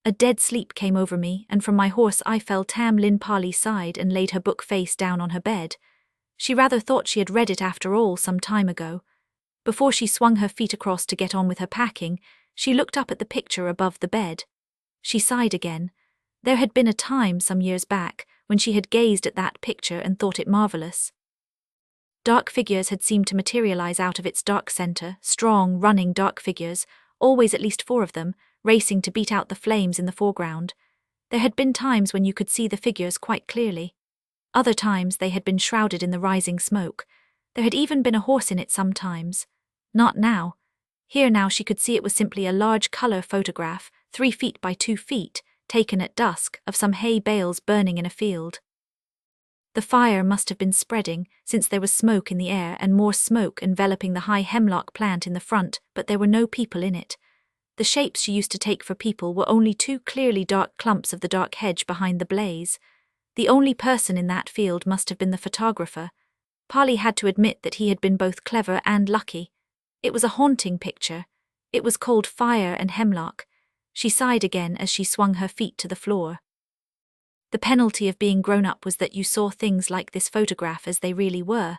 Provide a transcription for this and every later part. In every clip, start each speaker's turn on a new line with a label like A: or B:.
A: A dead sleep came over me, and from my horse I fell. Tom Lynn Polly sighed and laid her book face down on her bed. She rather thought she had read it after all some time ago. Before she swung her feet across to get on with her packing, she looked up at the picture above the bed. She sighed again. There had been a time some years back when she had gazed at that picture and thought it marvelous. Dark figures had seemed to materialize out of its dark center, strong, running dark figures, always at least 4 of them, racing to beat out the flames in the foreground. There had been times when you could see the figures quite clearly. Other times they had been shrouded in the rising smoke. There had even been a horse in it sometimes. Not now. Here now she could see it was simply a large color photograph, 3 feet by 2 feet, taken at dusk, of some hay bales burning in a field. The fire must have been spreading, since there was smoke in the air and more smoke enveloping the high hemlock plant in the front, but there were no people in it. The shapes she used to take for people were only 2 clearly dark clumps of the dark hedge behind the blaze. The only person in that field must have been the photographer. Polly had to admit that he had been both clever and lucky. It was a haunting picture. It was called Fire and Hemlock. She sighed again as she swung her feet to the floor. The penalty of being grown up was that you saw things like this photograph as they really were.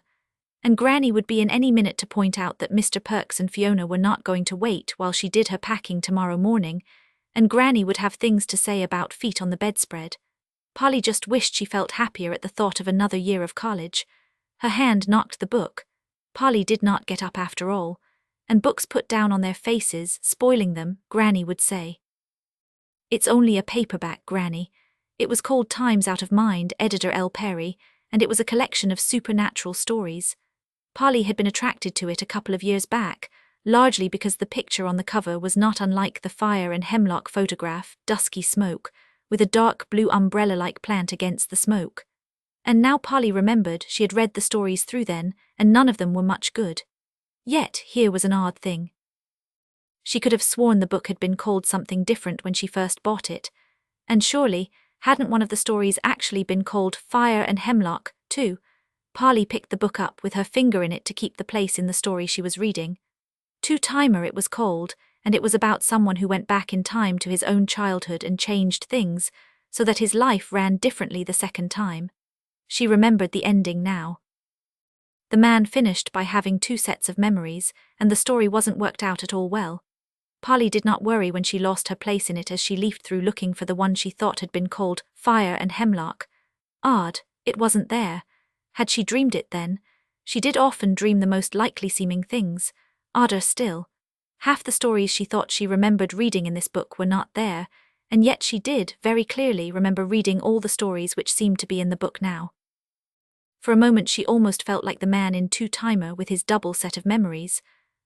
A: And Granny would be in any minute to point out that Mr. Perks and Fiona were not going to wait while she did her packing tomorrow morning, and Granny would have things to say about feet on the bedspread. Polly just wished she felt happier at the thought of another year of college. Her hand knocked the book. Polly did not get up after all, and books put down on their faces, spoiling them, Granny would say. "It's only a paperback, Granny. It was called Times Out of Mind, editor L. Perry, and it was a collection of supernatural stories." Polly had been attracted to it a couple of years back, largely because the picture on the cover was not unlike the Fire and Hemlock photograph, dusky smoke, with a dark blue umbrella-like plant against the smoke. And now Polly remembered she had read the stories through then, and none of them were much good. Yet here was an odd thing. She could have sworn the book had been called something different when she first bought it, and surely, hadn't one of the stories actually been called Fire and Hemlock, too? Polly picked the book up with her finger in it to keep the place in the story she was reading. Two-Timer it was called, and it was about someone who went back in time to his own childhood and changed things, so that his life ran differently the second time. She remembered the ending now. The man finished by having 2 sets of memories, and the story wasn't worked out at all well. Polly did not worry when she lost her place in it as she leafed through looking for the one she thought had been called Fire and Hemlock. Odd, it wasn't there. Had she dreamed it then? She did often dream the most likely-seeming things. Odder still. Half the stories she thought she remembered reading in this book were not there, and yet she did, very clearly, remember reading all the stories which seemed to be in the book now. For a moment she almost felt like the man in Two-Timer with his double set of memories.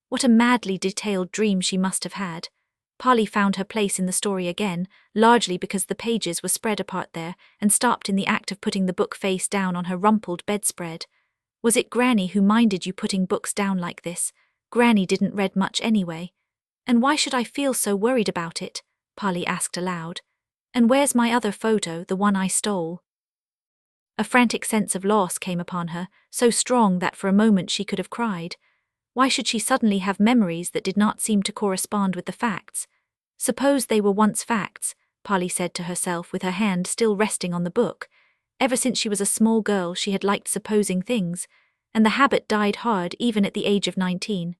A: What a madly detailed dream she must have had. Polly found her place in the story again, largely because the pages were spread apart there, and stopped in the act of putting the book face down on her rumpled bedspread. Was it Granny who minded you putting books down like this? Granny didn't read much anyway. And why should I feel so worried about it? Polly asked aloud. And where's my other photo, the one I stole? A frantic sense of loss came upon her, so strong that for a moment she could have cried. Why should she suddenly have memories that did not seem to correspond with the facts? Suppose they were once facts, Polly said to herself with her hand still resting on the book. Ever since she was a small girl she had liked supposing things, and the habit died hard even at the age of 19.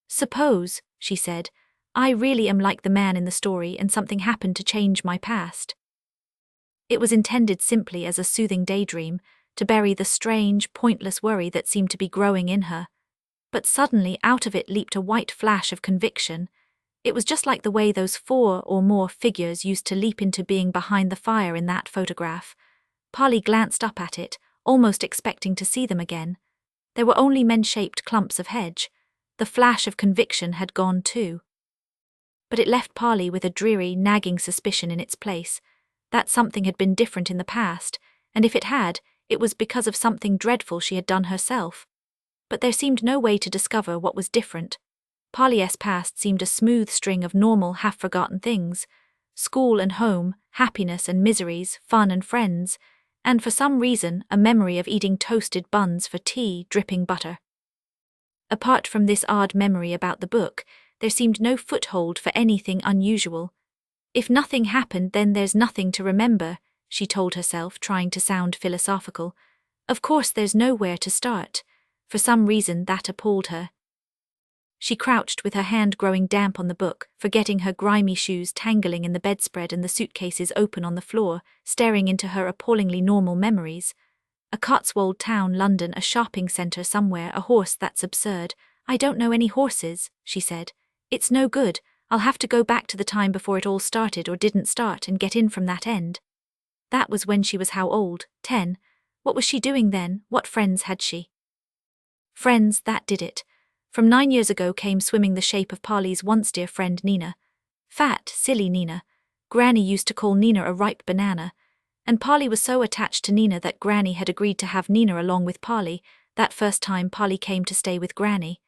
A: Suppose, she said, I really am like the man in the story and something happened to change my past. It was intended simply as a soothing daydream, to bury the strange, pointless worry that seemed to be growing in her. But suddenly out of it leaped a white flash of conviction. It was just like the way those 4 or more figures used to leap into being behind the fire in that photograph. Polly glanced up at it, almost expecting to see them again. There were only men-shaped clumps of hedge. The flash of conviction had gone too. But it left Polly with a dreary, nagging suspicion in its place, that something had been different in the past, and if it had, it was because of something dreadful she had done herself. But there seemed no way to discover what was different. Polly's past seemed a smooth string of normal, half-forgotten things. School and home, happiness and miseries, fun and friends, and for some reason a memory of eating toasted buns for tea, dripping butter. Apart from this odd memory about the book, there seemed no foothold for anything unusual. If nothing happened, then there's nothing to remember, she told herself, trying to sound philosophical. Of course there's nowhere to start. For some reason that appalled her. She crouched with her hand growing damp on the book, forgetting her grimy shoes tangling in the bedspread and the suitcases open on the floor, staring into her appallingly normal memories. A Cotswold town, London, a shopping centre somewhere, a horse, that's absurd. I don't know any horses, she said. It's no good, I'll have to go back to the time before it all started or didn't start and get in from that end. That was when she was how old? 10. What was she doing then? What friends had she? Friends, that did it. From 9 years ago came swimming the shape of Polly's once dear friend Nina. Fat, silly Nina. Granny used to call Nina a ripe banana. And Polly was so attached to Nina that Granny had agreed to have Nina along with Polly, that first time Polly came to stay with Granny.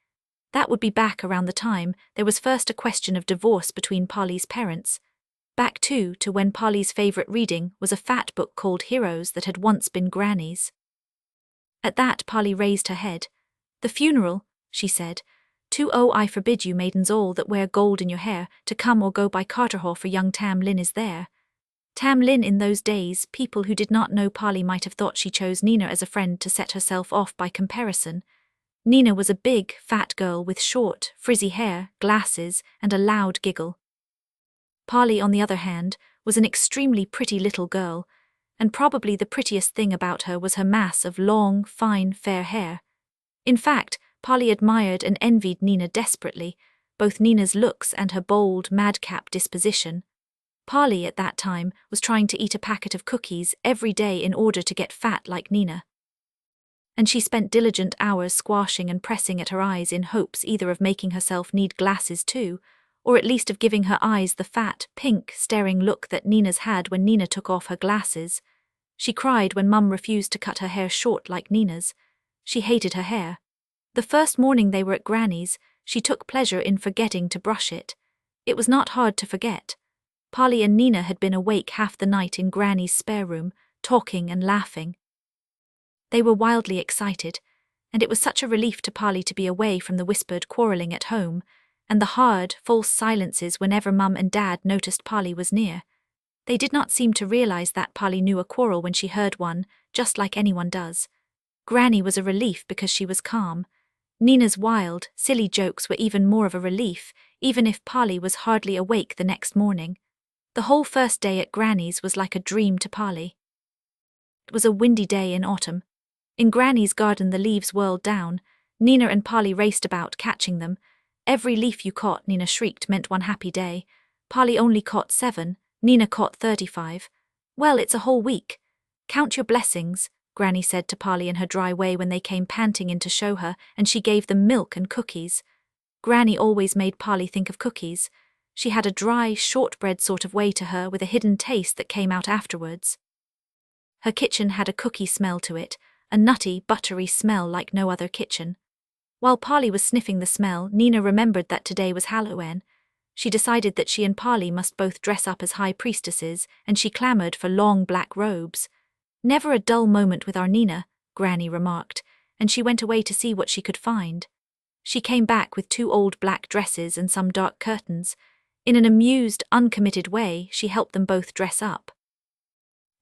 A: That would be back around the time there was first a question of divorce between Polly's parents. Back too to when Polly's favourite reading was a fat book called Heroes that had once been Granny's. At that Polly raised her head. The funeral, she said. "Oh, I forbid you maidens all that wear gold in your hair to come or go by Carterhaugh, for young Tam Lynn is there." Tam Lynn, in those days, people who did not know Polly might have thought she chose Nina as a friend to set herself off by comparison. Nina was a big, fat girl with short, frizzy hair, glasses, and a loud giggle. Polly, on the other hand, was an extremely pretty little girl, and probably the prettiest thing about her was her mass of long, fine, fair hair. In fact, Polly admired and envied Nina desperately, both Nina's looks and her bold, madcap disposition. Polly, at that time, was trying to eat a packet of cookies every day in order to get fat like Nina. And she spent diligent hours squashing and pressing at her eyes in hopes either of making herself need glasses too, or at least of giving her eyes the fat, pink, staring look that Nina's had when Nina took off her glasses. She cried when Mum refused to cut her hair short like Nina's. She hated her hair. The first morning they were at Granny's, she took pleasure in forgetting to brush it. It was not hard to forget. Polly and Nina had been awake half the night in Granny's spare room, talking and laughing. They were wildly excited, and it was such a relief to Polly to be away from the whispered quarrelling at home, and the hard, false silences whenever Mum and Dad noticed Polly was near. They did not seem to realise that Polly knew a quarrel when she heard one, just like anyone does. Granny was a relief because she was calm. Nina's wild, silly jokes were even more of a relief, even if Polly was hardly awake the next morning. The whole first day at Granny's was like a dream to Polly. It was a windy day in autumn. In Granny's garden the leaves whirled down. Nina and Polly raced about, catching them. Every leaf you caught, Nina shrieked, meant one happy day. Polly only caught 7, Nina caught 35. Well, it's a whole week. Count your blessings, Granny said to Polly in her dry way when they came panting in to show her, and she gave them milk and cookies. Granny always made Polly think of cookies. She had a dry, shortbread sort of way to her with a hidden taste that came out afterwards. Her kitchen had a cookie smell to it, a nutty, buttery smell like no other kitchen. While Polly was sniffing the smell, Nina remembered that today was Halloween. She decided that she and Polly must both dress up as high priestesses, and she clamoured for long black robes. "Never a dull moment with our Nina," Granny remarked, and she went away to see what she could find. She came back with 2 old black dresses and some dark curtains. In an amused, uncommitted way, she helped them both dress up.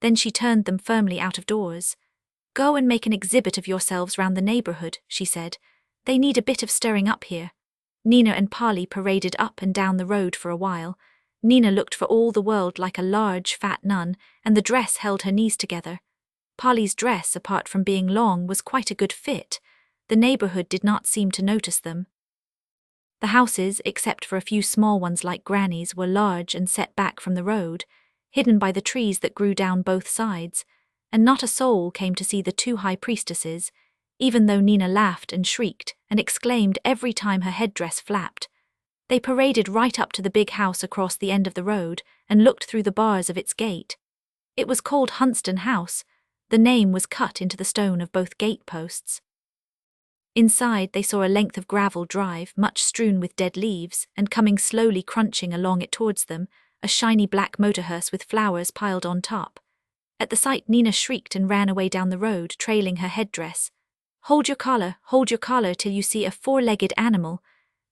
A: Then she turned them firmly out of doors. "Go and make an exhibit of yourselves round the neighbourhood," she said. "They need a bit of stirring up here." Nina and Polly paraded up and down the road for a while. Nina looked for all the world like a large, fat nun, and the dress held her knees together. Polly's dress, apart from being long, was quite a good fit. The neighbourhood did not seem to notice them. The houses, except for a few small ones like Granny's, were large and set back from the road, hidden by the trees that grew down both sides, and not a soul came to see the 2 high priestesses, even though Nina laughed and shrieked and exclaimed every time her headdress flapped. They paraded right up to the big house across the end of the road and looked through the bars of its gate. It was called Hunston House. The name was cut into the stone of both gate posts. Inside they saw a length of gravel drive, much strewn with dead leaves, and coming slowly crunching along it towards them, a shiny black motor hearse with flowers piled on top. At the sight Nina shrieked and ran away down the road, trailing her headdress. Hold your collar till you see a 4-legged animal."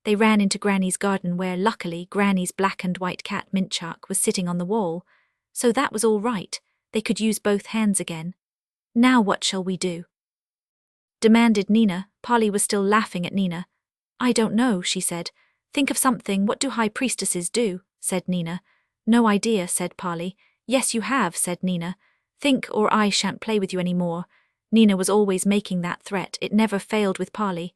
A: They ran into Granny's garden where, luckily, Granny's black and white cat Mintchuck was sitting on the wall. So that was all right. They could use both hands again. Now what shall we do? Demanded Nina. Polly was still laughing at Nina. I don't know, she said. Think of something. What do high priestesses do? Said Nina. No idea, said Polly. Yes, you have, said Nina. Think, or I shan't play with you any more. Nina was always making that threat. It never failed with Polly.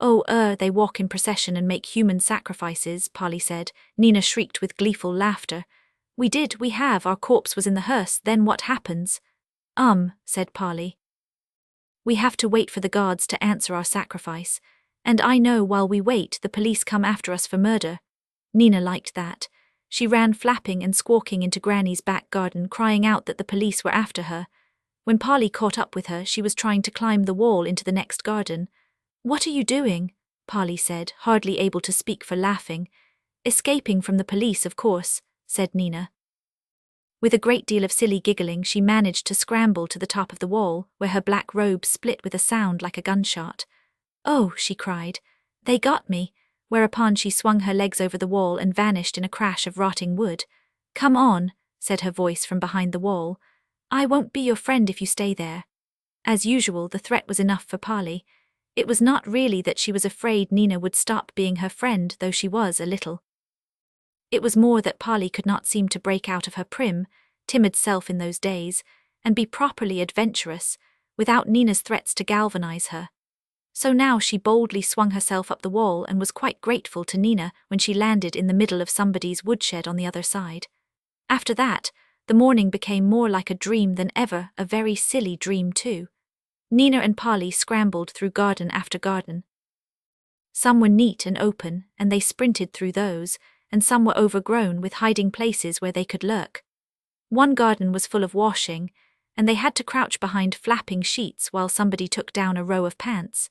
A: Oh, they walk in procession and make human sacrifices, Polly said. Nina shrieked with gleeful laughter. We have. Our corpse was in the hearse. Then what happens? Said Polly. We have to wait for the gods to answer our sacrifice. And I know while we wait, the police come after us for murder. Nina liked that. She ran flapping and squawking into Granny's back garden, crying out that the police were after her. When Polly caught up with her, she was trying to climb the wall into the next garden. What are you doing? Polly said, hardly able to speak for laughing. Escaping from the police, of course, said Nina. With a great deal of silly giggling, she managed to scramble to the top of the wall, where her black robe split with a sound like a gunshot. Oh, she cried. They got me, whereupon she swung her legs over the wall and vanished in a crash of rotting wood. Come on, said her voice from behind the wall. I won't be your friend if you stay there. As usual, the threat was enough for Polly. It was not really that she was afraid Nina would stop being her friend, though she was a little. It was more that Polly could not seem to break out of her prim, timid self in those days, and be properly adventurous, without Nina's threats to galvanize her. So now she boldly swung herself up the wall and was quite grateful to Nina when she landed in the middle of somebody's woodshed on the other side. After that, the morning became more like a dream than ever, a very silly dream too. Nina and Polly scrambled through garden after garden. Some were neat and open, and they sprinted through those, and some were overgrown with hiding places where they could lurk. One garden was full of washing, and they had to crouch behind flapping sheets while somebody took down a row of pants.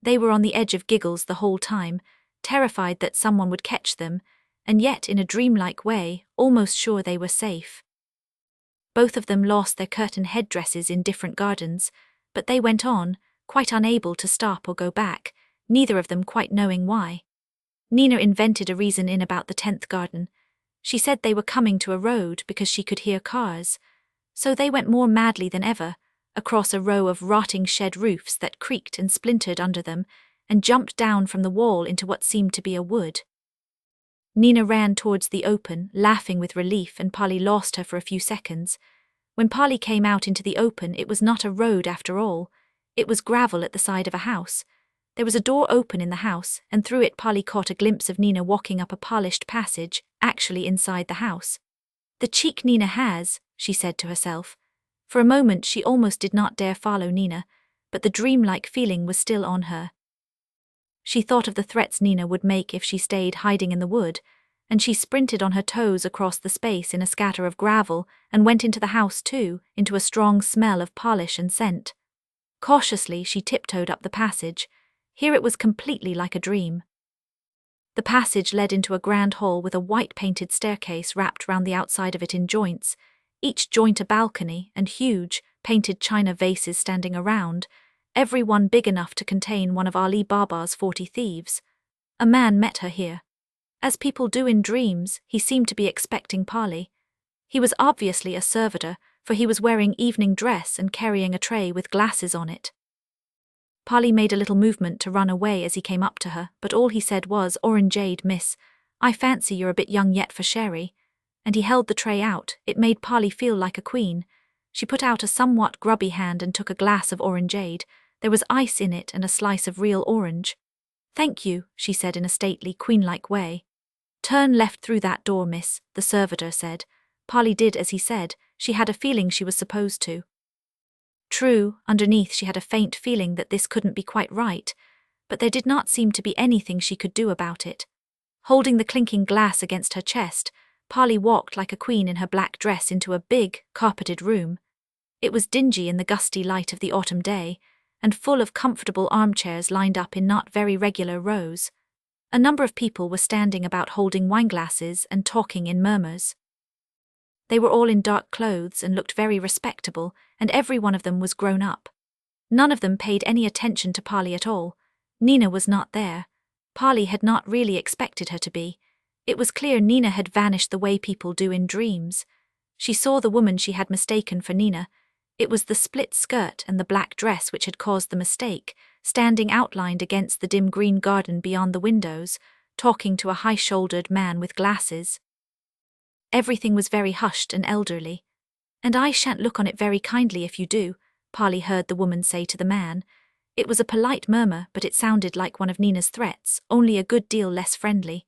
A: They were on the edge of giggles the whole time, terrified that someone would catch them, and yet in a dreamlike way, almost sure they were safe. Both of them lost their curtain headdresses in different gardens, but they went on, quite unable to stop or go back, neither of them quite knowing why. Nina invented a reason in about the 10th garden. She said they were coming to a road because she could hear cars. So they went more madly than ever, across a row of rotting shed roofs that creaked and splintered under them, and jumped down from the wall into what seemed to be a wood. Nina ran towards the open, laughing with relief, and Polly lost her for a few seconds. When Polly came out into the open, it was not a road after all. It was gravel at the side of a house. There was a door open in the house, and through it Polly caught a glimpse of Nina walking up a polished passage, actually inside the house. The cheek Nina has, she said to herself. For a moment she almost did not dare follow Nina, but the dreamlike feeling was still on her. She thought of the threats Nina would make if she stayed hiding in the wood, and she sprinted on her toes across the space in a scatter of gravel and went into the house too, into a strong smell of polish and scent. Cautiously she tiptoed up the passage. Here it was completely like a dream. The passage led into a grand hall with a white-painted staircase wrapped round the outside of it in joints, each joint a balcony, and huge, painted china vases standing around, every one big enough to contain one of Ali Baba's 40 thieves. A man met her here. As people do in dreams, he seemed to be expecting Polly. He was obviously a servitor, for he was wearing evening dress and carrying a tray with glasses on it. Polly made a little movement to run away as he came up to her, but all he said was, "Orangeade, miss. I fancy you're a bit young yet for sherry." And he held the tray out. It made Polly feel like a queen. She put out a somewhat grubby hand and took a glass of orangeade. There was ice in it and a slice of real orange. "Thank you," she said in a stately, queen-like way. "Turn left through that door, miss," the servitor said. Polly did as he said. She had a feeling she was supposed to. True, underneath she had a faint feeling that this couldn't be quite right, but there did not seem to be anything she could do about it. Holding the clinking glass against her chest, Polly walked like a queen in her black dress into a big, carpeted room. It was dingy in the gusty light of the autumn day, and full of comfortable armchairs lined up in not very regular rows. A number of people were standing about holding wineglasses and talking in murmurs. They were all in dark clothes and looked very respectable, and every one of them was grown up. None of them paid any attention to Polly at all. Nina was not there. Polly had not really expected her to be. It was clear Nina had vanished the way people do in dreams. She saw the woman she had mistaken for Nina. It was the split skirt and the black dress which had caused the mistake, standing outlined against the dim green garden beyond the windows, talking to a high-shouldered man with glasses. Everything was very hushed and elderly. "And I shan't look on it very kindly if you do," Polly heard the woman say to the man. It was a polite murmur, but it sounded like one of Nina's threats, only a good deal less friendly.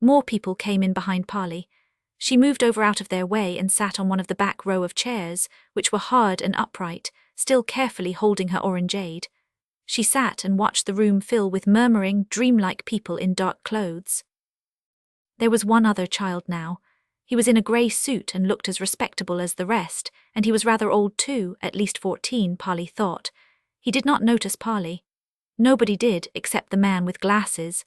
A: More people came in behind Polly. She moved over out of their way and sat on one of the back row of chairs, which were hard and upright, still carefully holding her orangeade. She sat and watched the room fill with murmuring, dreamlike people in dark clothes. There was one other child now. He was in a grey suit and looked as respectable as the rest, and he was rather old too, at least 14, Polly thought. He did not notice Polly. Nobody did, except the man with glasses.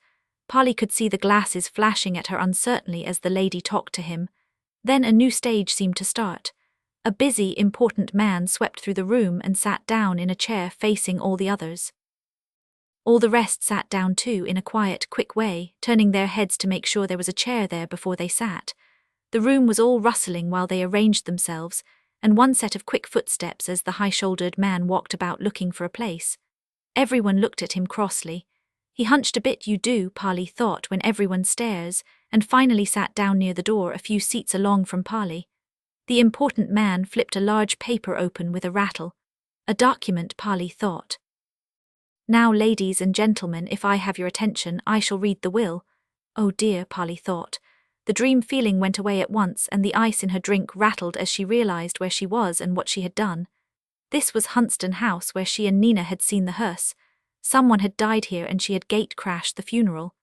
A: Polly could see the glasses flashing at her uncertainly as the lady talked to him. Then a new stage seemed to start. A busy, important man swept through the room and sat down in a chair facing all the others. All the rest sat down too in a quiet, quick way, turning their heads to make sure there was a chair there before they sat. The room was all rustling while they arranged themselves, and one set of quick footsteps as the high-shouldered man walked about looking for a place. Everyone looked at him crossly. He hunched a bit, you do, Polly thought, when everyone stares, and finally sat down near the door a few seats along from Polly. The important man flipped a large paper open with a rattle. A document, Polly thought. "Now, ladies and gentlemen, if I have your attention, I shall read the will." Oh dear, Polly thought. The dream feeling went away at once, and the ice in her drink rattled as she realized where she was and what she had done. This was Huntston House, where she and Nina had seen the hearse. Someone had died here and she had gate-crashed the funeral.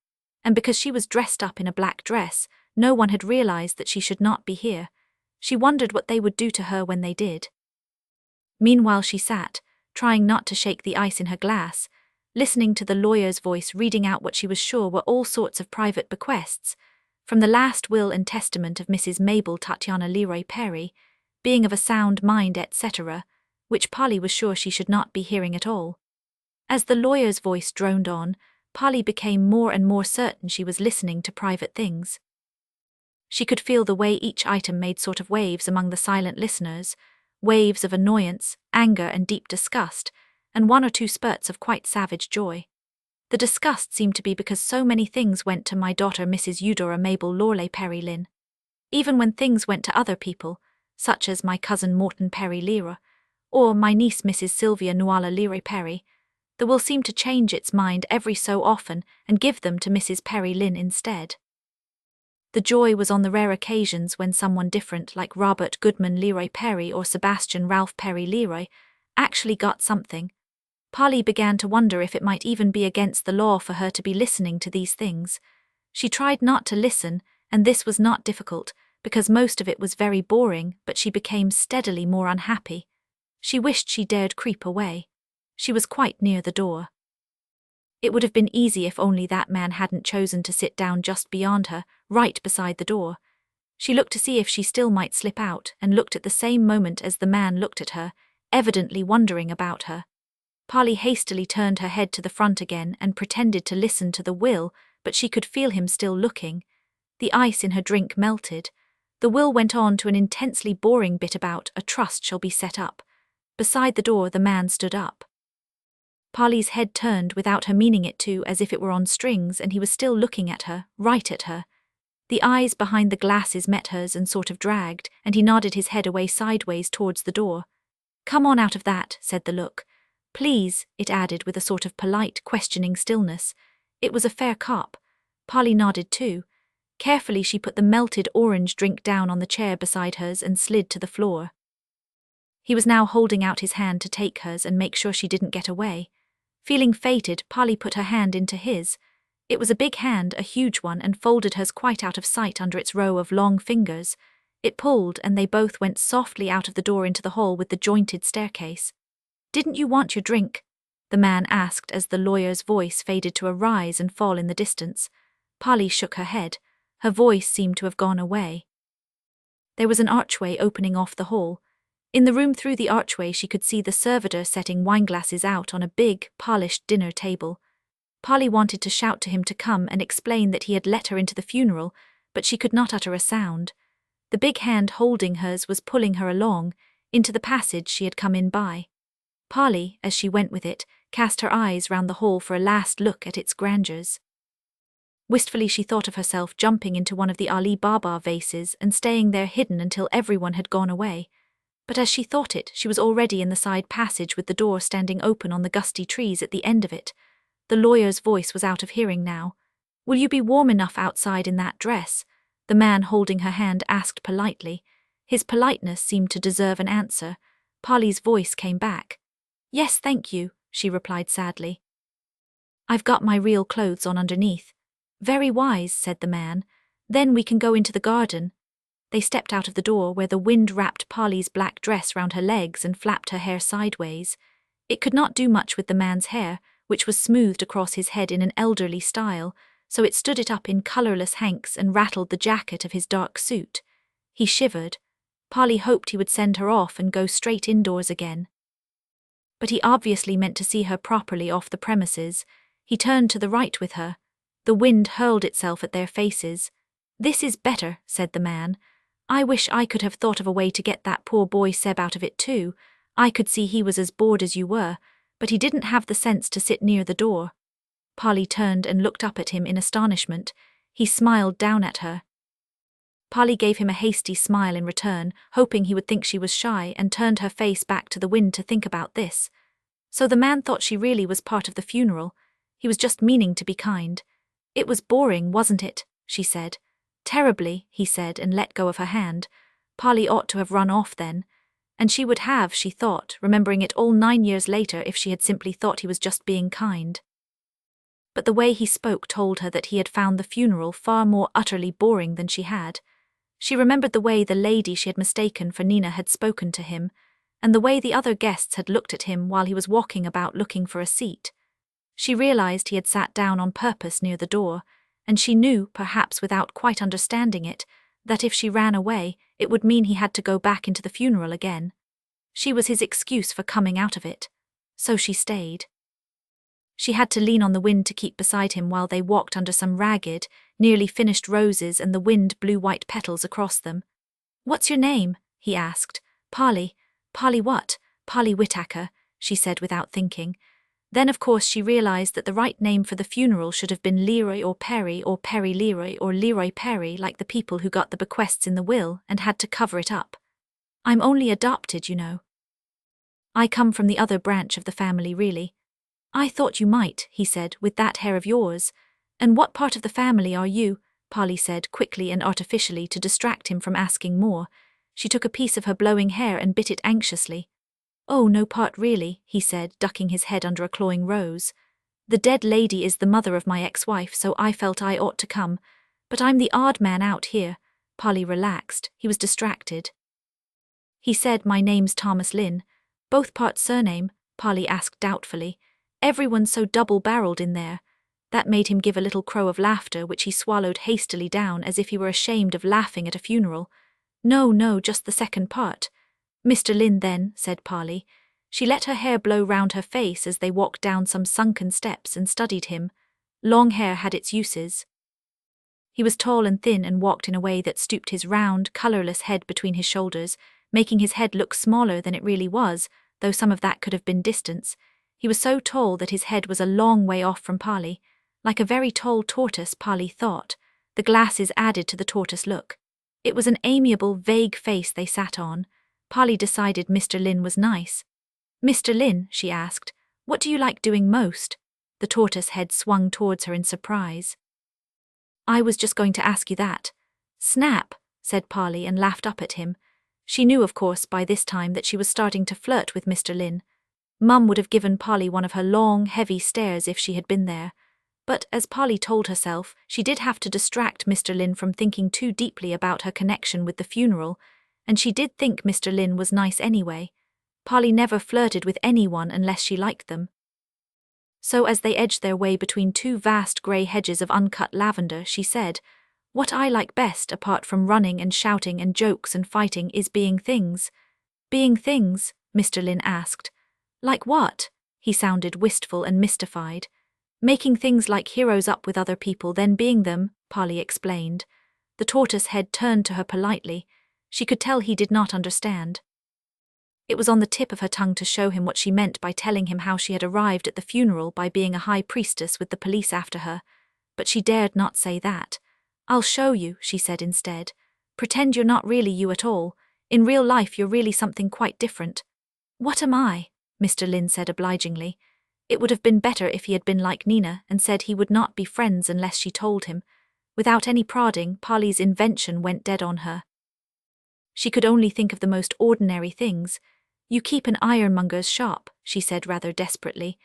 A: And because she was dressed up in a black dress, no one had realized that she should not be here. She wondered what they would do to her when they did. Meanwhile she sat, trying not to shake the ice in her glass, listening to the lawyer's voice reading out what she was sure were all sorts of private bequests, from the last will and testament of Mrs. Mabel Tatiana Leroy Perry, being of a sound mind, etc., which Polly was sure she should not be hearing at all. As the lawyer's voice droned on, Polly became more and more certain she was listening to private things. She could feel the way each item made sort of waves among the silent listeners, waves of annoyance, anger and deep disgust, and one or two spurts of quite savage joy. The disgust seemed to be because so many things went to my daughter Mrs. Eudora Mabel Lorley Perry Lynn. Even when things went to other people, such as my cousin Morton Perry Leroy, or my niece Mrs. Sylvia Nuala Leroy Perry, the will seemed to change its mind every so often and give them to Mrs. Perry Lynn instead. The joy was on the rare occasions when someone different, like Robert Goodman Leroy Perry or Sebastian Ralph Perry Leroy, actually got something. Polly began to wonder if it might even be against the law for her to be listening to these things. She tried not to listen, and this was not difficult, because most of it was very boring, but she became steadily more unhappy. She wished she dared creep away. She was quite near the door. It would have been easy if only that man hadn't chosen to sit down just beyond her, right beside the door. She looked to see if she still might slip out, and looked at the same moment as the man looked at her, evidently wondering about her. Polly hastily turned her head to the front again and pretended to listen to the will, but she could feel him still looking. The ice in her drink melted. The will went on to an intensely boring bit about a trust shall be set up. Beside the door the man stood up. Polly's head turned without her meaning it to, as if it were on strings, and he was still looking at her, right at her. The eyes behind the glasses met hers and sort of dragged, and he nodded his head away sideways towards the door. "Come on out of that," said the look. "Please," it added with a sort of polite, questioning stillness. It was a fair cop. Polly nodded too. Carefully she put the melted orange drink down on the chair beside hers and slid to the floor. He was now holding out his hand to take hers and make sure she didn't get away. Feeling fated, Polly put her hand into his. It was a big hand, a huge one, and folded hers quite out of sight under its row of long fingers. It pulled, and they both went softly out of the door into the hall with the jointed staircase. "Didn't you want your drink?" the man asked as the lawyer's voice faded to a rise and fall in the distance. Polly shook her head. Her voice seemed to have gone away. There was an archway opening off the hall. In the room through the archway she could see the servitor setting wineglasses out on a big, polished dinner table. Polly wanted to shout to him to come and explain that he had let her into the funeral, but she could not utter a sound. The big hand holding hers was pulling her along, into the passage she had come in by. Polly, as she went with it, cast her eyes round the hall for a last look at its grandeurs. Wistfully she thought of herself jumping into one of the Ali Baba vases and staying there hidden until everyone had gone away. But as she thought it, she was already in the side passage with the door standing open on the gusty trees at the end of it. The lawyer's voice was out of hearing now. "Will you be warm enough outside in that dress?" the man holding her hand asked politely. His politeness seemed to deserve an answer. Polly's voice came back. "Yes, thank you," she replied sadly. "I've got my real clothes on underneath." "Very wise," said the man. "Then we can go into the garden." They stepped out of the door where the wind wrapped Polly's black dress round her legs and flapped her hair sideways. It could not do much with the man's hair, which was smoothed across his head in an elderly style, so it stood it up in colourless hanks and rattled the jacket of his dark suit. He shivered. Polly hoped he would send her off and go straight indoors again. But he obviously meant to see her properly off the premises. He turned to the right with her. The wind hurled itself at their faces. "This is better," said the man. "I wish I could have thought of a way to get that poor boy Seb out of it too. I could see he was as bored as you were, but he didn't have the sense to sit near the door." Polly turned and looked up at him in astonishment. He smiled down at her. Polly gave him a hasty smile in return, hoping he would think she was shy, and turned her face back to the wind to think about this. So the man thought she really was part of the funeral. He was just meaning to be kind. "It was boring, wasn't it?" she said. "Terribly," he said, and let go of her hand. Polly ought to have run off then. And she would have, she thought, remembering it all 9 years later if she had simply thought he was just being kind. But the way he spoke told her that he had found the funeral far more utterly boring than she had. She remembered the way the lady she had mistaken for Nina had spoken to him, and the way the other guests had looked at him while he was walking about looking for a seat. She realized he had sat down on purpose near the door, and she knew, perhaps without quite understanding it, that if she ran away, it would mean he had to go back into the funeral again. She was his excuse for coming out of it. So she stayed. She had to lean on the wind to keep beside him while they walked under some ragged, nearly finished roses, and the wind blew white petals across them. "What's your name?" he asked. "Polly." "Polly what?" "Polly Whittacker," she said without thinking. Then of course she realized that the right name for the funeral should have been Leroy or Perry Leroy or Leroy Perry, like the people who got the bequests in the will and had to cover it up. "I'm only adopted, you know. I come from the other branch of the family, really." "I thought you might," he said, "with that hair of yours." "And what part of the family are you?" Polly said quickly and artificially to distract him from asking more. She took a piece of her blowing hair and bit it anxiously. "Oh, no part really," he said, ducking his head under a clawing rose. "The dead lady is the mother of my ex-wife, so I felt I ought to come. But I'm the odd man out here." Polly relaxed. He was distracted. "He said my name's Thomas Lynn. Both part surname?" Polly asked doubtfully. "Everyone's so double-barreled in there." That made him give a little crow of laughter, which he swallowed hastily down as if he were ashamed of laughing at a funeral. No, just the second part." "Mr. Lynn, then," said Polly. She let her hair blow round her face as they walked down some sunken steps and studied him. Long hair had its uses. He was tall and thin and walked in a way that stooped his round, colourless head between his shoulders, making his head look smaller than it really was, though some of that could have been distance. He was so tall that his head was a long way off from Polly. Like a very tall tortoise, Polly thought. The glasses added to the tortoise look. It was an amiable, vague face they sat on. Polly decided Mr. Lynn was nice. "Mr. Lynn," she asked, "what do you like doing most?" The tortoise head swung towards her in surprise. "I was just going to ask you that." "Snap," said Polly and laughed up at him. She knew, of course, by this time that she was starting to flirt with Mr. Lynn. Mum would have given Polly one of her long, heavy stares if she had been there. But, as Polly told herself, she did have to distract Mr. Lynn from thinking too deeply about her connection with the funeral, and she did think Mr. Lynn was nice anyway. Polly never flirted with anyone unless she liked them. So as they edged their way between two vast grey hedges of uncut lavender, she said, "What I like best, apart from running and shouting and jokes and fighting, is being things." "Being things?" Mr. Lynn asked. "Like what?" He sounded wistful and mystified. Making things like heroes up with other people, then being them, Polly explained. The tortoise head turned to her politely. She could tell he did not understand. It was on the tip of her tongue to show him what she meant by telling him how she had arrived at the funeral by being a high priestess with the police after her, but she dared not say that. "I'll show you," she said instead. "Pretend you're not really you at all. In real life you're really something quite different." "What am I?" Mr. Lynn said obligingly. It would have been better if he had been like Nina and said he would not be friends unless she told him. Without any prodding, Polly's invention went dead on her. She could only think of the most ordinary things. "You keep an ironmonger's shop," she said rather desperately.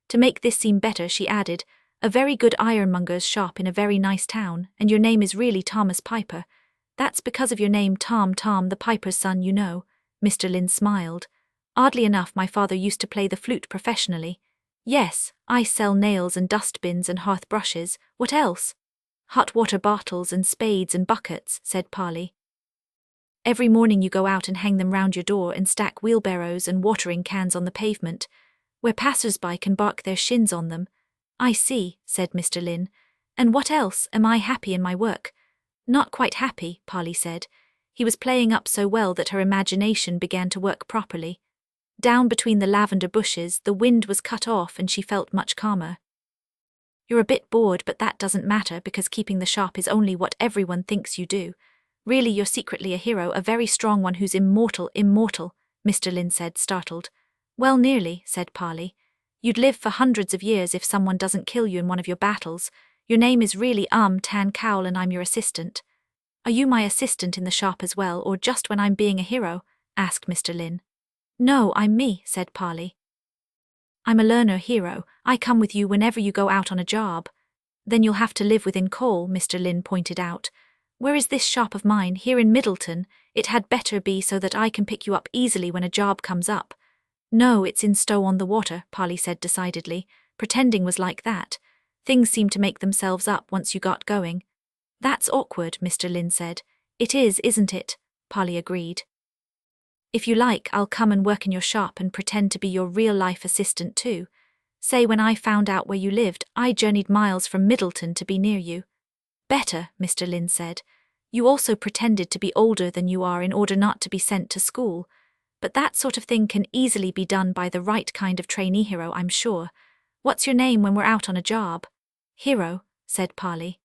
A: To make this seem better, she added, "A very good ironmonger's shop in a very nice town, and your name is really Thomas Piper. That's because of your name, Tom the Piper's son, you know." Mr. Lynn smiled. "Oddly enough, my father used to play the flute professionally." "Yes, I sell nails and dustbins and hearth brushes. What else?" "Hot water bottles and spades and buckets," said Polly. "Every morning you go out and hang them round your door and stack wheelbarrows and watering cans on the pavement, where passers-by can bark their shins on them." "I see," said Mr. Lynn. "And what else? Am I happy in my work?" "Not quite happy," Polly said. He was playing up so well that her imagination began to work properly. Down between the lavender bushes, the wind was cut off and she felt much calmer. "You're a bit bored, but that doesn't matter because keeping the shop is only what everyone thinks you do. Really, you're secretly a hero, a very strong one who's immortal," Mr. Lynn said, startled. "Well, nearly," said Polly. "You'd live for hundreds of years if someone doesn't kill you in one of your battles. Your name is really Tan Cowl and I'm your assistant." "Are you my assistant in the shop as well, or just when I'm being a hero?" asked Mr. Lynn. "No, I'm me," said Polly. "I'm a learner hero. I come with you whenever you go out on a job." "Then you'll have to live within call," Mr. Lynn pointed out. "Where is this shop of mine? Here in Middleton. It had better be so that I can pick you up easily when a job comes up." "No, it's in Stow-on-the-Water," Polly said decidedly. Pretending was like that. Things seemed to make themselves up once you got going. "That's awkward," Mr. Lynn said. "It is, isn't it?" Polly agreed. "If you like, I'll come and work in your shop and pretend to be your real-life assistant too. Say when I found out where you lived, I journeyed miles from Middleton to be near you." "Better," Mr. Lynn said. "You also pretended to be older than you are in order not to be sent to school. But that sort of thing can easily be done by the right kind of trainee hero, I'm sure. What's your name when we're out on a job?" "Hero," said Polly.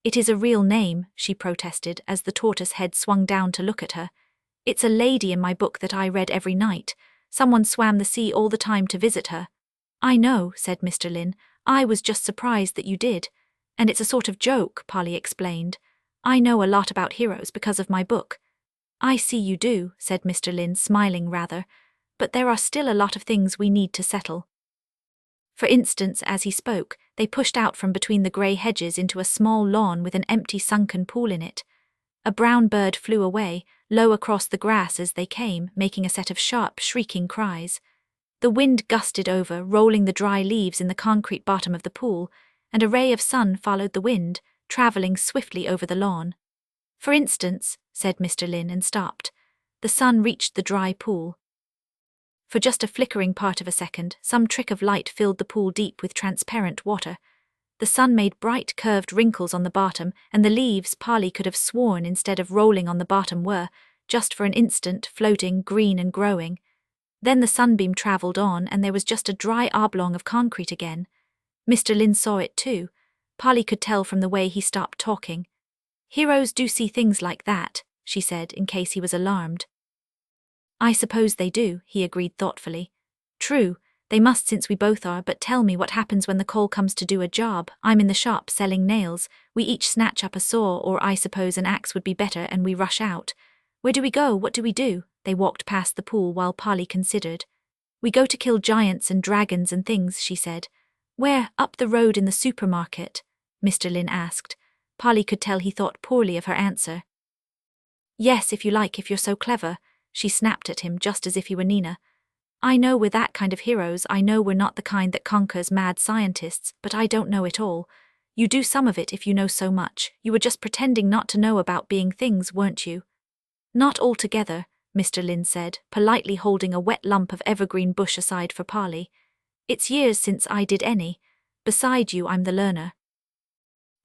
A: "It is a real name," she protested as the tortoise head swung down to look at her. "It's a lady in my book that I read every night. Someone swam the sea all the time to visit her." "I know," said Mr. Lynn. "I was just surprised that you did. And it's a sort of joke," Polly explained. "I know a lot about heroes because of my book." "I see you do," said Mr. Lynn, smiling rather. "But there are still a lot of things we need to settle." For instance, as he spoke, they pushed out from between the grey hedges into a small lawn with an empty sunken pool in it. A brown bird flew away, low across the grass as they came, making a set of sharp, shrieking cries. The wind gusted over, rolling the dry leaves in the concrete bottom of the pool, and a ray of sun followed the wind, travelling swiftly over the lawn. "For instance," said Mr. Lynn and stopped. The sun reached the dry pool. For just a flickering part of a second, some trick of light filled the pool deep with transparent water. The sun made bright curved wrinkles on the bottom, and the leaves, Polly could have sworn, instead of rolling on the bottom were, just for an instant, floating, green and growing. Then the sunbeam travelled on, and there was just a dry oblong of concrete again. Mr. Lynn saw it too. Polly could tell from the way he stopped talking. "Heroes do see things like that," she said, in case he was alarmed. "I suppose they do," he agreed thoughtfully. "True, they must since we both are, but tell me what happens when the call comes to do a job. I'm in the shop selling nails. We each snatch up a saw, or I suppose an axe would be better, and we rush out. Where do we go? What do we do?" They walked past the pool while Polly considered. "We go to kill giants and dragons and things," she said. "Where? Up the road in the supermarket?" Mr. Lynn asked. Polly could tell he thought poorly of her answer. "Yes, if you like, if you're so clever," she snapped at him just as if he were Nina. "I know we're that kind of heroes. I know we're not the kind that conquers mad scientists, but I don't know it all. You do some of it if you know so much. You were just pretending not to know about being things, weren't you?" "Not altogether," Mr. Lynn said, politely holding a wet lump of evergreen bush aside for Polly. "It's years since I did any. Beside you, I'm the learner.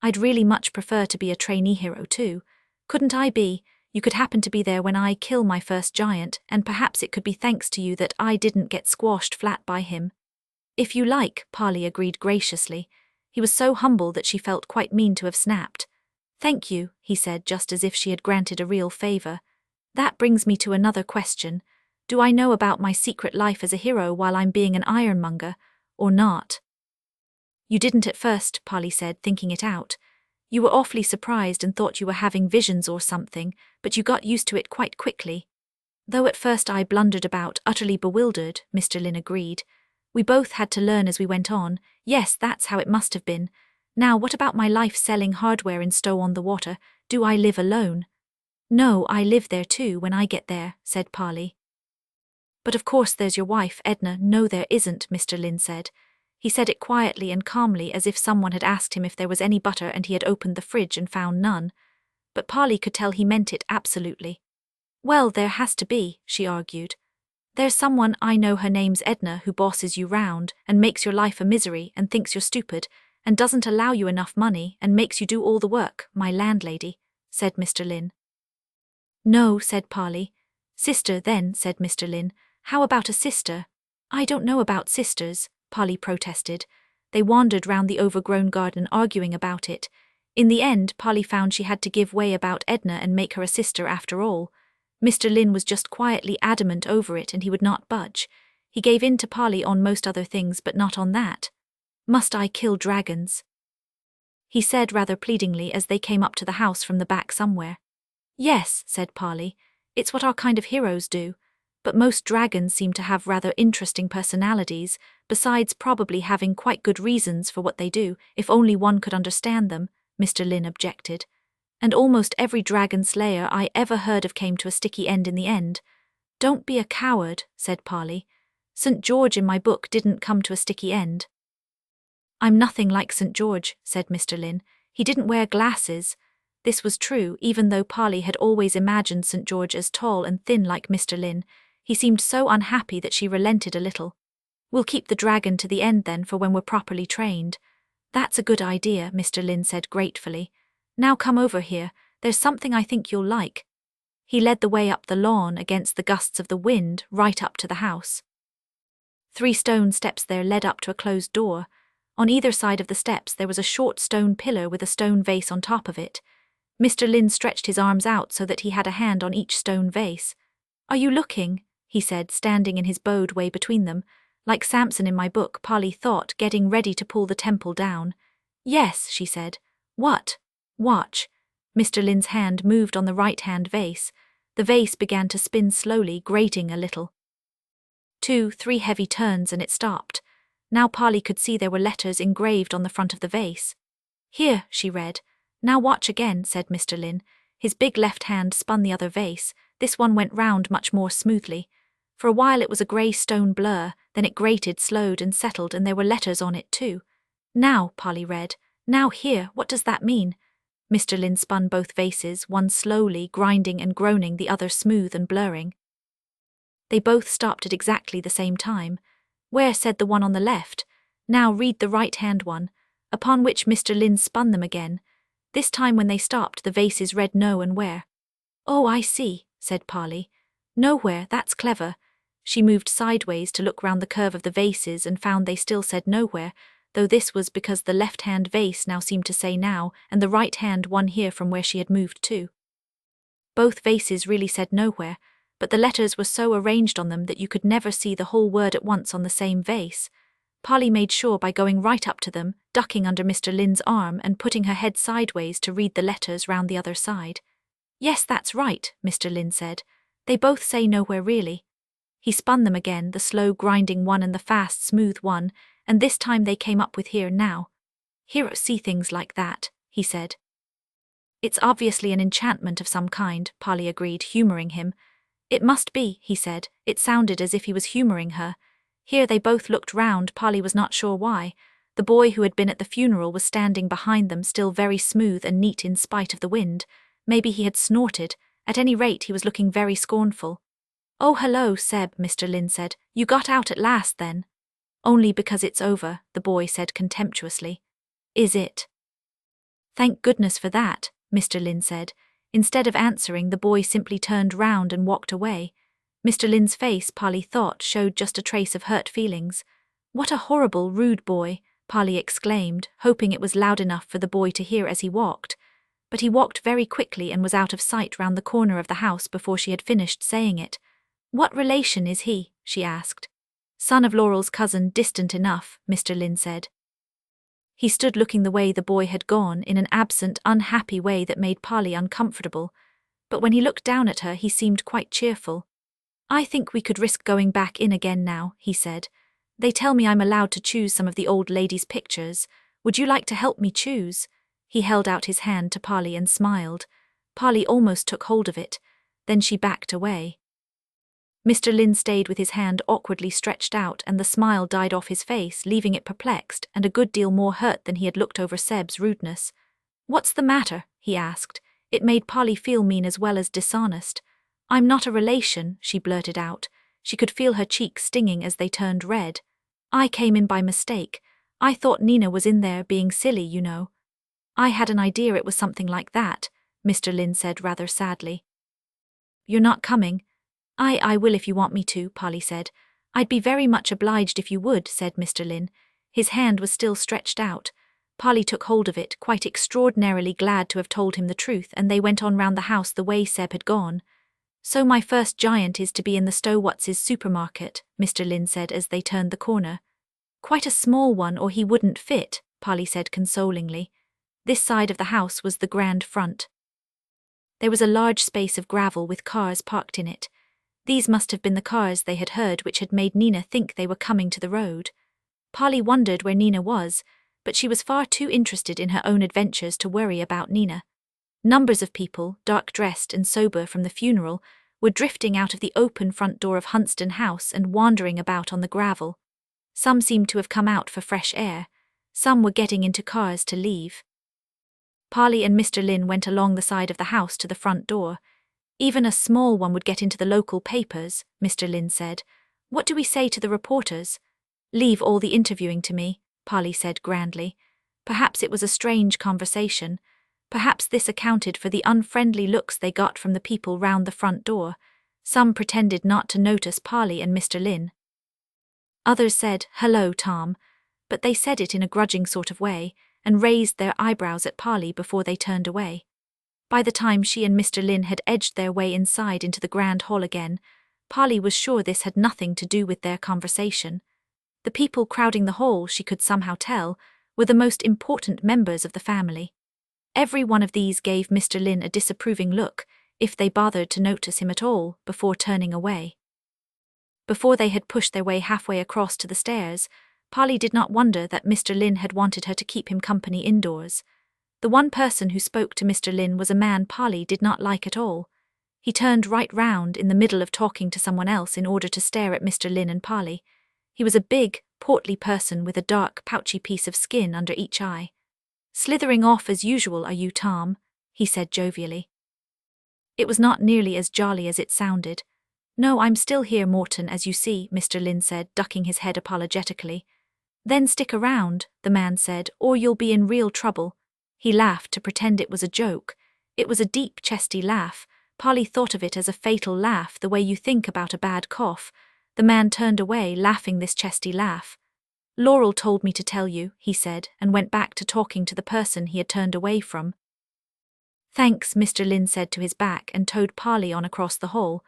A: I'd really much prefer to be a trainee hero too. Couldn't I be? You could happen to be there when I kill my first giant, and perhaps it could be thanks to you that I didn't get squashed flat by him. If you like, Polly agreed graciously. He was so humble that she felt quite mean to have snapped. Thank you, he said, just as if she had granted a real favor. That brings me to another question. Do I know about my secret life as a hero while I'm being an ironmonger, or not? You didn't at first, Polly said, thinking it out. You were awfully surprised and thought you were having visions or something, but you got used to it quite quickly. Though at first I blundered about, utterly bewildered, Mr. Lynn agreed. We both had to learn as we went on. Yes, that's how it must have been. Now, what about my life selling hardware in Stow-on-the-Water? Do I live alone? No, I live there too when I get there, said Polly. But of course there's your wife, Edna. No, there isn't, Mr. Lynn said. He said it quietly and calmly, as if someone had asked him if there was any butter and he had opened the fridge and found none. But Polly could tell he meant it absolutely. Well, there has to be, she argued. There's someone, I know, her name's Edna, who bosses you round and makes your life a misery and thinks you're stupid and doesn't allow you enough money and makes you do all the work, my landlady, said Mr. Lynn. No, said Polly. Sister, then, said Mr. Lynn. How about a sister? I don't know about sisters, Polly protested. They wandered round the overgrown garden arguing about it. In the end, Polly found she had to give way about Edna and make her a sister after all. Mr. Lynn was just quietly adamant over it and he would not budge. He gave in to Polly on most other things but not on that. Must I kill dragons? He said rather pleadingly as they came up to the house from the back somewhere. Yes, said Polly. It's what our kind of heroes do. But most dragons seem to have rather interesting personalities, besides probably having quite good reasons for what they do, if only one could understand them, Mr. Lynn objected. And almost every dragon slayer I ever heard of came to a sticky end in the end. Don't be a coward, said Polly. St. George in my book didn't come to a sticky end. I'm nothing like St. George, said Mr. Lynn. He didn't wear glasses. This was true, even though Polly had always imagined St. George as tall and thin like Mr. Lynn. He seemed so unhappy that she relented a little. We'll keep the dragon to the end then, for when we're properly trained. That's a good idea, Mr. Lynn said gratefully. Now come over here, there's something I think you'll like. He led the way up the lawn against the gusts of the wind, right up to the house. 3 stone steps there led up to a closed door. On either side of the steps there was a short stone pillar with a stone vase on top of it. Mr. Lynn stretched his arms out so that he had a hand on each stone vase. Are you looking? He said, standing in his bowed way between them. Like Samson in my book, Polly thought, getting ready to pull the temple down. Yes, she said. What? Watch. Mr. Lynn's hand moved on the right-hand vase. The vase began to spin slowly, grating a little. 2, 3 heavy turns and it stopped. Now Polly could see there were letters engraved on the front of the vase. Here, she read. Now watch again, said Mr. Lynn. His big left hand spun the other vase. This one went round much more smoothly. For a while it was a grey stone blur, then it grated, slowed and settled, and there were letters on it too. Now, Polly read. Now here, what does that mean? Mr. Lynn spun both vases, one slowly, grinding and groaning, the other smooth and blurring. They both stopped at exactly the same time. Where, said the one on the left. Now read the right-hand one, upon which Mr. Lynn spun them again. This time when they stopped, the vases read no and where. Oh, I see, said Polly. Nowhere, that's clever. She moved sideways to look round the curve of the vases and found they still said nowhere, though this was because the left-hand vase now seemed to say now, and the right-hand one here from where she had moved to. Both vases really said nowhere, but the letters were so arranged on them that you could never see the whole word at once on the same vase. Polly made sure by going right up to them, ducking under Mr. Lynn's arm and putting her head sideways to read the letters round the other side. Yes, that's right, Mr. Lynn said. They both say nowhere really. He spun them again, the slow grinding one and the fast smooth one, and this time they came up with here now. Heroes see things like that, he said. It's obviously an enchantment of some kind, Polly agreed, humouring him. It must be, he said. It sounded as if he was humouring her. Here they both looked round, Polly was not sure why. The boy who had been at the funeral was standing behind them, still very smooth and neat in spite of the wind. Maybe he had snorted. At any rate, he was looking very scornful. Oh, hello, Seb, Mr. Lynn said. You got out at last, then. Only because it's over, the boy said contemptuously. Is it? Thank goodness for that, Mr. Lynn said. Instead of answering, the boy simply turned round and walked away. Mr. Lynn's face, Polly thought, showed just a trace of hurt feelings. What a horrible, rude boy, Polly exclaimed, hoping it was loud enough for the boy to hear as he walked. But he walked very quickly and was out of sight round the corner of the house before she had finished saying it. What relation is he? She asked. Son of Laurel's cousin, distant enough, Mr. Lynn said. He stood looking the way the boy had gone in an absent, unhappy way that made Polly uncomfortable. But when he looked down at her, he seemed quite cheerful. I think we could risk going back in again now, he said. They tell me I'm allowed to choose some of the old lady's pictures. Would you like to help me choose? He held out his hand to Polly and smiled. Polly almost took hold of it. Then she backed away. Mr. Lynn stayed with his hand awkwardly stretched out, and the smile died off his face, leaving it perplexed and a good deal more hurt than he had looked over Seb's rudeness. What's the matter? He asked. It made Polly feel mean as well as dishonest. I'm not a relation, she blurted out. She could feel her cheeks stinging as they turned red. I came in by mistake. I thought Nina was in there being silly, you know. I had an idea it was something like that, Mr. Lynn said rather sadly. You're not coming? I will if you want me to, Polly said. I'd be very much obliged if you would, said Mr. Lynn. His hand was still stretched out. Polly took hold of it, quite extraordinarily glad to have told him the truth, and they went on round the house the way Seb had gone. So my first giant is to be in the Stowatts' supermarket, Mr. Lynn said as they turned the corner. Quite a small one or he wouldn't fit, Polly said consolingly. This side of the house was the grand front. There was a large space of gravel with cars parked in it. These must have been the cars they had heard which had made Nina think they were coming to the road. Polly wondered where Nina was, but she was far too interested in her own adventures to worry about Nina. Numbers of people, dark-dressed and sober from the funeral, were drifting out of the open front door of Huntston House and wandering about on the gravel. Some seemed to have come out for fresh air. Some were getting into cars to leave. Polly and Mr. Lynn went along the side of the house to the front door. Even a small one would get into the local papers, Mr. Lynn said. What do we say to the reporters? Leave all the interviewing to me, Polly said grandly. Perhaps it was a strange conversation. Perhaps this accounted for the unfriendly looks they got from the people round the front door. Some pretended not to notice Polly and Mr. Lynn. Others said, "Hello, Tom," but they said it in a grudging sort of way, and raised their eyebrows at Polly before they turned away. By the time she and Mr. Lynn had edged their way inside into the grand hall again, Polly was sure this had nothing to do with their conversation. The people crowding the hall, she could somehow tell, were the most important members of the family. Every one of these gave Mr. Lynn a disapproving look, if they bothered to notice him at all, before turning away. Before they had pushed their way halfway across to the stairs, Polly did not wonder that Mr. Lynn had wanted her to keep him company indoors. The one person who spoke to Mr. Lynn was a man Polly did not like at all. He turned right round in the middle of talking to someone else in order to stare at Mr. Lynn and Polly. He was a big, portly person with a dark, pouchy piece of skin under each eye. "Slithering off as usual, are you, Tom?" he said jovially. It was not nearly as jolly as it sounded. "No, I'm still here, Morton, as you see," Mr. Lynn said, ducking his head apologetically. "Then stick around," the man said, "or you'll be in real trouble." He laughed to pretend it was a joke. It was a deep, chesty laugh. Polly thought of it as a fatal laugh, the way you think about a bad cough. The man turned away, laughing this chesty laugh. "Laurel told me to tell you," he said, and went back to talking to the person he had turned away from. "Thanks," Mr. Lynn said to his back and towed Polly on across the hall.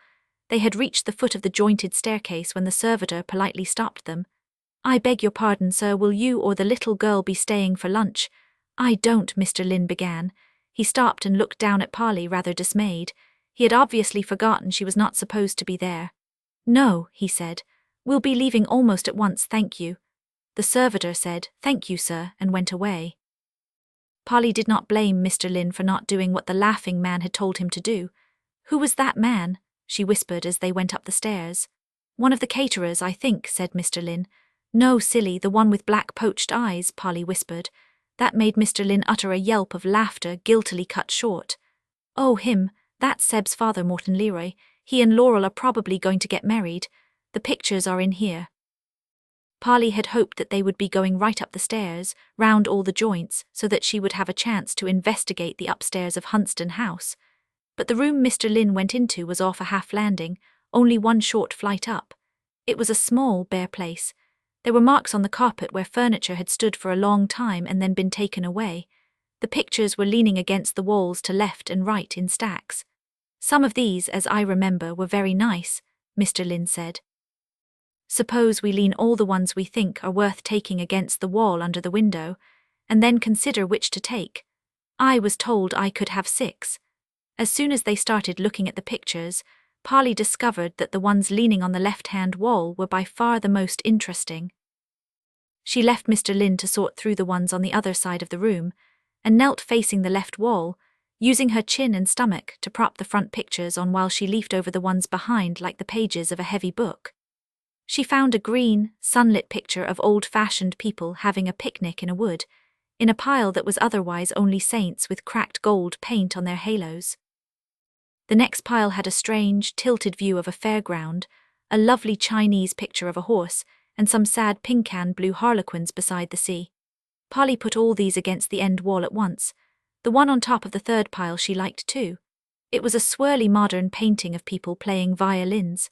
A: They had reached the foot of the jointed staircase when the servitor politely stopped them. "I beg your pardon, sir, will you or the little girl be staying for lunch?" "I don't," Mr. Lynn began. He stopped and looked down at Polly, rather dismayed. He had obviously forgotten she was not supposed to be there. "No," he said. "We'll be leaving almost at once, thank you." The servitor said, "Thank you, sir," and went away. Polly did not blame Mr. Lynn for not doing what the laughing man had told him to do. "Who was that man?" she whispered as they went up the stairs. "One of the caterers, I think," said Mr. Lynn. "No, silly, the one with black poached eyes," Polly whispered. That made Mr. Lynn utter a yelp of laughter, guiltily cut short. "Oh, him, that's Seb's father, Morton Leroy. He and Laurel are probably going to get married. The pictures are in here." Polly had hoped that they would be going right up the stairs, round all the joints, so that she would have a chance to investigate the upstairs of Hunston House. But the room Mr. Lynn went into was off a half landing, only one short flight up. It was a small, bare place. There were marks on the carpet where furniture had stood for a long time and then been taken away. The pictures were leaning against the walls to left and right in stacks. Some of these, as I remember, were very nice, Mr. Lynn said. Suppose we lean all the ones we think are worth taking against the wall under the window, and then consider which to take. I was told I could have 6. As soon as they started looking at the pictures, Polly discovered that the ones leaning on the left-hand wall were by far the most interesting. She left Mr. Lynn to sort through the ones on the other side of the room, and knelt facing the left wall, using her chin and stomach to prop the front pictures on while she leafed over the ones behind like the pages of a heavy book. She found a green, sunlit picture of old-fashioned people having a picnic in a wood, in a pile that was otherwise only saints with cracked gold paint on their halos. The next pile had a strange, tilted view of a fairground, a lovely Chinese picture of a horse, and some sad pink-and blue harlequins beside the sea. Polly put all these against the end wall at once. The one on top of the third pile she liked too. It was a swirly modern painting of people playing violins.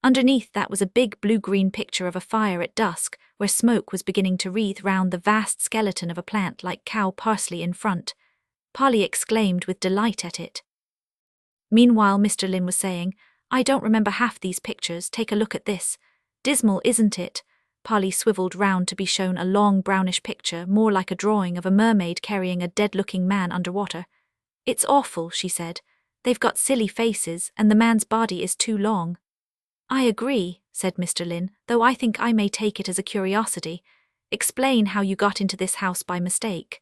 A: Underneath that was a big blue-green picture of a fire at dusk where smoke was beginning to wreathe round the vast skeleton of a plant like cow parsley in front. Polly exclaimed with delight at it. Meanwhile, Mr. Lynn was saying, "I don't remember half these pictures, take a look at this. Dismal, isn't it?" Polly swiveled round to be shown a long brownish picture, more like a drawing of a mermaid carrying a dead-looking man underwater. "It's awful," she said. "They've got silly faces, and the man's body is too long." "I agree," said Mr. Lynn, "though I think I may take it as a curiosity. Explain how you got into this house by mistake."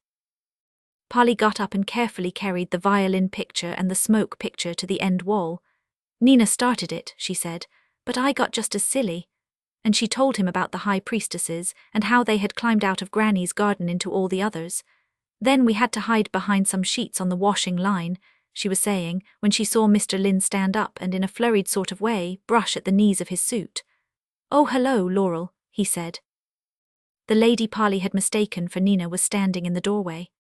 A: Polly got up and carefully carried the violin picture and the smoke picture to the end wall. "Nina started it," she said, "but I got just as silly." And she told him about the high priestesses and how they had climbed out of Granny's garden into all the others. "Then we had to hide behind some sheets on the washing line," she was saying, when she saw Mr. Lynn stand up and in a flurried sort of way brush at the knees of his suit. "Oh, hello, Laurel," he said. The lady Polly had mistaken for Nina was standing in the doorway.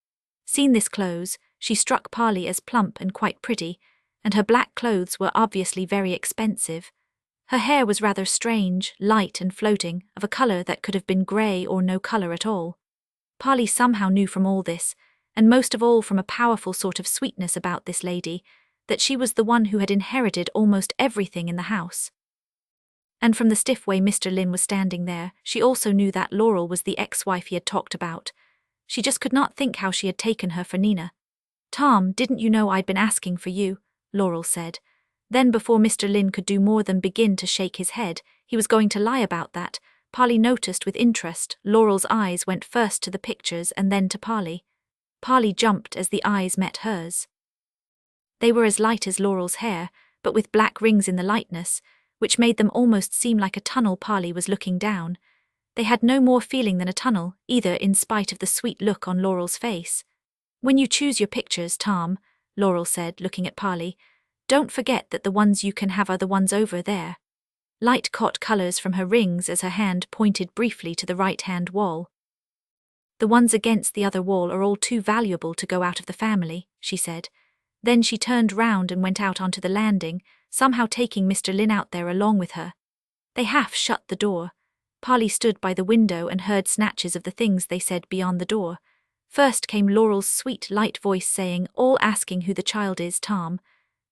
A: Seen this close, she struck Polly as plump and quite pretty, and her black clothes were obviously very expensive. Her hair was rather strange, light and floating, of a colour that could have been grey or no colour at all. Polly somehow knew from all this, and most of all from a powerful sort of sweetness about this lady, that she was the one who had inherited almost everything in the house. And from the stiff way Mr. Lynn was standing there, she also knew that Laurel was the ex-wife he had talked about. She just could not think how she had taken her for Nina. "Tom, didn't you know I'd been asking for you?" Laurel said. Then before Mr. Lynn could do more than begin to shake his head, he was going to lie about that, Polly noticed with interest Laurel's eyes went first to the pictures and then to Polly. Polly jumped as the eyes met hers. They were as light as Laurel's hair, but with black rings in the lightness, which made them almost seem like a tunnel Polly was looking down. They had no more feeling than a tunnel, either, in spite of the sweet look on Laurel's face. "When you choose your pictures, Tom," Laurel said, looking at Polly, "don't forget that the ones you can have are the ones over there." Light caught colours from her rings as her hand pointed briefly to the right-hand wall. "The ones against the other wall are all too valuable to go out of the family," she said. Then she turned round and went out onto the landing, somehow taking Mr. Lynn out there along with her. They half shut the door. Polly stood by the window and heard snatches of the things they said beyond the door. First came Laurel's sweet, light voice saying, "All asking who the child is, Tom,"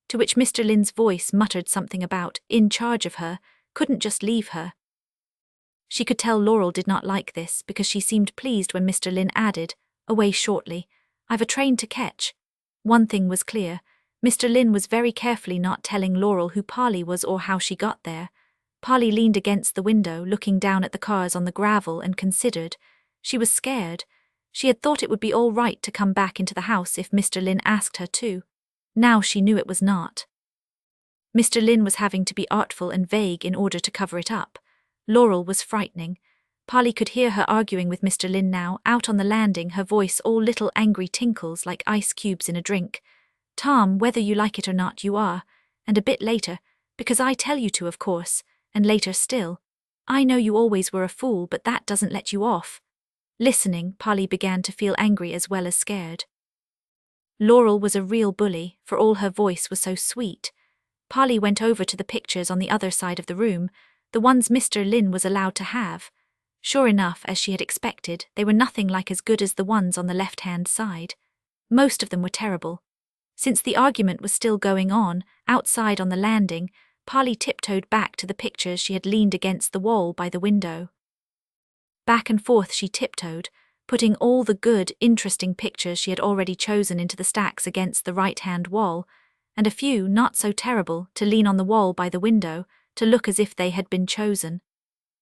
A: to which Mr. Lynn's voice muttered something about "in charge of her, couldn't just leave her." She could tell Laurel did not like this because she seemed pleased when Mr. Lynn added, "Away shortly. I've a train to catch." One thing was clear. Mr. Lynn was very carefully not telling Laurel who Polly was or how she got there. Polly leaned against the window, looking down at the cars on the gravel, and considered. She was scared. She had thought it would be all right to come back into the house if Mr. Lynn asked her to. Now she knew it was not. Mr. Lynn was having to be artful and vague in order to cover it up. Laurel was frightening. Polly could hear her arguing with Mr. Lynn now, out on the landing, her voice all little angry tinkles like ice cubes in a drink. "Tom, whether you like it or not, you are. And a bit later, because I tell you to, of course, and later still." I know you always were a fool, but that doesn't let you off. Listening, Polly began to feel angry as well as scared. Laurel was a real bully, for all her voice was so sweet. Polly went over to the pictures on the other side of the room, the ones Mr. Lynn was allowed to have. Sure enough, as she had expected, they were nothing like as good as the ones on the left-hand side. Most of them were terrible. Since the argument was still going on, outside on the landing, Polly tiptoed back to the pictures she had leaned against the wall by the window. Back and forth she tiptoed, putting all the good, interesting pictures she had already chosen into the stacks against the right-hand wall, and a few, not so terrible, to lean on the wall by the window, to look as if they had been chosen.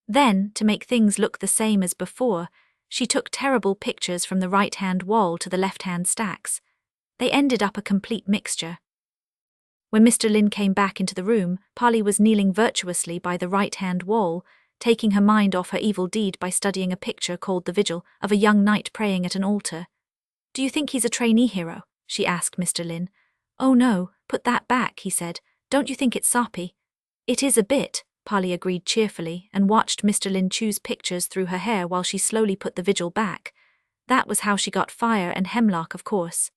A: Then, to make things look the same as before, she took terrible pictures from the right-hand wall to the left-hand stacks. They ended up a complete mixture. When Mr. Lynn came back into the room, Polly was kneeling virtuously by the right-hand wall, taking her mind off her evil deed by studying a picture called The Vigil of a young knight praying at an altar. "Do you think he's a trainee hero?" she asked Mr. Lynn. "Oh no, put that back," he said. "Don't you think it's soppy?" "It is a bit," Polly agreed cheerfully, and watched Mr. Lynn choose pictures through her hair while she slowly put The Vigil back. That was how she got Fire and Hemlock, of course.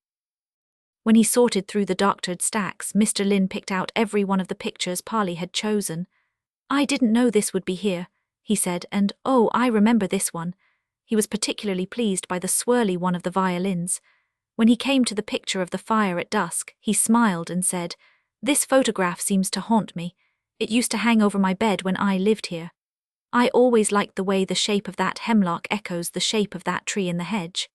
A: When he sorted through the doctored stacks, Mr. Lynn picked out every one of the pictures Polly had chosen. "I didn't know this would be here," he said, "and oh, I remember this one." He was particularly pleased by the swirly one of the violins. When he came to the picture of the fire at dusk, he smiled and said, "This photograph seems to haunt me. It used to hang over my bed when I lived here. I always liked the way the shape of that hemlock echoes the shape of that tree in the hedge."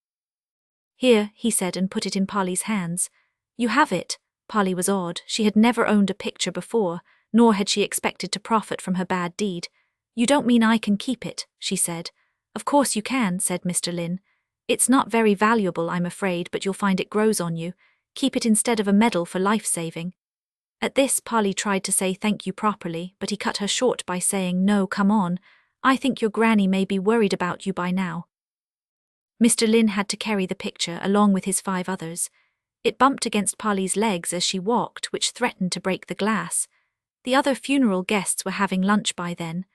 A: "Here," he said, and put it in Polly's hands. "You have it." Polly was awed. She had never owned a picture before, nor had she expected to profit from her bad deed. "You don't mean I can keep it," she said. "Of course you can," said Mr. Lynn. "It's not very valuable, I'm afraid, but you'll find it grows on you. Keep it instead of a medal for life-saving." At this, Polly tried to say thank you properly, but he cut her short by saying, "No, come on. I think your granny may be worried about you by now." Mr. Lynn had to carry the picture along with his 5 others. It bumped against Polly's legs as she walked, which threatened to break the glass. The other funeral guests were having lunch by then.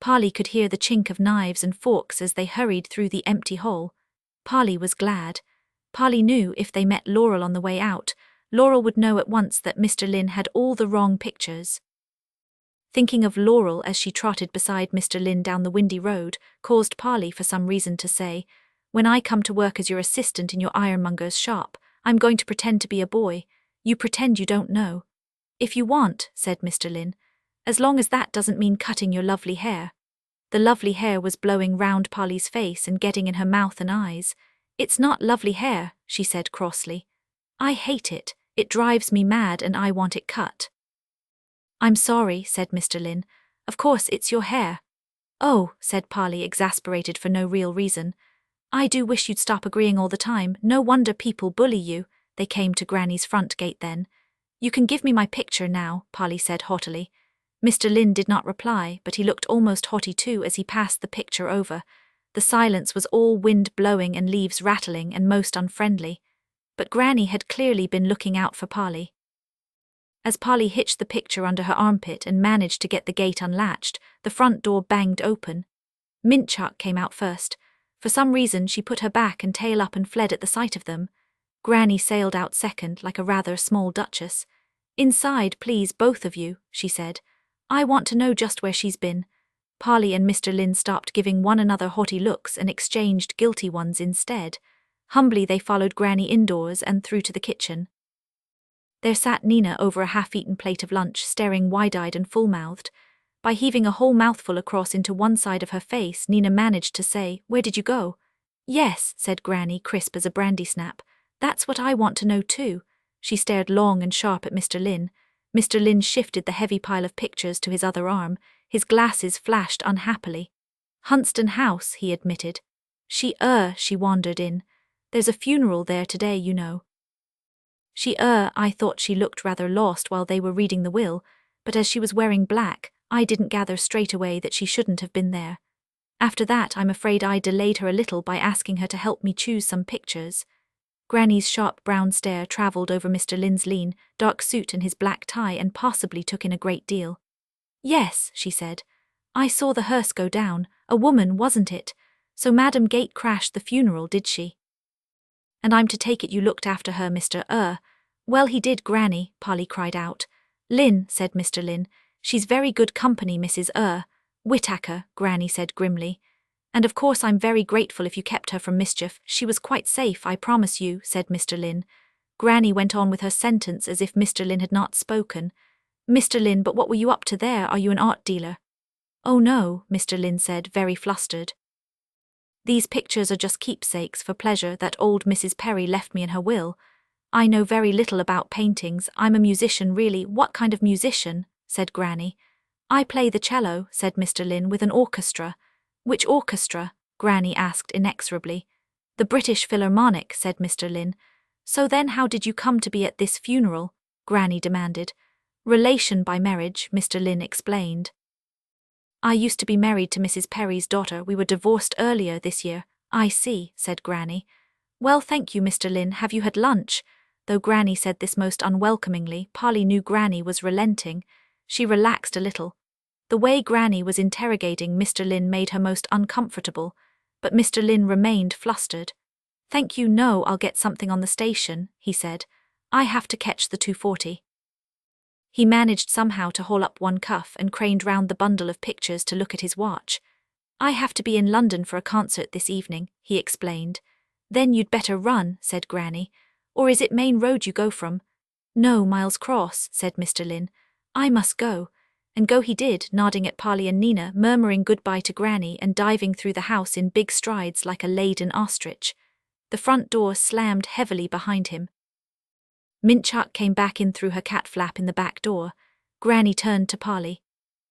A: Polly could hear the chink of knives and forks as they hurried through the empty hall. Polly was glad. Polly knew if they met Laurel on the way out, Laurel would know at once that Mr. Lynn had all the wrong pictures. Thinking of Laurel as she trotted beside Mr. Lynn down the windy road caused Polly for some reason to say, "When I come to work as your assistant in your ironmonger's shop, I'm going to pretend to be a boy. You pretend you don't know." "If you want," said Mr. Lynn, "as long as that doesn't mean cutting your lovely hair." The lovely hair was blowing round Polly's face and getting in her mouth and eyes. "It's not lovely hair," she said crossly. "I hate it. It drives me mad and I want it cut." "I'm sorry," said Mr. Lynn. "Of course it's your hair." "Oh," said Polly, exasperated for no real reason. "I do wish you'd stop agreeing all the time. No wonder people bully you." They came to Granny's front gate then. "You can give me my picture now," Polly said haughtily. Mr. Lynn did not reply, but he looked almost haughty too as he passed the picture over. The silence was all wind blowing and leaves rattling and most unfriendly. But Granny had clearly been looking out for Polly. As Polly hitched the picture under her armpit and managed to get the gate unlatched, the front door banged open. Mintchuck came out first. For some reason she put her back and tail up and fled at the sight of them. Granny sailed out second, like a rather small duchess. "Inside, please, both of you," she said. "I want to know just where she's been." Polly and Mr. Lynn stopped giving one another haughty looks and exchanged guilty ones instead. Humbly they followed Granny indoors and through to the kitchen. There sat Nina over a half-eaten plate of lunch, staring wide-eyed and full-mouthed. By heaving a whole mouthful across into one side of her face, Nina managed to say, "Where did you go?" "Yes," said Granny, crisp as a brandy snap. "That's what I want to know too." She stared long and sharp at Mr. Lynn. Mr. Lynn shifted the heavy pile of pictures to his other arm. His glasses flashed unhappily. "Huntston House," he admitted. She wandered in. "There's a funeral there today, you know." I thought she looked rather lost while they were reading the will, but as she was wearing black, I didn't gather straight away that she shouldn't have been there. After that, I'm afraid I delayed her a little by asking her to help me choose some pictures. Granny's sharp brown stare travelled over Mr. Lynn's lean, dark suit and his black tie and possibly took in a great deal. "Yes," she said. I saw the hearse go down. A woman, wasn't it? So Madam Gate crashed the funeral, did she? And I'm to take it you looked after her, Mr. Well, he did, Granny, Polly cried out. Lynn, said Mr. Lynn. She's very good company, Mrs. Whittacker, Granny said grimly. And of course I'm very grateful if you kept her from mischief. She was quite safe, I promise you, said Mr. Lynn. Granny went on with her sentence as if Mr. Lynn had not spoken. Mr. Lynn, but what were you up to there? Are you an art dealer? Oh no, Mr. Lynn said, very flustered. These pictures are just keepsakes for pleasure that old Mrs. Perry left me in her will. I know very little about paintings. I'm a musician, really. What kind of musician? Said Granny. I play the cello, said Mr. Lynn, with an orchestra. Which orchestra? Granny asked inexorably. The British Philharmonic, said Mr. Lynn. So then how did you come to be at this funeral? Granny demanded. Relation by marriage, Mr. Lynn explained. I used to be married to Mrs. Perry's daughter. We were divorced earlier this year. I see, said Granny. Well, thank you, Mr. Lynn. Have you had lunch? Though Granny said this most unwelcomingly, Polly knew Granny was relenting. She relaxed a little. The way Granny was interrogating Mr. Lynn made her most uncomfortable, but Mr. Lynn remained flustered. Thank you, no, I'll get something on the station, he said. I have to catch the 2:40. He managed somehow to haul up one cuff and craned round the bundle of pictures to look at his watch. I have to be in London for a concert this evening, he explained. Then you'd better run, said Granny. Or is it Main Road you go from? No, Miles Cross, said Mr. Lynn. I must go. And go he did, nodding at Polly and Nina, murmuring goodbye to Granny and diving through the house in big strides like a laden ostrich. The front door slammed heavily behind him. Minchuk came back in through her cat flap in the back door. Granny turned to Polly.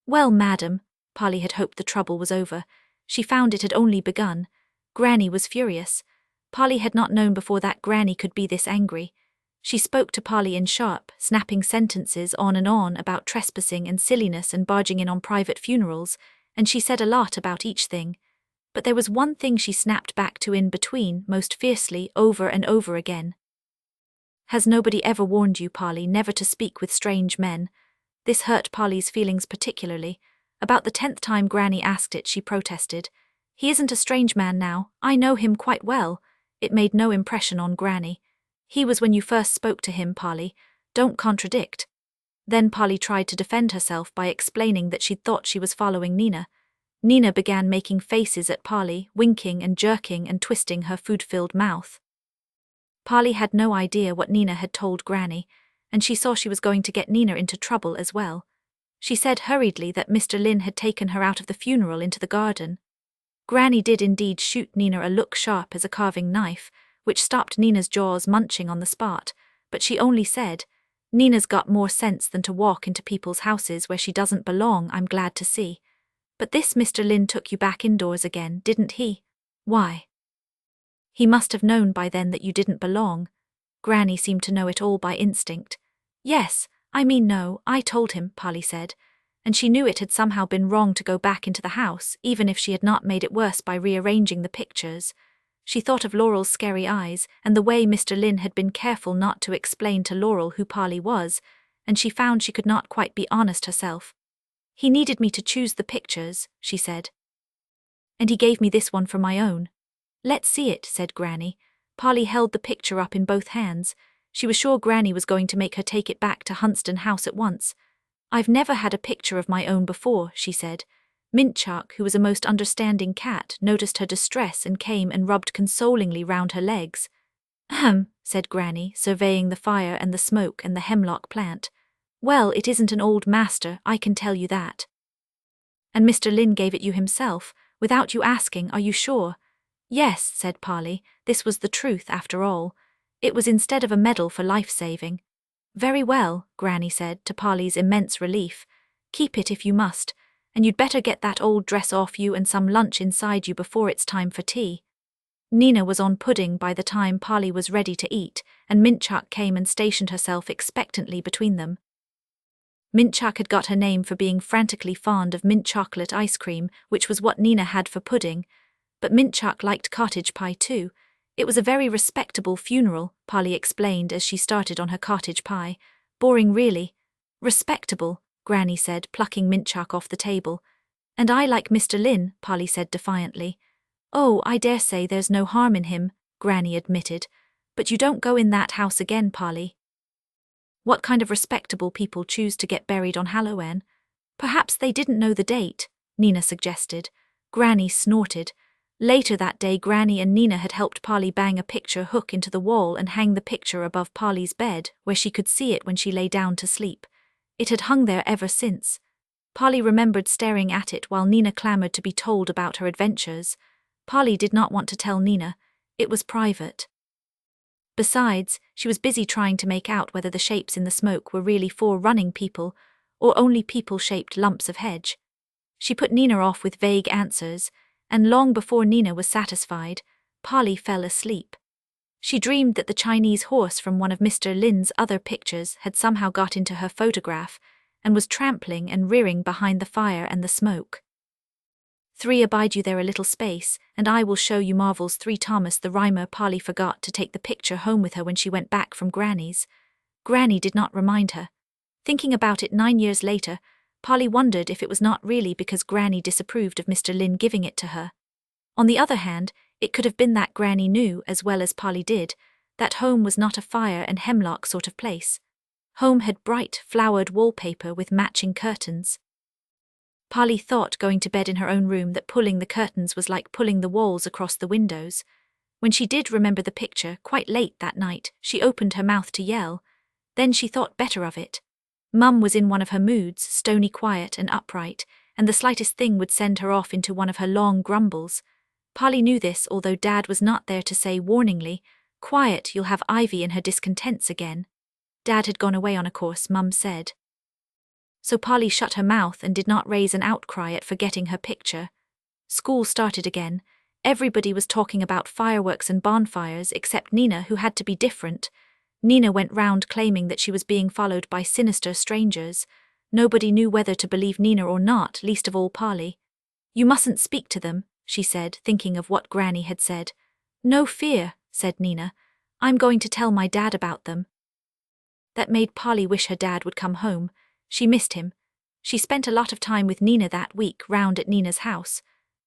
A: Well, madam, Polly had hoped the trouble was over. She found it had only begun. Granny was furious. Polly had not known before that Granny could be this angry. She spoke to Polly in sharp, snapping sentences on and on about trespassing and silliness and barging in on private funerals, and she said a lot about each thing. But there was one thing she snapped back to in between, most fiercely, over and over again. Has nobody ever warned you, Polly, never to speak with strange men? This hurt Polly's feelings particularly. About the 10th time Granny asked it, she protested. He isn't a strange man now. I know him quite well. It made no impression on Granny. He was when you first spoke to him, Polly. Don't contradict. Then Polly tried to defend herself by explaining that she'd thought she was following Nina. Nina began making faces at Polly, winking and jerking and twisting her food-filled mouth. Polly had no idea what Nina had told Granny, and she saw she was going to get Nina into trouble as well. She said hurriedly that Mr. Lynn had taken her out of the funeral into the garden. Granny did indeed shoot Nina a look sharp as a carving knife, which stopped Nina's jaws munching on the spot, but she only said, Nina's got more sense than to walk into people's houses where she doesn't belong, I'm glad to see. But this Mr. Lynn took you back indoors again, didn't he? Why? He must have known by then that you didn't belong. Granny seemed to know it all by instinct. Yes, I mean no, I told him, Polly said, and she knew it had somehow been wrong to go back into the house, even if she had not made it worse by rearranging the pictures. She thought of Laurel's scary eyes and the way Mr. Lynn had been careful not to explain to Laurel who Polly was, and she found she could not quite be honest herself. He needed me to choose the pictures, she said. And he gave me this one for my own. Let's see it, said Granny. Polly held the picture up in both hands. She was sure Granny was going to make her take it back to Hunston House at once. I've never had a picture of my own before, she said. Minchuk, who was a most understanding cat, noticed her distress and came and rubbed consolingly round her legs. Ahem, said Granny, surveying the fire and the smoke and the hemlock plant. Well, it isn't an old master, I can tell you that. And Mr. Lynn gave it you himself, without you asking, are you sure? Yes, said Polly, this was the truth after all. It was instead of a medal for life-saving. Very well, Granny said, to Polly's immense relief. Keep it if you must, and you'd better get that old dress off you and some lunch inside you before it's time for tea. Nina was on pudding by the time Polly was ready to eat, and Minchuk came and stationed herself expectantly between them. Minchuk had got her name for being frantically fond of mint chocolate ice cream, which was what Nina had for pudding. But Minchuk liked cottage pie too. It was a very respectable funeral, Polly explained as she started on her cottage pie. Boring really. Respectable, Granny said, plucking Minchuk off the table. And I like Mr. Lynn, Polly said defiantly. Oh, I dare say there's no harm in him, Granny admitted. But you don't go in that house again, Polly. What kind of respectable people choose to get buried on Halloween? Perhaps they didn't know the date, Nina suggested. Granny snorted. Later that day, Granny and Nina had helped Polly bang a picture hook into the wall and hang the picture above Polly's bed, where she could see it when she lay down to sleep. It had hung there ever since. Polly remembered staring at it while Nina clamored to be told about her adventures. Polly did not want to tell Nina. It was private. Besides, she was busy trying to make out whether the shapes in the smoke were really 4 running people, or only people-shaped lumps of hedge. She put Nina off with vague answers, and long before Nina was satisfied, Polly fell asleep. She dreamed that the Chinese horse from one of Mr. Lin's other pictures had somehow got into her photograph, and was trampling and rearing behind the fire and the smoke. 3 abide you there a little space, and I will show you marvels 3 Thomas the Rhymer. Polly forgot to take the picture home with her when she went back from Granny's. Granny did not remind her. Thinking about it 9 years later, Polly wondered if it was not really because Granny disapproved of Mr. Lynn giving it to her. On the other hand, it could have been that Granny knew, as well as Polly did, that home was not a fire and hemlock sort of place. Home had bright, flowered wallpaper with matching curtains. Polly thought going to bed in her own room that pulling the curtains was like pulling the walls across the windows. When she did remember the picture, quite late that night, she opened her mouth to yell. Then she thought better of it. Mum was in one of her moods, stony quiet and upright, and the slightest thing would send her off into one of her long grumbles. Polly knew this, although Dad was not there to say warningly, "Quiet, you'll have Ivy and her discontents again." Dad had gone away on a course, Mum said. So Polly shut her mouth and did not raise an outcry at forgetting her picture. School started again. Everybody was talking about fireworks and bonfires except Nina, who had to be different. Nina went round claiming that she was being followed by sinister strangers. Nobody knew whether to believe Nina or not, least of all Polly. "You mustn't speak to them," she said, thinking of what Granny had said. "No fear," said Nina. "I'm going to tell my dad about them." That made Polly wish her dad would come home. She missed him. She spent a lot of time with Nina that week round at Nina's house.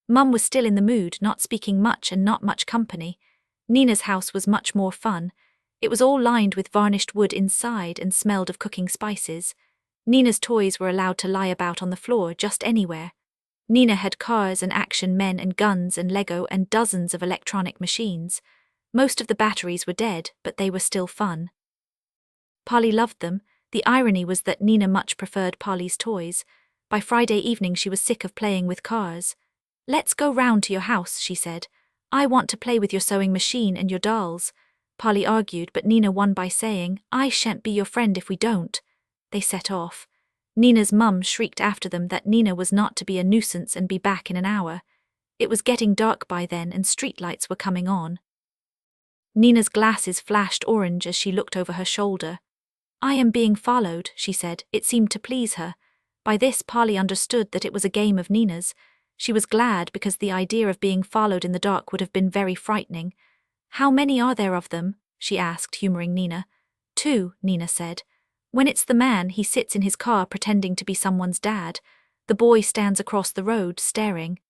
A: Mum was still in the mood, not speaking much and not much company. Nina's house was much more fun. It was all lined with varnished wood inside and smelled of cooking spices. Nina's toys were allowed to lie about on the floor just anywhere. Nina had cars and action men and guns and Lego and dozens of electronic machines. Most of the batteries were dead, but they were still fun. Polly loved them. The irony was that Nina much preferred Polly's toys. By Friday evening she was sick of playing with cars. "Let's go round to your house," she said. "I want to play with your sewing machine and your dolls." Polly argued, but Nina won by saying, "I shan't be your friend if we don't." They set off. Nina's mum shrieked after them that Nina was not to be a nuisance and be back in an hour. It was getting dark by then and streetlights were coming on. Nina's glasses flashed orange as she looked over her shoulder. "I am being followed," she said. It seemed to please her. By this Polly understood that it was a game of Nina's. She was glad because the idea of being followed in the dark would have been very frightening. "How many are there of them?" she asked, humoring Nina. "2, Nina said. "When it's the man, he sits in his car pretending to be someone's dad. The boy stands across the road, staring."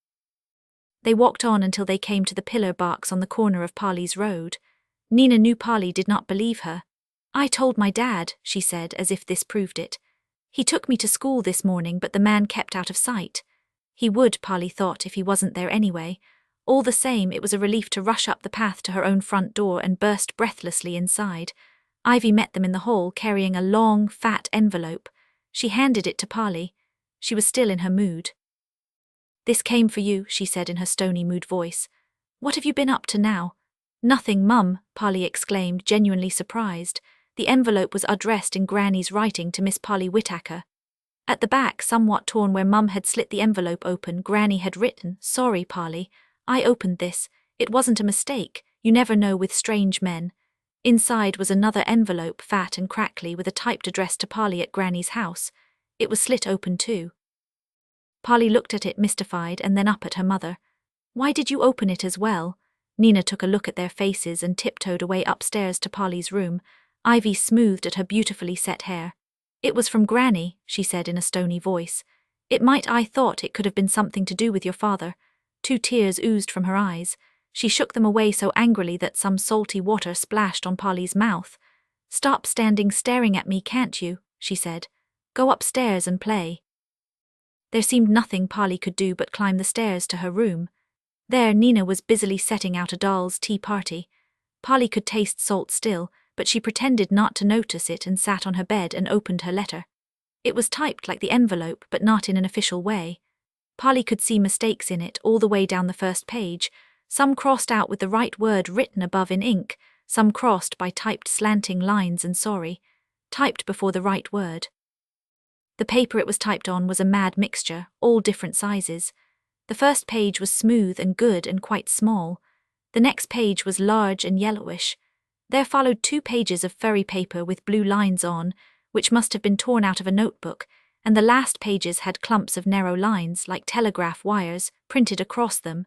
A: They walked on until they came to the pillar box on the corner of Polly's road. Nina knew Polly did not believe her. "I told my dad," she said, as if this proved it. "He took me to school this morning, but the man kept out of sight." He would, Polly thought, if he wasn't there anyway. All the same, it was a relief to rush up the path to her own front door and burst breathlessly inside. Ivy met them in the hall, carrying a long, fat envelope. She handed it to Polly. She was still in her mood. "This came for you," she said in her stony mood voice. "What have you been up to now?" "Nothing, Mum," Polly exclaimed, genuinely surprised. The envelope was addressed in Granny's writing to Miss Polly Whittacker. At the back, somewhat torn where Mum had slit the envelope open, Granny had written, "Sorry, Polly. I opened this. It wasn't a mistake. You never know with strange men." Inside was another envelope, fat and crackly, with a typed address to Polly at Granny's house. It was slit open too. Polly looked at it mystified and then up at her mother. "Why did you open it as well?" Nina took a look at their faces and tiptoed away upstairs to Polly's room. Ivy smoothed at her beautifully set hair. "It was from Granny," she said in a stony voice. It might, I thought it could have been something to do with your father. 2 tears oozed from her eyes. She shook them away so angrily that some salty water splashed on Polly's mouth. Stop standing staring at me, can't you? She said. Go upstairs and play. There seemed nothing Polly could do but climb the stairs to her room. There Nina was busily setting out a doll's tea party. Polly could taste salt still, but she pretended not to notice it and sat on her bed and opened her letter. It was typed like the envelope, but not in an official way. Polly could see mistakes in it all the way down the first page, some crossed out with the right word written above in ink, some crossed by typed slanting lines and sorry, typed before the right word. The paper it was typed on was a mad mixture, all different sizes. The first page was smooth and good and quite small. The next page was large and yellowish. There followed 2 pages of furry paper with blue lines on, which must have been torn out of a notebook, and the last pages had clumps of narrow lines, like telegraph wires, printed across them.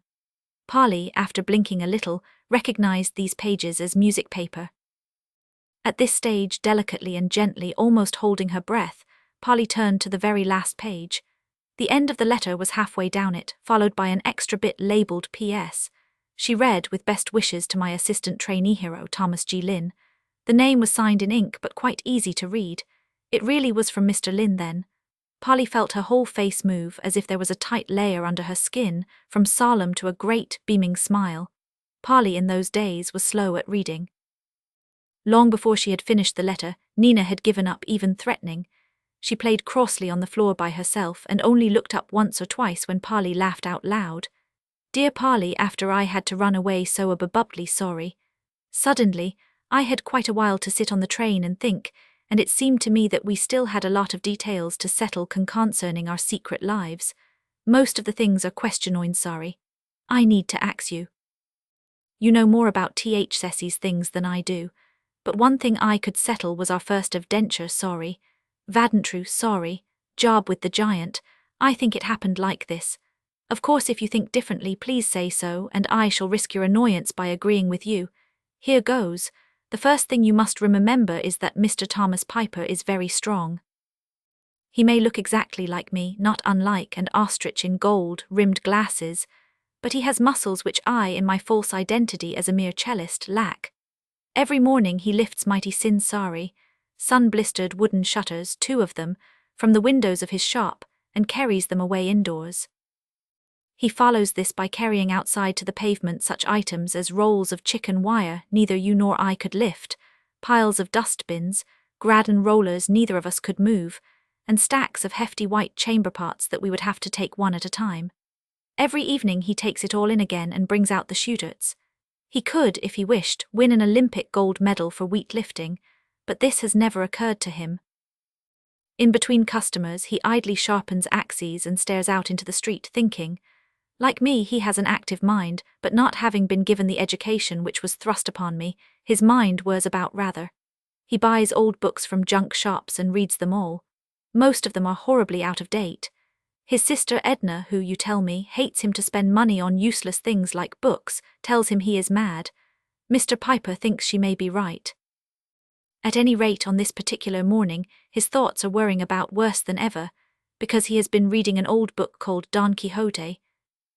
A: Polly, after blinking a little, recognized these pages as music paper. At this stage, delicately and gently, almost holding her breath, Polly turned to the very last page. The end of the letter was halfway down it, followed by an extra bit labelled P.S. She read, with best wishes to my assistant trainee hero, Thomas G. Lynn. The name was signed in ink, but quite easy to read. It really was from Mr. Lynn then. Polly felt her whole face move, as if there was a tight layer under her skin, from solemn to a great, beaming smile. Polly in those days was slow at reading. Long before she had finished the letter, Nina had given up even threatening. She played crossly on the floor by herself and only looked up once or twice when Polly laughed out loud. Dear Polly, after I had to run away so abubbly sorry. Suddenly, I had quite a while to sit on the train and think, and it seemed to me that we still had a lot of details to settle concerning our secret lives. Most of the things are questionoin sorry. I need to ax you. You know more about Th Cessie's things than I do, but one thing I could settle was our first adventure sorry. Vadentru sorry, job with the giant. I think it happened like this. Of course if you think differently please say so, and I shall risk your annoyance by agreeing with you. Here goes. The first thing you must remember is that Mr. Thomas Piper is very strong. He may look exactly like me, not unlike an ostrich in gold-rimmed glasses, but he has muscles which I, in my false identity as a mere cellist, lack. Every morning he lifts mighty sin-sari, sun-blistered wooden shutters, 2 of them, from the windows of his shop, and carries them away indoors. He follows this by carrying outside to the pavement such items as rolls of chicken wire neither you nor I could lift, piles of dustbins, graden rollers neither of us could move, and stacks of hefty white chamber pots that we would have to take one at a time. Every evening he takes it all in again and brings out the shooters. He could, if he wished, win an Olympic gold medal for weightlifting, but this has never occurred to him. In between customers he idly sharpens axes and stares out into the street thinking. Like me, he has an active mind, but not having been given the education which was thrust upon me, his mind whirs about rather. He buys old books from junk shops and reads them all. Most of them are horribly out of date. His sister Edna, who, you tell me, hates him to spend money on useless things like books, tells him he is mad. Mr. Piper thinks she may be right. At any rate, on this particular morning, his thoughts are whirring about worse than ever, because he has been reading an old book called Don Quixote,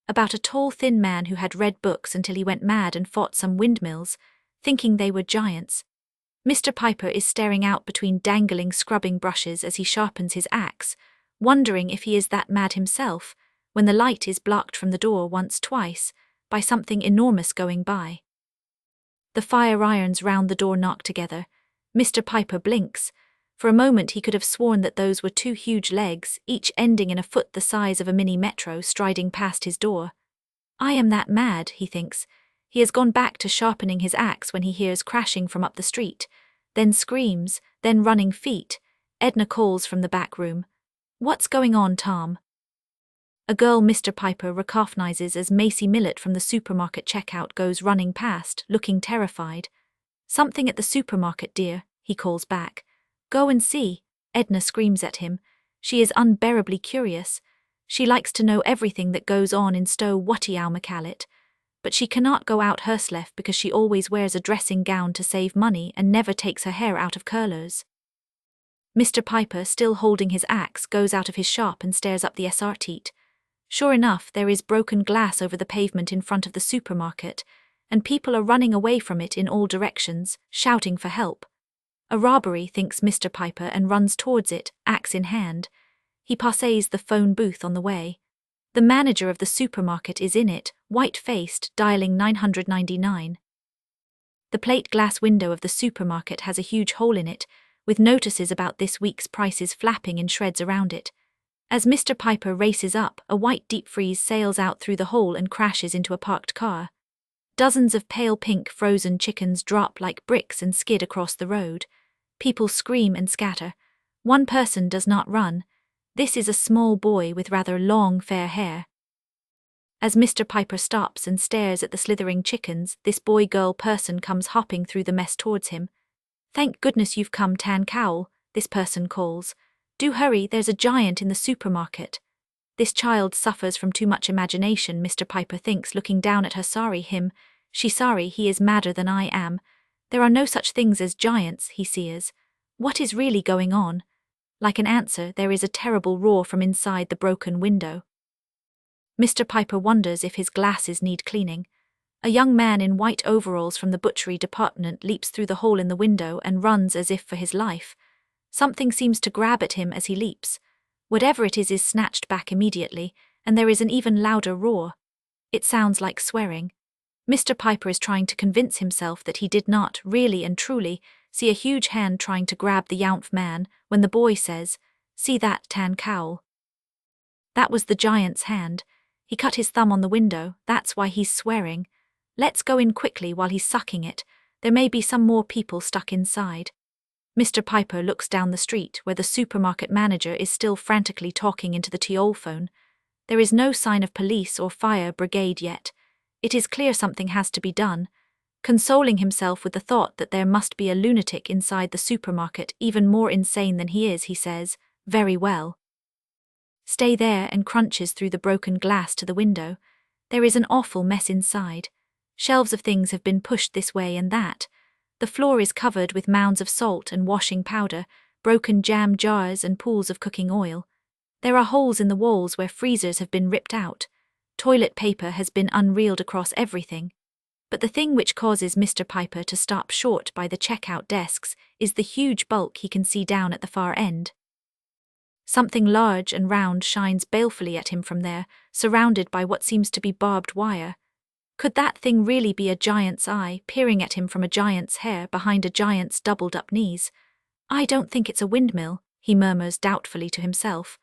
A: about a tall, thin man who had read books until he went mad and fought some windmills, thinking they were giants. Mr. Piper is staring out between dangling scrubbing brushes as he sharpens his axe, wondering if he is that mad himself, when the light is blocked from the door twice, by something enormous going by. The fire irons round the door knock together. Mr. Piper blinks. For a moment he could have sworn that those were 2 huge legs, each ending in a foot the size of a mini metro, striding past his door. I am that mad, he thinks. He has gone back to sharpening his axe when he hears crashing from up the street, then screams, then running feet. Edna calls from the back room. What's going on, Tom? A girl Mr. Piper recognizes as Macy Millett from the supermarket checkout goes running past, looking terrified. Something at the supermarket, dear, he calls back. Go and see. Edna screams at him. She is unbearably curious. She likes to know everything that goes on in Stow Wattiau McCallet, but she cannot go out herself because she always wears a dressing gown to save money and never takes her hair out of curlers. Mr. Piper, still holding his axe, goes out of his shop and stares up the SRT. Sure enough, there is broken glass over the pavement in front of the supermarket, and people are running away from it in all directions, shouting for help. A robbery, thinks Mr. Piper, and runs towards it, axe in hand. He passes the phone booth on the way. The manager of the supermarket is in it, white-faced, dialing 999. The plate glass window of the supermarket has a huge hole in it, with notices about this week's prices flapping in shreds around it. As Mr. Piper races up, a white deep freeze sails out through the hole and crashes into a parked car. Dozens of pale pink frozen chickens drop like bricks and skid across the road. People scream and scatter. One person does not run. This is a small boy with rather long fair hair. As Mr. Piper stops and stares at the slithering chickens, this boy-girl person comes hopping through the mess towards him. "Thank goodness you've come, Tan Cowl," this person calls. "Do hurry, there's a giant in the supermarket." This child suffers from too much imagination, Mr. Piper thinks, looking down at her. Sorry, him. She sorry, he is madder than I am. There are no such things as giants, he sees. What is really going on? Like an answer, there is a terrible roar from inside the broken window. Mr. Piper wonders if his glasses need cleaning. A young man in white overalls from the butchery department leaps through the hole in the window and runs as if for his life. Something seems to grab at him as he leaps. Whatever it is snatched back immediately, and there is an even louder roar. It sounds like swearing. Mr. Piper is trying to convince himself that he did not, really and truly, see a huge hand trying to grab the young man, when the boy says, "See that, Tan Cowl?" That was the giant's hand. He cut his thumb on the window, that's why he's swearing. Let's go in quickly while he's sucking it. There may be some more people stuck inside. Mr. Piper looks down the street, where the supermarket manager is still frantically talking into the telephone. There is no sign of police or fire brigade yet. It is clear something has to be done. Consoling himself with the thought that there must be a lunatic inside the supermarket, even more insane than he is, he says, "Very well." Stay there, and crunches through the broken glass to the window. There is an awful mess inside. Shelves of things have been pushed this way and that. The floor is covered with mounds of salt and washing powder, broken jam jars and pools of cooking oil. There are holes in the walls where freezers have been ripped out. Toilet paper has been unreeled across everything. But the thing which causes Mr. Piper to stop short by the checkout desks is the huge bulk he can see down at the far end. Something large and round shines balefully at him from there, surrounded by what seems to be barbed wire. Could that thing really be a giant's eye, peering at him from a giant's hair behind a giant's doubled-up knees? "I don't think it's a windmill," he murmurs doubtfully to himself.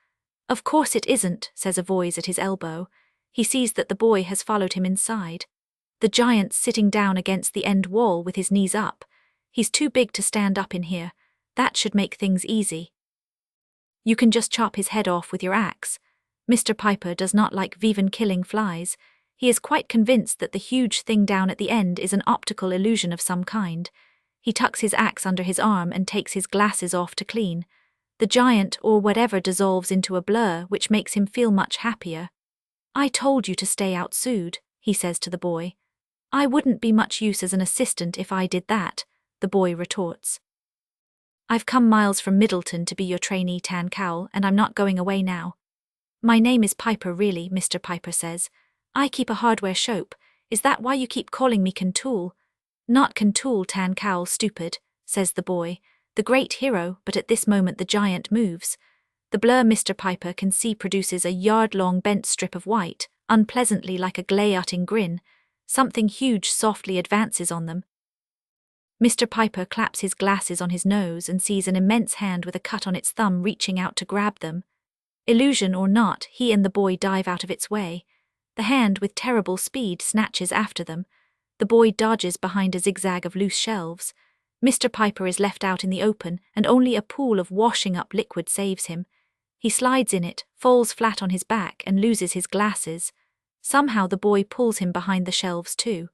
A: "Of course it isn't," says a voice at his elbow. He sees that the boy has followed him inside. The giant's sitting down against the end wall with his knees up. He's too big to stand up in here. That should make things easy. You can just chop his head off with your axe. Mr. Piper does not like vegan killing flies. He is quite convinced that the huge thing down at the end is an optical illusion of some kind. He tucks his axe under his arm and takes his glasses off to clean. The giant, or whatever, dissolves into a blur, which makes him feel much happier. "I told you to stay outside," he says to the boy. "I wouldn't be much use as an assistant if I did that," the boy retorts. "I've come miles from Middleton to be your trainee, Tan Cowl, and I'm not going away now." "My name is Piper, really," Mr. Piper says. "I keep a hardware shop. Is that why you keep calling me Cantoul?" "Not Cantoul, Tan Cowl, stupid," says the boy. The great hero, but at this moment the giant moves. The blur Mr. Piper can see produces a yard-long bent strip of white, unpleasantly like a glare-utting grin. Something huge softly advances on them. Mr. Piper claps his glasses on his nose and sees an immense hand with a cut on its thumb reaching out to grab them. Illusion or not, he and the boy dive out of its way. The hand, with terrible speed, snatches after them. The boy dodges behind a zigzag of loose shelves. Mr. Piper is left out in the open, and only a pool of washing-up liquid saves him. He slides in it, falls flat on his back, and loses his glasses. Somehow the boy pulls him behind the shelves too.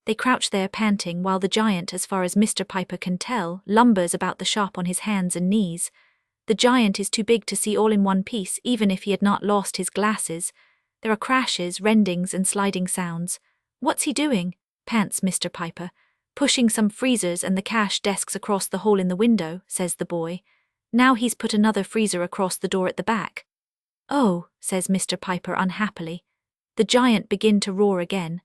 A: They crouch there panting while the giant, as far as Mr. Piper can tell, lumbers about the shop on his hands and knees. The giant is too big to see all in one piece, even if he had not lost his glasses. There are crashes, rendings, and sliding sounds. "What's he doing?" pants Mr. Piper. "Pushing some freezers and the cash desks across the hole in the window," says the boy. Now he's put another freezer across the door at the back. "Oh," says Mr. Piper unhappily. The giant begins to roar again.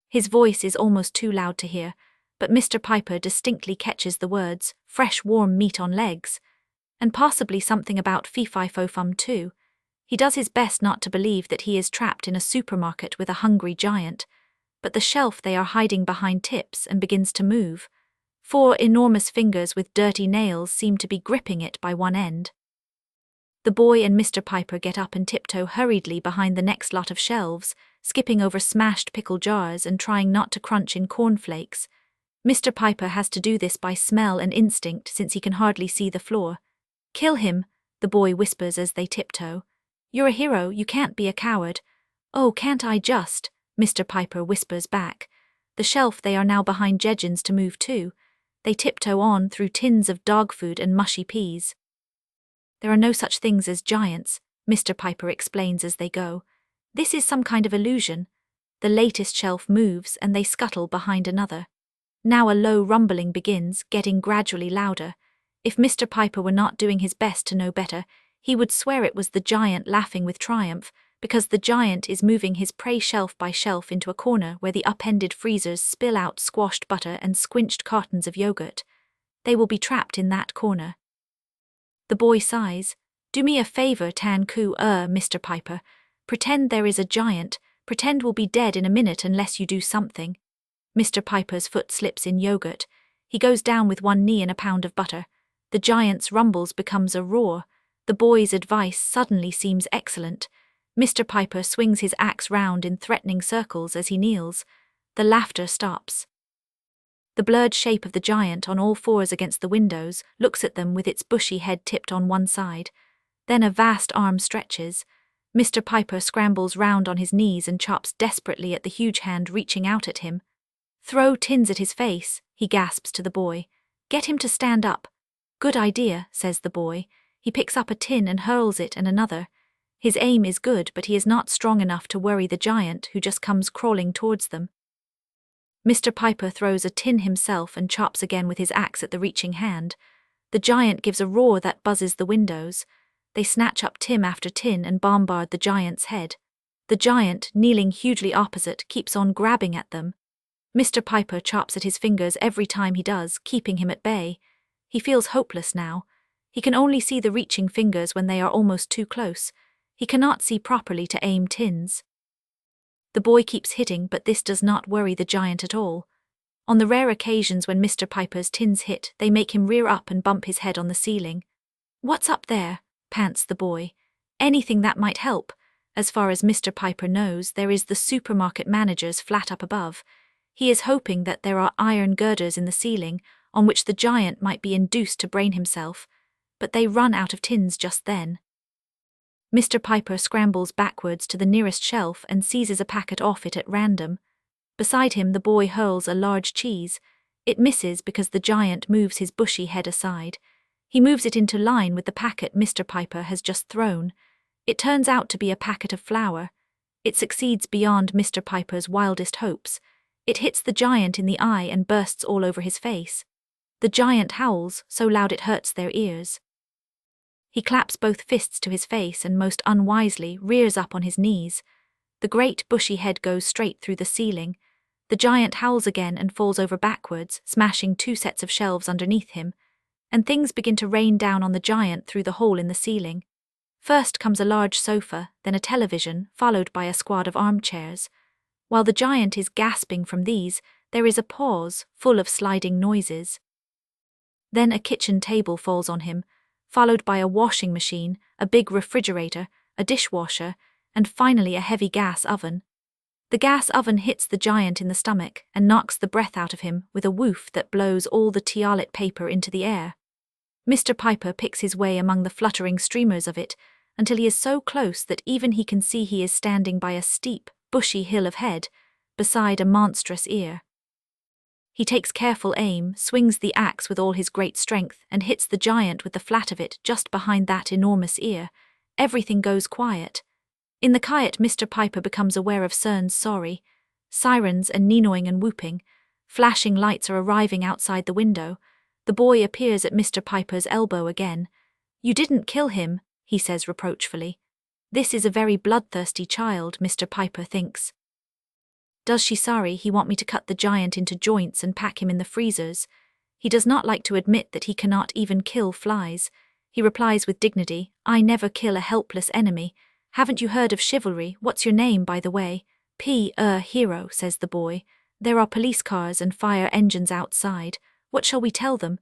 A: His voice is almost too loud to hear, but Mr. Piper distinctly catches the words, "fresh warm meat on legs," and possibly something about fee-fi-fo-fum too. He does his best not to believe that he is trapped in a supermarket with a hungry giant, but the shelf they are hiding behind tips and begins to move. 4 enormous fingers with dirty nails seem to be gripping it by one end. The boy and Mr. Piper get up and tiptoe hurriedly behind the next lot of shelves, skipping over smashed pickle jars and trying not to crunch in cornflakes. Mr. Piper has to do this by smell and instinct since he can hardly see the floor. "Kill him," the boy whispers as they tiptoe. "You're a hero, you can't be a coward." "Oh, can't I just?" Mr. Piper whispers back. The shelf they are now behind begins to move too. They tiptoe on through tins of dog food and mushy peas. "There are no such things as giants," Mr. Piper explains as they go. "This is some kind of illusion." The latest shelf moves and they scuttle behind another. Now a low rumbling begins, getting gradually louder. If Mr. Piper were not doing his best to know better, he would swear it was the giant laughing with triumph, because the giant is moving his prey shelf by shelf into a corner where the upended freezers spill out squashed butter and squinched cartons of yogurt. They will be trapped in that corner. The boy sighs. "Do me a favor, Mr. Piper. Pretend there is a giant. Pretend we'll be dead in a minute unless you do something." Mr. Piper's foot slips in yogurt. He goes down with one knee and a pound of butter. The giant's rumbles becomes a roar. The boy's advice suddenly seems excellent. Mr. Piper swings his axe round in threatening circles as he kneels. The laughter stops. The blurred shape of the giant on all fours against the windows looks at them with its bushy head tipped on one side. Then a vast arm stretches. Mr. Piper scrambles round on his knees and chops desperately at the huge hand reaching out at him. "Throw tins at his face," he gasps to the boy. "Get him to stand up." "Good idea," says the boy. He picks up a tin and hurls it and another. His aim is good, but he is not strong enough to worry the giant who just comes crawling towards them. Mr. Piper throws a tin himself and chops again with his axe at the reaching hand. The giant gives a roar that buzzes the windows. They snatch up tin after tin and bombard the giant's head. The giant, kneeling hugely opposite, keeps on grabbing at them. Mr. Piper chops at his fingers every time he does, keeping him at bay. He feels hopeless now. He can only see the reaching fingers when they are almost too close. He cannot see properly to aim tins. The boy keeps hitting, but this does not worry the giant at all. On the rare occasions when Mr. Piper's tins hit, they make him rear up and bump his head on the ceiling. "What's up there?" pants the boy. "Anything that might help." As far as Mr. Piper knows, there is the supermarket manager's flat up above. He is hoping that there are iron girders in the ceiling on which the giant might be induced to brain himself, but they run out of tins just then. Mr. Piper scrambles backwards to the nearest shelf and seizes a packet off it at random. Beside him, the boy hurls a large cheese. It misses because the giant moves his bushy head aside. He moves it into line with the packet Mr. Piper has just thrown. It turns out to be a packet of flour. It succeeds beyond Mr. Piper's wildest hopes. It hits the giant in the eye and bursts all over his face. The giant howls, so loud it hurts their ears. He claps both fists to his face and most unwisely rears up on his knees. The great bushy head goes straight through the ceiling. The giant howls again and falls over backwards, smashing 2 sets of shelves underneath him. And things begin to rain down on the giant through the hole in the ceiling. First comes a large sofa, then a television, followed by a squad of armchairs. While the giant is gasping from these, there is a pause, full of sliding noises. Then a kitchen table falls on him, followed by a washing machine, a big refrigerator, a dishwasher, and finally a heavy gas oven. The gas oven hits the giant in the stomach and knocks the breath out of him with a woof that blows all the toilet paper into the air. Mr. Piper picks his way among the fluttering streamers of it until he is so close that even he can see he is standing by a steep, bushy hill of head, beside a monstrous ear. He takes careful aim, swings the axe with all his great strength, and hits the giant with the flat of it just behind that enormous ear. Everything goes quiet. In the quiet, Mr. Piper becomes aware of Cern's sorry. Sirens and neenawing and whooping. Flashing lights are arriving outside the window. The boy appears at Mr. Piper's elbow again. "You didn't kill him," he says reproachfully. "This is a very bloodthirsty child," Mr. Piper thinks. "Does she sorry he want me to cut the giant into joints and pack him in the freezers?" He does not like to admit that he cannot even kill flies. He replies with dignity, "I never kill a helpless enemy. Haven't you heard of chivalry? What's your name, by the way?" Hero," says the boy. "There are police cars and fire engines outside. What shall we tell them?"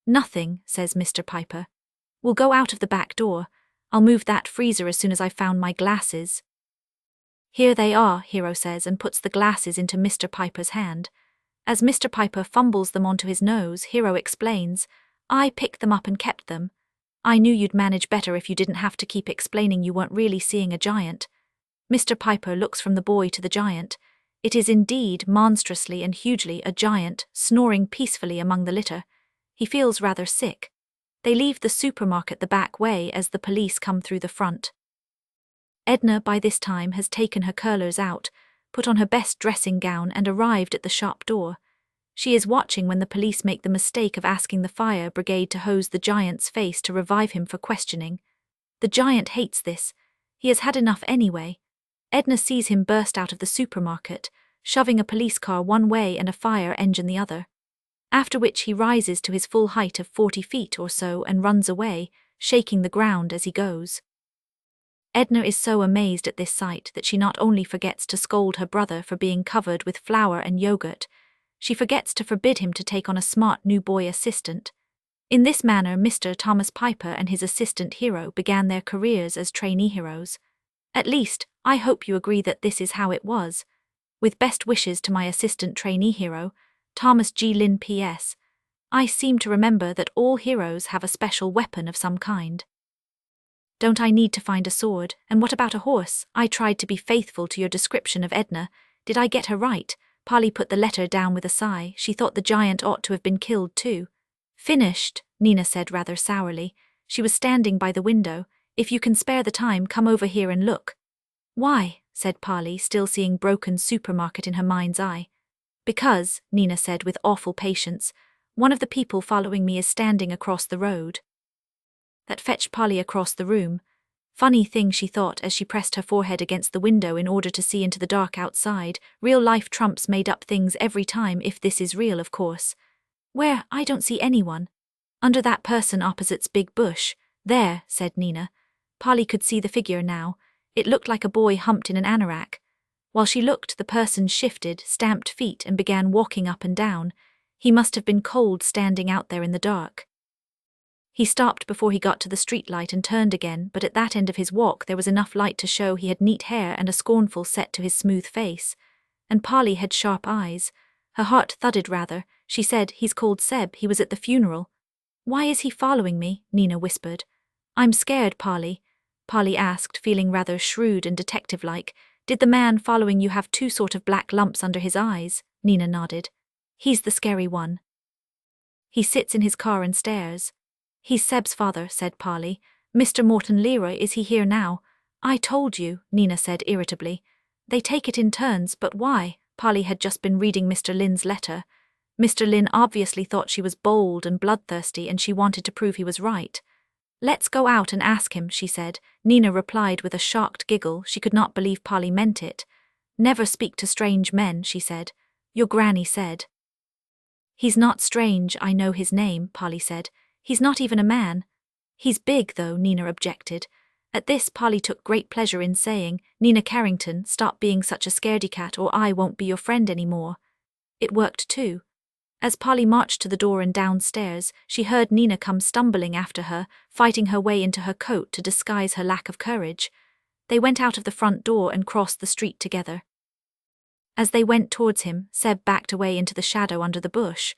A: "Nothing," says Mr. Piper. "We'll go out of the back door. I'll move that freezer as soon as I've found my glasses." "Here they are," Hero says, and puts the glasses into Mr. Piper's hand. As Mr. Piper fumbles them onto his nose, Hero explains, "I picked them up and kept them. I knew you'd manage better if you didn't have to keep explaining you weren't really seeing a giant." Mr. Piper looks from the boy to the giant. It is indeed monstrously and hugely a giant, snoring peacefully among the litter. He feels rather sick. They leave the supermarket the back way as the police come through the front. Edna, by this time, has taken her curlers out, put on her best dressing gown and arrived at the shop door. She is watching when the police make the mistake of asking the fire brigade to hose the giant's face to revive him for questioning. The giant hates this. He has had enough anyway. Edna sees him burst out of the supermarket, shoving a police car one way and a fire engine the other. After which he rises to his full height of 40 feet or so and runs away, shaking the ground as he goes. Edna is so amazed at this sight that she not only forgets to scold her brother for being covered with flour and yogurt, she forgets to forbid him to take on a smart new boy assistant. In this manner, Mr. Thomas Piper and his assistant Hero began their careers as trainee heroes. At least, I hope you agree that this is how it was. With best wishes to my assistant trainee hero, Thomas G. Lynn P.S. I seem to remember that all heroes have a special weapon of some kind. Don't I need to find a sword? And what about a horse? I tried to be faithful to your description of Edna. Did I get her right? Polly put the letter down with a sigh. She thought the giant ought to have been killed too. "Finished," Nina said rather sourly. She was standing by the window. "If you can spare the time, come over here and look." "Why?" said Polly, still seeing broken supermarket in her mind's eye. "Because," Nina said with awful patience, "one of the people following me is standing across the road." That fetched Polly across the room. Funny thing, she thought as she pressed her forehead against the window in order to see into the dark outside. Real life trumps made up things every time, if this is real, of course. "Where? I don't see anyone." "Under that person opposite's big bush. There," said Nina. Polly could see the figure now. It looked like a boy humped in an anorak. While she looked, the person shifted, stamped feet, and began walking up and down. He must have been cold standing out there in the dark. He stopped before he got to the streetlight and turned again, but at that end of his walk there was enough light to show he had neat hair and a scornful set to his smooth face. And Polly had sharp eyes. Her heart thudded rather. She said, "He's called Seb, he was at the funeral." "Why is he following me?" Nina whispered. "I'm scared, Polly." Polly asked, feeling rather shrewd and detective-like. "Did the man following you have two sort of black lumps under his eyes?" Nina nodded. "He's the scary one. He sits in his car and stares." "He's Seb's father," said Polly. "Mr. Morton Leroy, is he here now?" "I told you," Nina said irritably. "They take it in turns, but why?" Polly had just been reading Mr. Lynn's letter. Mr. Lynn obviously thought she was bold and bloodthirsty, and she wanted to prove he was right. "Let's go out and ask him," she said. Nina replied with a shocked giggle. She could not believe Polly meant it. "Never speak to strange men," she said. "Your granny said." "He's not strange, I know his name," Polly said. "He's not even a man." "He's big, though," Nina objected. At this, Polly took great pleasure in saying, "Nina Carrington, stop being such a scaredy-cat or I won't be your friend any more." It worked too. As Polly marched to the door and downstairs, she heard Nina come stumbling after her, fighting her way into her coat to disguise her lack of courage. They went out of the front door and crossed the street together. As they went towards him, Seb backed away into the shadow under the bush.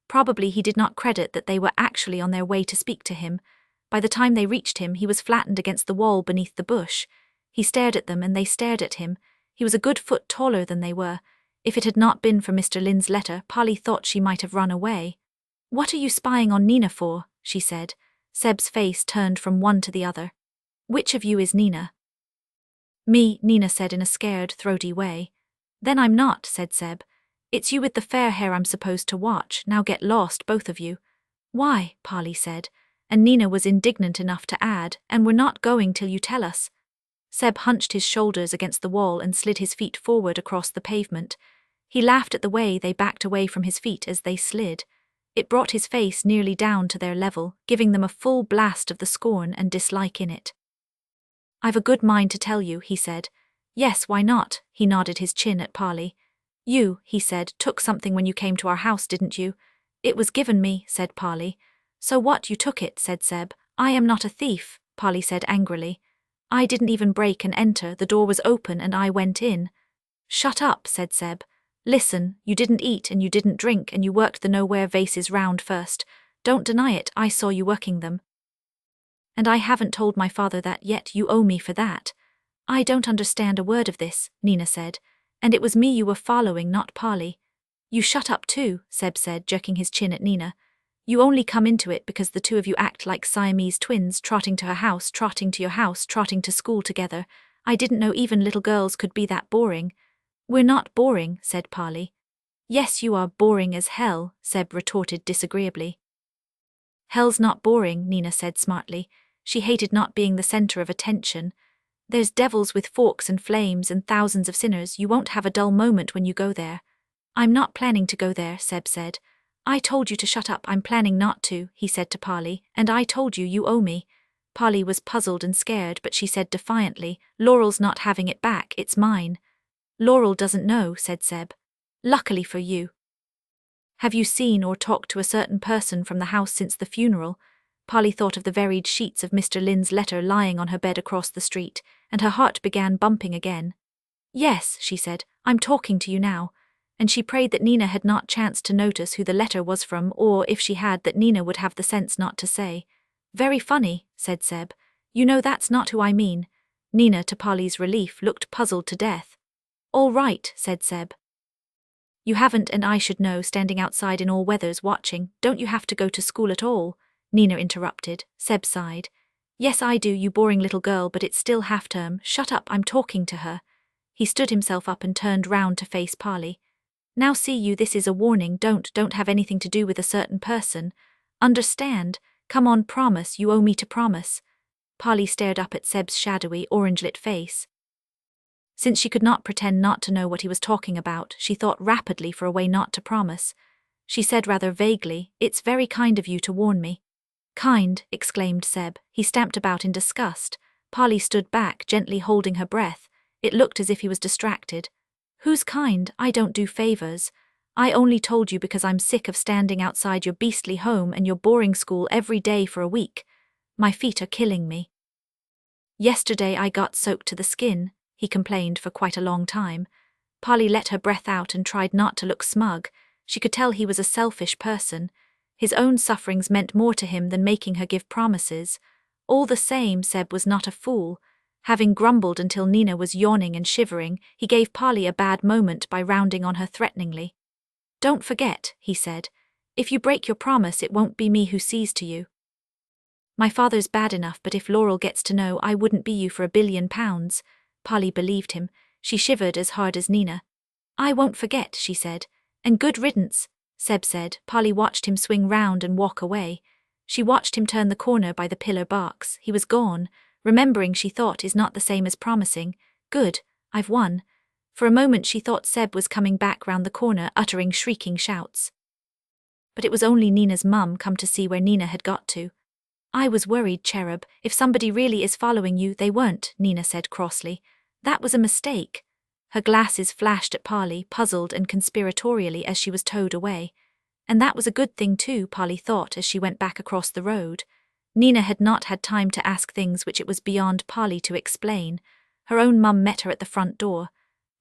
A: Probably he did not credit that they were actually on their way to speak to him. By the time they reached him, he was flattened against the wall beneath the bush. He stared at them and they stared at him. He was a good foot taller than they were. If it had not been for Mr. Lynn's letter, Polly thought she might have run away. "What are you spying on Nina for?" she said. Seb's face turned from one to the other. "Which of you is Nina?" "Me," Nina said in a scared, throaty way. "Then I'm not," said Seb. "It's you with the fair hair I'm supposed to watch. Now get lost, both of you." Why? Polly said, and Nina was indignant enough to add, and we're not going till you tell us. Seb hunched his shoulders against the wall and slid his feet forward across the pavement. He laughed at the way they backed away from his feet as they slid. It brought his face nearly down to their level, giving them a full blast of the scorn and dislike in it. I've a good mind to tell you, he said. Yes, why not? He nodded his chin at Polly. You, he said, took something when you came to our house, didn't you? It was given me, said Polly. So what, you took it, said Seb. I am not a thief, Polly said angrily. I didn't even break and enter, the door was open and I went in. Shut up, said Seb. Listen, you didn't eat and you didn't drink and you worked the nowhere vases round first. Don't deny it, I saw you working them. And I haven't told my father that yet, you owe me for that. I don't understand a word of this, Nina said. And it was me you were following, not Polly. You shut up too, Seb said, jerking his chin at Nina. You only come into it because the two of you act like Siamese twins, trotting to her house, trotting to your house, trotting to school together. I didn't know even little girls could be that boring. We're not boring, said Polly. Yes, you are boring as hell, Seb retorted disagreeably. Hell's not boring, Nina said smartly. She hated not being the center of attention. There's devils with forks and flames and thousands of sinners. You won't have a dull moment when you go there. I'm not planning to go there, Seb said. I told you to shut up, I'm planning not to, he said to Polly, and I told you you owe me. Polly was puzzled and scared, but she said defiantly, Laurel's not having it back, it's mine. Laurel doesn't know, said Seb. Luckily for you. Have you seen or talked to a certain person from the house since the funeral? Polly thought of the varied sheets of Mr. Lynn's letter lying on her bed across the street, and her heart began bumping again. Yes, she said, I'm talking to you now. And she prayed that Nina had not chanced to notice who the letter was from, or if she had, that Nina would have the sense not to say. Very funny, said Seb. You know that's not who I mean. Nina, to Polly's relief, looked puzzled to death. All right, said Seb. You haven't, and I should know, standing outside in all weathers watching. Don't you have to go to school at all? Nina interrupted. Seb sighed. Yes, I do, you boring little girl, but it's still half-term. Shut up, I'm talking to her. He stood himself up and turned round to face Polly. Now see you, this is a warning, don't have anything to do with a certain person. Understand? Come on, promise, you owe me to promise. Polly stared up at Seb's shadowy, orange-lit face. Since she could not pretend not to know what he was talking about, she thought rapidly for a way not to promise. She said rather vaguely, It's very kind of you to warn me. Kind, exclaimed Seb. He stamped about in disgust. Polly stood back, gently holding her breath. It looked as if he was distracted. Who's kind? I don't do favors. I only told you because I'm sick of standing outside your beastly home and your boring school every day for a week. My feet are killing me. Yesterday I got soaked to the skin, he complained for quite a long time. Polly let her breath out and tried not to look smug. She could tell he was a selfish person. His own sufferings meant more to him than making her give promises. All the same, Seb was not a fool. Having grumbled until Nina was yawning and shivering, he gave Polly a bad moment by rounding on her threateningly. Don't forget, he said. If you break your promise, it won't be me who sees to you. My father's bad enough, but if Laurel gets to know, I wouldn't be you for £1 billion. Polly believed him. She shivered as hard as Nina. I won't forget, she said. And good riddance, Seb said. Polly watched him swing round and walk away. She watched him turn the corner by the pillar box. He was gone. Remembering, she thought, is not the same as promising. Good, I've won. For a moment she thought Seb was coming back round the corner, uttering shrieking shouts. But it was only Nina's mum come to see where Nina had got to. I was worried, cherub. If somebody really is following you, they weren't, Nina said crossly. That was a mistake. Her glasses flashed at Polly, puzzled and conspiratorially, as she was towed away. And that was a good thing too, Polly thought as she went back across the road. Nina had not had time to ask things which it was beyond Polly to explain. Her own mum met her at the front door.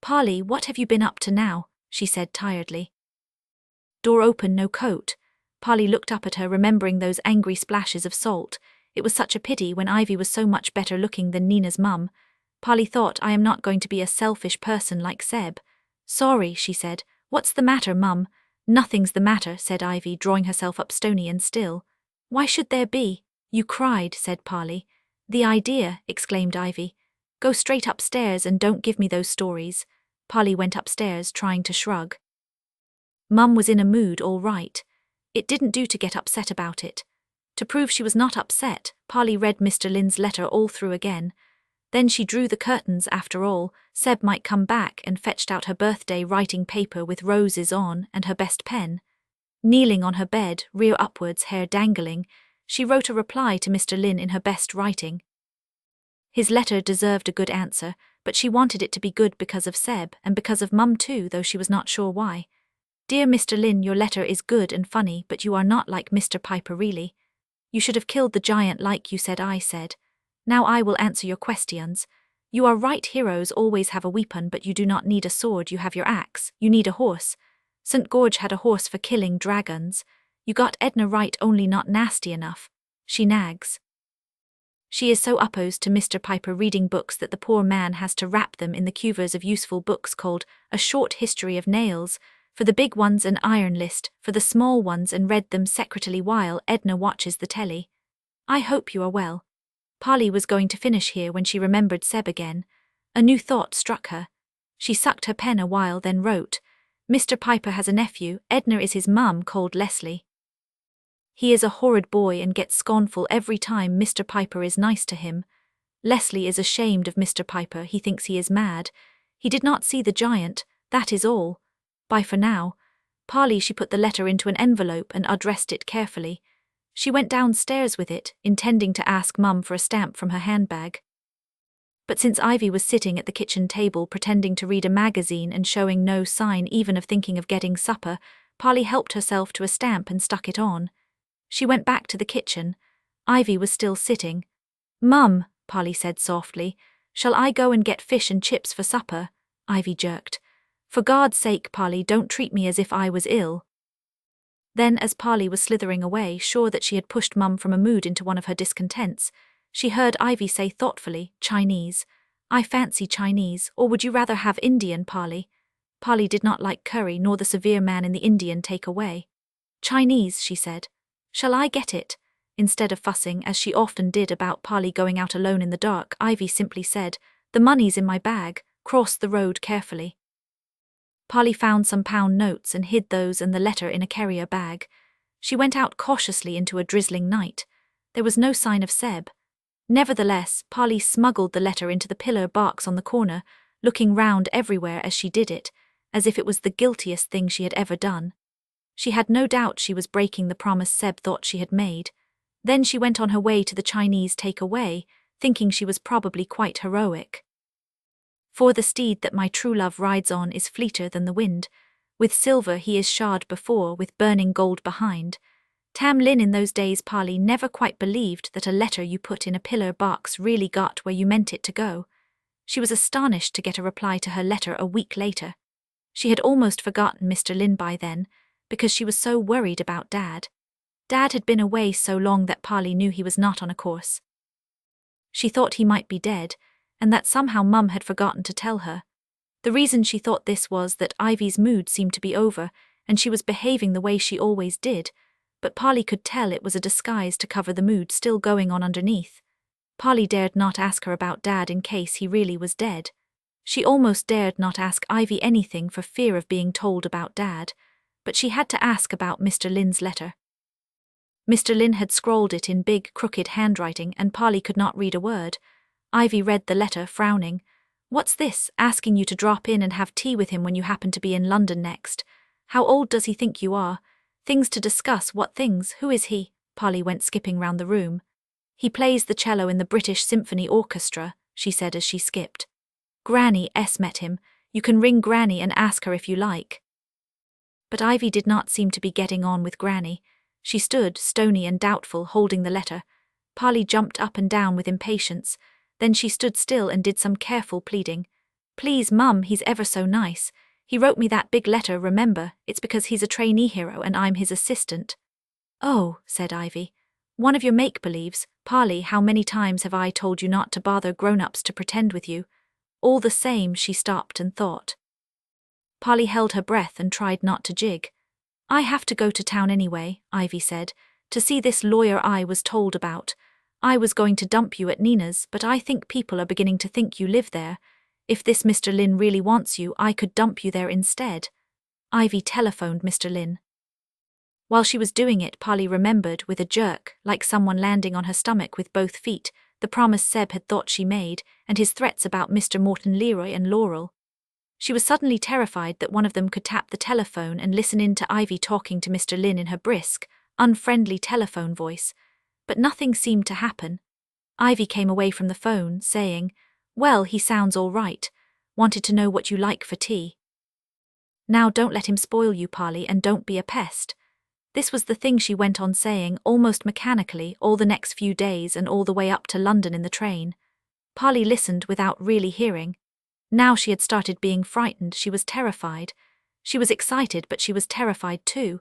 A: Polly, what have you been up to now? She said tiredly. Door open, no coat. Polly looked up at her, remembering those angry splashes of salt. It was such a pity when Ivy was so much better looking than Nina's mum. Polly thought, I am not going to be a selfish person like Seb. Sorry, she said. What's the matter, mum? Nothing's the matter, said Ivy, drawing herself up stony and still. Why should there be? You cried, said Polly. The idea, exclaimed Ivy. Go straight upstairs and don't give me those stories. Polly went upstairs, trying to shrug. Mum was in a mood, all right. It didn't do to get upset about it. To prove she was not upset, Polly read Mr. Lynn's letter all through again. Then she drew the curtains. After all, Seb might come back, and fetched out her birthday writing paper with roses on and her best pen. Kneeling on her bed, rear upwards, hair dangling, she wrote a reply to Mr. Lynn in her best writing. His letter deserved a good answer, but she wanted it to be good because of Seb, and because of Mum too, though she was not sure why. Dear Mr. Lynn, your letter is good and funny, but you are not like Mr. Piper really. You should have killed the giant like you said I said. Now I will answer your questions. You are right, heroes always have a weapon, but you do not need a sword, you have your axe, you need a horse. St. George had a horse for killing dragons. You got Edna right, only not nasty enough. She nags. She is so opposed to Mr. Piper reading books that the poor man has to wrap them in the covers of useful books called A Short History of Nails, for the big ones an iron list, for the small ones, and read them secretly while Edna watches the telly. I hope you are well. Polly was going to finish here when she remembered Seb again. A new thought struck her. She sucked her pen a while, then wrote, Mr. Piper has a nephew, Edna is his mum, called Leslie. He is a horrid boy and gets scornful every time Mr. Piper is nice to him. Leslie is ashamed of Mr. Piper, he thinks he is mad. He did not see the giant, that is all. Bye for now. Polly, she put the letter into an envelope and addressed it carefully. She went downstairs with it, intending to ask Mum for a stamp from her handbag. But since Ivy was sitting at the kitchen table pretending to read a magazine and showing no sign even of thinking of getting supper, Polly helped herself to a stamp and stuck it on. She went back to the kitchen. Ivy was still sitting. Mum, Polly said softly, shall I go and get fish and chips for supper? Ivy jerked. For God's sake, Polly, don't treat me as if I was ill. Then, as Polly was slithering away, sure that she had pushed Mum from a mood into one of her discontents, she heard Ivy say thoughtfully, Chinese. I fancy Chinese, or would you rather have Indian, Polly? Polly did not like curry, nor the severe man in the Indian take-away. Chinese, she said. Shall I get it? Instead of fussing, as she often did, about Polly going out alone in the dark, Ivy simply said, The money's in my bag, crossed the road carefully. Polly found some pound notes and hid those and the letter in a carrier bag. She went out cautiously into a drizzling night. There was no sign of Seb. Nevertheless, Polly smuggled the letter into the pillar box on the corner, looking round everywhere as she did it, as if it was the guiltiest thing she had ever done. She had no doubt she was breaking the promise Seb thought she had made. Then she went on her way to the Chinese take-away, thinking she was probably quite heroic. For the steed that my true love rides on is fleeter than the wind. With silver he is shod before, with burning gold behind. Tom Lynn, in those days Polly never quite believed that a letter you put in a pillar box really got where you meant it to go. She was astonished to get a reply to her letter a week later. She had almost forgotten Mr. Lynn by then, because she was so worried about Dad. Dad had been away so long that Polly knew he was not on a course. She thought he might be dead, and that somehow Mum had forgotten to tell her. The reason she thought this was that Ivy's mood seemed to be over, and she was behaving the way she always did, but Polly could tell it was a disguise to cover the mood still going on underneath. Polly dared not ask her about Dad in case he really was dead. She almost dared not ask Ivy anything for fear of being told about Dad, but she had to ask about Mr. Lynn's letter. Mr. Lynn had scrawled it in big, crooked handwriting, and Polly could not read a word. Ivy read the letter, frowning. What's this, asking you to drop in and have tea with him when you happen to be in London next? How old does he think you are? Things to discuss, what things, who is he? Polly went skipping round the room. He plays the cello in the British Symphony Orchestra, she said as she skipped. Granny S. met him. You can ring Granny and ask her if you like. But Ivy did not seem to be getting on with Granny. She stood, stony and doubtful, holding the letter. Polly jumped up and down with impatience. Then she stood still and did some careful pleading. Please, Mum, he's ever so nice. He wrote me that big letter, remember? It's because he's a trainee hero and I'm his assistant. Oh, said Ivy. One of your make-believes. Polly, how many times have I told you not to bother grown-ups to pretend with you? All the same, she stopped and thought. Polly held her breath and tried not to jig. I have to go to town anyway, Ivy said, to see this lawyer I was told about. I was going to dump you at Nina's, but I think people are beginning to think you live there. If this Mr. Lynn really wants you, I could dump you there instead. Ivy telephoned Mr. Lynn. While she was doing it, Polly remembered, with a jerk, like someone landing on her stomach with both feet, the promise Seb had thought she made, and his threats about Mr. Morton Leroy and Laurel. She was suddenly terrified that one of them could tap the telephone and listen in to Ivy talking to Mr. Lynn in her brisk, unfriendly telephone voice. But nothing seemed to happen. Ivy came away from the phone, saying, "Well, he sounds all right. Wanted to know what you like for tea." "Now don't let him spoil you, Polly, and don't be a pest." This was the thing she went on saying, almost mechanically, all the next few days and all the way up to London in the train. Polly listened without really hearing. Now she had started being frightened. She was terrified. She was excited, but she was terrified too.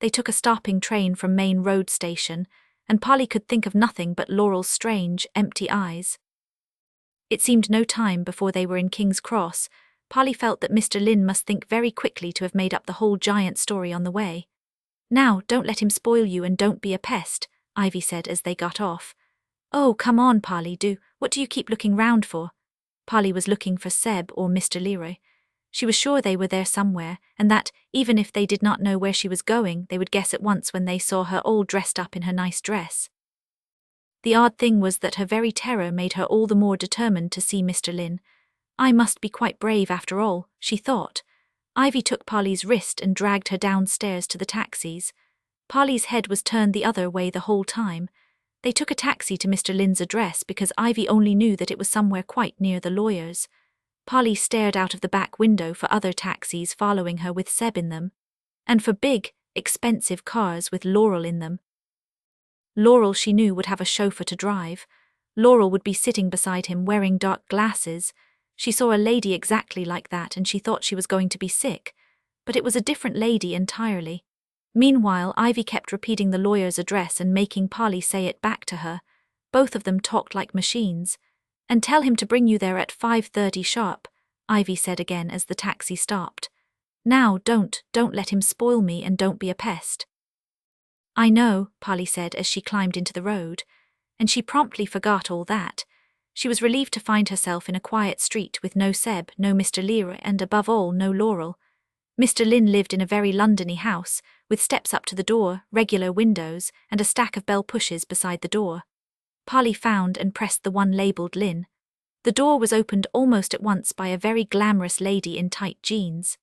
A: They took a stopping train from Main Road station, and Polly could think of nothing but Laurel's strange, empty eyes. It seemed no time before they were in King's Cross. Polly felt that Mr. Lynn must think very quickly to have made up the whole giant story on the way. "Now, don't let him spoil you and don't be a pest," Ivy said as they got off. "Oh, come on, Polly, what do you keep looking round for?" Polly was looking for Seb or Mr. Leroy. She was sure they were there somewhere, and that, even if they did not know where she was going, they would guess at once when they saw her all dressed up in her nice dress. The odd thing was that her very terror made her all the more determined to see Mr. Lynn. "I must be quite brave after all," she thought. Ivy took Polly's wrist and dragged her downstairs to the taxis. Polly's head was turned the other way the whole time. They took a taxi to Mr. Lynn's address because Ivy only knew that it was somewhere quite near the lawyer's. Polly stared out of the back window for other taxis following her with Seb in them, and for big, expensive cars with Laurel in them. Laurel, she knew, would have a chauffeur to drive. Laurel would be sitting beside him wearing dark glasses. She saw a lady exactly like that and she thought she was going to be sick, but it was a different lady entirely. Meanwhile, Ivy kept repeating the lawyer's address and making Polly say it back to her. Both of them talked like machines. "And tell him to bring you there at 5:30 sharp," Ivy said again as the taxi stopped. "Now, don't let him spoil me and don't be a pest." "I know," Polly said as she climbed into the road. And she promptly forgot all that. She was relieved to find herself in a quiet street with no Seb, no Mr. Leroy, and above all, no Laurel. Mr. Lynn lived in a very Londony house, with steps up to the door, regular windows, and a stack of bell pushes beside the door. Polly found and pressed the one labelled Lynn. The door was opened almost at once by a very glamorous lady in tight jeans.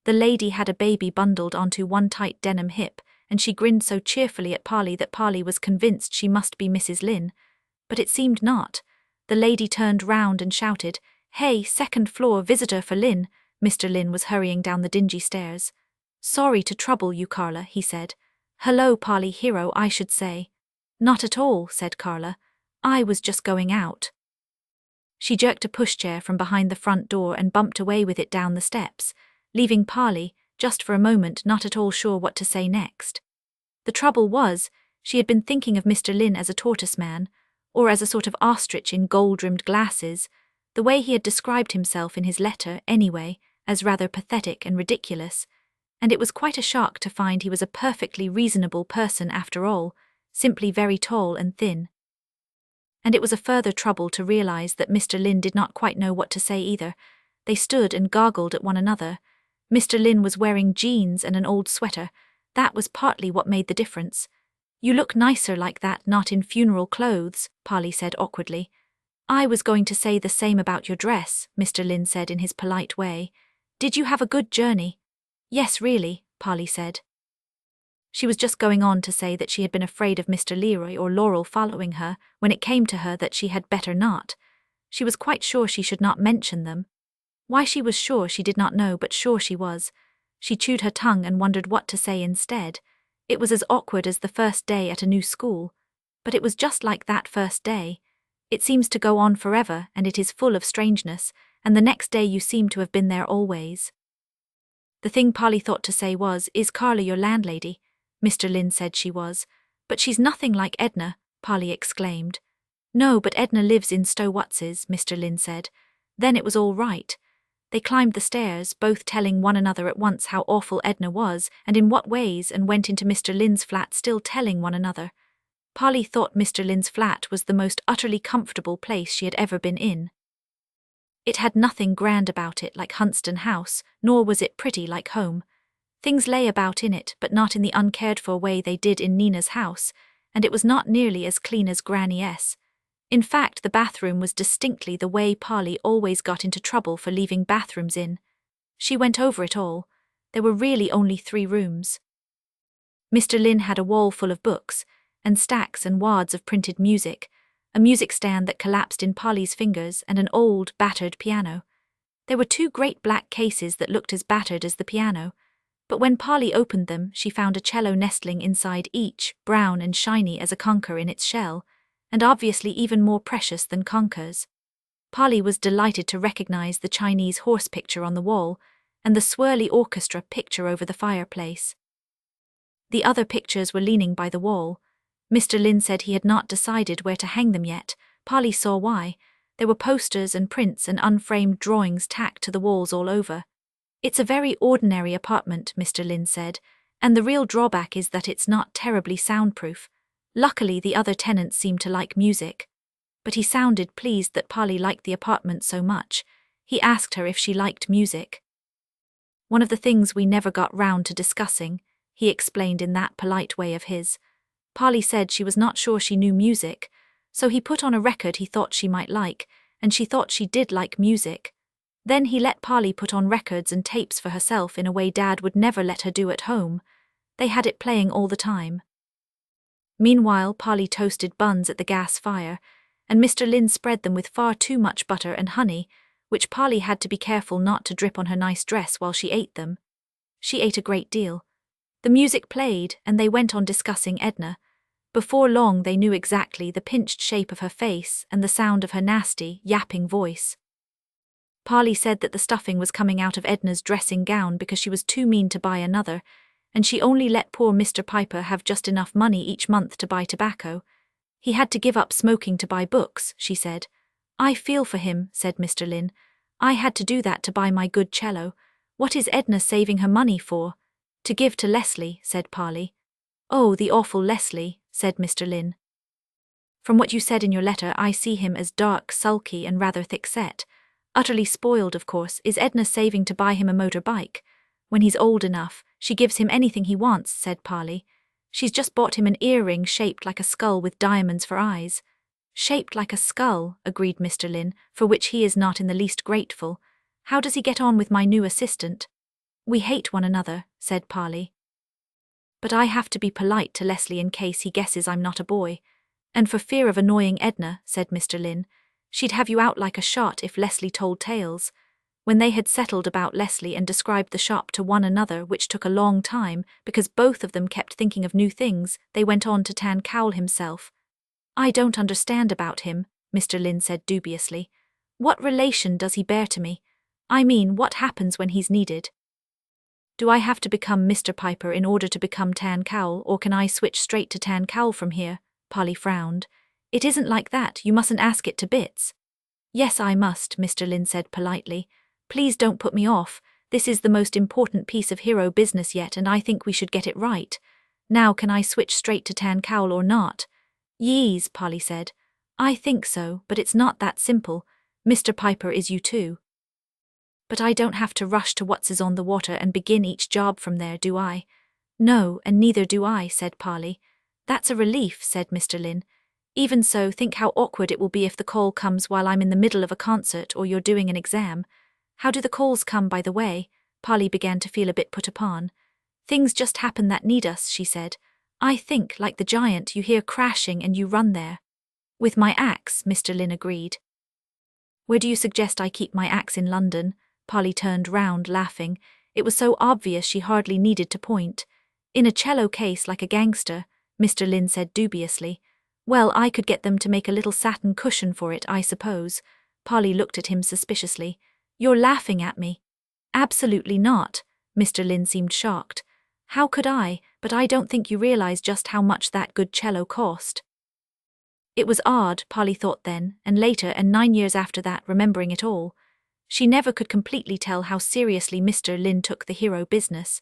A: The lady had a baby bundled onto one tight denim hip, and she grinned so cheerfully at Polly that Polly was convinced she must be Mrs. Lynn. But it seemed not. The lady turned round and shouted, "Hey, second floor, visitor for Lynn." Mr. Lynn was hurrying down the dingy stairs. "Sorry to trouble you, Carla," he said. "Hello, Polly, hero, I should say." "Not at all," said Carla. "I was just going out." She jerked a pushchair from behind the front door and bumped away with it down the steps, leaving Polly, just for a moment, not at all sure what to say next. The trouble was, she had been thinking of Mr. Lynn as a tortoise man, or as a sort of ostrich in gold-rimmed glasses, the way he had described himself in his letter, anyway, as rather pathetic and ridiculous, and it was quite a shock to find he was a perfectly reasonable person after all, simply very tall and thin. And it was a further trouble to realize that Mr. Lynn did not quite know what to say either. They stood and goggled at one another. Mr. Lynn was wearing jeans and an old sweater. That was partly what made the difference. "You look nicer like that, not in funeral clothes," Polly said awkwardly. "I was going to say the same about your dress," Mr. Lynn said in his polite way. "Did you have a good journey?" "Yes, really," Polly said. She was just going on to say that she had been afraid of Mr. Leroy or Laurel following her, when it came to her that she had better not. She was quite sure she should not mention them. Why she was sure she did not know, but sure she was. She chewed her tongue and wondered what to say instead. It was as awkward as the first day at a new school. But it was just like that first day. It seems to go on forever, and it is full of strangeness, and the next day you seem to have been there always. The thing Polly thought to say was, "Is Carla your landlady?" Mr. Lynn said she was. "But she's nothing like Edna," Polly exclaimed. "No, but Edna lives in Stowatses," Mr. Lynn said. Then it was all right. They climbed the stairs, both telling one another at once how awful Edna was and in what ways, and went into Mr. Lynn's flat still telling one another. Polly thought Mr. Lynn's flat was the most utterly comfortable place she had ever been in. It had nothing grand about it like Hunston House, nor was it pretty like home. Things lay about in it, but not in the uncared-for way they did in Nina's house, and it was not nearly as clean as Granny S. In fact, the bathroom was distinctly the way Polly always got into trouble for leaving bathrooms in. She went over it all. There were really only 3 rooms. Mr. Lynn had a wall full of books, and stacks and wads of printed music, a music stand that collapsed in Polly's fingers, and an old, battered piano. There were 2 great black cases that looked as battered as the piano, but when Polly opened them, she found a cello nestling inside each, brown and shiny as a conker in its shell, and obviously even more precious than conkers. Polly was delighted to recognize the Chinese horse picture on the wall and the swirly orchestra picture over the fireplace. The other pictures were leaning by the wall. Mr. Lynn said he had not decided where to hang them yet. Polly saw why. There were posters and prints and unframed drawings tacked to the walls all over. It's a very ordinary apartment, Mr. Lynn said, and the real drawback is that it's not terribly soundproof. Luckily, the other tenants seemed to like music. But he sounded pleased that Polly liked the apartment so much. He asked her if she liked music. One of the things we never got round to discussing, he explained in that polite way of his. Polly said she was not sure she knew music, so he put on a record he thought she might like, and she thought she did like music. Then he let Polly put on records and tapes for herself in a way Dad would never let her do at home. They had it playing all the time. Meanwhile, Polly toasted buns at the gas fire, and Mr. Lynn spread them with far too much butter and honey, which Polly had to be careful not to drip on her nice dress while she ate them. She ate a great deal. The music played, and they went on discussing Edna. Before long they knew exactly the pinched shape of her face and the sound of her nasty, yapping voice. Polly said that the stuffing was coming out of Edna's dressing gown because she was too mean to buy another, and she only let poor Mr. Piper have just enough money each month to buy tobacco. He had to give up smoking to buy books, she said. I feel for him, said Mr. Lynn. I had to do that to buy my good cello. What is Edna saving her money for? To give to Leslie, said Polly. Oh, the awful Leslie, said Mr. Lynn. From what you said in your letter, I see him as dark, sulky, and rather thick-set. Utterly spoiled, of course. Is Edna saving to buy him a motorbike? When he's old enough, she gives him anything he wants, said Polly. She's just bought him an earring shaped like a skull with diamonds for eyes. Shaped like a skull, agreed Mr. Lynn, for which he is not in the least grateful. How does he get on with my new assistant? We hate one another, said Polly. But I have to be polite to Leslie in case he guesses I'm not a boy. And for fear of annoying Edna, said Mr. Lynn, she'd have you out like a shot if Leslie told tales. When they had settled about Leslie and described the shop to one another, which took a long time, because both of them kept thinking of new things, they went on to Tan Cowell himself. I don't understand about him, Mr. Lynn said dubiously. What relation does he bear to me? I mean, what happens when he's needed? Do I have to become Mr. Piper in order to become Tan Cowell, or can I switch straight to Tan Cowell from here? Polly frowned. It isn't like that, you mustn't ask it to bits. Yes, I must, Mr. Lynn said politely. Please don't put me off. This is the most important piece of hero business yet, and I think we should get it right. Now can I switch straight to Tan Cowell or not? Yees, Polly said. I think so, but it's not that simple. Mr. Piper is you too. But I don't have to rush to what's on the water and begin each job from there, do I? No, and neither do I, said Polly. That's a relief, said Mr. Lynn. Even so, think how awkward it will be if the call comes while I'm in the middle of a concert or you're doing an exam. How do the calls come, by the way? Polly began to feel a bit put upon. Things just happen that need us, she said. I think, like the giant, you hear crashing and you run there. With my axe, Mr. Lynn agreed. Where do you suggest I keep my axe in London? Polly turned round, laughing. It was so obvious she hardly needed to point. In a cello case like a gangster, Mr. Lynn said dubiously. Well, I could get them to make a little satin cushion for it, I suppose. Polly looked at him suspiciously. You're laughing at me. Absolutely not. Mr. Lynn seemed shocked. How could I? But I don't think you realize just how much that good cello cost. It was odd, Polly thought then, and later, and 9 years after that, remembering it all. She never could completely tell how seriously Mr. Lynn took the hero business.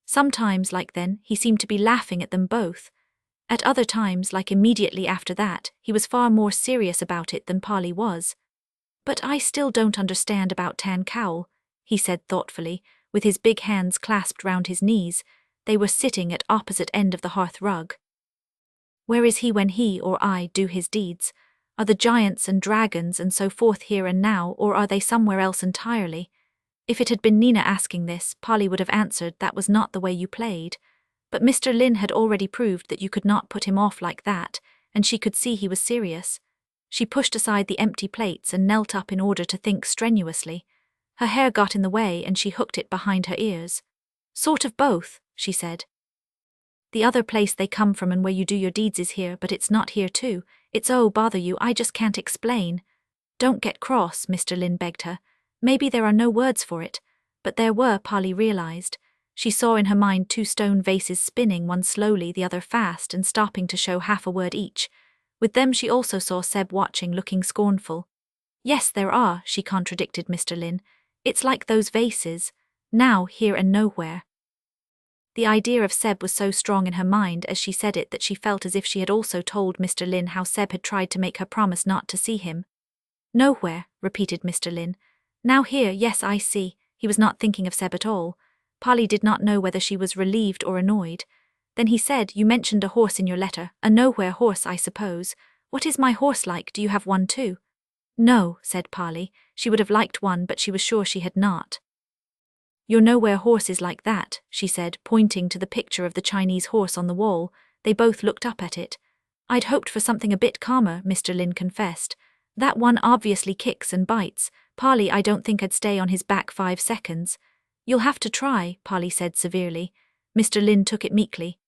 A: Sometimes, like then, he seemed to be laughing at them both. At other times, like immediately after that, he was far more serious about it than Polly was. But I still don't understand about Tan Cowell, he said thoughtfully, with his big hands clasped round his knees. They were sitting at opposite end of the hearth rug. Where is he when he or I do his deeds? Are the giants and dragons and so forth here and now, or are they somewhere else entirely? If it had been Nina asking this, Polly would have answered that was not the way you played. But Mr. Lynn had already proved that you could not put him off like that, and she could see he was serious. She pushed aside the empty plates and knelt up in order to think strenuously. Her hair got in the way and she hooked it behind her ears. Sort of both, she said. The other place they come from and where you do your deeds is here, but it's not here too. It's oh, bother you, I just can't explain. Don't get cross, Mr. Lynn begged her. Maybe there are no words for it. But there were, Polly realized. She saw in her mind 2 stone vases spinning, one slowly, the other fast, and stopping to show half a word each. With them she also saw Seb watching, looking scornful. Yes, there are, she contradicted Mr. Lynn. It's like those vases. Now, here and nowhere. The idea of Seb was so strong in her mind as she said it that she felt as if she had also told Mr. Lynn how Seb had tried to make her promise not to see him. Nowhere, repeated Mr. Lynn. Now here, yes, I see. He was not thinking of Seb at all. Polly did not know whether she was relieved or annoyed. Then he said, you mentioned a horse in your letter, a nowhere horse, I suppose. What is my horse like? Do you have one too? No, said Polly. She would have liked one, but she was sure she had not. Your nowhere horse is like that, she said, pointing to the picture of the Chinese horse on the wall. They both looked up at it. I'd hoped for something a bit calmer, Mr. Lynn confessed. That one obviously kicks and bites. Polly, I don't think I'd stay on his back 5 seconds. You'll have to try, Polly said severely. Mr. Lynn took it meekly.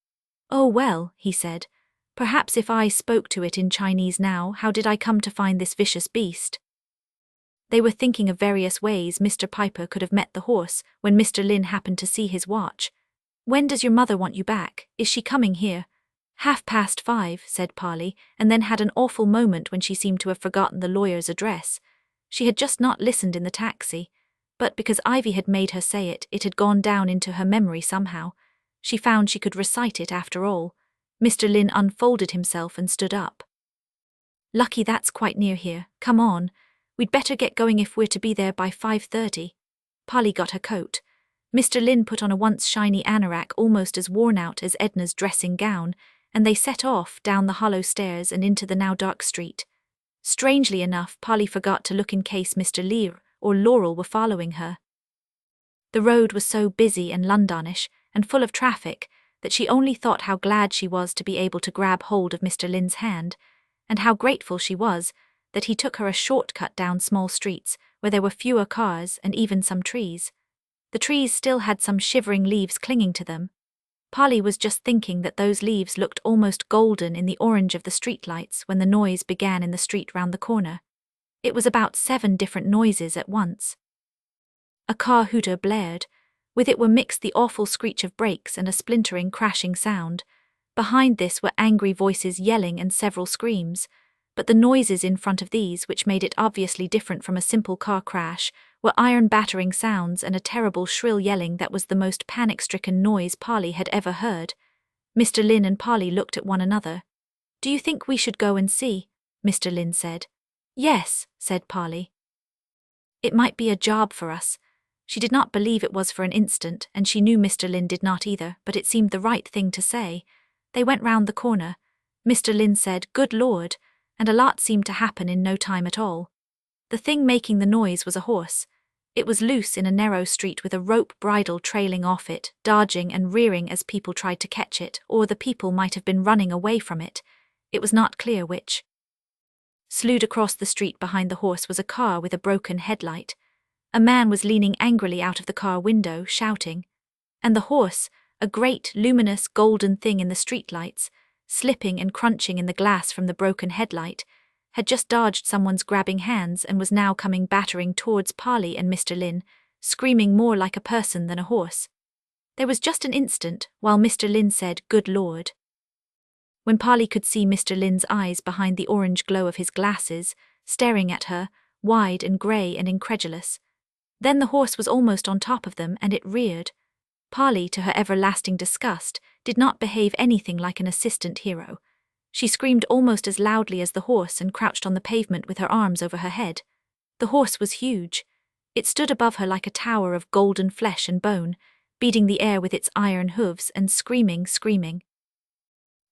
A: Oh well, he said. Perhaps if I spoke to it in Chinese now, how did I come to find this vicious beast? They were thinking of various ways Mr. Piper could have met the horse when Mr. Lynn happened to see his watch. When does your mother want you back? Is she coming here? 5:30, said Polly, and then had an awful moment when she seemed to have forgotten the lawyer's address. She had just not listened in the taxi, but because Ivy had made her say it, it had gone down into her memory somehow. She found she could recite it after all. Mr. Lynn unfolded himself and stood up. Lucky that's quite near here. Come on. We'd better get going if we're to be there by 5:30. Polly got her coat. Mr. Lynn put on a once shiny anorak almost as worn out as Edna's dressing gown, and they set off down the hollow stairs and into the now dark street. Strangely enough, Polly forgot to look in case Mr. Lear or Laurel were following her. The road was so busy and Londonish and full of traffic that she only thought how glad she was to be able to grab hold of Mr. Lynn's hand, and how grateful she was that he took her a shortcut down small streets where there were fewer cars and even some trees. The trees still had some shivering leaves clinging to them. Polly was just thinking that those leaves looked almost golden in the orange of the streetlights when the noise began in the street round the corner. It was about 7 different noises at once. A car hooter blared. With it were mixed the awful screech of brakes and a splintering, crashing sound. Behind this were angry voices yelling and several screams. But the noises in front of these, which made it obviously different from a simple car crash, were iron-battering sounds and a terrible shrill yelling that was the most panic-stricken noise Polly had ever heard. Mr. Lynn and Polly looked at one another. Do you think we should go and see? Mr. Lynn said. Yes, said Polly. It might be a job for us. She did not believe it was for an instant, and she knew Mr. Lynn did not either, but it seemed the right thing to say. They went round the corner. Mr. Lynn said, Good Lord, and a lot seemed to happen in no time at all. The thing making the noise was a horse. It was loose in a narrow street with a rope bridle trailing off it, dodging and rearing as people tried to catch it, or the people might have been running away from it. It was not clear which. Slewed across the street behind the horse was a car with a broken headlight. A man was leaning angrily out of the car window, shouting. And the horse, a great, luminous, golden thing in the streetlights, slipping and crunching in the glass from the broken headlight, had just dodged someone's grabbing hands and was now coming battering towards Polly and Mr. Lynn, screaming more like a person than a horse. There was just an instant while Mr. Lynn said, Good Lord. When Polly could see Mr. Lynn's eyes behind the orange glow of his glasses, staring at her, wide and grey and incredulous. Then the horse was almost on top of them and it reared. Polly, to her everlasting disgust, did not behave anything like an assistant hero. She screamed almost as loudly as the horse and crouched on the pavement with her arms over her head. The horse was huge. It stood above her like a tower of golden flesh and bone, beating the air with its iron hooves and screaming.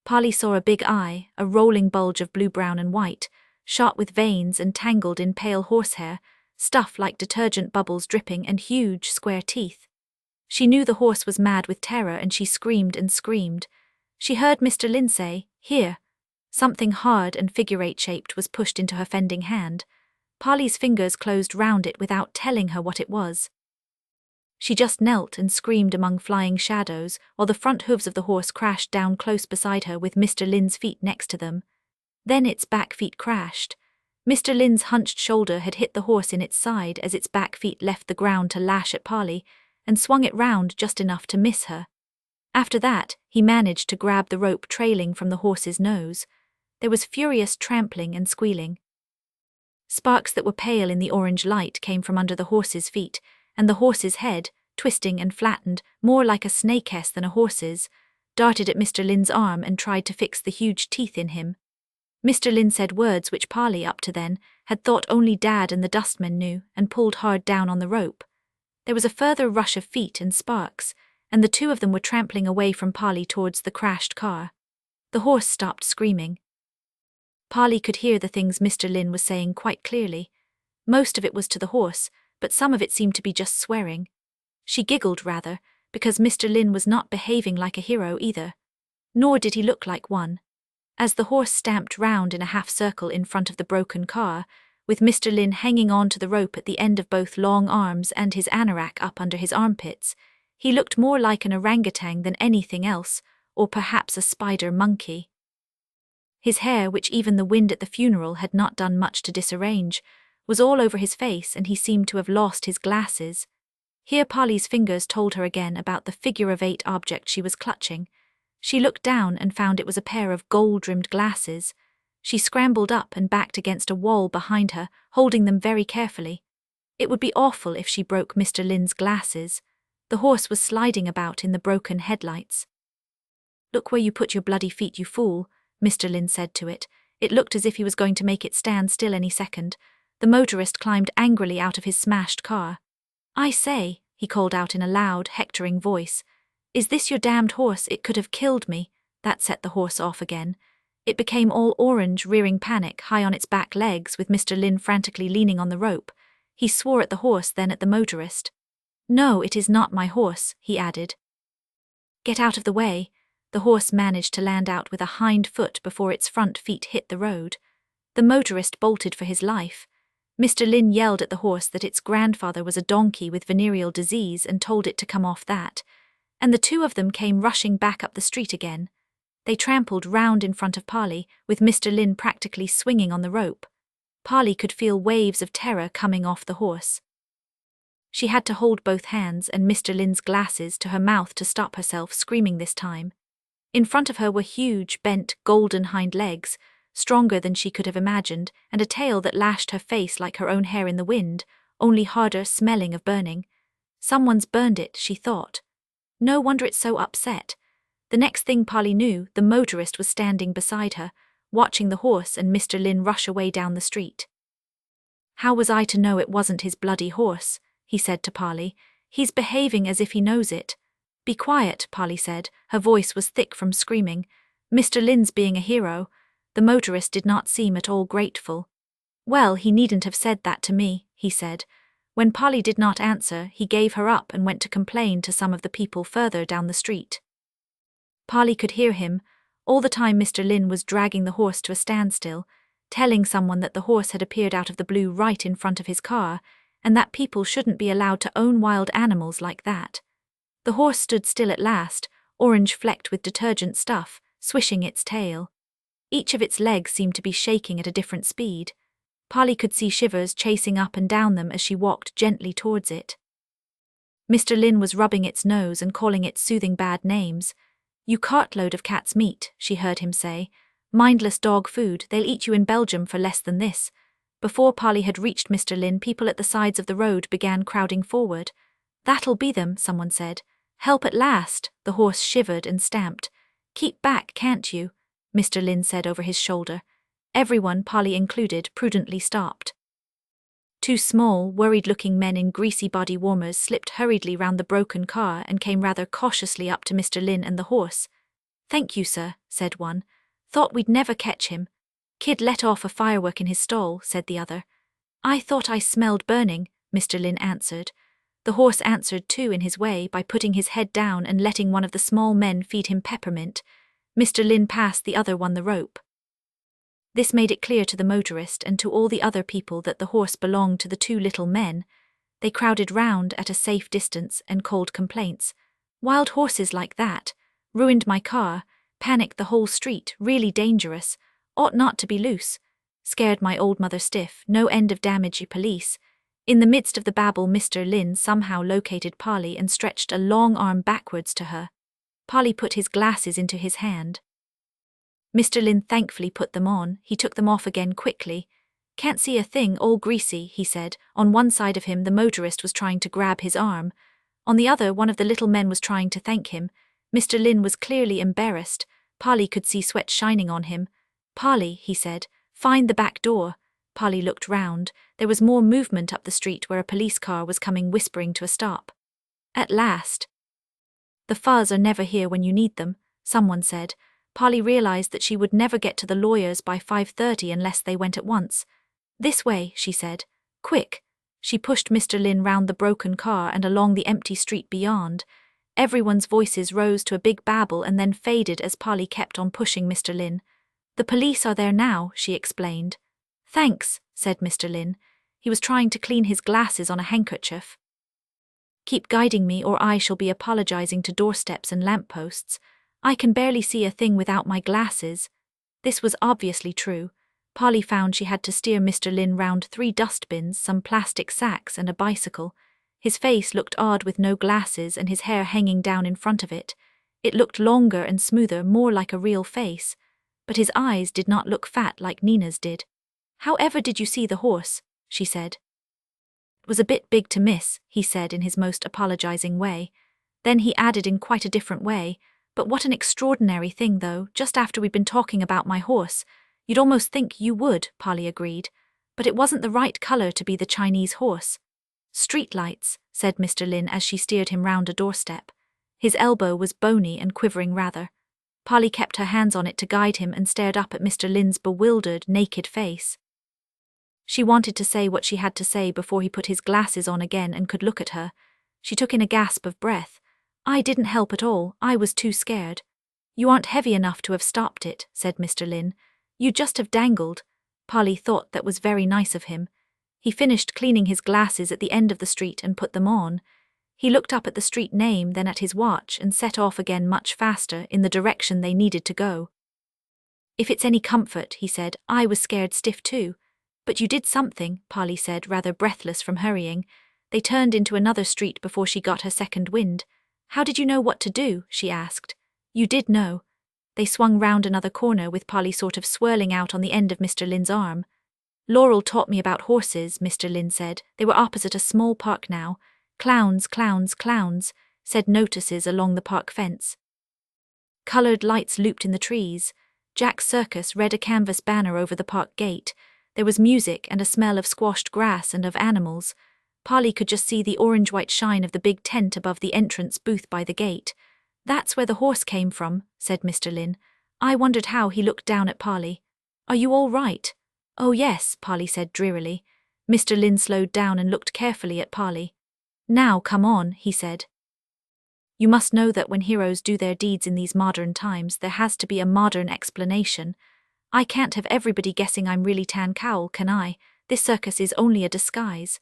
A: Polly saw a big eye, a rolling bulge of blue, brown and white, shot with veins and tangled in pale horsehair, stuff like detergent bubbles dripping, and huge, square teeth. She knew the horse was mad with terror, and she screamed and screamed. She heard Mr. Lynn say, "Here." Something hard and figure-eight-shaped was pushed into her fending hand. Polly's fingers closed round it without telling her what it was. She just knelt and screamed among flying shadows, while the front hooves of the horse crashed down close beside her with Mr. Lynn's feet next to them. Then its back feet crashed. Mr. Lynn's hunched shoulder had hit the horse in its side as its back feet left the ground to lash at Polly, and swung it round just enough to miss her. After that, he managed to grab the rope trailing from the horse's nose. There was furious trampling and squealing. Sparks that were pale in the orange light came from under the horse's feet, and the horse's head, twisting and flattened, more like a snake's than a horse's, darted at Mr. Lynn's arm and tried to fix the huge teeth in him. Mr. Lynn said words which Polly, up to then, had thought only Dad and the dustman knew, and pulled hard down on the rope. There was a further rush of feet and sparks, and the two of them were trampling away from Polly towards the crashed car. The horse stopped screaming. Polly could hear the things Mr. Lynn was saying quite clearly. Most of it was to the horse, but some of it seemed to be just swearing. She giggled rather, because Mr. Lynn was not behaving like a hero either. Nor did he look like one. As the horse stamped round in a half-circle in front of the broken car, with Mr. Lynn hanging on to the rope at the end of both long arms and his anorak up under his armpits, he looked more like an orangutan than anything else, or perhaps a spider monkey. His hair, which even the wind at the funeral had not done much to disarrange, was all over his face, and he seemed to have lost his glasses. Here Polly's fingers told her again about the figure-of-eight object she was clutching. She looked down and found it was a pair of gold-rimmed glasses. She scrambled up and backed against a wall behind her, holding them very carefully. It would be awful if she broke Mr. Lynn's glasses. The horse was sliding about in the broken headlights. "Look where you put your bloody feet, you fool," Mr. Lynn said to it. It looked as if he was going to make it stand still any second. The motorist climbed angrily out of his smashed car. "I say," he called out in a loud, hectoring voice, "is this your damned horse? It could have killed me." That set the horse off again. It became all orange, rearing panic, high on its back legs, with Mr. Lynn frantically leaning on the rope. He swore at the horse, then at the motorist. "No, it is not my horse," he added. "Get out of the way." The horse managed to land out with a hind foot before its front feet hit the road. The motorist bolted for his life. Mr. Lynn yelled at the horse that its grandfather was a donkey with venereal disease and told it to come off that. And the two of them came rushing back up the street again. They trampled round in front of Polly, with Mr. Lynn practically swinging on the rope. Polly could feel waves of terror coming off the horse. She had to hold both hands and Mr. Lynn's glasses to her mouth to stop herself screaming this time. In front of her were huge, bent, golden hind legs, stronger than she could have imagined, and a tail that lashed her face like her own hair in the wind, only harder, smelling of burning. Someone's burned it, she thought. No wonder it's so upset. The next thing Polly knew, the motorist was standing beside her, watching the horse and Mr. Lynn rush away down the street. "How was I to know it wasn't his bloody horse?" he said to Polly. "He's behaving as if he knows it." "Be quiet," Polly said. Her voice was thick from screaming. "Mr. Lynn's being a hero." The motorist did not seem at all grateful. "Well, he needn't have said that to me," he said. When Polly did not answer, he gave her up and went to complain to some of the people further down the street. Polly could hear him. All the time Mr. Lynn was dragging the horse to a standstill, telling someone that the horse had appeared out of the blue right in front of his car, and that people shouldn't be allowed to own wild animals like that. The horse stood still at last, orange flecked with detergent stuff, swishing its tail. Each of its legs seemed to be shaking at a different speed. Polly could see shivers chasing up and down them as she walked gently towards it. Mr. Lynn was rubbing its nose and calling it soothing bad names. "You cartload of cat's meat," she heard him say. "Mindless dog food, they'll eat you in Belgium for less than this." Before Polly had reached Mr. Lynn, people at the sides of the road began crowding forward. "That'll be them," someone said. "Help at last." The horse shivered and stamped. "Keep back, can't you?" Mr. Lynn said over his shoulder. Everyone, Polly included, prudently stopped. Two small, worried-looking men in greasy body warmers slipped hurriedly round the broken car and came rather cautiously up to Mr. Lynn and the horse. "Thank you, sir," said one. "Thought we'd never catch him." "Kid let off a firework in his stall," said the other. "I thought I smelled burning," Mr. Lynn answered. The horse answered too in his way by putting his head down and letting one of the small men feed him peppermint. Mr. Lynn passed the other one the rope. This made it clear to the motorist and to all the other people that the horse belonged to the two little men. They crowded round at a safe distance and called complaints. "Wild horses like that. Ruined my car. Panicked the whole street. Really dangerous. Ought not to be loose. Scared my old mother stiff. No end of damage, police." In the midst of the babble, Mr. Lynn somehow located Polly and stretched a long arm backwards to her. Polly put his glasses into his hand. Mr. Lynn thankfully put them on. He took them off again quickly. "Can't see a thing, all greasy," he said. On one side of him, the motorist was trying to grab his arm. On the other, one of the little men was trying to thank him. Mr. Lynn was clearly embarrassed. Polly could see sweat shining on him. "Polly," he said, "find the back door." Polly looked round. There was more movement up the street where a police car was coming whispering to a stop. At last. "The fuzz are never here when you need them," someone said. Polly realized that she would never get to the lawyers by 5:30 unless they went at once. "This way," she said. "Quick." She pushed Mr. Lynn round the broken car and along the empty street beyond. Everyone's voices rose to a big babble and then faded as Polly kept on pushing Mr. Lynn. "The police are there now," she explained. "Thanks," said Mr. Lynn. He was trying to clean his glasses on a handkerchief. "Keep guiding me or I shall be apologizing to doorsteps and lampposts. I can barely see a thing without my glasses." This was obviously true. Polly found she had to steer Mr. Lynn round 3 dustbins, some plastic sacks and a bicycle. His face looked odd with no glasses and his hair hanging down in front of it. It looked longer and smoother, more like a real face. But his eyes did not look fat like Nina's did. "However did you see the horse?" she said. "It was a bit big to miss," he said in his most apologizing way. Then he added in quite a different way, "But what an extraordinary thing, though, just after we'd been talking about my horse." "You'd almost think you would," Polly agreed. "But it wasn't the right color to be the Chinese horse." "Streetlights," said Mr. Lynn as she steered him round a doorstep. His elbow was bony and quivering rather. Polly kept her hands on it to guide him and stared up at Mr. Lynn's bewildered, naked face. She wanted to say what she had to say before he put his glasses on again and could look at her. She took in a gasp of breath. "I didn't help at all. I was too scared." "You aren't heavy enough to have stopped it," said Mr. Lynn. "You'd just have dangled." Polly thought that was very nice of him. He finished cleaning his glasses at the end of the street and put them on. He looked up at the street name, then at his watch, and set off again much faster in the direction they needed to go. "If it's any comfort," he said, "I was scared stiff too." "But you did something," Polly said, rather breathless from hurrying. They turned into another street before she got her second wind. "How did you know what to do?" she asked. "You did know." They swung round another corner with Polly sort of swirling out on the end of Mr. Lynn's arm. "Laurel taught me about horses," Mr. Lynn said. They were opposite a small park now. "Clowns, clowns, clowns," said notices along the park fence. Coloured lights looped in the trees. Jack's Circus read a canvas banner over the park gate. There was music and a smell of squashed grass and of animals. Polly could just see the orange-white shine of the big tent above the entrance booth by the gate. "That's where the horse came from," said Mr. Lynn. I wondered how he looked down at Polly. "Are you all right?" "Oh yes," Polly said drearily. Mr. Lynn slowed down and looked carefully at Polly. "Now come on," he said. "You must know that when heroes do their deeds in these modern times, there has to be a modern explanation. I can't have everybody guessing I'm really Tan Cowl, can I? This circus is only a disguise."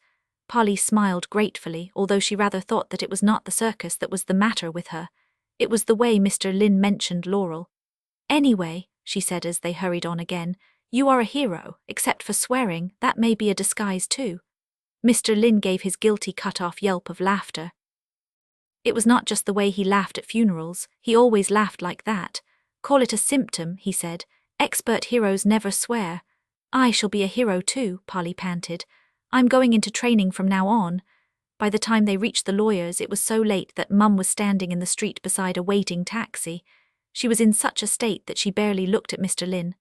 A: Polly smiled gratefully, although she rather thought that it was not the circus that was the matter with her. It was the way Mr. Lynn mentioned Laurel. "Anyway," she said as they hurried on again, "you are a hero, except for swearing. That may be a disguise too." Mr. Lynn gave his guilty cut-off yelp of laughter. It was not just the way he laughed at funerals. He always laughed like that. "Call it a symptom," he said. "Expert heroes never swear." "I shall be a hero too," Polly panted. "I'm going into training from now on." By the time they reached the lawyers, it was so late that Mum was standing in the street beside a waiting taxi. She was in such a state that she barely looked at Mr. Lynn.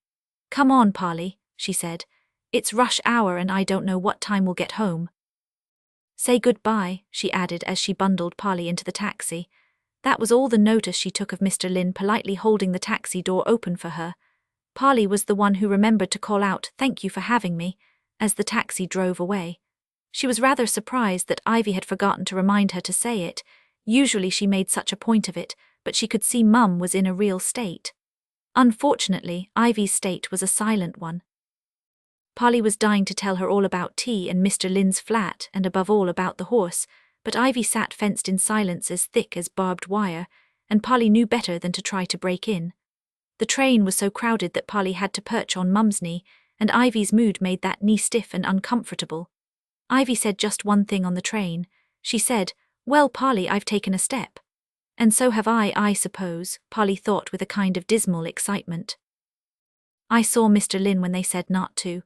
A: "Come on, Polly," she said. It's rush hour and I don't know what time we'll get home. Say goodbye, she added as she bundled Polly into the taxi. That was all the notice she took of Mr. Lynn politely holding the taxi door open for her. Polly was the one who remembered to call out, "Thank you for having me," as the taxi drove away. She was rather surprised that Ivy had forgotten to remind her to say it. Usually she made such a point of it, but she could see Mum was in a real state. Unfortunately, Ivy's state was a silent one. Polly was dying to tell her all about tea and Mr. Lynn's flat and above all about the horse, but Ivy sat fenced in silence as thick as barbed wire, and Polly knew better than to try to break in. The train was so crowded that Polly had to perch on Mum's knee, and Ivy's mood made that knee stiff and uncomfortable. Ivy said just one thing on the train. She said, "Well, Polly, I've taken a step." "And so have I suppose," Polly thought with a kind of dismal excitement. I saw Mr. Lynn when they said not to,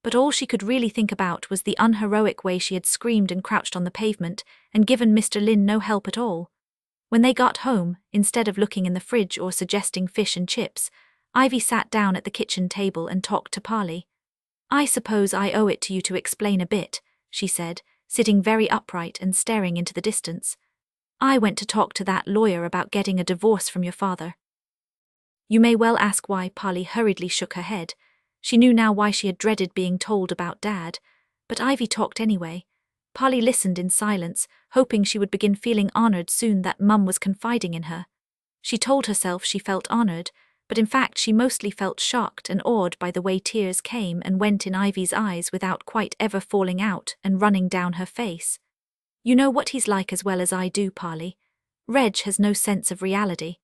A: but all she could really think about was the unheroic way she had screamed and crouched on the pavement and given Mr. Lynn no help at all. When they got home, instead of looking in the fridge or suggesting fish and chips, Ivy sat down at the kitchen table and talked to Polly. "I suppose I owe it to you to explain a bit," she said, sitting very upright and staring into the distance. "I went to talk to that lawyer about getting a divorce from your father." You may well ask why. Polly hurriedly shook her head. She knew now why she had dreaded being told about Dad, but Ivy talked anyway. Polly listened in silence, hoping she would begin feeling honored soon that Mum was confiding in her. She told herself she felt honored, but in fact she mostly felt shocked and awed by the way tears came and went in Ivy's eyes without quite ever falling out and running down her face. "You know what he's like as well as I do, Polly. Reg has no sense of reality.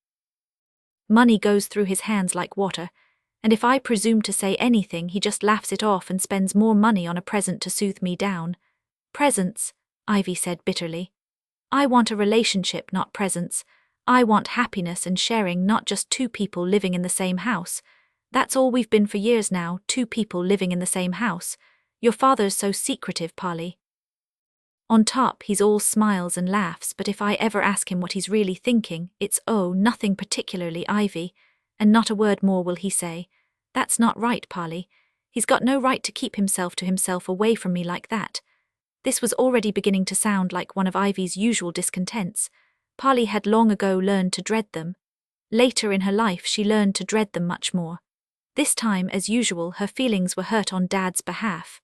A: Money goes through his hands like water, and if I presume to say anything he just laughs it off and spends more money on a present to soothe me down." "Presents," Ivy said bitterly. "I want a relationship, not presents. I want happiness and sharing, not just two people living in the same house. That's all we've been for years now, two people living in the same house. Your father's so secretive, Polly. On top, he's all smiles and laughs, but if I ever ask him what he's really thinking, it's nothing particularly, Ivy, and not a word more will he say. That's not right, Polly. He's got no right to keep himself to himself away from me like that." This was already beginning to sound like one of Ivy's usual discontents. Polly had long ago learned to dread them. Later in her life she learned to dread them much more. This time, as usual, her feelings were hurt on Dad's behalf.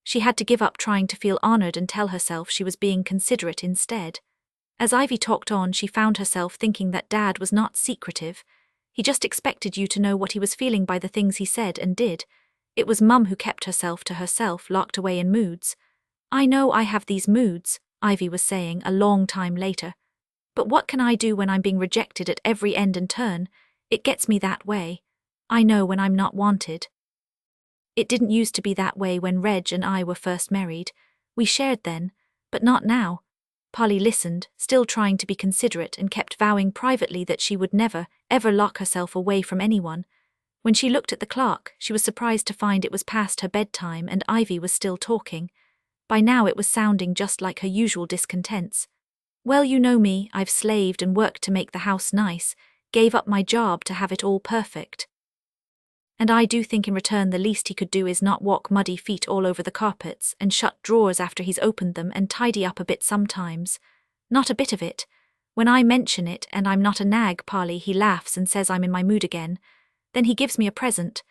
A: She had to give up trying to feel honored and tell herself she was being considerate instead. As Ivy talked on, she found herself thinking that Dad was not secretive. He just expected you to know what he was feeling by the things he said and did. It was Mum who kept herself to herself, locked away in moods. "I know I have these moods," Ivy was saying a long time later. "But what can I do when I'm being rejected at every end and turn? It gets me that way. I know when I'm not wanted. It didn't used to be that way when Reg and I were first married. We shared then, but not now." Polly listened, still trying to be considerate, and kept vowing privately that she would never, ever lock herself away from anyone. When she looked at the clock, she was surprised to find it was past her bedtime and Ivy was still talking. By now it was sounding just like her usual discontents. "Well, you know me, I've slaved and worked to make the house nice, gave up my job to have it all perfect. And I do think in return the least he could do is not walk muddy feet all over the carpets and shut drawers after he's opened them and tidy up a bit sometimes. Not a bit of it. When I mention it and I'm not a nag, Polly, he laughs and says I'm in my mood again. Then he gives me a present.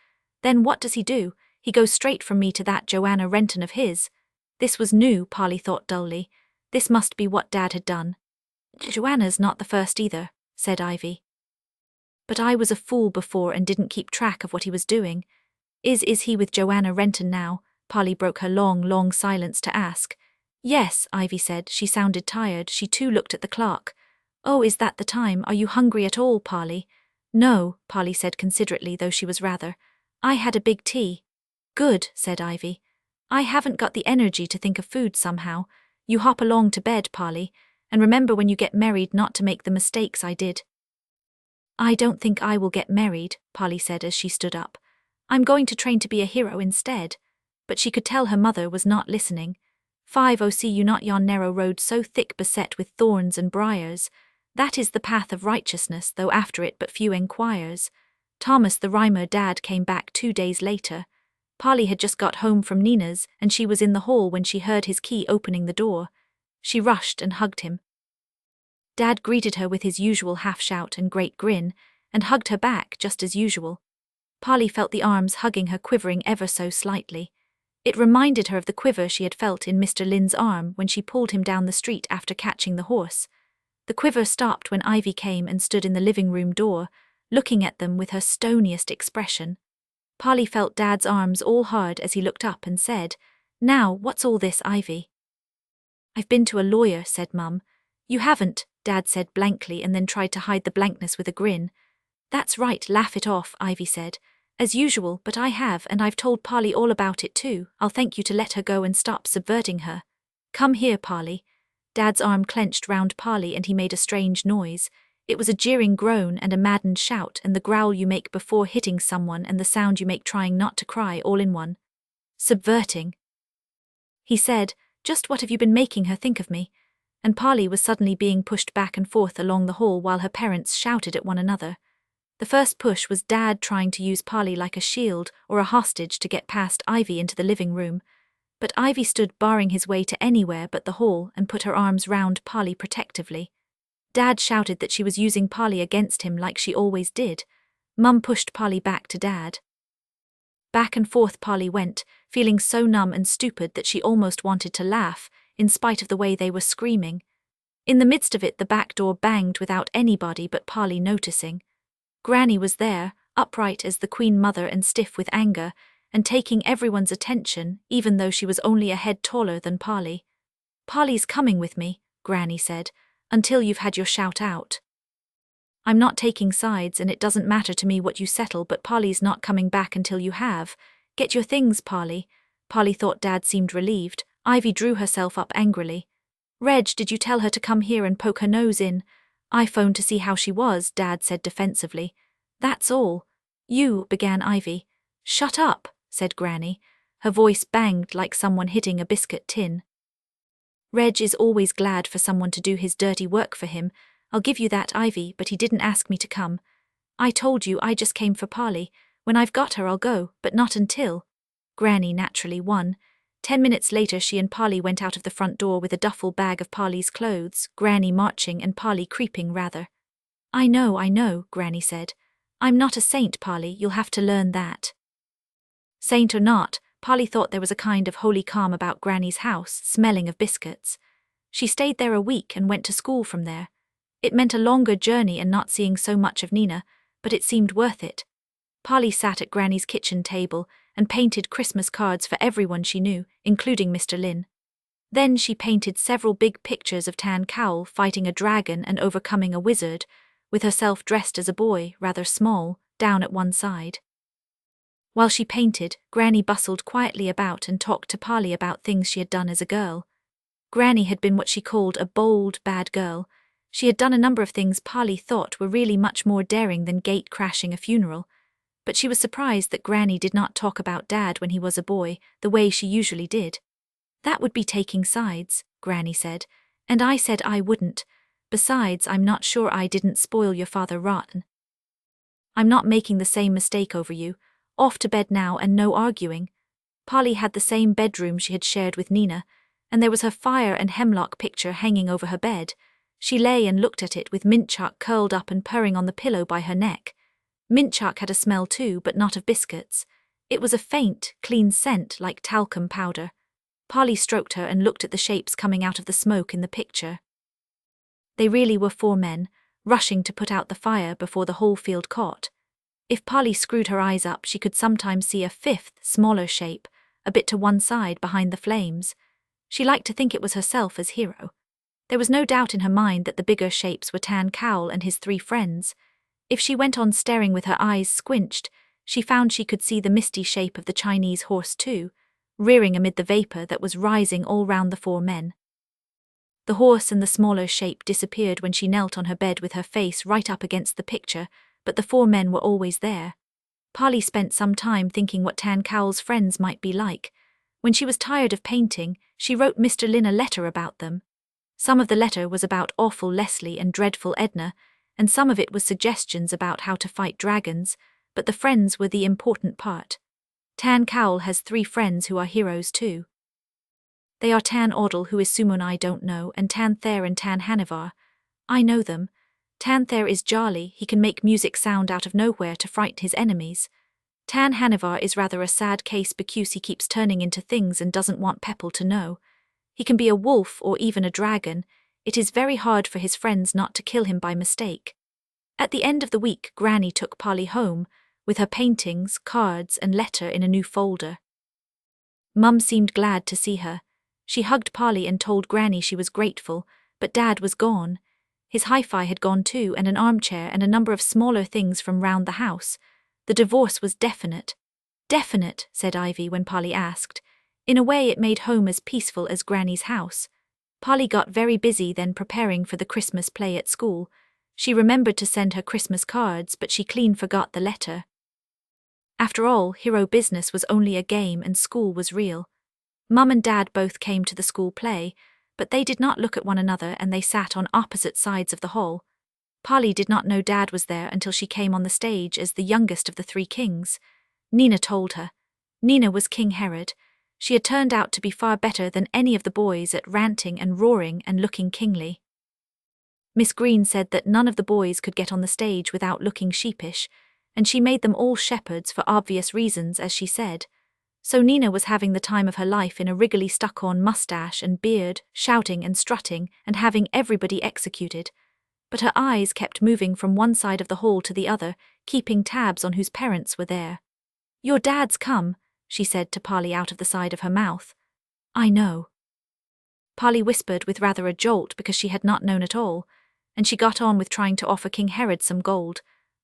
A: Then what does he do? He goes straight from me to that Joanna Renton of his." This was new, Polly thought dully. This must be what Dad had done. "Joanna's not the first either," said Ivy. "But I was a fool before and didn't keep track of what he was doing. Is he with Joanna Renton now?" Polly broke her long silence to ask. "Yes," Ivy said. She sounded tired. She too looked at the clock. "Oh, is that the time? Are you hungry at all, Polly?" "No," Polly said considerately, though she was rather. "I had a big tea." "Good," said Ivy. "I haven't got the energy to think of food somehow. You hop along to bed, Polly, and remember when you get married not to make the mistakes I did." "I don't think I will get married," Polly said as she stood up. "I'm going to train to be a hero instead." But she could tell her mother was not listening. "See you not yon narrow road so thick beset with thorns and briars. That is the path of righteousness, though after it but few enquires." Thomas the rhymer Dad came back 2 days later. Polly had just got home from Nina's, and she was in the hall when she heard his key opening the door. She rushed and hugged him. Dad greeted her with his usual half-shout and great grin, and hugged her back just as usual. Polly felt the arms hugging her quivering ever so slightly. It reminded her of the quiver she had felt in Mr. Lynn's arm when she pulled him down the street after catching the horse. The quiver stopped when Ivy came and stood in the living room door, looking at them with her stoniest expression. Polly felt Dad's arms all hard as he looked up and said, "Now, what's all this, Ivy?" "I've been to a lawyer," said Mum. "You haven't," Dad said blankly and then tried to hide the blankness with a grin. "That's right, laugh it off," Ivy said. "As usual, but I have, and I've told Polly all about it too. I'll thank you to let her go and stop subverting her. Come here, Polly." Dad's arm clenched round Polly and he made a strange noise. It was a jeering groan and a maddened shout and the growl you make before hitting someone and the sound you make trying not to cry all in one. "Subverting," he said. "Just what have you been making her think of me?" And Polly was suddenly being pushed back and forth along the hall while her parents shouted at one another. The first push was Dad trying to use Polly like a shield or a hostage to get past Ivy into the living room. But Ivy stood barring his way to anywhere but the hall and put her arms round Polly protectively. Dad shouted that she was using Polly against him like she always did. Mum pushed Polly back to Dad. Back and forth Polly went, feeling so numb and stupid that she almost wanted to laugh, in spite of the way they were screaming. In the midst of it the back door banged without anybody but Polly noticing. Granny was there, upright as the Queen Mother and stiff with anger, and taking everyone's attention, even though she was only a head taller than Polly. "Polly's coming with me," Granny said, "until you've had your shout out. I'm not taking sides and it doesn't matter to me what you settle, but Polly's not coming back until you have. Get your things, Polly." Polly thought Dad seemed relieved. Ivy drew herself up angrily. "Reg, did you tell her to come here and poke her nose in?" "I phoned to see how she was," Dad said defensively. "That's all." "You," began Ivy. "Shut up," said Granny. Her voice banged like someone hitting a biscuit tin. "Reg is always glad for someone to do his dirty work for him. I'll give you that, Ivy, but he didn't ask me to come. I told you I just came for Polly. When I've got her I'll go, but not until." Granny naturally won. 10 minutes later she and Polly went out of the front door with a duffel bag of Polly's clothes, Granny marching and Polly creeping rather. I know," Granny said. "I'm not a saint, Polly, you'll have to learn that." Saint or not, Polly thought there was a kind of holy calm about Granny's house, smelling of biscuits. She stayed there a week and went to school from there. It meant a longer journey and not seeing so much of Nina, but it seemed worth it. Polly sat at Granny's kitchen table and painted Christmas cards for everyone she knew, including Mr. Lynn. Then she painted several big pictures of Tan Cowell fighting a dragon and overcoming a wizard, with herself dressed as a boy, rather small, down at one side. While she painted, Granny bustled quietly about and talked to Polly about things she had done as a girl. Granny had been what she called a bold, bad girl. She had done a number of things Polly thought were really much more daring than gate-crashing a funeral. But she was surprised that Granny did not talk about Dad when he was a boy, the way she usually did. "That would be taking sides," Granny said, "and I said I wouldn't. Besides, I'm not sure I didn't spoil your father rotten. I'm not making the same mistake over you. Off to bed now and no arguing." Polly had the same bedroom she had shared with Nina, and there was her fire and Hemlock picture hanging over her bed. She lay and looked at it with Mintchuck curled up and purring on the pillow by her neck. Mintchuck had a smell too, but not of biscuits. It was a faint, clean scent like talcum powder. Polly stroked her and looked at the shapes coming out of the smoke in the picture. They really were 4 men, rushing to put out the fire before the whole field caught. If Polly screwed her eyes up, she could sometimes see a 5th, smaller shape, a bit to one side behind the flames. She liked to think it was herself as hero. There was no doubt in her mind that the bigger shapes were Tan Cowell and his 3 friends. If she went on staring with her eyes squinched, she found she could see the misty shape of the Chinese horse too, rearing amid the vapor that was rising all round the 4 men. The horse and the smaller shape disappeared when she knelt on her bed with her face right up against the picture, but the 4 men were always there. Polly spent some time thinking what Tan Cowell's friends might be like. When she was tired of painting, she wrote Mr. Lynn a letter about them. Some of the letter was about awful Leslie and dreadful Edna, and some of it was suggestions about how to fight dragons, but the friends were the important part. Tan Cowl has 3 friends who are heroes too. They are Tan Audle, who is someone I don't know, and Tan Thair and Tan Hanivar. I know them. Tan Thair is Jarly, he can make music sound out of nowhere to frighten his enemies. Tan Hanivar is rather a sad case because he keeps turning into things and doesn't want people to know. He can be a wolf or even a dragon. It is very hard for his friends not to kill him by mistake. At the end of the week, Granny took Polly home, with her paintings, cards, and letter in a new folder. Mum seemed glad to see her. She hugged Polly and told Granny she was grateful, but Dad was gone. His hi-fi had gone too, and an armchair and a number of smaller things from round the house. The divorce was definite. Definite, said Ivy when Polly asked. In a way it made home as peaceful as Granny's house. Polly got very busy then preparing for the Christmas play at school. She remembered to send her Christmas cards, but she clean forgot the letter. After all, hero business was only a game and school was real. Mum and Dad both came to the school play, but they did not look at one another and they sat on opposite sides of the hall. Polly did not know Dad was there until she came on the stage as the youngest of the 3 kings. Nina told her. Nina was King Herod. She had turned out to be far better than any of the boys at ranting and roaring and looking kingly. Miss Green said that none of the boys could get on the stage without looking sheepish, and she made them all shepherds for obvious reasons, as she said. So Nina was having the time of her life in a wriggly stuck-on mustache and beard, shouting and strutting and having everybody executed. But her eyes kept moving from one side of the hall to the other, keeping tabs on whose parents were there. "Your dad's come," she said to Polly out of the side of her mouth. "I know." Polly whispered with rather a jolt because she had not known at all, and she got on with trying to offer King Herod some gold.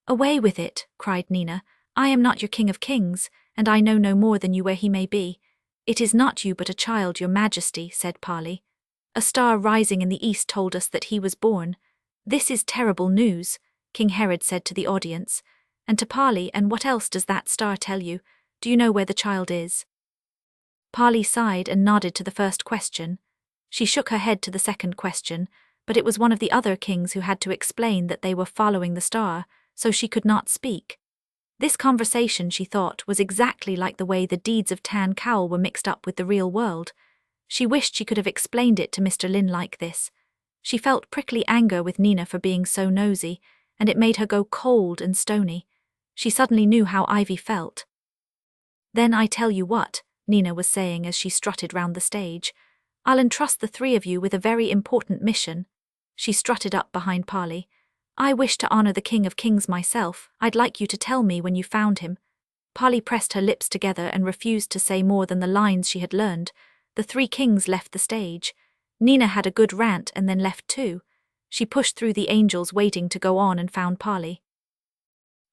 A: "Away with it," cried Nina. "I am not your King of Kings, and I know no more than you where he may be." "It is not you but a child, your majesty," said Polly. "A star rising in the east told us that he was born." "This is terrible news," King Herod said to the audience, and to Polly. "And what else does that star tell you? Do you know where the child is?" Polly sighed and nodded to the first question. She shook her head to the second question, but it was one of the other kings who had to explain that they were following the star, so she could not speak. This conversation, she thought, was exactly like the way the deeds of Tan Cowl were mixed up with the real world. She wished she could have explained it to Mr. Lynn like this. She felt prickly anger with Nina for being so nosy, and it made her go cold and stony. She suddenly knew how Ivy felt. "Then I tell you what," Nina was saying as she strutted round the stage. "I'll entrust the 3 of you with a very important mission." She strutted up behind Polly. "I wish to honor the King of Kings myself. I'd like you to tell me when you found him." Polly pressed her lips together and refused to say more than the lines she had learned. The 3 kings left the stage. Nina had a good rant and then left too. She pushed through the angels waiting to go on and found Polly.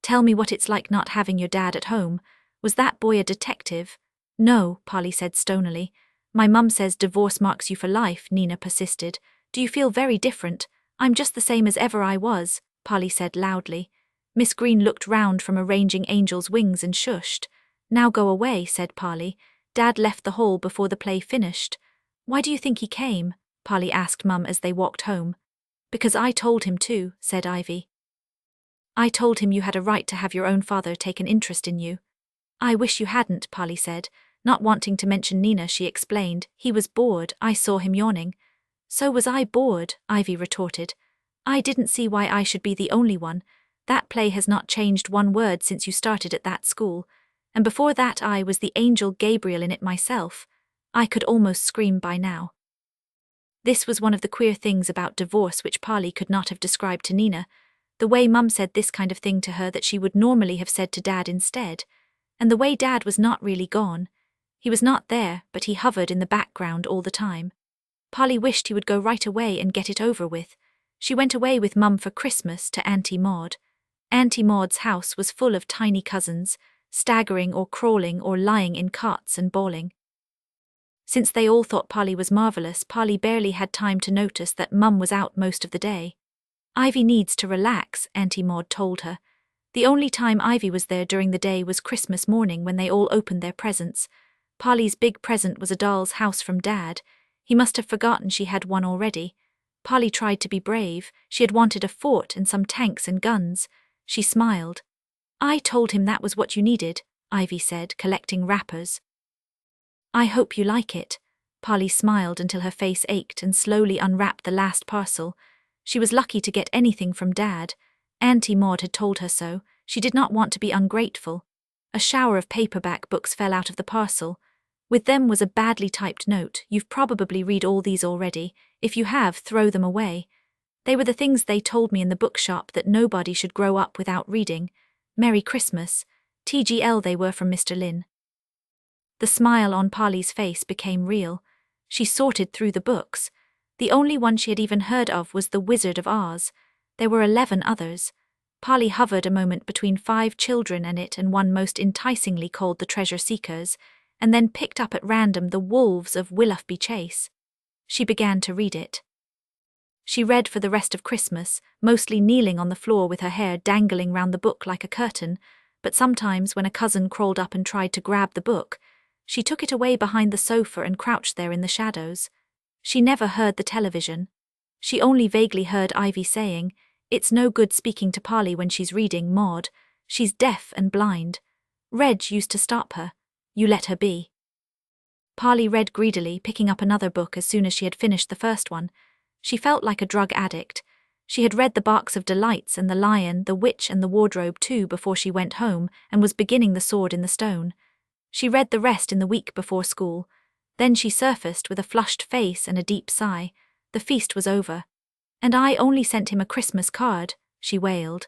A: "Tell me what it's like not having your dad at home. Was that boy a detective?" "No," Polly said stonily. "My mum says divorce marks you for life," Nina persisted. "Do you feel very different?" "I'm just the same as ever I was," Polly said loudly. Miss Green looked round from arranging Angel's wings and shushed. "Now go away," said Polly. "Dad left the hall before the play finished." "Why do you think he came?" Polly asked Mum as they walked home. "Because I told him to," said Ivy. "I told him you had a right to have your own father take an interest in you." "I wish you hadn't," Polly said. Not wanting to mention Nina, she explained. "He was bored, I saw him yawning." "So was I bored," Ivy retorted. "I didn't see why I should be the only one. That play has not changed one word since you started at that school. And before that I was the angel Gabriel in it myself. I could almost scream by now." This was one of the queer things about divorce which Polly could not have described to Nina. The way Mum said this kind of thing to her that she would normally have said to Dad instead. And the way Dad was not really gone. He was not there, but he hovered in the background all the time. Polly wished he would go right away and get it over with. She went away with Mum for Christmas to Auntie Maud. Auntie Maud's house was full of tiny cousins, staggering or crawling or lying in cots and bawling. Since they all thought Polly was marvellous, Polly barely had time to notice that Mum was out most of the day. "Ivy needs to relax," Auntie Maud told her. The only time Ivy was there during the day was Christmas morning when they all opened their presents. Polly's big present was a doll's house from Dad. He must have forgotten she had one already. Polly tried to be brave. She had wanted a fort and some tanks and guns. She smiled. "I told him that was what you needed. Ivy said, collecting wrappers. I hope you like it. Polly smiled until her face ached and slowly unwrapped the last parcel. She was lucky to get anything from Dad. Auntie Maud had told her so. She did not want to be ungrateful. A shower of paperback books fell out of the parcel. With them was a badly typed note. You've probably read all these already. If you have, throw them away. They were the things they told me in the bookshop that nobody should grow up without reading. Merry Christmas. TGL they were from Mr. Lynn. The smile on Polly's face became real. She sorted through the books. The only one she had even heard of was The Wizard of Oz. There were 11 others. Polly hovered a moment between 5 children and it and one most enticingly called The Treasure Seekers, and then picked up at random The Wolves of Willoughby Chase. She began to read it. She read for the rest of Christmas, mostly kneeling on the floor with her hair dangling round the book like a curtain, but sometimes when a cousin crawled up and tried to grab the book, she took it away behind the sofa and crouched there in the shadows. She never heard the television. She only vaguely heard Ivy saying, "It's no good speaking to Polly when she's reading, Maud. She's deaf and blind. Reg used to stop her. You let her be." Polly read greedily, picking up another book as soon as she had finished the first one. She felt like a drug addict. She had read the Barks of Delights and The Lion, The Witch and the Wardrobe too before she went home and was beginning The Sword in the Stone. She read the rest in the week before school. Then she surfaced with a flushed face and a deep sigh. The feast was over. "And I only sent him a Christmas card," she wailed.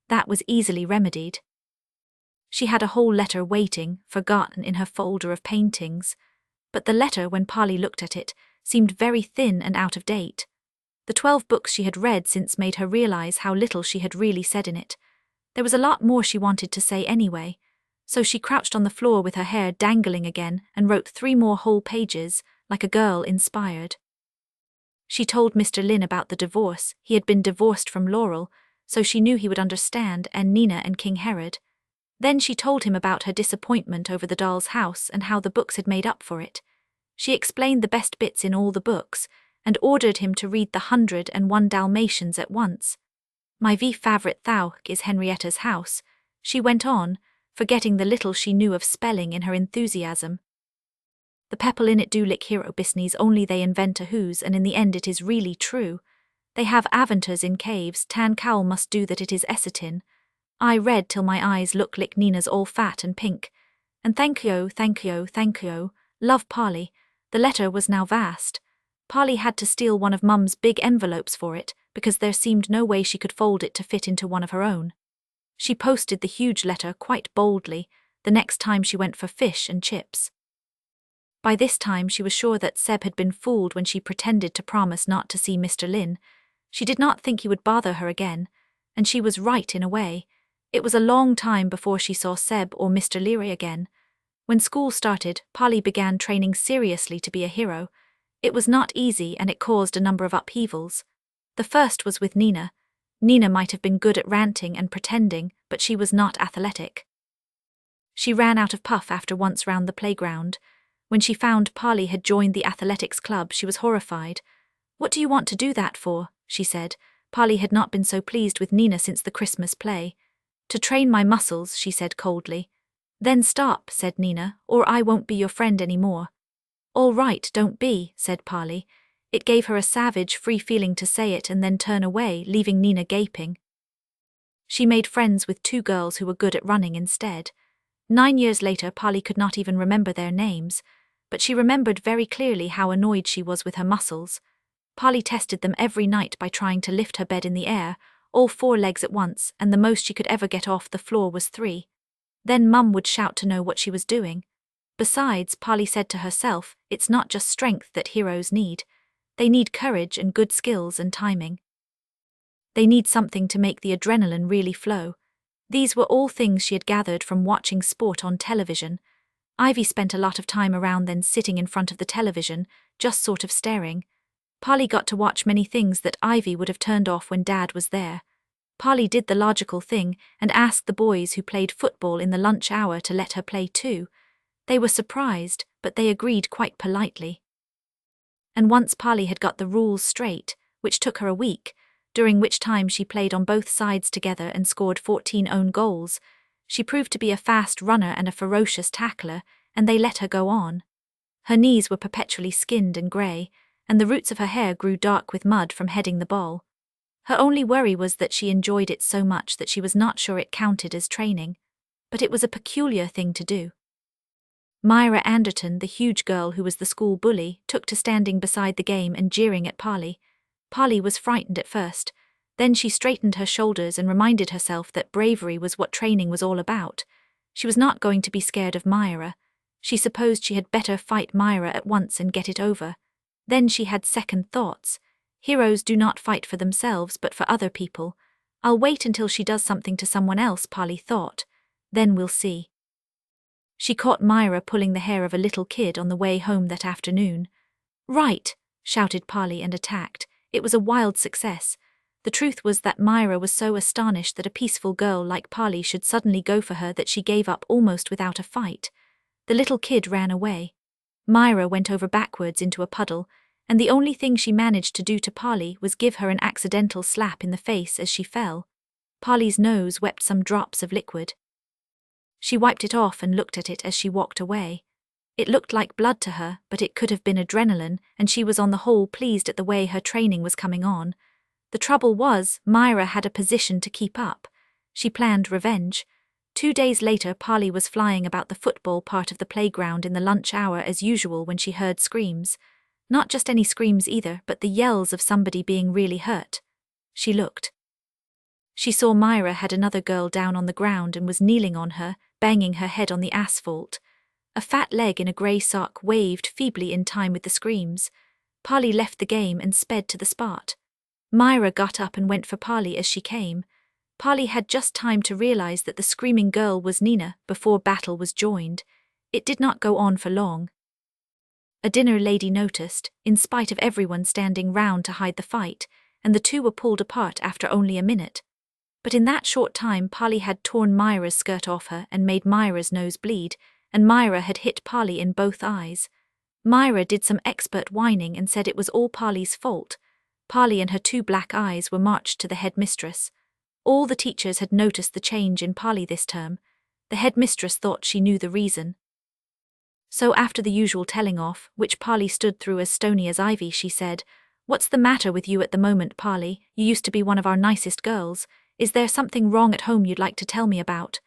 A: That was easily remedied. She had a whole letter waiting, forgotten in her folder of paintings. But the letter, when Polly looked at it, seemed very thin and out of date. The 12 books she had read since made her realize how little she had really said in it. There was a lot more she wanted to say anyway. So she crouched on the floor with her hair dangling again and wrote 3 more whole pages, like a girl inspired. She told Mr. Lynn about the divorce. He had been divorced from Laurel, so she knew he would understand, and Nina and King Herod. Then she told him about her disappointment over the doll's house and how the books had made up for it. She explained the best bits in all the books, and ordered him to read the 101 Dalmatians at once. "My favorite thou is Henrietta's house," she went on, forgetting the little she knew of spelling in her enthusiasm. "The people in it do lick hero business, only they invent a who's, and in the end it is really true. They have aventures in caves, Tan Cowl must do that it is Essitin. I read till my eyes look like Nina's all fat and pink. And thank you, thank you, thank you. Love, Polly." The letter was now vast. Polly had to steal one of Mum's big envelopes for it, because there seemed no way she could fold it to fit into one of her own. She posted the huge letter quite boldly the next time she went for fish and chips. By this time she was sure that Seb had been fooled when she pretended to promise not to see Mr. Lynn. She did not think he would bother her again, and she was right in a way. It was a long time before she saw Seb or Mr. Leary again. When school started, Polly began training seriously to be a hero. It was not easy and it caused a number of upheavals. The first was with Nina. Nina might have been good at ranting and pretending, but she was not athletic. She ran out of puff after once round the playground. When she found Polly had joined the athletics club, she was horrified. "What do you want to do that for?" she said. Polly had not been so pleased with Nina since the Christmas play. "To train my muscles," she said coldly. "Then stop," said Nina, "or I won't be your friend any more." "All right, don't be," said Polly. It gave her a savage, free feeling to say it and then turn away, leaving Nina gaping. She made friends with 2 girls who were good at running instead. 9 years later, Polly could not even remember their names, but she remembered very clearly how annoyed she was with her muscles. Polly tested them every night by trying to lift her bed in the air, all 4 legs at once, and the most she could ever get off the floor was 3. Then Mum would shout to know what she was doing. Besides, Polly said to herself, it's not just strength that heroes need. They need courage and good skills and timing. They need something to make the adrenaline really flow. These were all things she had gathered from watching sport on television. Ivy spent a lot of time around then sitting in front of the television, just sort of staring. Polly got to watch many things that Ivy would have turned off when Dad was there. Polly did the logical thing and asked the boys who played football in the lunch hour to let her play too. They were surprised, but they agreed quite politely. And once Polly had got the rules straight, which took her a week, during which time she played on both sides together and scored 14 own goals, She proved to be a fast runner and a ferocious tackler, and they let her go on. Her knees were perpetually skinned and grey, and the roots of her hair grew dark with mud from heading the ball. Her only worry was that she enjoyed it so much that she was not sure it counted as training. But it was a peculiar thing to do. Myra Anderton, the huge girl who was the school bully, took to standing beside the game and jeering at Polly. Polly was frightened at first. Then she straightened her shoulders and reminded herself that bravery was what training was all about. She was not going to be scared of Myra. She supposed she had better fight Myra at once and get it over. Then she had second thoughts. Heroes do not fight for themselves but for other people. I'll wait until she does something to someone else, Polly thought. Then we'll see. She caught Myra pulling the hair of a little kid on the way home that afternoon. "Right!" shouted Polly and attacked. It was a wild success. The truth was that Myra was so astonished that a peaceful girl like Polly should suddenly go for her that she gave up almost without a fight. The little kid ran away. Myra went over backwards into a puddle, and the only thing she managed to do to Polly was give her an accidental slap in the face as she fell. Polly's nose wept some drops of liquid. She wiped it off and looked at it as she walked away. It looked like blood to her, but it could have been adrenaline, and she was on the whole pleased at the way her training was coming on. The trouble was, Myra had a position to keep up. She planned revenge. 2 days later, Polly was flying about the football part of the playground in the lunch hour as usual when she heard screams. Not just any screams either, but the yells of somebody being really hurt. She looked. She saw Myra had another girl down on the ground and was kneeling on her, banging her head on the asphalt. A fat leg in a grey sock waved feebly in time with the screams. Polly left the game and sped to the spot. Myra got up and went for Polly as she came. Polly had just time to realize that the screaming girl was Nina before battle was joined. It did not go on for long. A dinner lady noticed, in spite of everyone standing round to hide the fight, and the two were pulled apart after only a minute. But in that short time Polly had torn Myra's skirt off her and made Myra's nose bleed, and Myra had hit Polly in both eyes. Myra did some expert whining and said it was all Polly's fault. Polly and her 2 black eyes were marched to the headmistress. All the teachers had noticed the change in Polly this term. The headmistress thought she knew the reason. So after the usual telling off, which Polly stood through as stony as ivy, she said, "What's the matter with you at the moment, Polly? You used to be one of our nicest girls. Is there something wrong at home you'd like to tell me about?"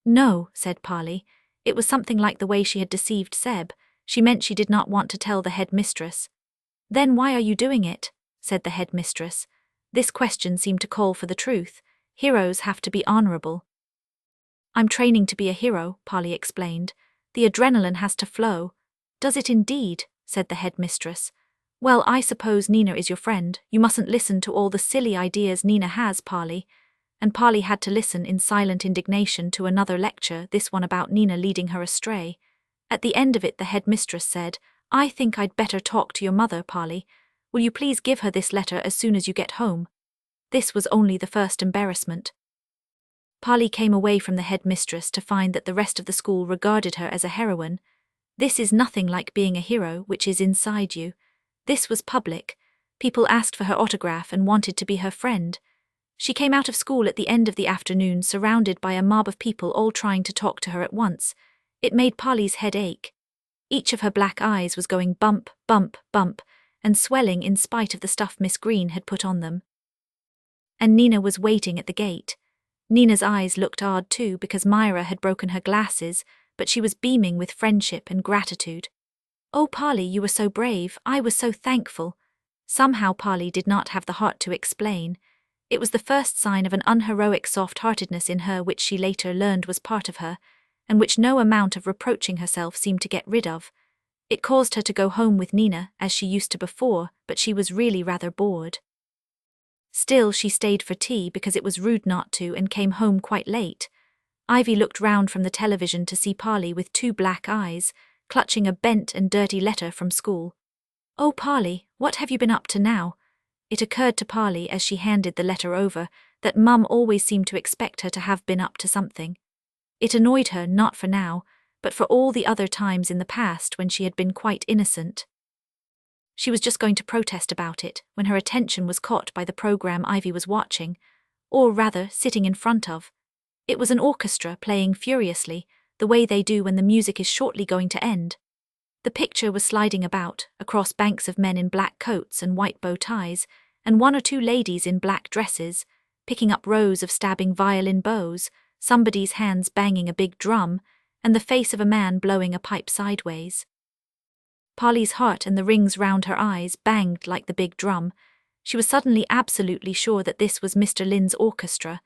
A: "No," said Polly. It was something like the way she had deceived Seb. She meant she did not want to tell the headmistress. "Then why are you doing it?" said the headmistress. This question seemed to call for the truth. Heroes have to be honourable. "I'm training to be a hero," Polly explained. "The adrenaline has to flow." "Does it indeed?" said the headmistress. "Well, I suppose Nina is your friend. You mustn't listen to all the silly ideas Nina has, Polly." And Polly had to listen in silent indignation to another lecture, this one about Nina leading her astray. At the end of it the headmistress said, "I think I'd better talk to your mother, Polly. Will you please give her this letter as soon as you get home?" This was only the first embarrassment. Polly came away from the headmistress to find that the rest of the school regarded her as a heroine. This is nothing like being a hero, which is inside you. This was public. People asked for her autograph and wanted to be her friend. She came out of school at the end of the afternoon surrounded by a mob of people all trying to talk to her at once. It made Polly's head ache. Each of her black eyes was going bump, bump, bump, and swelling in spite of the stuff Miss Green had put on them. And Nina was waiting at the gate. Nina's eyes looked odd too because Myra had broken her glasses, but she was beaming with friendship and gratitude. "Oh, Polly, you were so brave. I was so thankful." Somehow Polly did not have the heart to explain. It was the first sign of an unheroic soft-heartedness in her which she later learned was part of her, and which no amount of reproaching herself seemed to get rid of. It caused her to go home with Nina, as she used to before, but she was really rather bored. Still, she stayed for tea because it was rude not to and came home quite late. Ivy looked round from the television to see Polly with 2 black eyes, clutching a bent and dirty letter from school. "Oh, Polly, what have you been up to now?" It occurred to Polly as she handed the letter over that Mum always seemed to expect her to have been up to something. It annoyed her not for now, but for all the other times in the past when she had been quite innocent. She was just going to protest about it when her attention was caught by the program Ivy was watching, or rather sitting in front of. It was an orchestra playing furiously, the way they do when the music is shortly going to end. The picture was sliding about, across banks of men in black coats and white bow ties, and one or two ladies in black dresses, picking up rows of stabbing violin bows, somebody's hands banging a big drum, and the face of a man blowing a pipe sideways. Polly's heart and the rings round her eyes banged like the big drum. She was suddenly absolutely sure that this was Mr. Lynn's orchestra.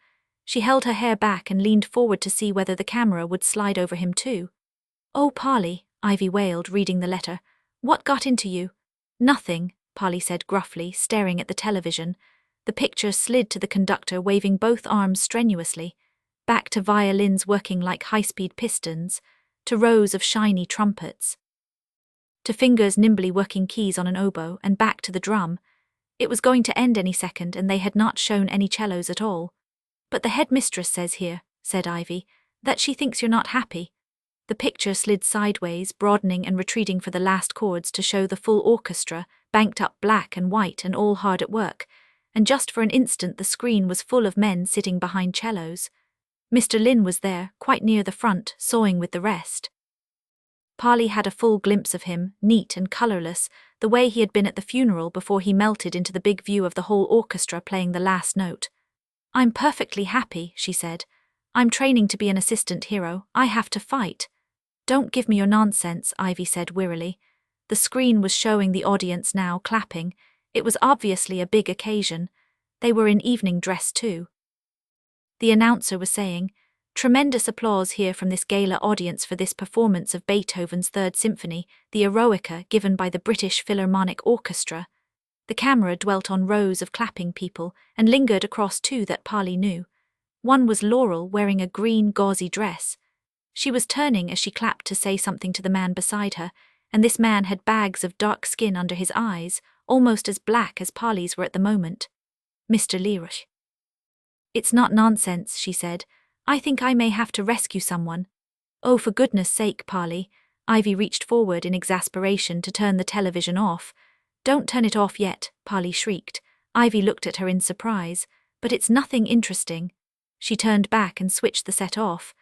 A: She held her hair back and leaned forward to see whether the camera would slide over him too. "Oh, Polly," Ivy wailed, reading the letter. "What got into you?" "Nothing," Polly said gruffly, staring at the television. The picture slid to the conductor waving both arms strenuously, back to violins working like high-speed pistons, to rows of shiny trumpets, to fingers nimbly working keys on an oboe, and back to the drum. It was going to end any second, and they had not shown any cellos at all. "But the headmistress says here," said Ivy, "that she thinks you're not happy." The picture slid sideways, broadening and retreating for the last chords to show the full orchestra, banked up black and white and all hard at work, and just for an instant the screen was full of men sitting behind cellos. Mr. Lynn was there, quite near the front, sawing with the rest. Polly had a full glimpse of him, neat and colourless, the way he had been at the funeral before he melted into the big view of the whole orchestra playing the last note. "I'm perfectly happy," she said. "I'm training to be an assistant hero. I have to fight." "Don't give me your nonsense," Ivy said wearily. The screen was showing the audience now clapping. It was obviously a big occasion. They were in evening dress too. The announcer was saying, "Tremendous applause here from this gala audience for this performance of Beethoven's Third Symphony, the Eroica given by the British Philharmonic Orchestra." The camera dwelt on rows of clapping people and lingered across two that Polly knew. One was Laurel, wearing a green gauzy dress. She was turning as she clapped to say something to the man beside her, and this man had bags of dark skin under his eyes, almost as black as Polly's were at the moment. "Mr. Leroy." "It's not nonsense," she said. "I think I may have to rescue someone." "Oh, for goodness sake, Polly." Ivy reached forward in exasperation to turn the television off. "Don't turn it off yet," Polly shrieked. Ivy looked at her in surprise. "But it's nothing interesting." She turned back and switched the set off.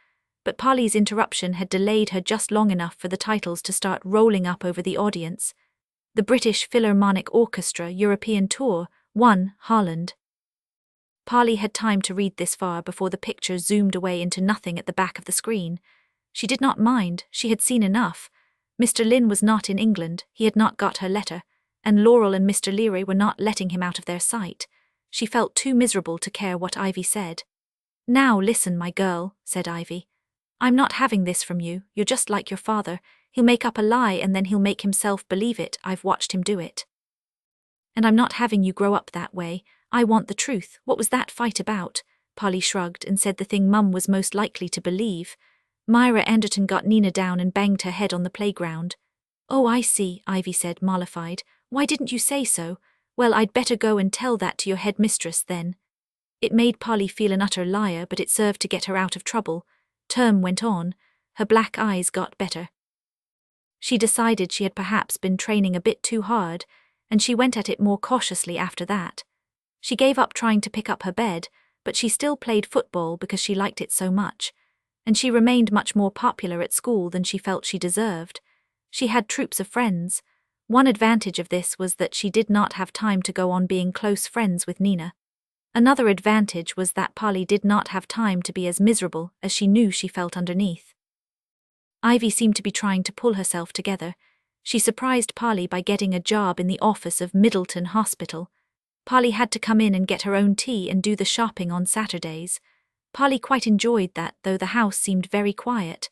A: But Polly's interruption had delayed her just long enough for the titles to start rolling up over the audience. The British Philharmonic Orchestra European Tour, 1, Holland. Polly had time to read this far before the picture zoomed away into nothing at the back of the screen. She did not mind, she had seen enough. Mr. Lynn was not in England, he had not got her letter, and Laurel and Mr. Leary were not letting him out of their sight. She felt too miserable to care what Ivy said. "Now listen, my girl," said Ivy. "I'm not having this from you, you're just like your father. He'll make up a lie and then he'll make himself believe it. I've watched him do it. And I'm not having you grow up that way. I want the truth. What was that fight about?" Polly shrugged and said the thing Mum was most likely to believe. "Myra Anderton got Nina down and banged her head on the playground." "Oh, I see," Ivy said, mollified. "Why didn't you say so? Well, I'd better go and tell that to your headmistress then." It made Polly feel an utter liar, but it served to get her out of trouble. Term went on. Her black eyes got better. She decided she had perhaps been training a bit too hard, and she went at it more cautiously after that. She gave up trying to pick up her bed, but she still played football because she liked it so much, and she remained much more popular at school than she felt she deserved. She had troops of friends. One advantage of this was that she did not have time to go on being close friends with Nina. Another advantage was that Polly did not have time to be as miserable as she knew she felt underneath. Ivy seemed to be trying to pull herself together. She surprised Polly by getting a job in the office of Middleton Hospital. Polly had to come in and get her own tea and do the shopping on Saturdays. Polly quite enjoyed that, though the house seemed very quiet.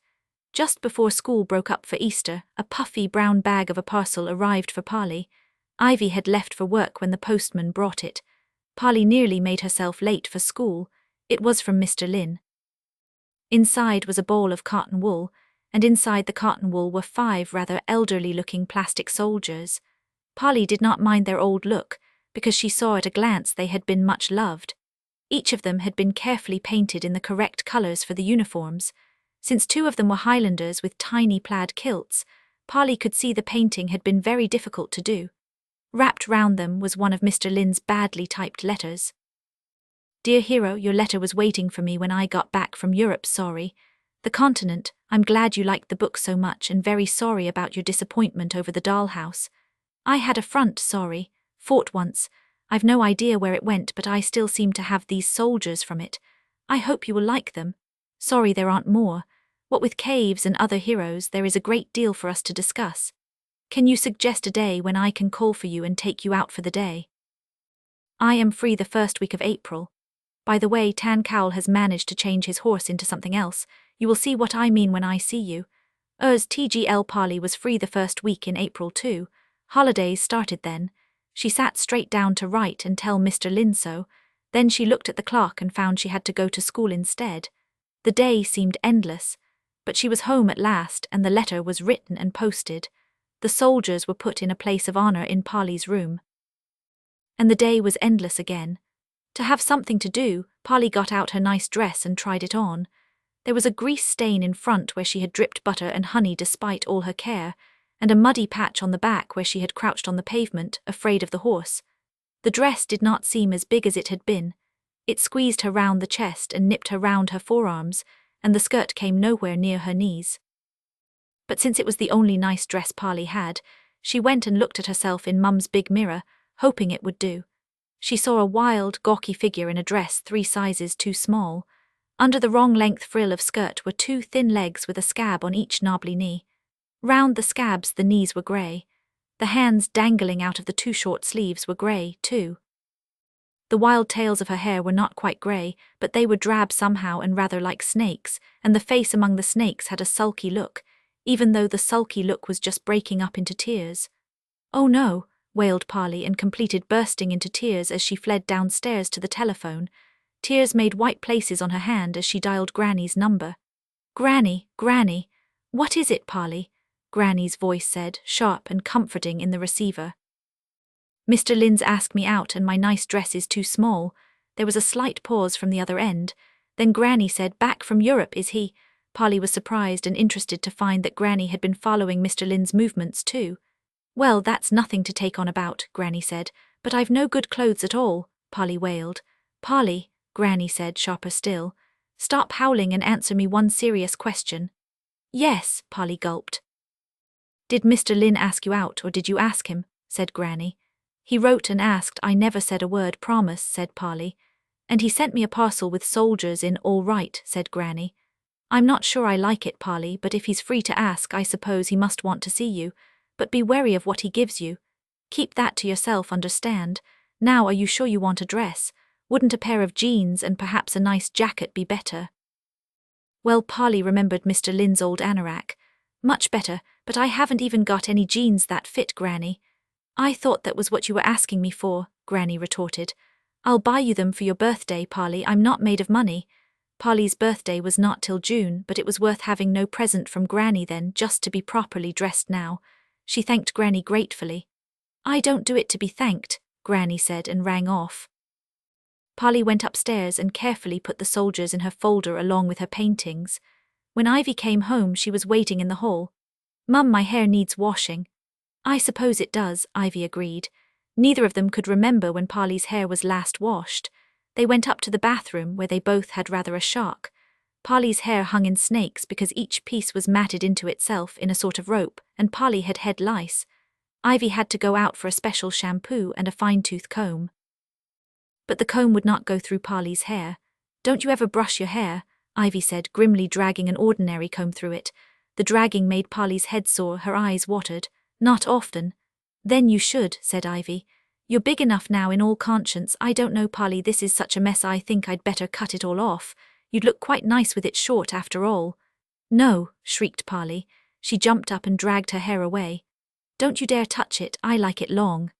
A: Just before school broke up for Easter, a puffy brown bag of a parcel arrived for Polly. Ivy had left for work when the postman brought it. Polly nearly made herself late for school. It was from Mr. Lynn. Inside was a ball of cotton wool, and inside the cotton wool were 5 rather elderly-looking plastic soldiers. Polly did not mind their old look, because she saw at a glance they had been much loved. Each of them had been carefully painted in the correct colours for the uniforms. Since 2 of them were Highlanders with tiny plaid kilts, Polly could see the painting had been very difficult to do. Wrapped round them was one of Mr. Lynn's badly typed letters. Dear hero, your letter was waiting for me when I got back from Europe. Sorry. The continent. I'm glad you liked the book so much and very sorry about your disappointment over the dollhouse. I had a front, sorry. Fought once. I've no idea where it went, but I still seem to have these soldiers from it. I hope you will like them. Sorry there aren't more. What with caves and other heroes, there is a great deal for us to discuss. Can you suggest a day when I can call for you and take you out for the day? I am free the first week of April. By the way, Tan Cowl has managed to change his horse into something else. You will see what I mean when I see you. TGL Polly was free the first week in April too. Holidays started then. She sat straight down to write and tell Mr. Lynn so. Then she looked at the clock and found she had to go to school instead. The day seemed endless. But she was home at last, and the letter was written and posted. The soldiers were put in a place of honor in Polly's room. And the day was endless again. To have something to do, Polly got out her nice dress and tried it on. There was a grease stain in front where she had dripped butter and honey despite all her care, and a muddy patch on the back where she had crouched on the pavement, afraid of the horse. The dress did not seem as big as it had been. It squeezed her round the chest and nipped her round her forearms, and the skirt came nowhere near her knees. But since it was the only nice dress Polly had, she went and looked at herself in Mum's big mirror, hoping it would do. She saw a wild, gawky figure in a dress 3 sizes too small. Under the wrong length frill of skirt were 2 thin legs with a scab on each knobbly knee. Round the scabs the knees were grey. The hands dangling out of the 2 short sleeves were grey, too. The wild tails of her hair were not quite grey, but they were drab somehow and rather like snakes, and the face among the snakes had a sulky look, even though the sulky look was just breaking up into tears. "Oh no," wailed Polly and completed bursting into tears as she fled downstairs to the telephone. Tears made white places on her hand as she dialed Granny's number. "Granny, Granny." "What is it, Polly?" Granny's voice said, sharp and comforting in the receiver. "Mr. Lynn's asked me out and my nice dress is too small." There was a slight pause from the other end. Then Granny said, "Back from Europe, is he?" Polly was surprised and interested to find that Granny had been following Mr. Lynn's movements too. "Well, that's nothing to take on about," Granny said. "But I've no good clothes at all," Polly wailed. "Polly," Granny said, sharper still, "stop howling and answer me one serious question." "Yes," Polly gulped. "Did Mr. Lynn ask you out, or did you ask him?" said Granny. "He wrote and asked, I never said a word, promise," said Polly. "And he sent me a parcel with soldiers in, all right," said Granny. "I'm not sure I like it, Polly, but if he's free to ask, I suppose he must want to see you. But be wary of what he gives you. Keep that to yourself, understand? Now, are you sure you want a dress? Wouldn't a pair of jeans and perhaps a nice jacket be better?" Well, Polly remembered Mr. Lynn's old anorak. "Much better, but I haven't even got any jeans that fit, Granny." "I thought that was what you were asking me for," Granny retorted. "I'll buy you them for your birthday, Polly. I'm not made of money." Polly's birthday was not till June, but it was worth having no present from Granny then, just to be properly dressed now. She thanked Granny gratefully. "I don't do it to be thanked," Granny said and rang off. Polly went upstairs and carefully put the soldiers in her folder along with her paintings. When Ivy came home, she was waiting in the hall. "Mum, my hair needs washing." "I suppose it does," Ivy agreed. Neither of them could remember when Polly's hair was last washed. They went up to the bathroom, where they both had rather a shock. Polly's hair hung in snakes because each piece was matted into itself in a sort of rope, and Polly had head lice. Ivy had to go out for a special shampoo and a fine-tooth comb. But the comb would not go through Polly's hair. "Don't you ever brush your hair?" Ivy said, grimly dragging an ordinary comb through it. The dragging made Polly's head sore, her eyes watered. "Not often." "Then you should," said Ivy. "You're big enough now in all conscience. I don't know, Polly, this is such a mess I think I'd better cut it all off. You'd look quite nice with it short after all." "No," shrieked Polly. She jumped up and dragged her hair away. "Don't you dare touch it, I like it long."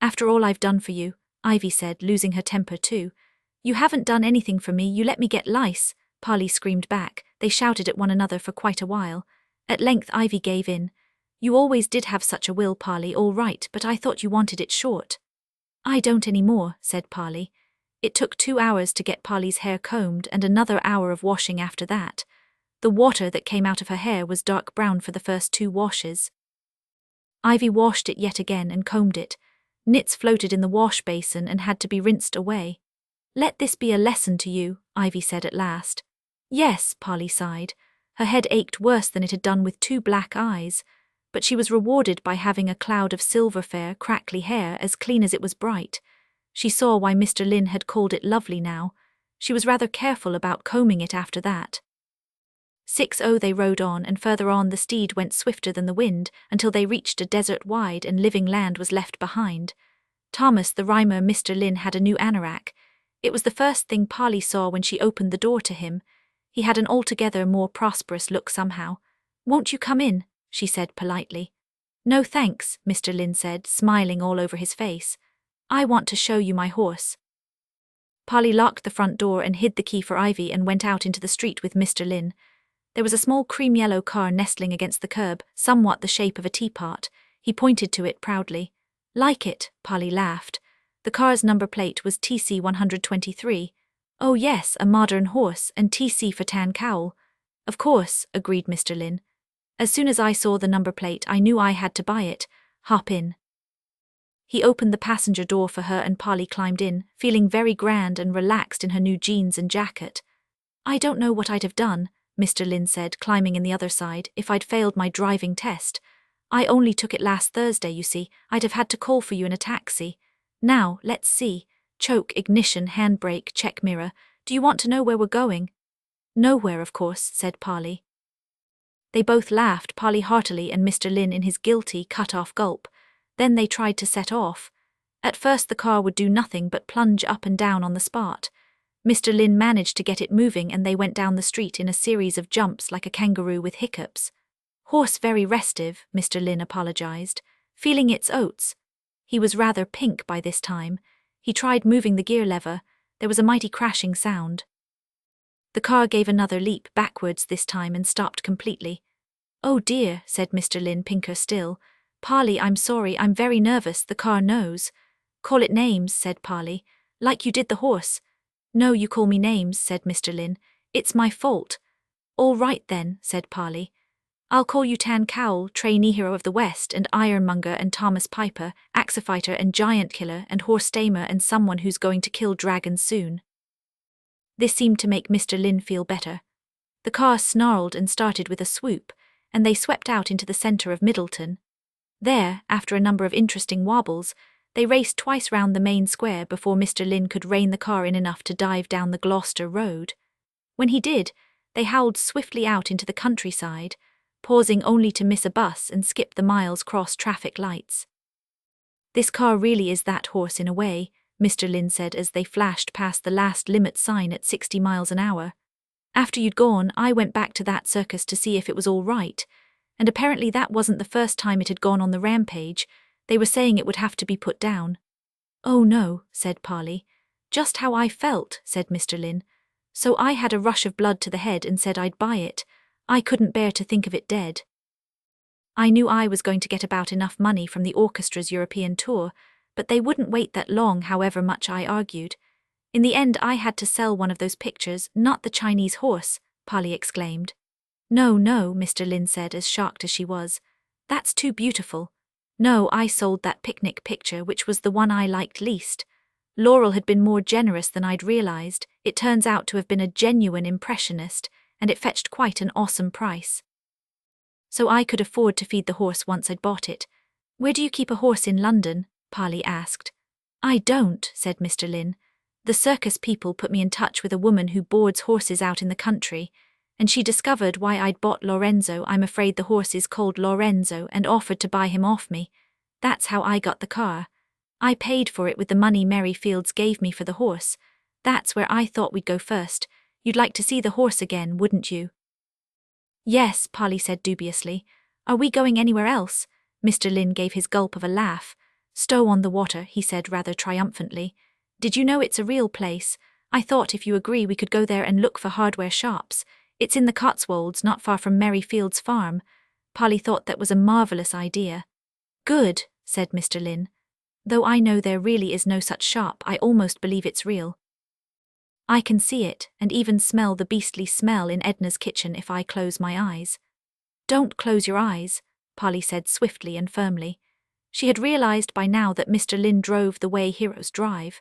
A: "After all I've done for you," Ivy said, losing her temper too. "You haven't done anything for me, you let me get lice," Polly screamed back. They shouted at one another for quite a while. At length Ivy gave in. "You always did have such a will, Polly, all right, but I thought you wanted it short." "I don't any more," said Polly. It took 2 hours to get Polly's hair combed and another hour of washing after that. The water that came out of her hair was dark brown for the first 2 washes. Ivy washed it yet again and combed it. Nits floated in the wash basin and had to be rinsed away. Let this be a lesson to you, Ivy said at last. Yes, Polly sighed. Her head ached worse than it had done with 2 black eyes, but she was rewarded by having a cloud of silver fair, crackly hair as clean as it was bright. She saw why Mr. Lynn had called it lovely now. She was rather careful about combing it after that. 6:00 they rode on, and further on the steed went swifter than the wind until they reached a desert wide and living land was left behind. Thomas the rhymer Mr. Lynn had a new anorak. It was the first thing Polly saw when she opened the door to him. He had an altogether more prosperous look somehow. Won't you come in? She said politely. No thanks, Mr. Lynn said, smiling all over his face. I want to show you my horse. Polly locked the front door and hid the key for Ivy and went out into the street with Mr. Lynn. There was a small cream-yellow car nestling against the curb, somewhat the shape of a teapot. He pointed to it proudly. Like it, Polly laughed. The car's number plate was TC 123. Oh yes, a modern horse, and TC for tan cowl. Of course, agreed Mr. Lynn. As soon as I saw the number plate, I knew I had to buy it. Hop in. He opened the passenger door for her and Polly climbed in, feeling very grand and relaxed in her new jeans and jacket. I don't know what I'd have done, Mr. Lynn said, climbing in the other side, if I'd failed my driving test. I only took it last Thursday, you see. I'd have had to call for you in a taxi. Now, let's see. Choke, ignition, handbrake, check mirror. Do you want to know where we're going? Nowhere, of course, said Polly. They both laughed, Polly heartily and Mr. Lynn in his guilty, cut-off gulp. Then they tried to set off. At first the car would do nothing but plunge up and down on the spot. Mr. Lynn managed to get it moving and they went down the street in a series of jumps like a kangaroo with hiccups. Horse very restive, Mr. Lynn apologized. Feeling its oats. He was rather pink by this time. He tried moving the gear lever. There was a mighty crashing sound. The car gave another leap backwards this time and stopped completely. Oh dear, said Mr. Lynn, pinker still. Polly, I'm sorry, I'm very nervous, the car knows. Call it names, said Polly. Like you did the horse. No, you call me names, said Mr. Lynn. It's my fault. All right then, said Polly. I'll call you Tan Cowl, trainee hero of the West, and ironmonger and Thomas Piper, axefighter and giant killer and horse tamer and someone who's going to kill dragons soon. This seemed to make Mr. Lynn feel better. The car snarled and started with a swoop, and they swept out into the centre of Middleton. There, after a number of interesting wobbles, they raced twice round the main square before Mr. Lynn could rein the car in enough to dive down the Gloucester Road. When he did, they howled swiftly out into the countryside, pausing only to miss a bus and skip the miles cross traffic lights. This car really is that horse in a way, Mr. Lynn said as they flashed past the last limit sign at 60 miles an hour. After you'd gone, I went back to that circus to see if it was all right, and apparently that wasn't the first time it had gone on the rampage. They were saying it would have to be put down. Oh no, said Polly. Just how I felt, said Mr. Lynn. So I had a rush of blood to the head and said I'd buy it. I couldn't bear to think of it dead. I knew I was going to get about enough money from the orchestra's European tour, but they wouldn't wait that long however much I argued. In the end I had to sell one of those pictures, not the Chinese horse, Polly exclaimed. No, no, Mr. Lynn said as shocked as she was. That's too beautiful. No, I sold that picnic picture, which was the one I liked least. Laurel had been more generous than I'd realized. It turns out to have been a genuine impressionist, and it fetched quite an awesome price. So I could afford to feed the horse once I'd bought it. Where do you keep a horse in London? Polly asked. I don't, said Mr. Lynn. The circus people put me in touch with a woman who boards horses out in the country, and she discovered why I'd bought Lorenzo. I'm afraid the horse is called Lorenzo, and offered to buy him off me. That's how I got the car. I paid for it with the money Mary Fields gave me for the horse. That's where I thought we'd go first. You'd like to see the horse again, wouldn't you? Yes, Polly said dubiously. Are we going anywhere else? Mr. Lynn gave his gulp of a laugh. Stow on the water, he said rather triumphantly. Did you know it's a real place? I thought if you agree we could go there and look for hardware shops. It's in the Cotswolds, not far from Mary Fields' farm. Polly thought that was a marvellous idea. Good, said Mr. Lynn. Though I know there really is no such shop, I almost believe it's real. I can see it, and even smell the beastly smell in Edna's kitchen if I close my eyes. Don't close your eyes, Polly said swiftly and firmly. She had realized by now that Mr. Lynn drove the way heroes drive.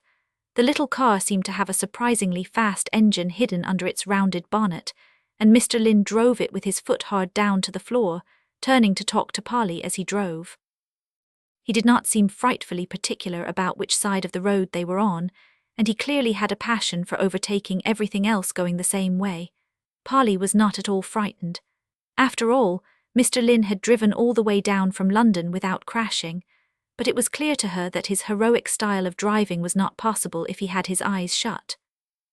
A: The little car seemed to have a surprisingly fast engine hidden under its rounded bonnet, and Mr. Lynn drove it with his foot hard down to the floor, turning to talk to Polly as he drove. He did not seem frightfully particular about which side of the road they were on, and he clearly had a passion for overtaking everything else going the same way. Polly was not at all frightened. After all, Mr. Lynn had driven all the way down from London without crashing, but it was clear to her that his heroic style of driving was not possible if he had his eyes shut.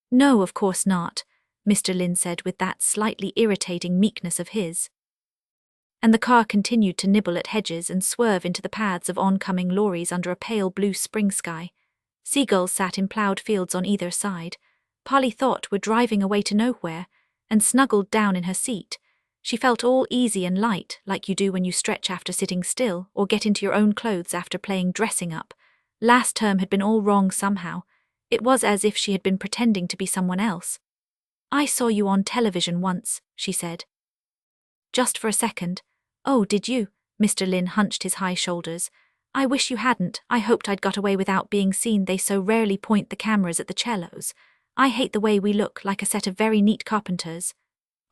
A: "No, of course not," Mr. Lynn said with that slightly irritating meekness of his. And the car continued to nibble at hedges and swerve into the paths of oncoming lorries under a pale blue spring sky. Seagulls sat in ploughed fields on either side. Polly thought were driving away to nowhere, and snuggled down in her seat. She felt all easy and light, like you do when you stretch after sitting still, or get into your own clothes after playing dressing up. Last term had been all wrong somehow. It was as if she had been pretending to be someone else. "I saw you on television once," she said. "Just for a second." "Oh, did you?" Mr. Lynn hunched his high shoulders. "I wish you hadn't. I hoped I'd got away without being seen. They so rarely point the cameras at the cellos. I hate the way we look, like a set of very neat carpenters."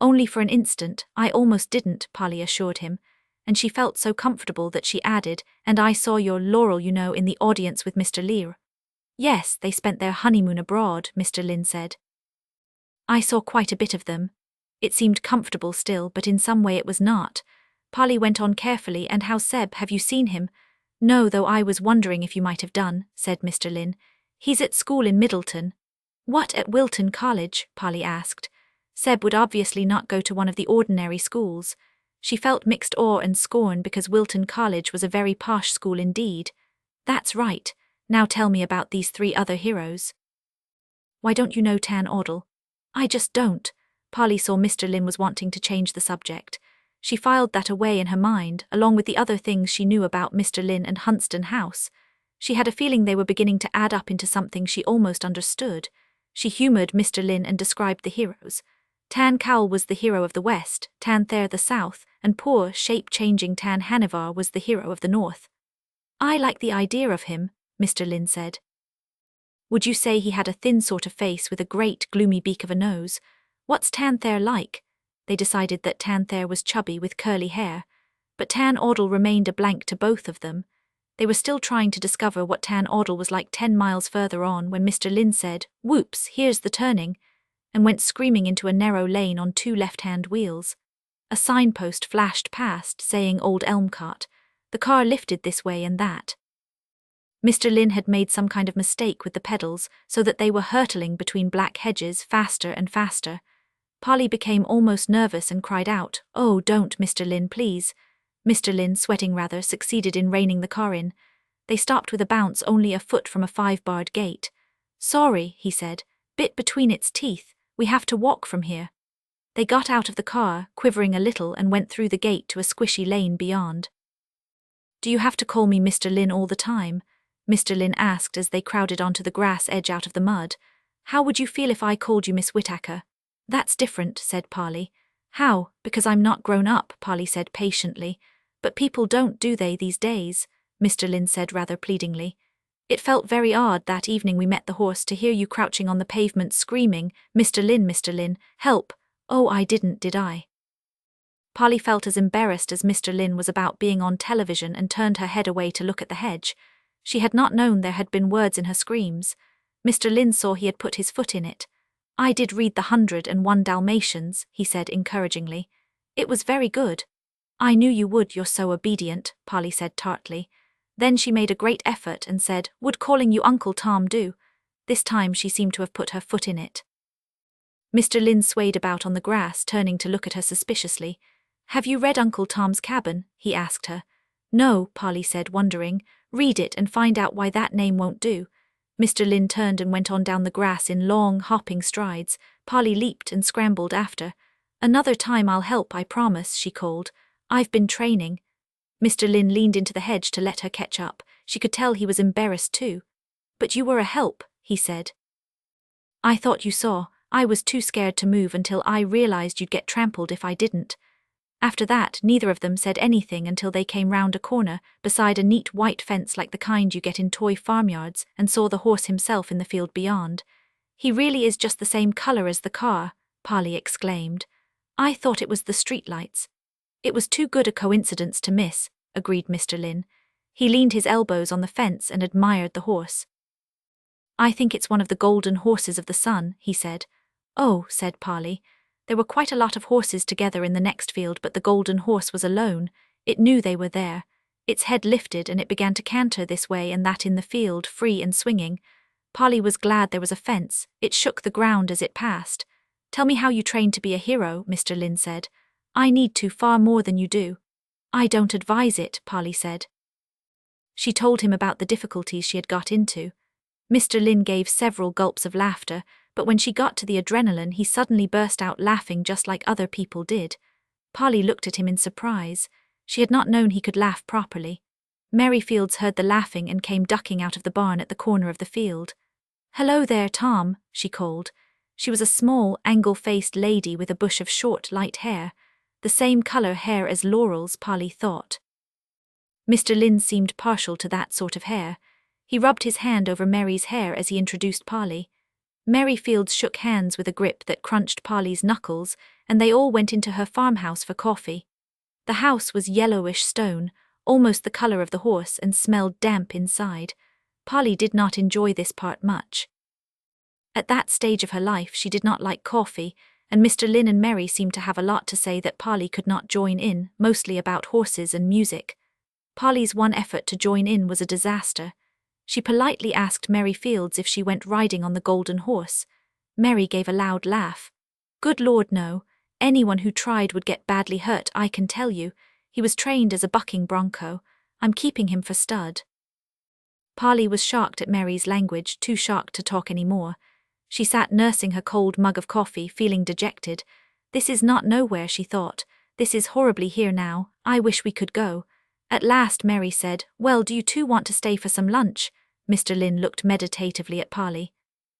A: "Only for an instant, I almost didn't," Polly assured him, and she felt so comfortable that she added, "And I saw your Laurel, you know, in the audience with Mr. Lear." "Yes, they spent their honeymoon abroad," Mr. Lynn said. "I saw quite a bit of them." It seemed comfortable still, but in some way it was not. Polly went on carefully, "And how's Seb? Have you seen him?" "No, though I was wondering if you might have done," said Mr. Lynn. "He's at school in Middleton." "What, at Wilton College?" Polly asked. Seb would obviously not go to one of the ordinary schools. She felt mixed awe and scorn because Wilton College was a very posh school indeed. "That's right. Now tell me about these three other heroes." "Why don't you know Tan Audle?" "I just don't." Polly saw Mr. Lynn was wanting to change the subject. She filed that away in her mind, along with the other things she knew about Mr. Lynn and Hunston House. She had a feeling they were beginning to add up into something she almost understood. She humoured Mr. Lynn and described the heroes. Tan Cowell was the hero of the West, Tan Thayer the South, and poor, shape-changing Tan Hanivar was the hero of the North. "I like the idea of him," Mr. Lynn said. "Would you say he had a thin sort of face with a great, gloomy beak of a nose? What's Tan Thayer like?" They decided that Tan Thayer was chubby with curly hair, but Tan Audle remained a blank to both of them. They were still trying to discover what Tan Audle was like 10 miles further on when Mr. Lynn said, "Whoops, here's the turning," and went screaming into a narrow lane on 2 left-hand wheels. A signpost flashed past, saying Old Elm Cart. The car lifted this way and that. Mr. Lynn had made some kind of mistake with the pedals, so that they were hurtling between black hedges faster and faster. Polly became almost nervous and cried out, "Oh, don't, Mr. Lynn, please." Mr. Lynn, sweating rather, succeeded in reining the car in. They stopped with a bounce only a foot from a 5-barred gate. "Sorry," he said, "bit between its teeth. We have to walk from here." They got out of the car, quivering a little, and went through the gate to a squishy lane beyond. "Do you have to call me Mr. Lynn all the time?" Mr. Lynn asked as they crowded onto the grass edge out of the mud. "How would you feel if I called you Miss Whittacker?" "That's different," said Polly. "How? Because I'm not grown up," Polly said patiently. "But people don't, do they, these days?" Mr. Lynn said rather pleadingly. "It felt very odd that evening we met the horse to hear you crouching on the pavement screaming, 'Mr. Lynn, help!' Oh, I didn't, did I?" Polly felt as embarrassed as Mr. Lynn was about being on television and turned her head away to look at the hedge. She had not known there had been words in her screams. Mr. Lynn saw he had put his foot in it. "I did read the 101 Dalmatians," he said encouragingly. "It was very good." "I knew you would, you're so obedient," Polly said tartly. Then she made a great effort and said, "Would calling you Uncle Tom do?" This time she seemed to have put her foot in it. Mr. Lynn swayed about on the grass, turning to look at her suspiciously. "Have you read Uncle Tom's Cabin?" he asked her. "No," Polly said, wondering. "Read it and find out why that name won't do." Mr. Lynn turned and went on down the grass in long, hopping strides. Polly leaped and scrambled after. "Another time I'll help, I promise," she called. "I've been training." Mr. Lynn leaned into the hedge to let her catch up. She could tell he was embarrassed too. "But you were a help," he said. "I thought you saw. I was too scared to move until I realized you'd get trampled if I didn't." After that, neither of them said anything until they came round a corner beside a neat white fence like the kind you get in toy farmyards and saw the horse himself in the field beyond. "He really is just the same color as the car," Polly exclaimed. "I thought it was the streetlights." "It was too good a coincidence to miss," agreed Mr. Lynn. He leaned his elbows on the fence and admired the horse. "I think it's one of the golden horses of the sun," he said. "Oh," said Polly. There were quite a lot of horses together in the next field, but the golden horse was alone. It knew they were there. Its head lifted and it began to canter this way and that in the field, free and swinging. Polly was glad there was a fence. It shook the ground as it passed. "Tell me how you trained to be a hero," Mr. Lynn said. "I need to far more than you do." "I don't advise it," Polly said. She told him about the difficulties she had got into. Mr. Lynn gave several gulps of laughter, but when she got to the adrenaline, he suddenly burst out laughing just like other people did. Polly looked at him in surprise. She had not known he could laugh properly. Mary Fields heard the laughing and came ducking out of the barn at the corner of the field. "Hello there, Tom," she called. She was a small, angle-faced lady with a bush of short, light hair, the same color hair as Laurel's, Polly thought. Mr. Lynn seemed partial to that sort of hair. He rubbed his hand over Mary's hair as he introduced Polly. Mary Fields shook hands with a grip that crunched Polly's knuckles, and they all went into her farmhouse for coffee. The house was yellowish stone, almost the color of the horse, and smelled damp inside. Polly did not enjoy this part much. At that stage of her life, she did not like coffee, and Mr. Lynn and Mary seemed to have a lot to say that Polly could not join in, mostly about horses and music. Polly's one effort to join in was a disaster. She politely asked Mary Fields if she went riding on the golden horse. Mary gave a loud laugh. "Good Lord, no. Anyone who tried would get badly hurt, I can tell you. He was trained as a bucking bronco. I'm keeping him for stud." Polly was shocked at Mary's language, too shocked to talk any more. She sat nursing her cold mug of coffee, feeling dejected. "This is not nowhere," she thought. "This is horribly here now. I wish we could go." At last Mary said, "Well, do you two want to stay for some lunch?" Mr. Lynn looked meditatively at Polly.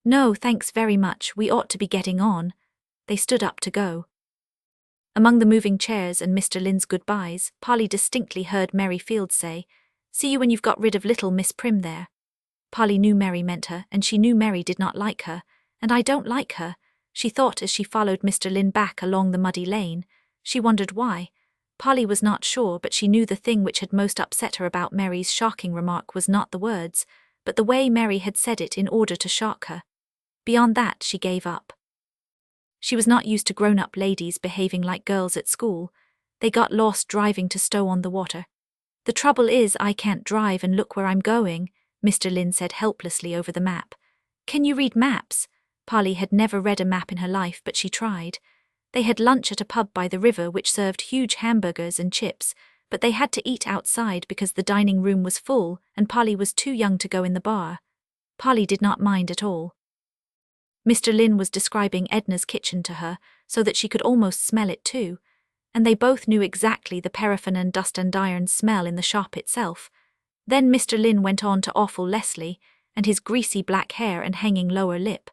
A: "No, thanks very much. We ought to be getting on." They stood up to go. Among the moving chairs and Mr. Lynn's goodbyes, Polly distinctly heard Mary Fields say, "See you when you've got rid of little Miss Prim there." Polly knew Mary meant her, and she knew Mary did not like her. "And I don't like her," she thought as she followed Mr. Lynn back along the muddy lane. She wondered why. Polly was not sure, but she knew the thing which had most upset her about Mary's shocking remark was not the words, but the way Mary had said it in order to shock her. Beyond that, she gave up. She was not used to grown-up ladies behaving like girls at school. They got lost driving to Stow-on-the-Water. "The trouble is I can't drive and look where I'm going," Mr. Lynn said helplessly over the map. "Can you read maps?" Polly had never read a map in her life, but she tried. They had lunch at a pub by the river which served huge hamburgers and chips, but they had to eat outside because the dining room was full and Polly was too young to go in the bar. Polly did not mind at all. Mr. Lynn was describing Edna's kitchen to her, so that she could almost smell it too, and they both knew exactly the paraffin and dust and iron smell in the shop itself. Then Mr. Lynn went on to awful Leslie, and his greasy black hair and hanging lower lip.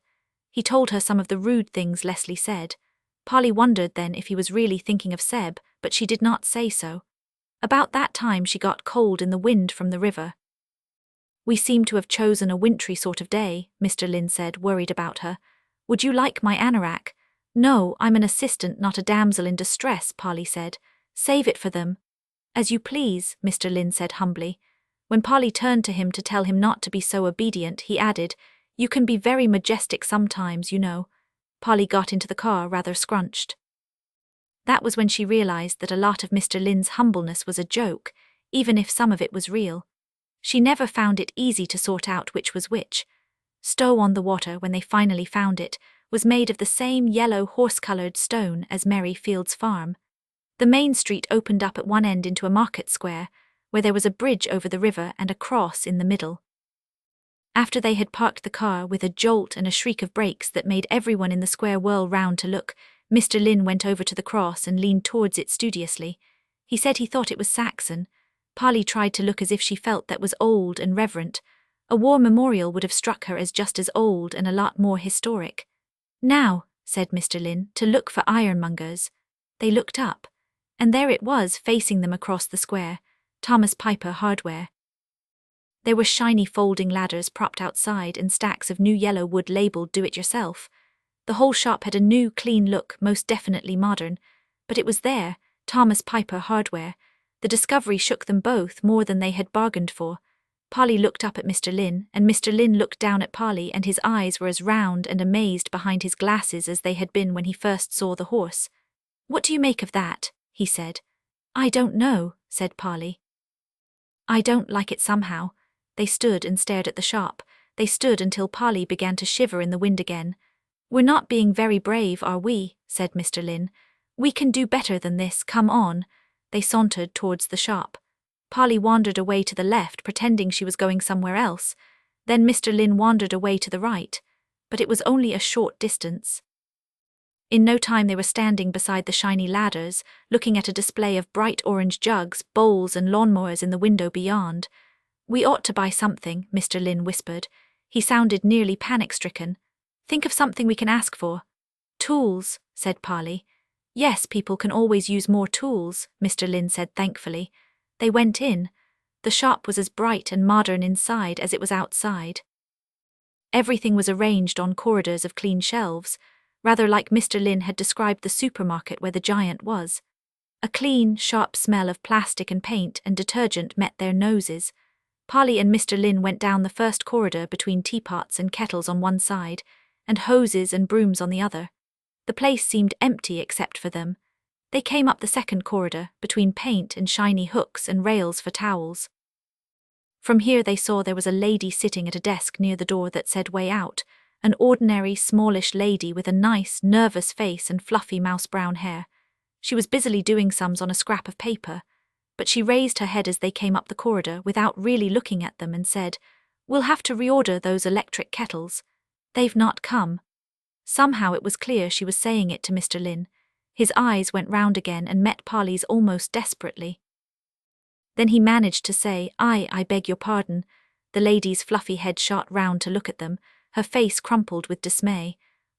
A: He told her some of the rude things Leslie said. Polly wondered then if he was really thinking of Seb, but she did not say so. About that time she got cold in the wind from the river. "We seem to have chosen a wintry sort of day," Mr. Lynn said, worried about her. "Would you like my anorak?" "No, I'm an assistant, not a damsel in distress," Polly said. "Save it for them." "As you please," Mr. Lynn said humbly. When Polly turned to him to tell him not to be so obedient, he added, "You can be very majestic sometimes, you know." Polly got into the car rather scrunched. That was when she realized that a lot of Mr. Lynn's humbleness was a joke, even if some of it was real. She never found it easy to sort out which was which. Stow-on-the-Water, when they finally found it, was made of the same yellow horse-coloured stone as Mary Fields' farm. The main street opened up at one end into a market square, where there was a bridge over the river and a cross in the middle. After they had parked the car with a jolt and a shriek of brakes that made everyone in the square whirl round to look, Mr. Lynn went over to the cross and leaned towards it studiously. He said he thought it was Saxon. Polly tried to look as if she felt that was old and reverent. A war memorial would have struck her as just as old and a lot more historic. "Now," said Mr. Lynn, "to look for ironmongers." They looked up, And there it was, facing them across the square, Thomas Piper Hardware. There were shiny folding ladders propped outside and stacks of new yellow wood labelled do-it-yourself. The whole shop had a new, clean look, most definitely modern. But it was there, Thomas Piper Hardware. The discovery shook them both more than they had bargained for. Polly looked up at Mr. Lynn, and Mr. Lynn looked down at Polly, and his eyes were as round and amazed behind his glasses as they had been when he first saw the horse. "What do you make of that?" he said. "I don't know," said Polly. "I don't like it somehow." They stood and stared at the shop. They stood until Polly began to shiver in the wind again. "We're not being very brave, are we?" said Mr. Lynn. "We can do better than this, come on." They sauntered towards the shop. Polly wandered away to the left, pretending she was going somewhere else. Then Mr. Lynn wandered away to the right. But it was only a short distance. In no time they were standing beside the shiny ladders, looking at a display of bright orange jugs, bowls and lawnmowers in the window beyond. "We ought to buy something," Mr. Lynn whispered. He sounded nearly panic-stricken. "Think of something we can ask for." "Tools," said Polly. "Yes, people can always use more tools," Mr. Lynn said thankfully. They went in. The shop was as bright and modern inside as it was outside. Everything was arranged on corridors of clean shelves, rather like Mr. Lynn had described the supermarket where the giant was. A clean, sharp smell of plastic and paint and detergent met their noses. Polly and Mr. Lynn went down the first corridor between teapots and kettles on one side, and hoses and brooms on the other. The place seemed empty except for them. They came up the second corridor, between paint and shiny hooks and rails for towels. From here they saw there was a lady sitting at a desk near the door that said "Way Out," an ordinary, smallish lady with a nice, nervous face and fluffy mouse-brown hair. She was busily doing sums on a scrap of paper, but she raised her head as they came up the corridor without really looking at them and said, "We'll have to reorder those electric kettles. They've not come." Somehow it was clear she was saying it to Mr. Lynn. His eyes went round again and met Polly's almost desperately. Then he managed to say, I beg your pardon." The lady's fluffy head shot round to look at them, her face crumpled with dismay.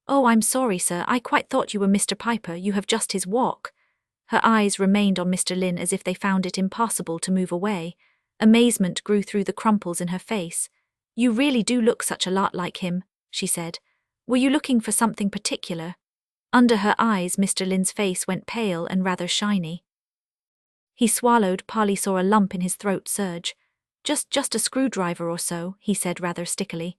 A: "Oh, I'm sorry, sir, I quite thought you were Mr. Piper, you have just his walk." Her eyes remained on Mr. Lynn as if they found it impossible to move away. Amazement grew through the crumples in her face. "You really do look such a lot like him," she said. "Were you looking for something particular?" Under her eyes, Mr. Lynn's face went pale and rather shiny. He swallowed. Polly saw a lump in his throat surge. Just a screwdriver or so," he said rather stickily.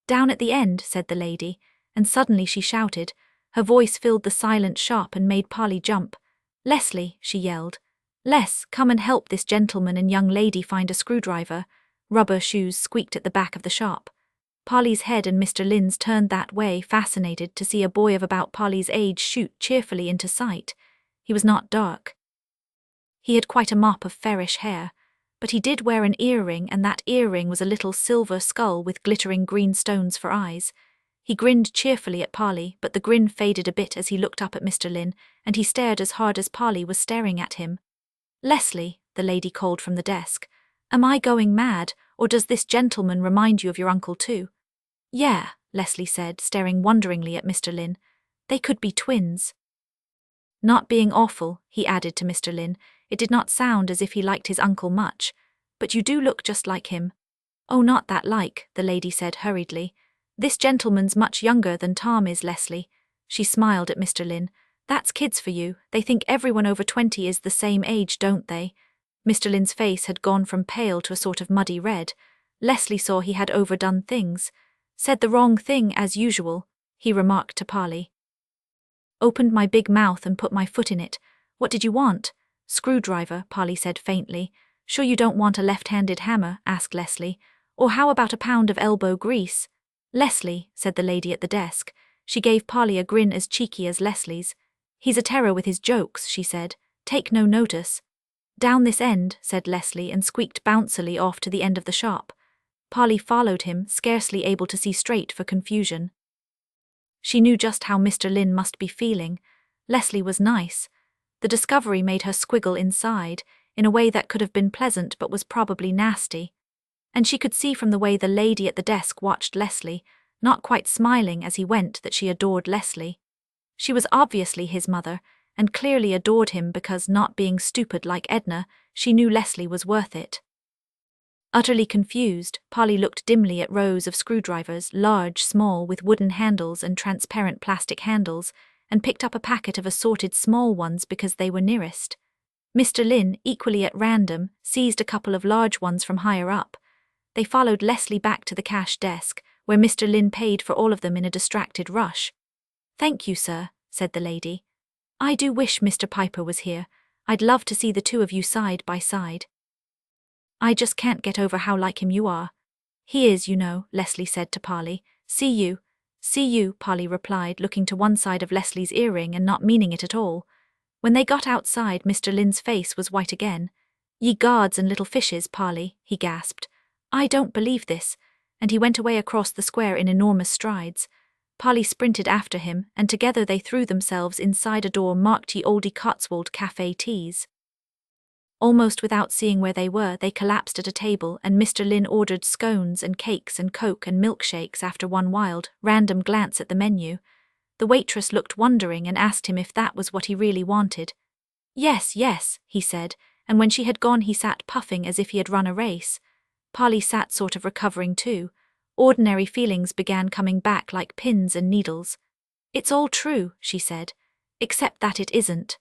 A: "Down at the end," said the lady, and suddenly she shouted. Her voice filled the silent shop and made Polly jump. "Leslie," she yelled. "Les, come and help this gentleman and young lady find a screwdriver." Rubber shoes squeaked at the back of the shop. Polly's head and Mr. Lynn's turned that way, fascinated to see a boy of about Polly's age shoot cheerfully into sight. He was not dark. He had quite a mop of fairish hair, but he did wear an earring, and that earring was a little silver skull with glittering green stones for eyes. He grinned cheerfully at Polly, but the grin faded a bit as he looked up at Mr. Lynn, and he stared as hard as Polly was staring at him. "Leslie," the lady called from the desk, "am I going mad, or does this gentleman remind you of your uncle too?" "Yeah," Leslie said, staring wonderingly at Mr. Lynn. "They could be twins." "Not being awful," he added to Mr. Lynn. It did not sound as if he liked his uncle much. "But you do look just like him." "Oh, not that like," the lady said hurriedly. "This gentleman's much younger than Tom is, Leslie." She smiled at Mr. Lynn. "That's kids for you. They think everyone over 20 is the same age, don't they?" Mr. Lynn's face had gone from pale to a sort of muddy red. Leslie saw he had overdone things. "Said the wrong thing, as usual," he remarked to Polly. "Opened my big mouth and put my foot in it. What did you want?" "Screwdriver," Polly said faintly. "Sure you don't want a left-handed hammer?" asked Leslie. "Or how about a pound of elbow grease?" "Leslie," said the lady at the desk. She gave Polly a grin as cheeky as Leslie's. "He's a terror with his jokes," she said. "Take no notice." "Down this end," said Leslie, and squeaked bouncily off to the end of the shop. Polly followed him, scarcely able to see straight for confusion. She knew just how Mr. Lynn must be feeling. Leslie was nice. The discovery made her squiggle inside, in a way that could have been pleasant but was probably nasty. And she could see from the way the lady at the desk watched Leslie, not quite smiling as he went, that she adored Leslie. She was obviously his mother, and clearly adored him because, not being stupid like Edna, she knew Leslie was worth it. Utterly confused, Polly looked dimly at rows of screwdrivers, large, small, with wooden handles and transparent plastic handles, and picked up a packet of assorted small ones because they were nearest. Mr. Lynn, equally at random, seized a couple of large ones from higher up. They followed Leslie back to the cash desk, where Mr. Lynn paid for all of them in a distracted rush. "Thank you, sir," said the lady. "I do wish Mr. Piper was here. I'd love to see the two of you side by side. I just can't get over how like him you are." "He is, you know," Leslie said to Polly. See you," Polly replied, looking to one side of Leslie's earring and not meaning it at all. When they got outside, Mr. Lynn's face was white again. "Ye gods and little fishes, Polly," he gasped. "I don't believe this," and he went away across the square in enormous strides. Polly sprinted after him, and together they threw themselves inside a door marked Ye Olde Cotswold Cafe Teas. Almost without seeing where they were, they collapsed at a table, and Mr. Lynn ordered scones and cakes and Coke and milkshakes after one wild, random glance at the menu. The waitress looked wondering and asked him if that was what he really wanted. Yes, yes," he said, and when she had gone he sat puffing as if he had run a race. Polly sat sort of recovering too. Ordinary feelings began coming back like pins and needles. "It's all true," she said, "except that it isn't."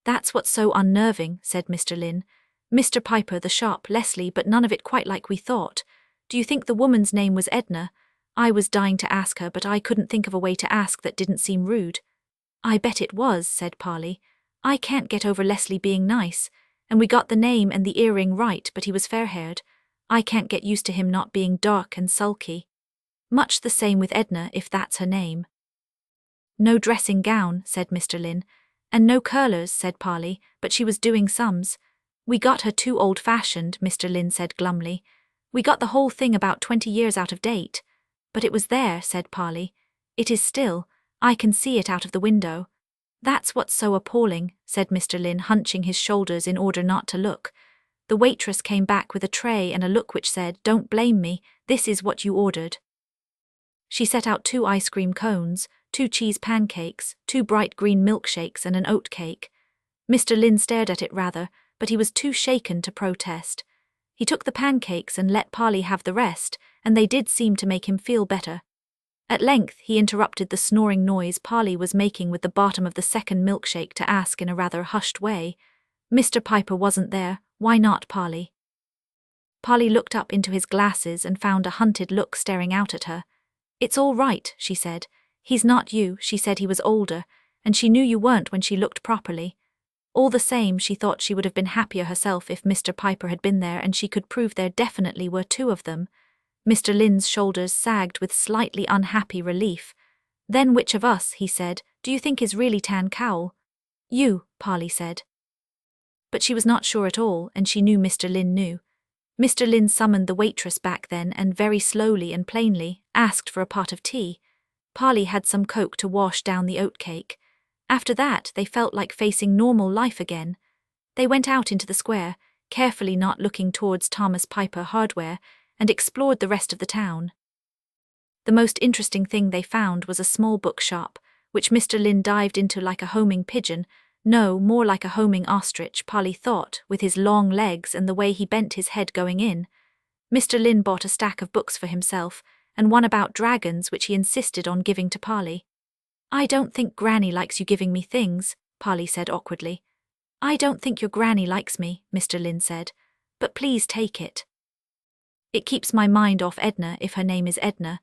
A: "That's what's so unnerving," said Mr. Lynn. "Mr. Piper, the shop, Leslie, but none of it quite like we thought. Do you think the woman's name was Edna? I was dying to ask her, but I couldn't think of a way to ask that didn't seem rude." "I bet it was," said Polly. "I can't get over Leslie being nice, and we got the name and the earring right, but he was fair-haired. I can't get used to him not being dark and sulky. Much the same with Edna, if that's her name." "No dressing gown," said Mr. Lynn. "And no curlers," said Polly, but she was doing sums. "We got her too old-fashioned," Mr. Lynn said glumly. "We got the whole thing about 20 years out of date." "But it was there," said Polly. "It is still. I can see it out of the window." "That's what's so appalling," said Mr. Lynn, hunching his shoulders in order not to look. The waitress came back with a tray and a look which said, "Don't blame me, this is what you ordered." She set out 2 ice cream cones, 2 cheese pancakes, 2 bright green milkshakes and an oat cake. Mr. Lynn stared at it rather, but he was too shaken to protest. He took the pancakes and let Polly have the rest, and they did seem to make him feel better. At length he interrupted the snoring noise Polly was making with the bottom of the second milkshake to ask in a rather hushed way, "Mr. Piper wasn't there, why not, Polly?" Polly looked up into his glasses and found a hunted look staring out at her. "It's all right," she said. "He's not you," she said he was older, and she knew you weren't when she looked properly. All the same, she thought she would have been happier herself if Mr. Piper had been there and she could prove there definitely were 2 of them. Mr. Lynn's shoulders sagged with slightly unhappy relief. "Then which of us," he said, "do you think is really Tan Cowell?" "You," Polly said. But she was not sure at all, and she knew Mr. Lynn knew. Mr. Lynn summoned the waitress back then and very slowly and plainly asked for a pot of tea. Polly had some Coke to wash down the oatcake. After that, they felt like facing normal life again. They went out into the square, carefully not looking towards Thomas Piper Hardware, and explored the rest of the town. The most interesting thing they found was a small bookshop, which Mr. Lynn dived into like a homing pigeon. No, more like a homing ostrich, Polly thought, with his long legs and the way he bent his head going in. Mr. Lynn bought a stack of books for himself, and one about dragons which he insisted on giving to Polly. "I don't think Granny likes you giving me things," Polly said awkwardly. "I don't think your Granny likes me," Mr. Lynn said, "but please take it. It keeps my mind off Edna if her name is Edna."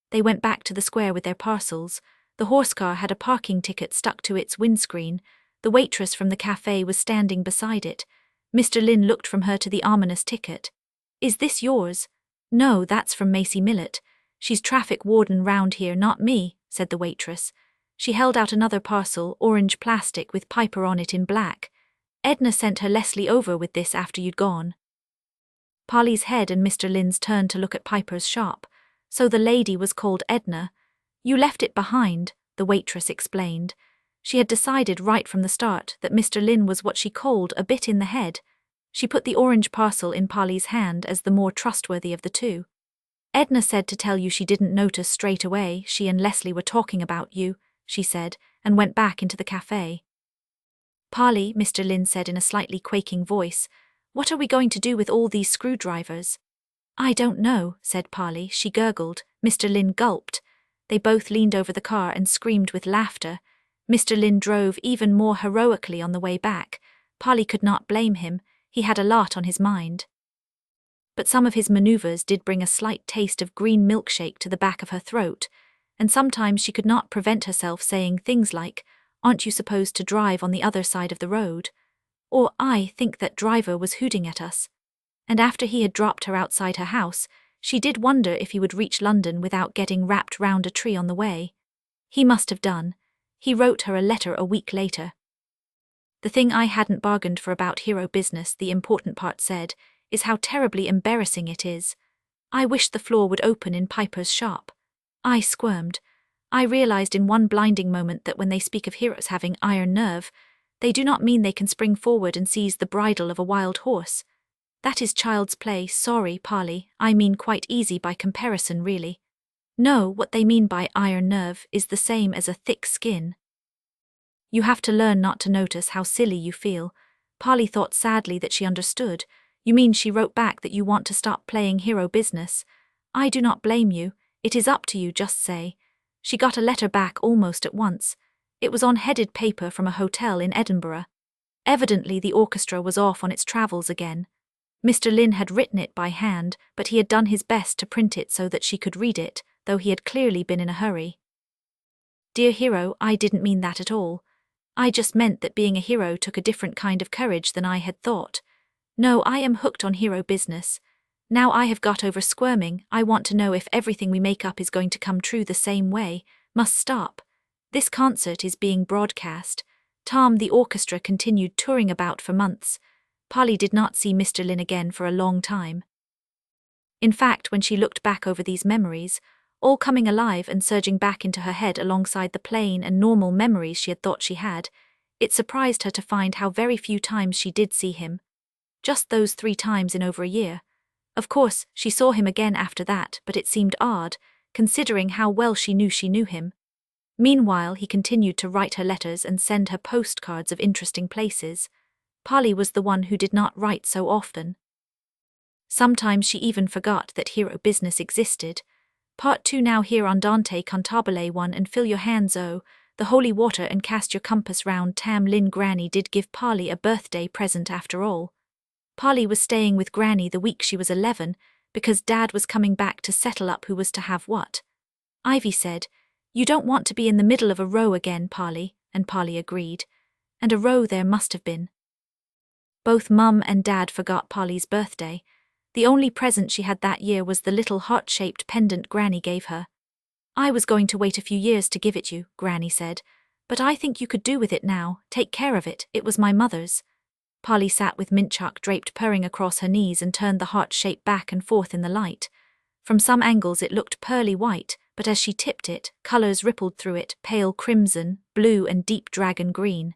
A: They went back to the square with their parcels. The horse car had a parking ticket stuck to its windscreen. The waitress from the cafe was standing beside it. Mr. Lynn looked from her to the ominous ticket. "Is this yours?" "No, that's from Macy Millett. She's traffic warden round here, not me," said the waitress. She held out another parcel, orange plastic with Piper on it in black. "Edna sent her Leslie over with this after you'd gone." Polly's head and Mr. Lynn's turned to look at Piper's shop. So the lady was called Edna. "You left it behind," the waitress explained. She had decided right from the start that Mr. Lynn was what she called a bit in the head. She put the orange parcel in Polly's hand as the more trustworthy of the two. "Edna said to tell you she didn't notice straight away she and Leslie were talking about you," she said, and went back into the cafe. Polly, Mr. Lynn said in a slightly quaking voice, what are we going to do with all these screwdrivers? I don't know, said Polly. She gurgled. Mr. Lynn gulped. They both leaned over the car and screamed with laughter. Mr. Lynn drove even more heroically on the way back. Polly could not blame him. He had a lot on his mind. But some of his maneuvers did bring a slight taste of green milkshake to the back of her throat, and sometimes she could not prevent herself saying things like, aren't you supposed to drive on the other side of the road? Or, I think that driver was hooting at us. And after he had dropped her outside her house, she did wonder if he would reach London without getting wrapped round a tree on the way. He must have done. He wrote her a letter a week later. The thing I hadn't bargained for about hero business, the important part said, is how terribly embarrassing it is. I wish the floor would open in Piper's shop. I squirmed. I realized in one blinding moment that when they speak of heroes having iron nerve, they do not mean they can spring forward and seize the bridle of a wild horse. That is child's play, sorry, Polly, I mean quite easy by comparison really. No, what they mean by iron nerve is the same as a thick skin. You have to learn not to notice how silly you feel. Polly thought sadly that she understood. You mean she wrote back that you want to stop playing hero business? I do not blame you. It is up to you, just say. She got a letter back almost at once. It was on headed paper from a hotel in Edinburgh. Evidently the orchestra was off on its travels again. Mr. Lynn had written it by hand, but he had done his best to print it so that she could read it, though he had clearly been in a hurry. Dear hero, I didn't mean that at all. I just meant that being a hero took a different kind of courage than I had thought. No, I am hooked on hero business. Now I have got over squirming, I want to know if everything we make up is going to come true the same way. Must stop. This concert is being broadcast. Tom, the orchestra continued touring about for months. Polly did not see Mr. Lynn again for a long time. In fact, when she looked back over these memories, all coming alive and surging back into her head alongside the plain and normal memories she had thought she had, it surprised her to find how very few times she did see him. Just those 3 times in over a year. Of course, she saw him again after that, but it seemed odd, considering how well she knew him. Meanwhile, he continued to write her letters and send her postcards of interesting places. Polly was the one who did not write so often. Sometimes she even forgot that hero business existed. Part 2 now here on Dante Cantabile 1 and fill your hands the holy water and cast your compass round. Tom Lynn. Granny did give Polly a birthday present after all. Polly was staying with Granny the week she was 11, because Dad was coming back to settle up who was to have what. Ivy said, you don't want to be in the middle of a row again, Polly, and Polly agreed. And a row there must have been. Both Mum and Dad forgot Polly's birthday. The only present she had that year was the little heart-shaped pendant Granny gave her. I was going to wait a few years to give it you, Granny said, but I think you could do with it now, take care of it, it was my mother's. Polly sat with Mintchuck draped purring across her knees and turned the heart shape back and forth in the light. From some angles it looked pearly white, but as she tipped it, colours rippled through it, pale crimson, blue and deep dragon green.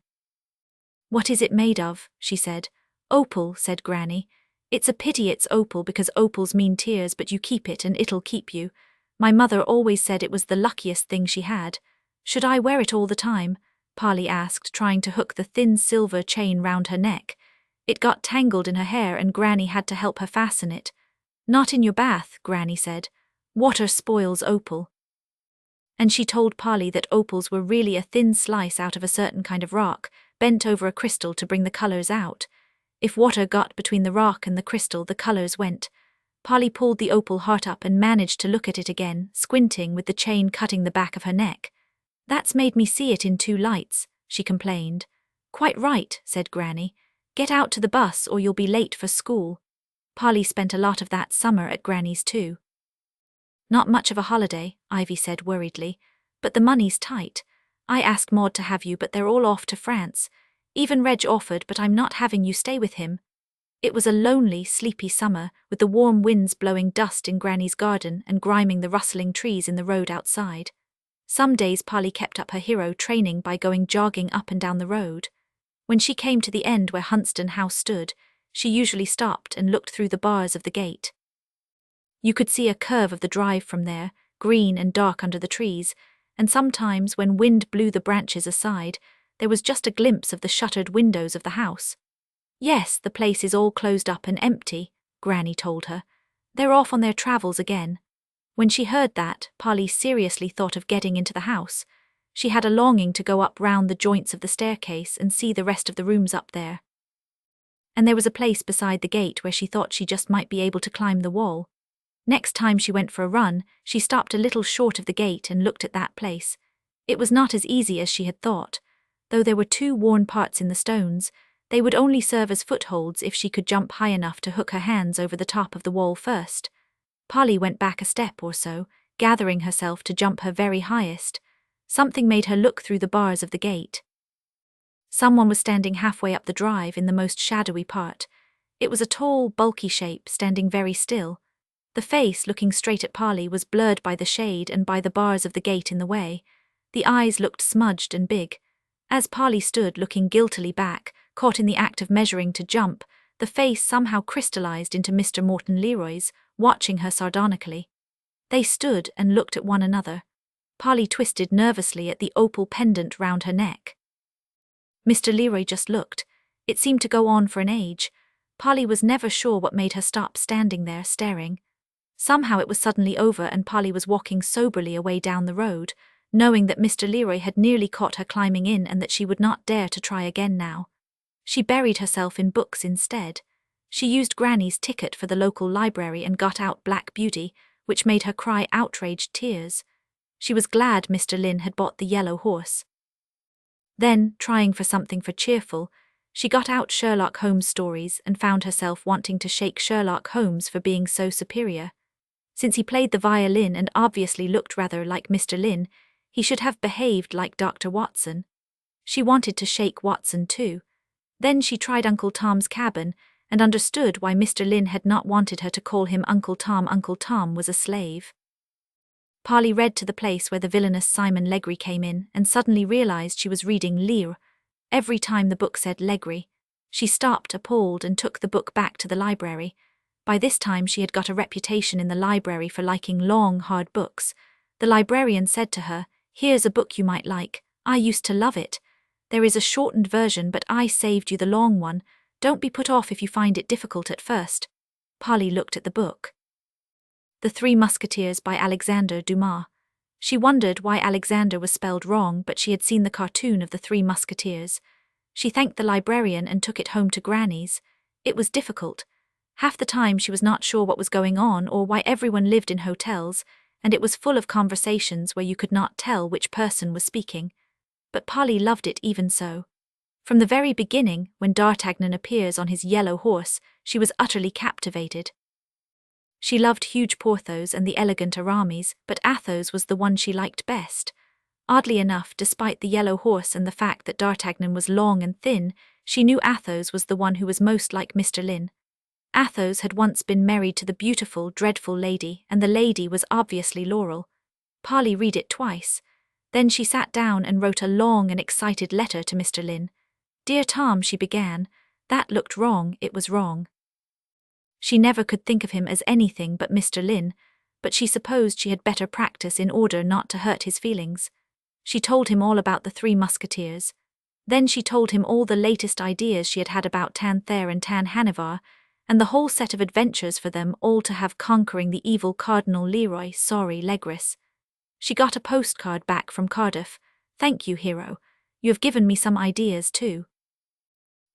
A: What is it made of? She said. Opal, said Granny. It's a pity it's opal because opals mean tears, but you keep it and it'll keep you. My mother always said it was the luckiest thing she had. Should I wear it all the time? Polly asked, trying to hook the thin silver chain round her neck. It got tangled in her hair and Granny had to help her fasten it. Not in your bath, Granny said. Water spoils opal. And she told Polly that opals were really a thin slice out of a certain kind of rock, bent over a crystal to bring the colours out. If water got between the rock and the crystal, the colours went. Polly pulled the opal heart up and managed to look at it again, squinting with the chain cutting the back of her neck. That's made me see it in 2 lights, she complained. Quite right, said Granny. Get out to the bus or you'll be late for school. Polly spent a lot of that summer at Granny's too. Not much of a holiday, Ivy said worriedly, but the money's tight. I asked Maud to have you, but they're all off to France. Even Reg offered, but I'm not having you stay with him. It was a lonely, sleepy summer, with the warm winds blowing dust in Granny's garden and griming the rustling trees in the road outside. Some days Polly kept up her hero training by going jogging up and down the road. When she came to the end where Hunston House stood, she usually stopped and looked through the bars of the gate. You could see a curve of the drive from there, green and dark under the trees, and sometimes when wind blew the branches aside, there was just a glimpse of the shuttered windows of the house. "Yes, the place is all closed up and empty," Granny told her. "They're off on their travels again." When she heard that, Polly seriously thought of getting into the house. She had a longing to go up round the joints of the staircase and see the rest of the rooms up there. And there was a place beside the gate where she thought she just might be able to climb the wall. Next time she went for a run, she stopped a little short of the gate and looked at that place. It was not as easy as she had thought. Though there were 2 worn parts in the stones, they would only serve as footholds if she could jump high enough to hook her hands over the top of the wall first. Polly went back a step or so, gathering herself to jump her very highest. Something made her look through the bars of the gate. Someone was standing halfway up the drive in the most shadowy part. It was a tall, bulky shape, standing very still. The face, looking straight at Polly, was blurred by the shade and by the bars of the gate in the way. The eyes looked smudged and big. As Polly stood looking guiltily back, caught in the act of measuring to jump, the face somehow crystallized into Mr. Morton Leroy's, watching her sardonically. They stood and looked at one another. Polly twisted nervously at the opal pendant round her neck. Mr. Leroy just looked. It seemed to go on for an age. Polly was never sure what made her stop standing there staring. Somehow it was suddenly over and Polly was walking soberly away down the road, knowing that Mr. Leroy had nearly caught her climbing in and that she would not dare to try again now. She buried herself in books instead. She used Granny's ticket for the local library and got out Black Beauty, which made her cry outraged tears. She was glad Mr. Lynn had bought the yellow horse. Then, trying for something for cheerful, she got out Sherlock Holmes stories and found herself wanting to shake Sherlock Holmes for being so superior. Since he played the violin and obviously looked rather like Mr. Lynn, he should have behaved like Dr. Watson. She wanted to shake Watson too. Then she tried Uncle Tom's Cabin and understood why Mr. Lynn had not wanted her to call him Uncle Tom. Uncle Tom was a slave. Polly read to the place where the villainous Simon Legree came in and suddenly realized she was reading Lear. Every time the book said Legree, she stopped appalled and took the book back to the library. By this time she had got a reputation in the library for liking long, hard books. The librarian said to her, "Here's a book you might like. I used to love it. There is a shortened version, but I saved you the long one. Don't be put off if you find it difficult at first." Polly looked at the book. The Three Musketeers by Alexander Dumas. She wondered why Alexander was spelled wrong, but she had seen the cartoon of the Three Musketeers. She thanked the librarian and took it home to Granny's. It was difficult. Half the time she was not sure what was going on or why everyone lived in hotels, and it was full of conversations where you could not tell which person was speaking. But Polly loved it even so. From the very beginning, when D'Artagnan appears on his yellow horse, she was utterly captivated. She loved huge Porthos and the elegant Aramis, but Athos was the one she liked best. Oddly enough, despite the yellow horse and the fact that D'Artagnan was long and thin, she knew Athos was the one who was most like Mr. Lynn. Athos had once been married to the beautiful, dreadful lady, and the lady was obviously Laurel. Polly read it twice. Then she sat down and wrote a long and excited letter to Mr. Lynn. "Dear Tom," she began, "that looked wrong, it was wrong." She never could think of him as anything but Mr. Lynn, but she supposed she had better practice in order not to hurt his feelings. She told him all about the Three Musketeers. Then she told him all the latest ideas she had had about Tanthere and Tanhanevar, and the whole set of adventures for them all to have conquering the evil Cardinal Legris. She got a postcard back from Cardiff. "Thank you, hero. You have given me some ideas too."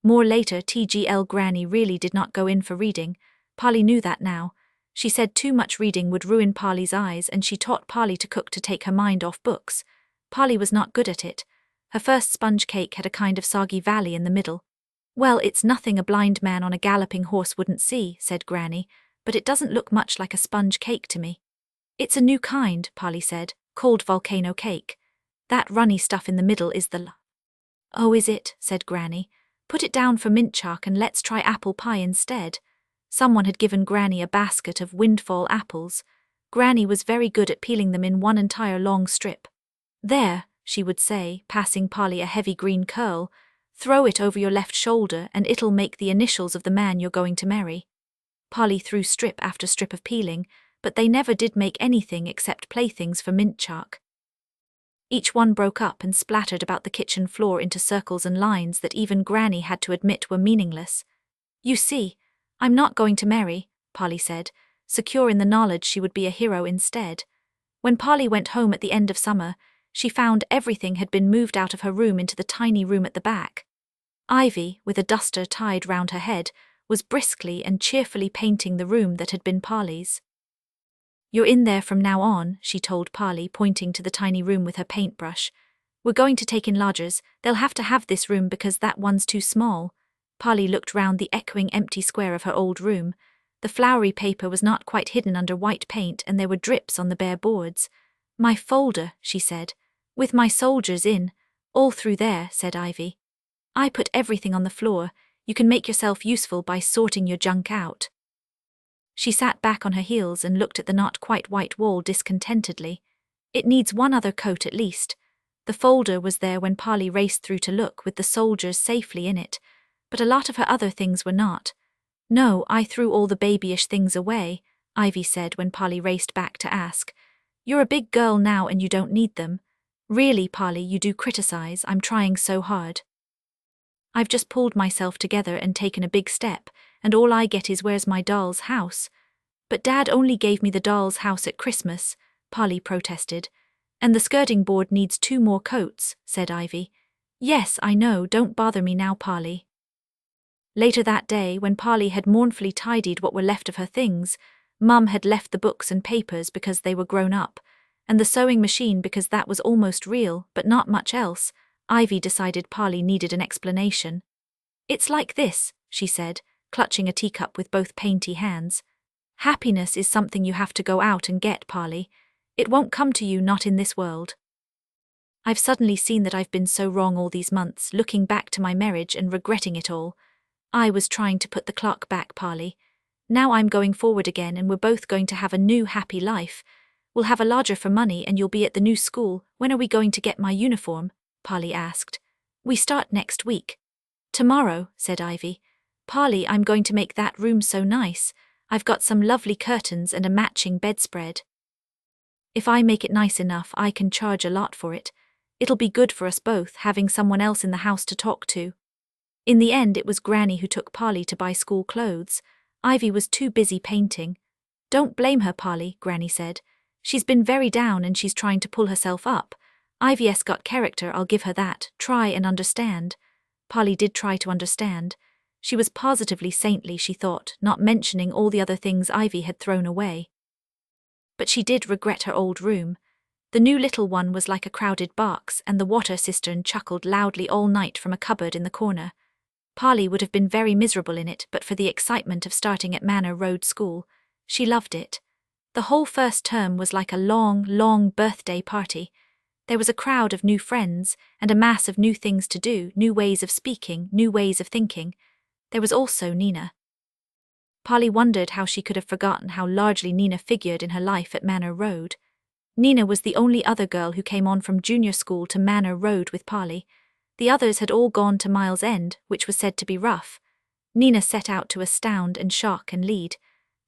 A: More later, TGL Granny really did not go in for reading. Polly knew that now. She said too much reading would ruin Polly's eyes, and she taught Polly to cook to take her mind off books. Polly was not good at it. Her first sponge cake had a kind of soggy valley in the middle. "Well, it's nothing a blind man on a galloping horse wouldn't see," said Granny, "but it doesn't look much like a sponge cake to me." "It's a new kind," Polly said, "called volcano cake. That runny stuff in the middle is the "Oh, is it?" said Granny. "Put it down for mint chalk and let's try apple pie instead." Someone had given Granny a basket of windfall apples. Granny was very good at peeling them in one entire long strip. "There," she would say, passing Polly a heavy green curl, "throw it over your left shoulder and it'll make the initials of the man you're going to marry." Polly threw strip after strip of peeling, but they never did make anything except playthings for mint chalk. Each one broke up and splattered about the kitchen floor into circles and lines that even Granny had to admit were meaningless. "You see, I'm not going to marry," Polly said, secure in the knowledge she would be a hero instead. When Polly went home at the end of summer, she found everything had been moved out of her room into the tiny room at the back. Ivy, with a duster tied round her head, was briskly and cheerfully painting the room that had been Polly's. "You're in there from now on," she told Polly, pointing to the tiny room with her paintbrush. "We're going to take in lodgers. They'll have to have this room because that one's too small." Polly looked round the echoing empty square of her old room. The flowery paper was not quite hidden under white paint, and there were drips on the bare boards. "My folder," she said, "with my soldiers in." "All through there," said Ivy. "I put everything on the floor. You can make yourself useful by sorting your junk out." She sat back on her heels and looked at the not quite white wall discontentedly. "It needs one other coat at least." The folder was there when Polly raced through to look, with the soldiers safely in it, but a lot of her other things were not. "No, I threw all the babyish things away," Ivy said when Polly raced back to ask. "You're a big girl now and you don't need them." "Really, Polly, you do criticize. I'm trying so hard. I've just pulled myself together and taken a big step, and all I get is 'Where's my doll's house?'" "But Dad only gave me the doll's house at Christmas," Polly protested. "And the skirting board needs 2 more coats," said Ivy. "Yes, I know, don't bother me now, Polly." Later that day, when Polly had mournfully tidied what were left of her things, Mum had left the books and papers because they were grown up, and the sewing machine because that was almost real, but not much else. Ivy decided Polly needed an explanation. "It's like this," she said, clutching a teacup with both painty hands. "Happiness is something you have to go out and get, Polly. It won't come to you, not in this world." I've suddenly seen that I've been so wrong all these months, looking back to my marriage and regretting it all. I was trying to put the clock back, Polly. Now I'm going forward again, and we're both going to have a new happy life. We'll have a lodger for money and you'll be at the new school. "When are we going to get my uniform?" Polly asked. "We start next week." "Tomorrow," said Ivy. "Polly, I'm going to make that room so nice. I've got some lovely curtains and a matching bedspread. If I make it nice enough, I can charge a lot for it. It'll be good for us both, having someone else in the house to talk to." In the end, it was Granny who took Polly to buy school clothes. Ivy was too busy painting. "Don't blame her, Polly," Granny said. "She's been very down and she's trying to pull herself up. Ivy's got character, I'll give her that. Try and understand." Polly did try to understand. She was positively saintly, she thought, not mentioning all the other things Ivy had thrown away. But she did regret her old room. The new little one was like a crowded box, and the water cistern chuckled loudly all night from a cupboard in the corner. Polly would have been very miserable in it but for the excitement of starting at Manor Road School. She loved it. The whole first term was like a long, long birthday party. There was a crowd of new friends, and a mass of new things to do, new ways of speaking, new ways of thinking. There was also Nina. Polly wondered how she could have forgotten how largely Nina figured in her life at Manor Road. Nina was the only other girl who came on from junior school to Manor Road with Polly. The others had all gone to Miles End, which was said to be rough. Nina set out to astound and shock and lead.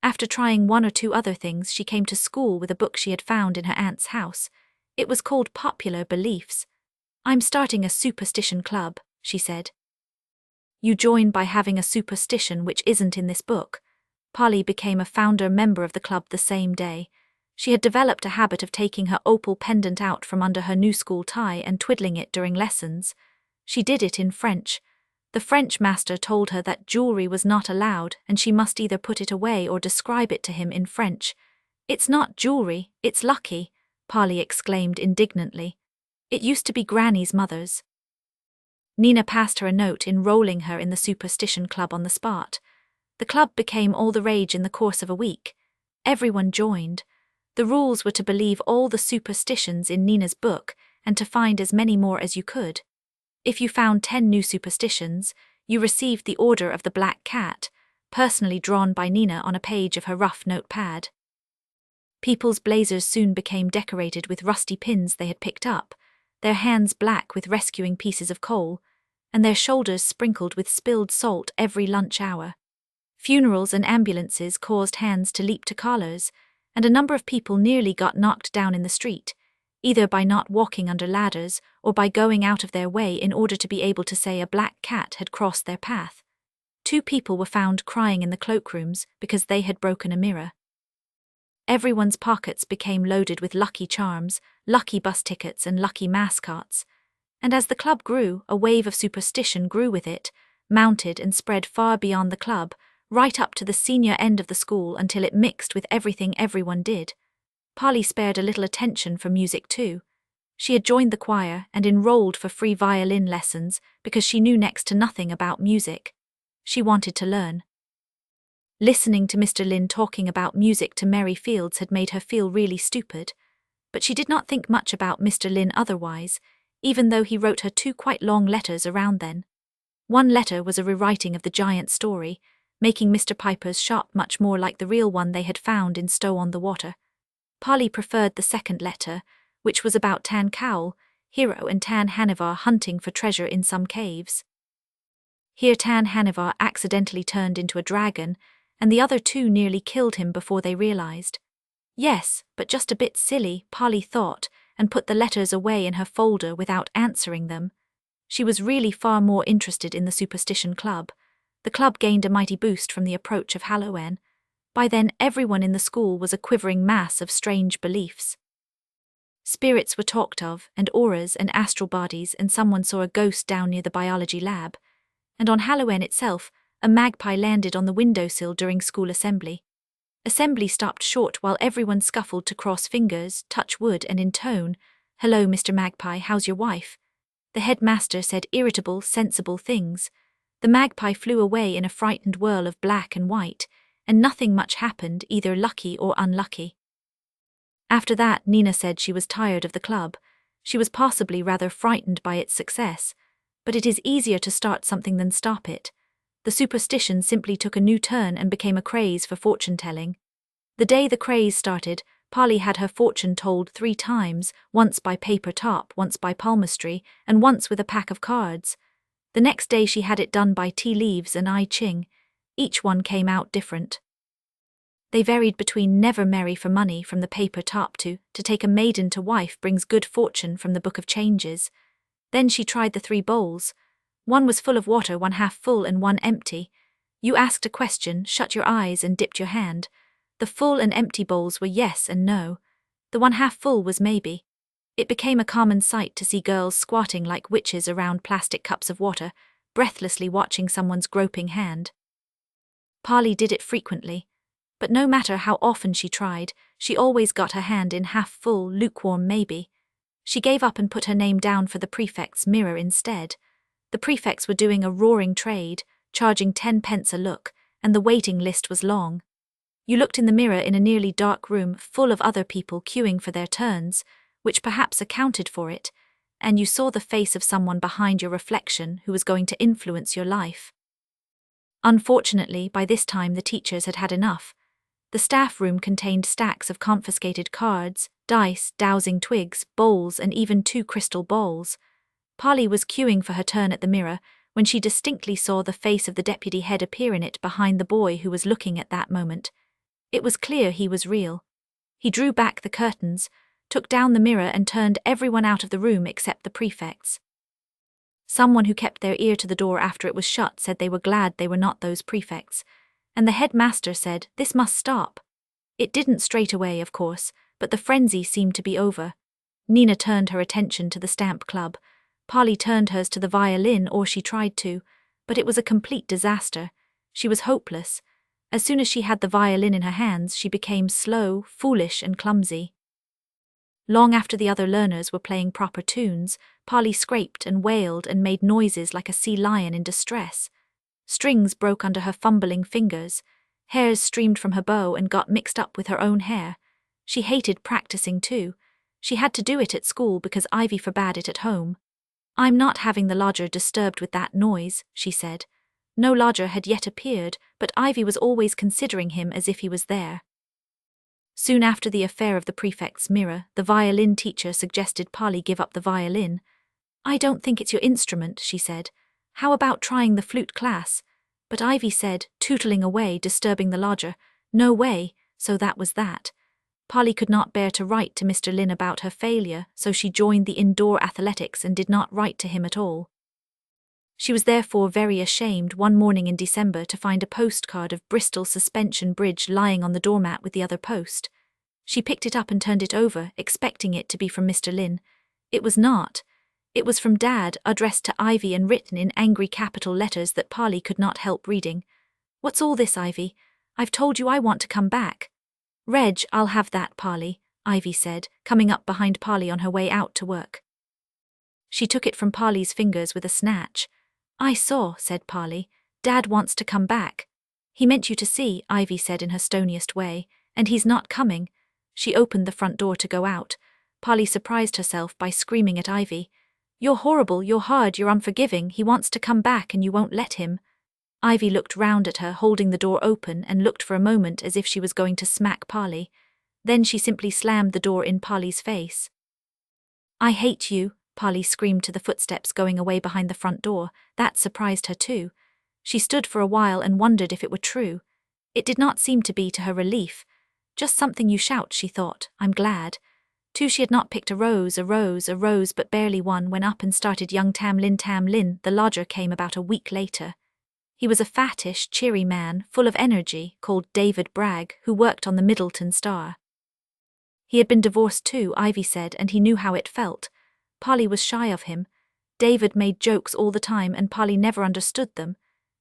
A: After trying 1 or 2 other things, she came to school with a book she had found in her aunt's house. It was called Popular Beliefs. "I'm starting a superstition club," she said. "You join by having a superstition which isn't in this book." Polly became a founder member of the club the same day. She had developed a habit of taking her opal pendant out from under her new school tie and twiddling it during lessons. She did it in French. The French master told her that jewelry was not allowed and she must either put it away or describe it to him in French. "It's not jewelry, it's lucky," Polly exclaimed indignantly. "It used to be Granny's mother's." Nina passed her a note enrolling her in the Superstition Club on the spot. The club became all the rage in the course of a week. Everyone joined. The rules were to believe all the superstitions in Nina's book and to find as many more as you could. If you found 10 new superstitions, you received the Order of the Black Cat, personally drawn by Nina on a page of her rough notepad. People's blazers soon became decorated with rusty pins they had picked up, their hands black with rescuing pieces of coal, and their shoulders sprinkled with spilled salt every lunch hour. Funerals and ambulances caused hands to leap to collars, and a number of people nearly got knocked down in the street. either by not walking under ladders or by going out of their way in order to be able to say a black cat had crossed their path. 2 people were found crying in the cloakrooms because they had broken a mirror. Everyone's pockets became loaded with lucky charms, lucky bus tickets and lucky mascots. And as the club grew, a wave of superstition grew with it, mounted and spread far beyond the club, right up to the senior end of the school until it mixed with everything everyone did. Polly spared a little attention for music too. She had joined the choir and enrolled for free violin lessons because she knew next to nothing about music. She wanted to learn. Listening to Mr. Lynn talking about music to Mary Fields had made her feel really stupid, but she did not think much about Mr. Lynn otherwise, even though he wrote her 2 quite long letters around then. One letter was a rewriting of the giant story, making Mr. Piper's shop much more like the real one they had found in Stow-on-the-Water. Polly preferred the second letter, which was about Tan Cowell, Hero and Tan Hanivar hunting for treasure in some caves. Here Tan Hanivar accidentally turned into a dragon, and the other 2 nearly killed him before they realized. Yes, but just a bit silly, Polly thought, and put the letters away in her folder without answering them. She was really far more interested in the Superstition Club. The club gained a mighty boost from the approach of Halloween. By then everyone in the school was a quivering mass of strange beliefs. Spirits were talked of, and auras and astral bodies, and someone saw a ghost down near the biology lab. And on Halloween itself, a magpie landed on the windowsill during school assembly. Assembly stopped short while everyone scuffled to cross fingers, touch wood and intone, "Hello, Mr. Magpie, how's your wife?" The headmaster said irritable, sensible things. The magpie flew away in a frightened whirl of black and white, and nothing much happened, either lucky or unlucky. After that, Nina said she was tired of the club. She was possibly rather frightened by its success, but it is easier to start something than stop it. The superstition simply took a new turn and became a craze for fortune-telling. The day the craze started, Polly had her fortune told 3 times, once by paper top, once by palmistry, and once with a pack of cards. The next day she had it done by tea leaves and I Ching. Each one came out different. They varied between never marry for money from the paper top to take a maiden to wife brings good fortune from the Book of Changes. Then she tried the 3 bowls. One was full of water, one half full and one empty. You asked a question, shut your eyes and dipped your hand. The full and empty bowls were yes and no. The one half full was maybe. It became a common sight to see girls squatting like witches around plastic cups of water, breathlessly watching someone's groping hand. Polly did it frequently, but no matter how often she tried, she always got her hand in half full, lukewarm maybe. She gave up and put her name down for the prefect's mirror instead. The prefects were doing a roaring trade, charging 10 pence a look, and the waiting list was long. You looked in the mirror in a nearly dark room full of other people queuing for their turns, which perhaps accounted for it, and you saw the face of someone behind your reflection who was going to influence your life. Unfortunately, by this time the teachers had had enough. The staff room contained stacks of confiscated cards, dice, dowsing twigs, bowls, and even 2 crystal balls. Polly was queuing for her turn at the mirror when she distinctly saw the face of the deputy head appear in it behind the boy who was looking at that moment. It was clear he was real. He drew back the curtains, took down the mirror and turned everyone out of the room except the prefects. Someone who kept their ear to the door after it was shut said they were glad they were not those prefects, and the headmaster said this must stop. It didn't straight away, of course, but the frenzy seemed to be over. Nina turned her attention to the stamp club. Polly turned hers to the violin, or she tried to, but it was a complete disaster. She was hopeless. As soon as she had the violin in her hands, she became slow, foolish, and clumsy. Long after the other learners were playing proper tunes, Polly scraped and wailed and made noises like a sea lion in distress. Strings broke under her fumbling fingers. Hairs streamed from her bow and got mixed up with her own hair. She hated practicing too. She had to do it at school because Ivy forbade it at home. "I'm not having the lodger disturbed with that noise," she said. No lodger had yet appeared, but Ivy was always considering him as if he was there. Soon after the affair of the prefect's mirror, the violin teacher suggested Polly give up the violin. "I don't think it's your instrument," she said. "How about trying the flute class?" But Ivy said, tootling away, disturbing the lodger, "No way," so that was that. Polly could not bear to write to Mr. Lynn about her failure, so she joined the indoor athletics and did not write to him at all. She was therefore very ashamed one morning in December to find a postcard of Bristol Suspension Bridge lying on the doormat with the other post. She picked it up and turned it over, expecting it to be from Mr. Lynn. It was not. It was from Dad, addressed to Ivy and written in angry capital letters that Polly could not help reading. "What's all this, Ivy? I've told you I want to come back." "Reg, I'll have that, Polly," Ivy said, coming up behind Polly on her way out to work. She took it from Polly's fingers with a snatch. "I saw," said Polly. "Dad wants to come back." "He meant you to see," Ivy said in her stoniest way, "and he's not coming." She opened the front door to go out. Polly surprised herself by screaming at Ivy. "You're horrible, you're hard, you're unforgiving, he wants to come back and you won't let him." Ivy looked round at her, holding the door open, and looked for a moment as if she was going to smack Polly. Then she simply slammed the door in Polly's face. "I hate you," Polly screamed to the footsteps going away behind the front door. That surprised her too. She stood for a while and wondered if it were true. It did not seem to be, to her relief. Just something you shout, she thought. "I'm glad." Too, she had not picked a rose, but barely one when up and started young Tom Lynn, the lodger, came about a week later. He was a fattish, cheery man, full of energy, called David Bragg, who worked on the Middleton Star. He had been divorced too, Ivy said, and he knew how it felt. Polly was shy of him. David made jokes all the time and Polly never understood them.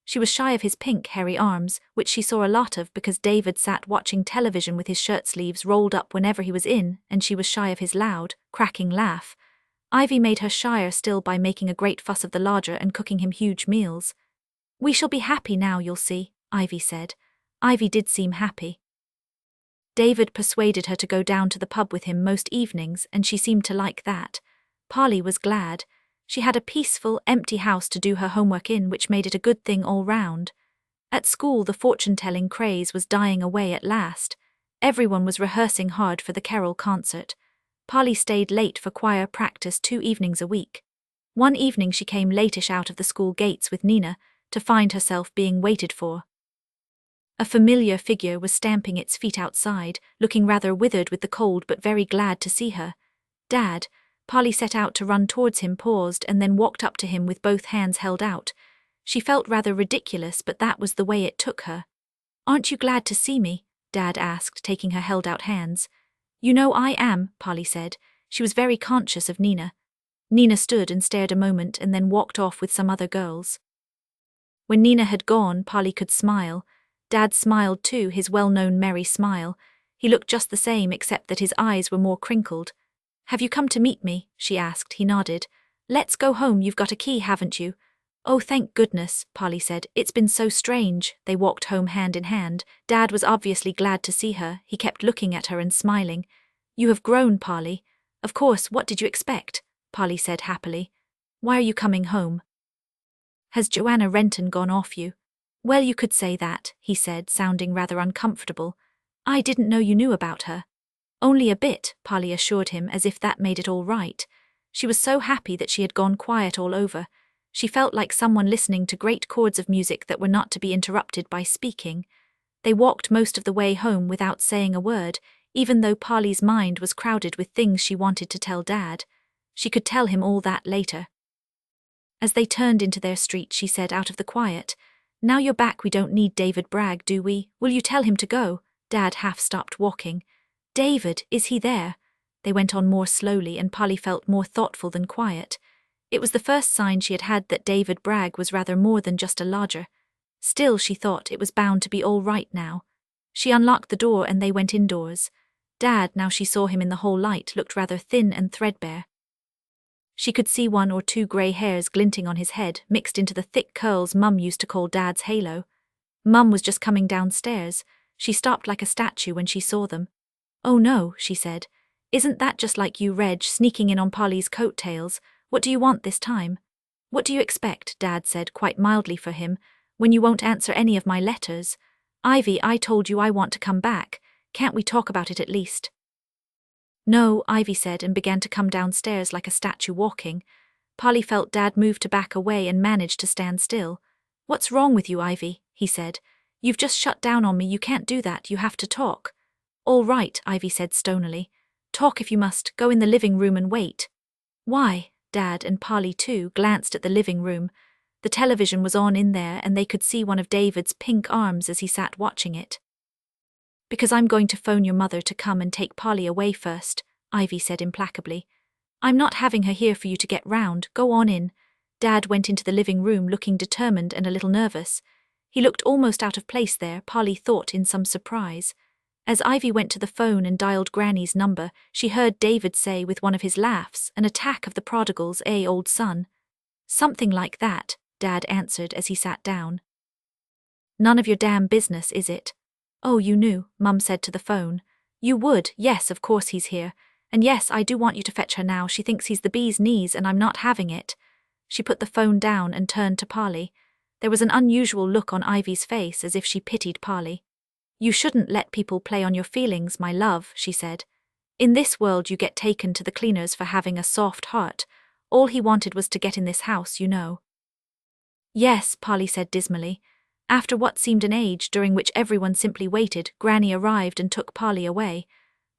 A: She was shy of his pink, hairy arms, which she saw a lot of because David sat watching television with his shirt sleeves rolled up whenever he was in, and she was shy of his loud, cracking laugh. Ivy made her shyer still by making a great fuss of the lodger and cooking him huge meals. "We shall be happy now, you'll see," Ivy said. Ivy did seem happy. David persuaded her to go down to the pub with him most evenings, and she seemed to like that. Polly was glad. She had a peaceful, empty house to do her homework in, which made it a good thing all round. At school, the fortune-telling craze was dying away at last. Everyone was rehearsing hard for the carol concert. Polly stayed late for choir practice 2 evenings a week. One evening she came latish out of the school gates with Nina, to find herself being waited for. A familiar figure was stamping its feet outside, looking rather withered with the cold but very glad to see her. "Dad." Polly set out to run towards him, paused, and then walked up to him with both hands held out. She felt rather ridiculous, but that was the way it took her. "Aren't you glad to see me?" Dad asked, taking her held-out hands. "You know I am," Polly said. She was very conscious of Nina. Nina stood and stared a moment and then walked off with some other girls. When Nina had gone, Polly could smile. Dad smiled too, his well-known merry smile. He looked just the same except that his eyes were more crinkled. "Have you come to meet me?" she asked. He nodded. "Let's go home, you've got a key, haven't you?" "Oh, thank goodness," Polly said. "It's been so strange." They walked home hand in hand. Dad was obviously glad to see her. He kept looking at her and smiling. "You have grown, Polly." "Of course, what did you expect?" Polly said happily. "Why are you coming home?" "Has Joanna Renton gone off you?" "Well, you could say that," he said, sounding rather uncomfortable. "I didn't know you knew about her." "Only a bit," Polly assured him, as if that made it all right. She was so happy that she had gone quiet all over. She felt like someone listening to great chords of music that were not to be interrupted by speaking. They walked most of the way home without saying a word, even though Polly's mind was crowded with things she wanted to tell Dad. She could tell him all that later. As they turned into their street, she said out of the quiet, "Now you're back, we don't need David Bragg, do we? Will you tell him to go?" Dad half stopped walking. "David, is he there?" They went on more slowly, and Polly felt more thoughtful than quiet. It was the first sign she had had that David Bragg was rather more than just a lodger. Still, she thought it was bound to be all right now. She unlocked the door and they went indoors. Dad, now she saw him in the whole light, looked rather thin and threadbare. She could see 1 or 2 grey hairs glinting on his head, mixed into the thick curls Mum used to call Dad's halo. Mum was just coming downstairs. She stopped like a statue when she saw them. "Oh no," she said. "Isn't that just like you, Reg, sneaking in on Polly's coat-tails? What do you want this time?" "What do you expect," Dad said quite mildly for him, "when you won't answer any of my letters? Ivy, I told you I want to come back. Can't we talk about it at least?" "No," Ivy said, and began to come downstairs like a statue walking. Polly felt Dad move to back away and managed to stand still. "What's wrong with you, Ivy?" he said. "You've just shut down on me, you can't do that, you have to talk." All right, Ivy said stonily. Talk if you must, go in the living room and wait. Why? Dad and Polly too glanced at the living room. The television was on in there and they could see one of David's pink arms as he sat watching it. Because I'm going to phone your mother to come and take Polly away first, Ivy said implacably. I'm not having her here for you to get round, go on in. Dad went into the living room looking determined and a little nervous. He looked almost out of place there, Polly thought in some surprise. As Ivy went to the phone and dialed Granny's number, she heard David say with one of his laughs, an attack of the prodigal's old son. Something like that, Dad answered as he sat down. None of your damn business, is it? Oh, you knew, Mum said to the phone. You would, yes, of course he's here. And yes, I do want you to fetch her now, she thinks he's the bee's knees and I'm not having it. She put the phone down and turned to Polly. There was an unusual look on Ivy's face as if she pitied Polly. You shouldn't let people play on your feelings, my love, she said. In this world you get taken to the cleaners for having a soft heart. All he wanted was to get in this house, you know. Yes, Polly said dismally. After what seemed an age during which everyone simply waited, Granny arrived and took Polly away.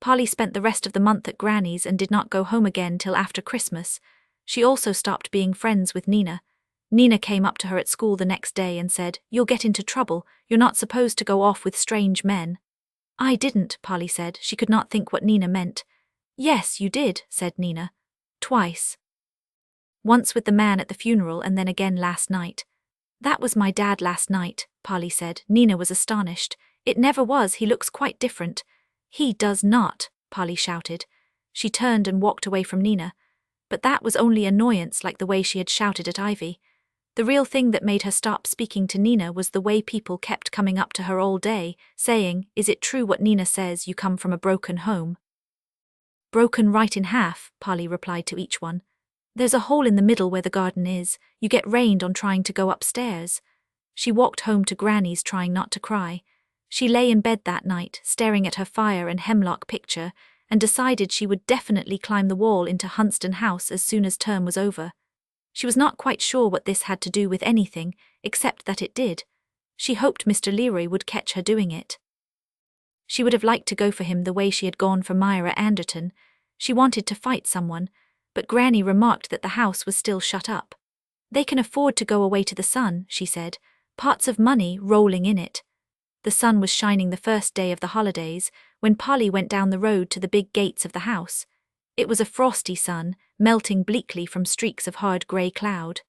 A: Polly spent the rest of the month at Granny's and did not go home again till after Christmas. She also stopped being friends with Nina. Nina came up to her at school the next day and said, You'll get into trouble, you're not supposed to go off with strange men. I didn't, Polly said. She could not think what Nina meant. Yes, you did, said Nina. Twice. Once with the man at the funeral and then again last night. That was my dad last night, Polly said. Nina was astonished. It never was, he looks quite different. He does not, Polly shouted. She turned and walked away from Nina. But that was only annoyance like the way she had shouted at Ivy. The real thing that made her stop speaking to Nina was the way people kept coming up to her all day, saying, Is it true what Nina says, you come from a broken home? Broken right in half, Polly replied to each one. There's a hole in the middle where the garden is. You get rained on trying to go upstairs. She walked home to Granny's trying not to cry. She lay in bed that night, staring at her fire and Hemlock picture, and decided she would definitely climb the wall into Hunston House as soon as term was over. She was not quite sure what this had to do with anything, except that it did. She hoped Mr. Leroy would catch her doing it. She would have liked to go for him the way she had gone for Myra Anderton. She wanted to fight someone, but Granny remarked that the house was still shut up. They can afford to go away to the sun, she said, pots of money rolling in it. The sun was shining the first day of the holidays, when Polly went down the road to the big gates of the house. It was a frosty sun, melting bleakly from streaks of hard grey cloud.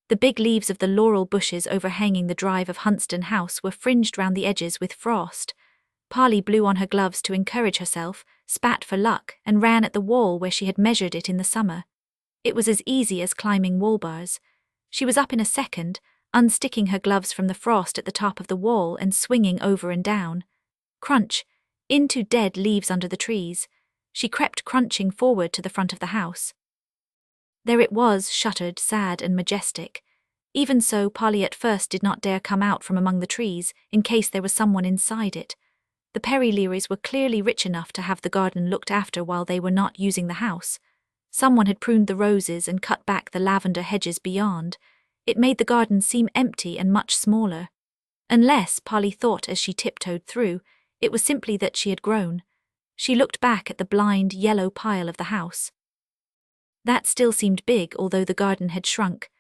A: The big leaves of the laurel bushes overhanging the drive of Hunston House were fringed round the edges with frost. Polly blew on her gloves to encourage herself, spat for luck, and ran at the wall where she had measured it in the summer. It was as easy as climbing wall bars. She was up in a second, unsticking her gloves from the frost at the top of the wall and swinging over and down. Crunch! Into dead leaves under the trees. She crept crunching forward to the front of the house. There it was, shuttered, sad and majestic. Even so, Polly at first did not dare come out from among the trees, in case there was someone inside it. The Perry Learys were clearly rich enough to have the garden looked after while they were not using the house. Someone had pruned the roses and cut back the lavender hedges beyond. It made the garden seem empty and much smaller. Unless, Polly thought as she tiptoed through, it was simply that she had grown. She looked back at the blind, yellow pile of the house. That still seemed big, although the garden had shrunk.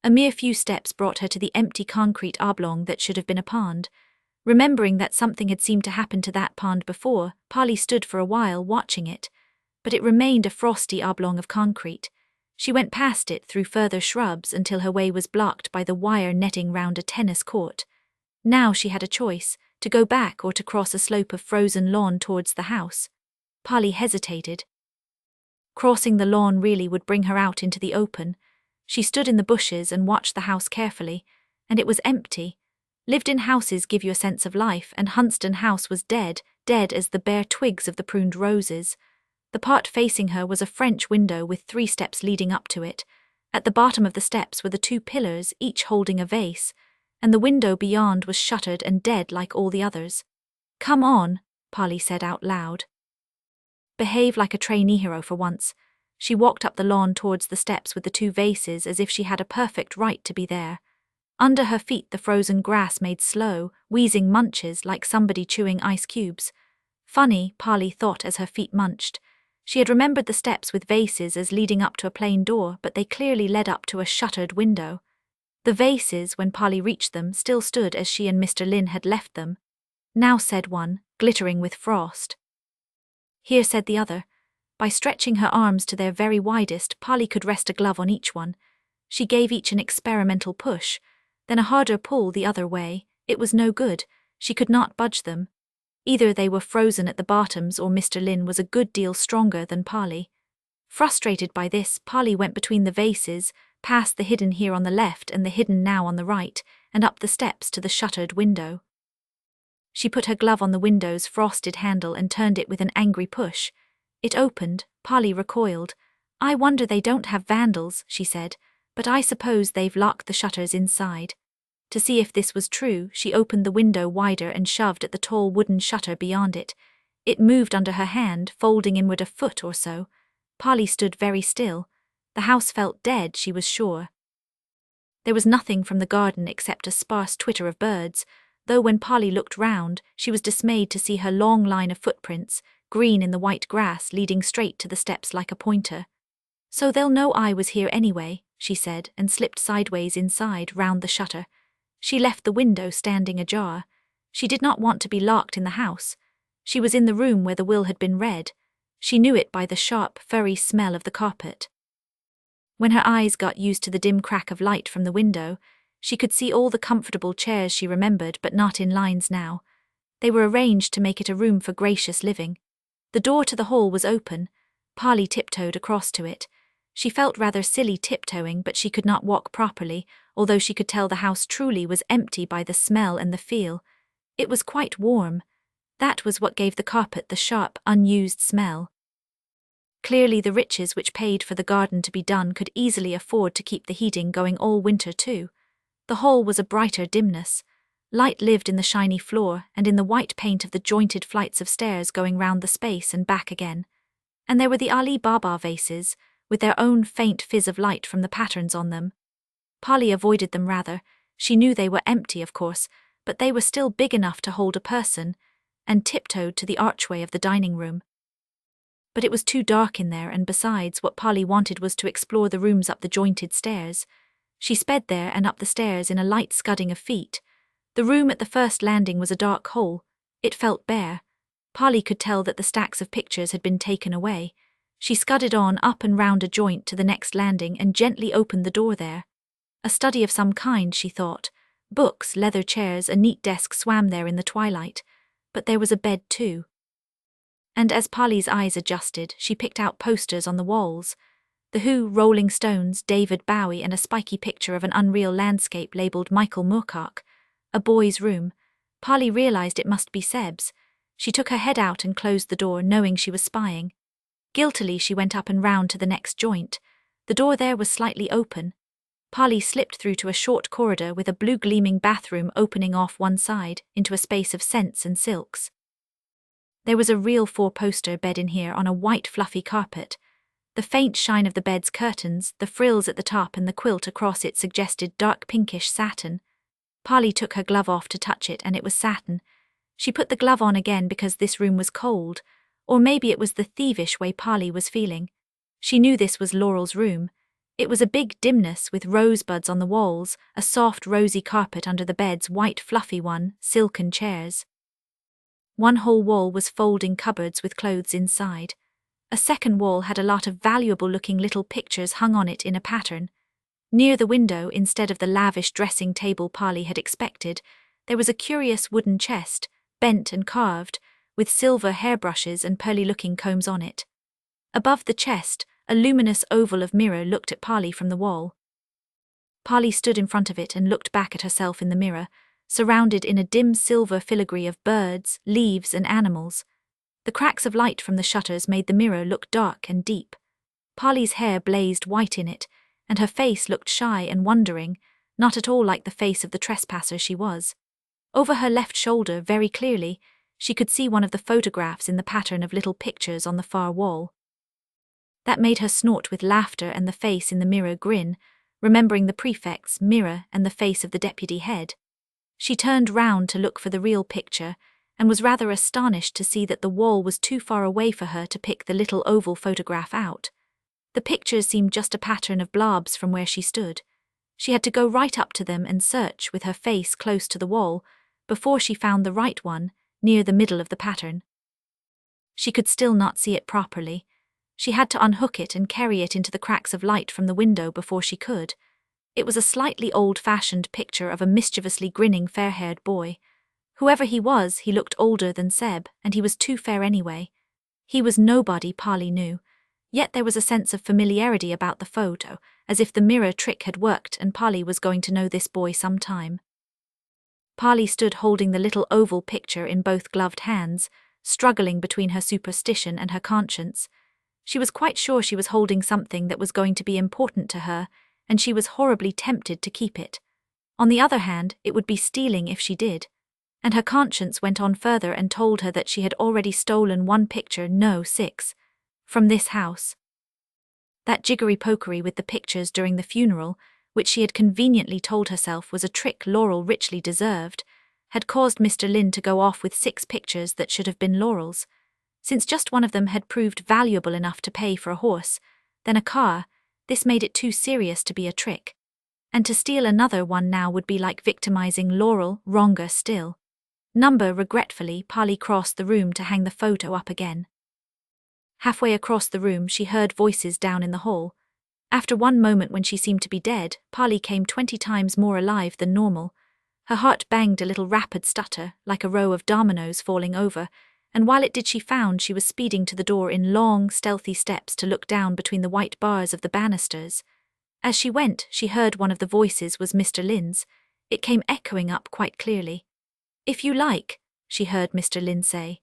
A: A mere few steps brought her to the empty concrete oblong that should have been a pond. Remembering that something had seemed to happen to that pond before, Polly stood for a while watching it. But it remained a frosty oblong of concrete. She went past it through further shrubs until her way was blocked by the wire netting round a tennis court. Now she had a choice, to go back or to cross a slope of frozen lawn towards the house. Polly hesitated. Crossing the lawn really would bring her out into the open. She stood in the bushes and watched the house carefully, and it was empty. Lived-in houses give you a sense of life, and Hunston House was dead, dead as the bare twigs of the pruned roses. The part facing her was a French window with 3 steps leading up to it. At the bottom of the steps were the 2 pillars, each holding a vase, and the window beyond was shuttered and dead like all the others. Come on, Polly said out loud. Behave like a trainee hero for once. She walked up the lawn towards the steps with the 2 vases as if she had a perfect right to be there. Under her feet the frozen grass made slow, wheezing munches like somebody chewing ice cubes. Funny, Polly thought as her feet munched. She had remembered the steps with vases as leading up to a plain door, but they clearly led up to a shuttered window. The vases, when Polly reached them, still stood as she and Mr. Lynn had left them. Now, said one, glittering with frost. Here, said the other. By stretching her arms to their very widest, Polly could rest a glove on each one. She gave each an experimental push, then a harder pull the other way. It was no good. She could not budge them. Either they were frozen at the bottoms or Mr. Lynn was a good deal stronger than Polly. Frustrated by this, Polly went between the vases, past the hidden here on the left and the hidden now on the right, and up the steps to the shuttered window. She put her glove on the window's frosted handle and turned it with an angry push. It opened. Polly recoiled. I wonder they don't have vandals, she said, but I suppose they've locked the shutters inside. To see if this was true, she opened the window wider and shoved at the tall wooden shutter beyond it. It moved under her hand, folding inward a foot or so. Polly stood very still. The house felt dead, she was sure. There was nothing from the garden except a sparse twitter of birds, though when Polly looked round, she was dismayed to see her long line of footprints, green in the white grass, leading straight to the steps like a pointer. So they'll know I was here anyway, she said, and slipped sideways inside, round the shutter. She left the window standing ajar. She did not want to be locked in the house. She was in the room where the will had been read. She knew it by the sharp, furry smell of the carpet. When her eyes got used to the dim crack of light from the window, she could see all the comfortable chairs she remembered, but not in lines now. They were arranged to make it a room for gracious living. The door to the hall was open. Polly tiptoed across to it. She felt rather silly tiptoeing, but she could not walk properly, although she could tell the house truly was empty by the smell and the feel. It was quite warm. That was what gave the carpet the sharp, unused smell. Clearly the riches which paid for the garden to be done could easily afford to keep the heating going all winter too. The hall was a brighter dimness. Light lived in the shiny floor and in the white paint of the jointed flights of stairs going round the space and back again. And there were the Ali Baba vases, with their own faint fizz of light from the patterns on them. Polly avoided them rather. She knew they were empty, of course, but they were still big enough to hold a person, and tiptoed to the archway of the dining room. But it was too dark in there, and besides, what Polly wanted was to explore the rooms up the jointed stairs. She sped there and up the stairs in a light scudding of feet. The room at the first landing was a dark hole. It felt bare. Polly could tell that the stacks of pictures had been taken away. She scudded on up and round a joint to the next landing and gently opened the door there. A study of some kind, she thought. Books, leather chairs, a neat desk swam there in the twilight. But there was a bed too. And as Polly's eyes adjusted, she picked out posters on the walls. The Who, Rolling Stones, David Bowie, and a spiky picture of an unreal landscape labelled Michael Moorcock. A boy's room. Polly realised it must be Seb's. She took her head out and closed the door, knowing she was spying. Guiltily she went up and round to the next joint. The door there was slightly open. Polly slipped through to a short corridor with a blue gleaming bathroom opening off one side into a space of scents and silks. There was a real four-poster bed in here on a white fluffy carpet. The faint shine of the bed's curtains, the frills at the top and the quilt across it suggested dark pinkish satin. Polly took her glove off to touch it and it was satin. She put the glove on again because this room was cold, or maybe it was the thievish way Polly was feeling. She knew this was Laurel's room. It was a big dimness with rosebuds on the walls, a soft rosy carpet under the bed's white fluffy one, silken chairs. One whole wall was folding cupboards with clothes inside. A second wall had a lot of valuable-looking little pictures hung on it in a pattern. Near the window, instead of the lavish dressing table Polly had expected, there was a curious wooden chest, bent and carved, with silver hairbrushes and pearly-looking combs on it. Above the chest, a luminous oval of mirror looked at Polly from the wall. Polly stood in front of it and looked back at herself in the mirror, surrounded in a dim silver filigree of birds, leaves, and animals. The cracks of light from the shutters made the mirror look dark and deep. Polly's hair blazed white in it, and her face looked shy and wondering, not at all like the face of the trespasser she was. Over her left shoulder, very clearly, she could see one of the photographs in the pattern of little pictures on the far wall. That made her snort with laughter and the face in the mirror grin, remembering the prefect's mirror and the face of the deputy head. She turned round to look for the real picture, and was rather astonished to see that the wall was too far away for her to pick the little oval photograph out. The pictures seemed just a pattern of blobs from where she stood. She had to go right up to them and search with her face close to the wall before she found the right one, near the middle of the pattern. She could still not see it properly. She had to unhook it and carry it into the cracks of light from the window before she could. It was a slightly old-fashioned picture of a mischievously grinning fair-haired boy. Whoever he was, he looked older than Seb, and he was too fair anyway. He was nobody, Polly knew. Yet there was a sense of familiarity about the photo, as if the mirror trick had worked and Polly was going to know this boy sometime. Polly stood holding the little oval picture in both gloved hands, struggling between her superstition and her conscience. She was quite sure she was holding something that was going to be important to her, and she was horribly tempted to keep it. On the other hand, it would be stealing if she did. And her conscience went on further and told her that she had already stolen 1 picture, no 6, from this house. That jiggery-pokery with the pictures during the funeral, which she had conveniently told herself was a trick Laurel richly deserved, had caused Mr. Lynn to go off with 6 pictures that should have been Laurel's. Since just one of them had proved valuable enough to pay for a horse, then a car, this made it too serious to be a trick. And to steal another one now would be like victimizing Laurel, wronger still. Regretfully, Polly crossed the room to hang the photo up again. Halfway across the room, she heard voices down in the hall. After one moment when she seemed to be dead, Polly came 20 times more alive than normal. Her heart banged a little rapid stutter, like a row of dominoes falling over, and while it did she found she was speeding to the door in long, stealthy steps to look down between the white bars of the banisters. As she went, she heard one of the voices was Mr. Lynn's. It came echoing up quite clearly. "If you like," she heard Mr. Lynn say.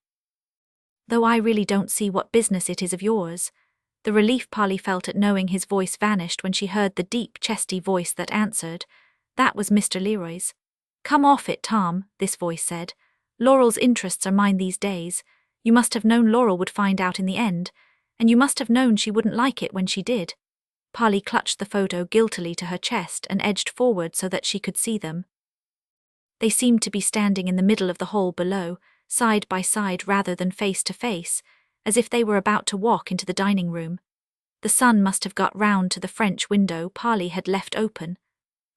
A: "Though I really don't see what business it is of yours." The relief Polly felt at knowing his voice vanished when she heard the deep, chesty voice that answered. That was Mr. Leroy's. "Come off it, Tom," this voice said. "Laurel's interests are mine these days. You must have known Laurel would find out in the end, and you must have known she wouldn't like it when she did." Polly clutched the photo guiltily to her chest and edged forward so that she could see them. They seemed to be standing in the middle of the hall below, side by side rather than face to face, as if they were about to walk into the dining room. The sun must have got round to the French window Polly had left open.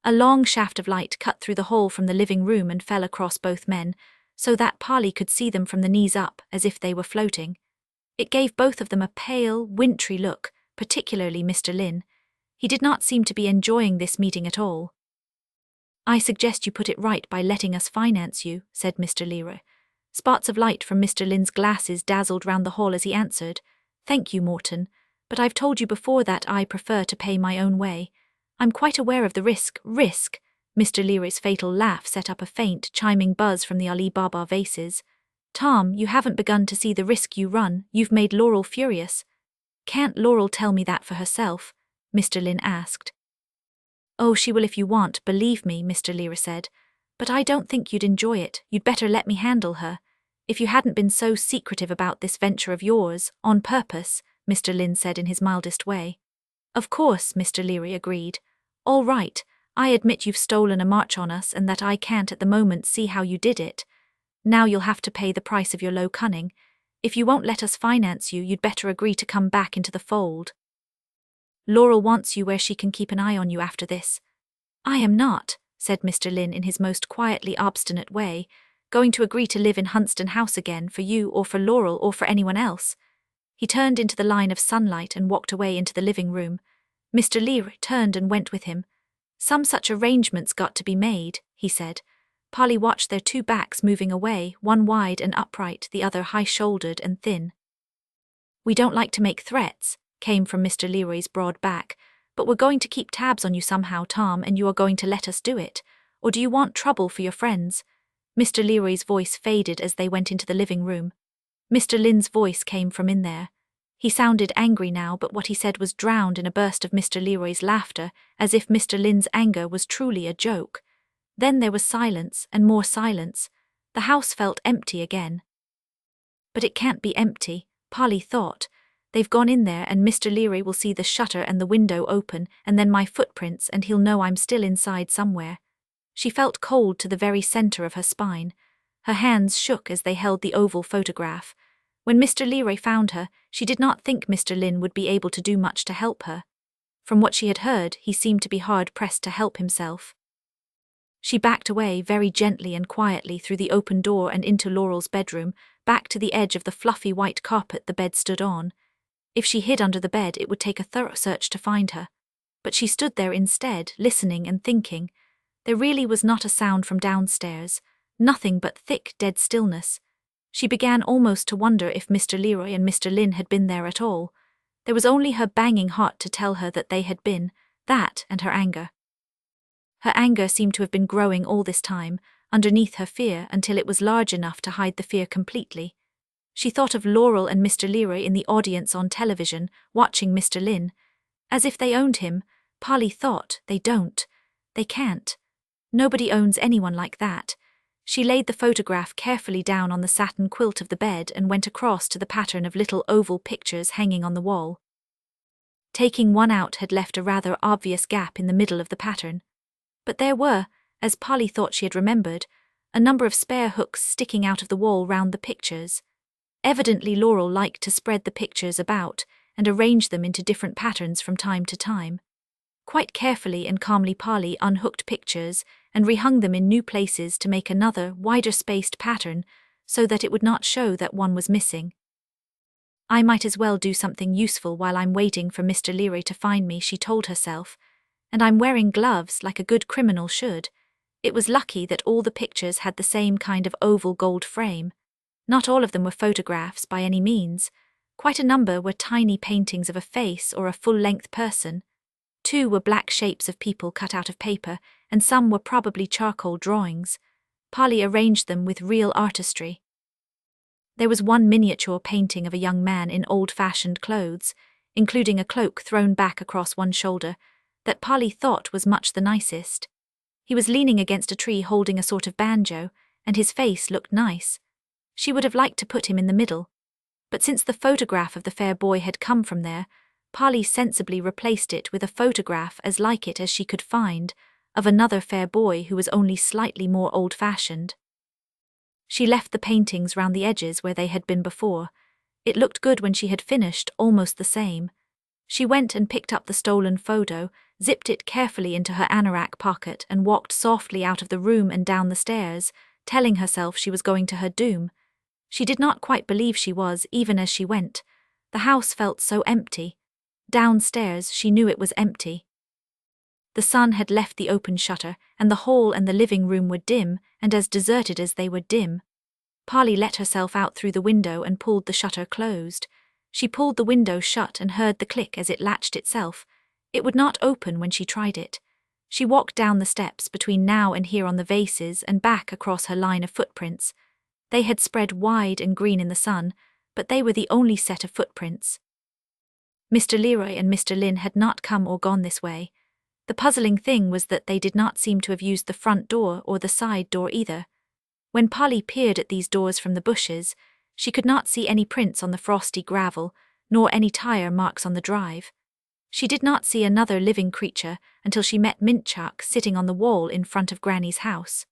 A: A long shaft of light cut through the hall from the living room and fell across both men, so that Polly could see them from the knees up, as if they were floating. It gave both of them a pale, wintry look, particularly Mr. Lynn. He did not seem to be enjoying this meeting at all. "I suggest you put it right by letting us finance you," said Mr. Leroy. Spots of light from Mr. Lynn's glasses dazzled round the hall as he answered, "Thank you, Morton, but I've told you before that I prefer to pay my own way. I'm quite aware of the risk. Risk?" Mr. Leary's fatal laugh set up a faint, chiming buzz from the Ali Baba vases. "Tom, you haven't begun to see the risk you run. You've made Laurel furious." "Can't Laurel tell me that for herself?" Mr. Lynn asked. "Oh, she will if you want, believe me," Mr. Leary said. "But I don't think you'd enjoy it. You'd better let me handle her. If you hadn't been so secretive about this venture of yours, on purpose," Mr. Lynn said in his mildest way. "Of course," Mr. Leary agreed. "All right, I admit you've stolen a march on us and that I can't at the moment see how you did it. Now you'll have to pay the price of your low cunning. If you won't let us finance you, you'd better agree to come back into the fold. Laurel wants you where she can keep an eye on you after this." "I am not," said Mr. Lynn in his most quietly obstinate way, "going to agree to live in Hunston House again for you or for Laurel or for anyone else." He turned into the line of sunlight and walked away into the living room. Mr. Leary turned and went with him. "Some such arrangement's got to be made," he said. Polly watched their 2 backs moving away, one wide and upright, the other high-shouldered and thin. "We don't like to make threats," came from Mr. Leary's broad back, "but we're going to keep tabs on you somehow, Tom, and you are going to let us do it. Or do you want trouble for your friends?" Mr. Leary's voice faded as they went into the living room. Mr. Lynn's voice came from in there. He sounded angry now, but what he said was drowned in a burst of Mr. Leary's laughter, as if Mr. Lynn's anger was truly a joke. Then there was silence, and more silence. The house felt empty again. But it can't be empty, Polly thought. They've gone in there and Mr. Leary will see the shutter and the window open and then my footprints and he'll know I'm still inside somewhere. She felt cold to the very center of her spine. Her hands shook as they held the oval photograph. When Mr. Leroy found her, she did not think Mr. Lynn would be able to do much to help her. From what she had heard, he seemed to be hard-pressed to help himself. She backed away very gently and quietly through the open door and into Laurel's bedroom, back to the edge of the fluffy white carpet the bed stood on. If she hid under the bed, it would take a thorough search to find her. But she stood there instead, listening and thinking. There really was not a sound from downstairs, nothing but thick, dead stillness. She began almost to wonder if Mr. Leroy and Mr. Lynn had been there at all. There was only her banging heart to tell her that they had been, that and her anger. Her anger seemed to have been growing all this time, underneath her fear, until it was large enough to hide the fear completely. She thought of Laurel and Mr. Leroy in the audience on television, watching Mr. Lynn. As if they owned him. Polly thought, they don't. They can't. Nobody owns anyone like that. She laid the photograph carefully down on the satin quilt of the bed and went across to the pattern of little oval pictures hanging on the wall. Taking one out had left a rather obvious gap in the middle of the pattern. But there were, as Polly thought she had remembered, a number of spare hooks sticking out of the wall round the pictures. Evidently Laurel liked to spread the pictures about and arrange them into different patterns from time to time. Quite carefully and calmly Polly unhooked pictures and rehung them in new places to make another, wider-spaced pattern so that it would not show that one was missing. I might as well do something useful while I'm waiting for Mr. Leroy to find me, she told herself. And I'm wearing gloves like a good criminal should. It was lucky that all the pictures had the same kind of oval gold frame. Not all of them were photographs by any means. Quite a number were tiny paintings of a face or a full-length person. 2 were black shapes of people cut out of paper, and some were probably charcoal drawings. Polly arranged them with real artistry. There was one miniature painting of a young man in old-fashioned clothes, including a cloak thrown back across one shoulder, that Polly thought was much the nicest. He was leaning against a tree holding a sort of banjo, and his face looked nice. She would have liked to put him in the middle. But since the photograph of the fair boy had come from there, Polly sensibly replaced it with a photograph as like it as she could find, of another fair boy who was only slightly more old-fashioned. She left the paintings round the edges where they had been before. It looked good when she had finished, almost the same. She went and picked up the stolen photo, zipped it carefully into her anorak pocket and walked softly out of the room and down the stairs, telling herself she was going to her doom. She did not quite believe she was, even as she went. The house felt so empty. Downstairs, she knew it was empty. The sun had left the open shutter, and the hall and the living room were dim, and as deserted as they were dim. Polly let herself out through the window and pulled the shutter closed. She pulled the window shut and heard the click as it latched itself. It would not open when she tried it. She walked down the steps between now and here on the vases and back across her line of footprints. They had spread wide and green in the sun, but they were the only set of footprints. Mr. Leroy and Mr. Lynn had not come or gone this way. The puzzling thing was that they did not seem to have used the front door or the side door either. When Polly peered at these doors from the bushes, she could not see any prints on the frosty gravel, nor any tire marks on the drive. She did not see another living creature until she met Mintchuck sitting on the wall in front of Granny's house.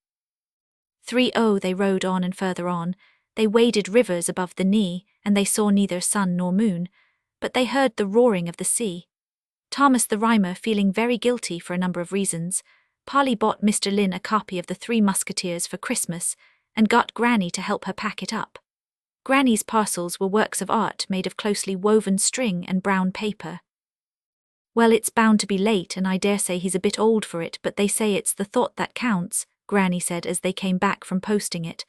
A: 3-0 they rode on and further on. They waded rivers above the knee, and they saw neither sun nor moon, but they heard the roaring of the sea. Thomas the Rhymer feeling very guilty for a number of reasons, Polly bought Mr. Lynn a copy of the Three Musketeers for Christmas and got Granny to help her pack it up. Granny's parcels were works of art made of closely woven string and brown paper. Well, it's bound to be late, and I dare say he's a bit old for it, but they say it's the thought that counts, Granny said as they came back from posting it.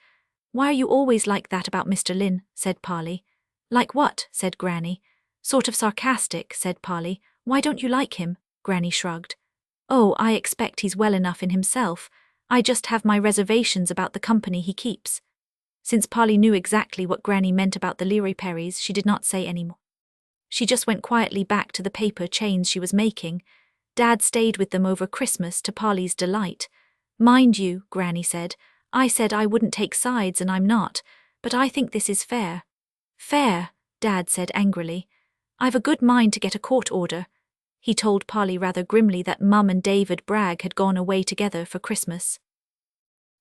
A: Why are you always like that about Mr. Lynn? Said Polly. Like what? Said Granny. Sort of sarcastic, said Polly. Why don't you like him? Granny shrugged. Oh, I expect he's well enough in himself. I just have my reservations about the company he keeps. Since Polly knew exactly what Granny meant about the Leroy Perrys, she did not say any more. She just went quietly back to the paper chains she was making. Dad stayed with them over Christmas to Polly's delight. Mind you, Granny said I wouldn't take sides and I'm not, but I think this is fair. Fair, Dad said angrily. I've a good mind to get a court order. He told Polly rather grimly that Mum and David Bragg had gone away together for Christmas.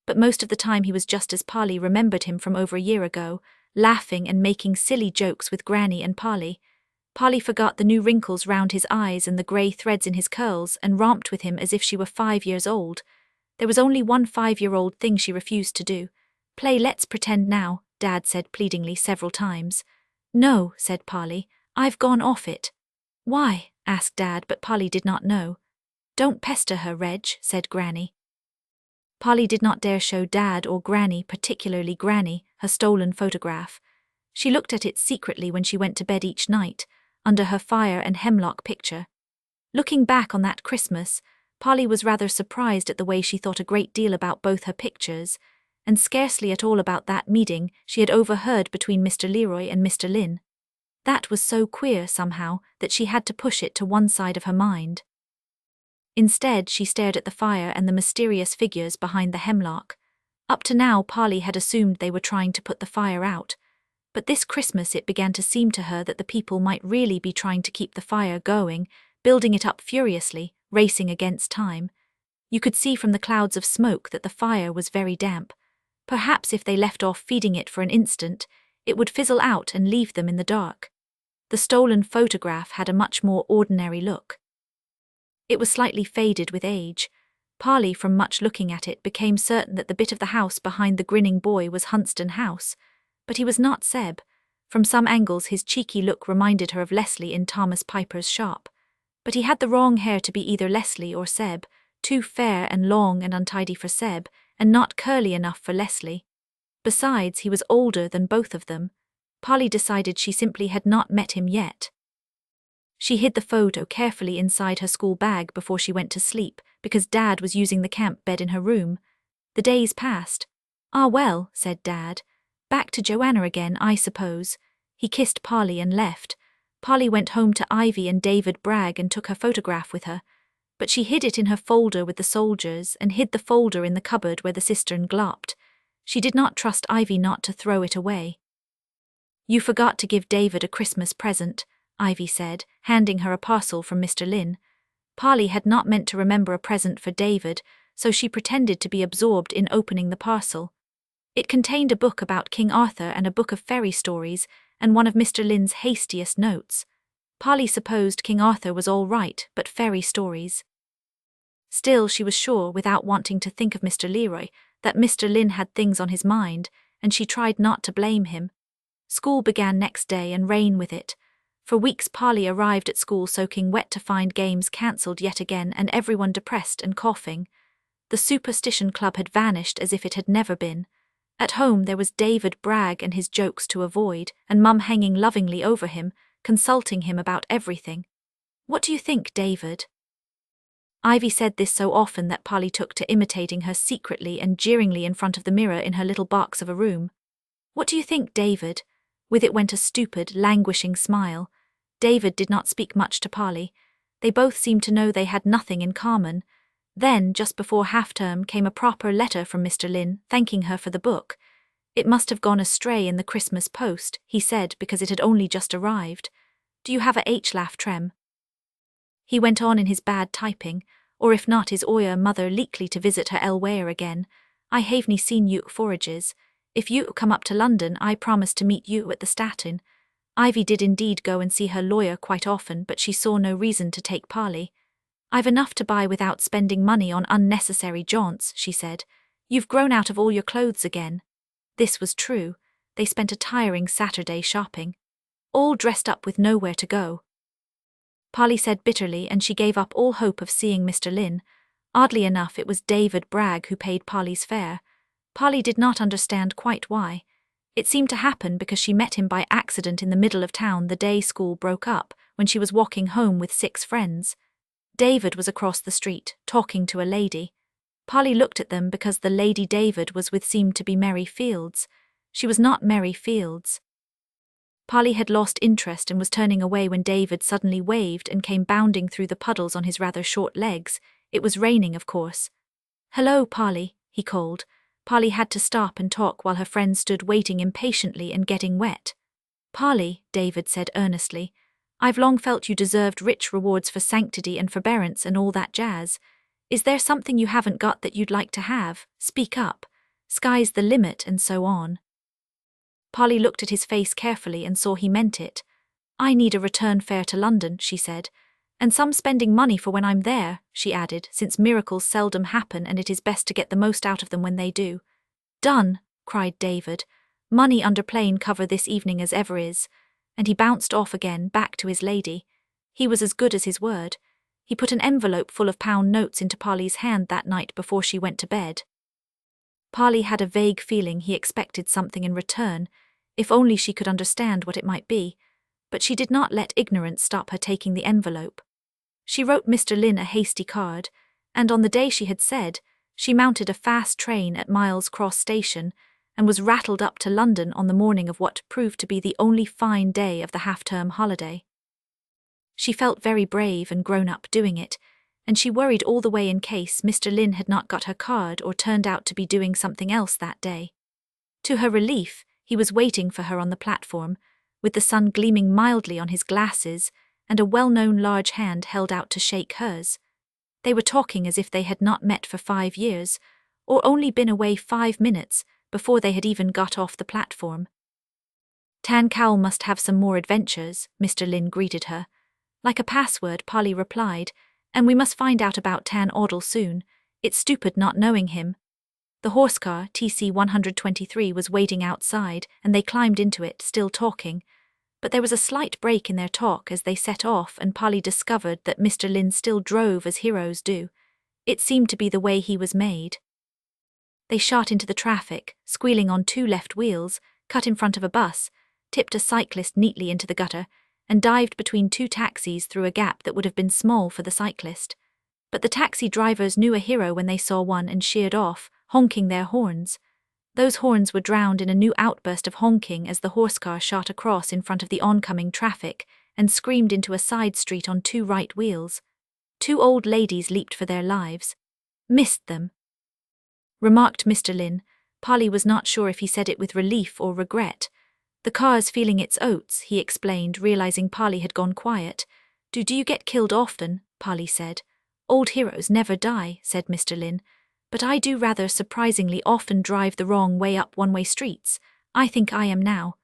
A: but most of the time he was just as Polly remembered him from over a year ago, laughing and making silly jokes with Granny and Polly. Polly forgot the new wrinkles round his eyes and the grey threads in his curls and romped with him as if she were 5 years old. There was only one 5-year-old thing she refused to do. "Play Let's Pretend now," Dad said pleadingly several times. "No," said Polly, "I've gone off it." "Why?" asked Dad, but Polly did not know. "Don't pester her, Reg," said Granny. Polly did not dare show Dad or Granny, particularly Granny, her stolen photograph. She looked at it secretly when she went to bed each night, under her fire and hemlock picture. Looking back on that Christmas, Polly was rather surprised at the way she thought a great deal about both her pictures, and scarcely at all about that meeting she had overheard between Mr. Leroy and Mr. Lynn. That was so queer, somehow, that she had to push it to one side of her mind. Instead, she stared at the fire and the mysterious figures behind the hemlock. Up to now, Polly had assumed they were trying to put the fire out, but this Christmas it began to seem to her that the people might really be trying to keep the fire going, building it up furiously, racing against time. You could see from the clouds of smoke that the fire was very damp. Perhaps if they left off feeding it for an instant, it would fizzle out and leave them in the dark. The stolen photograph had a much more ordinary look. It was slightly faded with age. Polly, from much looking at it, became certain that the bit of the house behind the grinning boy was Hunston House. But he was not Seb. From some angles his cheeky look reminded her of Leslie in Thomas Piper's shop. But he had the wrong hair to be either Leslie or Seb, too fair and long and untidy for Seb, and not curly enough for Leslie. Besides, he was older than both of them. Polly decided she simply had not met him yet. She hid the photo carefully inside her school bag before she went to sleep, because Dad was using the camp bed in her room. The days passed. "Ah well," said Dad. "Back to Joanna again, I suppose." He kissed Polly and left. Polly went home to Ivy and David Bragg and took her photograph with her. But she hid it in her folder with the soldiers and hid the folder in the cupboard where the cistern glopped. She did not trust Ivy not to throw it away. "You forgot to give David a Christmas present," Ivy said, handing her a parcel from Mr. Lynn. Polly had not meant to remember a present for David, so she pretended to be absorbed in opening the parcel. It contained a book about King Arthur and a book of fairy stories, and one of Mr. Lynn's hastiest notes. Polly supposed King Arthur was all right, but fairy stories. Still, she was sure, without wanting to think of Mr. Leroy, that Mr. Lynn had things on his mind, and she tried not to blame him. School began next day, and rain with it. For weeks Polly arrived at school soaking wet to find games cancelled yet again and everyone depressed and coughing. The Superstition Club had vanished as if it had never been. At home there was David Bragg and his jokes to avoid, and Mum hanging lovingly over him, consulting him about everything. "What do you think, David?" Ivy said this so often that Polly took to imitating her secretly and jeeringly in front of the mirror in her little box of a room. "What do you think, David?" With it went a stupid, languishing smile. David did not speak much to Polly. They both seemed to know they had nothing in common. Then, just before half-term, came a proper letter from Mr. Lynn, thanking her for the book. It must have gone astray in the Christmas post, he said, because it had only just arrived. "Do you have a H-laugh trem?" He went on in his bad typing, or if not his oyer mother leakly to visit her elsewhere again. "I haven't seen you for ages. If you come up to London, I promise to meet you at the Statin." Ivy did indeed go and see her lawyer quite often, but she saw no reason to take Polly. "I've enough to buy without spending money on unnecessary jaunts," she said. "You've grown out of all your clothes again." This was true. They spent a tiring Saturday shopping. All dressed up with nowhere to go. Polly said bitterly, and she gave up all hope of seeing Mr. Lynn. Oddly enough, it was David Bragg who paid Polly's fare. Polly did not understand quite why. It seemed to happen because she met him by accident in the middle of town the day school broke up, when she was walking home with 6 friends. David was across the street, talking to a lady. Polly looked at them because the lady David was with seemed to be Mary Fields. She was not Mary Fields. Polly had lost interest and was turning away when David suddenly waved and came bounding through the puddles on his rather short legs. It was raining, of course. "Hello, Polly," he called. Polly had to stop and talk while her friends stood waiting impatiently and getting wet. "Polly," David said earnestly, "I've long felt you deserved rich rewards for sanctity and forbearance and all that jazz. Is there something you haven't got that you'd like to have? Speak up. Sky's the limit and so on. Polly looked at his face carefully and saw he meant it. I need a return fare to London, she said. And some spending money for when I'm there, she added, since miracles seldom happen and it is best to get the most out of them when they do. Done, cried David. Money under plane cover this evening as ever is. And he bounced off again, back to his lady. He was as good as his word. He put an envelope full of pound notes into Polly's hand that night before she went to bed. Polly had a vague feeling he expected something in return, if only she could understand what it might be, but she did not let ignorance stop her taking the envelope. She wrote Mr. Lynn a hasty card, and on the day she had said, she mounted a fast train at Miles Cross Station and was rattled up to London on the morning of what proved to be the only fine day of the half-term holiday. She felt very brave and grown-up doing it, and she worried all the way in case Mr. Lynn had not got her card or turned out to be doing something else that day. To her relief, he was waiting for her on the platform, with the sun gleaming mildly on his glasses and a well-known large hand held out to shake hers. They were talking as if they had not met for 5 years, or only been away 5 minutes before they had even got off the platform. Tan Cowl must have some more adventures, Mr. Lynn greeted her. Like a password, Polly replied, and we must find out about Tan Audle soon. It's stupid not knowing him. The horse car, TC 123, was waiting outside, and they climbed into it, still talking. But there was a slight break in their talk as they set off, and Polly discovered that Mr. Lynn still drove as heroes do. It seemed to be the way he was made. They shot into the traffic, squealing on 2 left wheels, cut in front of a bus, tipped a cyclist neatly into the gutter, and dived between 2 taxis through a gap that would have been small for the cyclist. But the taxi drivers knew a hero when they saw one and sheered off, honking their horns. Those horns were drowned in a new outburst of honking as the horse car shot across in front of the oncoming traffic and screamed into a side street on 2 right wheels. 2 old ladies leaped for their lives. Missed them, remarked Mr. Lynn. Polly was not sure if he said it with relief or regret. The car's feeling its oats, he explained, realizing Polly had gone quiet. Do you get killed often? Polly said. Old heroes never die, said Mr. Lynn. But I do rather surprisingly often drive the wrong way up one-way streets. I think I am now.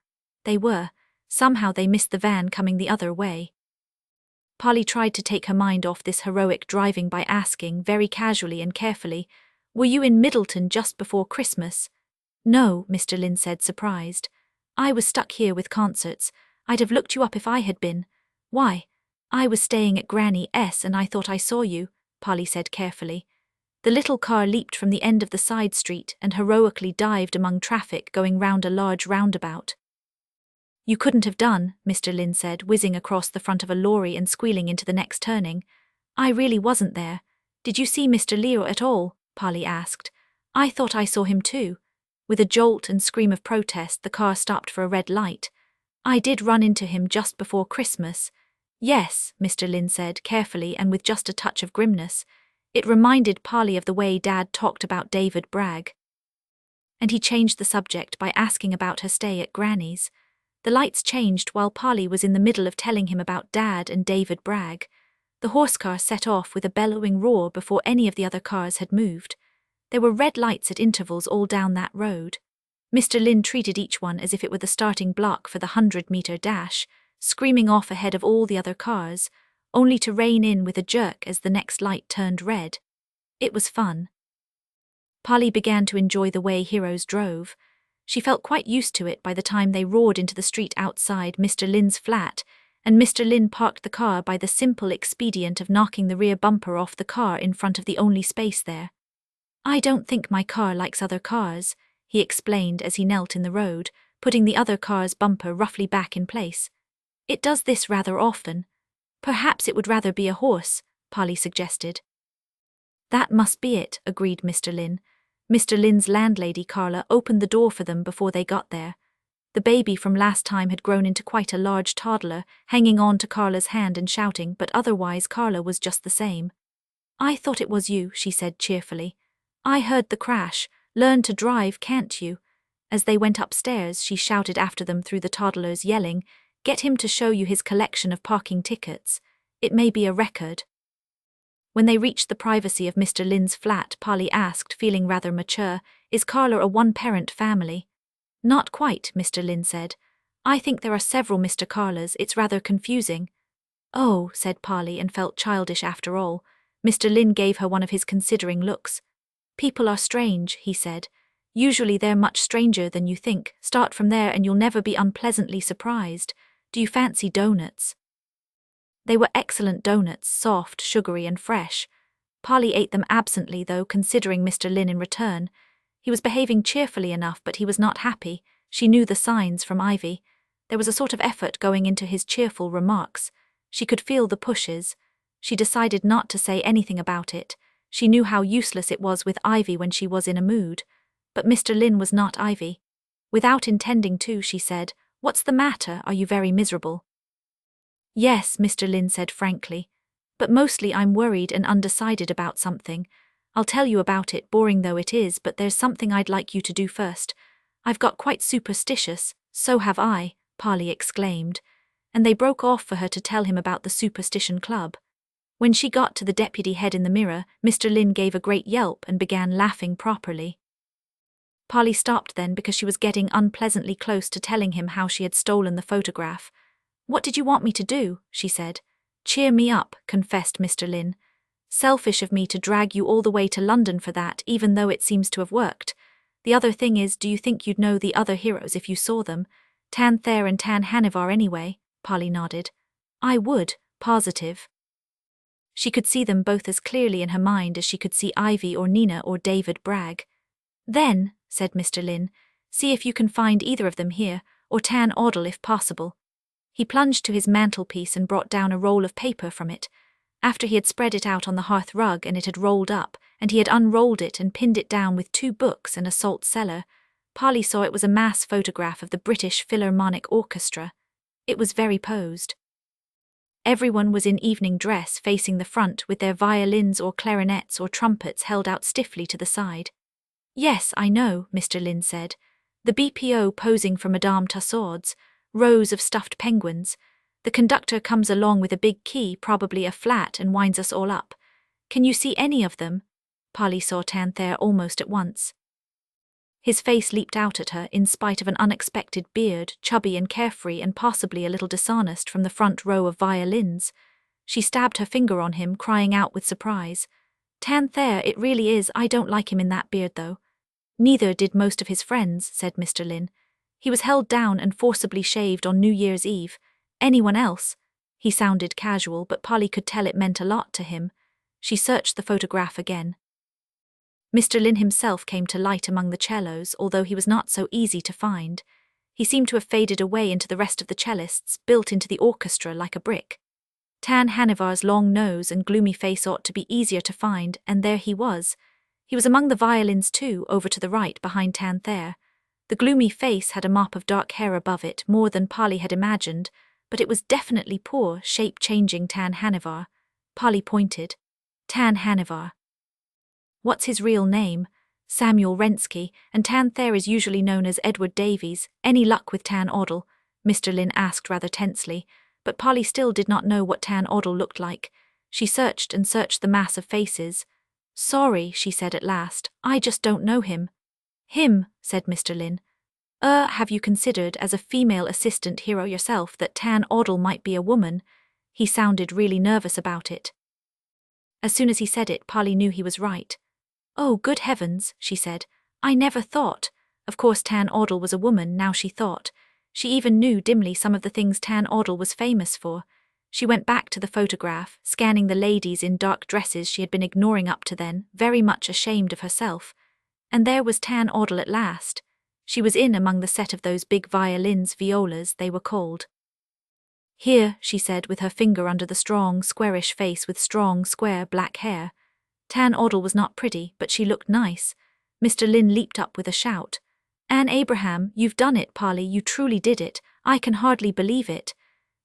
A: They were. Somehow they missed the van coming the other way. Polly tried to take her mind off this heroic driving by asking, very casually and carefully, Were you in Middleton just before Christmas? No, Mr. Lynn said, surprised. I was stuck here with concerts. I'd have looked you up if I had been. Why? I was staying at Granny S. and I thought I saw you, Polly said carefully. The little car leaped from the end of the side street and heroically dived among traffic going round a large roundabout. You couldn't have done, Mr. Lynn said, whizzing across the front of a lorry and squealing into the next turning. I really wasn't there. Did you see Mr. Leo at all? Polly asked. I thought I saw him too. With a jolt and scream of protest, the car stopped for a red light. I did run into him just before Christmas. Yes, Mr. Lynn said, carefully and with just a touch of grimness. It reminded Polly of the way Dad talked about David Bragg. And he changed the subject by asking about her stay at Granny's. The lights changed while Polly was in the middle of telling him about Dad and David Bragg. The horse car set off with a bellowing roar before any of the other cars had moved. There were red lights at intervals all down that road. Mr. Lynn treated each one as if it were the starting block for the 100-meter dash, screaming off ahead of all the other cars, only to rein in with a jerk as the next light turned red. It was fun. Polly began to enjoy the way heroes drove. She felt quite used to it by the time they roared into the street outside Mr. Lynn's flat, and Mr. Lynn parked the car by the simple expedient of knocking the rear bumper off the car in front of the only space there. I don't think my car likes other cars, he explained as he knelt in the road, putting the other car's bumper roughly back in place. It does this rather often. Perhaps it would rather be a horse, Polly suggested. That must be it, agreed Mr. Lynn. Mr. Lynn's landlady, Carla, opened the door for them before they got there. The baby from last time had grown into quite a large toddler, hanging on to Carla's hand and shouting, but otherwise Carla was just the same. I thought it was you, she said cheerfully. I heard the crash. Learn to drive, can't you? As they went upstairs, she shouted after them through the toddlers, yelling, Get him to show you his collection of parking tickets. It may be a record. When they reached the privacy of Mr. Lynn's flat, Polly asked, feeling rather mature, Is Carla a one-parent family? Not quite, Mr. Lynn said. I think there are several Mr. Carlas. It's rather confusing. Oh, said Polly, and felt childish after all. Mr. Lynn gave her one of his considering looks. People are strange, he said. Usually they're much stranger than you think. Start from there and you'll never be unpleasantly surprised. Do you fancy doughnuts? They were excellent doughnuts, soft, sugary and fresh. Polly ate them absently, though, considering Mr. Lynn in return. He was behaving cheerfully enough, but he was not happy. She knew the signs from Ivy. There was a sort of effort going into his cheerful remarks. She could feel the pushes. She decided not to say anything about it. She knew how useless it was with Ivy when she was in a mood. But Mr. Lynn was not Ivy. Without intending to, she said, "What's the matter? Are you very miserable?" "Yes," Mr. Lynn said frankly. "But mostly I'm worried and undecided about something. I'll tell you about it, boring though it is, but there's something I'd like you to do first. I've got quite superstitious." "So have I," Polly exclaimed. And they broke off for her to tell him about the Superstition Club. When she got to the deputy head in the mirror, Mr. Lynn gave a great yelp and began laughing properly. Polly stopped then because she was getting unpleasantly close to telling him how she had stolen the photograph. "What did you want me to do?" she said. "Cheer me up," confessed Mr. Lynn. "Selfish of me to drag you all the way to London for that, even though it seems to have worked. The other thing is, do you think you'd know the other heroes if you saw them? Tan Thayer and Tan Hanivar anyway?" Polly nodded. "I would, positive." She could see them both as clearly in her mind as she could see Ivy or Nina or David Bragg. "Then," said Mr. Lynn, "see if you can find either of them here, or Tan Audle if possible." He plunged to his mantelpiece and brought down a roll of paper from it. After he had spread it out on the hearth rug and it had rolled up, and he had unrolled it and pinned it down with 2 books and a salt cellar, Polly saw it was a mass photograph of the British Philharmonic Orchestra. It was very posed. Everyone was in evening dress facing the front with their violins or clarinets or trumpets held out stiffly to the side. "Yes, I know," Mr. Lynn said. "The BPO posing for Madame Tussaud's, rows of stuffed penguins. The conductor comes along with a big key, probably a flat, and winds us all up. Can you see any of them?" Polly saw Tan Thayer almost at once. His face leaped out at her in spite of an unexpected beard, chubby and carefree and possibly a little dishonest from the front row of violins. She stabbed her finger on him, crying out with surprise. "Tan Thayer, it really is. I don't like him in that beard, though." "Neither did most of his friends," said Mr. Lynn. "He was held down and forcibly shaved on New Year's Eve. Anyone else?" He sounded casual, but Polly could tell it meant a lot to him. She searched the photograph again. Mr. Lynn himself came to light among the cellos, although he was not so easy to find. He seemed to have faded away into the rest of the cellists, built into the orchestra like a brick. Tan Hanivar's long nose and gloomy face ought to be easier to find, and there he was. He was among the violins too, over to the right behind Tan Thayer. The gloomy face had a mop of dark hair above it, more than Polly had imagined, but it was definitely poor, shape-changing Tan Hanivar. Polly pointed. "Tan Hanivar. What's his real name?" "Samuel Rensky, and Tan Thayer is usually known as Edward Davies. Any luck with Tan Audle?" Mr. Lynn asked rather tensely, but Polly still did not know what Tan Audle looked like. She searched and searched the mass of faces. "Sorry," she said at last, "I just don't know him." "Him," said Mr. Lynn. Have you considered, as a female assistant hero yourself, that Tan Audle might be a woman?" He sounded really nervous about it. As soon as he said it, Polly knew he was right. "Oh, good heavens," she said. "I never thought." Of course Tan Audle was a woman, now she thought. She even knew dimly some of the things Tan Audle was famous for. She went back to the photograph, scanning the ladies in dark dresses she had been ignoring up to then, very much ashamed of herself. And there was Tan Audle at last. She was in among the set of those big violins, violas, they were called. "Here," she said, with her finger under the strong, squarish face with strong, square black hair. Tan Audle was not pretty, but she looked nice. Mr. Lynn leaped up with a shout. "Anne Abraham, you've done it, Polly, you truly did it. I can hardly believe it."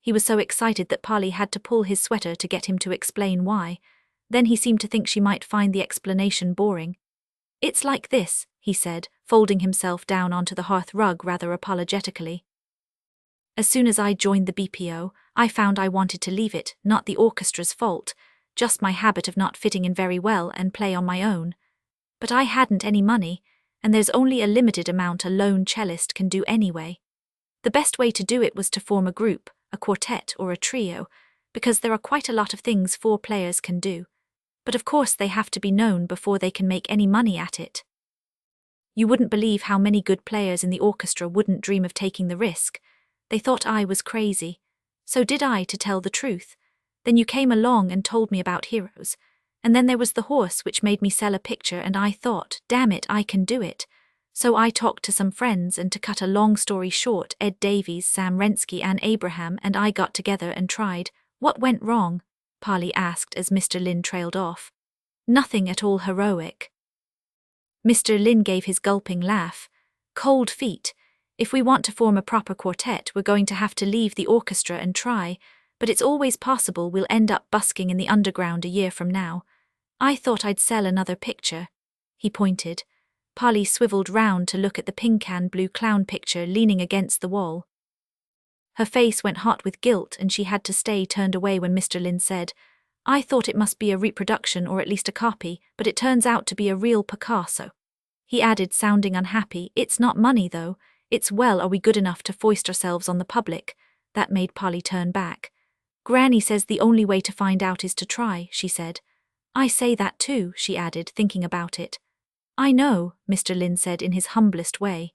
A: He was so excited that Polly had to pull his sweater to get him to explain why. Then he seemed to think she might find the explanation boring. "It's like this," he said, folding himself down onto the hearth rug rather apologetically. "As soon as I joined the BPO, I found I wanted to leave it, not the orchestra's fault, just my habit of not fitting in very well and play on my own. But I hadn't any money, and there's only a limited amount a lone cellist can do anyway. The best way to do it was to form a group, a quartet or a trio, because there are quite a lot of things 4 players can do. But of course they have to be known before they can make any money at it. You wouldn't believe how many good players in the orchestra wouldn't dream of taking the risk. They thought I was crazy. So did I, to tell the truth. Then you came along and told me about heroes. And then there was the horse which made me sell a picture, and I thought, damn it, I can do it. So I talked to some friends, and to cut a long story short, Ed Davies, Sam Rensky, Anne Abraham and I got together and tried. What went wrong? Polly asked as Mr. Lynn trailed off. Nothing at all heroic. Mr. Lynn gave his gulping laugh. Cold feet. If we want to form a proper quartet, we're going to have to leave the orchestra and try, but it's always possible we'll end up busking in the underground a year from now. I thought I'd sell another picture. He pointed. Polly swiveled round to look at the pink and blue clown picture leaning against the wall. Her face went hot with guilt, and she had to stay turned away when Mr. Lynn said, I thought it must be a reproduction or at least a copy, but it turns out to be a real Picasso. He added, sounding unhappy, It's not money, though. It's, well, are we good enough to foist ourselves on the public? That made Polly turn back. Granny says the only way to find out is to try, she said. I say that too, she added, thinking about it. I know, Mr. Lynn said in his humblest way.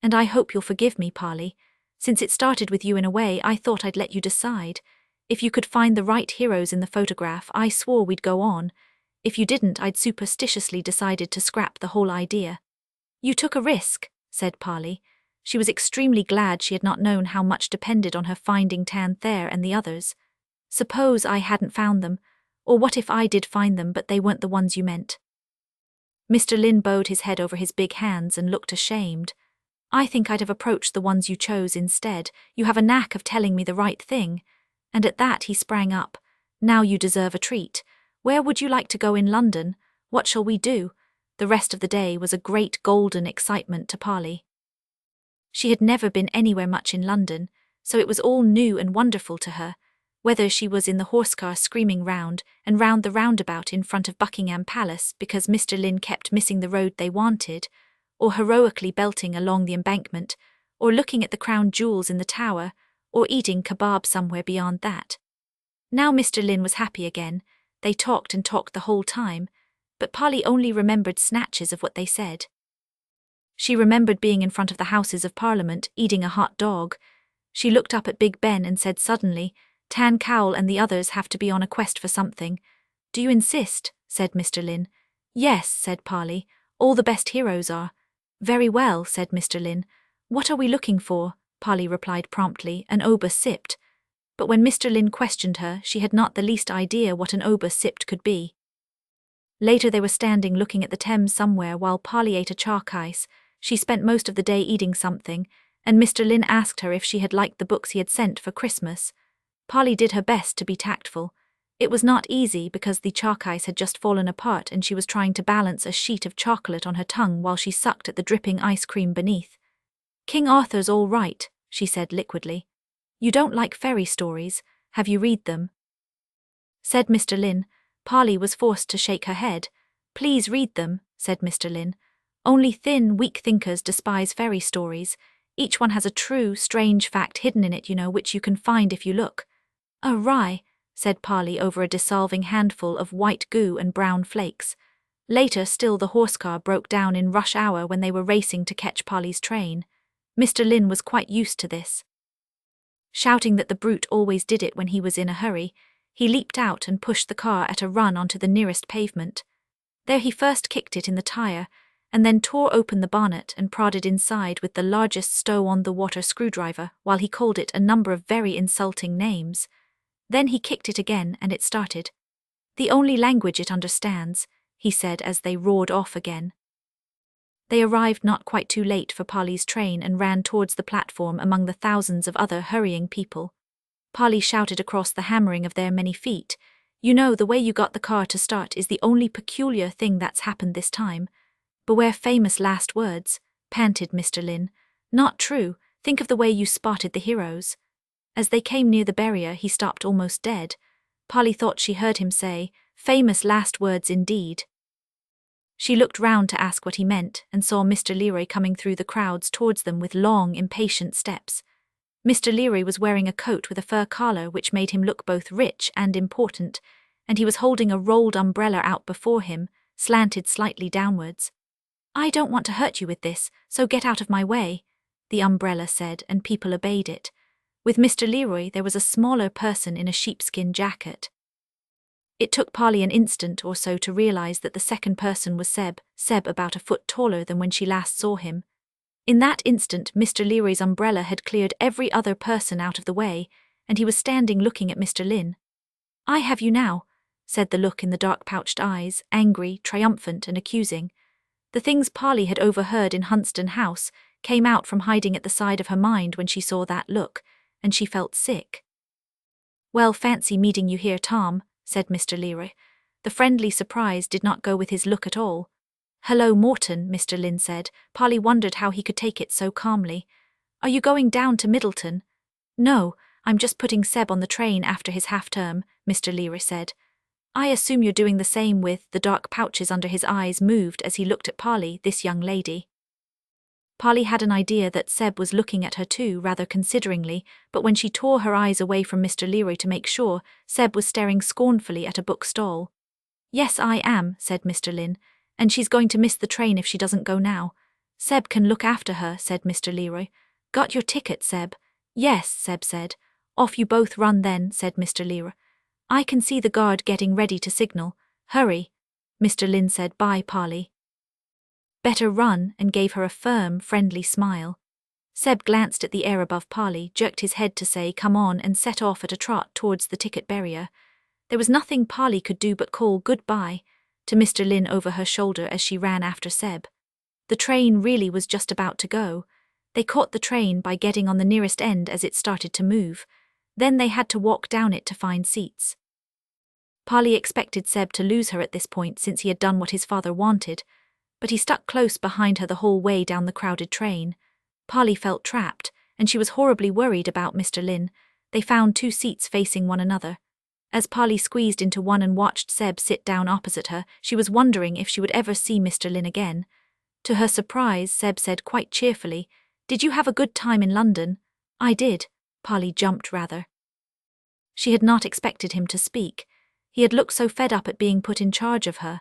A: And I hope you'll forgive me, Polly. Since it started with you in a way, I thought I'd let you decide. If you could find the right heroes in the photograph, I swore we'd go on. If you didn't, I'd superstitiously decided to scrap the whole idea. You took a risk, said Polly. She was extremely glad she had not known how much depended on her finding Tanthere and the others. Suppose I hadn't found them, or what if I did find them but they weren't the ones you meant? Mr. Lynn bowed his head over his big hands and looked ashamed. I think I'd have approached the ones you chose instead. You have a knack of telling me the right thing. And at that he sprang up. Now you deserve a treat. Where would you like to go in London? What shall we do? The rest of the day was a great golden excitement to Polly. She had never been anywhere much in London, so it was all new and wonderful to her, whether she was in the horse-car screaming round and round the roundabout in front of Buckingham Palace because Mr. Lynn kept missing the road they wanted, or heroically belting along the embankment, or looking at the crown jewels in the tower, or eating kebab somewhere beyond that. Now Mr. Lynn was happy again. They talked and talked the whole time, but Polly only remembered snatches of what they said. She remembered being in front of the Houses of Parliament, eating a hot dog. She looked up at Big Ben and said suddenly, Tan Cowell and the others have to be on a quest for something. Do you insist? Said Mr. Lynn. Yes, said Polly. All the best heroes are. Very well, said Mr. Lynn. What are we looking for? Polly replied promptly, an oboe sipped. But when Mr. Lynn questioned her, she had not the least idea what an oboe sipped could be. Later they were standing looking at the Thames somewhere while Polly ate a chalk ice. She spent most of the day eating something, and Mr. Lynn asked her if she had liked the books he had sent for Christmas. Polly did her best to be tactful. It was not easy because the chalk ice had just fallen apart and she was trying to balance a sheet of chocolate on her tongue while she sucked at the dripping ice cream beneath. King Arthur's all right, she said liquidly. You don't like fairy stories, have you read them? Said Mr. Lynn. Polly was forced to shake her head. Please read them, said Mr. Lynn. Only thin, weak thinkers despise fairy stories. Each one has a true, strange fact hidden in it, which you can find if you look. Oh, rye, said Polly over a dissolving handful of white goo and brown flakes. Later still the horse-car broke down in rush hour when they were racing to catch Polly's train. Mr. Lynn was quite used to this. Shouting that the brute always did it when he was in a hurry, he leaped out and pushed the car at a run onto the nearest pavement. There he first kicked it in the tire, and then tore open the bonnet and prodded inside with the largest stow-on-the-water screwdriver while he called it a number of very insulting names. Then he kicked it again and it started. The only language it understands, he said as they roared off again. They arrived not quite too late for Polly's train and ran towards the platform among the thousands of other hurrying people. Polly shouted across the hammering of their many feet, You know, the way you got the car to start is the only peculiar thing that's happened this time. Beware famous last words, panted Mr. Lynn. Not true, think of the way you spotted the heroes. As they came near the barrier, he stopped almost dead. Polly thought she heard him say, Famous last words indeed. She looked round to ask what he meant and saw Mr. Leroy coming through the crowds towards them with long, impatient steps. Mr. Leroy was wearing a coat with a fur collar which made him look both rich and important, and he was holding a rolled umbrella out before him, slanted slightly downwards. "I don't want to hurt you with this, so get out of my way," the umbrella said, and people obeyed it. With Mr. Leroy there was a smaller person in a sheepskin jacket. It took Polly an instant or so to realize that the second person was Seb about a foot taller than when she last saw him. In that instant, Mr. Leroy's umbrella had cleared every other person out of the way, and he was standing looking at Mr. Lynn. "I have you now," said the look in the dark-pouched eyes, angry, triumphant, and accusing. The things Polly had overheard in Hunsdon House came out from hiding at the side of her mind when she saw that look, and she felt sick. "Well, fancy meeting you here, Tom," said Mr. Leroy. The friendly surprise did not go with his look at all. "Hello, Morton," Mr. Lynn said. Polly wondered how he could take it so calmly. "Are you going down to Middleton?" "No, I'm just putting Seb on the train after his half-term," Mr. Leroy said. "I assume you're doing the same with," the dark pouches under his eyes moved as he looked at Polly, "this young lady." Polly had an idea that Seb was looking at her too, rather consideringly, but when she tore her eyes away from Mr. Leroy to make sure, Seb was staring scornfully at a book stall. "Yes, I am," said Mr. Lynn, "and she's going to miss the train if she doesn't go now." "Seb can look after her," said Mr. Leroy. "Got your ticket, Seb?" "Yes," Seb said. "Off you both run then," said Mr. Leroy. "I can see the guard getting ready to signal. Hurry." Mr. Lynn said, "Bye, Polly." "Better run," and gave her a firm, friendly smile. Seb glanced at the air above Polly, jerked his head to say, "Come on," and set off at a trot towards the ticket barrier. There was nothing Polly could do but call "goodbye" to Mr. Lynn over her shoulder as she ran after Seb. The train really was just about to go. They caught the train by getting on the nearest end as it started to move. Then they had to walk down it to find seats. Polly expected Seb to lose her at this point since he had done what his father wanted, but he stuck close behind her the whole way down the crowded train. Polly felt trapped, and she was horribly worried about Mr. Lynn. They found 2 seats facing one another. As Polly squeezed into one and watched Seb sit down opposite her, she was wondering if she would ever see Mr. Lynn again. To her surprise, Seb said quite cheerfully, "Did you have a good time in London?" "I did." Polly jumped rather. She had not expected him to speak. He had looked so fed up at being put in charge of her.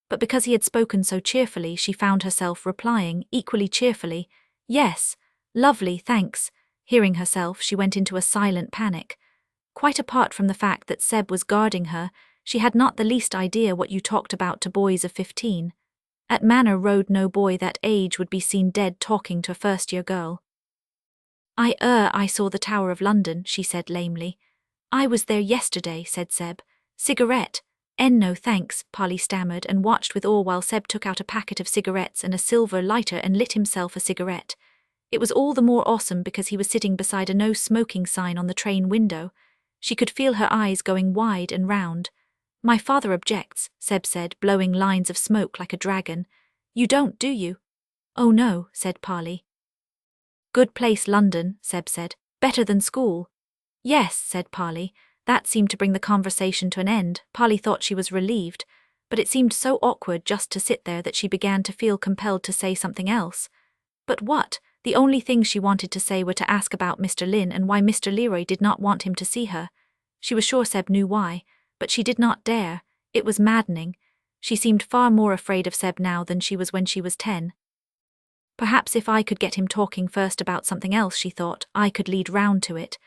A: But because he had spoken so cheerfully, she found herself replying, equally cheerfully, "Yes, lovely, thanks." Hearing herself, she went into a silent panic. Quite apart from the fact that Seb was guarding her, she had not the least idea what you talked about to boys of 15. At Manor Road no boy that age would be seen dead talking to a first-year girl. I saw the Tower of London," she said lamely. "I was there yesterday," said Seb. "Cigarette?" No thanks," Polly stammered and watched with awe while Seb took out a packet of cigarettes and a silver lighter and lit himself a cigarette. It was all the more awesome because he was sitting beside a no smoking sign on the train window. She could feel her eyes going wide and round. "My father objects," Seb said, blowing lines of smoke like a dragon. "You don't, do you?" "Oh no," said Polly. "Good place, London," Seb said. "Better than school." "Yes," said Polly. That seemed to bring the conversation to an end. Polly thought she was relieved, but it seemed so awkward just to sit there that she began to feel compelled to say something else. But what? The only things she wanted to say were to ask about Mr. Lynn and why Mr. Leroy did not want him to see her. She was sure Seb knew why, but she did not dare. It was maddening. She seemed far more afraid of Seb now than she was when she was 10. Perhaps if I could get him talking first about something else, she thought, I could lead round to it.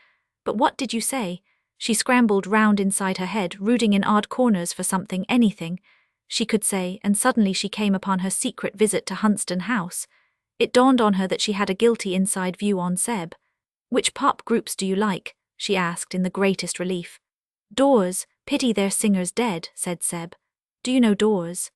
A: But what did you say? She scrambled round inside her head, rooting in odd corners for something, anything she could say, and suddenly she came upon her secret visit to Hunsdon House. It dawned on her that she had a guilty inside view on Seb. "Which pop groups do you like?" she asked in the greatest relief. "Doors, pity their singer's dead," said Seb. "Do you know Doors?"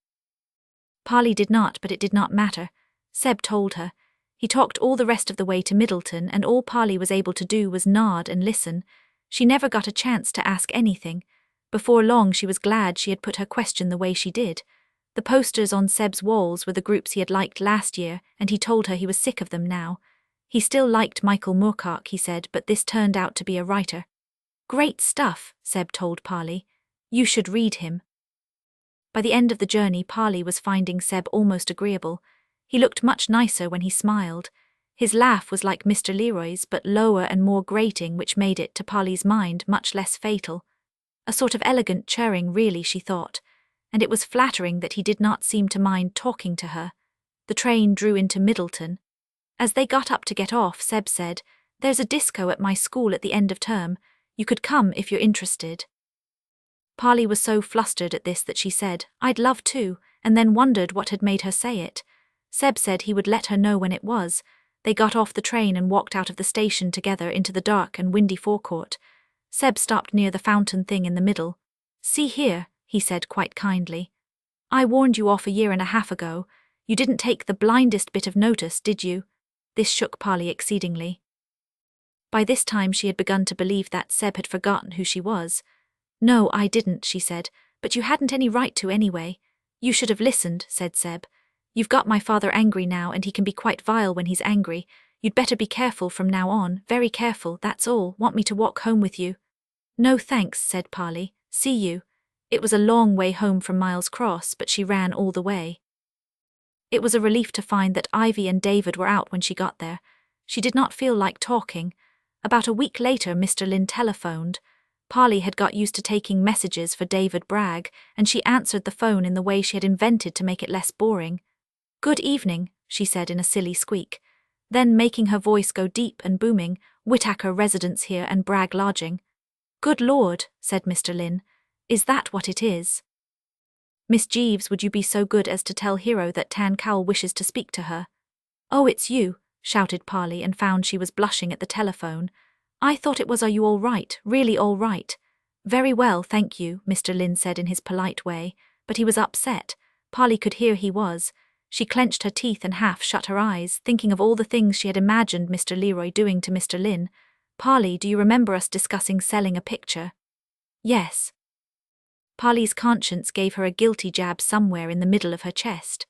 A: Polly did not, but it did not matter. Seb told her. He talked all the rest of the way to Middleton, and all Polly was able to do was nod and listen. She never got a chance to ask anything. Before long she was glad she had put her question the way she did. The posters on Seb's walls were the groups he had liked last year, and he told her he was sick of them now. He still liked Michael Moorcock, he said, but this turned out to be a writer. "Great stuff," Seb told Polly. "You should read him." By the end of the journey, Polly was finding Seb almost agreeable. He looked much nicer when he smiled. His laugh was like Mr. Leroy's, but lower and more grating, which made it, to Polly's mind, much less fatal. A sort of elegant churring, really, she thought, and it was flattering that he did not seem to mind talking to her. The train drew into Middleton. As they got up to get off, Seb said, "There's a disco at my school at the end of term. You could come if you're interested." Polly was so flustered at this that she said, "I'd love to," and then wondered what had made her say it. Seb said he would let her know when it was. They got off the train and walked out of the station together into the dark and windy forecourt. Seb stopped near the fountain thing in the middle. "See here," he said quite kindly. "I warned you off 1.5 years ago. You didn't take the blindest bit of notice, did you?" This shook Polly exceedingly. By this time she had begun to believe that Seb had forgotten who she was. "No, I didn't," she said, "but you hadn't any right to anyway." "You should have listened," said Seb. "You've got my father angry now, and he can be quite vile when he's angry. You'd better be careful from now on, very careful, that's all. Want me to walk home with you?" "No thanks," said Polly. "See you." It was a long way home from Miles Cross, but she ran all the way. It was a relief to find that Ivy and David were out when she got there. She did not feel like talking. About a week later, Mr. Lynn telephoned. Polly had got used to taking messages for David Bragg, and she answered the phone in the way she had invented to make it less boring. "Good evening," she said in a silly squeak. Then, making her voice go deep and booming, "Whittacker residence here and Bragg lodging." "Good Lord," said Mr. Lynn. "Is that what it is?" "Miss Jeeves, would you be so good as to tell Hero that Tan Cowell wishes to speak to her?" "Oh, it's you," shouted Polly, and found she was blushing at the telephone. "I thought it was, are you all right, really all right?" "Very well, thank you," Mr. Lynn said in his polite way, but he was upset. Polly could hear he was. She clenched her teeth and half shut her eyes, thinking of all the things she had imagined Mr. Leroy doing to Mr. Lynn. "Polly, do you remember us discussing selling a picture?" "Yes." Polly's conscience gave her a guilty jab somewhere in the middle of her chest.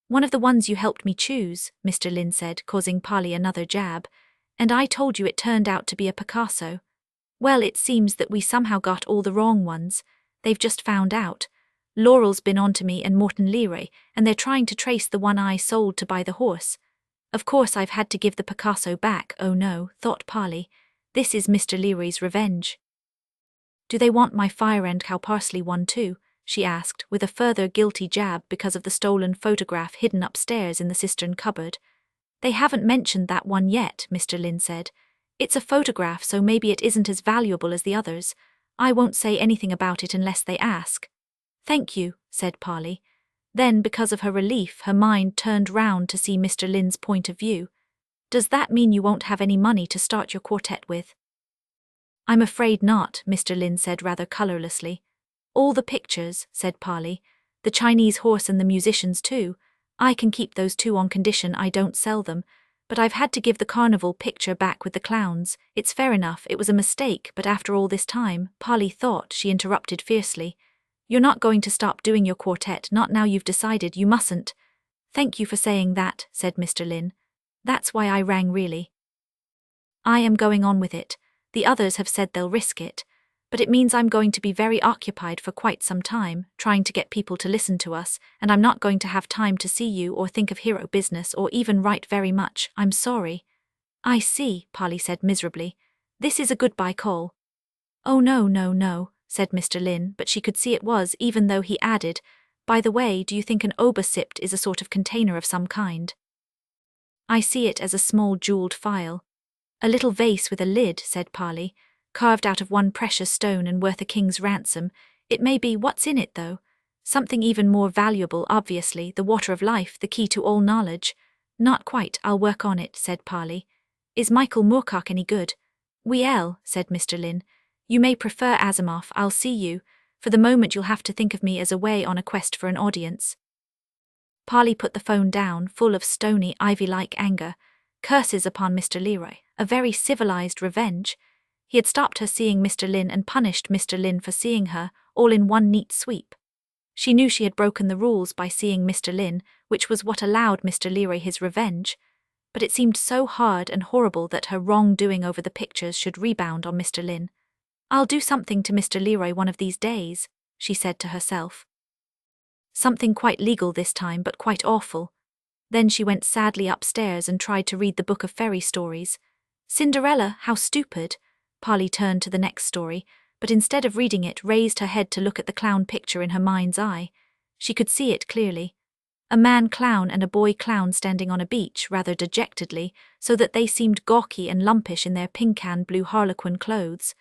A: "One of the ones you helped me choose," Mr. Lynn said, causing Polly another jab. "And I told you it turned out to be a Picasso. Well, it seems that we somehow got all the wrong ones. They've just found out. Laurel's been on to me and Morton Leroy, and they're trying to trace the one I sold to buy the horse. Of course I've had to give the Picasso back. Oh no," thought Polly. "This is Mr. Leroy's revenge." "Do they want my fire and cow parsley one too?" she asked, with a further guilty jab because of the stolen photograph hidden upstairs in the cistern cupboard. "They haven't mentioned that one yet," Mr. Lynn said. "It's a photograph, so maybe it isn't as valuable as the others. I won't say anything about it unless they ask." "Thank you," said Polly. Then, because of her relief, her mind turned round to see Mr. Lynn's point of view. "Does that mean you won't have any money to start your quartet with?" "I'm afraid not," Mr. Lynn said rather colourlessly. "All the pictures," said Polly. "The Chinese horse and the musicians too. I can keep those two on condition I don't sell them. But I've had to give the carnival picture back with the clowns. It's fair enough, it was a mistake, but after all this time," Polly thought, she interrupted fiercely. "You're not going to stop doing your quartet, not now you've decided you mustn't." "Thank you for saying that," said Mr. Lynn. "That's why I rang really. I am going on with it. The others have said they'll risk it. But it means I'm going to be very occupied for quite some time, trying to get people to listen to us, and I'm not going to have time to see you or think of Hero business or even write very much. I'm sorry." "I see," Polly said miserably. "This is a goodbye call." "Oh no, no, no," said Mr. Lynn, but she could see it was, even though he added, "By the way, do you think an obersipt is a sort of container of some kind?" "I see it as a small jewelled phial." "A little vase with a lid," said Polly, "carved out of one precious stone and worth a king's ransom. It may be, what's in it though? Something even more valuable, obviously, the water of life, the key to all knowledge." "Not quite, I'll work on it," said Polly. "Is Michael Moorcock any good?" "Well," said Mr. Lynn, "you may prefer Asimov, I'll see you. For the moment you'll have to think of me as away on a quest for an audience." Polly put the phone down, full of stony, ivy-like anger. Curses upon Mr. Leroy, a very civilized revenge. He had stopped her seeing Mr. Lynn and punished Mr. Lynn for seeing her, all in one neat sweep. She knew she had broken the rules by seeing Mr. Lynn, which was what allowed Mr. Leroy his revenge. But it seemed so hard and horrible that her wrongdoing over the pictures should rebound on Mr. Lynn. "I'll do something to Mr. Leroy one of these days," she said to herself. Something quite legal this time, but quite awful. Then she went sadly upstairs and tried to read the book of fairy stories. Cinderella, how stupid! Polly turned to the next story, but instead of reading it, raised her head to look at the clown picture in her mind's eye. She could see it clearly. A man clown and a boy clown standing on a beach, rather dejectedly, so that they seemed gawky and lumpish in their pink and blue harlequin clothes.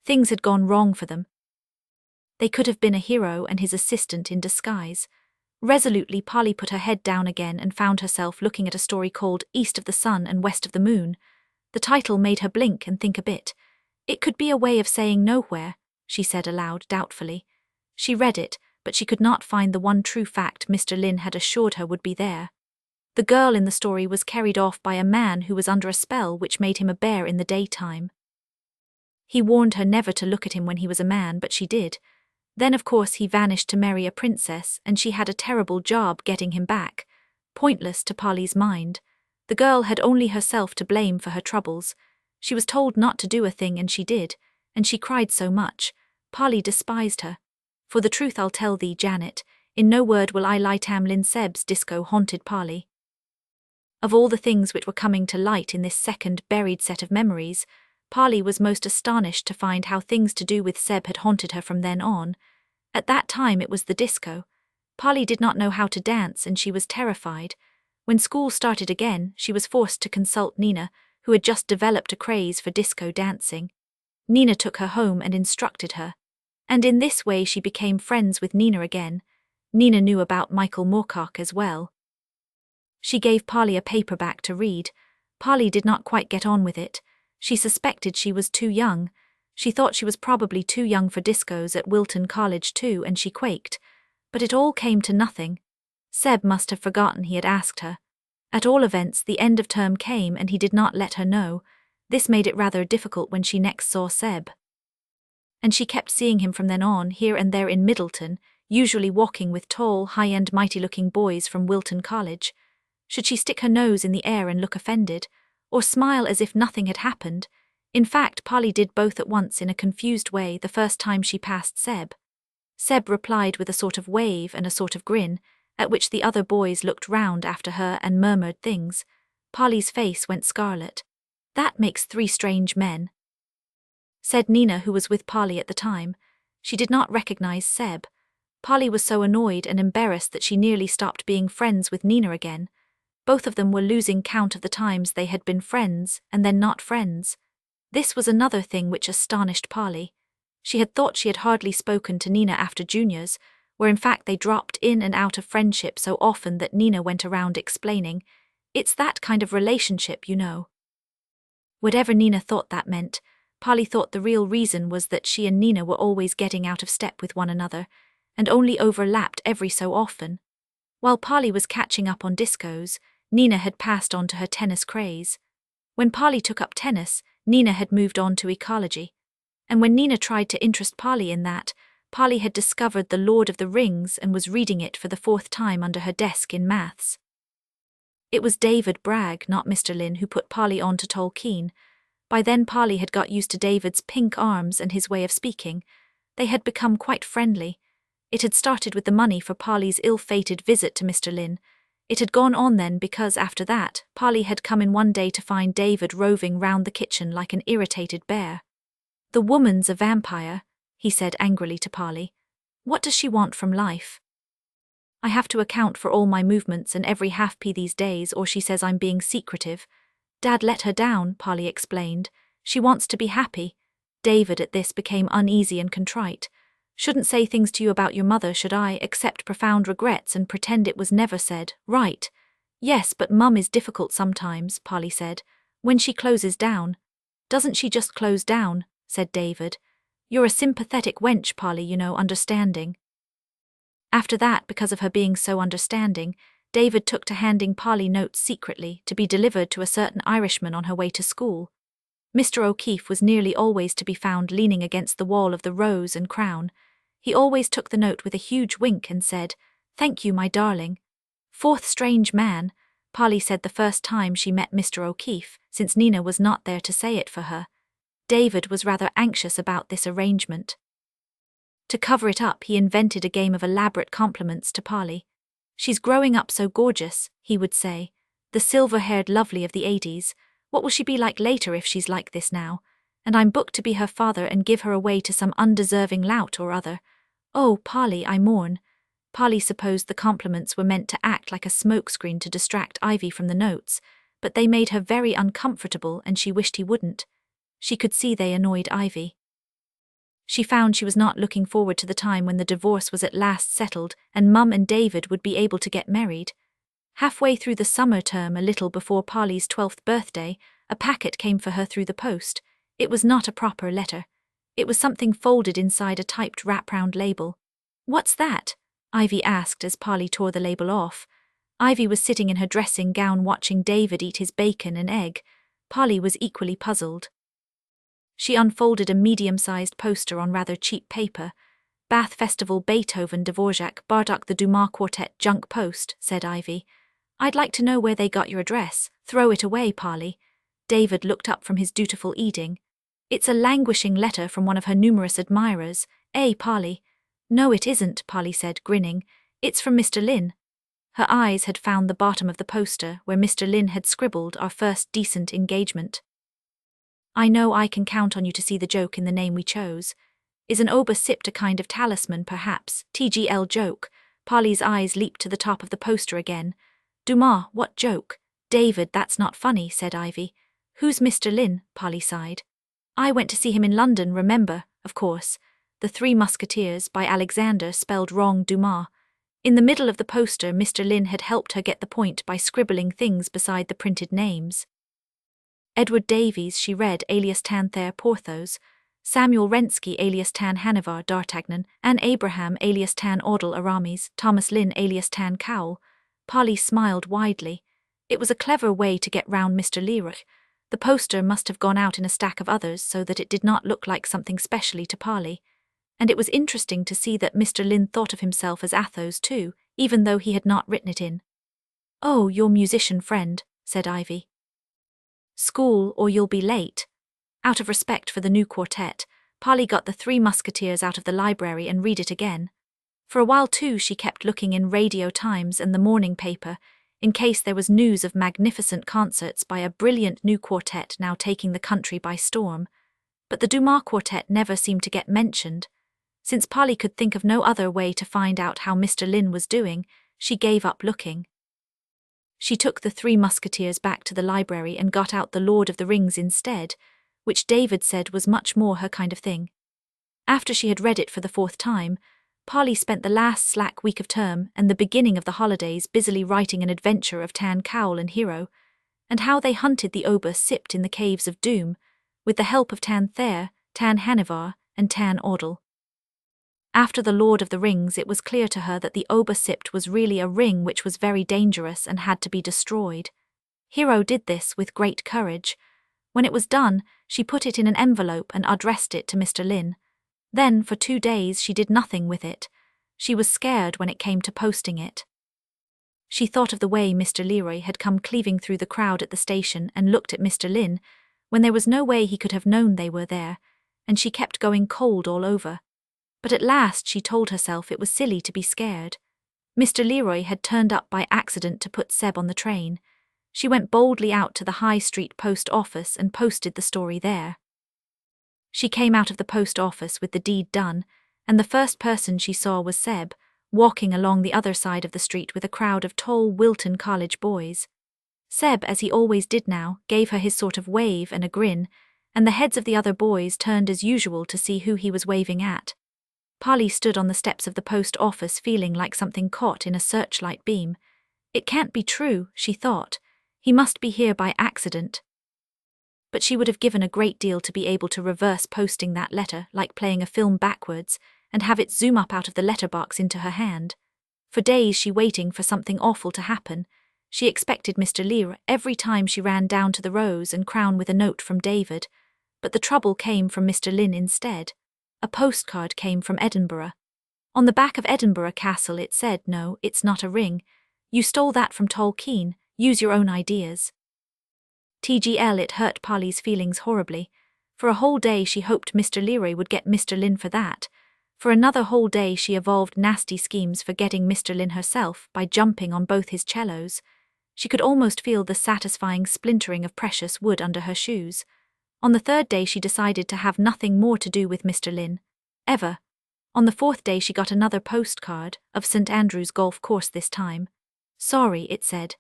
A: Things had gone wrong for them. They could have been a hero and his assistant in disguise. Resolutely, Polly put her head down again and found herself looking at a story called East of the Sun and West of the Moon. The title made her blink and think a bit. It could be a way of saying nowhere, she said aloud doubtfully. She read it, but she could not find the one true fact Mr. Lynn had assured her would be there. The girl in the story was carried off by a man who was under a spell which made him a bear in the daytime. He warned her never to look at him when he was a man, but she did. Then of course he vanished to marry a princess, and she had a terrible job getting him back. Pointless to Polly's mind. The girl had only herself to blame for her troubles. She was told not to do a thing and she did, and she cried so much. Polly despised her. For the truth I'll tell thee, Janet, in no word will I lie. Tom Lynn Seb's disco haunted Polly. Of all the things which were coming to light in this second buried set of memories, Polly was most astonished to find how things to do with Seb had haunted her from then on. At that time it was the disco. Polly did not know how to dance and she was terrified. When school started again, she was forced to consult Nina, who had just developed a craze for disco dancing. Nina took her home and instructed her. And in this way she became friends with Nina again. Nina knew about Michael Moorcock as well. She gave Polly a paperback to read. Polly did not quite get on with it. She suspected she was too young. She thought she was probably too young for discos at Wilton College too, and she quaked. But it all came to nothing. Seb must have forgotten he had asked her. At all events, the end of term came and he did not let her know. This made it rather difficult when she next saw Seb. And she kept seeing him from then on, here and there in Middleton, usually walking with tall, high-end, mighty-looking boys from Wilton College. Should she stick her nose in the air and look offended, or smile as if nothing had happened? In fact, Polly did both at once in a confused way the first time she passed Seb. Seb replied with a sort of wave and a sort of grin, at which the other boys looked round after her and murmured things. Polly's face went scarlet. "That makes 3 strange men," said Nina, who was with Polly at the time. She did not recognize Seb. Polly was so annoyed and embarrassed that she nearly stopped being friends with Nina again. Both of them were losing count of the times they had been friends and then not friends. This was another thing which astonished Polly. She had thought she had hardly spoken to Nina after juniors, where in fact they dropped in and out of friendship so often that Nina went around explaining, "It's that kind of relationship, you know." Whatever Nina thought that meant, Polly thought the real reason was that she and Nina were always getting out of step with one another, and only overlapped every so often. While Polly was catching up on discos, Nina had passed on to her tennis craze. When Polly took up tennis, Nina had moved on to ecology. And when Nina tried to interest Polly in that, Polly had discovered The Lord of the Rings and was reading it for the 4th time under her desk in maths. It was David Bragg, not Mr. Lynn, who put Polly on to Tolkien. By then Polly had got used to David's pink arms and his way of speaking. They had become quite friendly. It had started with the money for Polly's ill-fated visit to Mr. Lynn. It had gone on then because after that, Polly had come in one day to find David roving round the kitchen like an irritated bear. "The woman's a vampire," he said angrily to Polly. "What does she want from life? I have to account for all my movements and every half-p these days, or she says I'm being secretive. Dad let her down," Polly explained. "She wants to be happy." David at this became uneasy and contrite. "Shouldn't say things to you about your mother, should I, accept profound regrets and pretend it was never said, right?" "Yes, but Mum is difficult sometimes," Polly said. "When she closes down." "Doesn't she just close down?" said David. "You're a sympathetic wench, Polly, you know, understanding." After that, because of her being so understanding, David took to handing Polly notes secretly to be delivered to a certain Irishman on her way to school. Mr. O'Keefe was nearly always to be found leaning against the wall of the Rose and Crown. He always took the note with a huge wink and said, "Thank you, my darling." "4th strange man," Polly said the first time she met Mr. O'Keefe, since Nina was not there to say it for her. David was rather anxious about this arrangement. To cover it up, he invented a game of elaborate compliments to Polly. "She's growing up so gorgeous," he would say. "The silver-haired lovely of the 80s. What will she be like later if she's like this now? And I'm booked to be her father and give her away to some undeserving lout or other. Oh, Polly, I mourn." Polly supposed the compliments were meant to act like a smokescreen to distract Ivy from the notes, but they made her very uncomfortable and she wished he wouldn't. She could see they annoyed Ivy. She found she was not looking forward to the time when the divorce was at last settled and Mum and David would be able to get married. Halfway through the summer term, a little before Polly's 12th birthday, a packet came for her through the post. It was not a proper letter. It was something folded inside a typed wraparound label. "What's that?" Ivy asked as Polly tore the label off. Ivy was sitting in her dressing gown watching David eat his bacon and egg. Polly was equally puzzled. She unfolded a medium-sized poster on rather cheap paper. "Bath Festival, Beethoven, Dvorak, Bartok, the Dumas Quartet, Junk Post," said Ivy. "I'd like to know where they got your address. Throw it away, Polly." David looked up from his dutiful eating. "It's a languishing letter from one of her numerous admirers. Polly?" "No, it isn't," Polly said, grinning. "It's from Mr. Lynn." Her eyes had found the bottom of the poster where Mr. Lynn had scribbled "Our first decent engagement." "I know I can count on you to see the joke in the name we chose. Is an ober sipped a kind of talisman, perhaps? TGL joke." Polly's eyes leaped to the top of the poster again. "Dumas, what joke?" "David, that's not funny," said Ivy. "Who's Mr. Lynn?" Polly sighed. "I went to see him in London, remember, of course. The Three Musketeers, by Alexander, spelled wrong Dumas." In the middle of the poster, Mr. Lynn had helped her get the point by scribbling things beside the printed names. Edward Davies, she read, alias Tanther Porthos. Samuel Rensky, alias Tan Hanover D'Artagnan. Anne Abraham, alias Tan Audel Aramis. Thomas Lynn, alias Tan Cowell. Polly smiled widely. It was a clever way to get round Mr. Leroy. The poster must have gone out in a stack of others so that it did not look like something specially to Polly. And it was interesting to see that Mr. Lynn thought of himself as Athos too, even though he had not written it in. "Oh, your musician friend," said Ivy. "School, or you'll be late." Out of respect for the new quartet, Polly got the Three Musketeers out of the library and read it again. For a while too she kept looking in Radio Times and the morning paper, in case there was news of magnificent concerts by a brilliant new quartet now taking the country by storm. But the Dumas quartet never seemed to get mentioned. Since Polly could think of no other way to find out how Mr. Lynn was doing, she gave up looking. She took the Three Musketeers back to the library and got out The Lord of the Rings instead, which David said was much more her kind of thing. After she had read it for the 4th time, Polly spent the last slack week of term and the beginning of the holidays busily writing an adventure of Tan Cowell and Hero, and how they hunted the ober sipped in the caves of doom, with the help of Tan Thair, Tan Hanover, and Tan Audel. After The Lord of the Rings, it was clear to her that the ober sipped was really a ring which was very dangerous and had to be destroyed. Hero did this with great courage. When it was done, she put it in an envelope and addressed it to Mr. Lynn. Then, for 2 days, she did nothing with it. She was scared when it came to posting it. She thought of the way Mr. Leroy had come cleaving through the crowd at the station and looked at Mr. Lynn, when there was no way he could have known they were there, and she kept going cold all over. But at last she told herself it was silly to be scared. Mr. Leroy had turned up by accident to put Seb on the train. She went boldly out to the High Street post office and posted the story there. She came out of the post office with the deed done, and the first person she saw was Seb, walking along the other side of the street with a crowd of tall Wilton College boys. Seb, as he always did now, gave her his sort of wave and a grin, and the heads of the other boys turned as usual to see who he was waving at. Polly stood on the steps of the post office feeling like something caught in a searchlight beam. It can't be true, she thought. He must be here by accident. But she would have given a great deal to be able to reverse posting that letter, like playing a film backwards, and have it zoom up out of the letterbox into her hand. For days she waiting for something awful to happen. She expected Mr. Lear every time she ran down to the Rose and Crown with a note from David, but the trouble came from Mr. Lynn instead. A postcard came from Edinburgh. On the back of Edinburgh Castle it said, "No, it's not a ring. You stole that from Tolkien. Use your own ideas." TGL, it hurt Polly's feelings horribly. For a whole day she hoped Mr. Leroy would get Mr. Lynn for that. For another whole day she evolved nasty schemes for getting Mr. Lynn herself by jumping on both his cellos. She could almost feel the satisfying splintering of precious wood under her shoes. On the third day she decided to have nothing more to do with Mr. Lynn. Ever. On the fourth day she got another postcard, of St. Andrew's golf course this time. Sorry, it said.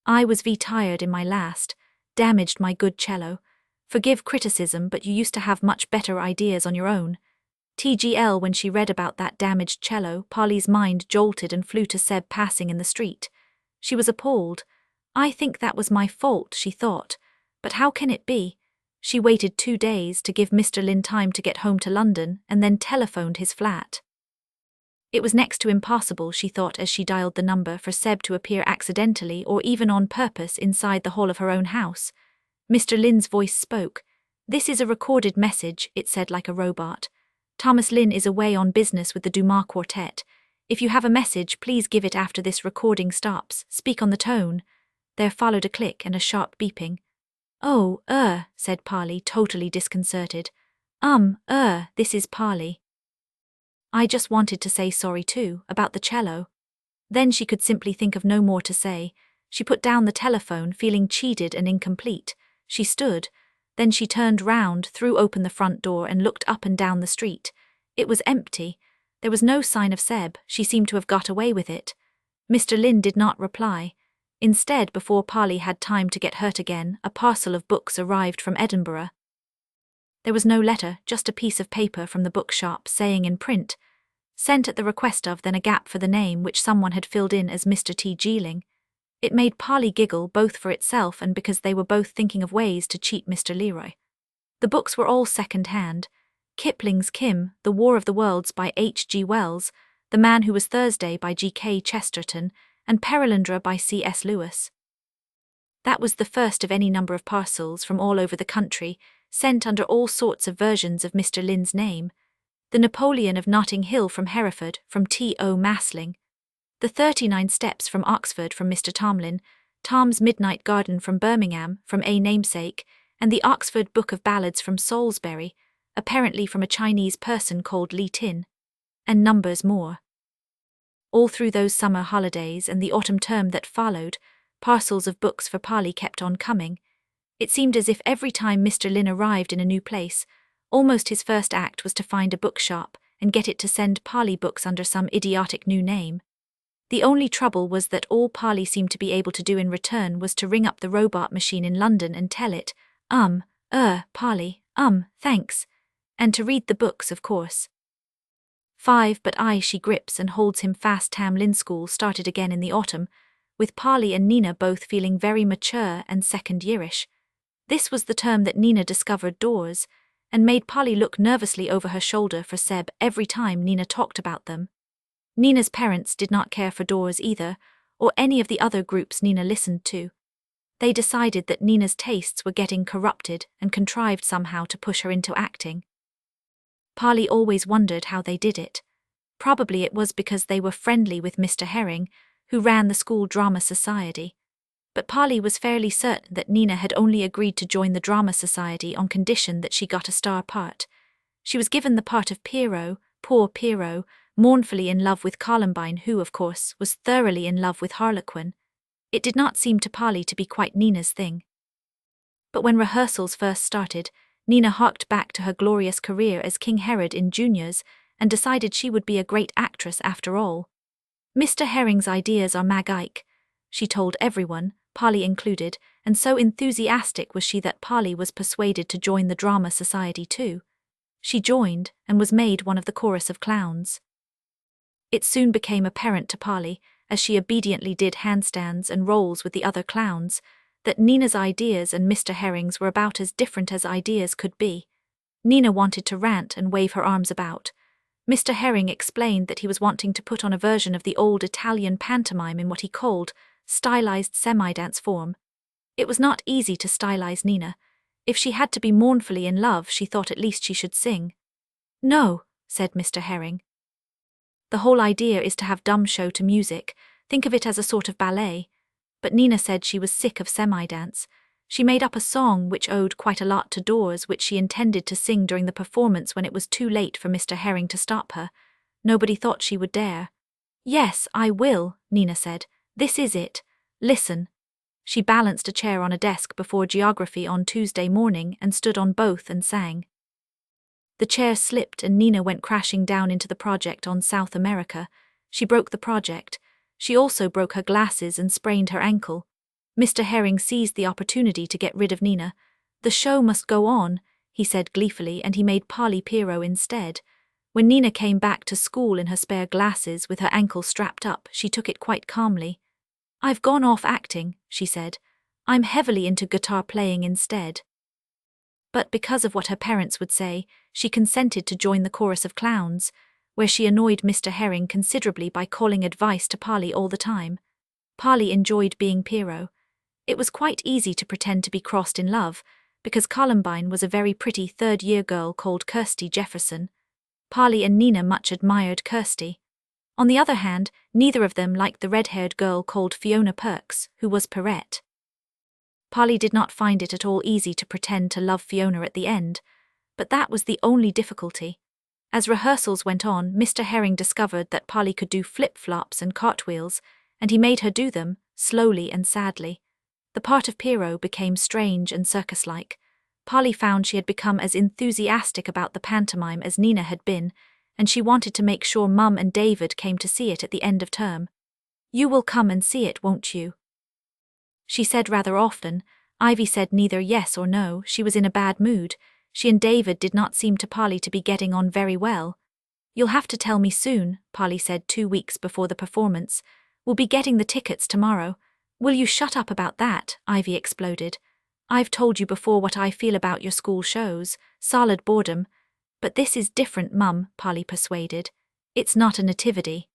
A: I was tired in my last, damaged my good cello. Forgive criticism, but you used to have much better ideas on your own. TGL. When she read about that damaged cello, Polly's mind jolted and flew to Seb passing in the street. She was appalled. I think that was my fault, she thought. But how can it be? She waited 2 days to give Mr. Lynn time to get home to London and then telephoned his flat. It was next to impossible, she thought as she dialed the number, for Seb to appear accidentally or even on purpose inside the hall of her own house. Mr. Lynn's voice spoke. This is a recorded message, it said like a robot. Thomas Lynn is away on business with the Dumas Quartet. If you have a message, please give it after this recording stops. Speak on the tone. There followed a click and a sharp beeping. Oh, said Polly, totally disconcerted. This is Polly. I just wanted to say sorry too, about the cello. Then she could simply think of no more to say. She put down the telephone, feeling cheated and incomplete. She stood. Then she turned round, threw open the front door and looked up and down the street. It was empty. There was no sign of Seb. She seemed to have got away with it. Mr. Lynn did not reply. Instead, before Polly had time to get hurt again, a parcel of books arrived from Edinburgh. There was no letter, just a piece of paper from the bookshop saying in print, sent at the request of, then a gap for the name which someone had filled in as Mr. T. Geeling. It made Polly giggle, both for itself and because they were both thinking of ways to cheat Mr. Leroy. The books were all second-hand. Kipling's Kim, The War of the Worlds by H. G. Wells, The Man Who Was Thursday by G. K. Chesterton, and Perelandra by C. S. Lewis. That was the first of any number of parcels from all over the country, sent under all sorts of versions of Mr. Lynn's name. The Napoleon of Notting Hill from Hereford, from T. O. Masling. The 39 Steps from Oxford from Mr. Tom Lynn, Tom's Midnight Garden from Birmingham from A. Namesake, and the Oxford Book of Ballads from Salisbury, apparently from a Chinese person called Li Tin. And numbers more. All through those summer holidays and the autumn term that followed, parcels of books for Polly kept on coming. It seemed as if every time Mr. Lynn arrived in a new place, almost his first act was to find a bookshop and get it to send Polly books under some idiotic new name. The only trouble was that all Polly seemed to be able to do in return was to ring up the robot machine in London and tell it, Polly, thanks, and to read the books, of course. 5 But she grips and holds him fast. Tom Lynn school started again in the autumn, with Polly and Nina both feeling very mature and second-yearish. This was the term that Nina discovered doors, and made Polly look nervously over her shoulder for Seb every time Nina talked about them. Nina's parents did not care for doors either, or any of the other groups Nina listened to. They decided that Nina's tastes were getting corrupted and contrived somehow to push her into acting. Polly always wondered how they did it. Probably it was because they were friendly with Mr. Herring, who ran the school drama society. But Polly was fairly certain that Nina had only agreed to join the drama society on condition that she got a star part. She was given the part of Pierrot, poor Pierrot, mournfully in love with Columbine, who, of course, was thoroughly in love with Harlequin. It did not seem to Polly to be quite Nina's thing. But when rehearsals first started, Nina harked back to her glorious career as King Herod in Juniors and decided she would be a great actress after all. Mr. Herring's ideas are mag-ike, she told everyone, Polly included, and so enthusiastic was she that Polly was persuaded to join the drama society too. She joined and was made one of the chorus of clowns. It soon became apparent to Polly, as she obediently did handstands and rolls with the other clowns, that Nina's ideas and Mr. Herring's were about as different as ideas could be. Nina wanted to rant and wave her arms about. Mr. Herring explained that he was wanting to put on a version of the old Italian pantomime in what he called stylized semi-dance form. It was not easy to stylize Nina. If she had to be mournfully in love, she thought at least she should sing. No, said Mr. Herring. The whole idea is to have dumb show to music. Think of it as a sort of ballet. But Nina said she was sick of semi-dance. She made up a song which owed quite a lot to Dawes, which she intended to sing during the performance when it was too late for Mr. Herring to stop her. Nobody thought she would dare. "Yes, I will," Nina said. "This is it. Listen." She balanced a chair on a desk before geography on Tuesday morning and stood on both and sang. The chair slipped and Nina went crashing down into the project on South America. She broke the project. She also broke her glasses and sprained her ankle. Mr. Herring seized the opportunity to get rid of Nina. "The show must go on," he said gleefully, and he made Polly Pierrot instead. When Nina came back to school in her spare glasses with her ankle strapped up, she took it quite calmly. "I've gone off acting," she said. "I'm heavily into guitar playing instead." But because of what her parents would say, she consented to join the chorus of clowns, where she annoyed Mr. Herring considerably by calling advice to Polly all the time. Polly enjoyed being Pierrot. It was quite easy to pretend to be crossed in love, because Columbine was a very pretty third-year girl called Kirsty Jefferson. Polly and Nina much admired Kirsty. On the other hand, neither of them liked the red-haired girl called Fiona Perks, who was Perrette. Polly did not find it at all easy to pretend to love Fiona at the end, but that was the only difficulty. As rehearsals went on, Mr. Herring discovered that Polly could do flip-flops and cartwheels, and he made her do them, slowly and sadly. The part of Pierrot became strange and circus-like. Polly found she had become as enthusiastic about the pantomime as Nina had been, and she wanted to make sure Mum and David came to see it at the end of term. "You will come and see it, won't you?" she said rather often. Ivy said neither yes or no. She was in a bad mood. She and David did not seem to Polly to be getting on very well. "You'll have to tell me soon," Polly said 2 weeks before the performance. "We'll be getting the tickets tomorrow." "Will you shut up about that?" Ivy exploded. "I've told you before what I feel about your school shows. Solid boredom. But this is different, Mum," Polly persuaded. "It's not a nativity.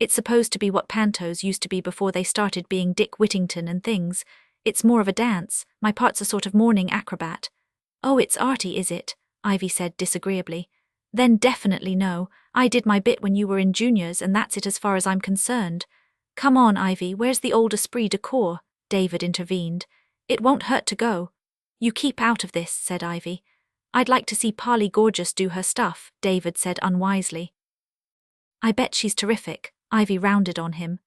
A: It's supposed to be what pantos used to be before they started being Dick Whittington and things. It's more of a dance. My part's a sort of morning acrobat." "Oh, it's arty, is it?" Ivy said disagreeably. "Then definitely no. I did my bit when you were in juniors and that's it as far as I'm concerned." "Come on, Ivy, where's the old esprit de corps?" David intervened. "It won't hurt to go." "You keep out of this," said Ivy. "I'd like to see Polly Gorgeous do her stuff," David said unwisely. "I bet she's terrific," Ivy rounded on him.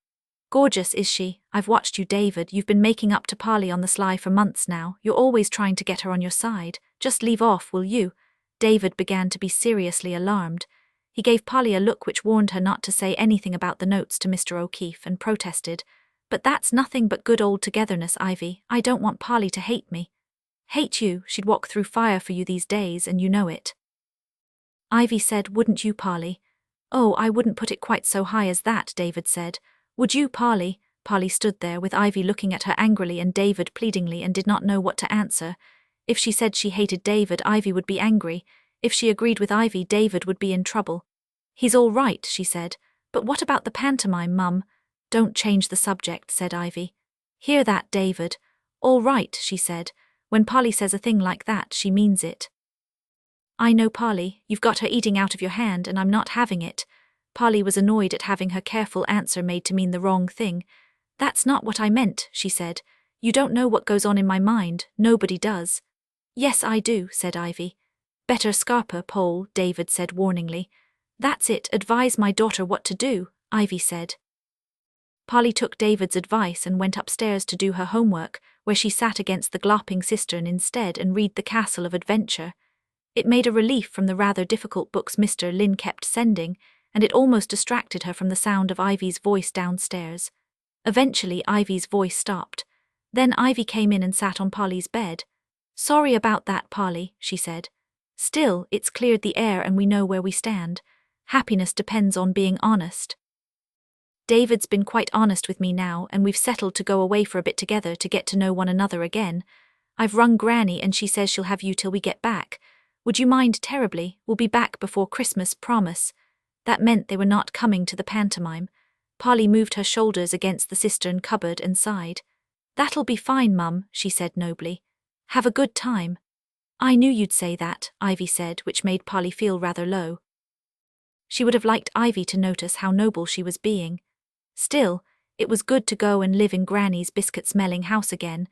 A: "Gorgeous, is she? I've watched you, David. You've been making up to Polly on the sly for months now. You're always trying to get her on your side. Just leave off, will you?" David began to be seriously alarmed. He gave Polly a look which warned her not to say anything about the notes to Mr. O'Keefe and protested. "But that's nothing but good old togetherness, Ivy. I don't want Polly to hate me." "Hate you? She'd walk through fire for you these days, and you know it." Ivy said, "Wouldn't you, Polly?" "Oh, I wouldn't put it quite so high as that," David said. "Would you, Polly?" Polly stood there with Ivy looking at her angrily and David pleadingly and did not know what to answer. If she said she hated David, Ivy would be angry. If she agreed with Ivy, David would be in trouble. "He's all right," she said. "But what about the pantomime, Mum?" "Don't change the subject," said Ivy. "Hear that, David?" "All right," she said. "When Polly says a thing like that, she means it." "I know, Polly, you've got her eating out of your hand and I'm not having it." Polly was annoyed at having her careful answer made to mean the wrong thing. "That's not what I meant," she said. "You don't know what goes on in my mind. Nobody does." "Yes, I do," said Ivy. "Better scarper, Pole," David said warningly. "That's it, advise my daughter what to do," Ivy said. Polly took David's advice and went upstairs to do her homework, where she sat against the glopping cistern instead and read The Castle of Adventure. It made a relief from the rather difficult books Mr. Lynn kept sending, and it almost distracted her from the sound of Ivy's voice downstairs. Eventually Ivy's voice stopped. Then Ivy came in and sat on Polly's bed. "Sorry about that, Polly," she said. "Still, it's cleared the air and we know where we stand. Happiness depends on being honest. David's been quite honest with me now, and we've settled to go away for a bit together to get to know one another again. I've rung Granny and she says she'll have you till we get back. Would you mind terribly? We'll be back before Christmas, promise." That meant they were not coming to the pantomime. Polly moved her shoulders against the cistern cupboard and sighed. "That'll be fine, Mum," she said nobly. "Have a good time." "I knew you'd say that," Ivy said, which made Polly feel rather low. She would have liked Ivy to notice how noble she was being. Still, it was good to go and live in Granny's biscuit-smelling house again,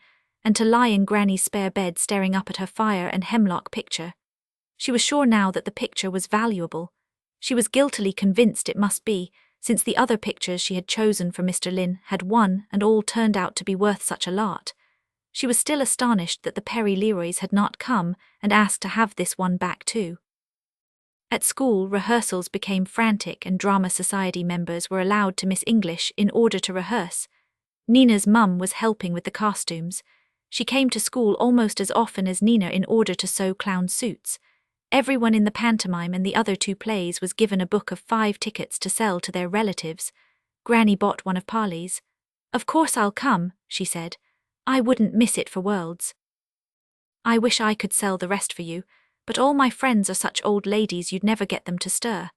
A: and to lie in Granny's spare bed staring up at her fire and Hemlock picture. She was sure now that the picture was valuable. She was guiltily convinced it must be, since the other pictures she had chosen for Mr. Lynn had one and all turned out to be worth such a lot. She was still astonished that the Perry Leroys had not come and asked to have this one back too. At school, rehearsals became frantic and Drama Society members were allowed to miss English in order to rehearse. Nina's mum was helping with the costumes. She came to school almost as often as Nina in order to sew clown suits. Everyone in the pantomime and the other 2 plays was given a book of 5 tickets to sell to their relatives. Granny bought one of Polly's. "Of course I'll come," she said. "I wouldn't miss it for worlds. I wish I could sell the rest for you, but all my friends are such old ladies you'd never get them to stir."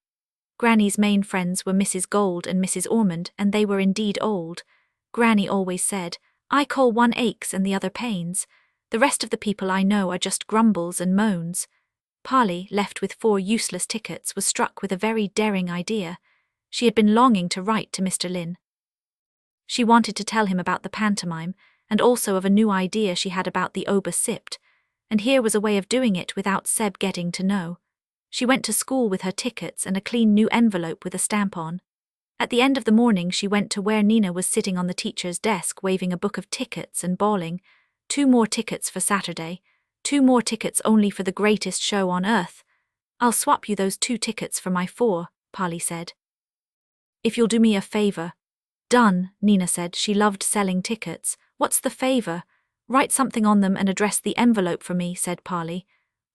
A: Granny's main friends were Mrs. Gold and Mrs. Ormond, and they were indeed old. Granny always said, "I call one aches and the other pains. The rest of the people I know are just grumbles and moans." Polly, left with 4 useless tickets, was struck with a very daring idea. She had been longing to write to Mr. Lynn. She wanted to tell him about the pantomime, and also of a new idea she had about the Ober Sipt, and here was a way of doing it without Seb getting to know. She went to school with her tickets and a clean new envelope with a stamp on. At the end of the morning she went to where Nina was sitting on the teacher's desk waving a book of tickets and bawling, "2 more tickets for Saturday. 2 more tickets only for the greatest show on earth. I'll swap you those 2 tickets for my 4, Polly said. "If you'll do me a favor." "Done," Nina said. She loved selling tickets. "What's the favor?" "Write something on them and address the envelope for me," said Polly.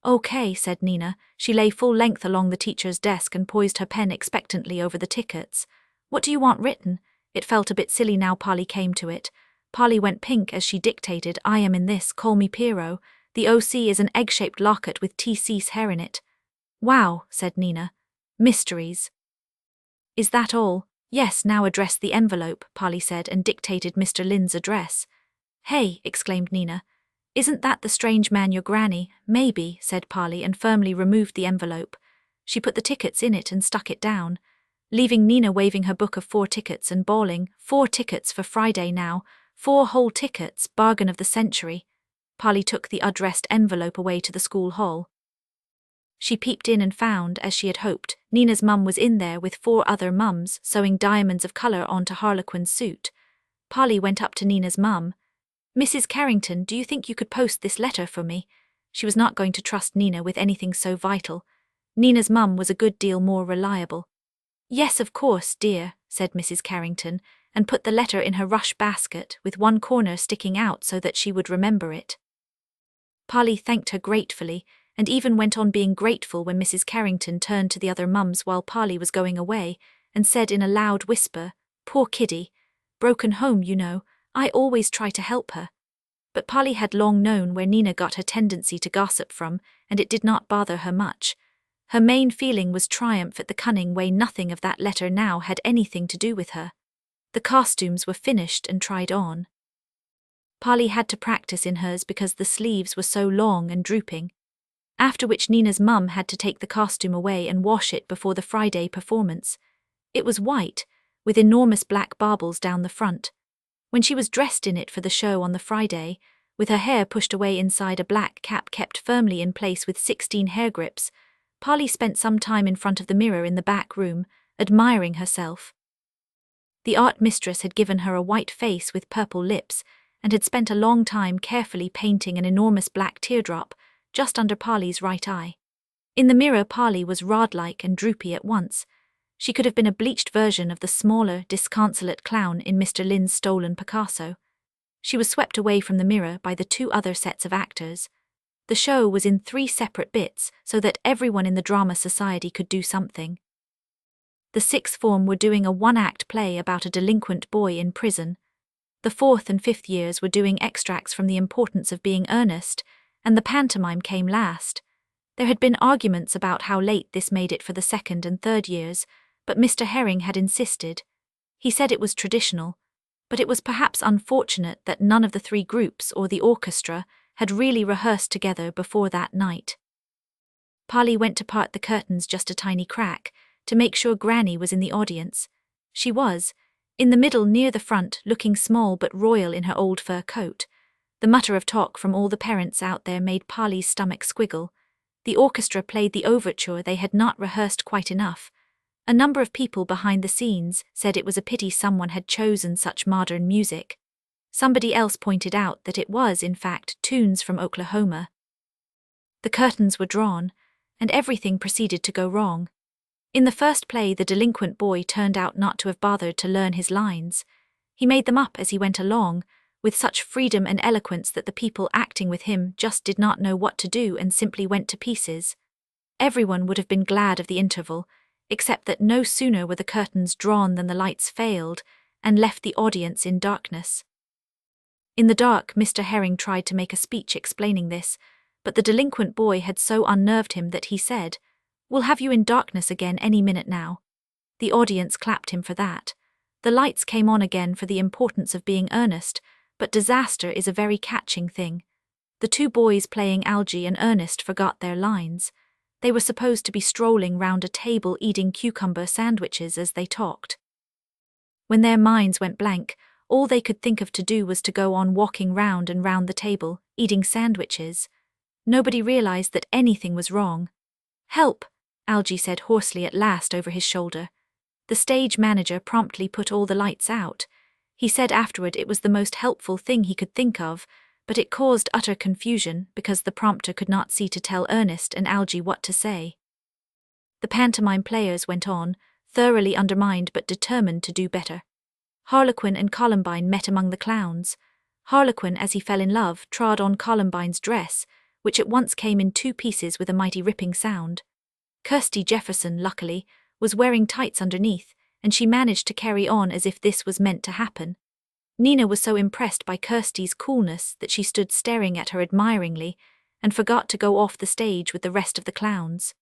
A: "Okay," said Nina. She lay full length along the teacher's desk and poised her pen expectantly over the tickets. "What do you want written?" It felt a bit silly now Polly came to it. Polly went pink as she dictated, "I am in this, call me Piero. The OC is an egg-shaped locket with T.C.'s hair in it." "Wow," said Nina. "Mysteries." "Is that all?" "Yes, now address the envelope," Polly said and dictated Mr. Lynn's address. "Hey," exclaimed Nina. "Isn't that the strange man your granny?" "Maybe," said Polly and firmly removed the envelope. She put the tickets in it and stuck it down, leaving Nina waving her book of 4 tickets and bawling, "4 tickets for Friday now, 4 whole tickets, bargain of the century." Polly took the addressed envelope away to the school hall. She peeped in and found, as she had hoped, Nina's mum was in there with 4 other mums sewing diamonds of colour onto Harlequin's suit. Polly went up to Nina's mum. "Mrs. Carrington, do you think you could post this letter for me?" She was not going to trust Nina with anything so vital. Nina's mum was a good deal more reliable. "Yes, of course, dear," said Mrs. Carrington, and put the letter in her rush basket, with one corner sticking out so that she would remember it. Polly thanked her gratefully, and even went on being grateful when Mrs. Carrington turned to the other mums while Polly was going away, and said in a loud whisper, "Poor kiddie. Broken home, you know. I always try to help her." But Polly had long known where Nina got her tendency to gossip from, and it did not bother her much. Her main feeling was triumph at the cunning way nothing of that letter now had anything to do with her. The costumes were finished and tried on. Polly had to practice in hers because the sleeves were so long and drooping. After which Nina's mum had to take the costume away and wash it before the Friday performance. It was white, with enormous black baubles down the front. When she was dressed in it for the show on the Friday, with her hair pushed away inside a black cap kept firmly in place with 16 hair grips, Polly spent some time in front of the mirror in the back room, admiring herself. The art mistress had given her a white face with purple lips, and had spent a long time carefully painting an enormous black teardrop just under Polly's right eye. In the mirror Polly was rod-like and droopy at once. She could have been a bleached version of the smaller, disconsolate clown in Mr. Lynn's stolen Picasso. She was swept away from the mirror by the 2 other sets of actors. The show was in 3 separate bits so that everyone in the Drama Society could do something. The 6th form were doing a 1-act play about a delinquent boy in prison. The 4th and 5th years were doing extracts from The Importance of Being Earnest, and the pantomime came last. There had been arguments about how late this made it for the 2nd and 3rd years, but Mr. Herring had insisted. He said it was traditional, but it was perhaps unfortunate that none of the 3 groups or the orchestra had really rehearsed together before that night. Polly went to part the curtains just a tiny crack, to make sure Granny was in the audience. She was, in the middle near the front, looking small but royal in her old fur coat. The mutter of talk from all the parents out there made Polly's stomach squiggle. The orchestra played the overture they had not rehearsed quite enough. A number of people behind the scenes said it was a pity someone had chosen such modern music. Somebody else pointed out that it was, in fact, tunes from Oklahoma. The curtains were drawn, and everything proceeded to go wrong. In the first play, the delinquent boy turned out not to have bothered to learn his lines. He made them up as he went along, with such freedom and eloquence that the people acting with him just did not know what to do and simply went to pieces. Everyone would have been glad of the interval, except that no sooner were the curtains drawn than the lights failed and left the audience in darkness. In the dark, Mr. Herring tried to make a speech explaining this, but the delinquent boy had so unnerved him that he said, "We'll have you in darkness again any minute now." The audience clapped him for that. The lights came on again for the importance of being earnest, but disaster is a very catching thing. The two boys playing Algie and Ernest forgot their lines. They were supposed to be strolling round a table eating cucumber sandwiches as they talked. When their minds went blank, all they could think of to do was to go on walking round and round the table, eating sandwiches. Nobody realized that anything was wrong. "Help," Algie said hoarsely at last over his shoulder. The stage manager promptly put all the lights out. He said afterward it was the most helpful thing he could think of, but it caused utter confusion because the prompter could not see to tell Ernest and Algie what to say. The pantomime players went on, thoroughly undermined but determined to do better. Harlequin and Columbine met among the clowns. Harlequin, as he fell in love, trod on Columbine's dress, which at once came in two pieces with a mighty ripping sound. Kirsty Jefferson, luckily, was wearing tights underneath, and she managed to carry on as if this was meant to happen. Nina was so impressed by Kirsty's coolness that she stood staring at her admiringly and forgot to go off the stage with the rest of the clowns.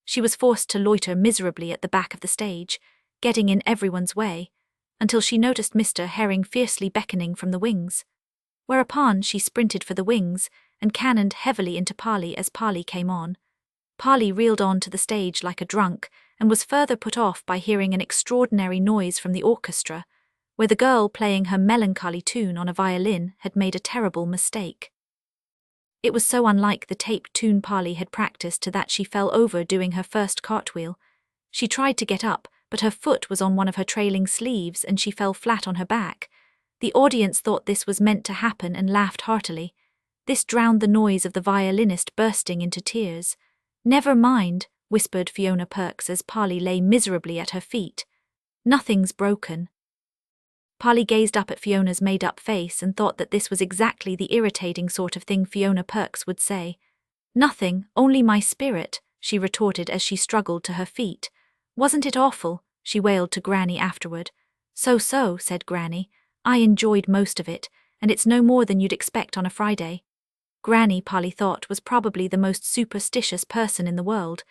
A: She was forced to loiter miserably at the back of the stage, getting in everyone's way, until she noticed Mr. Herring fiercely beckoning from the wings. Whereupon she sprinted for the wings and cannoned heavily into Polly as Polly came on. Polly reeled on to the stage like a drunk and was further put off by hearing an extraordinary noise from the orchestra, where the girl playing her melancholy tune on a violin had made a terrible mistake. It was so unlike the tape tune Polly had practiced to that she fell over doing her first cartwheel. She tried to get up, but her foot was on one of her trailing sleeves and she fell flat on her back. The audience thought this was meant to happen and laughed heartily. This drowned the noise of the violinist bursting into tears. "Never mind," whispered Fiona Perks as Polly lay miserably at her feet. "Nothing's broken." Polly gazed up at Fiona's made-up face and thought that this was exactly the irritating sort of thing Fiona Perks would say. "Nothing, only my spirit," she retorted as she struggled to her feet. "Wasn't it awful?" she wailed to Granny afterward. "So," said Granny. "I enjoyed most of it, and it's no more than you'd expect on a Friday." Granny, Polly thought, was probably the most superstitious person in the world.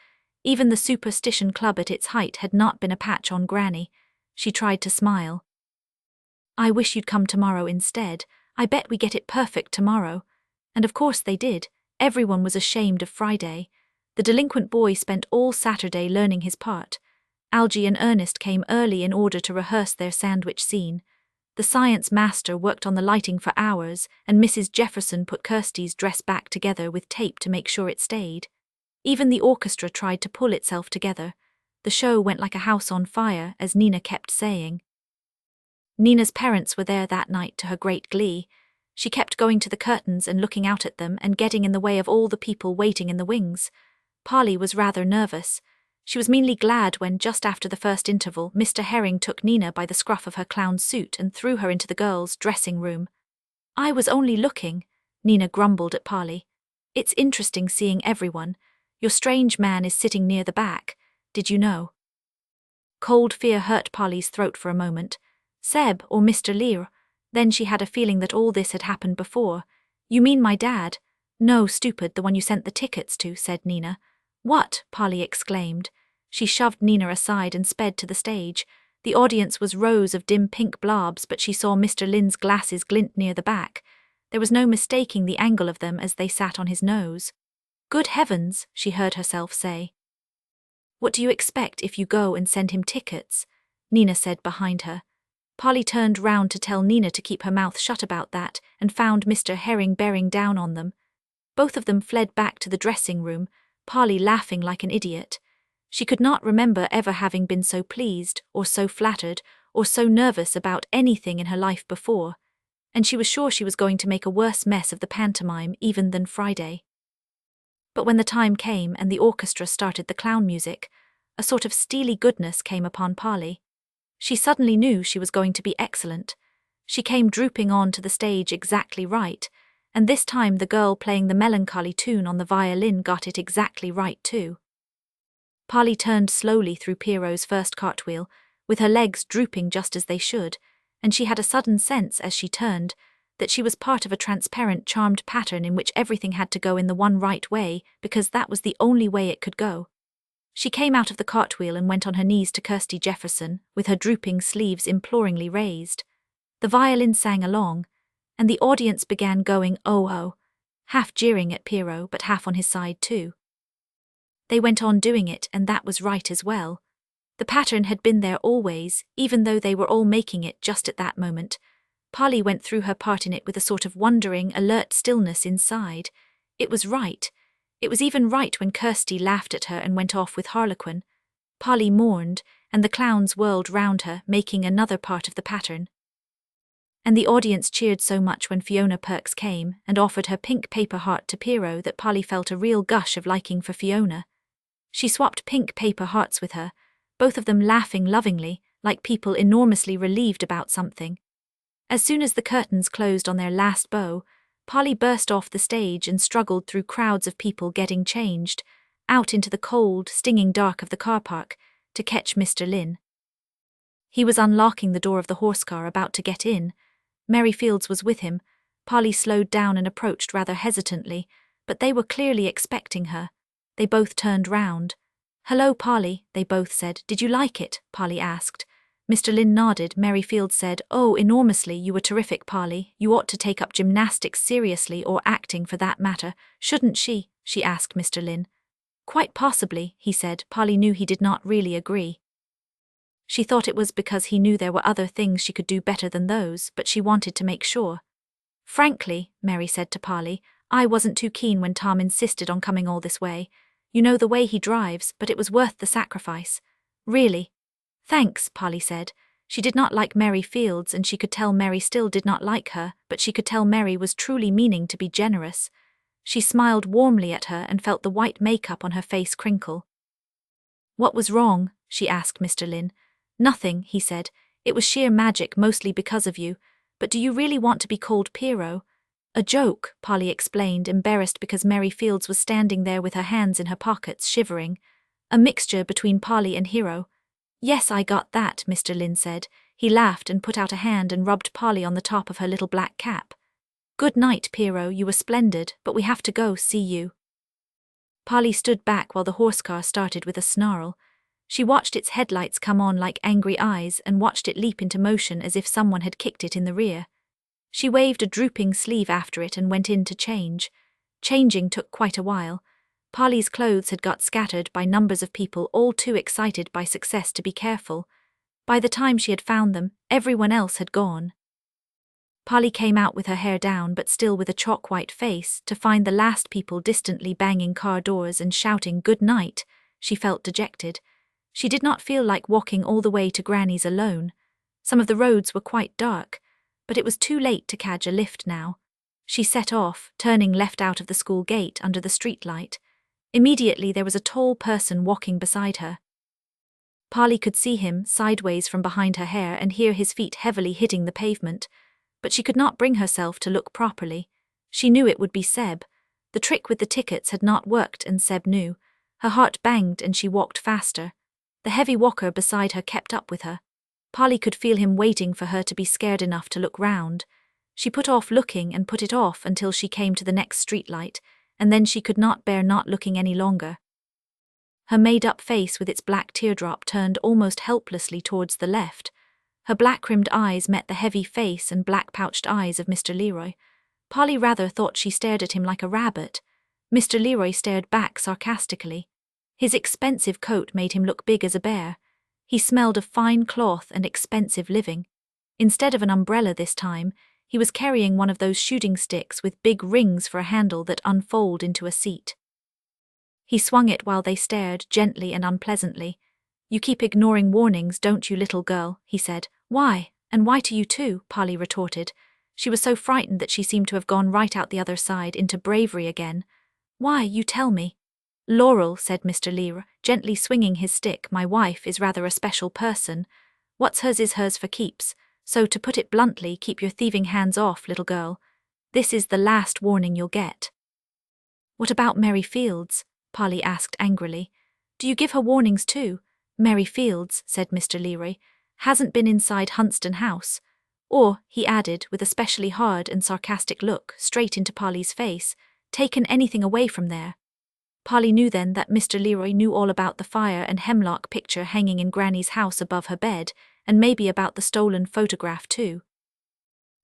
A: Even the Superstition Club at its height had not been a patch on Granny. She tried to smile. "I wish you'd come tomorrow instead. I bet we get it perfect tomorrow." And of course they did. Everyone was ashamed of Friday. The delinquent boy spent all Saturday learning his part. Algie and Ernest came early in order to rehearse their sandwich scene. The science master worked on the lighting for hours, and Mrs. Jefferson put Kirsty's dress back together with tape to make sure it stayed. Even the orchestra tried to pull itself together. The show went like a house on fire, as Nina kept saying. Nina's parents were there that night to her great glee. She kept going to the curtains and looking out at them and getting in the way of all the people waiting in the wings. Polly was rather nervous. She was meanly glad when, just after the first interval, Mr. Herring took Nina by the scruff of her clown suit and threw her into the girls' dressing room. "I was only looking," Nina grumbled at Polly. "It's interesting seeing everyone. Your strange man is sitting near the back. Did you know?" Cold fear hurt Polly's throat for a moment. Seb or Mr. Lear. Then she had a feeling that all this had happened before. "You mean my dad?" "No, stupid, the one you sent the tickets to," said Nina. "What?" Polly exclaimed. She shoved Nina aside and sped to the stage. The audience was rows of dim pink blobs, but she saw Mr. Lynn's glasses glint near the back. There was no mistaking the angle of them as they sat on his nose. "Good heavens," she heard herself say. "What do you expect if you go and send him tickets?" Nina said behind her. Polly turned round to tell Nina to keep her mouth shut about that and found Mr. Herring bearing down on them. Both of them fled back to the dressing room, Polly laughing like an idiot. She could not remember ever having been so pleased, or so flattered, or so nervous about anything in her life before, and she was sure she was going to make a worse mess of the pantomime even than Friday. But when the time came and the orchestra started the clown music, a sort of steely goodness came upon Polly. She suddenly knew she was going to be excellent. She came drooping on to the stage exactly right, and this time the girl playing the melancholy tune on the violin got it exactly right too. Polly turned slowly through Pierrot's first cartwheel, with her legs drooping just as they should, and she had a sudden sense as she turned that she was part of a transparent charmed pattern in which everything had to go in the one right way because that was the only way it could go. She came out of the cartwheel and went on her knees to Kirsty Jefferson, with her drooping sleeves imploringly raised. The violin sang along, and the audience began going oh-oh, half jeering at Pierrot but half on his side too. They went on doing it, and that was right as well. The pattern had been there always, even though they were all making it just at that moment. Polly went through her part in it with a sort of wondering, alert stillness inside. It was right. It was even right when Kirsty laughed at her and went off with Harlequin. Polly mourned, and the clowns whirled round her, making another part of the pattern. And the audience cheered so much when Fiona Perks came and offered her pink paper heart to Pierrot that Polly felt a real gush of liking for Fiona. She swapped pink paper hearts with her, both of them laughing lovingly, like people enormously relieved about something. As soon as the curtains closed on their last bow, Polly burst off the stage and struggled through crowds of people getting changed, out into the cold, stinging dark of the car park, to catch Mr. Lynn. He was unlocking the door of the horse car, about to get in. Mary Fields was with him. Polly slowed down and approached rather hesitantly, but they were clearly expecting her. They both turned round. "Hello, Polly," they both said. "Did you like it?" Polly asked. Mr. Lynn nodded. Mary Fields said, "Oh, enormously, you were terrific, Polly. You ought to take up gymnastics seriously, or acting for that matter, shouldn't she?" she asked Mr. Lynn. "Quite possibly," he said. Polly knew he did not really agree. She thought it was because he knew there were other things she could do better than those, but she wanted to make sure. "Frankly," Mary said to Polly, "I wasn't too keen when Tom insisted on coming all this way. You know the way he drives, but it was worth the sacrifice. Really." "Thanks," Polly said. She did not like Mary Fields, and she could tell Mary still did not like her, but she could tell Mary was truly meaning to be generous. She smiled warmly at her and felt the white makeup on her face crinkle. "What was wrong?" she asked Mr. Lynn. "Nothing," he said. "It was sheer magic, mostly because of you. But do you really want to be called Pierrot?" "A joke," Polly explained, embarrassed because Mary Fields was standing there with her hands in her pockets, shivering. A mixture between Polly and hero. "Yes, I got that," Mr. Lynn said. He laughed and put out a hand and rubbed Polly on the top of her little black cap. "Good night, Pierrot, you were splendid, but we have to go, see you." Polly stood back while the horse car started with a snarl. She watched its headlights come on like angry eyes and watched it leap into motion as if someone had kicked it in the rear. She waved a drooping sleeve after it and went in to change. Changing took quite a while. Polly's clothes had got scattered by numbers of people, all too excited by success to be careful. By the time she had found them, everyone else had gone. Polly came out with her hair down but still with a chalk-white face to find the last people distantly banging car doors and shouting "good night." She felt dejected. She did not feel like walking all the way to Granny's alone. Some of the roads were quite dark, but it was too late to catch a lift now. She set off, turning left out of the school gate under the streetlight. Immediately there was a tall person walking beside her. Polly could see him sideways from behind her hair and hear his feet heavily hitting the pavement, but she could not bring herself to look properly. She knew it would be Seb. The trick with the tickets had not worked, and Seb knew. Her heart banged and she walked faster. The heavy walker beside her kept up with her. Polly could feel him waiting for her to be scared enough to look round. She put off looking and put it off until she came to the next streetlight, and then she could not bear not looking any longer. Her made-up face with its black teardrop turned almost helplessly towards the left. Her black-rimmed eyes met the heavy face and black-pouched eyes of Mr. Leroy. Polly rather thought she stared at him like a rabbit. Mr. Leroy stared back sarcastically. His expensive coat made him look big as a bear. He smelled of fine cloth and expensive living. Instead of an umbrella this time, he was carrying one of those shooting sticks with big rings for a handle that unfold into a seat. He swung it while they stared, gently and unpleasantly. "You keep ignoring warnings, don't you, little girl?" he said. "Why? And why to you too?" Polly retorted. She was so frightened that she seemed to have gone right out the other side into bravery again. "Why, you tell me." "Laurel," said Mr. Lear, gently swinging his stick, "my wife is rather a special person. What's hers is hers for keeps. So, to put it bluntly, keep your thieving hands off, little girl. This is the last warning you'll get." "What about Mary Fields?" Polly asked angrily. "Do you give her warnings too?" "Mary Fields," said Mr. Leary, "hasn't been inside Huntston House. Or," he added, with a specially hard and sarcastic look straight into Polly's face, "taken anything away from there." Polly knew then that Mr. Leroy knew all about the fire and Hemlock picture hanging in Granny's house above her bed, and maybe about the stolen photograph too.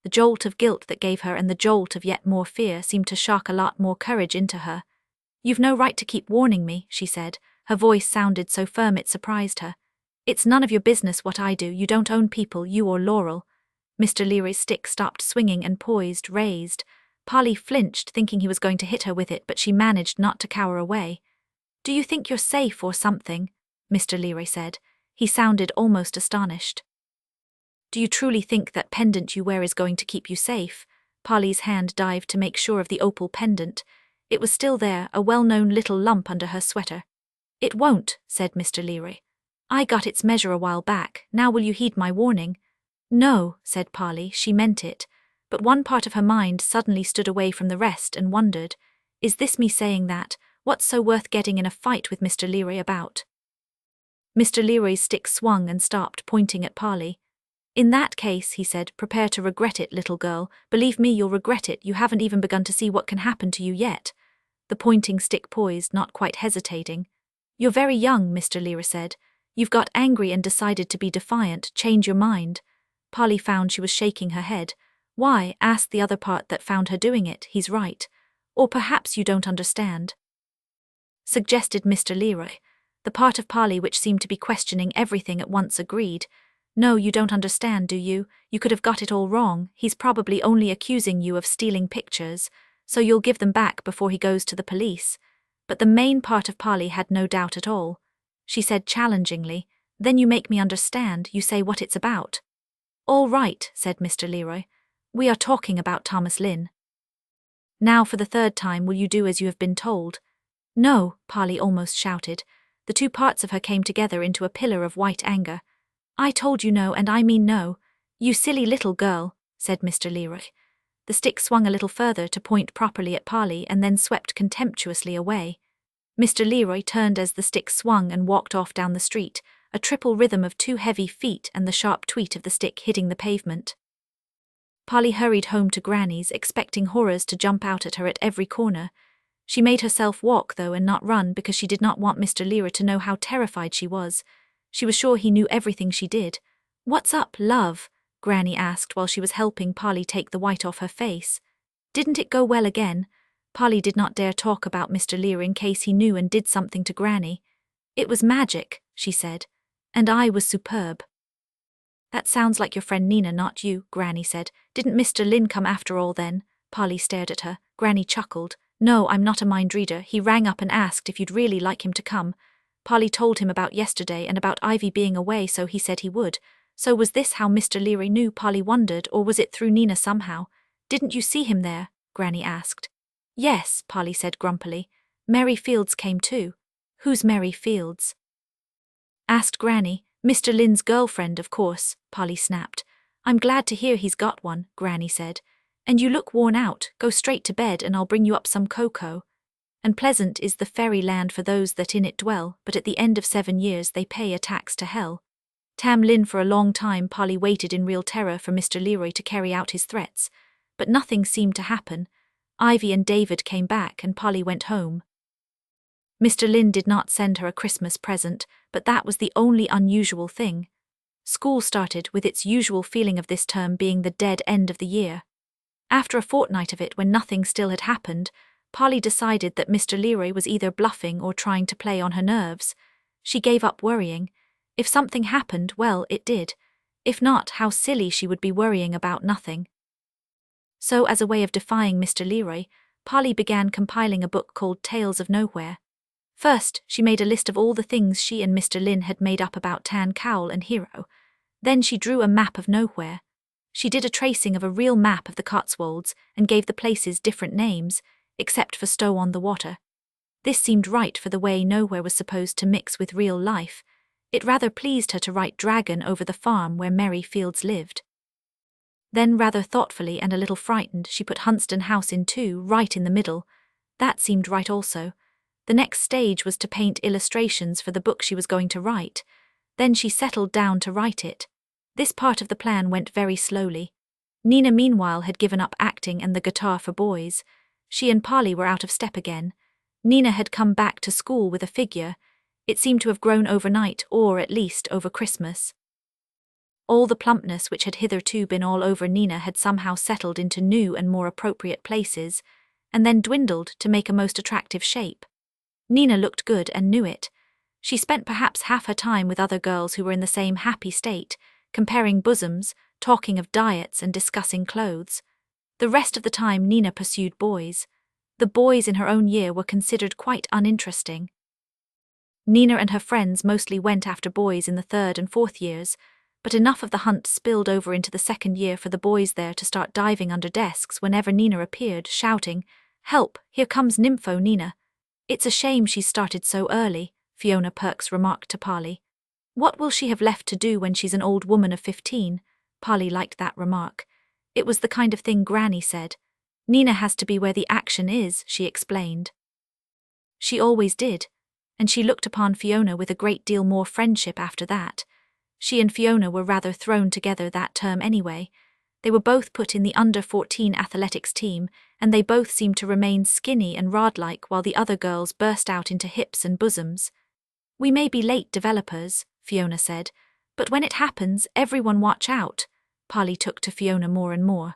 A: The jolt of guilt that gave her and the jolt of yet more fear seemed to shock a lot more courage into her. "You've no right to keep warning me," she said. Her voice sounded so firm it surprised her. "It's none of your business what I do. You don't own people, you or Laurel." Mr. Leary's stick stopped swinging and poised, raised. Polly flinched, thinking he was going to hit her with it, but she managed not to cower away. "Do you think you're safe or something?" Mr. Leary said. He sounded almost astonished. "Do you truly think that pendant you wear is going to keep you safe?" Polly's hand dived to make sure of the opal pendant. It was still there, a well-known little lump under her sweater. "It won't," said Mr. Leary. "I got its measure a while back. Now will you heed my warning?" "No," said Polly, she meant it. But one part of her mind suddenly stood away from the rest and wondered, is this me saying that? What's so worth getting in a fight with Mr. Leary about? Mr. Leary's stick swung and stopped, pointing at Polly. "In that case," he said, "prepare to regret it, little girl. Believe me, you'll regret it. You haven't even begun to see what can happen to you yet." The pointing stick poised, not quite hesitating. "You're very young," Mr. Leary said. "You've got angry and decided to be defiant. Change your mind." Polly found she was shaking her head. "Why?" asked the other part that found her doing it. "He's right. Or perhaps you don't understand," suggested Mr. Leary. The part of Polly which seemed to be questioning everything at once agreed. "No, you don't understand, do you? You could have got it all wrong. He's probably only accusing you of stealing pictures, so you'll give them back before he goes to the police." But the main part of Polly had no doubt at all. She said challengingly, "Then you make me understand. You say what it's about." "All right," said Mr. Leroy. "We are talking about Thomas Lynn. Now for the third time will you do as you have been told?" "No," Polly almost shouted. The two parts of her came together into a pillar of white anger. "I told you no, and I mean no." "You silly little girl," said Mr. Leroy. The stick swung a little further to point properly at Polly and then swept contemptuously away. Mr. Leroy turned as the stick swung and walked off down the street, a triple rhythm of two heavy feet and the sharp tweet of the stick hitting the pavement. Polly hurried home to Granny's, expecting horrors to jump out at her at every corner. She made herself walk, though, and not run, because she did not want Mr. Leary to know how terrified she was. She was sure he knew everything she did. "What's up, love?" Granny asked while she was helping Polly take the white off her face. "Didn't it go well again?" Polly did not dare talk about Mr. Leary in case he knew and did something to Granny. "It was magic," she said. "And I was superb." "That sounds like your friend Nina, not you," Granny said. "Didn't Mr. Lynn come after all then?" Polly stared at her. Granny chuckled. "No, I'm not a mind reader. He rang up and asked if you'd really like him to come. Polly told him about yesterday and about Ivy being away, so he said he would. So was this how Mr. Leary knew?" Polly wondered, or was it through Nina somehow? "Didn't you see him there?" Granny asked. "Yes," Polly said grumpily. "Mary Fields came too." "Who's Mary Fields?" asked Granny. "Mr. Lynn's girlfriend, of course," Polly snapped. "I'm glad to hear he's got one," Granny said. "And you look worn out. Go straight to bed and I'll bring you up some cocoa. And pleasant is the fairy land for those that in it dwell, but at the end of 7 years they pay a tax to hell." Tom Lynn. For a long time Polly waited in real terror for Mr. Leroy to carry out his threats, but nothing seemed to happen. Ivy and David came back and Polly went home. Mr. Lynn did not send her a Christmas present, but that was the only unusual thing. School started, with its usual feeling of this term being the dead end of the year. After a fortnight of it, when nothing still had happened, Polly decided that Mr. Leroy was either bluffing or trying to play on her nerves. She gave up worrying. If something happened, well, it did. If not, how silly she would be worrying about nothing. So, as a way of defying Mr. Leroy, Polly began compiling a book called Tales of Nowhere. First, she made a list of all the things she and Mr. Lynn had made up about Tan Cowl and Hero. Then she drew a map of Nowhere. She did a tracing of a real map of the Cotswolds and gave the places different names, except for Stow-on-the-Water. This seemed right for the way Nowhere was supposed to mix with real life. It rather pleased her to write Dragon over the farm where Merry Fields lived. Then, rather thoughtfully and a little frightened, she put Hunsdon House in too, right in the middle. That seemed right also. The next stage was to paint illustrations for the book she was going to write. Then she settled down to write it. This part of the plan went very slowly. Nina meanwhile had given up acting and the guitar for boys. She and Polly were out of step again. Nina had come back to school with a figure. It seemed to have grown overnight, or at least over Christmas. All the plumpness which had hitherto been all over Nina had somehow settled into new and more appropriate places, and then dwindled to make a most attractive shape. Nina looked good and knew it. She spent perhaps half her time with other girls who were in the same happy state, comparing bosoms, talking of diets and discussing clothes. The rest of the time Nina pursued boys. The boys in her own year were considered quite uninteresting. Nina and her friends mostly went after boys in the 3rd and 4th years, but enough of the hunt spilled over into the 2nd year for the boys there to start diving under desks whenever Nina appeared, shouting, "Help, here comes Nympho Nina." "It's a shame she started so early," Fiona Perks remarked to Polly. "What will she have left to do when she's an old woman of 15? Polly liked that remark. It was the kind of thing Granny said. "Nina has to be where the action is," she explained. She always did, and she looked upon Fiona with a great deal more friendship after that. She and Fiona were rather thrown together that term anyway. They were both put in the under-14 athletics team, and they both seemed to remain skinny and rod-like while the other girls burst out into hips and bosoms. "We may be late developers," Fiona said, "but when it happens, everyone watch out." Polly took to Fiona more and more.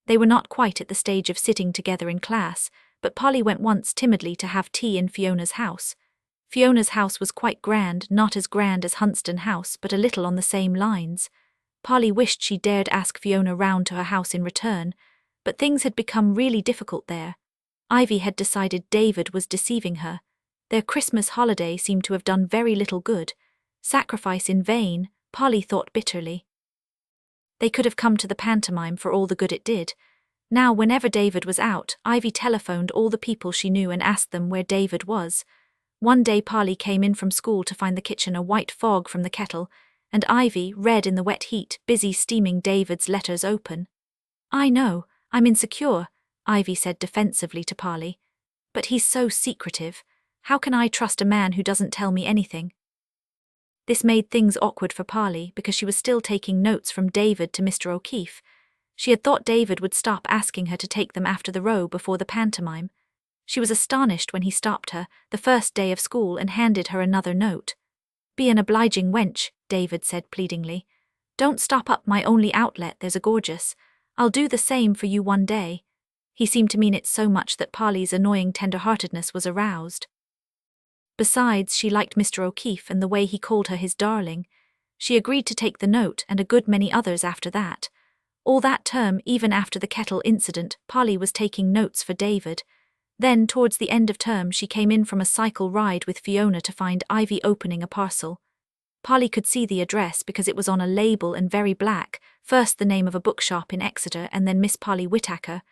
A: They were not quite at the stage of sitting together in class, but Polly went once timidly to have tea in Fiona's house. Fiona's house was quite grand, not as grand as Hunsdon House, but a little on the same lines. Polly wished she dared ask Fiona round to her house in return, but things had become really difficult there. Ivy had decided David was deceiving her. Their Christmas holiday seemed to have done very little good. Sacrifice in vain, Polly thought bitterly. They could have come to the pantomime for all the good it did. Now, whenever David was out, Ivy telephoned all the people she knew and asked them where David was. One day Polly came in from school to find the kitchen a white fog from the kettle, and Ivy, red in the wet heat, busy steaming David's letters open. "I know, I'm insecure," Ivy said defensively to Polly. "But he's so secretive. How can I trust a man who doesn't tell me anything?" This made things awkward for Polly because she was still taking notes from David to Mr. O'Keefe. She had thought David would stop asking her to take them after the row before the pantomime. She was astonished when he stopped her, the first day of school, and handed her another note. "Be an obliging wench," David said pleadingly. "Don't stop up my only outlet, there's a gorgeous. I'll do the same for you one day." He seemed to mean it so much that Polly's annoying tender-heartedness was aroused. Besides, she liked Mr. O'Keefe and the way he called her his darling. She agreed to take the note and a good many others after that. All that term, even after the kettle incident, Polly was taking notes for David. Then, towards the end of term, she came in from a cycle ride with Fiona to find Ivy opening a parcel. Polly could see the address because it was on a label and very black, first the name of a bookshop in Exeter and then Miss Polly Whittacker.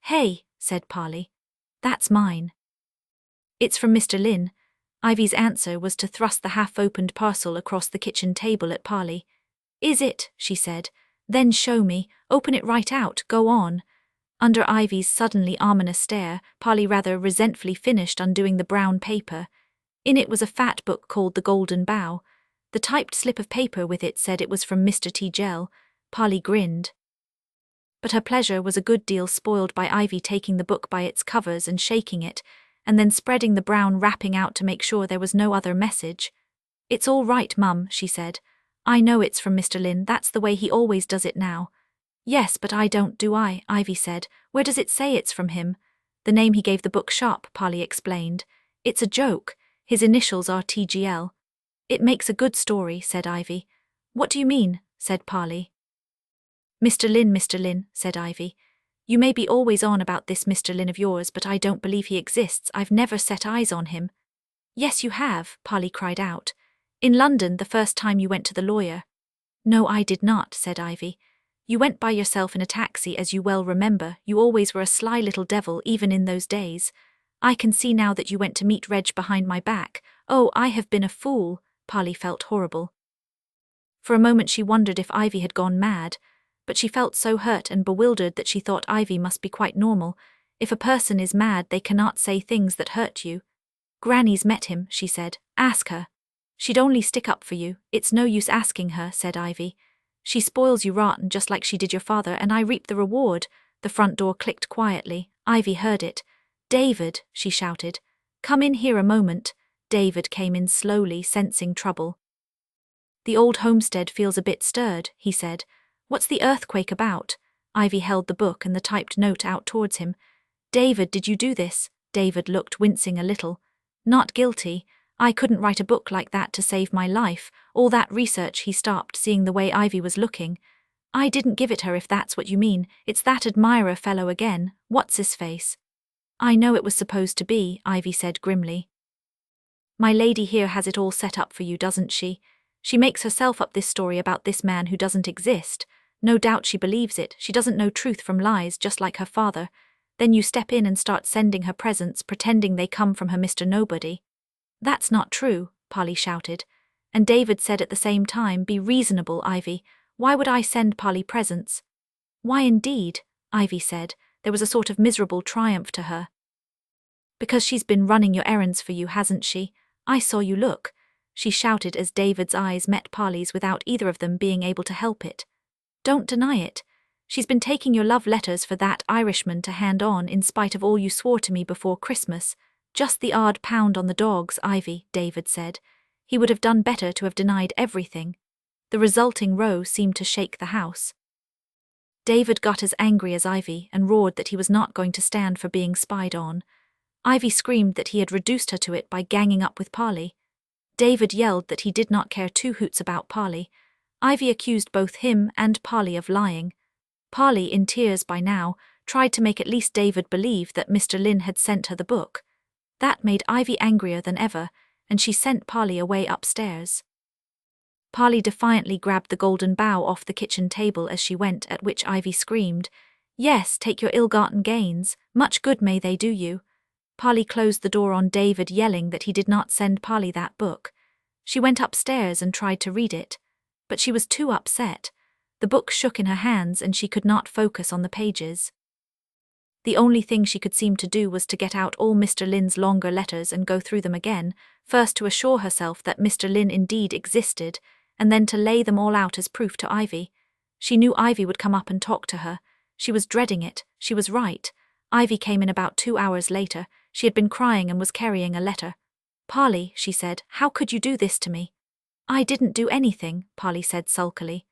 A: "Hey," said Polly. "That's mine." "It's from Mr. Lynn." Ivy's answer was to thrust the half-opened parcel across the kitchen table at Polly. "Is it?" she said. "Then show me. Open it right out. Go on." Under Ivy's suddenly ominous stare, Polly rather resentfully finished undoing the brown paper. In it was a fat book called The Golden Bough. The typed slip of paper with it said it was from Mr. T. Gell. Polly grinned. But her pleasure was a good deal spoiled by Ivy taking the book by its covers and shaking it, and then spreading the brown wrapping out to make sure there was no other message. "It's all right, Mum," she said. "I know it's from Mr. Lynn, that's the way he always does it now." "Yes, but I don't, do I?" Ivy said. "Where does it say it's from him?" "The name he gave the book shop," Polly explained. "It's a joke. His initials are TGL. "It makes a good story," said Ivy. "What do you mean?" said Polly. Mr. Lynn, said Ivy. You may be always on about this Mr. Lynn of yours, but I don't believe he exists. I've never set eyes on him. Yes, you have, Polly cried out. In London, the first time you went to the lawyer. No, I did not, said Ivy. You went by yourself in a taxi, as you well remember. You always were a sly little devil, even in those days. I can see now that you went to meet Reg behind my back. Oh, I have been a fool. Polly felt horrible. For a moment she wondered if Ivy had gone mad, but she felt so hurt and bewildered that she thought Ivy must be quite normal. If a person is mad, they cannot say things that hurt you. Granny's met him, she said. Ask her. She'd only stick up for you. It's no use asking her, said Ivy. She spoils you rotten just like she did your father, and I reap the reward. The front door clicked quietly. Ivy heard it. David, she shouted. Come in here a moment. David came in slowly, sensing trouble. The old homestead feels a bit stirred, he said. What's the earthquake about? Ivy held the book and the typed note out towards him. David, did you do this? David looked, wincing a little. Not guilty. I couldn't write a book like that to save my life. All that research. He stopped, seeing the way Ivy was looking. I didn't give it her, if that's what you mean. It's that admirer fellow again. What's his face? I know it was supposed to be, Ivy said grimly. My lady here has it all set up for you, doesn't she? She makes herself up this story about this man who doesn't exist. No doubt she believes it. She doesn't know truth from lies, just like her father. Then you step in and start sending her presents, pretending they come from her Mr. Nobody. That's not true, Polly shouted. And David said at the same time, be reasonable, Ivy. Why would I send Polly presents? Why indeed, Ivy said. There was a sort of miserable triumph to her. Because she's been running your errands for you, hasn't she? I saw you look, she shouted as David's eyes met Polly's without either of them being able to help it. Don't deny it. She's been taking your love letters for that Irishman to hand on in spite of all you swore to me before Christmas. Just the odd pound on the dogs, Ivy, David said. He would have done better to have denied everything. The resulting row seemed to shake the house. David got as angry as Ivy and roared that he was not going to stand for being spied on. Ivy screamed that he had reduced her to it by ganging up with Polly. David yelled that he did not care two hoots about Polly. Ivy accused both him and Polly of lying. Polly, in tears by now, tried to make at least David believe that Mr. Lynn had sent her the book. That made Ivy angrier than ever, and she sent Polly away upstairs. Polly defiantly grabbed the golden bough off the kitchen table as she went, at which Ivy screamed, Yes, take your ill-gotten gains, much good may they do you. Polly closed the door on David, yelling that he did not send Polly that book. She went upstairs and tried to read it, but she was too upset. The book shook in her hands and she could not focus on the pages. The only thing she could seem to do was to get out all Mr. Lynn's longer letters and go through them again, first to assure herself that Mr. Lynn indeed existed, and then to lay them all out as proof to Ivy. She knew Ivy would come up and talk to her. She was dreading it. She was right. Ivy came in about 2 hours later. She had been crying and was carrying a letter. Polly, she said, how could you do this to me? I didn't do anything, Polly said sulkily.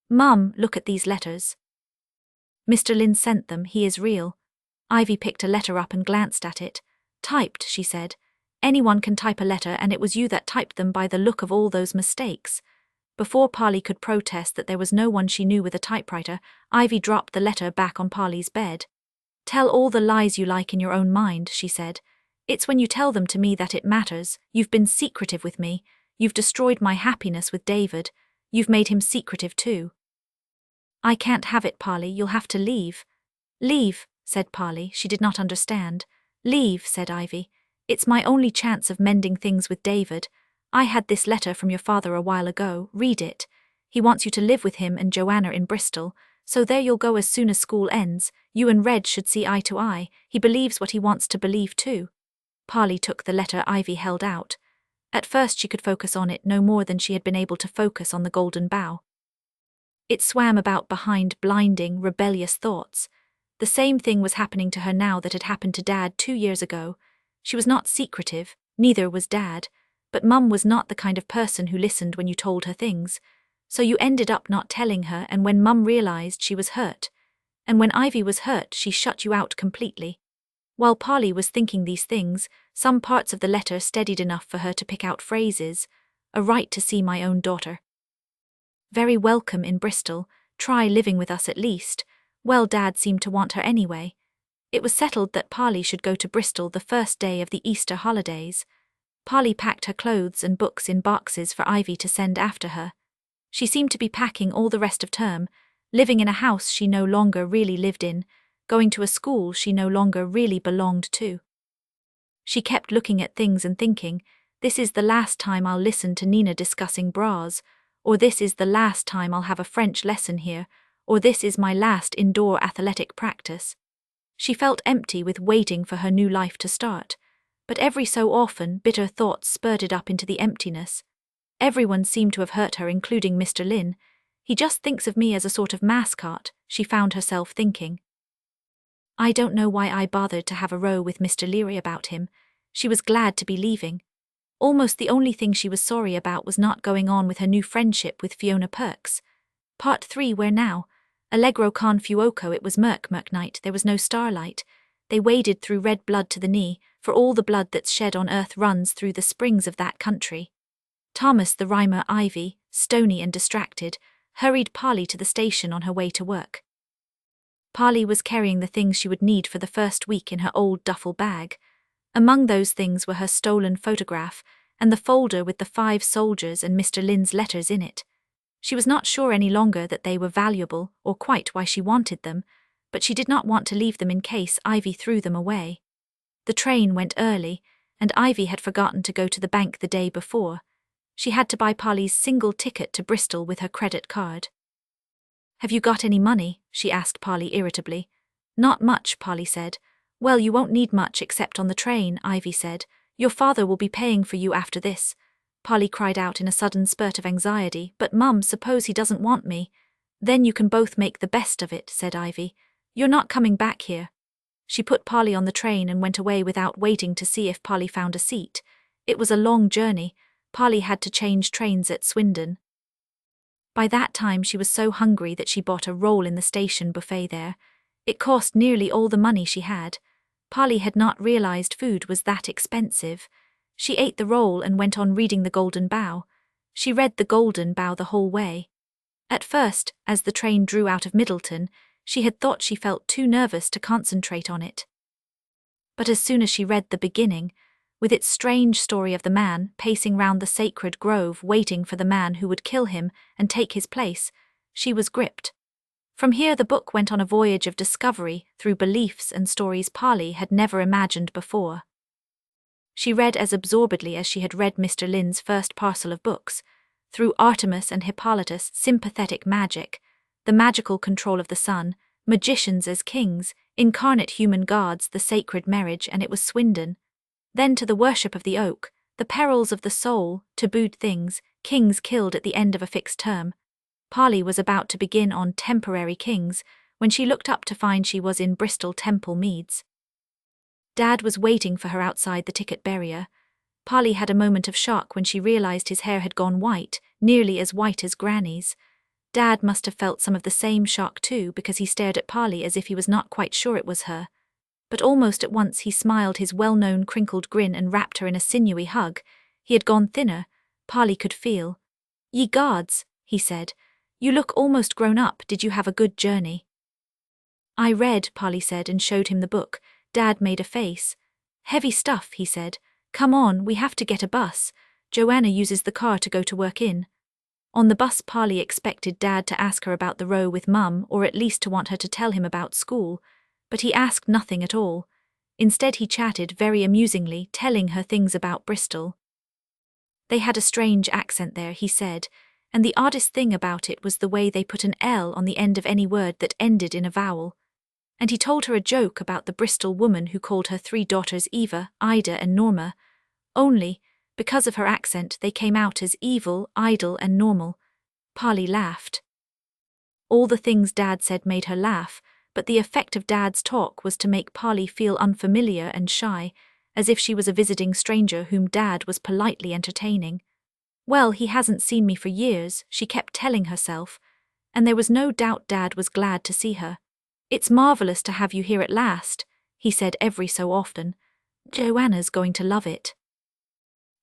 A: Mum, look at these letters. Mr. Lynn sent them, he is real. Ivy picked a letter up and glanced at it. Typed, she said. Anyone can type a letter, and it was you that typed them by the look of all those mistakes. Before Polly could protest that there was no one she knew with a typewriter, Ivy dropped the letter back on Polly's bed. Tell all the lies you like in your own mind, she said. It's when you tell them to me that it matters. You've been secretive with me. You've destroyed my happiness with David. You've made him secretive too. I can't have it, Polly. You'll have to leave. Leave, said Polly. She did not understand. Leave, said Ivy. It's my only chance of mending things with David. I had this letter from your father a while ago. Read it. He wants you to live with him and Joanna in Bristol. So there you'll go as soon as school ends. You and Reg should see eye to eye. He believes what he wants to believe too. Polly took the letter Ivy held out. At first she could focus on it no more than she had been able to focus on the golden bough. It swam about behind blinding, rebellious thoughts. The same thing was happening to her now that had happened to Dad 2 years ago. She was not secretive, neither was Dad, but Mum was not the kind of person who listened when you told her things. So you ended up not telling her, and when Mum realized, she was hurt. And when Ivy was hurt, she shut you out completely. While Polly was thinking these things, some parts of the letter steadied enough for her to pick out phrases. A right to see my own daughter. Very welcome in Bristol, try living with us at least. Well, Dad seemed to want her anyway. It was settled that Polly should go to Bristol the first day of the Easter holidays. Polly packed her clothes and books in boxes for Ivy to send after her. She seemed to be packing all the rest of term, living in a house she no longer really lived in, going to a school she no longer really belonged to. She kept looking at things and thinking, this is the last time I'll listen to Nina discussing bras, or this is the last time I'll have a French lesson here, or this is my last indoor athletic practice. She felt empty with waiting for her new life to start, but every so often bitter thoughts spurted up into the emptiness. Everyone seemed to have hurt her, including Mr. Lynn. He just thinks of me as a sort of mascot, she found herself thinking. I don't know why I bothered to have a row with Mr. Leary about him. She was glad to be leaving. Almost the only thing she was sorry about was not going on with her new friendship with Fiona Perks. Part 3. Where now? Allegro con fuoco. It was murk night, there was no starlight. They waded through red blood to the knee, for all the blood that's shed on earth runs through the springs of that country. Thomas the rhymer, Ivy, stony and distracted, hurried Polly to the station on her way to work. Polly was carrying the things she would need for the first week in her old duffel bag. Among those things were her stolen photograph and the folder with the 5 soldiers and Mr. Lynn's letters in it. She was not sure any longer that they were valuable or quite why she wanted them, but she did not want to leave them in case Ivy threw them away. The train went early, and Ivy had forgotten to go to the bank the day before. She had to buy Polly's single ticket to Bristol with her credit card. Have you got any money? She asked Polly irritably. Not much, Polly said. Well, you won't need much except on the train, Ivy said. Your father will be paying for you after this. Polly cried out in a sudden spurt of anxiety. But Mum, suppose he doesn't want me? Then you can both make the best of it, said Ivy. You're not coming back here. She put Polly on the train and went away without waiting to see if Polly found a seat. It was a long journey. Polly had to change trains at Swindon. By that time she was so hungry that she bought a roll in the station buffet there. It cost nearly all the money she had. Polly had not realized food was that expensive. She ate the roll and went on reading The Golden Bough. She read The Golden Bough the whole way. At first, as the train drew out of Middleton, she had thought she felt too nervous to concentrate on it. But as soon as she read the beginning, with its strange story of the man pacing round the sacred grove waiting for the man who would kill him and take his place, she was gripped. From here the book went on a voyage of discovery through beliefs and stories Polly had never imagined before. She read as absorbedly as she had read Mr. Lynn's first parcel of books, through Artemis and Hippolytus' sympathetic magic, the magical control of the sun, magicians as kings, incarnate human gods, the sacred marriage, and it was Swindon. Then to the worship of the oak, the perils of the soul, tabooed things, kings killed at the end of a fixed term. Polly was about to begin on temporary kings when she looked up to find she was in Bristol Temple Meads. Dad was waiting for her outside the ticket barrier. Polly had a moment of shock when she realized his hair had gone white, nearly as white as Granny's. Dad must have felt some of the same shock too, because he stared at Polly as if he was not quite sure it was her. But almost at once he smiled his well-known crinkled grin and wrapped her in a sinewy hug. He had gone thinner, Polly could feel. Ye gods, he said. You look almost grown up. Did you have a good journey? I read, Polly said, and showed him the book. Dad made a face. Heavy stuff, he said. Come on, we have to get a bus. Joanna uses the car to go to work in. On the bus Polly expected Dad to ask her about the row with Mum, or at least to want her to tell him about school. But he asked nothing at all. Instead he chatted very amusingly, telling her things about Bristol. They had a strange accent there, he said, and the oddest thing about it was the way they put an L on the end of any word that ended in a vowel. And he told her a joke about the Bristol woman who called her 3 daughters Eva, Ida and Norma. Only, because of her accent, they came out as evil, idle and normal. Polly laughed. All the things Dad said made her laugh, but the effect of Dad's talk was to make Polly feel unfamiliar and shy, as if she was a visiting stranger whom Dad was politely entertaining. Well, he hasn't seen me for years, she kept telling herself, and there was no doubt Dad was glad to see her. It's marvelous to have you here at last, he said every so often. Joanna's going to love it.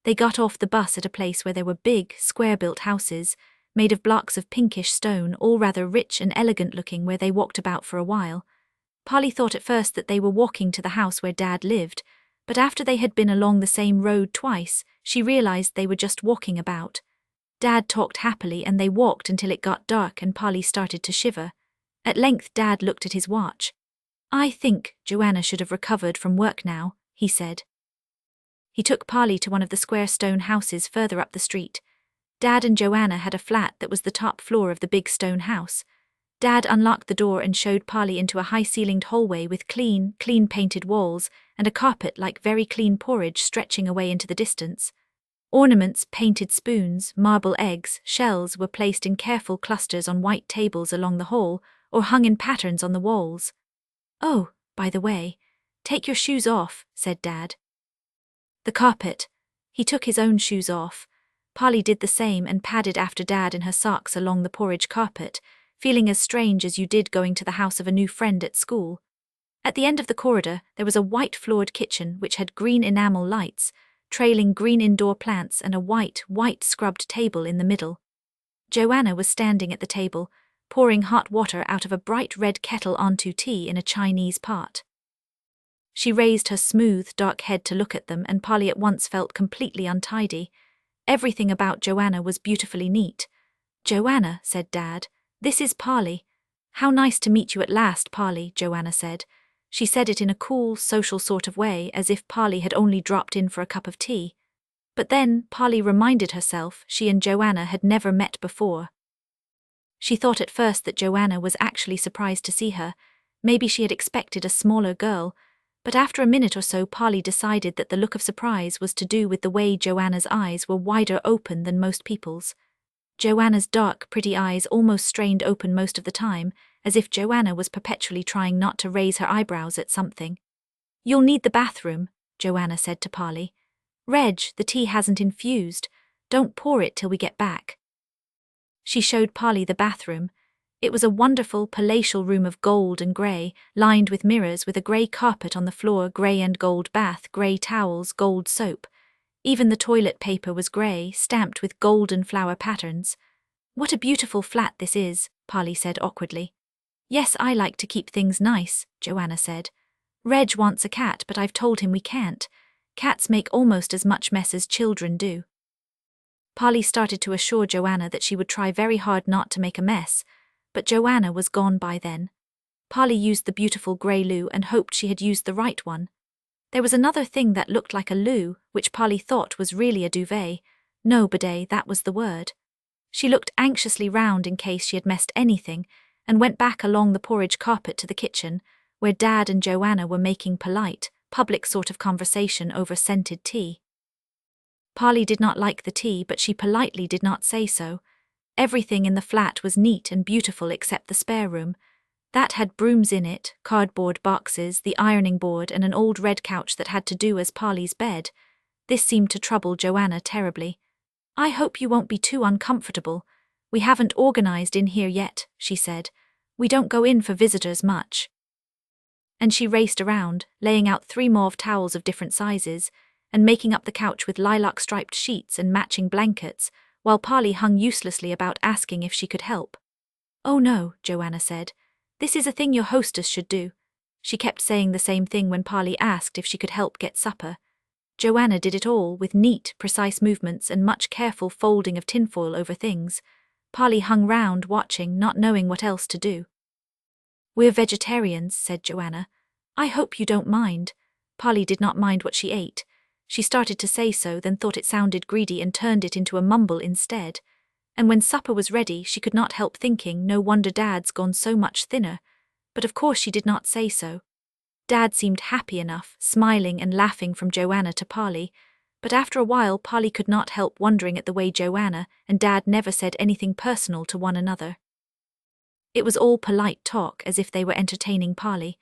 A: They got off the bus at a place where there were big, square-built houses, made of blocks of pinkish stone, all rather rich and elegant looking, where they walked about for a while. Polly thought at first that they were walking to the house where Dad lived, but after they had been along the same road twice, she realized they were just walking about. Dad talked happily and they walked until it got dark and Polly started to shiver. At length Dad looked at his watch. "I think Joanna should have recovered from work now," he said. He took Polly to one of the square stone houses further up the street. Dad and Joanna had a flat that was the top floor of the big stone house. Dad unlocked the door and showed Polly into a high-ceilinged hallway with clean painted walls and a carpet like very clean porridge stretching away into the distance. Ornaments, painted spoons, marble eggs, shells were placed in careful clusters on white tables along the hall or hung in patterns on the walls. "Oh, by the way, take your shoes off," said Dad. The carpet. He took his own shoes off. Polly did the same and padded after Dad in her socks along the porridge carpet, feeling as strange as you did going to the house of a new friend at school. At the end of the corridor, there was a white-floored kitchen which had green enamel lights, trailing green indoor plants and a white scrubbed table in the middle. Joanna was standing at the table, pouring hot water out of a bright red kettle onto tea in a Chinese pot. She raised her smooth, dark head to look at them, and Polly at once felt completely untidy. Everything about Joanna was beautifully neat. "Joanna," said Dad, "this is Polly." "How nice to meet you at last, Polly," Joanna said. She said it in a cool, social sort of way, as if Polly had only dropped in for a cup of tea. But then Polly reminded herself she and Joanna had never met before. She thought at first that Joanna was actually surprised to see her. Maybe she had expected a smaller girl, but after a minute or so Polly decided that the look of surprise was to do with the way Joanna's eyes were wider open than most people's. Joanna's dark, pretty eyes almost strained open most of the time, as if Joanna was perpetually trying not to raise her eyebrows at something. "You'll need the bathroom," Joanna said to Polly. "Reg, the tea hasn't infused. Don't pour it till we get back." She showed Polly the bathroom. It was a wonderful, palatial room of gold and grey, lined with mirrors, with a grey carpet on the floor, grey and gold bath, grey towels, gold soap. Even the toilet paper was grey, stamped with golden flower patterns. "What a beautiful flat this is," Polly said awkwardly. "Yes, I like to keep things nice," Joanna said. "Reg wants a cat, but I've told him we can't. Cats make almost as much mess as children do." Polly started to assure Joanna that she would try very hard not to make a mess, but Joanna was gone by then. Polly used the beautiful grey loo and hoped she had used the right one. There was another thing that looked like a loo, which Polly thought was really a duvet. No, bidet, that was the word. She looked anxiously round in case she had messed anything, and went back along the porridge carpet to the kitchen, where Dad and Joanna were making polite, public sort of conversation over scented tea. Polly did not like the tea, but she politely did not say so. Everything in the flat was neat and beautiful except the spare room. That had brooms in it, cardboard boxes, the ironing board, and an old red couch that had to do as Polly's bed. This seemed to trouble Joanna terribly. "I hope you won't be too uncomfortable. We haven't organized in here yet," she said. "We don't go in for visitors much." And she raced around, laying out 3 mauve towels of different sizes, and making up the couch with lilac-striped sheets and matching blankets, while Polly hung uselessly about asking if she could help. "Oh no," Joanna said. "This is a thing your hostess should do." She kept saying the same thing when Polly asked if she could help get supper. Joanna did it all, with neat, precise movements and much careful folding of tinfoil over things. Polly hung round, watching, not knowing what else to do. "We're vegetarians," said Joanna. "I hope you don't mind." Polly did not mind what she ate. She started to say so, then thought it sounded greedy and turned it into a mumble instead. And when supper was ready, she could not help thinking, no wonder Dad's gone so much thinner. But of course she did not say so. Dad seemed happy enough, smiling and laughing from Joanna to Polly, but after a while Polly could not help wondering at the way Joanna and Dad never said anything personal to one another. It was all polite talk, as if they were entertaining Polly.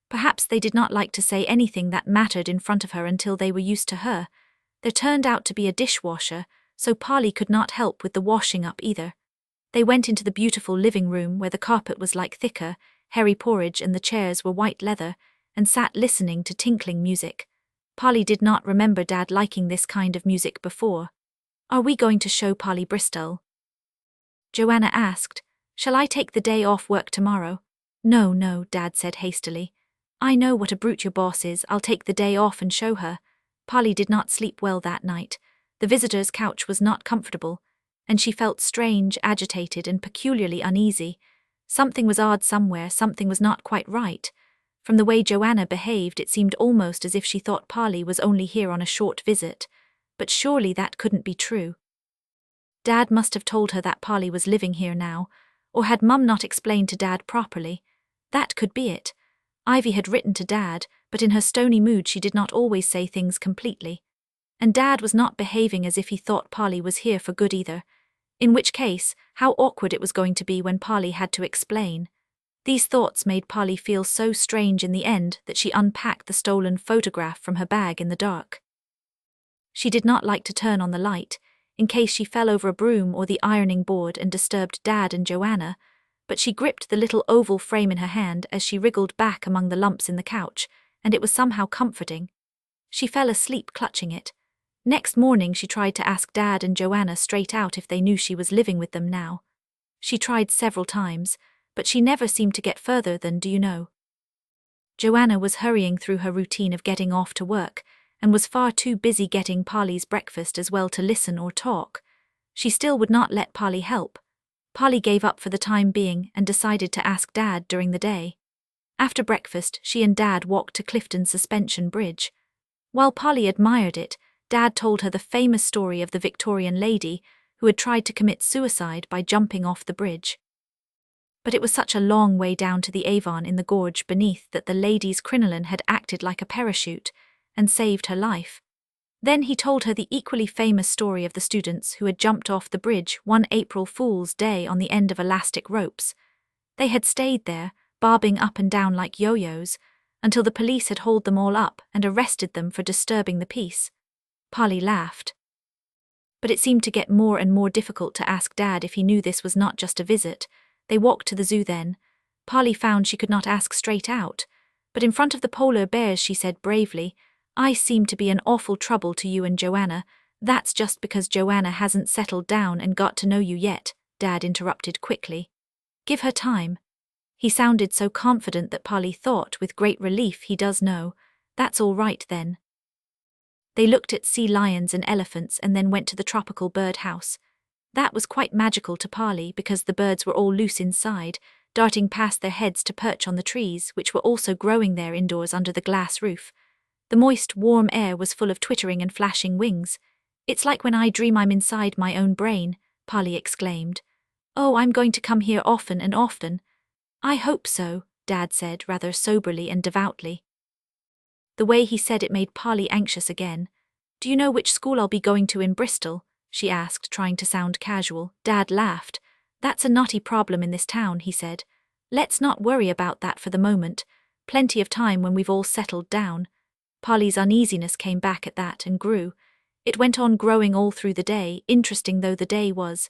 A: Perhaps they did not like to say anything that mattered in front of her until they were used to her. There turned out to be a dishwasher, so Polly could not help with the washing up either. They went into the beautiful living room where the carpet was like thicker, hairy porridge and the chairs were white leather, and sat listening to tinkling music. Polly did not remember Dad liking this kind of music before. "Are we going to show Polly Bristol?" Joanna asked. Shall I take the day off work tomorrow? No, no, Dad said hastily. I know what a brute your boss is. I'll take the day off and show her. Polly did not sleep well that night. The visitor's couch was not comfortable, and she felt strange, agitated, and peculiarly uneasy. Something was odd somewhere, something was not quite right. From the way Joanna behaved, it seemed almost as if she thought Polly was only here on a short visit. But surely that couldn't be true. Dad must have told her that Polly was living here now, or had Mum not explained to Dad properly? That could be it. Ivy had written to Dad, but in her stony mood she did not always say things completely. And Dad was not behaving as if he thought Polly was here for good either. In which case, how awkward it was going to be when Polly had to explain. These thoughts made Polly feel so strange in the end that she unpacked the stolen photograph from her bag in the dark. She did not like to turn on the light, in case she fell over a broom or the ironing board and disturbed Dad and Joanna, but she gripped the little oval frame in her hand as she wriggled back among the lumps in the couch, and it was somehow comforting. She fell asleep clutching it. Next morning she tried to ask Dad and Joanna straight out if they knew she was living with them now. She tried several times, but she never seemed to get further than "do you know?" Joanna was hurrying through her routine of getting off to work, and was far too busy getting Polly's breakfast as well to listen or talk. She still would not let Polly help. Polly gave up for the time being and decided to ask Dad during the day. After breakfast, she and Dad walked to Clifton's suspension bridge. While Polly admired it, Dad told her the famous story of the Victorian lady who had tried to commit suicide by jumping off the bridge. But it was such a long way down to the Avon in the gorge beneath that the lady's crinoline had acted like a parachute and saved her life. Then he told her the equally famous story of the students who had jumped off the bridge one April Fool's Day on the end of elastic ropes. They had stayed there, bobbing up and down like yo-yos, until the police had hauled them all up and arrested them for disturbing the peace. Polly laughed. But it seemed to get more and more difficult to ask Dad if he knew this was not just a visit. They walked to the zoo then. Polly found she could not ask straight out, but in front of the polar bears she said bravely, I seem to be an awful trouble to you and Joanna. That's just because Joanna hasn't settled down and got to know you yet, Dad interrupted quickly. Give her time. He sounded so confident that Polly thought with great relief he does know. That's all right then. They looked at sea lions and elephants and then went to the tropical bird house. That was quite magical to Polly because the birds were all loose inside, darting past their heads to perch on the trees, which were also growing there indoors under the glass roof. The moist, warm air was full of twittering and flashing wings. It's like when I dream I'm inside my own brain, Polly exclaimed. Oh, I'm going to come here often and often. I hope so, Dad said rather soberly and devoutly. The way he said it made Polly anxious again. Do you know which school I'll be going to in Bristol? She asked, trying to sound casual. Dad laughed. That's a knotty problem in this town, he said. Let's not worry about that for the moment. Plenty of time when we've all settled down. Polly's uneasiness came back at that and grew. It went on growing all through the day, interesting though the day was.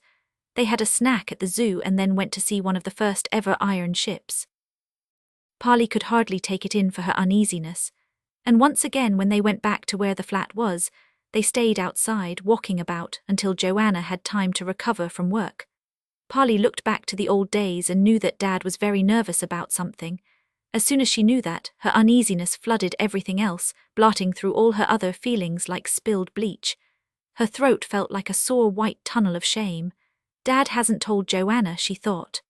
A: They had a snack at the zoo and then went to see one of the first ever iron ships. Polly could hardly take it in for her uneasiness. And once again when they went back to where the flat was, they stayed outside, walking about, until Joanna had time to recover from work. Polly looked back to the old days and knew that Dad was very nervous about something. As soon as she knew that, her uneasiness flooded everything else, blotting through all her other feelings like spilled bleach. Her throat felt like a sore white tunnel of shame. Dad hasn't told Joanna, she thought.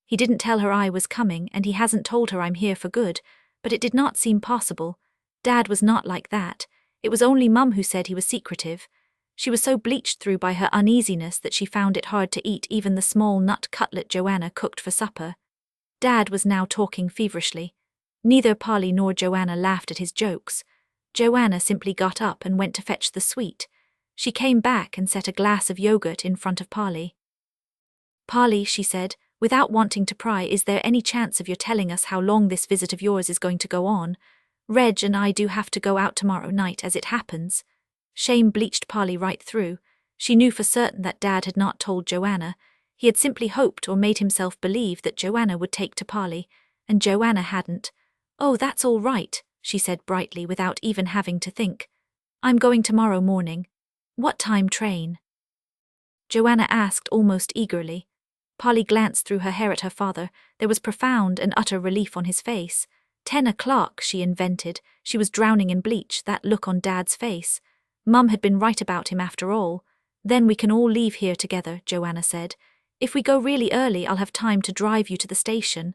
A: He didn't tell her I was coming, and he hasn't told her I'm here for good, but it did not seem possible. Dad was not like that. It was only Mum who said he was secretive. She was so bleached through by her uneasiness that she found it hard to eat even the small nut cutlet Joanna cooked for supper. Dad was now talking feverishly. Neither Polly nor Joanna laughed at his jokes. Joanna simply got up and went to fetch the sweet. She came back and set a glass of yogurt in front of Polly. Polly, she said, without wanting to pry, is there any chance of your telling us how long this visit of yours is going to go on? Reg and I do have to go out tomorrow night as it happens. Shame bleached Polly right through. She knew for certain that Dad had not told Joanna. He had simply hoped or made himself believe that Joanna would take to Polly, and Joanna hadn't. Oh, that's all right, she said brightly without even having to think. I'm going tomorrow morning. What time train? Joanna asked almost eagerly. Polly glanced through her hair at her father. There was profound and utter relief on his face. 10 o'clock, she invented. She was drowning in bleach, that look on Dad's face. Mum had been right about him after all. Then we can all leave here together, Joanna said. If we go really early, I'll have time to drive you to the station.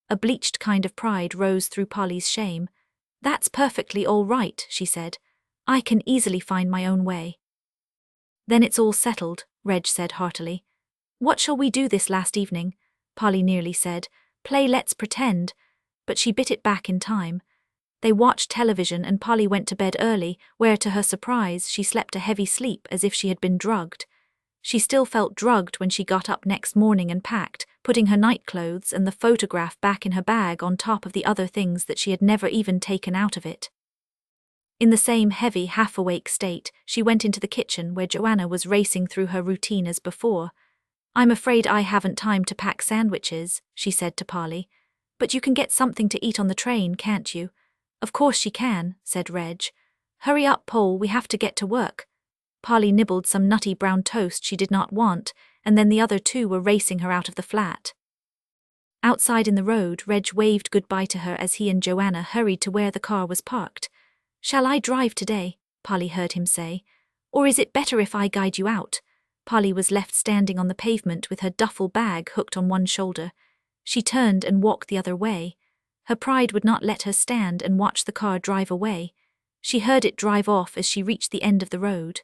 A: A bleached kind of pride rose through Polly's shame. That's perfectly all right, she said. I can easily find my own way. Then it's all settled, Reg said heartily. What shall we do this last evening? Polly nearly said. Play Let's Pretend. But she bit it back in time. They watched television and Polly went to bed early, where to her surprise she slept a heavy sleep as if she had been drugged. She still felt drugged when she got up next morning and packed, putting her nightclothes and the photograph back in her bag on top of the other things that she had never even taken out of it. In the same heavy, half-awake state, she went into the kitchen where Joanna was racing through her routine as before. I'm afraid I haven't time to pack sandwiches, she said to Polly. But you can get something to eat on the train, can't you? Of course she can, said Reg. Hurry up, Paul, we have to get to work. Polly nibbled some nutty brown toast she did not want, and then the other two were racing her out of the flat. Outside in the road, Reg waved goodbye to her as he and Joanna hurried to where the car was parked. Shall I drive today? Polly heard him say. Or is it better if I guide you out? Polly was left standing on the pavement with her duffel bag hooked on one shoulder. She turned and walked the other way. Her pride would not let her stand and watch the car drive away. She heard it drive off as she reached the end of the road.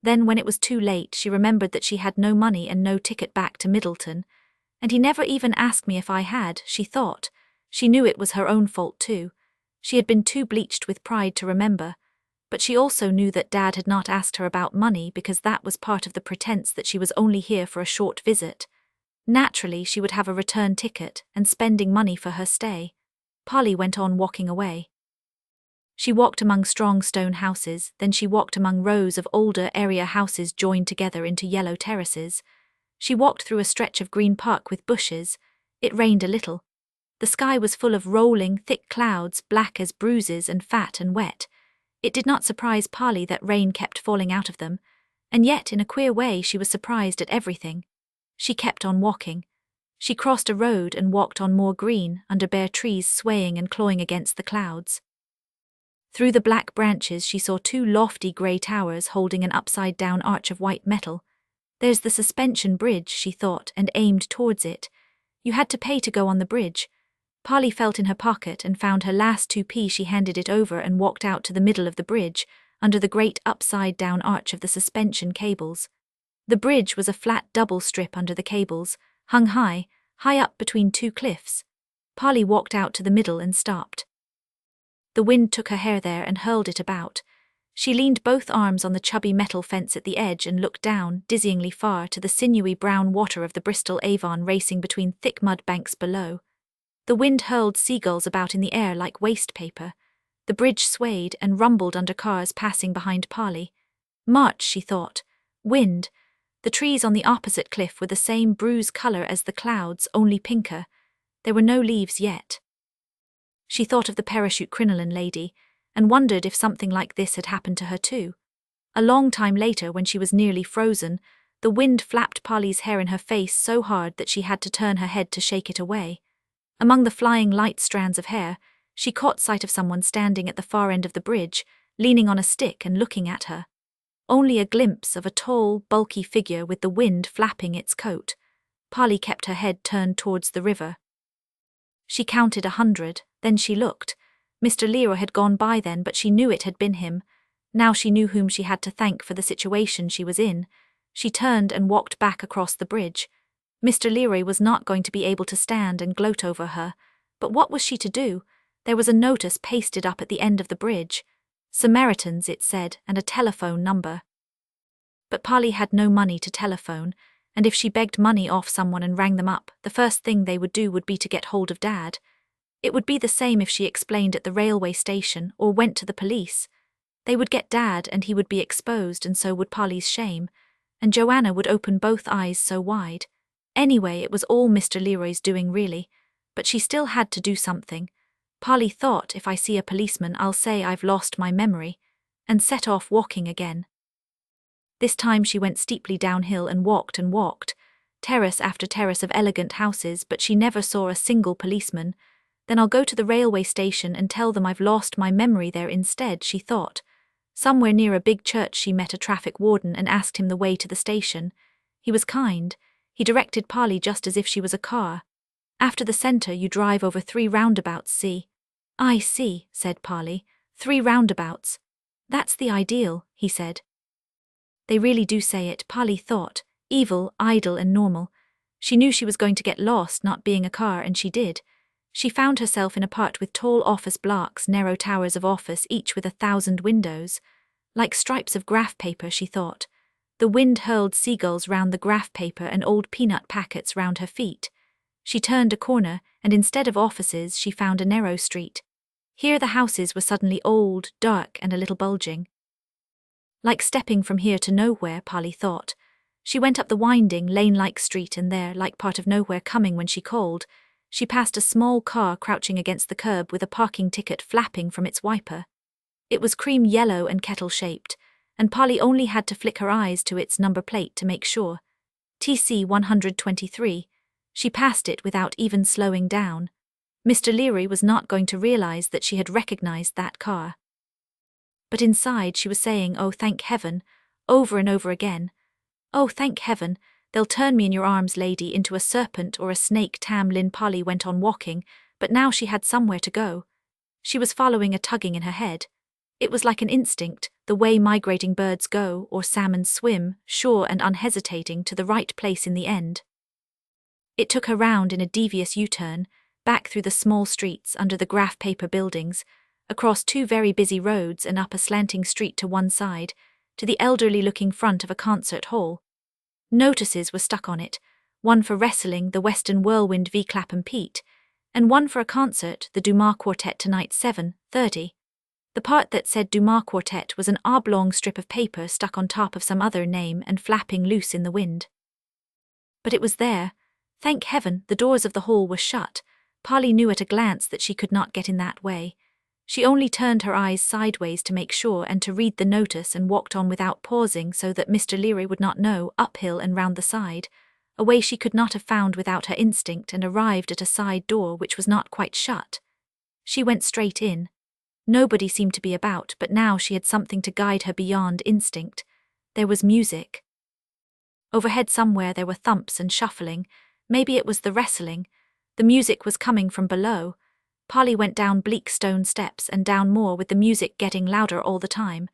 A: Then when it was too late, she remembered that she had no money and no ticket back to Middleton. And he never even asked me if I had, she thought. She knew it was her own fault too. She had been too bleached with pride to remember. But she also knew that Dad had not asked her about money because that was part of the pretense that she was only here for a short visit. Naturally, she would have a return ticket and spending money for her stay. Polly went on walking away. She walked among strong stone houses, then she walked among rows of older area houses joined together into yellow terraces. She walked through a stretch of green park with bushes. It rained a little. The sky was full of rolling, thick clouds, black as bruises and fat and wet. It did not surprise Polly that rain kept falling out of them, and yet in a queer way she was surprised at everything. She kept on walking. She crossed a road and walked on more green, under bare trees swaying and clawing against the clouds. Through the black branches she saw 2 lofty grey towers holding an upside-down arch of white metal. There's the suspension bridge, she thought, and aimed towards it. You had to pay to go on the bridge. Polly felt in her pocket and found her last 2p. She handed it over and walked out to the middle of the bridge, under the great upside-down arch of the suspension cables. The bridge was a flat double strip under the cables, hung high up between 2 cliffs. Polly walked out to the middle and stopped. The wind took her hair there and hurled it about. She leaned both arms on the chubby metal fence at the edge and looked down, dizzyingly far, to the sinewy brown water of the Bristol Avon racing between thick mud banks below. The wind hurled seagulls about in the air like waste paper. The bridge swayed and rumbled under cars passing behind Polly. March, she thought. Wind. The trees on the opposite cliff were the same bruise colour as the clouds, only pinker. There were no leaves yet. She thought of the parachute crinoline lady, and wondered if something like this had happened to her too. A long time later, when she was nearly frozen, the wind flapped Polly's hair in her face so hard that she had to turn her head to shake it away. Among the flying light strands of hair, she caught sight of someone standing at the far end of the bridge, leaning on a stick and looking at her. Only a glimpse of a tall, bulky figure with the wind flapping its coat. Polly kept her head turned towards the river. She counted 100, then she looked. Mr. Leroy had gone by then, but she knew it had been him. Now she knew whom she had to thank for the situation she was in. She turned and walked back across the bridge. Mr. Leroy was not going to be able to stand and gloat over her. But what was she to do? There was a notice pasted up at the end of the bridge. Samaritans, it said, and a telephone number. But Polly had no money to telephone, and if she begged money off someone and rang them up, the first thing they would do would be to get hold of Dad. It would be the same if she explained at the railway station or went to the police. They would get Dad and he would be exposed, and so would Polly's shame, and Joanna would open both eyes so wide. Anyway, it was all Mr. Leroy's doing really, but she still had to do something. Polly thought, if I see a policeman I'll say I've lost my memory, and set off walking again. This time she went steeply downhill and walked, terrace after terrace of elegant houses, but she never saw a single policeman. Then I'll go to the railway station and tell them I've lost my memory there instead, she thought. Somewhere near a big church she met a traffic warden and asked him the way to the station. He was kind. He directed Polly just as if she was a car. After the centre you drive over 3 roundabouts, see? I see, said Polly. 3 roundabouts. That's the ideal, he said. They really do say it, Polly thought. Evil, idle and normal. She knew she was going to get lost not being a car, and she did. She found herself in a part with tall office blocks, narrow towers of office, each with 1,000 windows. Like stripes of graph paper, she thought. The wind hurled seagulls round the graph paper and old peanut packets round her feet. She turned a corner, and instead of offices she found a narrow street. Here the houses were suddenly old, dark and a little bulging. Like stepping from here to nowhere, Polly thought. She went up the winding, lane-like street, and there, like part of nowhere coming when she called, she passed a small car crouching against the curb with a parking ticket flapping from its wiper. It was cream yellow and kettle-shaped, and Polly only had to flick her eyes to its number plate to make sure. TC 123. She passed it without even slowing down. Mr. Leary was not going to realize that she had recognized that car. But inside she was saying, "Oh, thank heaven," over and over again. "Oh, thank heaven, they'll turn me in your arms, lady, into a serpent or a snake." Tom Lynn. Polly went on walking, but now she had somewhere to go. She was following a tugging in her head. It was like an instinct, the way migrating birds go, or salmon swim, sure and unhesitating, to the right place in the end. It took her round in a devious U-turn, back through the small streets under the graph paper buildings, across 2 very busy roads and up a slanting street to one side, to the elderly-looking front of a concert hall. Notices were stuck on it, one for wrestling, the Western Whirlwind v. Clapham Pete, and one for a concert, the Dumas Quartet tonight 7:30. The part that said Dumas Quartet was an oblong strip of paper stuck on top of some other name and flapping loose in the wind. But it was there. Thank heaven, the doors of the hall were shut. Polly knew at a glance that she could not get in that way. She only turned her eyes sideways to make sure and to read the notice and walked on without pausing so that Mr. Leary would not know, uphill and round the side, a way she could not have found without her instinct, and arrived at a side door which was not quite shut. She went straight in. Nobody seemed to be about, but now she had something to guide her beyond instinct. There was music. Overhead somewhere there were thumps and shuffling. Maybe it was the wrestling. The music was coming from below. Polly went down bleak stone steps and down more, with the music getting louder all the time.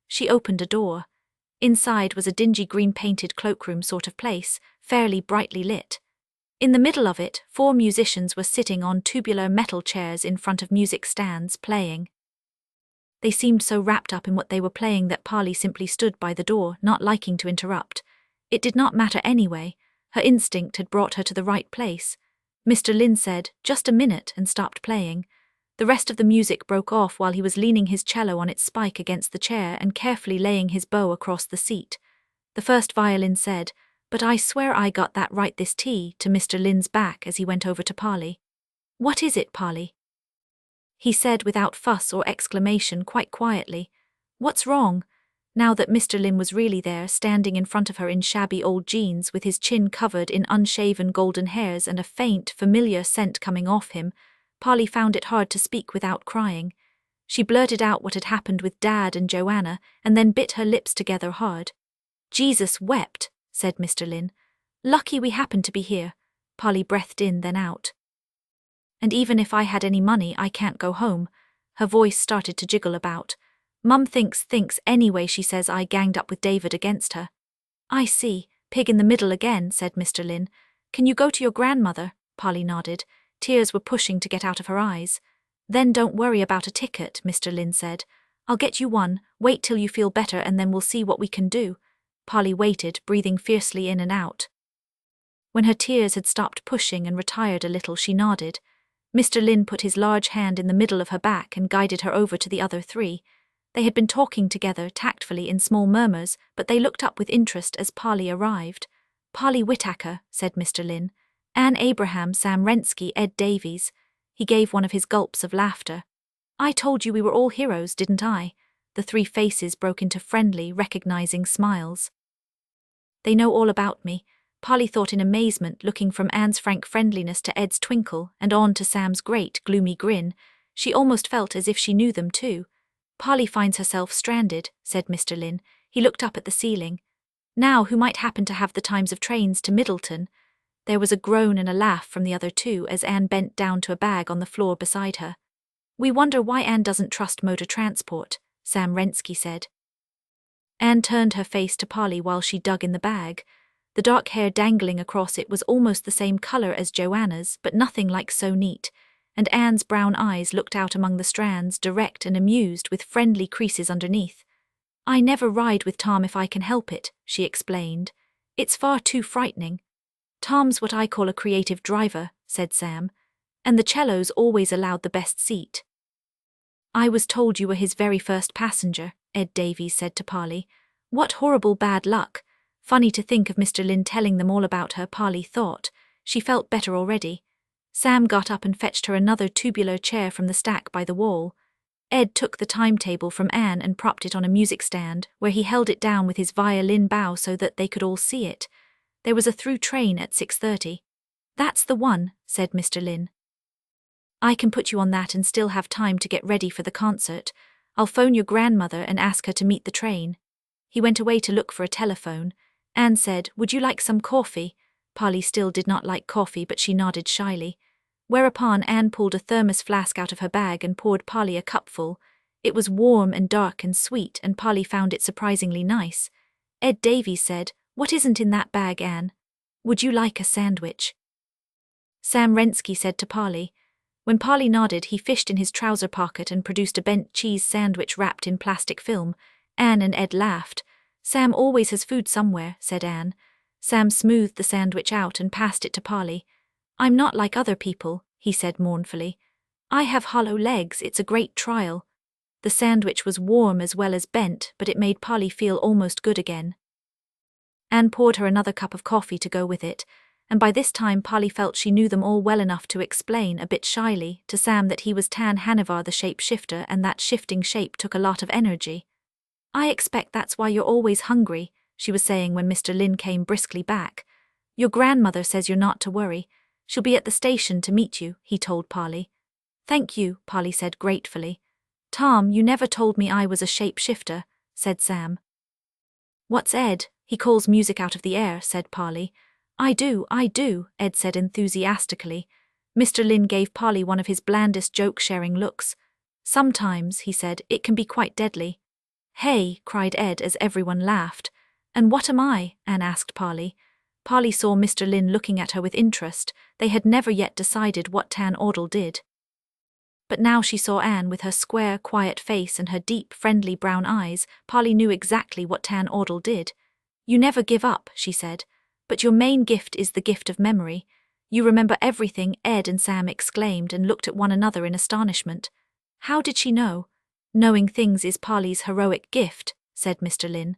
A: She opened a door. Inside was a dingy green-painted cloakroom sort of place, fairly brightly lit. In the middle of it, 4 musicians were sitting on tubular metal chairs in front of music stands, playing. They seemed so wrapped up in what they were playing that Polly simply stood by the door, not liking to interrupt. It did not matter anyway. Her instinct had brought her to the right place. Mr. Lynn said, "Just a minute," and stopped playing. The rest of the music broke off while he was leaning his cello on its spike against the chair and carefully laying his bow across the seat. The first violin said, "But I swear I got that right this tea," to Mr. Lynn's back as he went over to Polly. "What is it, Polly?" he said without fuss or exclamation, quite quietly. "What's wrong?" Now that Mr. Lynn was really there, standing in front of her in shabby old jeans, with his chin covered in unshaven golden hairs and a faint, familiar scent coming off him, Polly found it hard to speak without crying. She blurted out what had happened with Dad and Joanna, and then bit her lips together hard. "Jesus wept," said Mr. Lynn. "Lucky we happened to be here." Polly breathed in, then out. "And even if I had any money, I can't go home." Her voice started to jiggle about. "Mum thinks anyway. She says I ganged up with David against her." "I see. Pig in the middle again," said Mr. Lynn. "Can you go to your grandmother?" Polly nodded. Tears were pushing to get out of her eyes. "Then don't worry about a ticket," Mr. Lynn said. "I'll get you one. Wait till you feel better and then we'll see what we can do." Polly waited, breathing fiercely in and out. When her tears had stopped pushing and retired a little, she nodded. Mr. Lynn put his large hand in the middle of her back and guided her over to the other 3. They had been talking together tactfully in small murmurs, but they looked up with interest as Polly arrived. "Polly Whittacker," said Mr. Lynn. "Anne Abraham, Sam Rensky, Ed Davies." He gave one of his gulps of laughter. "I told you we were all heroes, didn't I?" The 3 faces broke into friendly, recognizing smiles. They know all about me, Polly thought in amazement, looking from Anne's frank friendliness to Ed's twinkle and on to Sam's great, gloomy grin. She almost felt as if she knew them too. Polly finds herself stranded, said Mr. Lynn. He looked up at the ceiling. Now who might happen to have the times of trains to Middleton? There was a groan and a laugh from the other two as Anne bent down to a bag on the floor beside her. We wonder why Anne doesn't trust motor transport, Sam Rensky said. Anne turned her face to Polly while she dug in the bag. The dark hair dangling across it was almost the same color as Joanna's, but nothing like so neat, and Anne's brown eyes looked out among the strands, direct and amused, with friendly creases underneath. I never ride with Tom if I can help it, she explained. It's far too frightening. Tom's what I call a creative driver, said Sam, and the cellos always allowed the best seat. I was told you were his very first passenger, Ed Davies said to Polly. What horrible bad luck. Funny to think of Mr. Lynn telling them all about her, Polly thought. She felt better already. Sam got up and fetched her another tubular chair from the stack by the wall. Ed took the timetable from Anne and propped it on a music stand, where he held it down with his violin bow so that they could all see it. There was a through train at 6:30. That's the one, said Mr. Lynn. I can put you on that and still have time to get ready for the concert. I'll phone your grandmother and ask her to meet the train. He went away to look for a telephone. Anne said, Would you like some coffee? Polly still did not like coffee, but she nodded shyly. Whereupon Anne pulled a thermos flask out of her bag and poured Polly a cupful. It was warm and dark and sweet, and Polly found it surprisingly nice. Ed Davies said, What isn't in that bag, Anne? Would you like a sandwich? Sam Rensky said to Polly. When Polly nodded, he fished in his trouser pocket and produced a bent cheese sandwich wrapped in plastic film. Anne and Ed laughed. Sam always has food somewhere, said Anne. Sam smoothed the sandwich out and passed it to Polly. I'm not like other people, he said mournfully. I have hollow legs, it's a great trial. The sandwich was warm as well as bent, but it made Polly feel almost good again. Anne poured her another cup of coffee to go with it, and by this time Polly felt she knew them all well enough to explain, a bit shyly, to Sam that he was Tan Hanivar the shape-shifter, and that shifting shape took a lot of energy. I expect that's why you're always hungry, she was saying when Mr. Lynn came briskly back. Your grandmother says you're not to worry. She'll be at the station to meet you, he told Polly. Thank you, Polly said gratefully. Tom, you never told me I was a shape-shifter, said Sam. What's Ed? He calls music out of the air, said Polly. I do, Ed said enthusiastically. Mr. Lynn gave Polly one of his blandest joke-sharing looks. Sometimes, he said, it can be quite deadly. Hey, cried Ed as everyone laughed. And what am I? Anne asked Polly. Polly saw Mr. Lynn looking at her with interest. They had never yet decided what Tan Audle did. But now she saw Anne with her square, quiet face and her deep, friendly brown eyes. Polly knew exactly what Tan Audle did. You never give up, she said. But your main gift is the gift of memory. You remember everything, Ed and Sam exclaimed and looked at one another in astonishment. How did she know? Knowing things is Polly's heroic gift, said Mr. Lynn.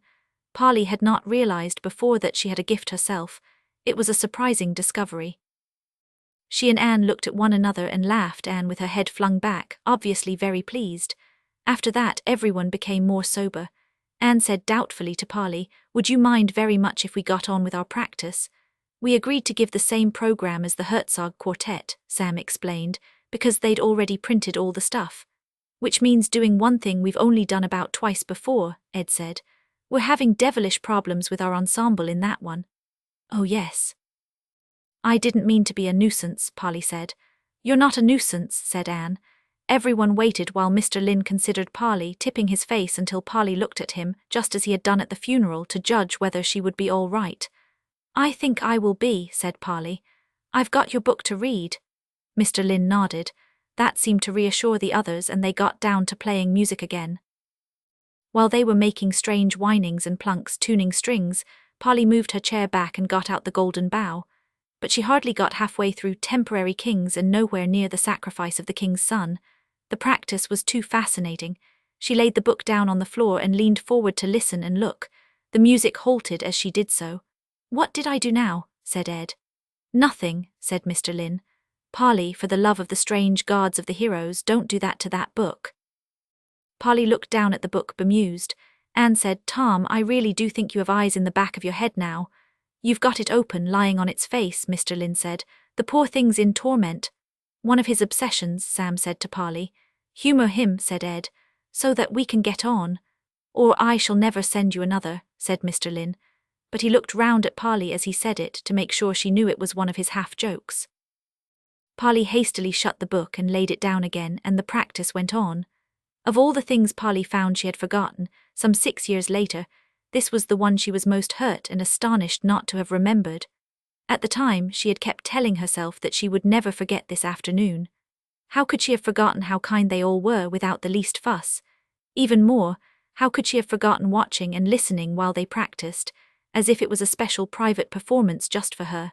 A: Polly had not realized before that she had a gift herself. It was a surprising discovery. She and Anne looked at one another and laughed, Anne with her head flung back, obviously very pleased. After that, everyone became more sober. Anne said doubtfully to Polly, Would you mind very much if we got on with our practice? We agreed to give the same program as the Herzog Quartet, Sam explained, because they'd already printed all the stuff. Which means doing one thing we've only done about twice before, Ed said. We're having devilish problems with our ensemble in that one. Oh yes. I didn't mean to be a nuisance, Polly said. You're not a nuisance, said Anne. Everyone waited while Mr. Lynn considered Polly, tipping his face until Polly looked at him, just as he had done at the funeral, to judge whether she would be all right. I think I will be, said Polly. I've got your book to read. Mr. Lynn nodded. That seemed to reassure the others, and they got down to playing music again. While they were making strange whinings and plunks tuning strings, Polly moved her chair back and got out the golden bow. But she hardly got halfway through Temporary Kings and nowhere near the sacrifice of the king's son. The practice was too fascinating. She laid the book down on the floor and leaned forward to listen and look. The music halted as she did so. What did I do now? Said Ed. Nothing, said Mr. Lynn. Polly, for the love of the strange gods of the heroes, don't do that to that book. Polly looked down at the book bemused. Anne said, Tom, I really do think you have eyes in the back of your head now. You've got it open, lying on its face, Mr. Lynn said. The poor thing's in torment. One of his obsessions, Sam said to Polly. Humour him, said Ed, so that we can get on. Or I shall never send you another, said Mr. Lynn, but he looked round at Polly as he said it to make sure she knew it was one of his half-jokes. Polly hastily shut the book and laid it down again, and the practice went on. Of all the things Polly found she had forgotten, some 6 years later, this was the one she was most hurt and astonished not to have remembered. At the time, she had kept telling herself that she would never forget this afternoon. How could she have forgotten how kind they all were without the least fuss? Even more, how could she have forgotten watching and listening while they practiced, as if it was a special private performance just for her?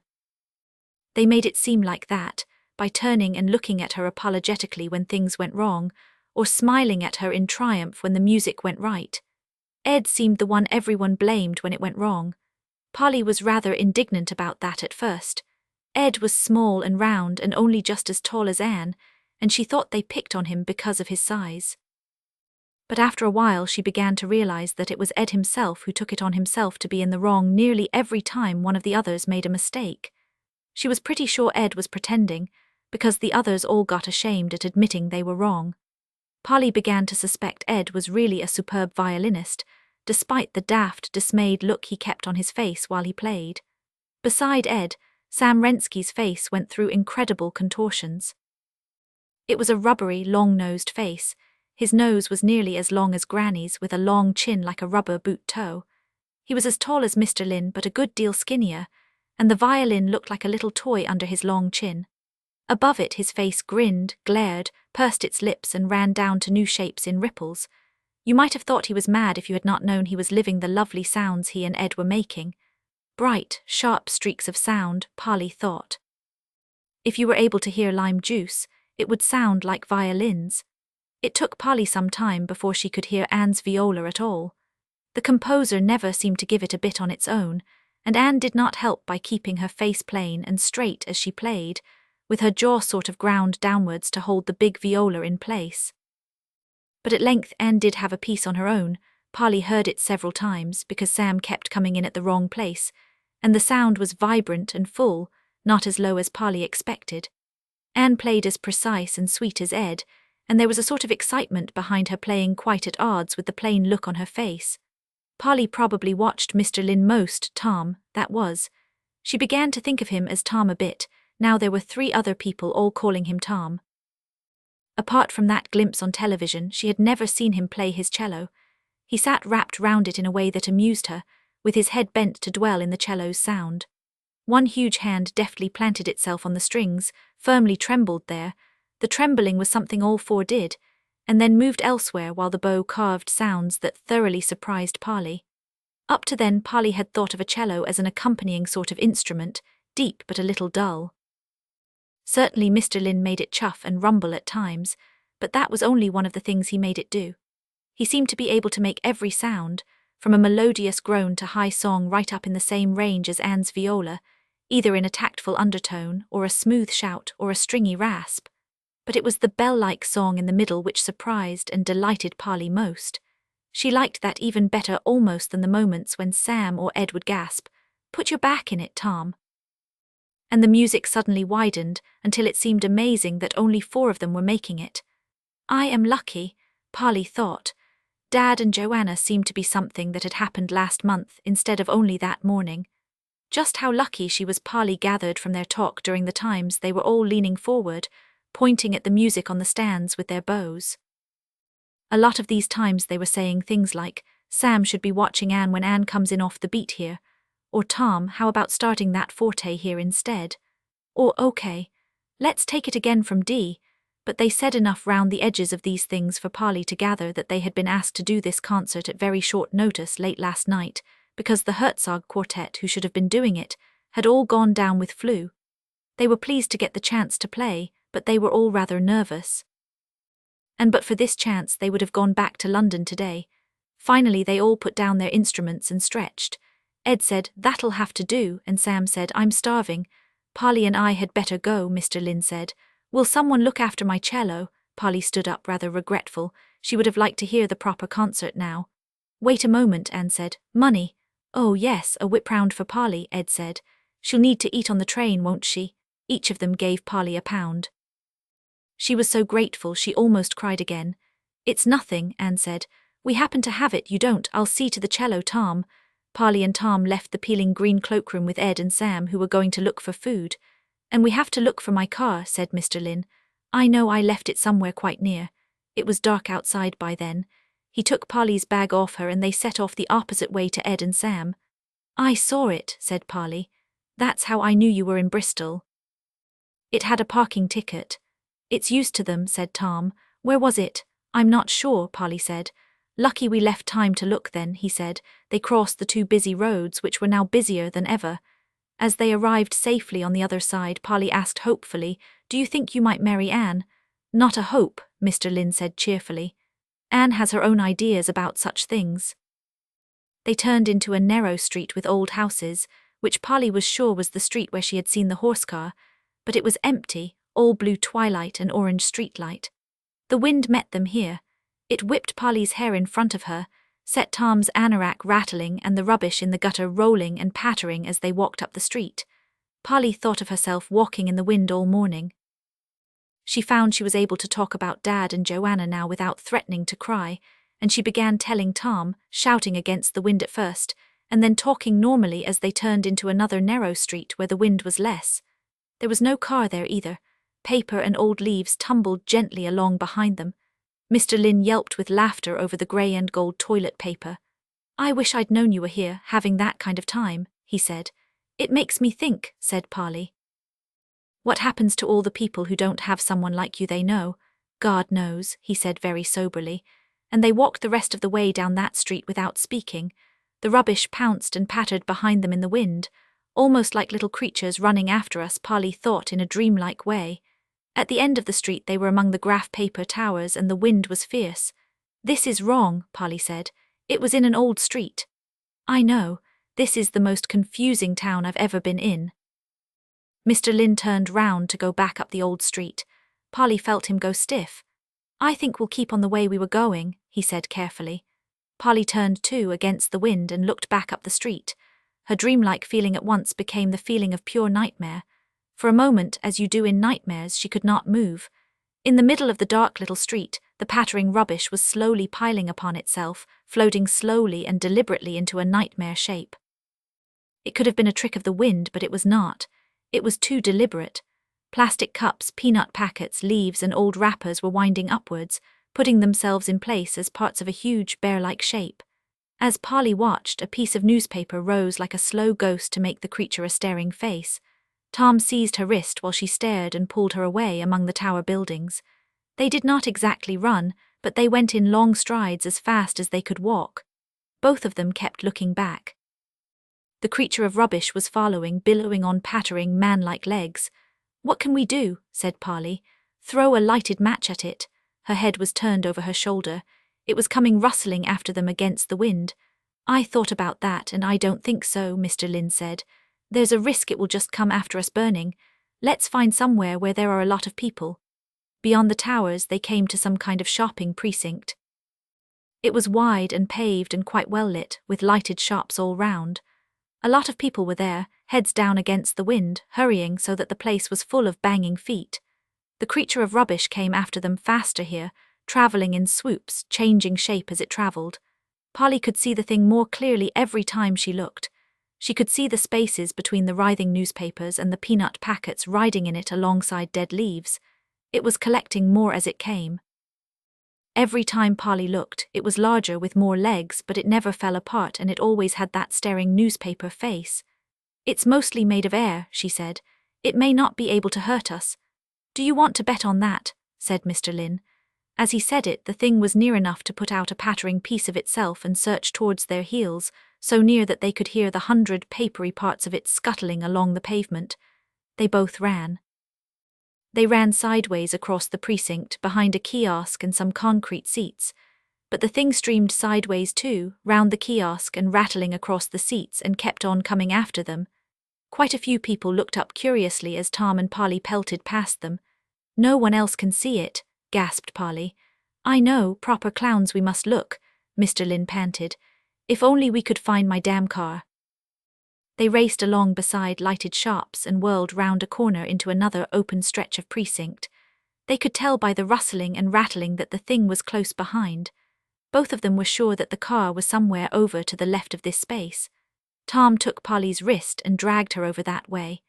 A: They made it seem like that, by turning and looking at her apologetically when things went wrong, or smiling at her in triumph when the music went right. Ed seemed the one everyone blamed when it went wrong. Polly was rather indignant about that at first. Ed was small and round and only just as tall as Anne, and she thought they picked on him because of his size. But after a while she began to realize that it was Ed himself who took it on himself to be in the wrong nearly every time one of the others made a mistake. She was pretty sure Ed was pretending, because the others all got ashamed at admitting they were wrong. Polly began to suspect Ed was really a superb violinist, despite the daft, dismayed look he kept on his face while he played. Beside Ed, Sam Rensky's face went through incredible contortions. It was a rubbery, long-nosed face. His nose was nearly as long as Granny's, with a long chin like a rubber boot toe. He was as tall as Mr. Lynn, but a good deal skinnier, and the violin looked like a little toy under his long chin. Above it his face grinned, glared, pursed its lips and ran down to new shapes in ripples. You might have thought he was mad if you had not known he was living the lovely sounds he and Ed were making. Bright, sharp streaks of sound, Polly thought. If you were able to hear lime juice, it would sound like violins. It took Polly some time before she could hear Anne's viola at all. The composer never seemed to give it a bit on its own, and Anne did not help by keeping her face plain and straight as she played, with her jaw sort of ground downwards to hold the big viola in place. But at length Anne did have a piece on her own. Polly heard it several times because Sam kept coming in at the wrong place, and the sound was vibrant and full, not as low as Polly expected. Anne played as precise and sweet as Ed, and there was a sort of excitement behind her playing quite at odds with the plain look on her face. Polly probably watched Mr. Lynn most, Tom, that was. She began to think of him as Tom a bit. Now there were 3 other people all calling him Tom. Apart from that glimpse on television, she had never seen him play his cello. He sat wrapped round it in a way that amused her, with his head bent to dwell in the cello's sound. One huge hand deftly planted itself on the strings, firmly trembled there. The trembling was something all 4 did, and then moved elsewhere while the bow carved sounds that thoroughly surprised Polly. Up to then Polly had thought of a cello as an accompanying sort of instrument, deep but a little dull. Certainly Mr. Lynn made it chuff and rumble at times, but that was only one of the things he made it do. He seemed to be able to make every sound, from a melodious groan to high song right up in the same range as Anne's viola, either in a tactful undertone, or a smooth shout, or a stringy rasp. But it was the bell-like song in the middle which surprised and delighted Polly most. She liked that even better almost than the moments when Sam or Ed would gasp, "Put your back in it, Tom." And the music suddenly widened until it seemed amazing that only 4 of them were making it. I am lucky, Polly thought. Dad and Joanna seemed to be something that had happened last month instead of only that morning. Just how lucky she was Polly gathered from their talk during the times they were all leaning forward, pointing at the music on the stands with their bows. A lot of these times they were saying things like, Sam should be watching Anne when Anne comes in off the beat here. Or Tom, how about starting that forte here instead? Or okay, let's take it again from D. But they said enough round the edges of these things for Polly to gather that they had been asked to do this concert at very short notice late last night, because the Herzog quartet who should have been doing it had all gone down with flu. They were pleased to get the chance to play, but they were all rather nervous. And but for this chance they would have gone back to London today. Finally they all put down their instruments and stretched. Ed said, "That'll have to do," and Sam said, "I'm starving." "Polly and I had better go," Mr. Lynn said. "Will someone look after my cello?" Polly stood up rather regretful. She would have liked to hear the proper concert now. "Wait a moment," Anne said. "Money." Oh yes, a whip-round for Polly, Ed said. She'll need to eat on the train, won't she? Each of them gave Polly £1. She was so grateful she almost cried again. It's nothing, Anne said. We happen to have it, you don't. I'll see to the cello, Tom. Polly and Tom left the peeling green cloakroom with Ed and Sam, who were going to look for food. And we have to look for my car, said Mr. Lynn. I know, I left it somewhere quite near. It was dark outside by then. He took Polly's bag off her and they set off the opposite way to Ed and Sam. I saw it, said Polly. That's how I knew you were in Bristol. It had a parking ticket. It's used to them, said Tom. Where was it? I'm not sure, Polly said. Lucky we left time to look then, he said. They crossed the 2 busy roads, which were now busier than ever. As they arrived safely on the other side, Polly asked hopefully, Do you think you might marry Anne? Not a hope, Mr. Lynn said cheerfully. Anne has her own ideas about such things. They turned into a narrow street with old houses, which Polly was sure was the street where she had seen the horse car, but it was empty, all blue twilight and orange streetlight. The wind met them here. It whipped Polly's hair in front of her, set Tom's anorak rattling and the rubbish in the gutter rolling and pattering as they walked up the street. Polly thought of herself walking in the wind all morning. She found she was able to talk about Dad and Joanna now without threatening to cry, and she began telling Tom, shouting against the wind at first, and then talking normally as they turned into another narrow street where the wind was less. There was no car there either. Paper and old leaves tumbled gently along behind them. Mr. Lynn yelped with laughter over the grey and gold toilet paper. I wish I'd known you were here, having that kind of time, he said. It makes me think, said Polly. What happens to all the people who don't have someone like you they know? God knows, he said very soberly. And they walked the rest of the way down that street without speaking. The rubbish pounced and pattered behind them in the wind, almost like little creatures running after us, Polly thought in a dreamlike way. At the end of the street they were among the graph paper towers and the wind was fierce. This is wrong, Polly said. It was in an old street. I know. This is the most confusing town I've ever been in. Mr. Lynn turned round to go back up the old street. Polly felt him go stiff. I think we'll keep on the way we were going, he said carefully. Polly turned too against the wind and looked back up the street. Her dreamlike feeling at once became the feeling of pure nightmare. For a moment, as you do in nightmares, she could not move. In the middle of the dark little street, the pattering rubbish was slowly piling upon itself, floating slowly and deliberately into a nightmare shape. It could have been a trick of the wind, but it was not. It was too deliberate. Plastic cups, peanut packets, leaves, and old wrappers were winding upwards, putting themselves in place as parts of a huge bear-like shape. As Polly watched, a piece of newspaper rose like a slow ghost to make the creature a staring face. Tom seized her wrist while she stared and pulled her away among the tower buildings. They did not exactly run, but they went in long strides as fast as they could walk. Both of them kept looking back. The creature of rubbish was following, billowing on pattering, man-like legs. What can we do? Said Polly. Throw a lighted match at it. Her head was turned over her shoulder. It was coming rustling after them against the wind. I thought about that, and I don't think so, Mr. Lynn said. There's a risk it will just come after us burning. Let's find somewhere where there are a lot of people. Beyond the towers, they came to some kind of shopping precinct. It was wide and paved and quite well lit, with lighted shops all round. A lot of people were there, heads down against the wind, hurrying so that the place was full of banging feet. The creature of rubbish came after them faster here, travelling in swoops, changing shape as it travelled. Polly could see the thing more clearly every time she looked. She could see the spaces between the writhing newspapers and the peanut packets riding in it alongside dead leaves. It was collecting more as it came. Every time Polly looked, it was larger with more legs, but it never fell apart and it always had that staring newspaper face. It's mostly made of air, she said. It may not be able to hurt us. Do you want to bet on that? Said Mr. Lynn. As he said it, the thing was near enough to put out a pattering piece of itself and search towards their heels, so near that they could hear the 100 papery parts of it scuttling along the pavement. They both ran. They ran sideways across the precinct, behind a kiosk and some concrete seats. But the thing streamed sideways too, round the kiosk and rattling across the seats and kept on coming after them. Quite a few people looked up curiously as Tom and Polly pelted past them. No one else can see it, gasped Polly. I know, proper clowns we must look, Mr. Lynn panted. If only we could find my damn car. They raced along beside lighted shops and whirled round a corner into another open stretch of precinct. They could tell by the rustling and rattling that the thing was close behind. Both of them were sure that the car was somewhere over to the left of this space. Tom took Polly's wrist and dragged her over that way,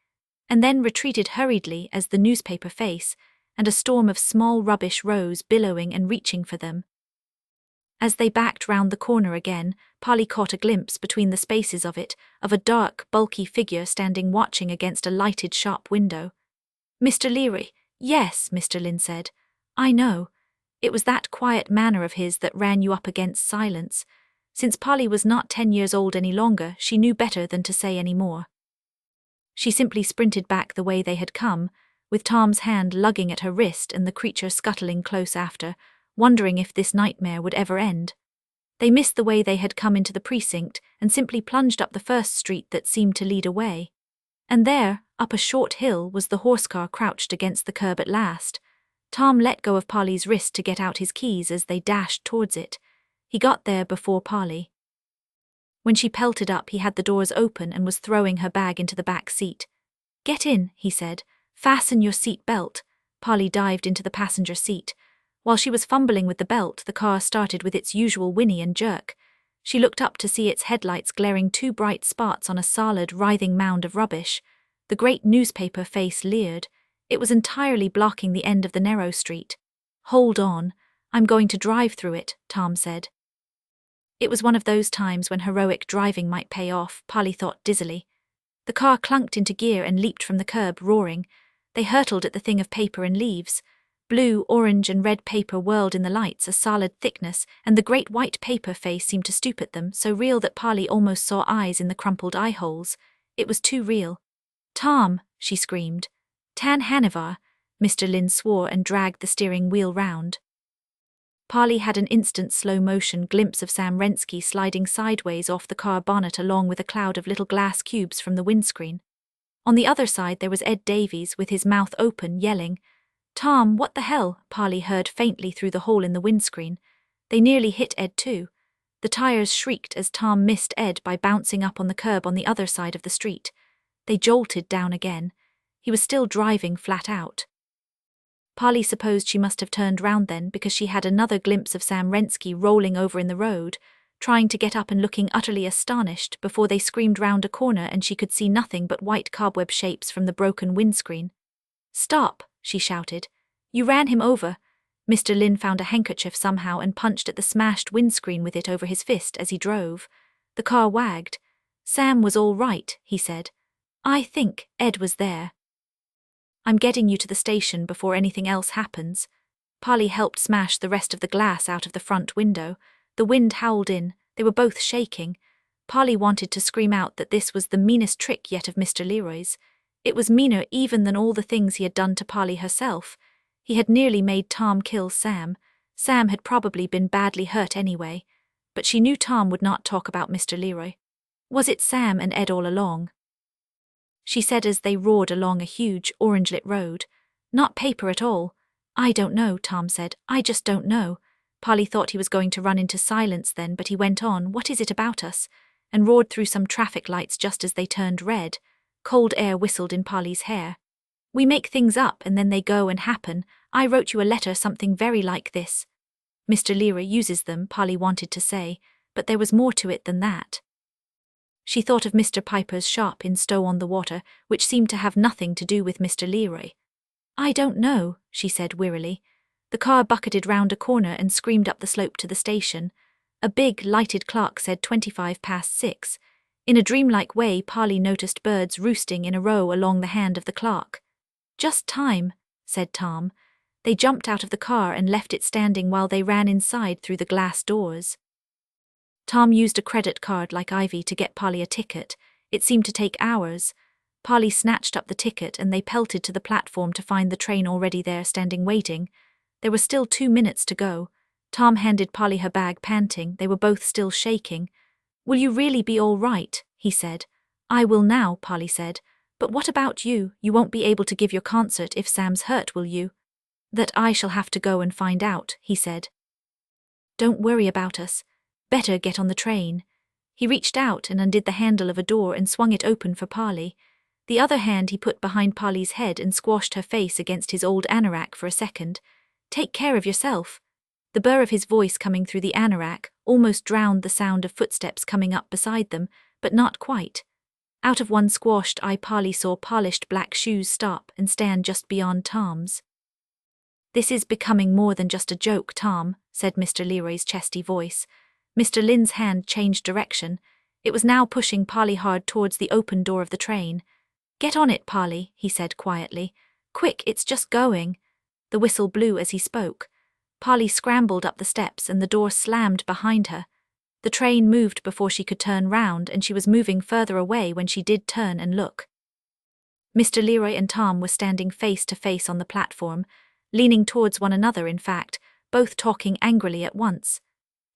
A: and then retreated hurriedly as the newspaper face and a storm of small rubbish rose, billowing and reaching for them. As they backed round the corner again, Polly caught a glimpse between the spaces of it, of a dark, bulky figure standing watching against a lighted shop window. "Mr. Leary." "Yes," Mr. Lynn said. "I know." It was that quiet manner of his that ran you up against silence. Since Polly was not 10 years old any longer, she knew better than to say any more. She simply sprinted back the way they had come, with Tom's hand lugging at her wrist and the creature scuttling close after, wondering if this nightmare would ever end. They missed the way they had come into the precinct and simply plunged up the first street that seemed to lead away. And there, up a short hill, was the horse car crouched against the curb at last. Tom let go of Polly's wrist to get out his keys as they dashed towards it. He got there before Polly. When she pelted up, he had the doors open and was throwing her bag into the back seat. "Get in," he said. "Fasten your seat belt." Polly dived into the passenger seat. While she was fumbling with the belt, the car started with its usual whinny and jerk. She looked up to see its headlights glaring two bright spots on a solid, writhing mound of rubbish. The great newspaper face leered. It was entirely blocking the end of the narrow street. "Hold on, I'm going to drive through it," Tom said. It was one of those times when heroic driving might pay off, Polly thought dizzily. The car clunked into gear and leaped from the curb, roaring. They hurtled at the thing of paper and leaves. Blue, orange and red paper whirled in the lights, a solid thickness, and the great white paper face seemed to stoop at them, so real that Polly almost saw eyes in the crumpled eye holes. It was too real. "Tom," she screamed. "Tan Hanover," Mr. Lynn swore and dragged the steering wheel round. Polly had an instant slow-motion glimpse of Sam Rensky sliding sideways off the car bonnet along with a cloud of little glass cubes from the windscreen. On the other side there was Ed Davies with his mouth open, yelling. "Tom, what the hell?" Polly heard faintly through the hole in the windscreen. They nearly hit Ed too. The tires shrieked as Tom missed Ed by bouncing up on the curb on the other side of the street. They jolted down again. He was still driving flat out. Polly supposed she must have turned round then, because she had another glimpse of Sam Rensky rolling over in the road, trying to get up and looking utterly astonished before they screamed round a corner and she could see nothing but white cobweb shapes from the broken windscreen. "Stop," she shouted. "You ran him over." Mr. Lynn found a handkerchief somehow and punched at the smashed windscreen with it over his fist as he drove. The car wagged. "Sam was all right," he said. "I think Ed was there." "I'm getting you to the station before anything else happens." Polly helped smash the rest of the glass out of the front window. The wind howled in. They were both shaking. Polly wanted to scream out that this was the meanest trick yet of Mr. Leroy's. It was meaner even than all the things he had done to Polly herself. He had nearly made Tom kill Sam. Sam had probably been badly hurt anyway. But she knew Tom would not talk about Mr. Leroy. Was it Sam and Ed all along? She said as they roared along a huge, orange-lit road. "Not paper at all." "I don't know," Tom said. "I just don't know." Polly thought he was going to run into silence then, but he went on, "What is it about us?" and roared through some traffic lights just as they turned red. Cold air whistled in Polly's hair. "We make things up and then they go and happen. I wrote you a letter, something very like this." "Mr. Leroy uses them," Polly wanted to say, but there was more to it than that. She thought of Mr. Piper's shop in Stow-on-the-Water, which seemed to have nothing to do with Mr. Leroy. "I don't know," she said wearily. The car bucketed round a corner and screamed up the slope to the station. A big, lighted clock said 6:25. In a dreamlike way, Polly noticed birds roosting in a row along the hand of the clock. "Just time," said Tom. They jumped out of the car and left it standing while they ran inside through the glass doors. Tom used a credit card like Ivy to get Polly a ticket. It seemed to take hours. Polly snatched up the ticket and they pelted to the platform to find the train already there standing waiting. There were still 2 minutes to go. Tom handed Polly her bag, panting. They were both still shaking. "Will you really be all right?" he said. "I will now," Polly said. "But what about you? You won't be able to give your concert if Sam's hurt, will you?" "That I shall have to go and find out," he said. "Don't worry about us. Better get on the train." He reached out and undid the handle of a door and swung it open for Polly. The other hand he put behind Polly's head and squashed her face against his old anorak for a second. "Take care of yourself." The burr of his voice coming through the anorak almost drowned the sound of footsteps coming up beside them, but not quite. Out of one squashed eye Polly saw polished black shoes stop and stand just beyond Tom's. "This is becoming more than just a joke, Tom," said Mr. Leroy's chesty voice. Mr. Lynn's hand changed direction. It was now pushing Polly hard towards the open door of the train. "Get on it, Polly," he said quietly. "Quick, it's just going." The whistle blew as he spoke. Polly scrambled up the steps and the door slammed behind her. The train moved before she could turn round, and she was moving further away when she did turn and look. Mr. Leroy and Tom were standing face to face on the platform, leaning towards one another in fact, both talking angrily at once.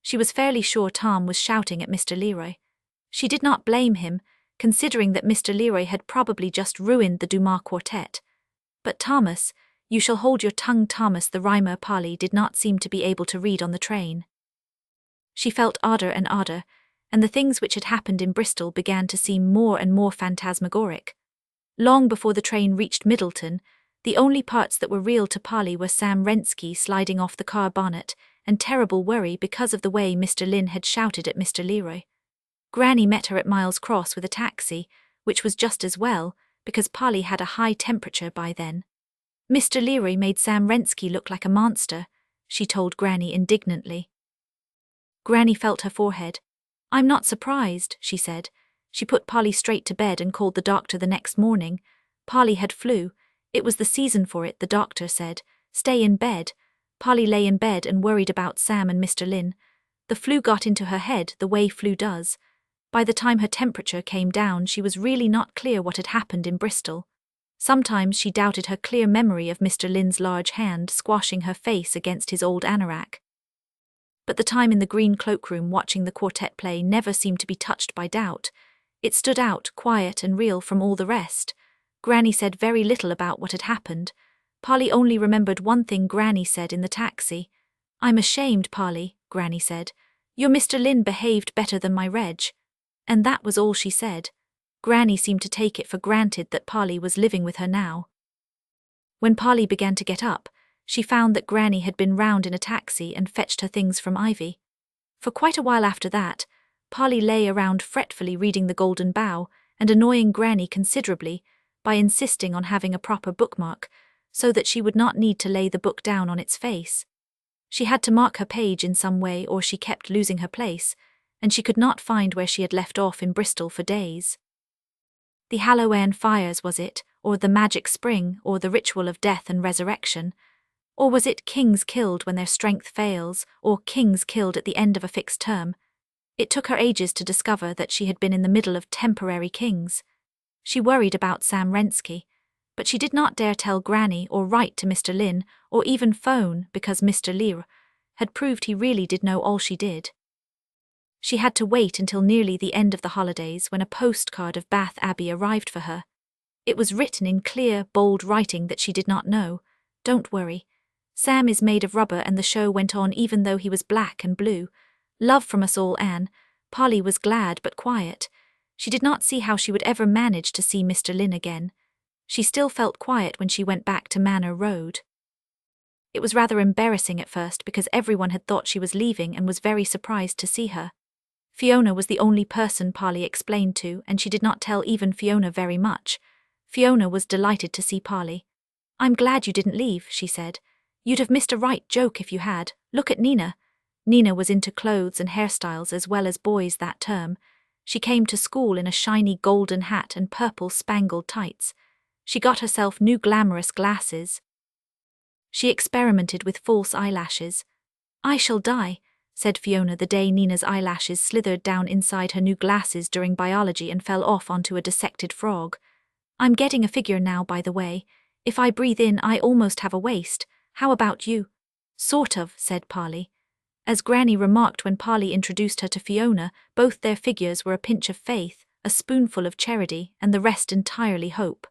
A: She was fairly sure Tom was shouting at Mr. Leroy. She did not blame him, considering that Mr. Leroy had probably just ruined the Dumas quartet. But Thomas, "You shall hold your tongue, Thomas," the rhymer Polly did not seem to be able to read on the train. She felt odder and odder, and the things which had happened in Bristol began to seem more and more phantasmagoric. Long before the train reached Middleton, the only parts that were real to Polly were Sam Rensky sliding off the car bonnet, and terrible worry because of the way Mr. Lynn had shouted at Mr. Leroy. Granny met her at Miles Cross with a taxi, which was just as well, because Polly had a high temperature by then. "Mr. Leroy made Sam Rensky look like a monster," she told Granny indignantly. Granny felt her forehead. "I'm not surprised," she said. She put Polly straight to bed and called the doctor the next morning. Polly had flu. It was the season for it, the doctor said. Stay in bed. Polly lay in bed and worried about Sam and Mr. Lynn. The flu got into her head the way flu does. By the time her temperature came down, she was really not clear what had happened in Bristol. Sometimes she doubted her clear memory of Mr. Lynn's large hand squashing her face against his old anorak. But the time in the green cloakroom watching the quartet play never seemed to be touched by doubt. It stood out, quiet and real from all the rest. Granny said very little about what had happened. Polly only remembered one thing Granny said in the taxi. "I'm ashamed, Polly," Granny said. "Your Mr. Lynn behaved better than my Reg." And that was all she said. Granny seemed to take it for granted that Polly was living with her now. When Polly began to get up, she found that Granny had been round in a taxi and fetched her things from Ivy. For quite a while after that, Polly lay around fretfully reading The Golden Bough and annoying Granny considerably by insisting on having a proper bookmark so that she would not need to lay the book down on its face. She had to mark her page in some way or she kept losing her place, and she could not find where she had left off in Bristol for days. The Hallowe'en fires, was it, or the magic spring, or the ritual of death and resurrection? Or was it kings killed when their strength fails, or kings killed at the end of a fixed term? It took her ages to discover that she had been in the middle of temporary kings. She worried about Sam Rensky, but she did not dare tell Granny or write to Mr. Lynn or even phone because Mr. Lear had proved he really did know all she did. She had to wait until nearly the end of the holidays when a postcard of Bath Abbey arrived for her. It was written in clear, bold writing that she did not know. "Don't worry. Sam is made of rubber and the show went on even though he was black and blue. Love from us all, Anne." Polly was glad but quiet. She did not see how she would ever manage to see Mr. Lynn again. She still felt quiet when she went back to Manor Road. It was rather embarrassing at first because everyone had thought she was leaving and was very surprised to see her. Fiona was the only person Polly explained to, and she did not tell even Fiona very much. Fiona was delighted to see Polly. "I'm glad you didn't leave," she said. "You'd have missed a right joke if you had. Look at Nina." Nina was into clothes and hairstyles as well as boys that term. She came to school in a shiny golden hat and purple spangled tights. She got herself new glamorous glasses. She experimented with false eyelashes. "I shall die," said Fiona the day Nina's eyelashes slithered down inside her new glasses during biology and fell off onto a dissected frog. "I'm getting a figure now, by the way. If I breathe in, I almost have a waist. How about you?" "Sort of," said Polly. As Granny remarked when Polly introduced her to Fiona, both their figures were a pinch of faith, a spoonful of charity, and the rest entirely hope.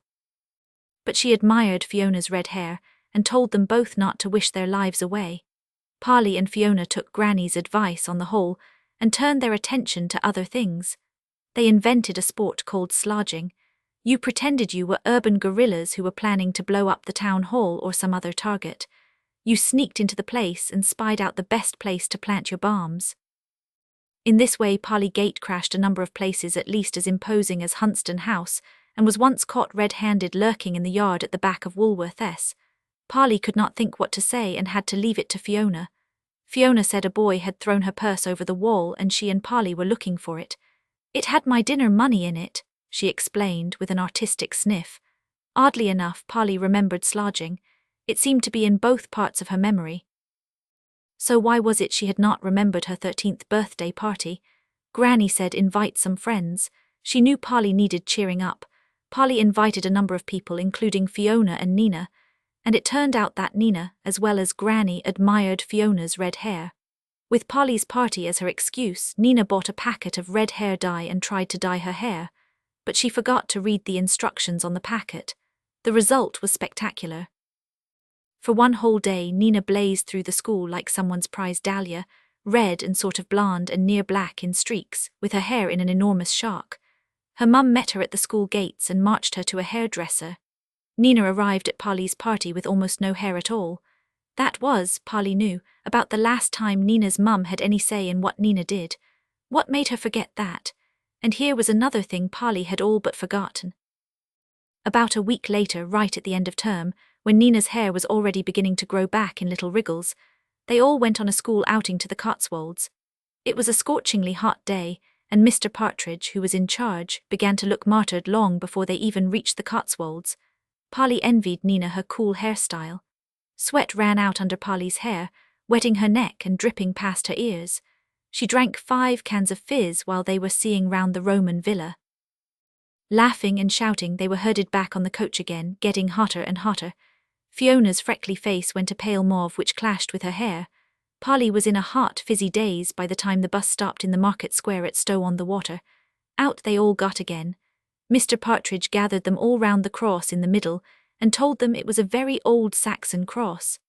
A: But she admired Fiona's red hair and told them both not to wish their lives away. Polly and Fiona took Granny's advice on the whole, and turned their attention to other things. They invented a sport called slodging. You pretended you were urban guerrillas who were planning to blow up the town hall or some other target. You sneaked into the place and spied out the best place to plant your bombs. In this way, Polly gate-crashed a number of places at least as imposing as Hunston House, and was once caught red-handed lurking in the yard at the back of Woolworth S. Polly could not think what to say and had to leave it to Fiona. Fiona said a boy had thrown her purse over the wall and she and Polly were looking for it. It had my dinner money in it, she explained with an artistic sniff. Oddly enough, Polly remembered slodging. It seemed to be in both parts of her memory. So why was it she had not remembered her 13th birthday party? Granny said invite some friends. She knew Polly needed cheering up. Polly invited a number of people, including Fiona and Nina, and it turned out that Nina, as well as Granny, admired Fiona's red hair. With Polly's party as her excuse, Nina bought a packet of red hair dye and tried to dye her hair, but she forgot to read the instructions on the packet. The result was spectacular. For one whole day, Nina blazed through the school like someone's prized dahlia, red and sort of blonde and near black in streaks, with her hair in an enormous shark. Her mum met her at the school gates and marched her to a hairdresser. Nina arrived at Polly's party with almost no hair at all. That was, Polly knew, about the last time Nina's mum had any say in what Nina did. What made her forget that? And here was another thing Polly had all but forgotten. About a week later, right at the end of term, when Nina's hair was already beginning to grow back in little wriggles, they all went on a school outing to the Cotswolds. It was a scorchingly hot day, and Mr. Partridge, who was in charge, began to look martyred long before they even reached the Cotswolds. Polly envied Nina her cool hairstyle. Sweat ran out under Polly's hair, wetting her neck and dripping past her ears. She drank 5 cans of fizz while they were seeing round the Roman villa. Laughing and shouting, they were herded back on the coach again, getting hotter and hotter. Fiona's freckly face went a pale mauve which clashed with her hair. Polly was in a hot, fizzy daze by the time the bus stopped in the market square at Stow-on-the-Water. Out they all got again. Mr. Partridge gathered them all round the cross in the middle and told them it was a very old Saxon cross.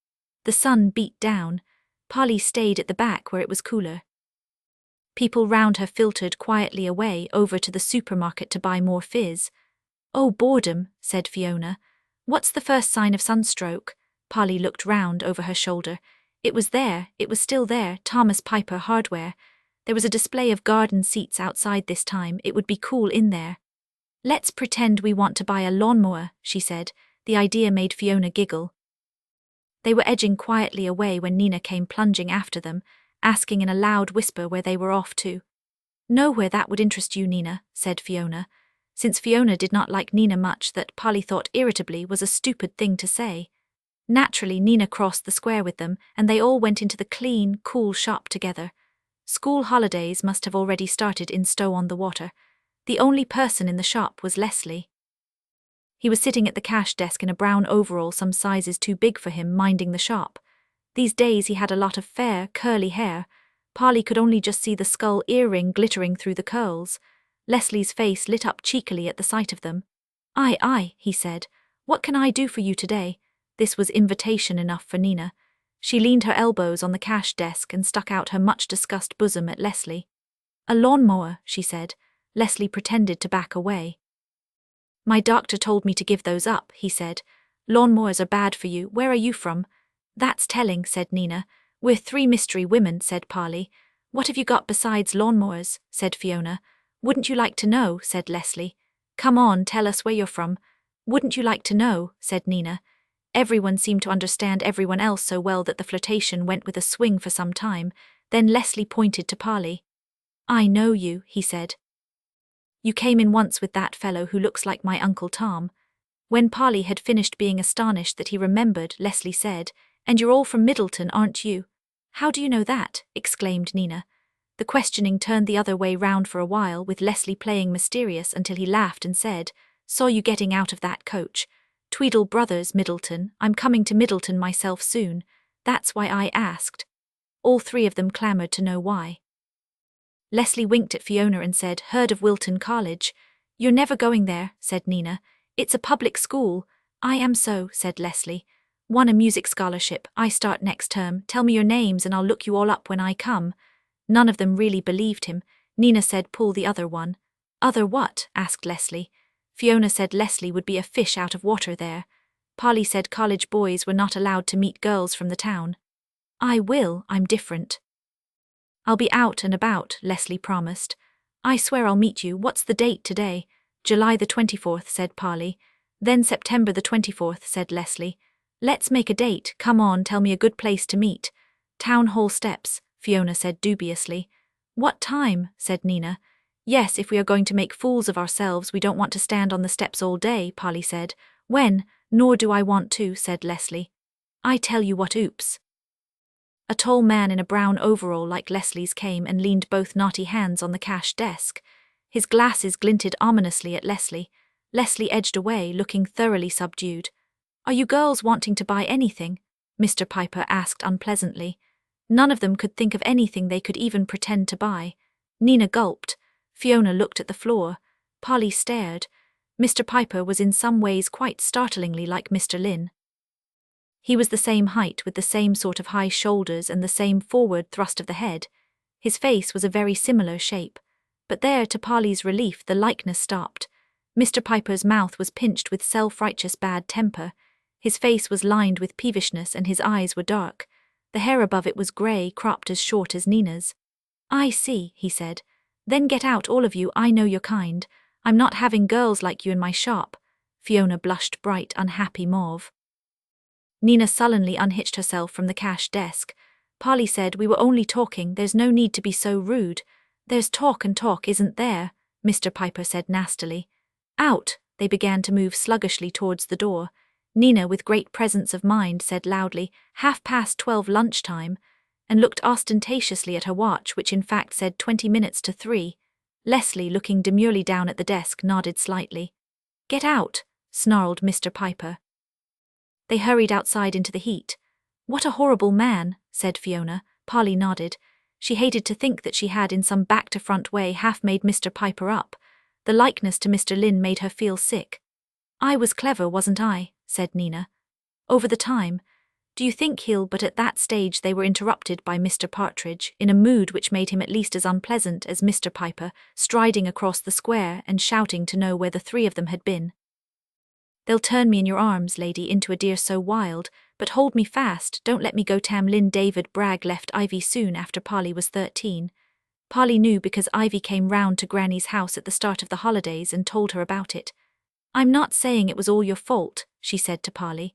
A: The sun beat down. Polly stayed at the back where it was cooler. People round her filtered quietly away over to the supermarket to buy more fizz. "Oh, boredom," said Fiona. "What's the first sign of sunstroke?" Polly looked round over her shoulder. It was still there, Thomas Piper Hardware. There was a display of garden seats outside this time. It would be cool in there. "Let's pretend we want to buy a lawnmower," she said. The idea made Fiona giggle. They were edging quietly away when Nina came plunging after them, asking in a loud whisper where they were off to. "Nowhere that would interest you, Nina," said Fiona. Since Fiona did not like Nina much, that Polly thought irritably was a stupid thing to say. Naturally, Nina crossed the square with them, and they all went into the clean, cool shop together. School holidays must have already started in Stow-on-the-Water. The only person in the shop was Leslie. He was sitting at the cash desk in a brown overall some sizes too big for him, minding the shop. These days he had a lot of fair, curly hair. Polly could only just see the skull earring glittering through the curls. Leslie's face lit up cheekily at the sight of them. Aye, he said. "What can I do for you today?" This was invitation enough for Nina. She leaned her elbows on the cash desk and stuck out her much-discussed bosom at Leslie. "A lawnmower," she said. Leslie pretended to back away. "My doctor told me to give those up," he said. "Lawnmowers are bad for you. Where are you from?" "That's telling," said Nina. "We're 3 mystery women," said Polly. "What have you got besides lawnmowers?" said Fiona. "Wouldn't you like to know?" said Leslie. "Come on, tell us where you're from." "Wouldn't you like to know?" said Nina. Everyone seemed to understand everyone else so well that the flirtation went with a swing for some time. Then Leslie pointed to Polly. "I know you," he said. "You came in once with that fellow who looks like my Uncle Tom." When Polly had finished being astonished that he remembered, Leslie said, "And you're all from Middleton, aren't you?" "How do you know that?" exclaimed Nina. The questioning turned the other way round for a while, with Leslie playing mysterious until he laughed and said, "Saw you getting out of that coach. Tweedle Brothers, Middleton. I'm coming to Middleton myself soon. That's why I asked." All 3 of them clamoured to know why. Leslie winked at Fiona and said, "Heard of Wilton College?" "You're never going there," said Nina. "It's a public school." "I am so," said Leslie. "Won a music scholarship. I start next term. Tell me your names and I'll look you all up when I come." None of them really believed him. Nina said pull the other one. Other what? Asked Leslie. Fiona said Leslie would be a fish out of water there. Polly said college boys were not allowed to meet girls from the town. I will, I'm different. I'll be out and about, Leslie promised. I swear I'll meet you. What's the date today? July the 24th, said Polly. Then September the 24th, said Leslie. Let's make a date. Come on, tell me a good place to meet. Town hall steps, Fiona said dubiously. What time? Said Nina. Yes, if we are going to make fools of ourselves, we don't want to stand on the steps all day, Polly said. When? Nor do I want to, said Leslie. I tell you what, oops. A tall man in a brown overall like Leslie's came and leaned both knotty hands on the cash desk. His glasses glinted ominously at Leslie. Leslie edged away, looking thoroughly subdued. Are you girls wanting to buy anything? Mr. Piper asked unpleasantly. None of them could think of anything they could even pretend to buy. Nina gulped. Fiona looked at the floor. Polly stared. Mr. Piper was in some ways quite startlingly like Mr. Lynn. He was the same height with the same sort of high shoulders and the same forward thrust of the head. His face was a very similar shape. But there, to Polly's relief, the likeness stopped. Mr. Piper's mouth was pinched with self-righteous bad temper. His face was lined with peevishness and his eyes were dark. The hair above it was grey, cropped as short as Nina's. I see, he said. Then get out, all of you, I know your kind. I'm not having girls like you in my shop. Fiona blushed bright, unhappy mauve. Nina sullenly unhitched herself from the cash desk. Polly said, we were only talking, there's no need to be so rude. There's talk and talk, isn't there? Mr. Piper said nastily. Out! They began to move sluggishly towards the door. Nina, with great presence of mind, said loudly, 12:30 lunchtime, and looked ostentatiously at her watch, which in fact said 20 minutes to 3. Leslie, looking demurely down at the desk, nodded slightly. Get out! Snarled Mr. Piper. They hurried outside into the heat. What a horrible man, said Fiona. Polly nodded. She hated to think that she had, in some back-to-front way, half made Mr. Piper up. The likeness to Mr. Lynn made her feel sick. I was clever, wasn't I? Said Nina. Over the time. Do you think he'll— But at that stage they were interrupted by Mr. Partridge, in a mood which made him at least as unpleasant as Mr. Piper, striding across the square and shouting to know where the three of them had been. They'll turn me in your arms, lady, into a deer so wild, but hold me fast, don't let me go. Tom Lynn. David Bragg left Ivy soon after Polly was 13. Polly knew because Ivy came round to Granny's house at the start of the holidays and told her about it. I'm not saying it was all your fault, she said to Polly,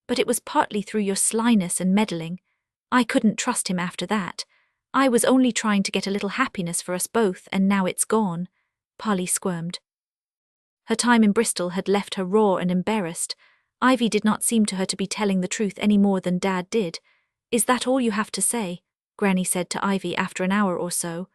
A: but it was partly through your slyness and meddling. I couldn't trust him after that. I was only trying to get a little happiness for us both, and now it's gone. Polly squirmed. Her time in Bristol had left her raw and embarrassed. Ivy did not seem to her to be telling the truth any more than Dad did. Is that all you have to say? Granny said to Ivy after an hour or so.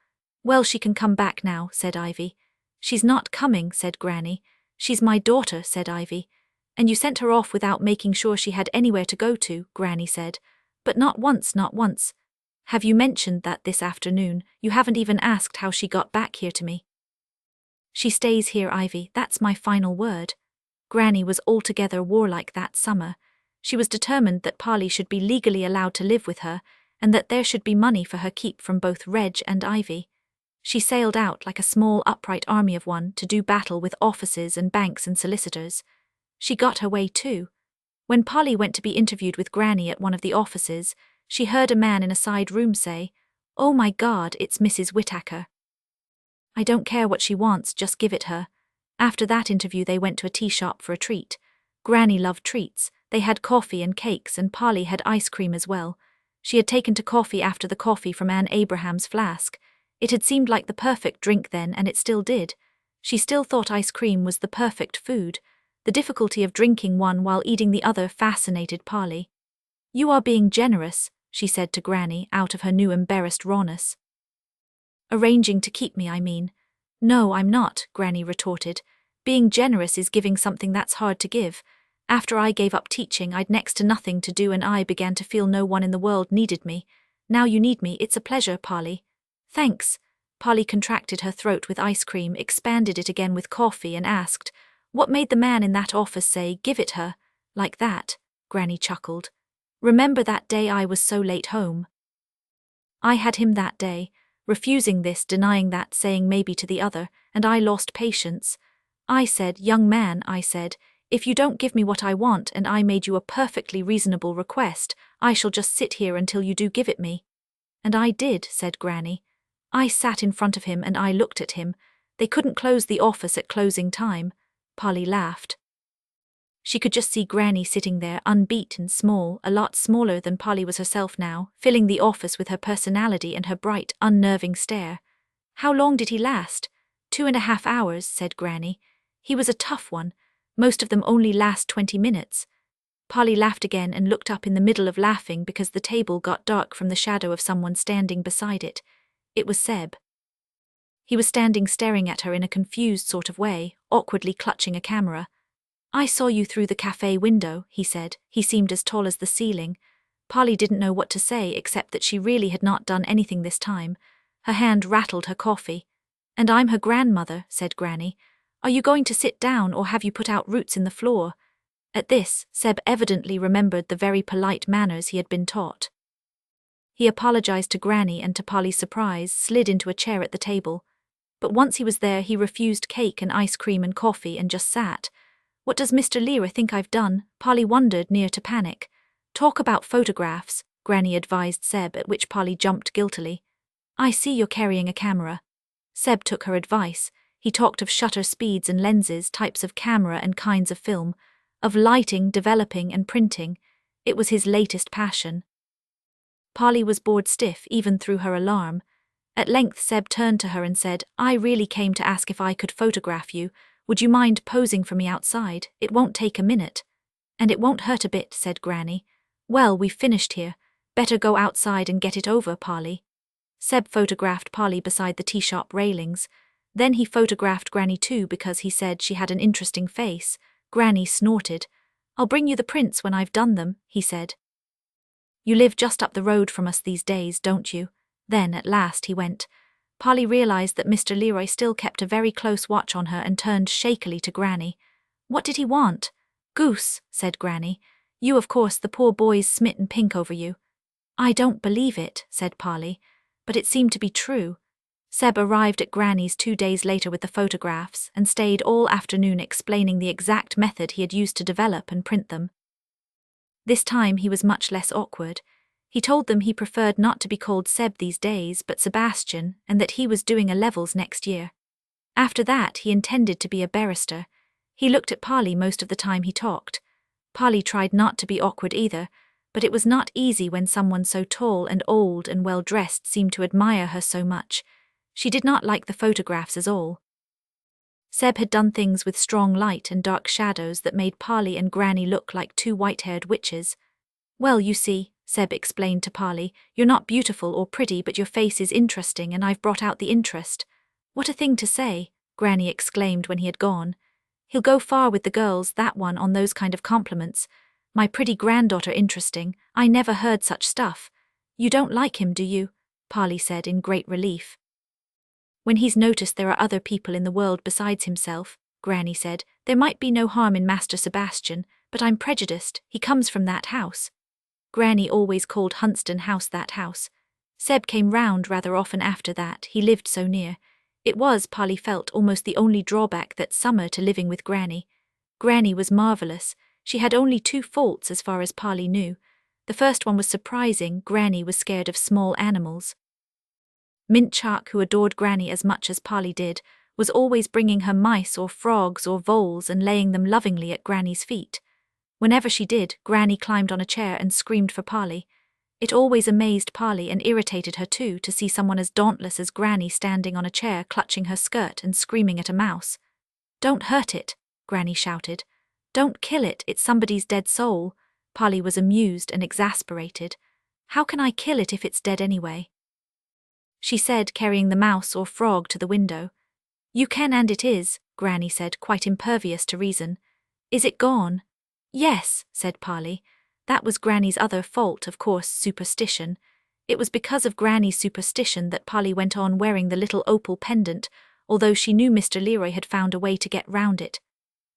A: Well, she can come back now, said Ivy. She's not coming, said Granny. She's my daughter, said Ivy. And you sent her off without making sure she had anywhere to go to, Granny said. But not once, not once. Have you mentioned that this afternoon? You haven't even asked how she got back here to me. She stays here, Ivy, that's my final word. Granny was altogether warlike that summer. She was determined that Polly should be legally allowed to live with her, and that there should be money for her keep from both Reg and Ivy. She sailed out like a small upright army of one to do battle with offices and banks and solicitors. She got her way too. When Polly went to be interviewed with Granny at one of the offices, she heard a man in a side room say, "Oh my God, it's Mrs. Whittacker. I don't care what she wants, just give it her." After that interview they went to a tea shop for a treat. Granny loved treats. They had coffee and cakes, and Polly had ice cream as well. She had taken to coffee after the coffee from Anne Abraham's flask. It had seemed like the perfect drink then, and it still did. She still thought ice cream was the perfect food. The difficulty of drinking one while eating the other fascinated Polly. "You are being generous," she said to Granny, out of her new embarrassed rawness. "Arranging to keep me, I mean." "No, I'm not," Granny retorted. "Being generous is giving something that's hard to give. After I gave up teaching, I'd next to nothing to do, and I began to feel no one in the world needed me. Now you need me. It's a pleasure, Polly." "Thanks." Polly contracted her throat with ice cream, expanded it again with coffee, and asked, "What made the man in that office say, 'Give it her'? Like that?" Granny chuckled. "Remember that day I was so late home?" "I had him that day. refusing this, denying that, saying maybe to the other, and I lost patience. I said, young man, I said, if you don't give me what I want and I made you a perfectly reasonable request, I shall just sit here until you do give it me. And I did, said Granny. I sat in front of him and I looked at him. They couldn't close the office at closing time. Polly laughed. She could just see Granny sitting there, unbeat and small, a lot smaller than Polly was herself now, filling the office with her personality and her bright, unnerving stare. How long did he last? 2.5 hours, said Granny. He was a tough one. Most of them only last 20 minutes. Polly laughed again and looked up in the middle of laughing because the table got dark from the shadow of someone standing beside it. It was Seb. He was standing staring at her in a confused sort of way, awkwardly clutching a camera. I saw you through the cafe window, he said. He seemed as tall as the ceiling. Polly didn't know what to say except that she really had not done anything this time. Her hand rattled her coffee. And I'm her grandmother, said Granny. Are you going to sit down or have you put out roots in the floor? At this, Seb evidently remembered the very polite manners he had been taught. He apologized to Granny and to Polly's surprise, slid into a chair at the table. But once he was there, he refused cake and ice cream and coffee and just sat. What does Mr. Lear think I've done? Polly wondered, near to panic. Talk about photographs, Granny advised Seb, at which Polly jumped guiltily. I see you're carrying a camera. Seb took her advice. He talked of shutter speeds and lenses, types of camera and kinds of film, of lighting, developing and printing. It was his latest passion. Polly was bored stiff even through her alarm. At length Seb turned to her and said, I really came to ask if I could photograph you. Would you mind posing for me outside? It won't take a minute. And it won't hurt a bit, said Granny. Well, we've finished here. Better go outside and get it over, Polly. Seb photographed Polly beside the tea shop railings. Then he photographed Granny too because he said she had an interesting face. Granny snorted. I'll bring you the prints when I've done them, he said. You live just up the road from us these days, don't you? Then, at last, he went. Polly realized that Mr. Leroy still kept a very close watch on her and turned shakily to Granny. What did he want? Goose, said Granny. You, of course, the poor boy's smitten pink over you. I don't believe it, said Polly, but it seemed to be true. Seb arrived at Granny's 2 days later with the photographs and stayed all afternoon explaining the exact method he had used to develop and print them. This time he was much less awkward. He told them he preferred not to be called Seb these days but Sebastian, and that he was doing A-levels next year. After that he intended to be a barrister. He looked at Polly most of the time he talked. Polly tried not to be awkward either, but it was not easy when someone so tall and old and well-dressed seemed to admire her so much. She did not like the photographs at all. Seb had done things with strong light and dark shadows that made Polly and Granny look like two white-haired witches. Well, you see, Seb explained to Polly, you're not beautiful or pretty, but your face is interesting and I've brought out the interest. What a thing to say, Granny exclaimed when he had gone. He'll go far with the girls, that one, on those kind of compliments. My pretty granddaughter interesting, I never heard such stuff. You don't like him, do you? Polly said in great relief. When he's noticed there are other people in the world besides himself, Granny said, there might be no harm in Master Sebastian, but I'm prejudiced, he comes from that house. Granny always called Hunston House that house. Seb came round rather often after that, he lived so near. It was, Polly felt, almost the only drawback that summer to living with Granny. Granny was marvellous. She had only 2 faults as far as Polly knew. The first one was surprising. Granny was scared of small animals. Mint Chuck, who adored Granny as much as Polly did, was always bringing her mice or frogs or voles and laying them lovingly at Granny's feet. Whenever she did, Granny climbed on a chair and screamed for Polly. It always amazed Polly and irritated her too to see someone as dauntless as Granny standing on a chair clutching her skirt and screaming at a mouse. Don't hurt it, Granny shouted. Don't kill it, it's somebody's dead soul. Polly was amused and exasperated. How can I kill it if it's dead anyway? She said, carrying the mouse or frog to the window. You can, and it is, Granny said, quite impervious to reason. Is it gone? Yes, said Polly. That was Granny's other fault, of course, superstition. It was because of Granny's superstition that Polly went on wearing the little opal pendant, although she knew Mr. Leroy had found a way to get round it.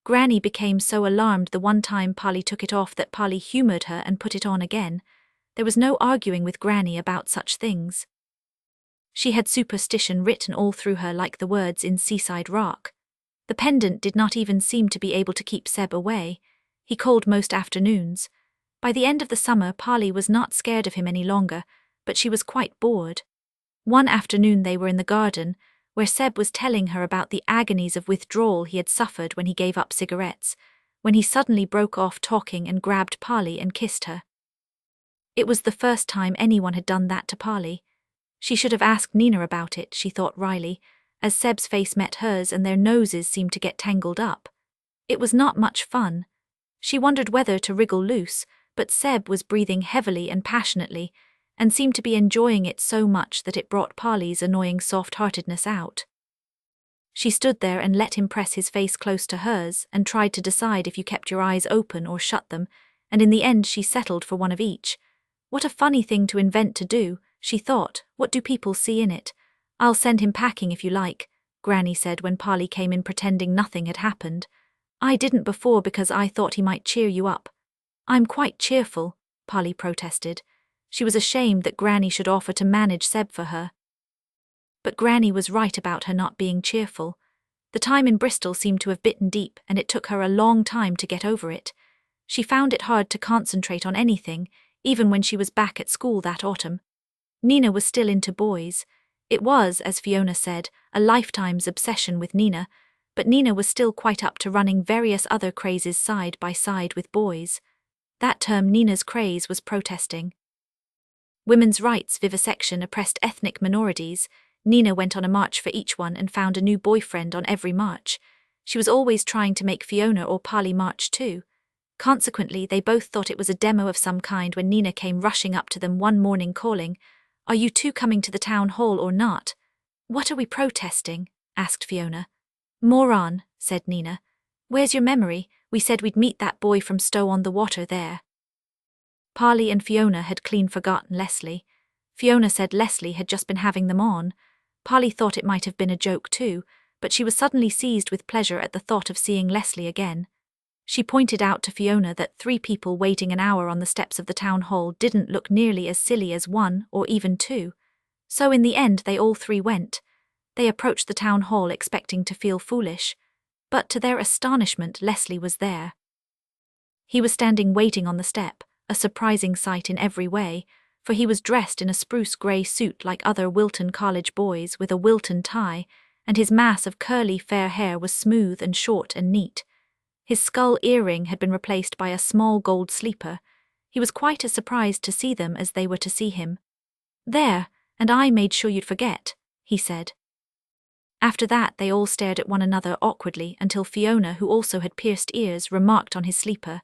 A: Granny became so alarmed the one time Polly took it off that Polly humoured her and put it on again. There was no arguing with Granny about such things. She had superstition written all through her like the words in Seaside Rock. The pendant did not even seem to be able to keep Seb away. He called most afternoons. By the end of the summer, Polly was not scared of him any longer, but she was quite bored. One afternoon they were in the garden, where Seb was telling her about the agonies of withdrawal he had suffered when he gave up cigarettes, when he suddenly broke off talking and grabbed Polly and kissed her. It was the first time anyone had done that to Polly. She should have asked Nina about it, she thought wryly, as Seb's face met hers and their noses seemed to get tangled up. It was not much fun. She wondered whether to wriggle loose, but Seb was breathing heavily and passionately, and seemed to be enjoying it so much that it brought Polly's annoying soft-heartedness out. She stood there and let him press his face close to hers and tried to decide if you kept your eyes open or shut them, and in the end she settled for one of each. What a funny thing to invent to do, she thought. What do people see in it? I'll send him packing if you like, Granny said when Polly came in pretending nothing had happened. I didn't before because I thought he might cheer you up. I'm quite cheerful, Polly protested. She was ashamed that Granny should offer to manage Seb for her. But Granny was right about her not being cheerful. The time in Bristol seemed to have bitten deep, and it took her a long time to get over it. She found it hard to concentrate on anything, even when she was back at school that autumn. Nina was still into boys. It was, as Fiona said, a lifetime's obsession with Nina, but Nina was still quite up to running various other crazes side by side with boys. That term Nina's craze was protesting. Women's rights, vivisection, oppressed ethnic minorities. Nina went on a march for each one and found a new boyfriend on every march. She was always trying to make Fiona or Polly march too. Consequently, they both thought it was a demo of some kind when Nina came rushing up to them one morning calling, "Are you two coming to the town hall or not?" "What are we protesting?" asked Fiona. "Moron," said Nina. "Where's your memory? We said we'd meet that boy from Stow-on-the-Water there." Polly and Fiona had clean forgotten Leslie. Fiona said Leslie had just been having them on. Polly thought it might have been a joke too, but she was suddenly seized with pleasure at the thought of seeing Leslie again. She pointed out to Fiona that 3 people waiting an hour on the steps of the town hall didn't look nearly as silly as 1 or even 2. So in the end they all 3 went. They approached the town hall expecting to feel foolish, but to their astonishment Leslie was there. He was standing waiting on the step, a surprising sight in every way, for he was dressed in a spruce grey suit like other Wilton College boys with a Wilton tie, and his mass of curly fair hair was smooth and short and neat. His skull earring had been replaced by a small gold sleeper. He was quite as surprised to see them as they were to see him. "There, and I made sure you'd forget," he said. After that they all stared at one another awkwardly until Fiona, who also had pierced ears, remarked on his sleeper.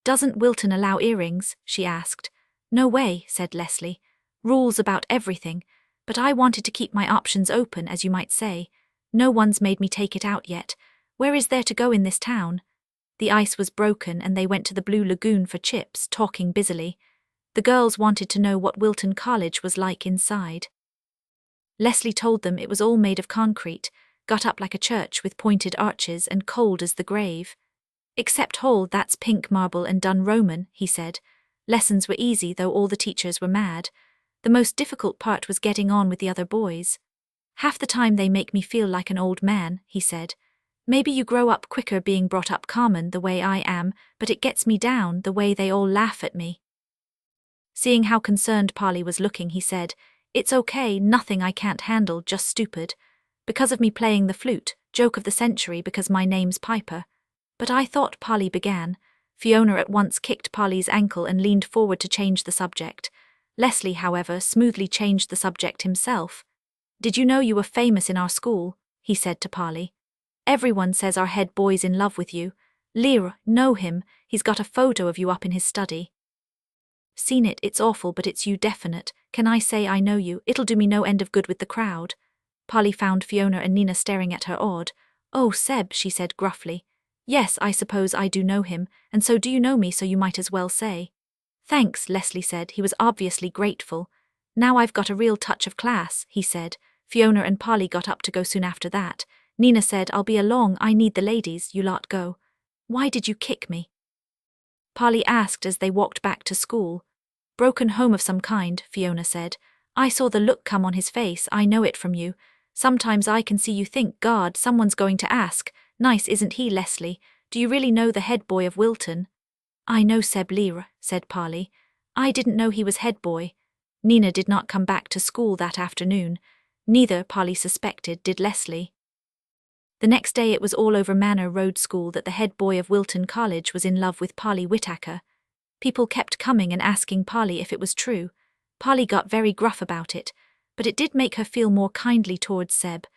A: "Doesn't Wilton allow earrings?" she asked. "No way," said Leslie. "Rules about everything, but I wanted to keep my options open, as you might say. No one's made me take it out yet. Where is there to go in this town?" The ice was broken and they went to the Blue Lagoon for chips, talking busily. The girls wanted to know what Wilton College was like inside. Leslie told them it was all made of concrete, got up like a church with pointed arches and cold as the grave. "Except hall, that's pink marble and done Roman," he said. Lessons were easy, though all the teachers were mad. The most difficult part was getting on with the other boys. "Half the time they make me feel like an old man," he said. "Maybe you grow up quicker being brought up common the way I am, but it gets me down the way they all laugh at me." Seeing how concerned Polly was looking, he said, "It's okay, nothing I can't handle, just stupid. Because of me playing the flute, joke of the century because my name's Piper." "But I thought," Polly began. Fiona at once kicked Polly's ankle and leaned forward to change the subject. Leslie, however, smoothly changed the subject himself. "Did you know you were famous in our school?" he said to Polly. "Everyone says our head boy's in love with you. Lear, know him, he's got a photo of you up in his study." "Seen it, it's awful, but it's you definite. Can I say I know you? It'll do me no end of good with the crowd." Polly found Fiona and Nina staring at her odd. "Oh, Seb," she said gruffly. "Yes, I suppose I do know him, and so do you know me, so you might as well say." "Thanks," Leslie said. He was obviously grateful. "Now I've got a real touch of class," he said. Fiona and Polly got up to go soon after that. Nina said, "I'll be along, I need the ladies, you lot go." "Why did you kick me?" Polly asked as they walked back to school. "Broken home of some kind," Fiona said. I saw the look come on his face, I know it from you. Sometimes I can see you think, God, someone's going to ask, nice isn't he, Leslie? Do you really know the head boy of Wilton? I know Seb Lear, said Polly. I didn't know he was head boy. Nina did not come back to school that afternoon. Neither, Polly suspected, did Leslie. The next day it was all over Manor Road School that the head boy of Wilton College was in love with Polly Whittacker. People kept coming and asking Polly if it was true. Polly got very gruff about it, but it did make her feel more kindly towards Seb.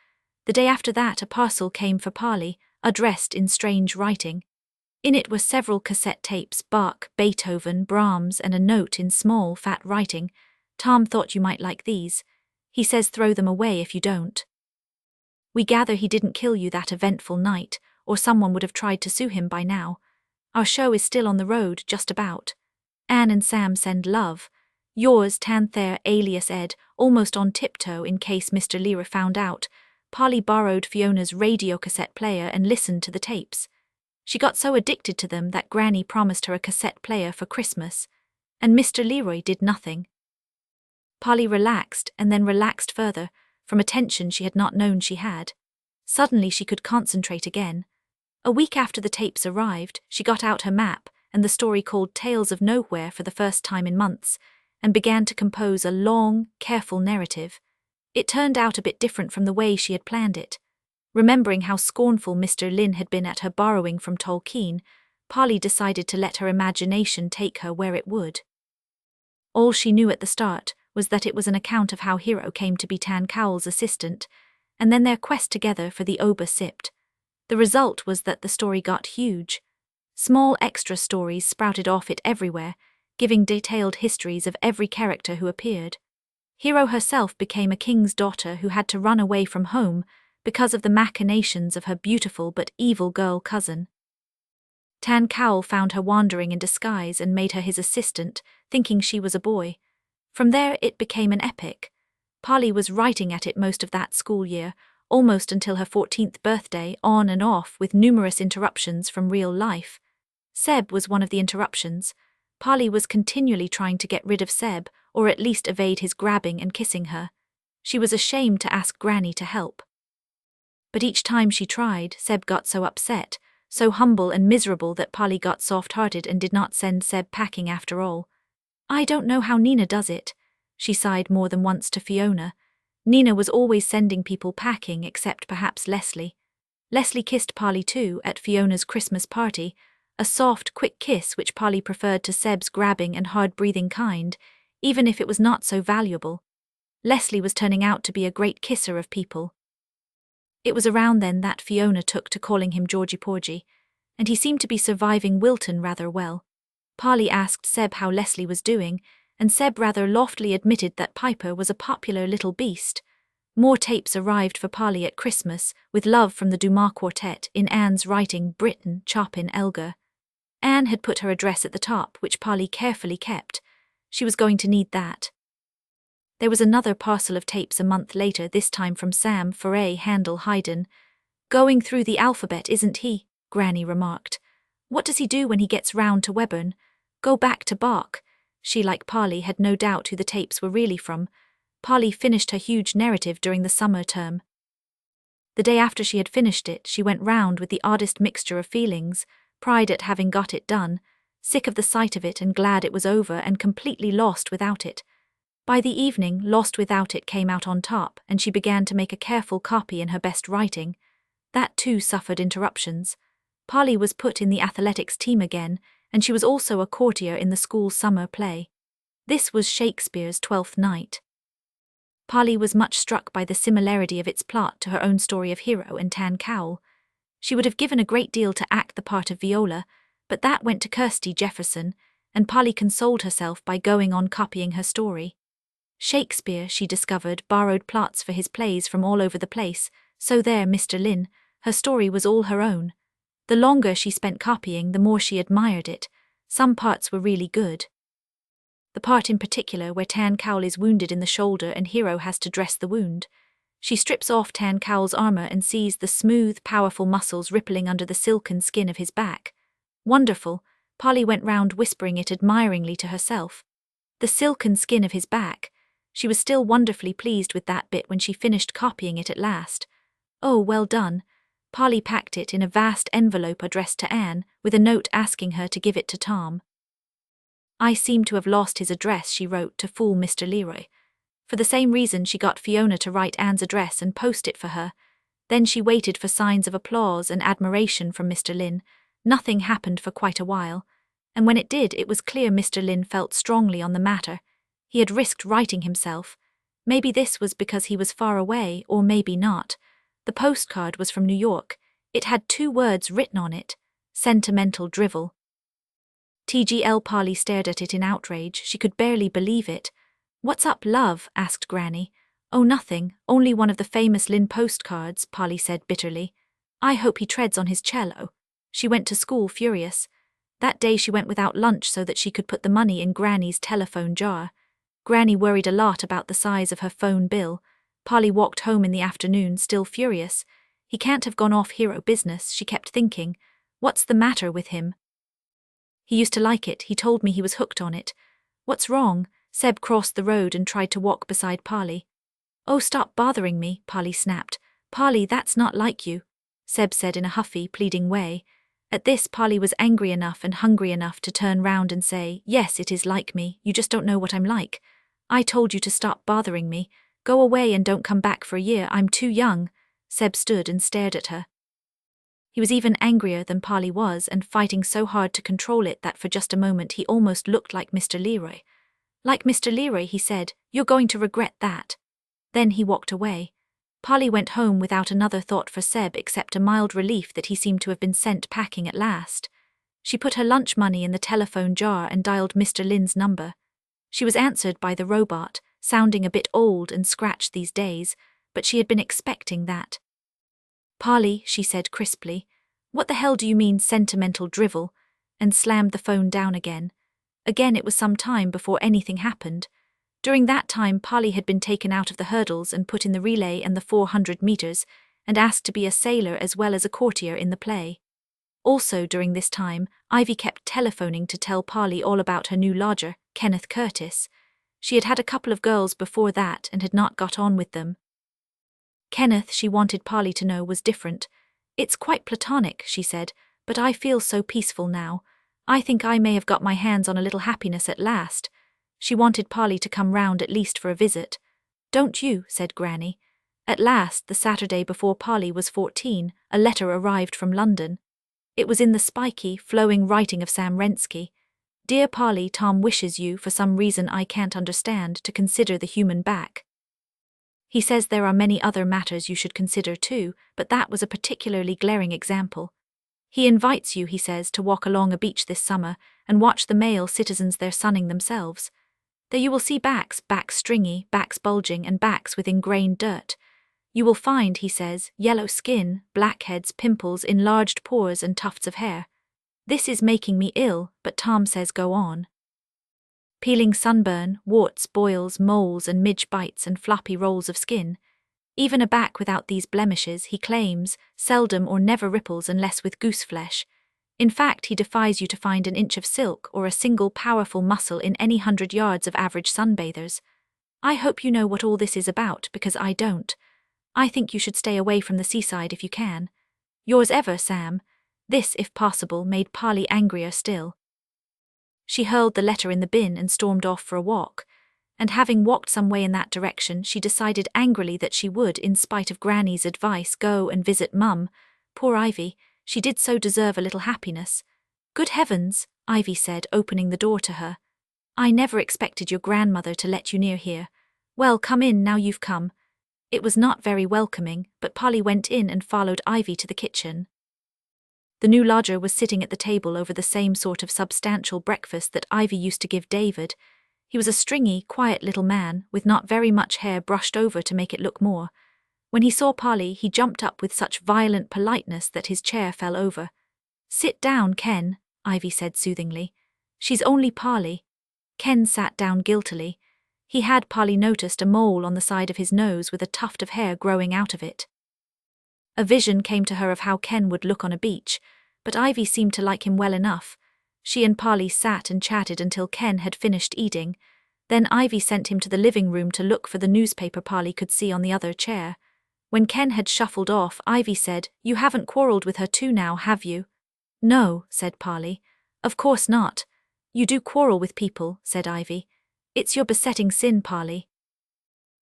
A: The day after that a parcel came for Polly, addressed in strange writing. In it were several cassette tapes, Bach, Beethoven, Brahms, and a note in small, fat writing. Tom thought you might like these. He says throw them away if you don't. We gather he didn't kill you that eventful night, or someone would have tried to sue him by now. Our show is still on the road, just about. Anne and Sam send love. Yours, Tanther, alias Ed, almost on tiptoe in case Mr. Lear found out. Polly borrowed Fiona's radio cassette player and listened to the tapes. She got so addicted to them that Granny promised her a cassette player for Christmas, and Mr. Leroy did nothing. Polly relaxed and then relaxed further, from a tension she had not known she had. Suddenly she could concentrate again. A week after the tapes arrived, she got out her map and the story called Tales of Nowhere for the first time in months, and began to compose a long, careful narrative. It turned out a bit different from the way she had planned it. Remembering how scornful Mr. Lynn had been at her borrowing from Tolkien, Polly decided to let her imagination take her where it would. All she knew at the start was that it was an account of how Hero came to be Tan Cowell's assistant, and then their quest together for the Ober Sipt. The result was that the story got huge. Small extra stories sprouted off it everywhere, giving detailed histories of every character who appeared. Hero herself became a king's daughter who had to run away from home because of the machinations of her beautiful but evil girl cousin. Tan Cowell found her wandering in disguise and made her his assistant, thinking she was a boy. From there it became an epic. Polly was writing at it most of that school year, almost until her 14th birthday, on and off with numerous interruptions from real life. Seb was one of the interruptions. Polly was continually trying to get rid of Seb, or at least evade his grabbing and kissing her. She was ashamed to ask Granny to help. But each time she tried, Seb got so upset, so humble and miserable that Polly got soft-hearted and did not send Seb packing after all. I don't know how Nina does it, she sighed more than once to Fiona. Nina was always sending people packing except perhaps Leslie. Leslie kissed Polly too at Fiona's Christmas party, a soft, quick kiss which Polly preferred to Seb's grabbing and hard-breathing kind, even if it was not so valuable. Leslie was turning out to be a great kisser of people. It was around then that Fiona took to calling him Georgie Porgy, and he seemed to be surviving Wilton rather well. Polly asked Seb how Leslie was doing, and Seb rather loftily admitted that Piper was a popular little beast. More tapes arrived for Polly at Christmas, with love from the Dumas Quartet in Anne's writing Britain, Chopin, Elgar. Anne had put her address at the top, which Polly carefully kept. She was going to need that. There was another parcel of tapes a month later, this time from Sam Foray Handel Hayden. Going through the alphabet, isn't he? Granny remarked. What does he do when he gets round to Webburn? Go back to Bach. She, like Polly, had no doubt who the tapes were really from. Polly finished her huge narrative during the summer term. The day after she had finished it, she went round with the oddest mixture of feelings, pride at having got it done, sick of the sight of it and glad it was over, and completely lost without it. By the evening, Lost Without It came out on top, and she began to make a careful copy in her best writing. That too suffered interruptions. Polly was put in the athletics team again, and she was also a courtier in the school summer play. This was Shakespeare's Twelfth Night. Polly was much struck by the similarity of its plot to her own story of Hero and Tan Cowell. She would have given a great deal to act the part of Viola, but that went to Kirsty Jefferson, and Polly consoled herself by going on copying her story. Shakespeare, she discovered, borrowed plots for his plays from all over the place, so there, Mr. Lynn, her story was all her own. The longer she spent copying, the more she admired it. Some parts were really good. The part in particular where Tan Cowell is wounded in the shoulder and Hero has to dress the wound. She strips off Tan Cowell's armor and sees the smooth, powerful muscles rippling under the silken skin of his back. Wonderful, Polly went round whispering it admiringly to herself. The silken skin of his back. She was still wonderfully pleased with that bit when she finished copying it at last. Oh, well done. Polly packed it in a vast envelope addressed to Anne, with a note asking her to give it to Tom. I seem to have lost his address, she wrote, to fool Mr. Leroy. For the same reason she got Fiona to write Anne's address and post it for her. Then she waited for signs of applause and admiration from Mr. Lynn. Nothing happened for quite a while, and when it did, it was clear Mr. Lynn felt strongly on the matter. He had risked writing himself. Maybe this was because he was far away, or maybe not. The postcard was from New York. It had 2 words written on it: sentimental drivel. TGL Polly stared at it in outrage. She could barely believe it. What's up, love? Asked Granny. Oh, nothing, only one of the famous Lynn postcards, Polly said bitterly. I hope he treads on his cello. She went to school furious. That day she went without lunch so that she could put the money in Granny's telephone jar. Granny worried a lot about the size of her phone bill. Polly walked home in the afternoon, still furious. He can't have gone off hero business, she kept thinking. What's the matter with him? He used to like it, he told me he was hooked on it. What's wrong? Seb crossed the road and tried to walk beside Polly. Oh, stop bothering me, Polly snapped. Polly, that's not like you, Seb said in a huffy, pleading way. At this, Polly was angry enough and hungry enough to turn round and say, yes, it is like me, you just don't know what I'm like. I told you to stop bothering me. Go away and don't come back for a year, I'm too young. Seb stood and stared at her. He was even angrier than Polly was, and fighting so hard to control it that for just a moment he almost looked like Mr. Leroy. Like Mr. Leroy, he said, you're going to regret that. Then he walked away. Polly went home without another thought for Seb except a mild relief that he seemed to have been sent packing at last. She put her lunch money in the telephone jar and dialed Mr. Lynn's number. She was answered by the robot, sounding a bit old and scratched these days, but she had been expecting that. Polly, she said crisply, what the hell do you mean sentimental drivel? And slammed the phone down again. Again it was some time before anything happened. During that time Polly had been taken out of the hurdles and put in the relay and the 400 meters, and asked to be a sailor as well as a courtier in the play. Also during this time, Ivy kept telephoning to tell Polly all about her new lodger, Kenneth Curtis. She had had a couple of girls before that and had not got on with them. Kenneth, she wanted Polly to know, was different. It's quite platonic, she said, but I feel so peaceful now. I think I may have got my hands on a little happiness at last. She wanted Polly to come round at least for a visit. Don't you? Said Granny. At last, the Saturday before Polly was 14, a letter arrived from London. It was in the spiky, flowing writing of Sam Rensky. Dear Polly, Tom wishes you, for some reason I can't understand, to consider the human back. He says there are many other matters you should consider too, but that was a particularly glaring example. He invites you, he says, to walk along a beach this summer and watch the male citizens there sunning themselves. There you will see backs stringy, backs bulging, and backs with ingrained dirt. You will find, he says, yellow skin, blackheads, pimples, enlarged pores, and tufts of hair. This is making me ill, but Tom says go on. Peeling sunburn, warts, boils, moles, and midge bites and floppy rolls of skin. Even a back without these blemishes, he claims, seldom or never ripples unless with goose flesh. In fact, he defies you to find an inch of silk or a single powerful muscle in any 100 yards of average sunbathers. I hope you know what all this is about, because I don't. I think you should stay away from the seaside if you can. Yours ever, Sam. This, if possible, made Polly angrier still. She hurled the letter in the bin and stormed off for a walk, and having walked some way in that direction, she decided angrily that she would, in spite of Granny's advice, go and visit Mum. Poor Ivy, she did so deserve a little happiness. Good heavens, Ivy said, opening the door to her. I never expected your grandmother to let you near here. Well, come in now you've come. It was not very welcoming, but Polly went in and followed Ivy to the kitchen. The new lodger was sitting at the table over the same sort of substantial breakfast that Ivy used to give David. He was a stringy, quiet little man, with not very much hair brushed over to make it look more. When he saw Polly, he jumped up with such violent politeness that his chair fell over. Sit down, Ken, Ivy said soothingly. She's only Polly. Ken sat down guiltily. He had, Polly noticed, a mole on the side of his nose with a tuft of hair growing out of it. A vision came to her of how Ken would look on a beach, but Ivy seemed to like him well enough. She and Polly sat and chatted until Ken had finished eating. Then Ivy sent him to the living room to look for the newspaper Polly could see on the other chair. When Ken had shuffled off, Ivy said, "You haven't quarrelled with her too now, have you?" "No," said Polly. "Of course not. You do quarrel with people," said Ivy. "It's your besetting sin, Polly."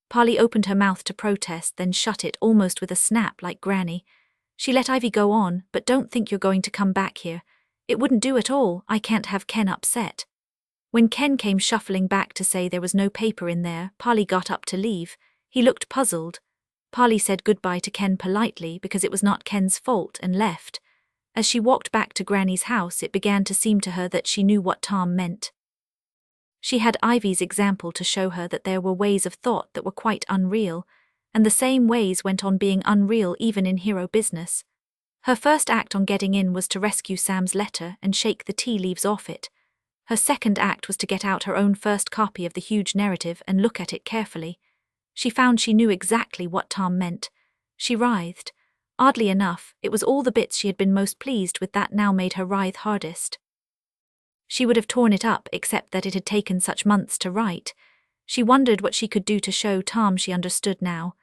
A: Polly opened her mouth to protest, then shut it almost with a snap like Granny. She let Ivy go on, "But don't think you're going to come back here. It wouldn't do at all. I can't have Ken upset." When Ken came shuffling back to say there was no paper in there, Polly got up to leave. He looked puzzled. Polly said goodbye to Ken politely because it was not Ken's fault and left. As she walked back to Granny's house, it began to seem to her that she knew what Tom meant. She had Ivy's example to show her that there were ways of thought that were quite unreal, and the same ways went on being unreal even in hero business. Her first act on getting in was to rescue Sam's letter and shake the tea leaves off it. Her second act was to get out her own first copy of the huge narrative and look at it carefully. She found she knew exactly what Tom meant. She writhed. Oddly enough, it was all the bits she had been most pleased with that now made her writhe hardest. She would have torn it up except that it had taken such months to write. She wondered what she could do to show Tom she understood now.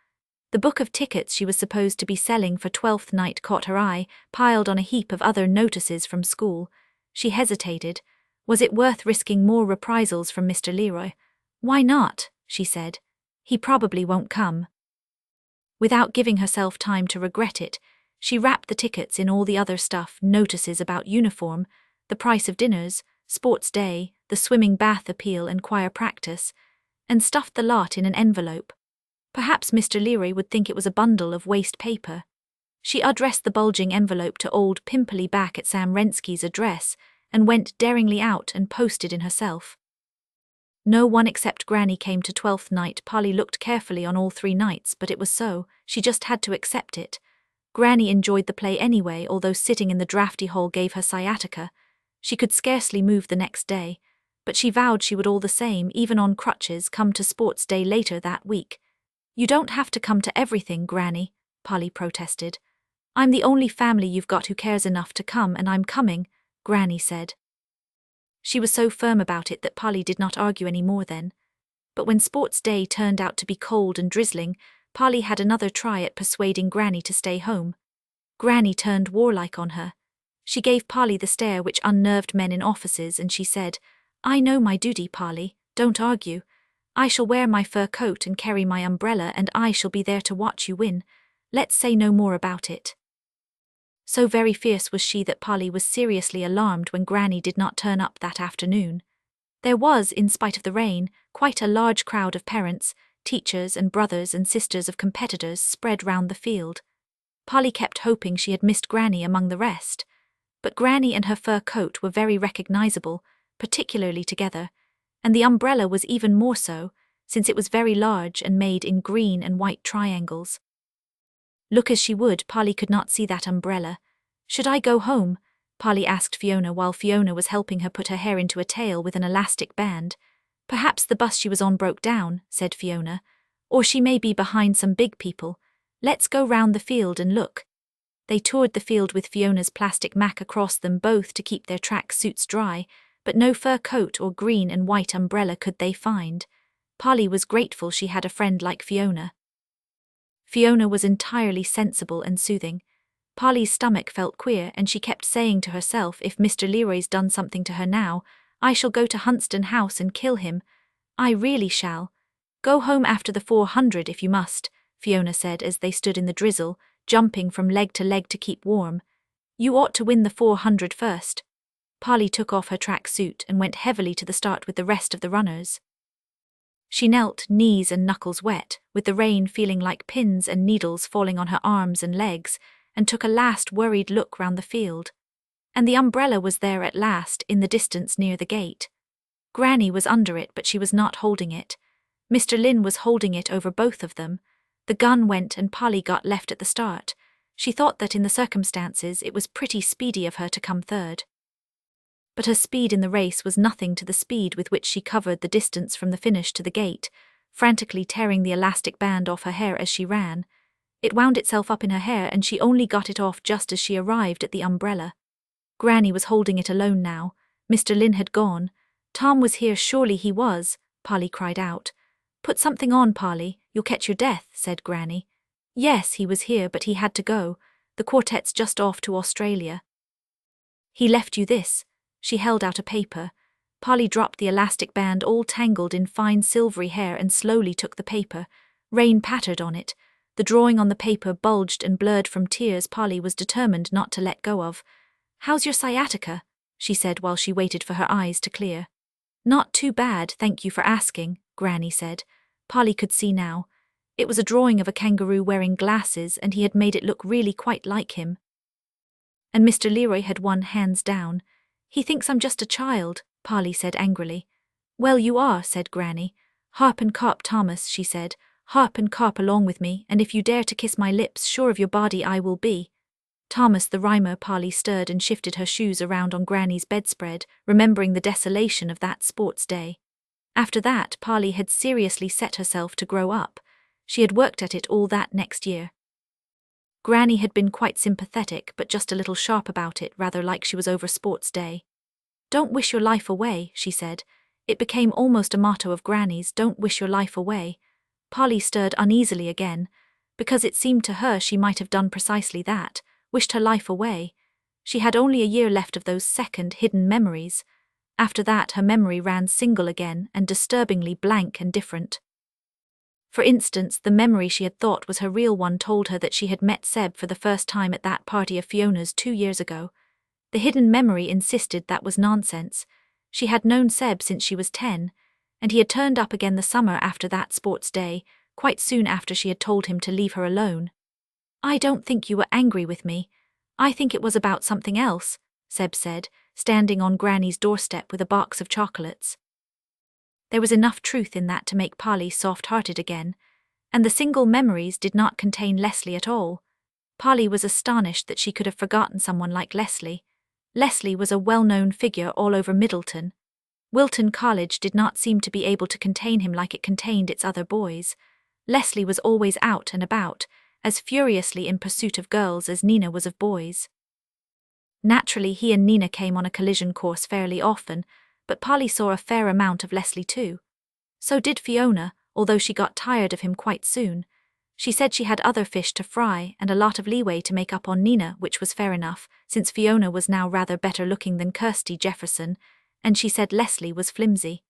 A: The book of tickets she was supposed to be selling for 12th night caught her eye, piled on a heap of other notices from school. She hesitated. Was it worth risking more reprisals from Mr. Leroy? "Why not?" she said. "He probably won't come." Without giving herself time to regret it, she wrapped the tickets in all the other stuff, notices about uniform, the price of dinners, sports day, the swimming bath appeal and choir practice, and stuffed the lot in an envelope. Perhaps Mr. Leroy would think it was a bundle of waste paper. She addressed the bulging envelope to old pimply back at Sam Rensky's address and went daringly out and posted in herself. No one except Granny came to 12th night. Polly looked carefully on all 3 nights, but it was so. She just had to accept it. Granny enjoyed the play anyway, although sitting in the drafty hole gave her sciatica. She could scarcely move the next day, but she vowed she would all the same, even on crutches, come to sports day later that week. "You don't have to come to everything, Granny," Polly protested. "I'm the only family you've got who cares enough to come, and I'm coming," Granny said. She was so firm about it that Polly did not argue any more then. But when sports day turned out to be cold and drizzling, Polly had another try at persuading Granny to stay home. Granny turned warlike on her. She gave Polly the stare which unnerved men in offices, and she said, "I know my duty, Polly, don't argue. I shall wear my fur coat and carry my umbrella, and I shall be there to watch you win. Let's say no more about it." So very fierce was she that Polly was seriously alarmed when Granny did not turn up that afternoon. There was, in spite of the rain, quite a large crowd of parents, teachers and brothers and sisters of competitors spread round the field. Polly kept hoping she had missed Granny among the rest. But Granny and her fur coat were very recognizable, particularly together, and the umbrella was even more so, since it was very large and made in green and white triangles. Look as she would, Polly could not see that umbrella. "Should I go home?" Polly asked Fiona while Fiona was helping her put her hair into a tail with an elastic band. "Perhaps the bus she was on broke down," said Fiona. "Or she may be behind some big people. Let's go round the field and look." They toured the field with Fiona's plastic mac across them both to keep their track suits dry, but no fur coat or green and white umbrella could they find. Polly was grateful she had a friend like Fiona. Fiona was entirely sensible and soothing. Polly's stomach felt queer, and she kept saying to herself, "If Mr. Leroy's done something to her now, I shall go to Hunston House and kill him. I really shall." "Go home after the 400 if you must," Fiona said as they stood in the drizzle, jumping from leg to leg to keep warm. "You ought to win the 400 first." Polly took off her track suit and went heavily to the start with the rest of the runners. She knelt, knees and knuckles wet, with the rain feeling like pins and needles falling on her arms and legs, and took a last worried look round the field. And the umbrella was there at last, in the distance near the gate. Granny was under it, but she was not holding it. Mr. Lynn was holding it over both of them. The gun went and Polly got left at the start. She thought that in the circumstances it was pretty speedy of her to come third. But her speed in the race was nothing to the speed with which she covered the distance from the finish to the gate, frantically tearing the elastic band off her hair as she ran. It wound itself up in her hair, and she only got it off just as she arrived at the umbrella. Granny was holding it alone now. Mr. Lynn had gone. Tom was here, surely he was. Polly cried out. Put something on, Polly, you'll catch your death, said Granny. Yes, he was here, but he had to go. The quartet's just off to Australia. He left you this. She held out a paper. Polly dropped the elastic band all tangled in fine silvery hair and slowly took the paper. Rain pattered on it. The drawing on the paper bulged and blurred from tears Polly was determined not to let go of. How's your sciatica? She said while she waited for her eyes to clear. Not too bad, thank you for asking, Granny said. Polly could see now. It was a drawing of a kangaroo wearing glasses, and he had made it look really quite like him. And Mr. Leroy had won hands down. He thinks I'm just a child, Polly said angrily. Well, you are, said Granny. Harp and carp, Thomas, she said. Harp and carp along with me, and if you dare to kiss my lips, sure of your body I will be. Thomas the rhymer. Polly stirred and shifted her shoes around on Granny's bedspread, remembering the desolation of that sports day. After that, Polly had seriously set herself to grow up. She had worked at it all that next year. Granny had been quite sympathetic, but just a little sharp about it, rather like she was over sports day. Don't wish your life away, she said. It became almost a motto of Granny's, don't wish your life away. Polly stirred uneasily again, because it seemed to her she might have done precisely that, wished her life away. She had only a year left of those second, hidden memories. After that her memory ran single again and disturbingly blank and different. For instance, the memory she had thought was her real one told her that she had met Seb for the first time at that party of Fiona's 2 years ago. The hidden memory insisted that was nonsense. She had known Seb since she was 10, and he had turned up again the summer after that sports day, quite soon after she had told him to leave her alone. I don't think you were angry with me. I think it was about something else, Seb said, standing on Granny's doorstep with a box of chocolates. There was enough truth in that to make Polly soft-hearted again, and the single memories did not contain Leslie at all. Polly was astonished that she could have forgotten someone like Leslie. Leslie was a well-known figure all over Middleton. Wilton College did not seem to be able to contain him like it contained its other boys. Leslie was always out and about, as furiously in pursuit of girls as Nina was of boys. Naturally, he and Nina came on a collision course fairly often, but Polly saw a fair amount of Leslie too. So did Fiona, although she got tired of him quite soon. She said she had other fish to fry and a lot of leeway to make up on Nina, which was fair enough, since Fiona was now rather better looking than Kirsty Jefferson, and she said Leslie was flimsy.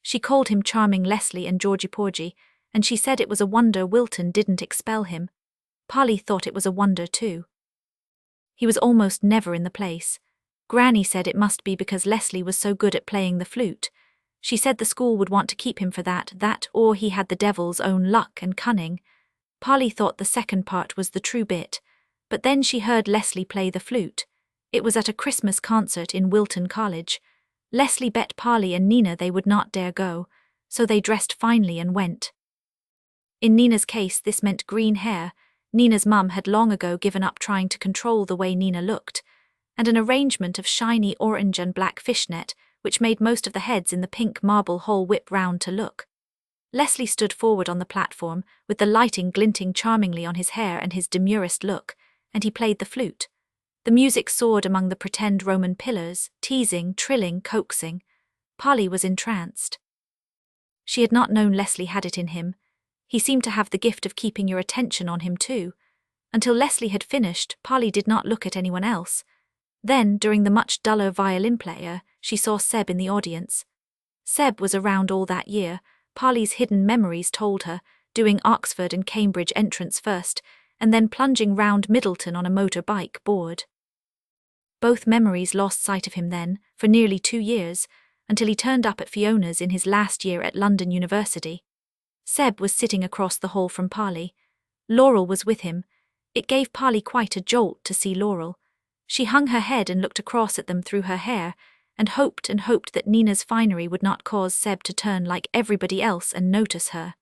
A: She called him Charming Leslie and Georgie Porgy, and she said it was a wonder Wilton didn't expel him. Polly thought it was a wonder too. He was almost never in the place. Granny said it must be because Leslie was so good at playing the flute. She said the school would want to keep him for that, or he had the devil's own luck and cunning. Polly thought the second part was the true bit, but then she heard Leslie play the flute. It was at a Christmas concert in Wilton College. Leslie bet Polly and Nina they would not dare go, so they dressed finely and went. In Nina's case this meant green hair. Nina's mum had long ago given up trying to control the way Nina looked, and an arrangement of shiny orange and black fishnet, which made most of the heads in the pink marble hall whip round to look. Leslie stood forward on the platform, with the lighting glinting charmingly on his hair and his demurest look, and he played the flute. The music soared among the pretend Roman pillars, teasing, trilling, coaxing. Polly was entranced. She had not known Leslie had it in him. He seemed to have the gift of keeping your attention on him too. Until Leslie had finished, Polly did not look at anyone else. Then, during the much duller violin player, she saw Seb in the audience. Seb was around all that year, Polly's hidden memories told her, doing Oxford and Cambridge entrance first, and then plunging round Middleton on a motor-bike bored. Both memories lost sight of him then, for nearly 2 years, until he turned up at Fiona's in his last year at London University. Seb was sitting across the hall from Polly. Laurel was with him. It gave Polly quite a jolt to see Laurel. She hung her head and looked across at them through her hair, and hoped that Nina's finery would not cause Seb to turn like everybody else and notice her.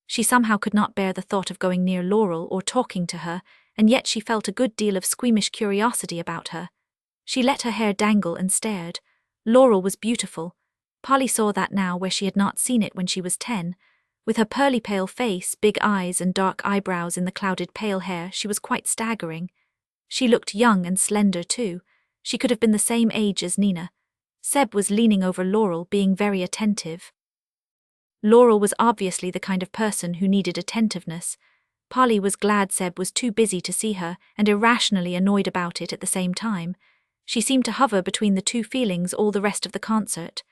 A: She somehow could not bear the thought of going near Laurel or talking to her, and yet she felt a good deal of squeamish curiosity about her. She let her hair dangle and stared. Laurel was beautiful. Polly saw that now where she had not seen it when she was 10. With her pearly pale face, big eyes and dark eyebrows in the clouded pale hair, she was quite staggering. She looked young and slender too. She could have been the same age as Nina. Seb was leaning over Laurel, being very attentive. Laurel was obviously the kind of person who needed attentiveness. Polly was glad Seb was too busy to see her and irrationally annoyed about it at the same time. She seemed to hover between the two feelings all the rest of the concert.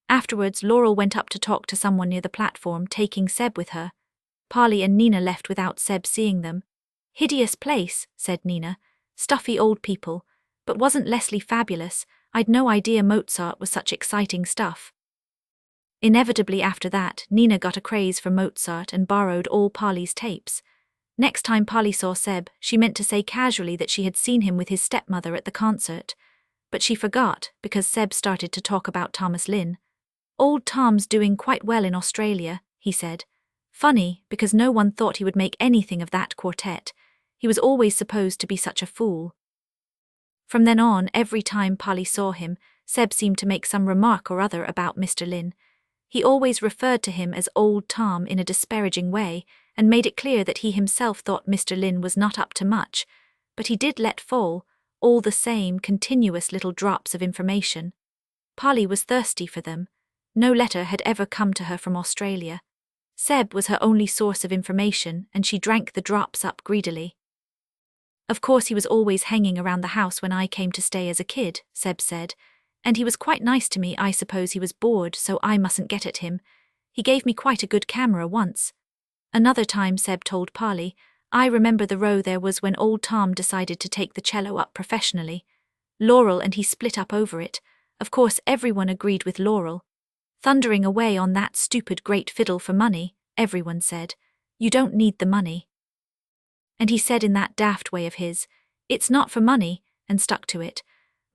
A: Afterwards, Laurel went up to talk to someone near the platform, taking Seb with her. Polly and Nina left without Seb seeing them. "Hideous place," said Nina. "Stuffy old people. But wasn't Leslie fabulous? I'd no idea Mozart was such exciting stuff." Inevitably after that, Nina got a craze for Mozart and borrowed all Polly's tapes. Next time Polly saw Seb, she meant to say casually that she had seen him with his stepmother at the concert. But she forgot, because Seb started to talk about Thomas Lynn. "Old Tom's doing quite well in Australia," he said. "Funny, because no one thought he would make anything of that quartet. He was always supposed to be such a fool." From then on, every time Polly saw him, Seb seemed to make some remark or other about Mr. Lynn. He always referred to him as Old Tom in a disparaging way, and made it clear that he himself thought Mr. Lynn was not up to much, but he did let fall, all the same, continuous little drops of information. Polly was thirsty for them. No letter had ever come to her from Australia. Seb was her only source of information, and she drank the drops up greedily. "Of course he was always hanging around the house when I came to stay as a kid," Seb said. "And he was quite nice to me. I suppose he was bored, so I mustn't get at him. He gave me quite a good camera once." Another time, Seb told Polly, "I remember the row there was when old Tom decided to take the cello up professionally. Laurel and he split up over it. Of course everyone agreed with Laurel. Thundering away on that stupid great fiddle for money, everyone said. You don't need the money." And he said in that daft way of his, "It's not for money," and stuck to it.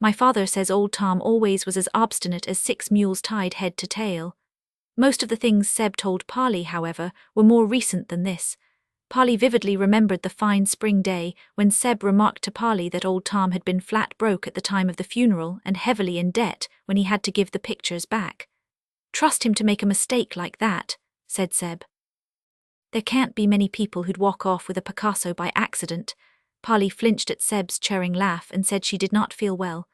A: My father says old Tom always was as obstinate as 6 mules tied head to tail. Most of the things Seb told Polly, however, were more recent than this. Polly vividly remembered the fine spring day when Seb remarked to Polly that old Tom had been flat broke at the time of the funeral and heavily in debt when he had to give the pictures back. "Trust him to make a mistake like that," said Seb. "There can't be many people who'd walk off with a Picasso by accident." Polly flinched at Seb's churring laugh and said she did not feel well.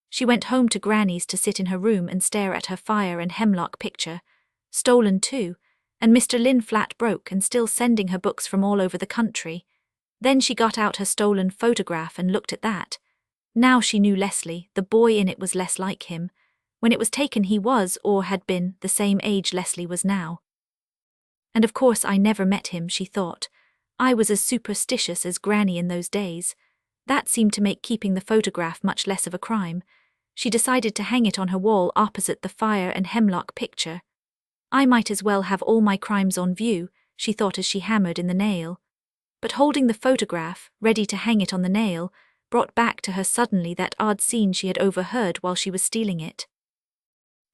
A: She went home to Granny's to sit in her room and stare at her fire and Hemlock picture. Stolen too, and Mr. Lynn flat broke and still sending her books from all over the country. Then she got out her stolen photograph and looked at that. Now she knew Leslie, the boy in it was less like him. When it was taken he was, or had been, the same age Leslie was now. "And of course I never met him," she thought. "I was as superstitious as Granny in those days." That seemed to make keeping the photograph much less of a crime. She decided to hang it on her wall opposite the fire and Hemlock picture. "I might as well have all my crimes on view," she thought as she hammered in the nail. But holding the photograph, ready to hang it on the nail, brought back to her suddenly that odd scene she had overheard while she was stealing it.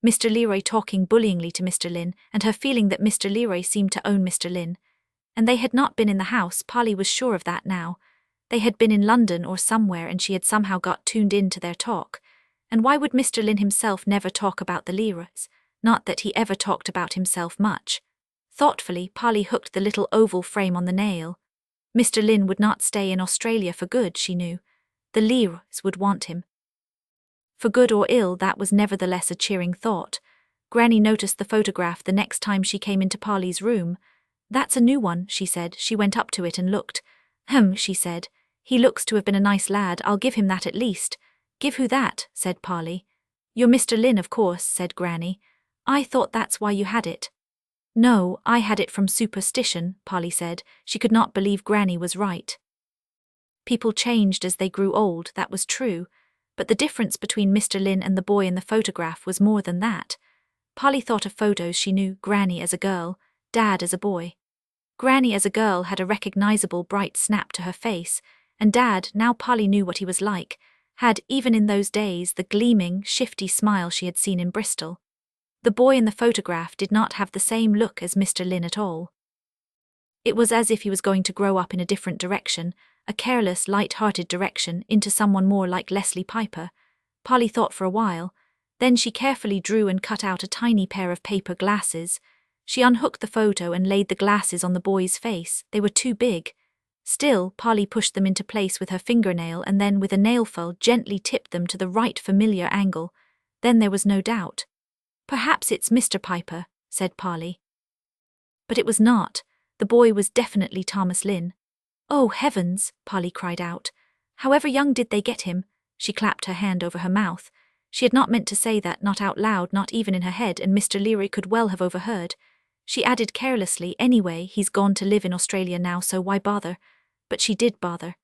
A: Mr. Leroy talking bullyingly to Mr. Lynn, and her feeling that Mr. Leroy seemed to own Mr. Lynn. And they had not been in the house, Polly was sure of that now. They had been in London or somewhere, and she had somehow got tuned in to their talk. And why would Mr. Lynn himself never talk about the Leroys? Not that he ever talked about himself much. Thoughtfully, Polly hooked the little oval frame on the nail. Mr. Lynn would not stay in Australia for good, she knew. The Leroys would want him. For good or ill, that was nevertheless a cheering thought. Granny noticed the photograph the next time she came into Polly's room. "That's a new one," she said. She went up to it and looked. She said. "He looks to have been a nice lad. I'll give him that at least." "Give who that?" said Polly. "You're Mr. Lynn, of course," said Granny. "I thought that's why you had it." "No, I had it from superstition," Polly said. She could not believe Granny was right. People changed as they grew old, that was true. But the difference between Mr. Lynn and the boy in the photograph was more than that. Polly thought of photos she knew, Granny as a girl, Dad as a boy. Granny as a girl had a recognizable bright snap to her face, and Dad, now Polly knew what he was like, had, even in those days, the gleaming, shifty smile she had seen in Bristol. The boy in the photograph did not have the same look as Mr. Lynn at all. It was as if he was going to grow up in a different direction, a careless, light-hearted direction, into someone more like Leslie Piper. Polly thought for a while. Then she carefully drew and cut out a tiny pair of paper glasses. She unhooked the photo and laid the glasses on the boy's face. They were too big. Still, Polly pushed them into place with her fingernail and then with a nail file gently tipped them to the right familiar angle. Then there was no doubt. "Perhaps it's Mr. Piper," said Polly. But it was not. The boy was definitely Thomas Lynn. "Oh, heavens," Polly cried out. "However young did they get him?" She clapped her hand over her mouth. She had not meant to say that, not out loud, not even in her head, and Mr. Leary could well have overheard. She added carelessly, "Anyway, he's gone to live in Australia now, so why bother?" But she did bother.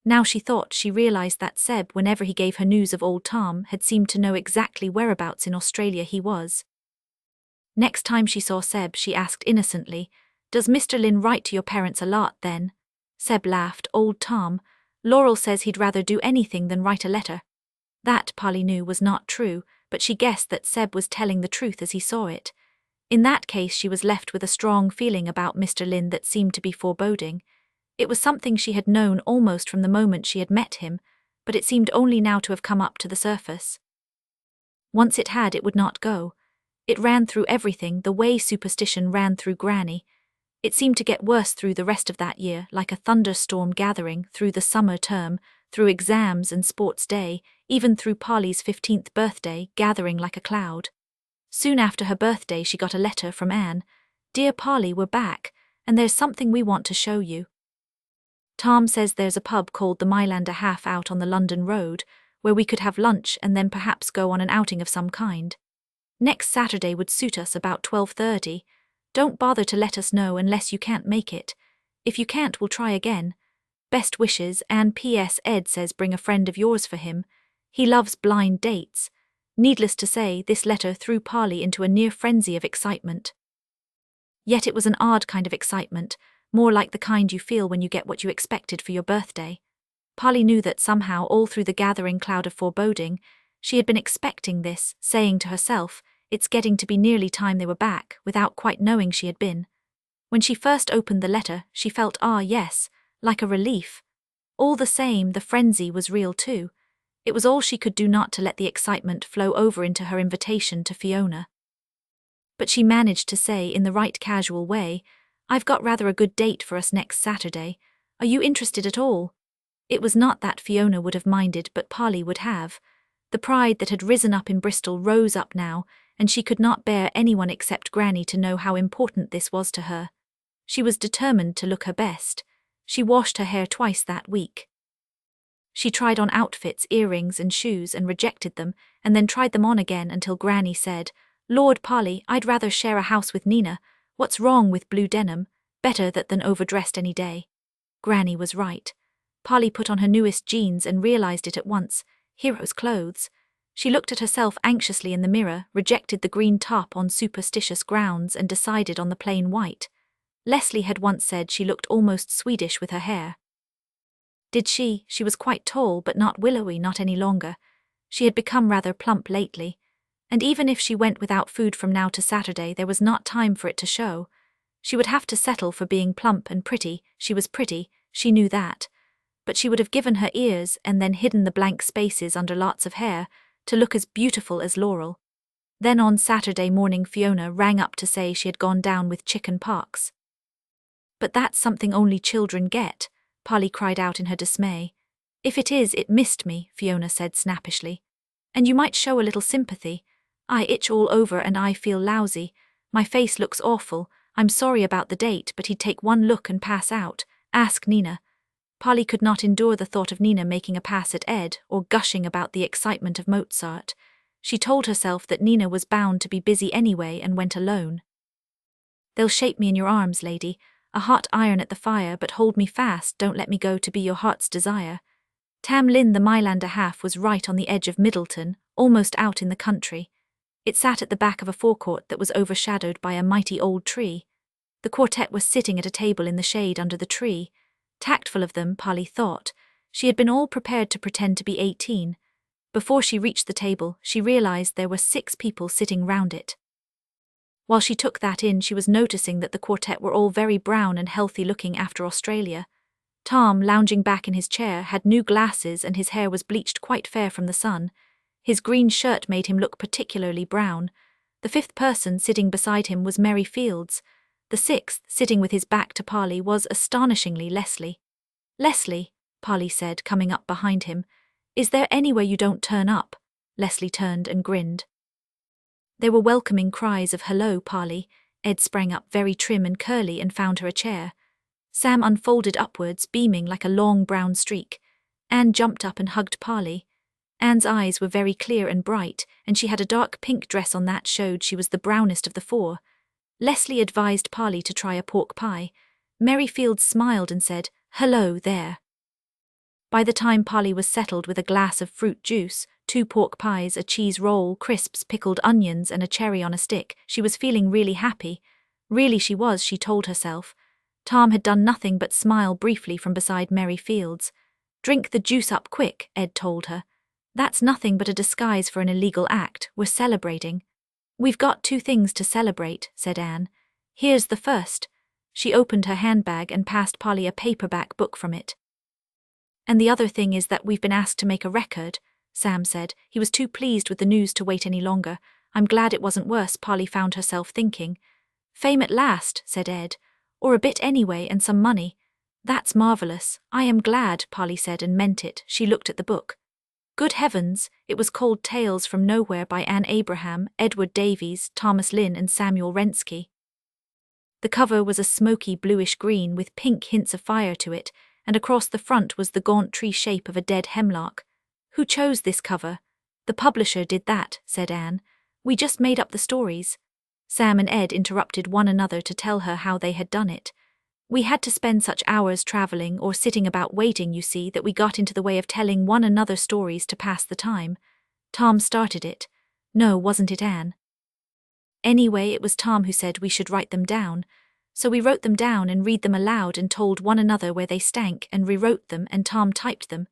A: Now she thought she realized that Seb, whenever he gave her news of old Tom, had seemed to know exactly whereabouts in Australia he was. Next time she saw Seb, she asked innocently, "Does Mr. Lynn write to your parents a lot, then?" Seb laughed. "Old Tom. Laurel says he'd rather do anything than write a letter." That, Polly knew, was not true, but she guessed that Seb was telling the truth as he saw it. In that case, she was left with a strong feeling about Mr. Lynn that seemed to be foreboding. It was something she had known almost from the moment she had met him, but it seemed only now to have come up to the surface. Once it had, it would not go. It ran through everything, the way superstition ran through Granny. It seemed to get worse through the rest of that year, like a thunderstorm gathering, through the summer term, through exams and sports day, even through Polly's 15th birthday, gathering like a cloud. Soon after her birthday she got a letter from Anne. "Dear Polly, we're back, and there's something we want to show you. Tom says there's a pub called the Mylander Half out on the London Road, where we could have lunch and then perhaps go on an outing of some kind. Next Saturday would suit us about 12:30. Don't bother to let us know unless you can't make it. If you can't, we'll try again. Best wishes, and P.S. Ed says bring a friend of yours for him. He loves blind dates." Needless to say, this letter threw Polly into a near frenzy of excitement. Yet it was an odd kind of excitement, more like the kind you feel when you get what you expected for your birthday. Polly knew that somehow, all through the gathering cloud of foreboding, she had been expecting this, saying to herself, "It's getting to be nearly time they were back," without quite knowing she had been. When she first opened the letter, she felt, yes, like a relief. All the same, the frenzy was real too. It was all she could do not to let the excitement flow over into her invitation to Fiona. But she managed to say, in the right casual way, "I've got rather a good date for us next Saturday. Are you interested at all?" It was not that Fiona would have minded, but Polly would have. The pride that had risen up in Bristol rose up now, and she could not bear anyone except Granny to know how important this was to her. She was determined to look her best. She washed her hair twice that week. She tried on outfits, earrings and shoes, and rejected them, and then tried them on again until Granny said, "Lord, Polly, I'd rather share a house with Nina. What's wrong with blue denim? Better that than overdressed any day." Granny was right. Polly put on her newest jeans and realized it at once. Hero's clothes. She looked at herself anxiously in the mirror, rejected the green top on superstitious grounds, and decided on the plain white. Leslie had once said she looked almost Swedish with her hair. Did she? She was quite tall, but not willowy, not any longer. She had become rather plump lately. And even if she went without food from now to Saturday, there was not time for it to show. She would have to settle for being plump and pretty. She was pretty, she knew that. But she would have given her ears and then hidden the blank spaces under lots of hair to look as beautiful as Laurel. Then on Saturday morning Fiona rang up to say she had gone down with chicken pox. "But that's something only children get," Polly cried out in her dismay. "If it is, it missed me," Fiona said snappishly. "And you might show a little sympathy. I itch all over and I feel lousy. My face looks awful. I'm sorry about the date, but he'd take one look and pass out. Ask Nina." Polly could not endure the thought of Nina making a pass at Ed or gushing about the excitement of Mozart. She told herself that Nina was bound to be busy anyway and went alone. "They'll shape me in your arms, lady. A hot iron at the fire, but hold me fast, don't let me go to be your heart's desire." Tom Lynn, the Mylander Half, was right on the edge of Middleton, almost out in the country. It sat at the back of a forecourt that was overshadowed by a mighty old tree. The quartet was sitting at a table in the shade under the tree. Tactful of them, Polly thought. She had been all prepared to pretend to be 18. Before she reached the table, she realized there were 6 people sitting round it. While she took that in, she was noticing that the quartet were all very brown and healthy-looking after Australia. Tom, lounging back in his chair, had new glasses and his hair was bleached quite fair from the sun. His green shirt made him look particularly brown. The 5th person sitting beside him was Mary Fields. The 6th, sitting with his back to Polly, was astonishingly Leslie. "Leslie," Polly said, coming up behind him, "is there anywhere you don't turn up?" Leslie turned and grinned. There were welcoming cries of "Hello, Polly." Ed sprang up very trim and curly and found her a chair. Sam unfolded upwards, beaming like a long brown streak. Anne jumped up and hugged Polly. Anne's eyes were very clear and bright, and she had a dark pink dress on that showed she was the brownest of the four. Leslie advised Polly to try a pork pie. Mary Fields smiled and said, "Hello there." By the time Polly was settled with a glass of fruit juice, 2 pork pies, a cheese roll, crisps, pickled onions, and a cherry on a stick, she was feeling really happy. Really she was, she told herself. Tom had done nothing but smile briefly from beside Mary Fields. "Drink the juice up quick," Ed told her. "That's nothing but a disguise for an illegal act. We're celebrating." "We've got 2 things to celebrate," said Anne. "Here's the first." She opened her handbag and passed Polly a paperback book from it. "And the other thing is that we've been asked to make a record," Sam said. He was too pleased with the news to wait any longer. "I'm glad it wasn't worse," Polly found herself thinking. "Fame at last," said Ed. "Or a bit anyway, and some money." "That's marvelous. I am glad," Polly said, and meant it. She looked at the book. Good heavens, it was called Tales from Nowhere by Anne Abraham, Edward Davies, Thomas Lynn, and Samuel Rensky. The cover was a smoky bluish green with pink hints of fire to it, and across the front was the gaunt tree shape of a dead hemlock. "Who chose this cover?" "The publisher did that," said Anne. "We just made up the stories." Sam and Ed interrupted one another to tell her how they had done it. "We had to spend such hours traveling or sitting about waiting, you see, that we got into the way of telling one another stories to pass the time. Tom started it." "No, wasn't it Anne?" "Anyway, it was Tom who said we should write them down. So we wrote them down and read them aloud and told one another where they stank and rewrote them, and Tom typed them.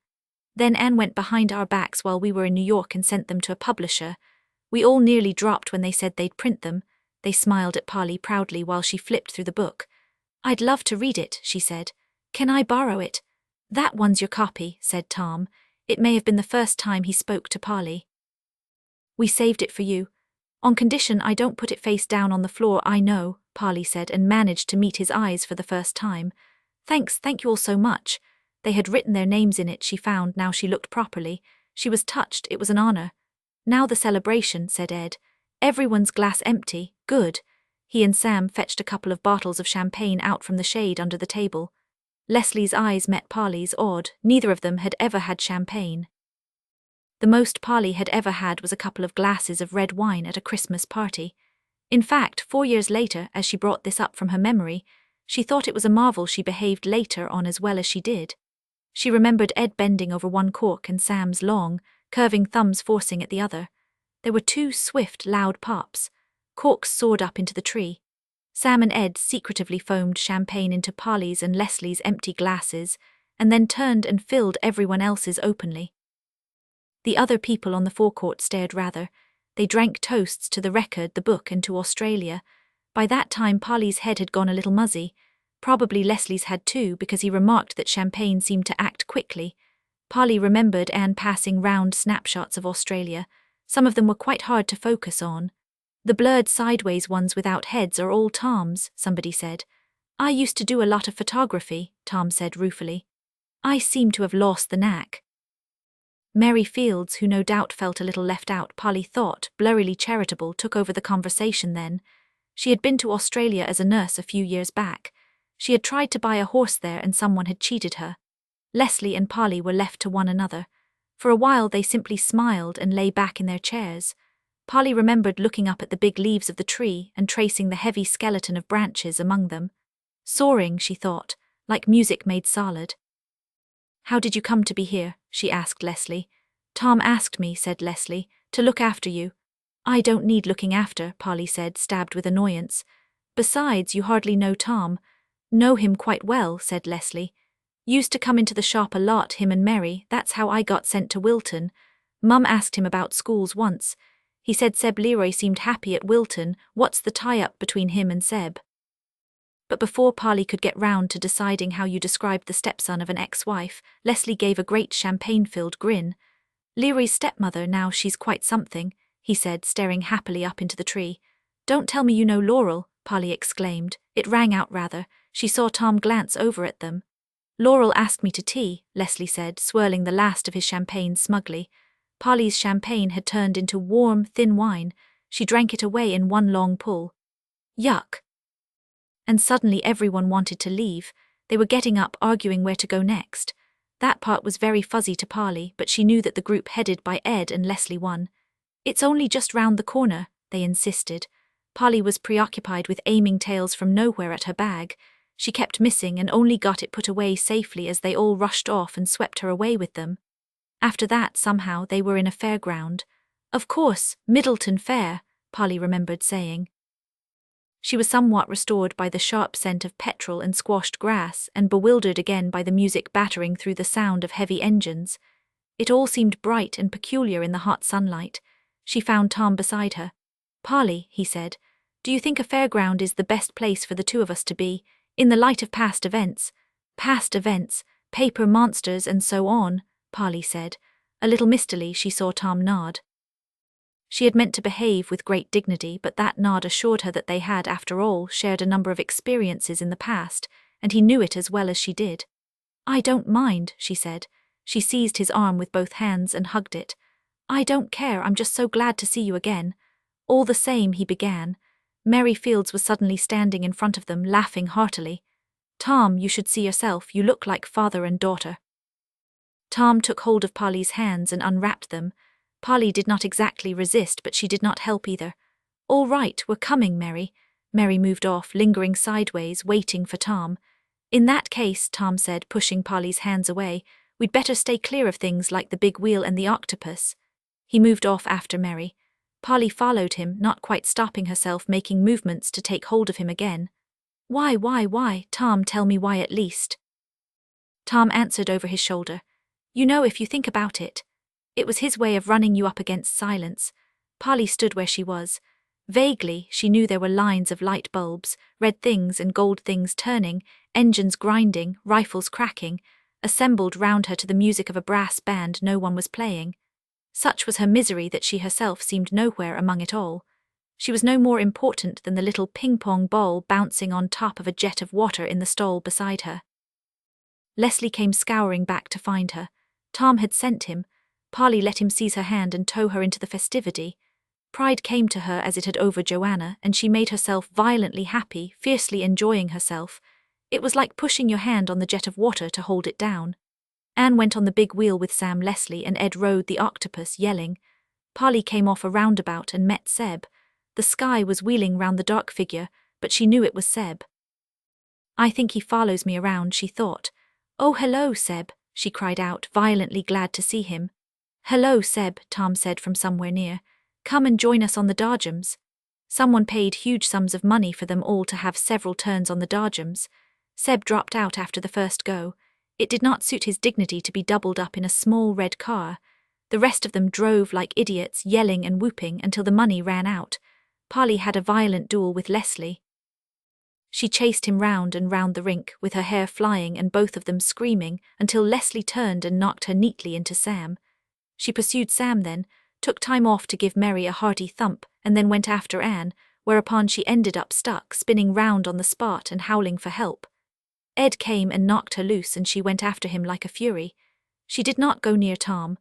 A: Then Anne went behind our backs while we were in New York and sent them to a publisher. We all nearly dropped when they said they'd print them." They smiled at Polly proudly while she flipped through the book. "I'd love to read it," she said. "Can I borrow it?" "That one's your copy," said Tom. It may have been the first time he spoke to Polly. "We saved it for you. On condition I don't put it face down on the floor, I know," Polly said, and managed to meet his eyes for the first time. Thank you all so much." They had written their names in it, she found, now she looked properly. She was touched, it was an honor. "Now the celebration," said Ed. "Everyone's glass empty, good." He and Sam fetched a couple of bottles of champagne out from the shade under the table. Leslie's eyes met Polly's, odd, neither of them had ever had champagne. The most Polly had ever had was a couple of glasses of red wine at a Christmas party. In fact, 4 years later, as she brought this up from her memory, she thought it was a marvel she behaved later on as well as she did. She remembered Ed bending over one cork and Sam's long, curving thumbs forcing at the other. There were 2 swift, loud pops. Corks soared up into the tree. Sam and Ed secretively foamed champagne into Polly's and Leslie's empty glasses, and then turned and filled everyone else's openly. The other people on the forecourt stared rather. They drank toasts to the record, the book, and to Australia. By that time Polly's head had gone a little muzzy. Probably Leslie's had too, because he remarked that champagne seemed to act quickly. Polly remembered Anne passing round snapshots of Australia. Some of them were quite hard to focus on. "The blurred sideways ones without heads are all Tom's," somebody said. "I used to do a lot of photography," Tom said ruefully. "I seem to have lost the knack." Mary Fields, who no doubt felt a little left out, Polly thought, blurrily charitable, took over the conversation then. She had been to Australia as a nurse a few years back. She had tried to buy a horse there and someone had cheated her. Leslie and Polly were left to one another. For a while they simply smiled and lay back in their chairs. Polly remembered looking up at the big leaves of the tree and tracing the heavy skeleton of branches among them. Soaring, she thought, like music made solid. "How did you come to be here?" she asked Leslie. "Tom asked me," said Leslie, "to look after you." "I don't need looking after," Polly said, stabbed with annoyance. "Besides, you hardly know Tom." "Know him quite well," said Leslie. "Used to come into the shop a lot, him and Mary. That's how I got sent to Wilton. Mum asked him about schools once. He said Seb Leroy seemed happy at Wilton. What's the tie-up between him and Seb?" But before Polly could get round to deciding how you described the stepson of an ex-wife, Leslie gave a great champagne-filled grin. "Leroy's stepmother, now she's quite something," he said, staring happily up into the tree. "Don't tell me you know Laurel," Polly exclaimed. It rang out rather. She saw Tom glance over at them. "Laurel asked me to tea," Leslie said, swirling the last of his champagne smugly. Polly's champagne had turned into warm, thin wine. She drank it away in one long pull. Yuck. And suddenly everyone wanted to leave. They were getting up, arguing where to go next. That part was very fuzzy to Polly, but she knew that the group headed by Ed and Leslie won. It's only just round the corner, they insisted. Polly was preoccupied with aiming tails from nowhere at her bag. She kept missing and only got it put away safely as they all rushed off and swept her away with them. After that, somehow, they were in a fairground. Of course, Middleton Fair, Polly remembered saying. She was somewhat restored by the sharp scent of petrol and squashed grass, and bewildered again by the music battering through the sound of heavy engines. It all seemed bright and peculiar in the hot sunlight. She found Tom beside her. "Polly," he said, "do you think a fairground is the best place for the two of us to be, in the light of past events?" "Past events, paper monsters and so on," Polly said. A little mistily she saw Tom nod. She had meant to behave with great dignity, but that nod assured her that they had, after all, shared a number of experiences in the past, and he knew it as well as she did. "I don't mind," she said. She seized his arm with both hands and hugged it. "I don't care, I'm just so glad to see you again." "All the same," he began. Mary Fields was suddenly standing in front of them, laughing heartily. "Tom, you should see yourself, you look like father and daughter." Tom took hold of Polly's hands and unwrapped them. Polly did not exactly resist, but she did not help either. "All right, we're coming, Mary." Mary moved off, lingering sideways, waiting for Tom. "In that case," Tom said, pushing Polly's hands away, "we'd better stay clear of things like the big wheel and the octopus." He moved off after Mary. Polly followed him, not quite stopping herself, making movements to take hold of him again. Why, Tom, tell me why at least." Tom answered over his shoulder. "You know, if you think about it, it was his way of running you up against silence." Polly stood where she was. Vaguely, she knew there were lines of light bulbs, red things and gold things turning, engines grinding, rifles cracking, assembled round her to the music of a brass band no one was playing. Such was her misery that she herself seemed nowhere among it all. She was no more important than the little ping-pong ball bouncing on top of a jet of water in the stall beside her. Leslie came scouring back to find her. Tom had sent him. Polly let him seize her hand and tow her into the festivity. Pride came to her as it had over Joanna, and she made herself violently happy, fiercely enjoying herself. It was like pushing your hand on the jet of water to hold it down. Anne went on the big wheel with Sam Leslie, and Ed rode the octopus, yelling. Polly came off a roundabout and met Seb. The sky was wheeling round the dark figure, but she knew it was Seb. "I think he follows me around," she thought. "Oh, hello, Seb," she cried out, violently glad to see him. "Hello, Seb," Tom said from somewhere near. "Come and join us on the Dodgems." Someone paid huge sums of money for them all to have several turns on the Dodgems. Seb dropped out after the first go. It did not suit his dignity to be doubled up in a small red car. The rest of them drove like idiots, yelling and whooping until the money ran out. Polly had a violent duel with Leslie. She chased him round and round the rink, with her hair flying and both of them screaming, until Leslie turned and knocked her neatly into Sam. She pursued Sam then, took time off to give Mary a hearty thump, and then went after Anne, whereupon she ended up stuck, spinning round on the spot and howling for help. Ed came and knocked her loose, and she went after him like a fury. She did not go near Tom.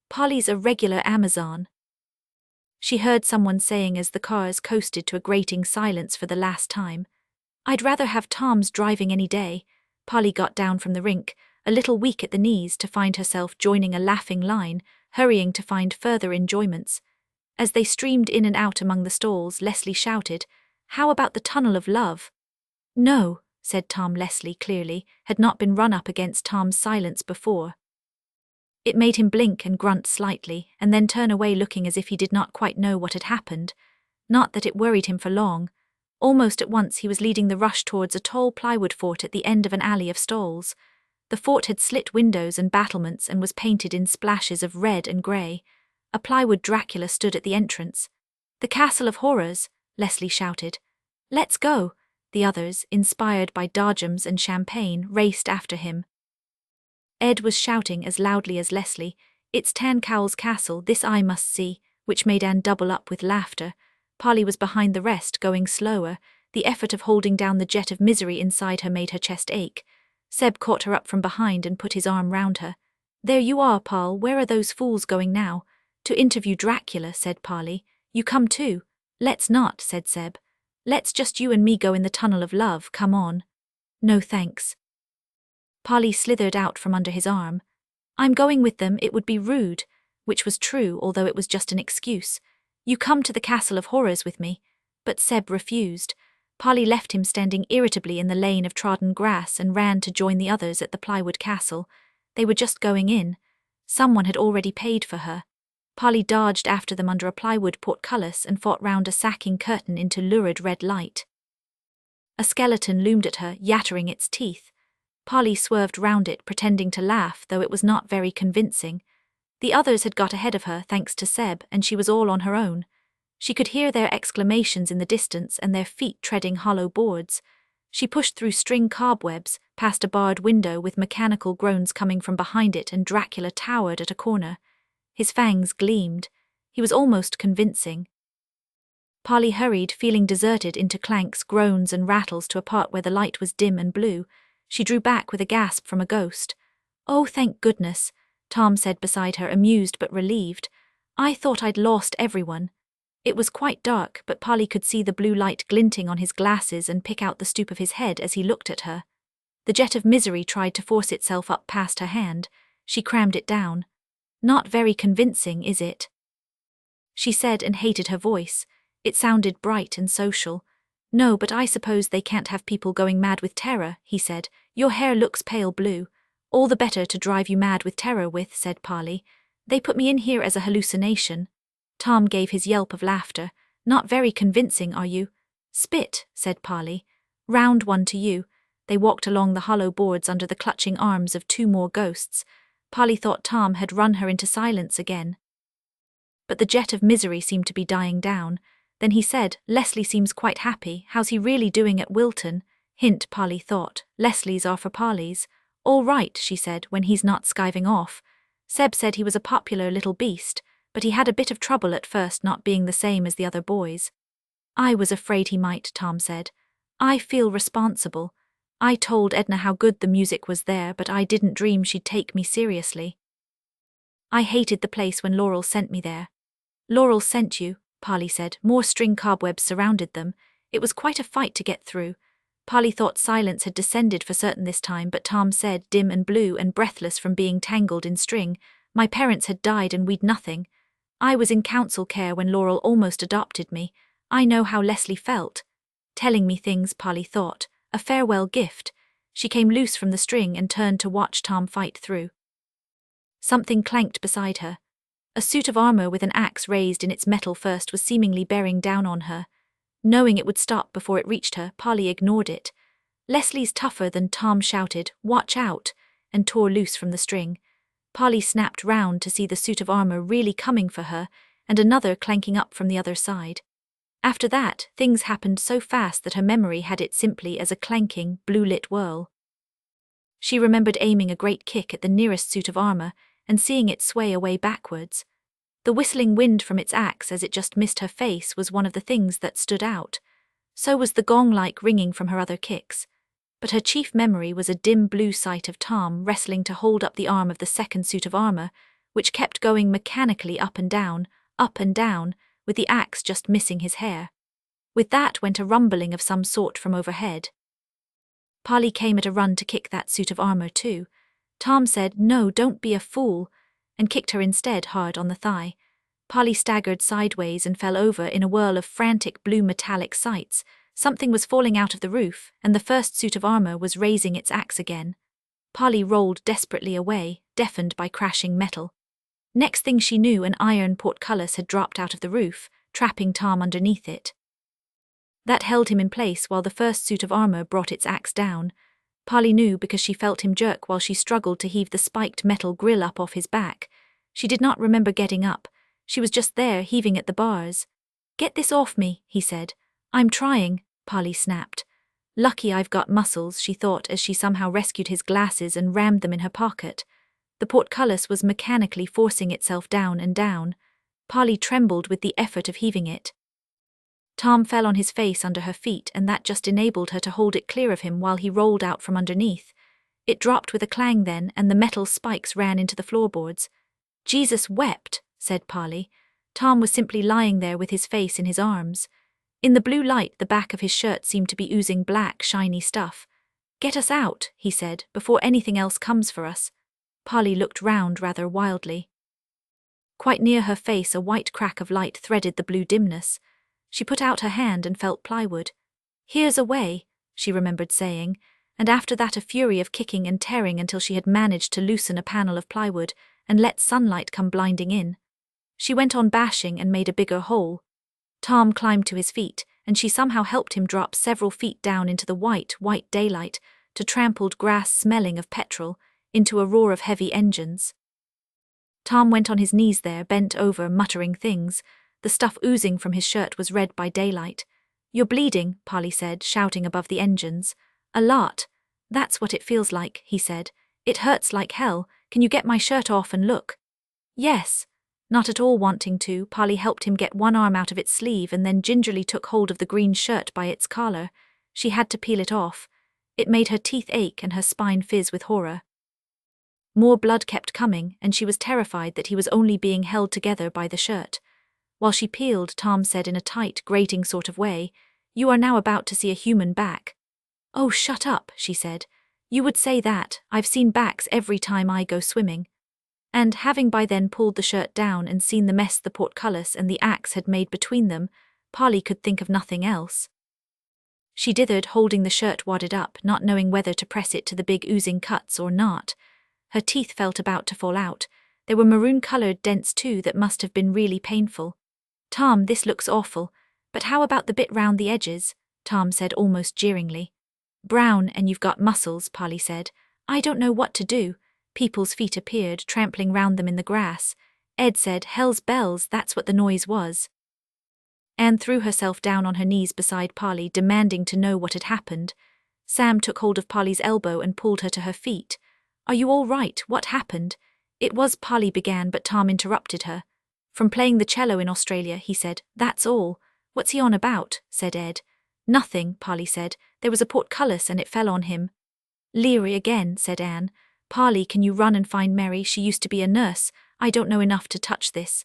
A: "Polly's a regular Amazon," she heard someone saying as the cars coasted to a grating silence for the last time. "I'd rather have Tom's driving any day." Polly got down from the rink, a little weak at the knees, to find herself joining a laughing line, hurrying to find further enjoyments. As they streamed in and out among the stalls, Leslie shouted, "How about the Tunnel of Love?" "No," said Tom. Leslie, clearly, had not been run up against Tom's silence before. It made him blink and grunt slightly, and then turn away, looking as if he did not quite know what had happened. Not that it worried him for long. Almost at once he was leading the rush towards a tall plywood fort at the end of an alley of stalls. The fort had slit windows and battlements and was painted in splashes of red and grey. A plywood Dracula stood at the entrance. "The Castle of Horrors," Leslie shouted. "Let's go." The others, inspired by Dodgems and champagne, raced after him. Ed was shouting as loudly as Leslie, "It's Tancowell's castle, this I must see," which made Anne double up with laughter. Polly was behind the rest, going slower. The effort of holding down the jet of misery inside her made her chest ache. Seb caught her up from behind and put his arm round her. "There you are, Poll. Where are those fools going now?" "To interview Dracula," said Polly. "You come too." "Let's not," said Seb. Let's just you and me go in the tunnel of love, come on. No thanks. Polly slithered out from under his arm. I'm going with them, it would be rude, which was true, although it was just an excuse. You come to the Castle of Horrors with me. But Seb refused. Polly left him standing irritably in the lane of trodden grass and ran to join the others at the plywood castle. They were just going in. Someone had already paid for her. Polly dodged after them under a plywood portcullis and fought round a sacking curtain into lurid red light. A skeleton loomed at her, yattering its teeth. Polly swerved round it, pretending to laugh, though it was not very convincing. The others had got ahead of her, thanks to Seb, and she was all on her own. She could hear their exclamations in the distance and their feet treading hollow boards. She pushed through string cobwebs, past a barred window with mechanical groans coming from behind it, and Dracula towered at a corner. His fangs gleamed. He was almost convincing. Polly hurried, feeling deserted, into clanks, groans and rattles to a part where the light was dim and blue. She drew back with a gasp from a ghost. Oh, thank goodness, Tom said beside her, amused but relieved. I thought I'd lost everyone. It was quite dark, but Polly could see the blue light glinting on his glasses and pick out the stoop of his head as he looked at her. The jet of misery tried to force itself up past her hand. She crammed it down. Not very convincing, is it? She said, and hated her voice. It sounded bright and social. No, but I suppose they can't have people going mad with terror, he said. Your hair looks pale blue. All the better to drive you mad with terror with, said Polly. They put me in here as a hallucination. Tom gave his yelp of laughter. Not very convincing, are you? Spit, said Polly. Round one to you. They walked along the hollow boards under the clutching arms of two more ghosts. Polly thought Tom had run her into silence again. But the jet of misery seemed to be dying down. Then he said, Leslie seems quite happy. How's he really doing at Wilton? Hint, Polly thought. Leslie's are for Polly's. All right, she said, when he's not skiving off. Seb said he was a popular little beast, but he had a bit of trouble at first not being the same as the other boys. I was afraid he might, Tom said. I feel responsible. I told Edna how good the music was there, but I didn't dream she'd take me seriously. I hated the place when Laurel sent me there. Laurel sent you, Polly said. More string cobwebs surrounded them. It was quite a fight to get through. Polly thought silence had descended for certain this time, but Tom said, dim and blue and breathless from being tangled in string, my parents had died and we'd nothing. I was in council care when Laurel almost adopted me. I know how Leslie felt. Telling me things, Polly thought. A farewell gift. She came loose from the string and turned to watch Tom fight through. Something clanked beside her. A suit of armor with an axe raised in its metal first was seemingly bearing down on her. Knowing it would stop before it reached her, Polly ignored it. Leslie's tougher than, Tom shouted, watch out, and tore loose from the string. Polly snapped round to see the suit of armor really coming for her, and another clanking up from the other side. After that, things happened so fast that her memory had it simply as a clanking, blue-lit whirl. She remembered aiming a great kick at the nearest suit of armor and seeing it sway away backwards. The whistling wind from its axe as it just missed her face was one of the things that stood out. So was the gong-like ringing from her other kicks. But her chief memory was a dim blue sight of Tom wrestling to hold up the arm of the second suit of armor, which kept going mechanically up and down, with the axe just missing his hair. With that went a rumbling of some sort from overhead. Polly came at a run to kick that suit of armor too. Tom said, no, don't be a fool, and kicked her instead hard on the thigh. Polly staggered sideways and fell over in a whirl of frantic blue metallic sights. Something was falling out of the roof, and the first suit of armor was raising its axe again. Polly rolled desperately away, deafened by crashing metal. Next thing she knew, an iron portcullis had dropped out of the roof, trapping Tom underneath it. That held him in place while the first suit of armor brought its axe down. Polly knew because she felt him jerk while she struggled to heave the spiked metal grill up off his back. She did not remember getting up. She was just there, heaving at the bars. Get this off me, he said. I'm trying, Polly snapped. Lucky I've got muscles, she thought as she somehow rescued his glasses and rammed them in her pocket. The portcullis was mechanically forcing itself down and down. Polly trembled with the effort of heaving it. Tom fell on his face under her feet, and that just enabled her to hold it clear of him while he rolled out from underneath. It dropped with a clang then, and the metal spikes ran into the floorboards. Jesus wept, said Polly. Tom was simply lying there with his face in his arms. In the blue light, the back of his shirt seemed to be oozing black, shiny stuff. "Get us out," he said, "before anything else comes for us." Polly looked round rather wildly. Quite near her face, a white crack of light threaded the blue dimness. She put out her hand and felt plywood. "Here's a way," she remembered saying, and after that a fury of kicking and tearing until she had managed to loosen a panel of plywood and let sunlight come blinding in. She went on bashing and made a bigger hole. Tom climbed to his feet, and she somehow helped him drop several feet down into the white daylight, to trampled grass smelling of petrol, into a roar of heavy engines. Tom went on his knees there, bent over, muttering things. The stuff oozing from his shirt was red by daylight. "You're bleeding," Polly said, shouting above the engines. "A lot." "That's what it feels like," he said. "It hurts like hell. Can you get my shirt off and look?" "Yes." Not at all wanting to, Polly helped him get one arm out of its sleeve and then gingerly took hold of the green shirt by its collar. She had to peel it off. It made her teeth ache and her spine fizz with horror. More blood kept coming, and she was terrified that he was only being held together by the shirt. While she peeled, Tom said in a tight, grating sort of way, "You are now about to see a human back." "Oh, shut up," she said. "You would say that. I've seen backs every time I go swimming." And having by then pulled the shirt down and seen the mess the portcullis and the axe had made between them, Polly could think of nothing else. She dithered, holding the shirt wadded up, not knowing whether to press it to the big oozing cuts or not. Her teeth felt about to fall out. There were maroon-coloured dents too that must have been really painful. "Tom, this looks awful. But how about the bit round the edges?" Tom said almost jeeringly. "Brown, and you've got muscles," Polly said. "I don't know what to do." People's feet appeared, trampling round them in the grass. Ed said, "Hell's bells, that's what the noise was." Anne threw herself down on her knees beside Polly, demanding to know what had happened. Sam took hold of Polly's elbow and pulled her to her feet. "Are you all right? What happened?" "It was," Polly began, but Tom interrupted her. "From playing the cello in Australia," he said. "That's all." "What's he on about?" said Ed. "Nothing," Polly said. "There was a portcullis and it fell on him." "Leery again," said Anne. "Polly, can you run and find Mary? She used to be a nurse. I don't know enough to touch this."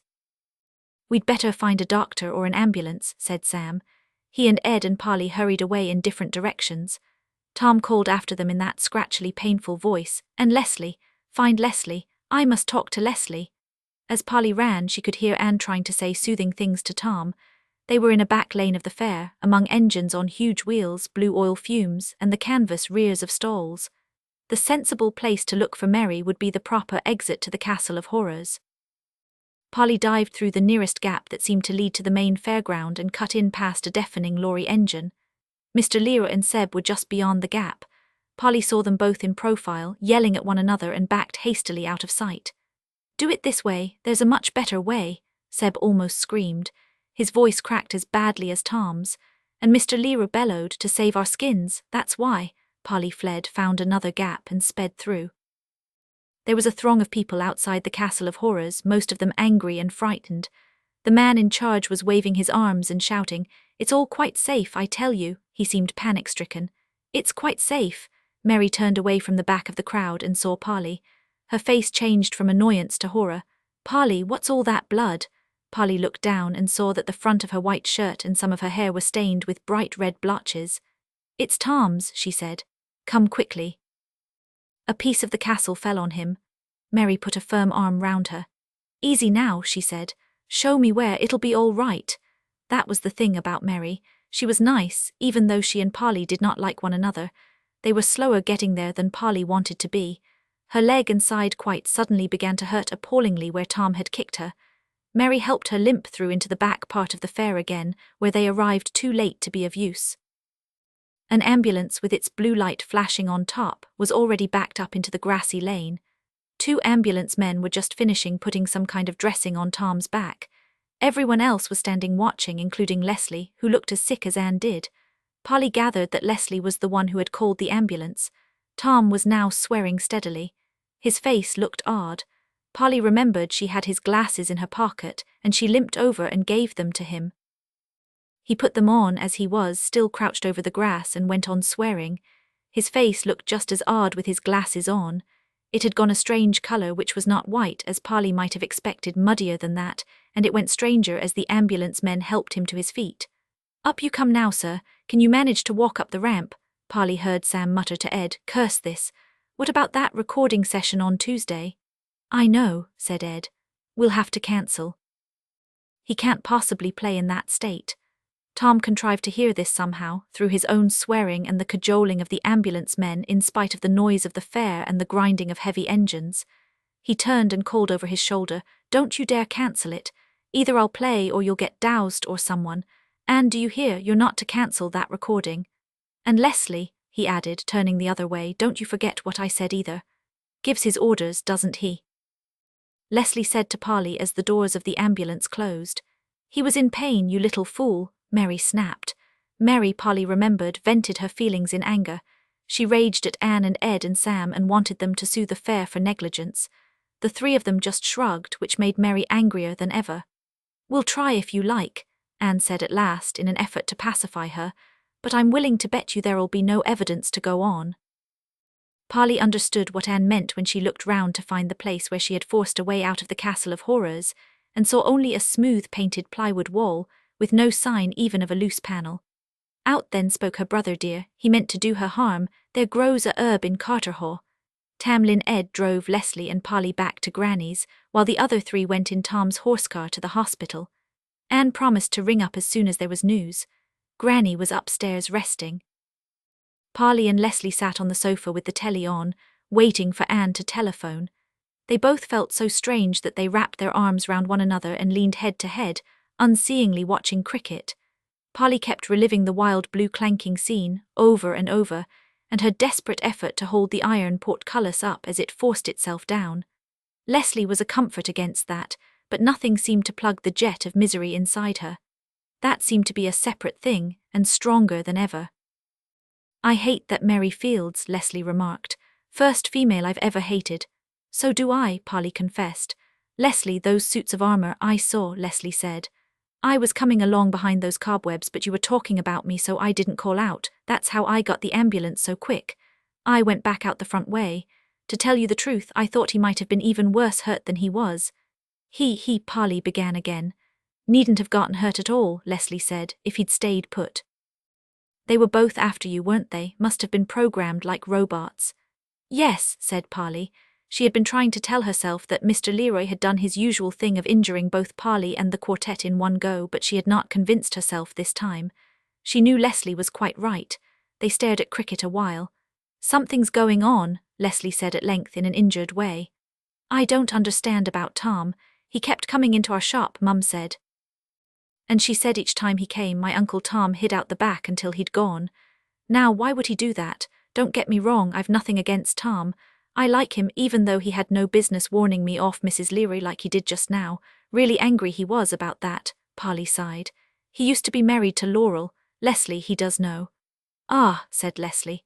A: "We'd better find a doctor or an ambulance," said Sam. He and Ed and Polly hurried away in different directions. Tom called after them in that scratchily painful voice, "And Leslie, find Leslie. I must talk to Leslie." As Polly ran, she could hear Anne trying to say soothing things to Tom. They were in a back lane of the fair, among engines on huge wheels, blue oil fumes, and the canvas rears of stalls. The sensible place to look for Mary would be the proper exit to the Castle of Horrors. Polly dived through the nearest gap that seemed to lead to the main fairground and cut in past a deafening lorry engine. Mr. Lear and Seb were just beyond the gap. Polly saw them both in profile, yelling at one another, and backed hastily out of sight. "Do it this way, there's a much better way," Seb almost screamed. His voice cracked as badly as Tom's. And Mr. Lear bellowed, "To save our skins, that's why." Polly fled, found another gap, and sped through. There was a throng of people outside the Castle of Horrors, most of them angry and frightened. The man in charge was waving his arms and shouting, "It's all quite safe, I tell you." He seemed panic-stricken. "It's quite safe." Mary turned away from the back of the crowd and saw Polly. Her face changed from annoyance to horror. "Polly, what's all that blood?" Polly looked down and saw that the front of her white shirt and some of her hair were stained with bright red blotches. "It's Tom's," she said. "Come quickly." A piece of the castle fell on him. Mary put a firm arm round her. "Easy now," she said. "Show me where, it'll be all right." That was the thing about Mary. She was nice, even though she and Polly did not like one another. They were slower getting there than Polly wanted to be. Her leg and side quite suddenly began to hurt appallingly where Tom had kicked her. Mary helped her limp through into the back part of the fair again, where they arrived too late to be of use. An ambulance with its blue light flashing on top was already backed up into the grassy lane. 2 ambulance men were just finishing putting some kind of dressing on Tom's back. Everyone else was standing watching, including Leslie, who looked as sick as Anne did. Polly gathered that Leslie was the one who had called the ambulance. Tom was now swearing steadily. His face looked odd. Polly remembered she had his glasses in her pocket, and she limped over and gave them to him. He put them on as he was, still crouched over the grass, and went on swearing. His face looked just as odd with his glasses on. It had gone a strange colour, which was not white, as Polly might have expected, muddier than that, and it went stranger as the ambulance men helped him to his feet. Up you come now, sir. Can you manage to walk up the ramp? Polly heard Sam mutter to Ed. Curse this. What about that recording session on Tuesday? I know, said Ed. We'll have to cancel. He can't possibly play in that state. Tom contrived to hear this somehow, through his own swearing and the cajoling of the ambulance men in spite of the noise of the fair and the grinding of heavy engines. He turned and called over his shoulder, Don't you dare cancel it. Either I'll play or you'll get doused or someone. And do you hear, you're not to cancel that recording. And Leslie, he added, turning the other way, don't you forget what I said either. Gives his orders, doesn't he? Leslie said to Polly as the doors of the ambulance closed. He was in pain, you little fool, Mary snapped. Mary, Polly remembered, vented her feelings in anger. She raged at Anne and Ed and Sam and wanted them to sue the fair for negligence. The three of them just shrugged, which made Mary angrier than ever. We'll try if you like, Anne said at last in an effort to pacify her, but I'm willing to bet you there'll be no evidence to go on. Polly understood what Anne meant when she looked round to find the place where she had forced a way out of the castle of horrors, and saw only a smooth painted plywood wall, with no sign even of a loose panel. Out then spoke her brother dear, he meant to do her harm, there grows a herb in Carterhaugh. Tom Lynn Ed drove Leslie and Polly back to Granny's, while the other three went in Tom's horse car to the hospital. Anne promised to ring up as soon as there was news. Granny was upstairs resting. Polly and Leslie sat on the sofa with the telly on, waiting for Anne to telephone. They both felt so strange that they wrapped their arms round one another and leaned head to head, unseeingly watching cricket. Polly kept reliving the wild blue clanking scene, over and over, and her desperate effort to hold the iron portcullis up as it forced itself down. Leslie was a comfort against that, but nothing seemed to plug the jet of misery inside her. That seemed to be a separate thing, and stronger than ever. I hate that Mary Fields, Leslie remarked. First female I've ever hated. So do I, Polly confessed. Leslie, those suits of armor I saw, Leslie said. I was coming along behind those cobwebs, but you were talking about me, so I didn't call out. That's how I got the ambulance so quick. I went back out the front way. To tell you the truth, I thought he might have been even worse hurt than he was. He, Polly began again. Needn't have gotten hurt at all, Leslie said, if he'd stayed put. They were both after you, weren't they? Must have been programmed like robots. Yes, said Polly. She had been trying to tell herself that Mr. Leroy had done his usual thing of injuring both Polly and the quartet in one go, but she had not convinced herself this time. She knew Leslie was quite right. They stared at cricket a while. Something's going on, Leslie said at length in an injured way. I don't understand about Tom. He kept coming into our shop, Mum said. And she said each time he came, my Uncle Tom hid out the back until he'd gone. Now, why would he do that? Don't get me wrong, I've nothing against Tom. I like him even though he had no business warning me off Mrs. Leroy like he did just now. Really angry he was about that, Polly sighed. He used to be married to Laurel. Leslie, he does know. Ah, said Leslie.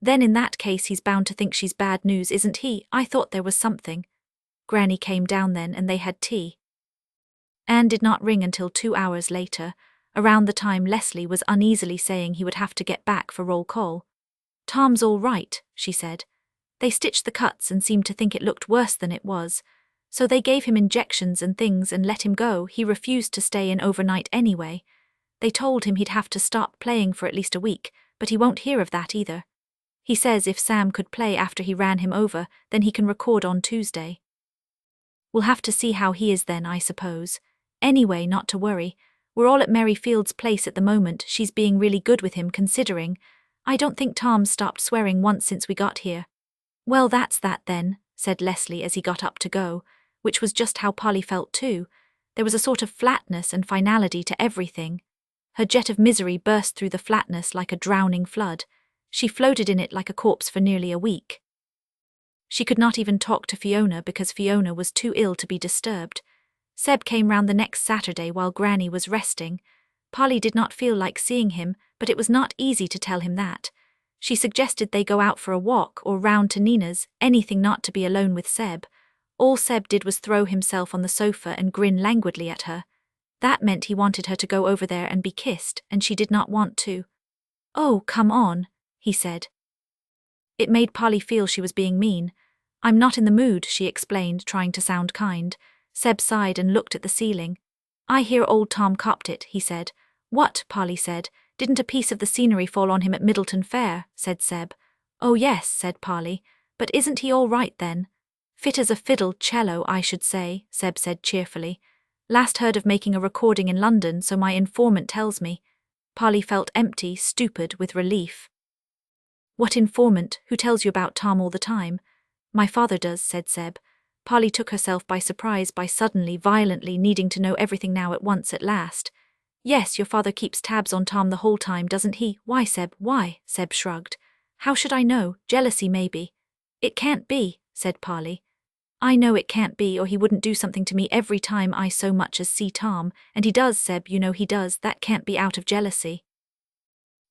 A: Then in that case he's bound to think she's bad news, isn't he? I thought there was something. Granny came down then and they had tea. Anne did not ring until 2 hours later, around the time Leslie was uneasily saying he would have to get back for roll call. Tom's all right, she said. They stitched the cuts and seemed to think it looked worse than it was. So they gave him injections and things and let him go. He refused to stay in overnight anyway. They told him he'd have to stop playing for at least a week, but he won't hear of that either. He says if Sam could play after he ran him over, then he can record on Tuesday. We'll have to see how he is then, I suppose. Anyway, not to worry. We're all at Mary Field's place at the moment. She's being really good with him, considering. I don't think Tom's stopped swearing once since we got here. Well, that's that then, said Leslie as he got up to go, which was just how Polly felt too. There was a sort of flatness and finality to everything. Her jet of misery burst through the flatness like a drowning flood. She floated in it like a corpse for nearly a week. She could not even talk to Fiona because Fiona was too ill to be disturbed. Seb came round the next Saturday while Granny was resting. Polly did not feel like seeing him, but it was not easy to tell him that. She suggested they go out for a walk or round to Nina's, anything not to be alone with Seb. All Seb did was throw himself on the sofa and grin languidly at her. That meant he wanted her to go over there and be kissed, and she did not want to. Oh, come on, he said. It made Polly feel she was being mean. I'm not in the mood, she explained, trying to sound kind. Seb sighed and looked at the ceiling. I hear old Tom copped it, he said. What? Polly said. Didn't a piece of the scenery fall on him at Middleton Fair? Said Seb. Oh yes, said Polly. But isn't he all right then? Fit as a fiddle cello, I should say, Seb said cheerfully. Last heard of making a recording in London, so my informant tells me. Polly felt empty, stupid, with relief. What informant? Who tells you about Tom all the time? My father does, said Seb. Polly took herself by surprise by suddenly, violently needing to know everything now at once at last. Yes, your father keeps tabs on Tom the whole time, doesn't he? Why, Seb, why? Seb shrugged. How should I know? Jealousy, maybe. It can't be, said Polly. I know it can't be, or he wouldn't do something to me every time I so much as see Tom, and he does, Seb, you know he does. That can't be out of jealousy.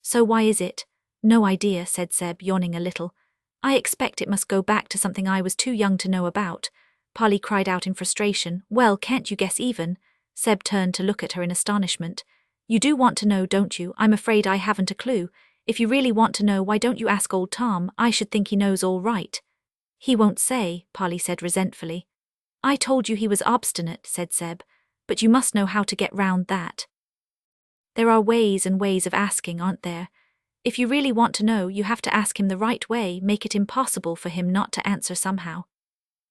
A: So why is it? No idea, said Seb, yawning a little. I expect it must go back to something I was too young to know about. Polly cried out in frustration. Well, can't you guess even? Seb turned to look at her in astonishment. You do want to know, don't you? I'm afraid I haven't a clue. If you really want to know, why don't you ask old Tom? I should think he knows all right. He won't say, Polly said resentfully. I told you he was obstinate, said Seb, but you must know how to get round that. There are ways and ways of asking, aren't there? If you really want to know, you have to ask him the right way, make it impossible for him not to answer somehow.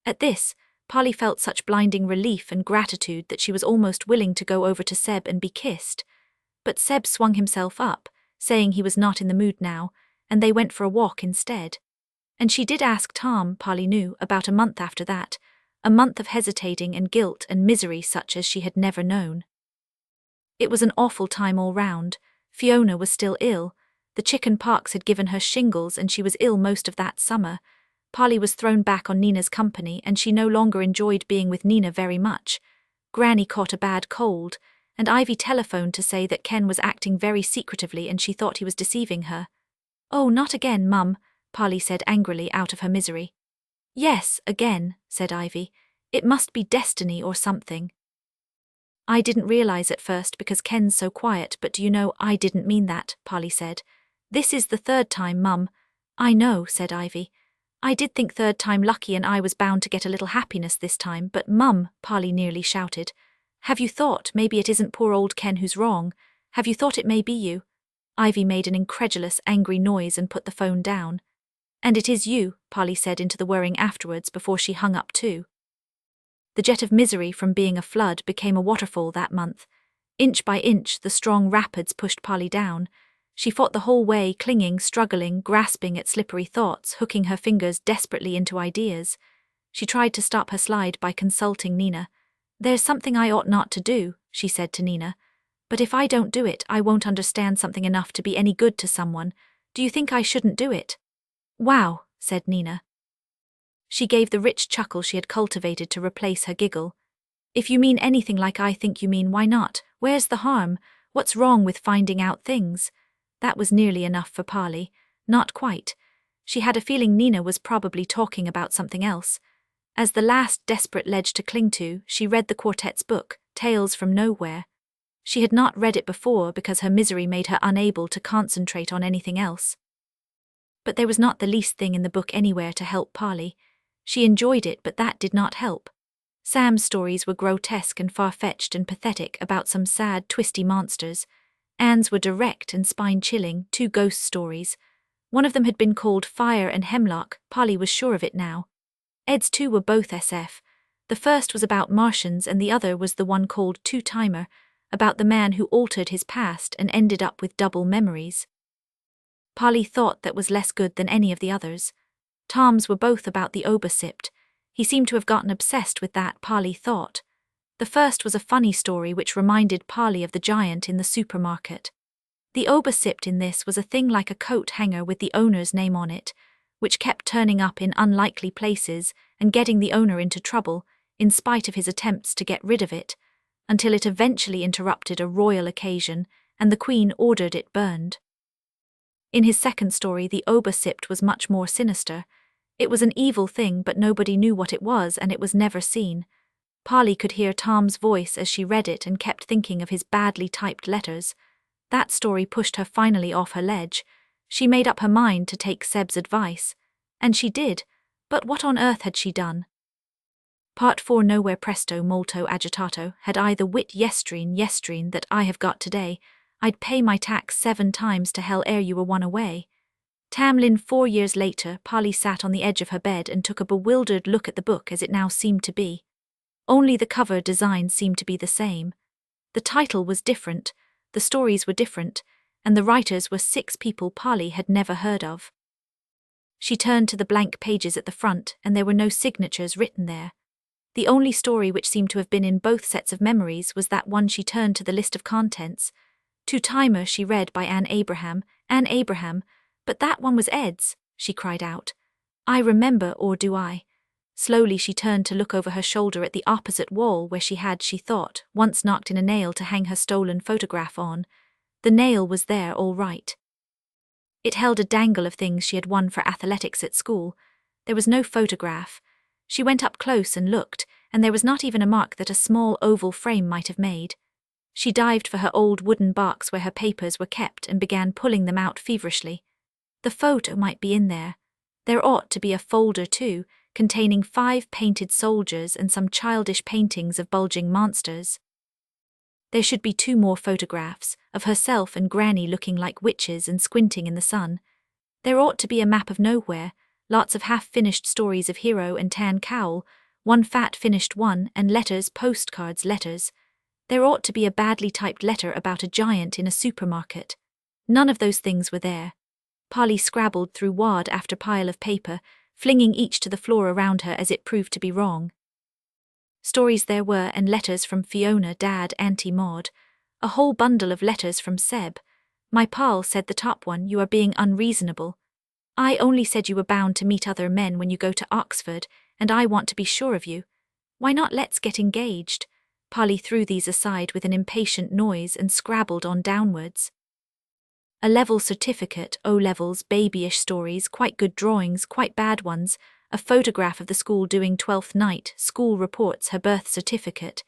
A: At this, Polly felt such blinding relief and gratitude that she was almost willing to go over to Seb and be kissed. But Seb swung himself up, saying he was not in the mood now, and they went for a walk instead. And she did ask Tom, Polly knew, about a month after that, a month of hesitating and guilt and misery such as she had never known. It was an awful time all round. Fiona was still ill. The chicken pox had given her shingles and she was ill most of that summer. Polly was thrown back on Nina's company and she no longer enjoyed being with Nina very much. Granny caught a bad cold, and Ivy telephoned to say that Ken was acting very secretively and she thought he was deceiving her. Oh, not again, Mum, Polly said angrily out of her misery. Yes, again, said Ivy. It must be destiny or something. I didn't realize at first because Ken's so quiet, but do you know, I didn't mean that, Polly said. This is the third time, Mum. I know, said Ivy. I did think third time lucky and I was bound to get a little happiness this time, but Mum, Polly nearly shouted. Have you thought maybe it isn't poor old Ken who's wrong? Have you thought it may be you? Ivy made an incredulous, angry noise and put the phone down. And it is you, Polly said into the whirring afterwards before she hung up too. The jet of misery from being a flood became a waterfall that month. Inch by inch, the strong rapids pushed Polly down. She fought the whole way, clinging, struggling, grasping at slippery thoughts, hooking her fingers desperately into ideas. She tried to stop her slide by consulting Nina. There's something I ought not to do, she said to Nina. But if I don't do it, I won't understand something enough to be any good to someone. Do you think I shouldn't do it? Wow, said Nina. She gave the rich chuckle she had cultivated to replace her giggle. If you mean anything like I think you mean, why not? Where's the harm? What's wrong with finding out things? That was nearly enough for Polly. Not quite. She had a feeling Nina was probably talking about something else. As the last desperate ledge to cling to, she read the quartet's book, Tales from Nowhere. She had not read it before because her misery made her unable to concentrate on anything else. But there was not the least thing in the book anywhere to help Polly. She enjoyed it, but that did not help. Sam's stories were grotesque and far-fetched and pathetic about some sad, twisty monsters. Anne's were direct and spine-chilling, 2 ghost stories. One of them had been called Fire and Hemlock, Polly was sure of it now. Ed's 2 were both SF. The first was about Martians and the other was the one called Two-Timer, about the man who altered his past and ended up with double memories. Polly thought that was less good than any of the others. Tom's were both about the Obersipt. He seemed to have gotten obsessed with that, Polly thought. The first was a funny story which reminded Polly of the giant in the supermarket. The Obersipt in this was a thing like a coat hanger with the owner's name on it, which kept turning up in unlikely places and getting the owner into trouble, in spite of his attempts to get rid of it, until it eventually interrupted a royal occasion and the Queen ordered it burned. In his second story, the Obersipt was much more sinister. It was an evil thing, but nobody knew what it was and it was never seen. Polly could hear Tom's voice as she read it and kept thinking of his badly typed letters. That story pushed her finally off her ledge. She made up her mind to take Seb's advice. And she did, but what on earth had she done? Part 4 Nowhere presto molto agitato had I the wit yestreen that I have got today, I'd pay my tax 7 times to hell ere you were won away. Tom Lynn. 4 years later, Polly sat on the edge of her bed and took a bewildered look at the book as it now seemed to be. Only the cover design seemed to be the same. The title was different, the stories were different, and the writers were 6 people Polly had never heard of. She turned to the blank pages at the front, and there were no signatures written there. The only story which seemed to have been in both sets of memories was that one. She turned to the list of contents. Two-timer she read by Anne Abraham, but that one was Ed's, she cried out. I remember, or do I? Slowly she turned to look over her shoulder at the opposite wall where she had, she thought, once knocked in a nail to hang her stolen photograph on. The nail was there all right. It held a dangle of things she had won for athletics at school. There was no photograph. She went up close and looked, and there was not even a mark that a small oval frame might have made. She dived for her old wooden box where her papers were kept and began pulling them out feverishly. The photo might be in there. There ought to be a folder too, containing 5 painted soldiers and some childish paintings of bulging monsters. There should be 2 more photographs, of herself and Granny looking like witches and squinting in the sun. There ought to be a map of nowhere, lots of half-finished stories of Hero and Tan Cowl, 1 fat finished one, and letters, postcards, letters. There ought to be a badly typed letter about a giant in a supermarket. None of those things were there. Polly scrabbled through wad after pile of paper, flinging each to the floor around her as it proved to be wrong. Stories there were, and letters from Fiona, Dad, Auntie Maud. A whole bundle of letters from Seb. My pal said the top one, you are being unreasonable. I only said you were bound to meet other men when you go to Oxford, and I want to be sure of you. Why not let's get engaged? Polly threw these aside with an impatient noise and scrabbled on downwards. A level certificate, O-levels, babyish stories, quite good drawings, quite bad ones, a photograph of the school doing 12th night, school reports, her birth certificate.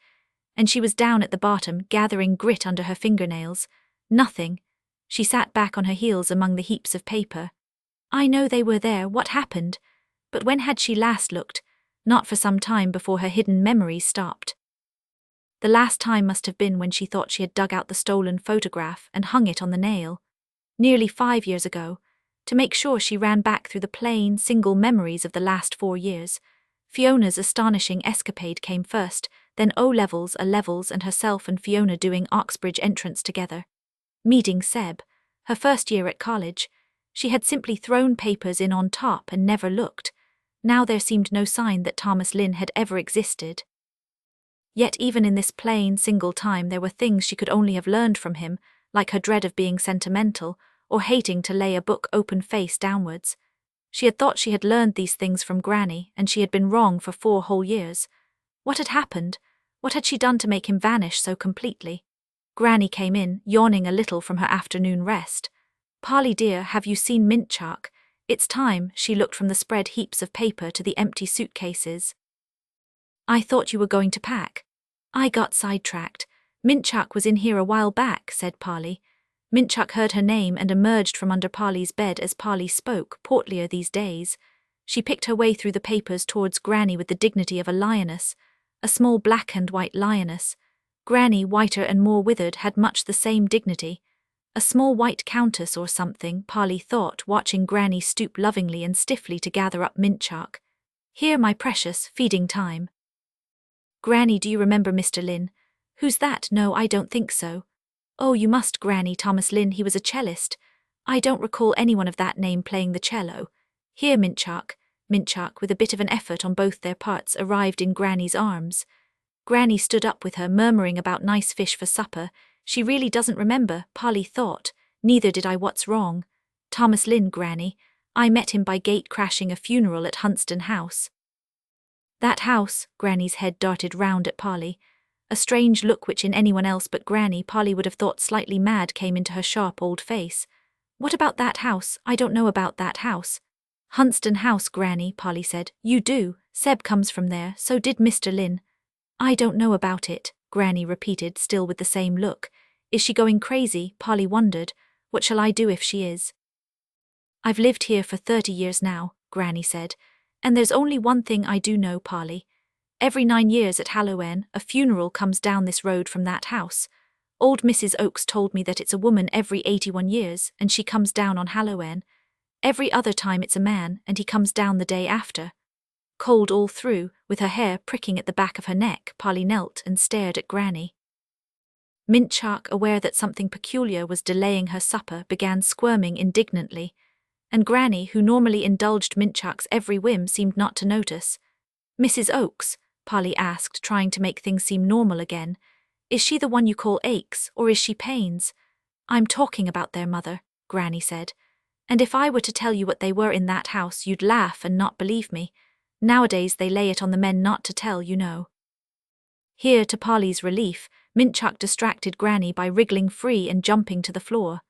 A: And she was down at the bottom, gathering grit under her fingernails. Nothing. She sat back on her heels among the heaps of paper. I know they were there, what happened? But when had she last looked? Not for some time before her hidden memories stopped. The last time must have been when she thought she had dug out the stolen photograph and hung it on the nail. Nearly 5 years ago. To make sure, she ran back through the plain, single memories of the last 4 years. Fiona's astonishing escapade came first, then O-levels, A-levels, and herself and Fiona doing Oxbridge entrance together. Meeting Seb. Her first year at college. She had simply thrown papers in on top and never looked. Now there seemed no sign that Thomas Lynn had ever existed. Yet even in this plain, single time there were things she could only have learned from him, like her dread of being sentimental, or hating to lay a book open face downwards. She had thought she had learned these things from Granny, and she had been wrong for 4 whole years. What had happened? What had she done to make him vanish so completely? Granny came in, yawning a little from her afternoon rest. Polly dear, have you seen mint chalk? It's time. She looked from the spread heaps of paper to the empty suitcases. I thought you were going to pack. I got sidetracked. Mint chalk was in here a while back, said Polly. Mintchuck heard her name and emerged from under Polly's bed as Polly spoke, portlier these days. She picked her way through the papers towards Granny with the dignity of a lioness, a small black and white lioness. Granny, whiter and more withered, had much the same dignity. A small white countess or something, Polly thought, watching Granny stoop lovingly and stiffly to gather up Mintchuck. Here, my precious, feeding time. Granny, do you remember Mr. Lynn? Who's that? No, I don't think so. Oh, you must, Granny. Thomas Lynn, he was a cellist. I don't recall anyone of that name playing the cello. Here, Mintchuck. Mintchuck, with a bit of an effort on both their parts, arrived in Granny's arms. Granny stood up with her, murmuring about nice fish for supper. She really doesn't remember, Polly thought. Neither did I. What's wrong? Thomas Lynn, Granny. I met him by gate crashing a funeral at Hunston House. That house? Granny's head darted round at Polly. A strange look which in anyone else but Granny, Polly would have thought slightly mad, came into her sharp old face. What about that house? I don't know about that house. Hunston House, Granny, Polly said. You do. Seb comes from there, so did Mr. Lynn. I don't know about it, Granny repeated, still with the same look. Is she going crazy? Polly wondered. What shall I do if she is? I've lived here for 30 years now, Granny said, and there's only one thing I do know, Polly. Every 9 years at Halloween, a funeral comes down this road from that house. Old Mrs. Oakes told me that it's a woman every 81 years, and she comes down on Halloween. Every other time it's a man, and he comes down the day after. Cold all through, with her hair pricking at the back of her neck, Polly knelt and stared at Granny. Minchak, aware that something peculiar was delaying her supper, began squirming indignantly, and Granny, who normally indulged Minchak's every whim, seemed not to notice. "Mrs. Oakes," Polly asked, trying to make things seem normal again, "is she the one you call aches, or is she pains?" "I'm talking about their mother," Granny said. "And if I were to tell you what they were in that house, you'd laugh and not believe me. Nowadays they lay it on the men not to tell, you know." Here, to Polly's relief, Minchak distracted Granny by wriggling free and jumping to the floor.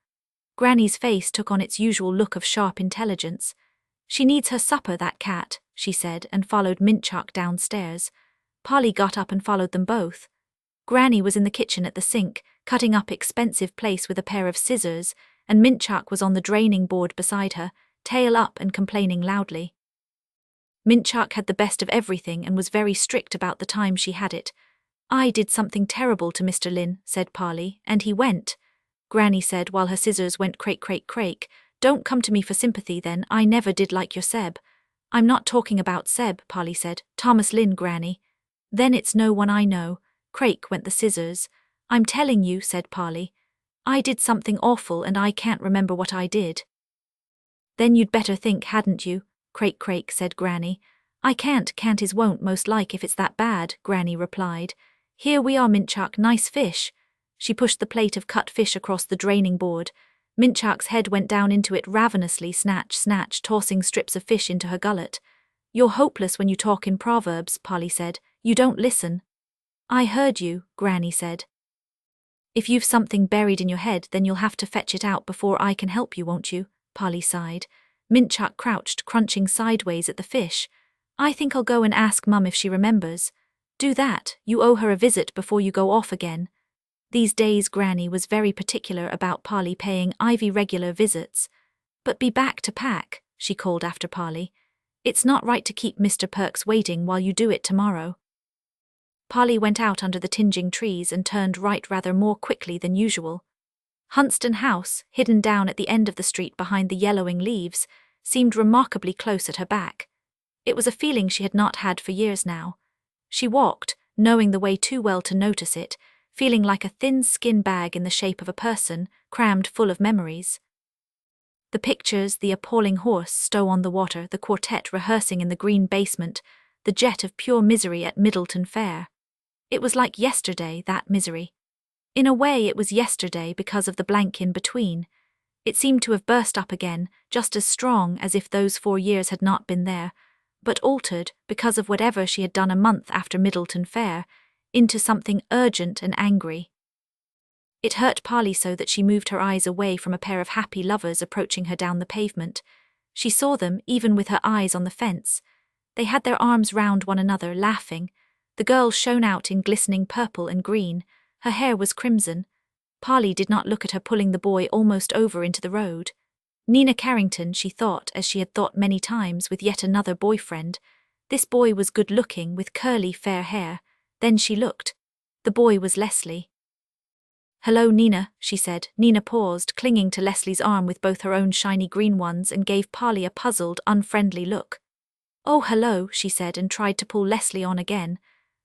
A: Granny's face took on its usual look of sharp intelligence. "She needs her supper, that cat," she said, and followed Minchak downstairs. Polly got up and followed them both. Granny was in the kitchen at the sink, cutting up expensive plaice with a pair of scissors, and Minchak was on the draining board beside her, tail up and complaining loudly. Minchak had the best of everything and was very strict about the time she had it. "I did something terrible to Mr. Lynn," said Polly, "and he went." Granny said while her scissors went crake, crake, crake. "Don't come to me for sympathy then, I never did like your Seb." "I'm not talking about Seb," Polly said. "Thomas Lynn, Granny." "Then it's no one I know." Crake went the scissors. "I'm telling you," said Polly. "I did something awful and I can't remember what I did." "Then you'd better think, hadn't you?" Crake, crake, said Granny. "I can't is won't most like if it's that bad," Granny replied. "Here we are, Minchak, nice fish." She pushed the plate of cut fish across the draining board. Minchak's head went down into it ravenously, snatch, snatch, tossing strips of fish into her gullet. "You're hopeless when you talk in proverbs," Polly said. "You don't listen." "I heard you," Granny said. "If you've something buried in your head, then you'll have to fetch it out before I can help you, won't you?" Polly sighed. Minchak crouched, crunching sideways at the fish. "I think I'll go and ask Mum if she remembers." "Do that, you owe her a visit before you go off again." These days Granny was very particular about Polly paying Ivy regular visits. "But be back to pack," she called after Polly. "It's not right to keep Mr. Perks waiting while you do it tomorrow." Polly went out under the tinging trees and turned right rather more quickly than usual. Huntston House, hidden down at the end of the street behind the yellowing leaves, seemed remarkably close at her back. It was a feeling she had not had for years now. She walked, knowing the way too well to notice it, feeling like a thin skin bag in the shape of a person, crammed full of memories. The pictures, the appalling horse stow on the water, the quartet rehearsing in the green basement, the jet of pure misery at Middleton Fair. It was like yesterday, that misery. In a way it was yesterday because of the blank in between. It seemed to have burst up again, just as strong as if those 4 years had not been there, but altered, because of whatever she had done a month after Middleton Fair, into something urgent and angry. It hurt Polly so that she moved her eyes away from a pair of happy lovers approaching her down the pavement. She saw them, even with her eyes on the fence. They had their arms round one another, laughing. The girl shone out in glistening purple and green. Her hair was crimson. Polly did not look at her pulling the boy almost over into the road. Nina Carrington, she thought, as she had thought many times, with yet another boyfriend. This boy was good-looking, with curly, fair hair. Then she looked. The boy was Leslie. "Hello, Nina," she said. Nina paused, clinging to Leslie's arm with both her own shiny green ones, and gave Polly a puzzled, unfriendly look. "Oh, hello," she said, and tried to pull Leslie on again.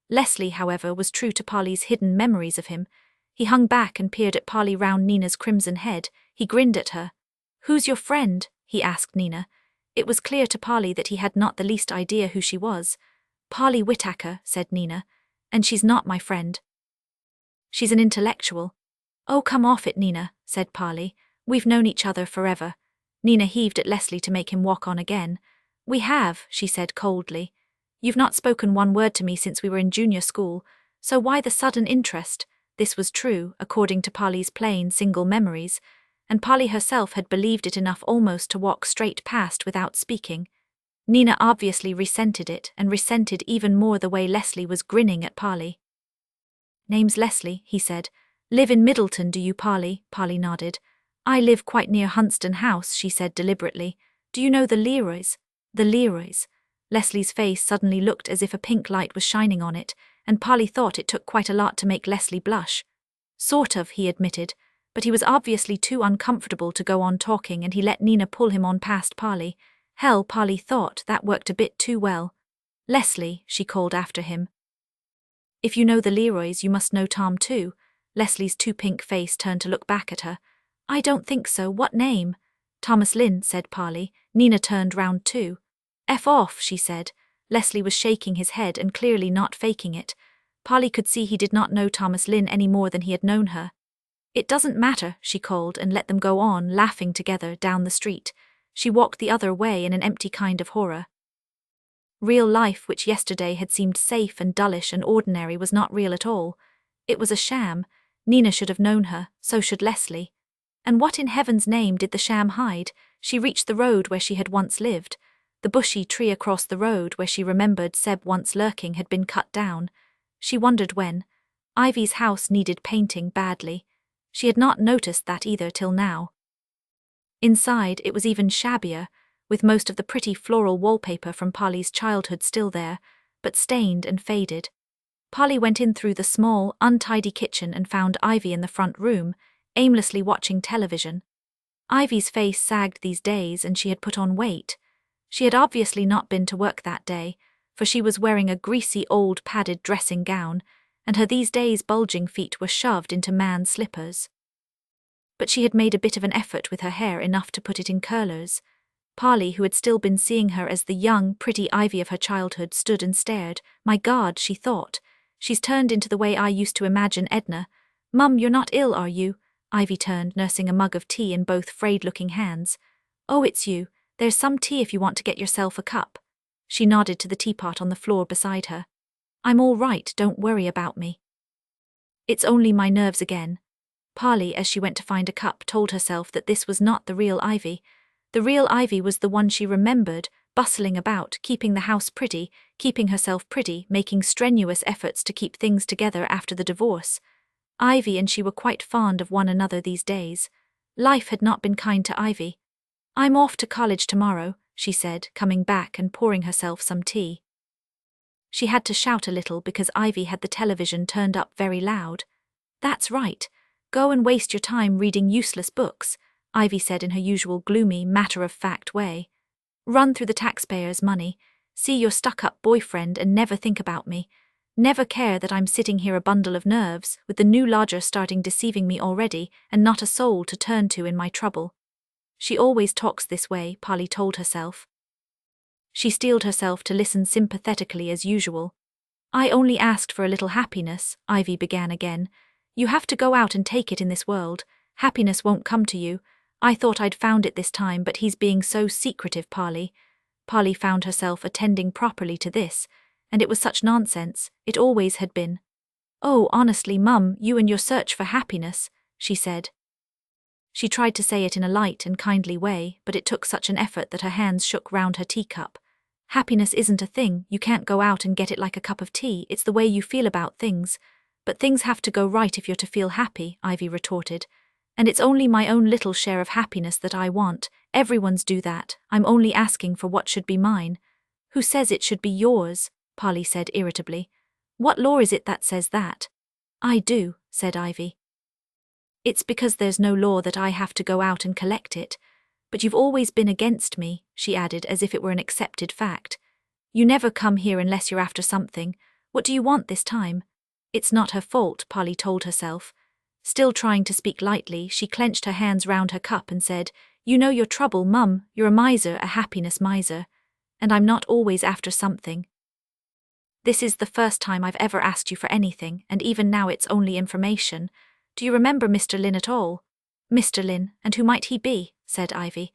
A: Leslie, however, was true to Polly's hidden memories of him. He hung back and peered at Polly round Nina's crimson head. He grinned at her. "Who's your friend?" he asked Nina. It was clear to Polly that he had not the least idea who she was. "Polly Whittacker," said Nina. "And she's not my friend. She's an intellectual." "Oh, come off it, Nina," said Polly. "We've known each other forever." Nina heaved at Leslie to make him walk on again. "We have," she said coldly. "You've not spoken one word to me since we were in junior school, so why the sudden interest?" This was true, according to Polly's plain, single memories, and Polly herself had believed it enough almost to walk straight past without speaking. Nina obviously resented it, and resented even more the way Leslie was grinning at Polly. "Name's Leslie," he said. "Live in Middleton, do you, Polly?" Polly nodded. "I live quite near Huntston House," she said deliberately. "Do you know the Leroys?" "The Leroys." Leslie's face suddenly looked as if a pink light was shining on it, and Polly thought it took quite a lot to make Leslie blush. Sort of, he admitted, but he was obviously too uncomfortable to go on talking and he let Nina pull him on past Polly. Hell, Polly thought that worked a bit too well. Leslie, she called after him. If you know the Leroys, you must know Tom too. Leslie's too pink face turned to look back at her. I don't think so, what name? Thomas Lynn, said Polly. Nina turned round too. F off, she said. Leslie was shaking his head and clearly not faking it. Polly could see he did not know Thomas Lynn any more than he had known her. It doesn't matter, she called and let them go on, laughing together, down the street. She walked the other way in an empty kind of horror. Real life, which yesterday had seemed safe and dullish and ordinary, was not real at all. It was a sham. Nina should have known her, so should Leslie. And what in heaven's name did the sham hide? She reached the road where she had once lived. The bushy tree across the road where she remembered Seb once lurking had been cut down. She wondered when. Ivy's house needed painting badly. She had not noticed that either till now. Inside, it was even shabbier, with most of the pretty floral wallpaper from Polly's childhood still there, but stained and faded. Polly went in through the small, untidy kitchen and found Ivy in the front room, aimlessly watching television. Ivy's face sagged these days and she had put on weight. She had obviously not been to work that day, for she was wearing a greasy old padded dressing gown, and her these days bulging feet were shoved into man's slippers. But she had made a bit of an effort with her hair, enough to put it in curlers. Polly, who had still been seeing her as the young, pretty Ivy of her childhood, stood and stared. My God, she thought. She's turned into the way I used to imagine Edna. Mum, you're not ill, are you? Ivy turned, nursing a mug of tea in both frayed-looking hands. Oh, it's you. There's some tea if you want to get yourself a cup. She nodded to the teapot on the floor beside her. I'm all right, don't worry about me. It's only my nerves again. Polly, as she went to find a cup, told herself that this was not the real Ivy. The real Ivy was the one she remembered, bustling about, keeping the house pretty, keeping herself pretty, making strenuous efforts to keep things together after the divorce. Ivy and she were quite fond of one another these days. Life had not been kind to Ivy. I'm off to college tomorrow, she said, coming back and pouring herself some tea. She had to shout a little because Ivy had the television turned up very loud. That's right. Go and waste your time reading useless books, Ivy said in her usual gloomy, matter-of-fact way. Run through the taxpayers' money, see your stuck-up boyfriend and never think about me. Never care that I'm sitting here a bundle of nerves, with the new lodger starting deceiving me already and not a soul to turn to in my trouble. She always talks this way, Polly told herself. She steeled herself to listen sympathetically as usual. I only asked for a little happiness, Ivy began again. You have to go out and take it in this world. Happiness won't come to you. I thought I'd found it this time, but he's being so secretive, Polly. Polly found herself attending properly to this, and it was such nonsense, it always had been. Oh, honestly, Mum, you and your search for happiness, she said. She tried to say it in a light and kindly way, but it took such an effort that her hands shook round her teacup. Happiness isn't a thing, you can't go out and get it like a cup of tea, it's the way you feel about things. But things have to go right if you're to feel happy, Ivy retorted. And it's only my own little share of happiness that I want. Everyone's do that. I'm only asking for what should be mine. Who says it should be yours? Polly said irritably. What law is it that says that? I do, said Ivy. It's because there's no law that I have to go out and collect it. But you've always been against me, she added as if it were an accepted fact. You never come here unless you're after something. What do you want this time? It's not her fault, Polly told herself. Still trying to speak lightly, she clenched her hands round her cup and said, You know your trouble, Mum. You're a miser, a happiness miser. And I'm not always after something. This is the first time I've ever asked you for anything, and even now it's only information. Do you remember Mr. Lynn at all? Mr. Lynn, and who might he be? Said Ivy.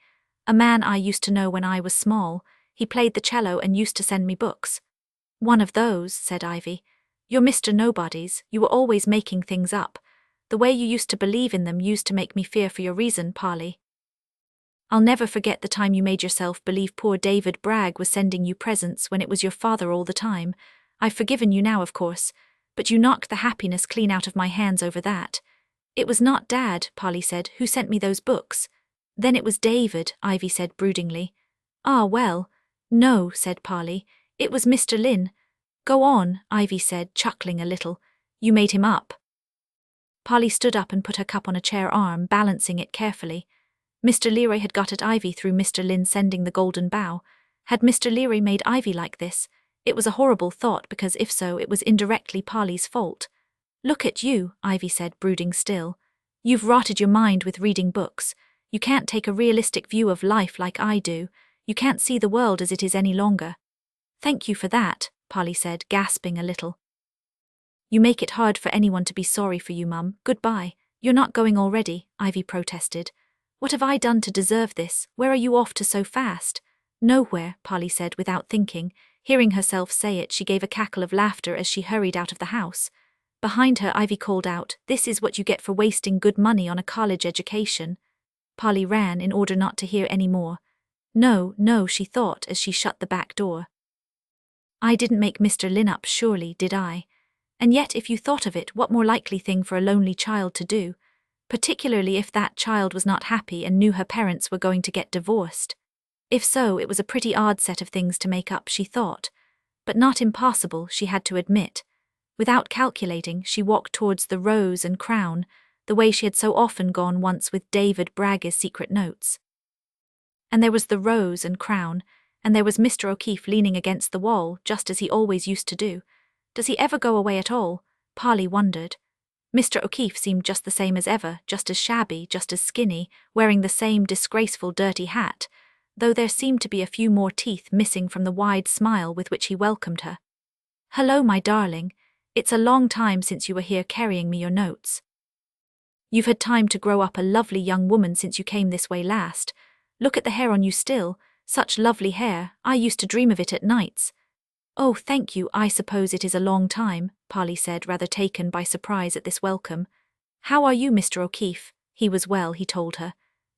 A: A man I used to know when I was small. He played the cello and used to send me books. One of those, said Ivy. You're Mr. Nobody's, you were always making things up. The way you used to believe in them used to make me fear for your reason, Polly. I'll never forget the time you made yourself believe poor David Bragg was sending you presents when it was your father all the time. I've forgiven you now, of course, but you knocked the happiness clean out of my hands over that. It was not Dad, Polly said, who sent me those books. Then it was David, Ivy said broodingly. Ah, well. No, said Polly. It was Mr. Lynn. Go on, Ivy said, chuckling a little. You made him up. Polly stood up and put her cup on a chair arm, balancing it carefully. Mr. Leary had got at Ivy through Mr. Lynn sending the golden bough. Had Mr. Leary made Ivy like this? It was a horrible thought because if so, it was indirectly Polly's fault. Look at you, Ivy said, brooding still. You've rotted your mind with reading books. You can't take a realistic view of life like I do. You can't see the world as it is any longer. Thank you for that, Polly said, gasping a little. You make it hard for anyone to be sorry for you, Mum. Goodbye. You're not going already, Ivy protested. What have I done to deserve this? Where are you off to so fast? Nowhere, Polly said without thinking. Hearing herself say it, she gave a cackle of laughter as she hurried out of the house. Behind her, Ivy called out, "This is what you get for wasting good money on a college education." Polly ran in order not to hear any more. No, no, she thought as she shut the back door. I didn't make Mr. Lynn up, surely, did I? And yet, if you thought of it, what more likely thing for a lonely child to do? Particularly if that child was not happy and knew her parents were going to get divorced. If so, it was a pretty odd set of things to make up, she thought. But not impossible, she had to admit. Without calculating, she walked towards the Rose and Crown, the way she had so often gone once with David Bragg's secret notes. And there was the Rose and Crown, and there was Mr. O'Keefe leaning against the wall, just as he always used to do. Does he ever go away at all? Polly wondered. Mr. O'Keefe seemed just the same as ever, just as shabby, just as skinny, wearing the same disgraceful dirty hat, though there seemed to be a few more teeth missing from the wide smile with which he welcomed her. "Hello, my darling. It's a long time since you were here carrying me your notes. You've had time to grow up a lovely young woman since you came this way last. Look at the hair on you still. Such lovely hair. I used to dream of it at nights." "Oh, thank you, I suppose it is a long time," Polly said, rather taken by surprise at this welcome. "How are you, Mr. O'Keefe?" He was well, he told her.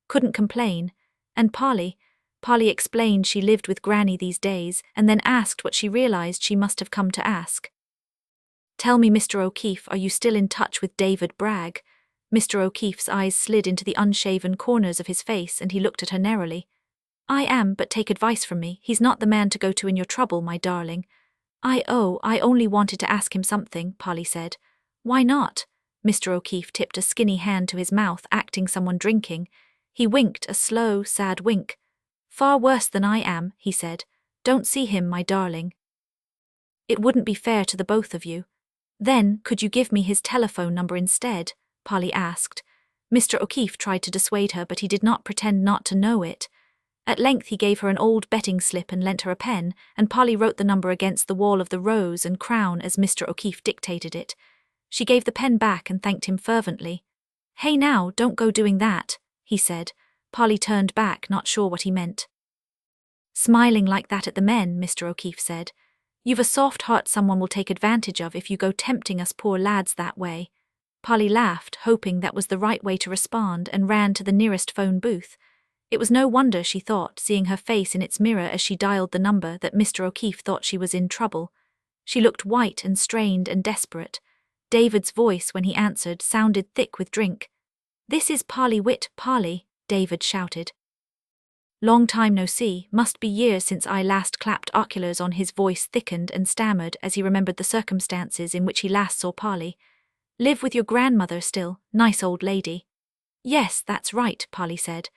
A: Couldn't complain. And Polly explained she lived with Granny these days, and then asked what she realized she must have come to ask. "Tell me, Mr. O'Keefe, are you still in touch with David Bragg?" Mr. O'Keefe's eyes slid into the unshaven corners of his face, and he looked at her narrowly. "I am, but take advice from me. He's not the man to go to in your trouble, my darling." I only wanted to ask him something," Polly said. "Why not?" Mr. O'Keefe tipped a skinny hand to his mouth, acting someone drinking. He winked, a slow, sad wink. "Far worse than I am," he said. "Don't see him, my darling. It wouldn't be fair to the both of you." "Then, could you give me his telephone number instead?" Polly asked. Mr. O'Keefe tried to dissuade her, but he did not pretend not to know it. At length he gave her an old betting slip and lent her a pen, and Polly wrote the number against the wall of the Rose and Crown as Mr. O'Keefe dictated it. She gave the pen back and thanked him fervently. "Hey now, don't go doing that," he said. Polly turned back, not sure what he meant. "Smiling like that at the men," Mr. O'Keefe said. "You've a soft heart someone will take advantage of if you go tempting us poor lads that way." Polly laughed, hoping that was the right way to respond, and ran to the nearest phone booth. It was no wonder, she thought, seeing her face in its mirror as she dialed the number, that Mr. O'Keefe thought she was in trouble. She looked white and strained and desperate. David's voice, when he answered, sounded thick with drink. "This is Polly Witt, Polly," David shouted. "Long time no see, must be years since I last clapped oculars on." His voice thickened and stammered as he remembered the circumstances in which he last saw Polly. "Live with your grandmother still, nice old lady." "Yes, that's right," Polly said.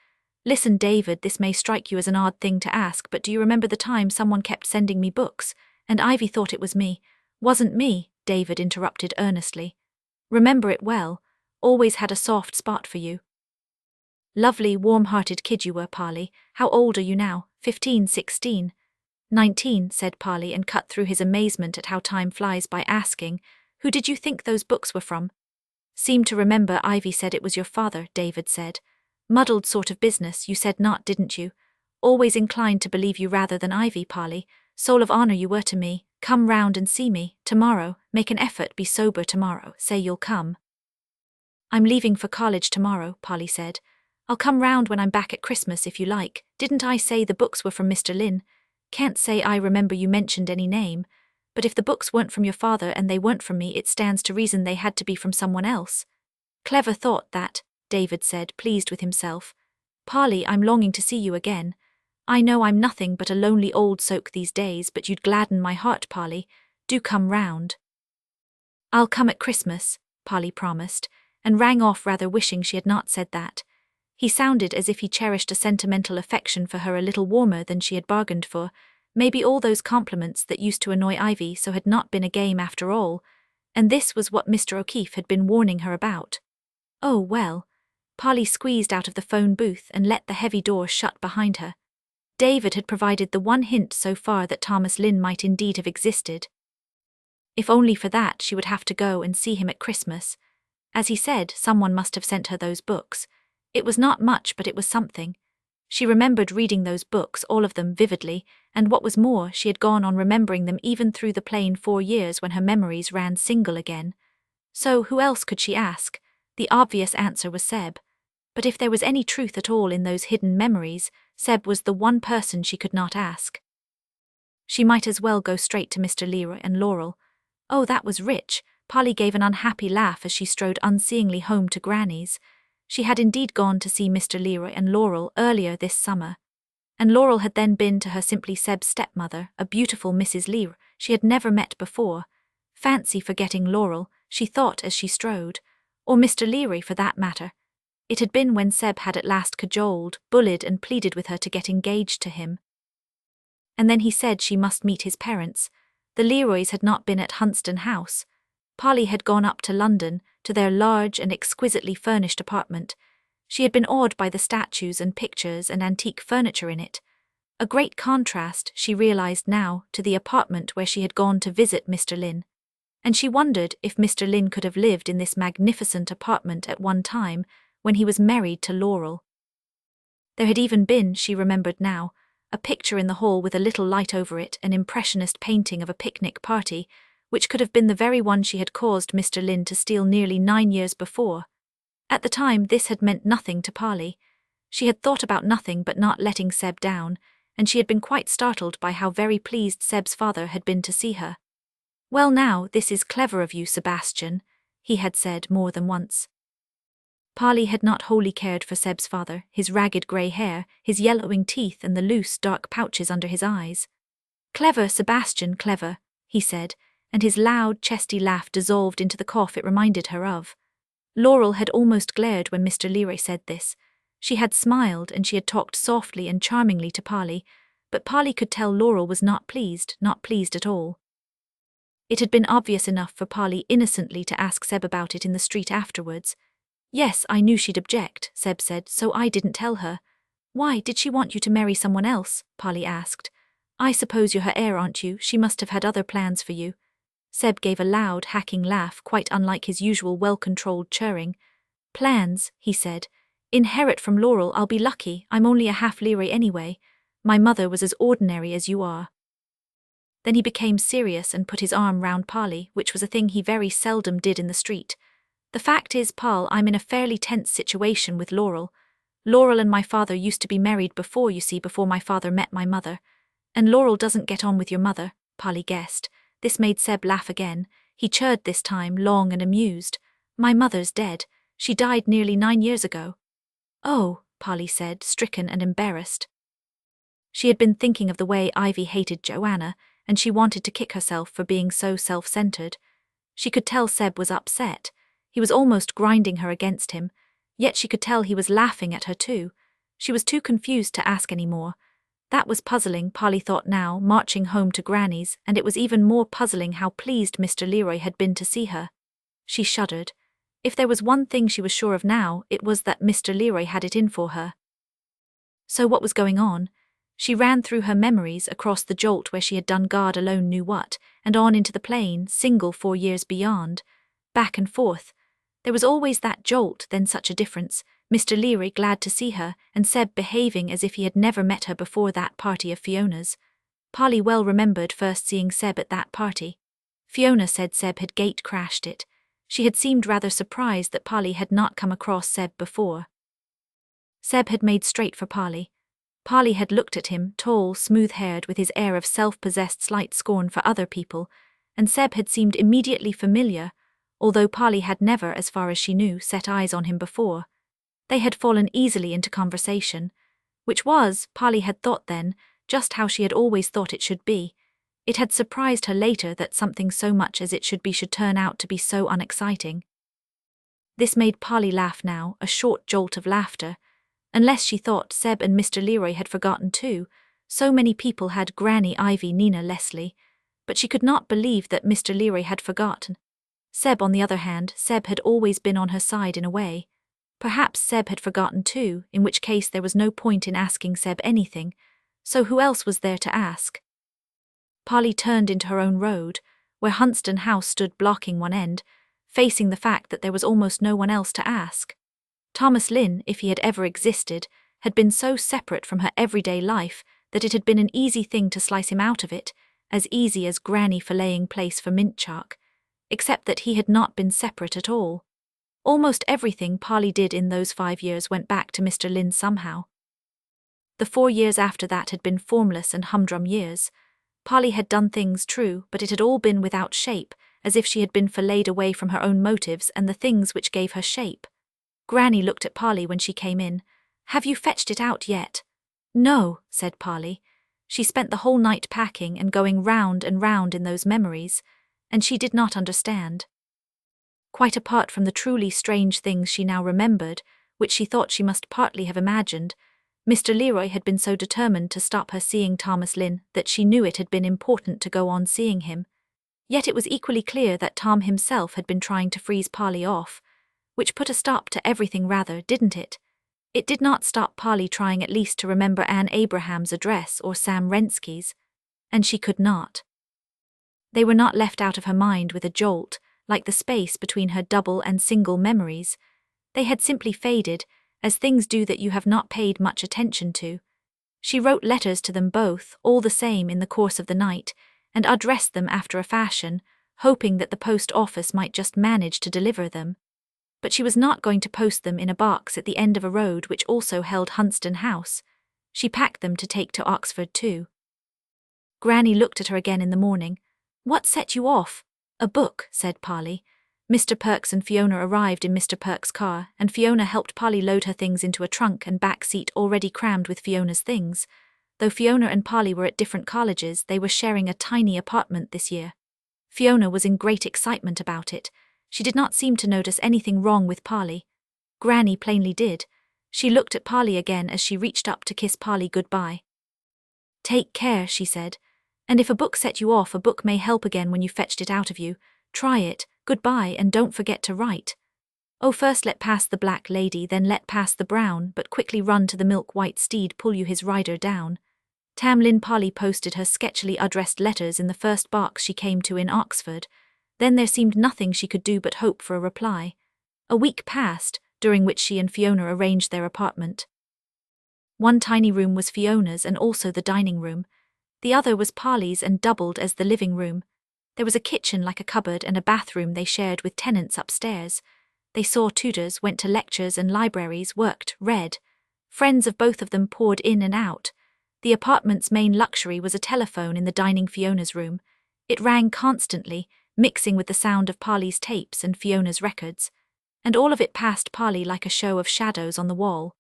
A: "Listen, David, this may strike you as an odd thing to ask, but do you remember the time someone kept sending me books, and Ivy thought it was me?" "Wasn't me," David interrupted earnestly. "Remember it well. Always had a soft spot for you. Lovely, warm-hearted kid you were, Polly. How old are you now? 15, 16? 19, said Polly, and cut through his amazement at how time flies by asking, "Who did you think those books were from?" "Seem to remember Ivy said it was your father," David said. "Muddled sort of business, you said not, didn't you? Always inclined to believe you rather than Ivy, Polly. Soul of honour you were to me. Come round and see me, tomorrow. Make an effort, be sober tomorrow. Say you'll come." "I'm leaving for college tomorrow," Polly said. "I'll come round when I'm back at Christmas if you like. Didn't I say the books were from Mr. Lynn? Can't say I remember you mentioned any name. But if the books weren't from your father and they weren't from me, it stands to reason they had to be from someone else." "Clever thought that," David said, pleased with himself. "Polly, I'm longing to see you again. I know I'm nothing but a lonely old soak these days, but you'd gladden my heart, Polly. Do come round." "I'll come at Christmas," Polly promised, and rang off rather wishing she had not said that. He sounded as if he cherished a sentimental affection for her a little warmer than she had bargained for. Maybe all those compliments that used to annoy Ivy so had not been a game after all, and this was what Mr. O'Keefe had been warning her about. Oh well. Polly squeezed out of the phone booth and let the heavy door shut behind her. David had provided the one hint so far that Thomas Lynn might indeed have existed. If only for that she would have to go and see him at Christmas. As he said, someone must have sent her those books. It was not much, but it was something. She remembered reading those books, all of them, vividly, and what was more, she had gone on remembering them even through the plain 4 years when her memories ran single again. So who else could she ask? The obvious answer was Seb. But if there was any truth at all in those hidden memories, Seb was the one person she could not ask. She might as well go straight to Mr. Leroy and Laurel. Oh, that was rich. Polly gave an unhappy laugh as she strode unseeingly home to Granny's. She had indeed gone to see Mr. Leroy and Laurel earlier this summer. And Laurel had then been to her simply Seb's stepmother, a beautiful Mrs. Leroy she had never met before. Fancy forgetting Laurel, she thought as she strode. Or Mr. Leroy for that matter. It had been when Seb had at last cajoled, bullied and pleaded with her to get engaged to him. And then he said she must meet his parents. The Leroys had not been at Hunston House. Polly had gone up to London, to their large and exquisitely furnished apartment. She had been awed by the statues and pictures and antique furniture in it. A great contrast, she realized now, to the apartment where she had gone to visit Mr. Lynn. And she wondered if Mr. Lynn could have lived in this magnificent apartment at one time, when he was married to Laurel. There had even been, she remembered now, a picture in the hall with a little light over it, an impressionist painting of a picnic party, which could have been the very one she had caused Mr. Lynn to steal nearly 9 years before. At the time this had meant nothing to Polly. She had thought about nothing but not letting Seb down, and she had been quite startled by how very pleased Seb's father had been to see her. "Well now, this is clever of you, Sebastian," he had said more than once. Polly had not wholly cared for Seb's father, his ragged grey hair, his yellowing teeth and the loose, dark pouches under his eyes. "Clever, Sebastian, clever," he said, and his loud, chesty laugh dissolved into the cough it reminded her of. Laurel had almost glared when Mr. Leroy said this. She had smiled and she had talked softly and charmingly to Polly, but Polly could tell Laurel was not pleased at all. It had been obvious enough for Polly innocently to ask Seb about it in the street afterwards. "Yes, I knew she'd object," Seb said, "so I didn't tell her." "Why, did she want you to marry someone else?" Polly asked. "I suppose you're her heir, aren't you? She must have had other plans for you." Seb gave a loud, hacking laugh, quite unlike his usual well-controlled churring. "Plans," he said. "Inherit from Laurel, I'll be lucky. I'm only a half Leroy anyway. My mother was as ordinary as you are." Then he became serious and put his arm round Polly, which was a thing he very seldom did in the street. "The fact is, Paul, I'm in a fairly tense situation with Laurel. Laurel and my father used to be married before, you see, before my father met my mother. And Laurel doesn't get on with your mother," Polly guessed. This made Seb laugh again. He chirred this time, long and amused. "My mother's dead. She died nearly 9 years ago." "Oh," Polly said, stricken and embarrassed. She had been thinking of the way Ivy hated Joanna, and she wanted to kick herself for being so self-centered. She could tell Seb was upset. He was almost grinding her against him, yet she could tell he was laughing at her too. She was too confused to ask any more. That was puzzling, Polly thought now, marching home to Granny's, and it was even more puzzling how pleased Mr. Leroy had been to see her. She shuddered. If there was one thing she was sure of now, it was that Mr. Leroy had it in for her. So what was going on? She ran through her memories across the jolt where she had done God alone knew what, and on into the plain, single 4 years beyond. Back and forth. There was always that jolt, then such a difference. Mr. Leroy glad to see her, and Seb behaving as if he had never met her before that party of Fiona's. Polly well remembered first seeing Seb at that party. Fiona said Seb had gate-crashed it. She had seemed rather surprised that Polly had not come across Seb before. Seb had made straight for Polly. Polly had looked at him, tall, smooth-haired, with his air of self-possessed slight scorn for other people, and Seb had seemed immediately familiar, although Polly had never, as far as she knew, set eyes on him before. They had fallen easily into conversation, which was, Polly had thought then, just how she had always thought it should be. It had surprised her later that something so much as it should be should turn out to be so unexciting. This made Polly laugh now, a short jolt of laughter. Unless she thought Seb and Mr. Leroy had forgotten too. So many people had Granny, Ivy, Nina, Leslie. But she could not believe that Mr. Leroy had forgotten. Seb, on the other hand, Seb had always been on her side in a way. Perhaps Seb had forgotten too, in which case there was no point in asking Seb anything. So who else was there to ask? Polly turned into her own road, where Hunston House stood blocking one end, facing the fact that there was almost no one else to ask. Thomas Lynn, if he had ever existed, had been so separate from her everyday life that it had been an easy thing to slice him out of it, as easy as Granny filleting place for mint chalk, except that he had not been separate at all. Almost everything Polly did in those 5 years went back to Mr. Lynn somehow. The 4 years after that had been formless and humdrum years. Polly had done things true, but it had all been without shape, as if she had been filleted away from her own motives and the things which gave her shape. Granny looked at Polly when she came in. "Have you fetched it out yet?" "No," said Polly. She spent the whole night packing and going round and round in those memories, and she did not understand. Quite apart from the truly strange things she now remembered, which she thought she must partly have imagined, Mr. Leroy had been so determined to stop her seeing Thomas Lynn that she knew it had been important to go on seeing him. Yet it was equally clear that Tom himself had been trying to freeze Polly off, which put a stop to everything rather, didn't it? It did not stop Polly trying at least to remember Anne Abraham's address or Sam Rensky's, and she could not. They were not left out of her mind with a jolt, like the space between her double and single memories. They had simply faded, as things do that you have not paid much attention to. She wrote letters to them both, all the same, in the course of the night, and addressed them after a fashion, hoping that the post office might just manage to deliver them. But she was not going to post them in a box at the end of a road which also held Hunston House. She packed them to take to Oxford too. Granny looked at her again in the morning. "What set you off?" "A book," said Polly. Mr. Perks and Fiona arrived in Mr. Perks' car, and Fiona helped Polly load her things into a trunk and back seat already crammed with Fiona's things. Though Fiona and Polly were at different colleges, they were sharing a tiny apartment this year. Fiona was in great excitement about it. She did not seem to notice anything wrong with Polly. Granny plainly did. She looked at Polly again as she reached up to kiss Polly goodbye. "Take care," she said. "And if a book set you off, a book may help again when you fetched it out of you. Try it. Goodbye, and don't forget to write. Oh, first let pass the black lady, then let pass the brown, but quickly run to the milk-white steed, pull you his rider down." Tom Lynn. Polly posted her sketchily addressed letters in the first box she came to in Oxford. Then there seemed nothing she could do but hope for a reply. A week passed, during which she and Fiona arranged their apartment. One tiny room was Fiona's and also the dining room. The other was Polly's and doubled as the living room. There was a kitchen like a cupboard and a bathroom they shared with tenants upstairs. They saw tutors, went to lectures and libraries, worked, read. Friends of both of them poured in and out. The apartment's main luxury was a telephone in the dining Fiona's room. It rang constantly, mixing with the sound of Polly's tapes and Fiona's records, and all of it passed Polly like a show of shadows on the wall.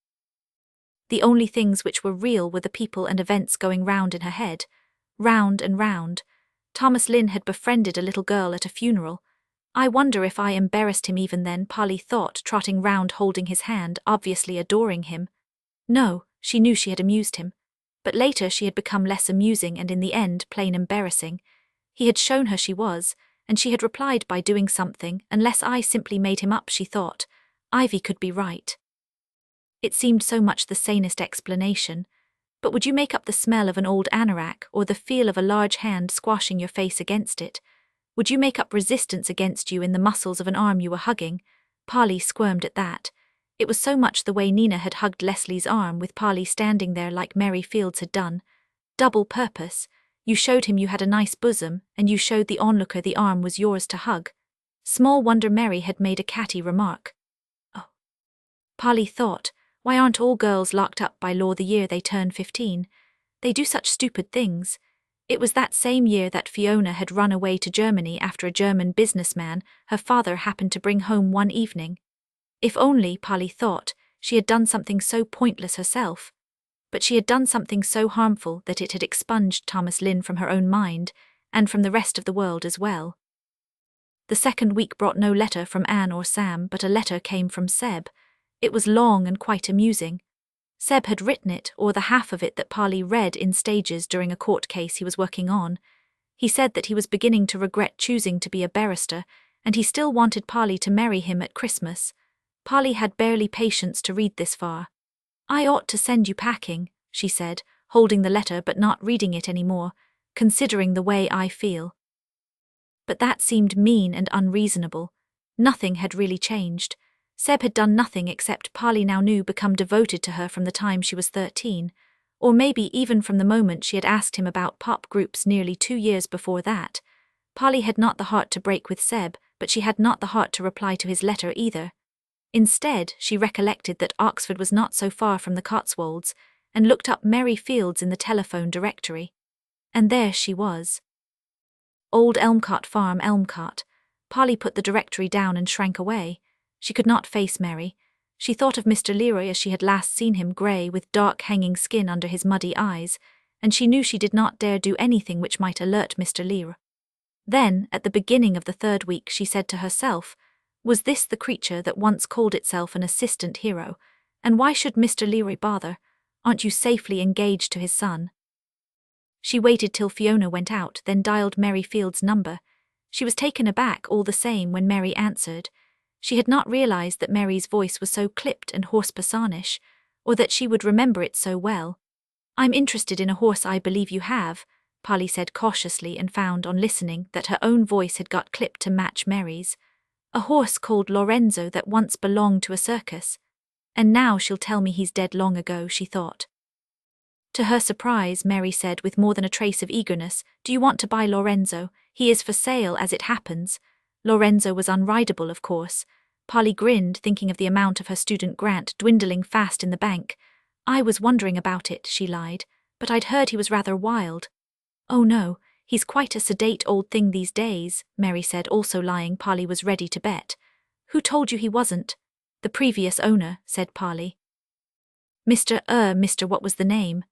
A: The only things which were real were the people and events going round in her head, round and round. Thomas Lynn had befriended a little girl at a funeral. "I wonder if I embarrassed him even then," Polly thought, trotting round holding his hand, obviously adoring him. No, she knew she had amused him. But later she had become less amusing and in the end plain embarrassing. He had shown her she was, and she had replied by doing something. Unless I simply made him up, she thought. Ivy could be right. It seemed so much the sanest explanation. But would you make up the smell of an old anorak or the feel of a large hand squashing your face against it? Would you make up resistance against you in the muscles of an arm you were hugging? Polly squirmed at that. It was so much the way Nina had hugged Leslie's arm, with Polly standing there like Mary Fields had done. Double purpose. You showed him you had a nice bosom, and you showed the onlooker the arm was yours to hug. Small wonder Mary had made a catty remark. Oh, Polly thought, why aren't all girls locked up by law the year they turn 15? They do such stupid things. It was that same year that Fiona had run away to Germany after a German businessman her father happened to bring home one evening. If only, Polly thought, she had done something so pointless herself. But she had done something so harmful that it had expunged Thomas Lynn from her own mind, and from the rest of the world as well. The second week brought no letter from Anne or Sam, but a letter came from Seb. It was long and quite amusing. Seb had written it, or the half of it that Polly read in stages during a court case he was working on. He said that he was beginning to regret choosing to be a barrister, and he still wanted Polly to marry him at Christmas. Polly had barely patience to read this far. "I ought to send you packing," she said, holding the letter but not reading it any more, "considering the way I feel." But that seemed mean and unreasonable. Nothing had really changed. Seb had done nothing except, Polly now knew, become devoted to her from the time she was 13, or maybe even from the moment she had asked him about pop groups nearly 2 years before that. Polly had not the heart to break with Seb, but she had not the heart to reply to his letter either. Instead, she recollected that Oxford was not so far from the Cotswolds, and looked up Merry Fields in the telephone directory. And there she was. Old Elmcott Farm, Elmcott. Polly put the directory down and shrank away. She could not face Mary. She thought of Mr. Leroy as she had last seen him, grey, with dark hanging skin under his muddy eyes, and she knew she did not dare do anything which might alert Mr. Leroy. Then, at the beginning of the third week, she said to herself, was this the creature that once called itself an assistant hero? And why should Mr. Leroy bother? Aren't you safely engaged to his son? She waited till Fiona went out, then dialed Mary Field's number. She was taken aback all the same when Mary answered. She had not realized that Mary's voice was so clipped and horse-personish, or that she would remember it so well. "I'm interested in a horse I believe you have," Polly said cautiously, and found, on listening, that her own voice had got clipped to match Mary's. "A horse called Lorenzo that once belonged to a circus. And now she'll tell me he's dead long ago," she thought. To her surprise, Mary said with more than a trace of eagerness, "Do you want to buy Lorenzo? He is for sale, as it happens." Lorenzo was unrideable, of course. Polly grinned, thinking of the amount of her student grant dwindling fast in the bank. "I was wondering about it," she lied, "but I'd heard he was rather wild." "Oh no, he's quite a sedate old thing these days," Mary said, also lying. Polly was ready to bet. "Who told you he wasn't?" "The previous owner," said Polly. Mr. what was the name?"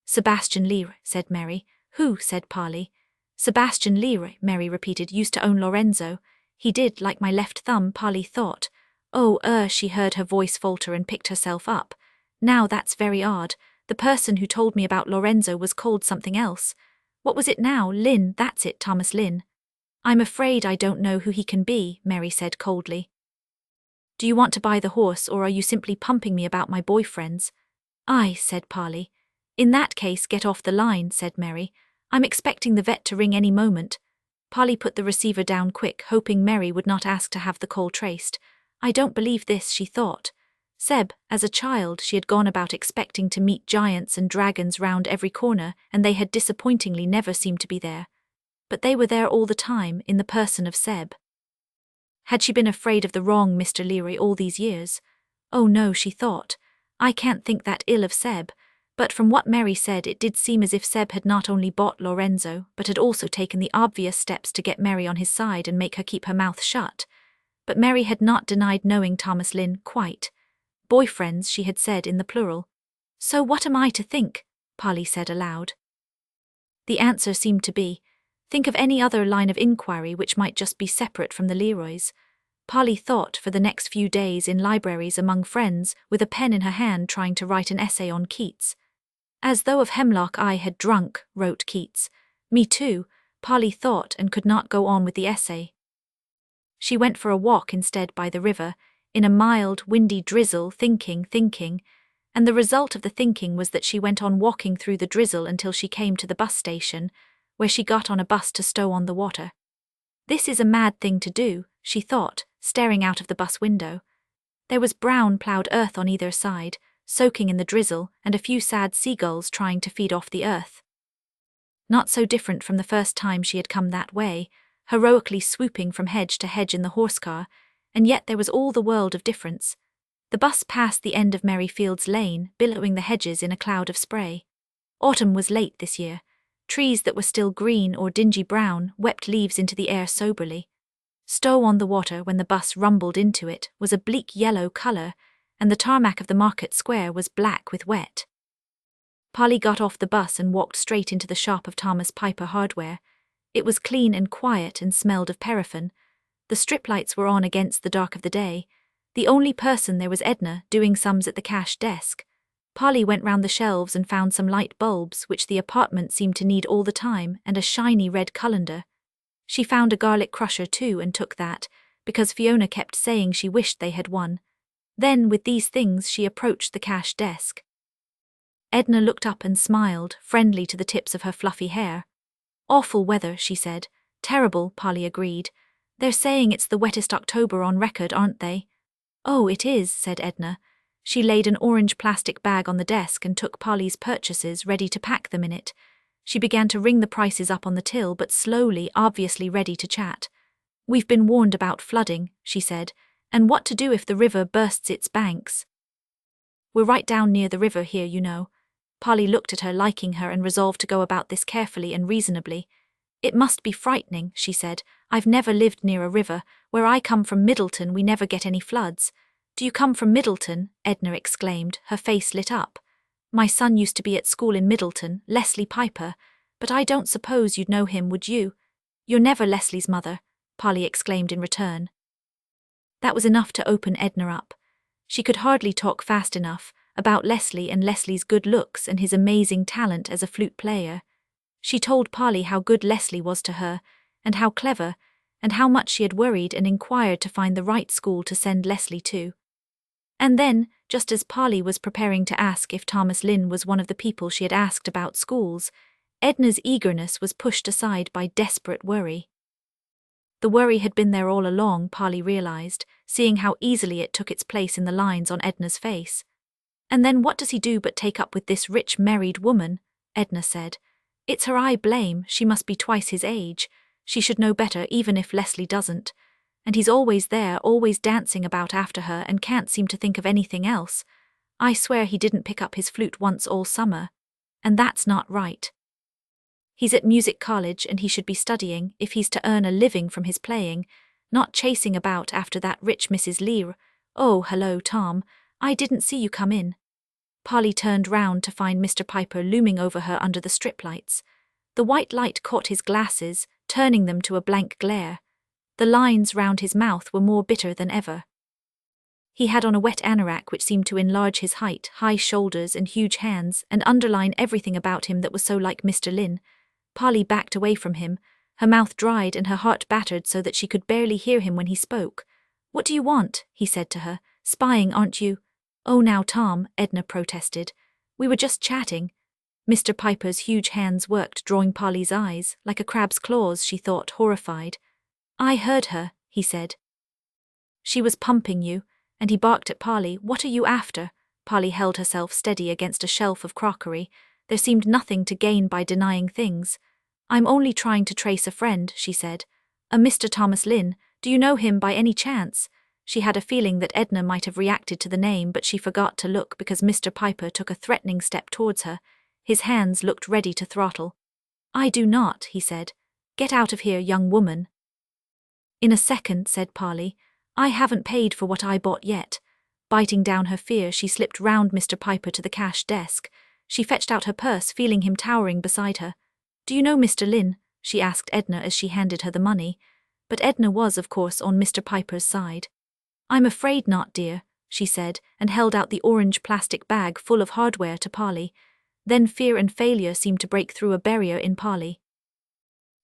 A: "Sebastian Leroy," said Mary. "Who?" said Polly. "Sebastian Leroy," Mary repeated, "used to own Lorenzo. He did, like my left thumb," Polly thought. She heard her voice falter and picked herself up. "Now that's very odd. The person who told me about Lorenzo was called something else. What was it now? Lynn, that's it, Thomas Lynn." "I'm afraid I don't know who he can be," Mary said coldly. "Do you want to buy the horse, or are you simply pumping me about my boyfriends?" "Aye," said Polly. "In that case, get off the line," said Mary. "I'm expecting the vet to ring any moment." Polly put the receiver down quick, hoping Mary would not ask to have the call traced. "I don't believe this," she thought. Seb, as a child, she had gone about expecting to meet giants and dragons round every corner, and they had disappointingly never seemed to be there. But they were there all the time, in the person of Seb. Had she been afraid of the wrong Mr. Leroy all these years? Oh no, she thought. I can't think that ill of Seb. But from what Mary said, it did seem as if Seb had not only bought Lorenzo, but had also taken the obvious steps to get Mary on his side and make her keep her mouth shut. But Mary had not denied knowing Thomas Lynn, quite. Boyfriends, she had said in the plural. "So what am I to think?" Polly said aloud. The answer seemed to be, think of any other line of inquiry which might just be separate from the Leroys. Polly thought for the next few days in libraries among friends, with a pen in her hand trying to write an essay on Keats. "As though of Hemlock I had drunk," wrote Keats. "Me too," Polly thought, and could not go on with the essay. She went for a walk instead by the river, in a mild, windy drizzle, thinking, and the result of the thinking was that she went on walking through the drizzle until she came to the bus station, where she got on a bus to Stow-on-the-Water. This is a mad thing to do, she thought, staring out of the bus window. There was brown ploughed earth on either side, soaking in the drizzle, and a few sad seagulls trying to feed off the earth. Not so different from the first time she had come that way, heroically swooping from hedge to hedge in the horse-car, and yet there was all the world of difference. The bus passed the end of Merry Fields Lane, billowing the hedges in a cloud of spray. Autumn was late this year. Trees that were still green or dingy brown wept leaves into the air soberly. Stow-on-the-Water, when the bus rumbled into it, was a bleak yellow colour, and the tarmac of the market square was black with wet. Polly got off the bus and walked straight into the shop of Thomas Piper Hardware. It was clean and quiet and smelled of paraffin. The strip lights were on against the dark of the day. The only person there was Edna, doing sums at the cash desk. Polly went round the shelves and found some light bulbs, which the apartment seemed to need all the time, and a shiny red colander. She found a garlic crusher too and took that, because Fiona kept saying she wished they had one. Then, with these things, she approached the cash desk. Edna looked up and smiled, friendly to the tips of her fluffy hair. "Awful weather," she said. "Terrible," Polly agreed. "They're saying it's the wettest October on record, aren't they?" "Oh, it is," said Edna. She laid an orange plastic bag on the desk and took Polly's purchases, ready to pack them in it. She began to ring the prices up on the till, but slowly, obviously ready to chat. "We've been warned about flooding," she said, "and what to do if the river bursts its banks. We're right down near the river here, you know." Polly looked at her, liking her, and resolved to go about this carefully and reasonably. "It must be frightening," she said. "I've never lived near a river. Where I come from, Middleton, we never get any floods." "Do you come from Middleton?" Edna exclaimed, her face lit up. "My son used to be at school in Middleton, Leslie Piper, but I don't suppose you'd know him, would you?" "You're never Leslie's mother," Polly exclaimed in return. That was enough to open Edna up. She could hardly talk fast enough about Leslie and Leslie's good looks and his amazing talent as a flute player. She told Polly how good Leslie was to her, and how clever, and how much she had worried and inquired to find the right school to send Leslie to. And then, just as Polly was preparing to ask if Thomas Lynn was one of the people she had asked about schools, Edna's eagerness was pushed aside by desperate worry. The worry had been there all along, Polly realized, seeing how easily it took its place in the lines on Edna's face. "And then what does he do but take up with this rich married woman?" Edna said. "It's her I blame. She must be twice his age. She should know better, even if Leslie doesn't. And he's always there, always dancing about after her, and can't seem to think of anything else. I swear he didn't pick up his flute once all summer. And that's not right. He's at music college, and he should be studying, if he's to earn a living from his playing, not chasing about after that rich Mrs. Lear. Oh, hello, Tom. I didn't see you come in." Polly turned round to find Mr. Piper looming over her under the strip lights. The white light caught his glasses, turning them to a blank glare. The lines round his mouth were more bitter than ever. He had on a wet anorak which seemed to enlarge his height, high shoulders and huge hands, and underline everything about him that was so like Mr. Lynn. Polly backed away from him, her mouth dried and her heart battered so that she could barely hear him when he spoke. "What do you want?" he said to her. "Spying, aren't you?" "Oh, now, Tom," Edna protested. "We were just chatting." Mr. Piper's huge hands worked, drawing Polly's eyes, like a crab's claws, she thought, horrified. "I heard her," he said. "She was pumping you," and he barked at Polly. "What are you after?" Polly held herself steady against a shelf of crockery. There seemed nothing to gain by denying things. "I'm only trying to trace a friend," she said. "A Mr. Thomas Lynn. Do you know him by any chance?" She had a feeling that Edna might have reacted to the name, but she forgot to look because Mr. Piper took a threatening step towards her. His hands looked ready to throttle. "I do not," he said. "Get out of here, young woman." "In a second," said Polly. "I haven't paid for what I bought yet." Biting down her fear, she slipped round Mr. Piper to the cash desk. She fetched out her purse, feeling him towering beside her. "Do you know Mr. Lynn?" she asked Edna as she handed her the money. But Edna was, of course, on Mr. Piper's side. "I'm afraid not, dear," she said, and held out the orange plastic bag full of hardware to Polly. Then fear and failure seemed to break through a barrier in Polly.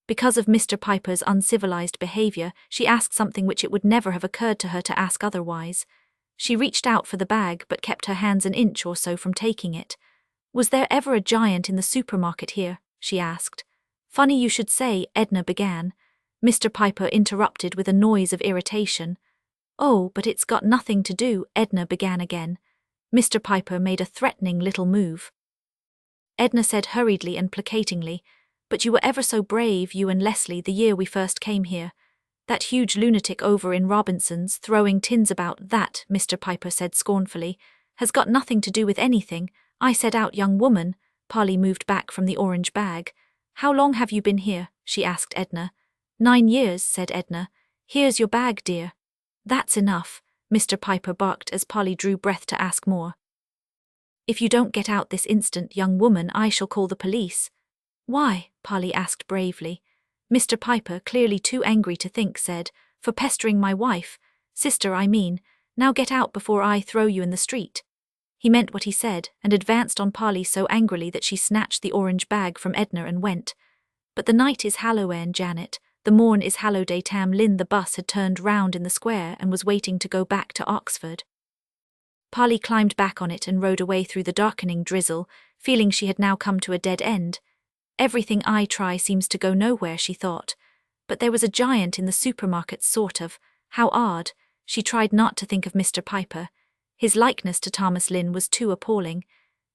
A: Because of Mr. Piper's uncivilized behavior, she asked something which it would never have occurred to her to ask otherwise. She reached out for the bag but kept her hands an inch or so from taking it. "Was there ever a giant in the supermarket here?" she asked. "Funny you should say," Edna began. Mr. Piper interrupted with a noise of irritation. "Oh, but it's got nothing to do," Edna began again. Mr. Piper made a threatening little move. Edna said hurriedly and placatingly, "But you were ever so brave, you and Leslie, the year we first came here. That huge lunatic over in Robinson's, throwing tins about, that," Mr. Piper said scornfully, "has got nothing to do with anything. I said out, young woman." Polly moved back from the orange bag. "How long have you been here?" she asked Edna. 9 years, said Edna. "Here's your bag, dear." "That's enough," Mr. Piper barked as Polly drew breath to ask more. "If you don't get out this instant, young woman, I shall call the police." "Why?" Polly asked bravely. Mr. Piper, clearly too angry to think, said, For pestering my wife. Sister, I mean. Now get out before I throw you in the street. He meant what he said, and advanced on Polly so angrily that she snatched the orange bag from Edna and went. But the night is Hallowe'en, Janet. The morn is Hallowday. Tom Lynn the bus had turned round in the square and was waiting to go back to Oxford. Polly climbed back on it and rode away through the darkening drizzle, feeling she had now come to a dead end. Everything I try seems to go nowhere, she thought. But there was a giant in the supermarket, sort of. How odd. She tried not to think of Mr. Piper. His likeness to Thomas Lynn was too appalling.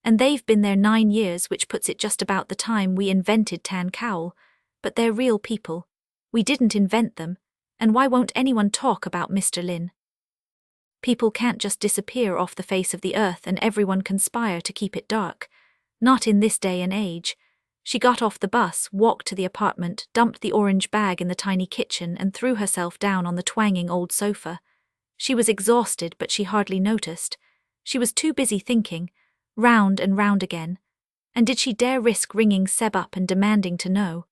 A: And they've been there 9 years, which puts it just about the time we invented tan cowl. But they're real people. We didn't invent them. And why won't anyone talk about Mr. Lynn? People can't just disappear off the face of the earth and everyone conspire to keep it dark. Not in this day and age. She got off the bus, walked to the apartment, dumped the orange bag in the tiny kitchen and threw herself down on the twanging old sofa. She was exhausted, but she hardly noticed. She was too busy thinking, round and round again. And did she dare risk ringing Seb up and demanding to know?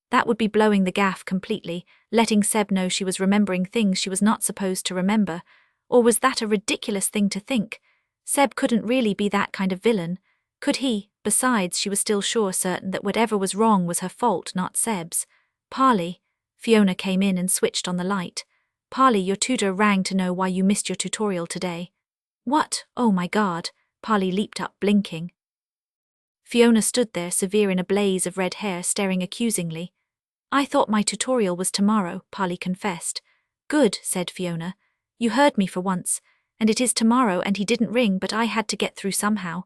A: That would be blowing the gaff completely, letting Seb know she was remembering things she was not supposed to remember. Or was that a ridiculous thing to think? Seb couldn't really be that kind of villain, could he? Besides, she was still certain that whatever was wrong was her fault, not Seb's. Polly. Fiona came in and switched on the light. Polly, your tutor rang to know why you missed your tutorial today. What? Oh my God. Polly leaped up, blinking. Fiona stood there, severe in a blaze of red hair, staring accusingly. I thought my tutorial was tomorrow, Polly confessed. Good, said Fiona. You heard me for once. And it is tomorrow, and he didn't ring, but I had to get through somehow.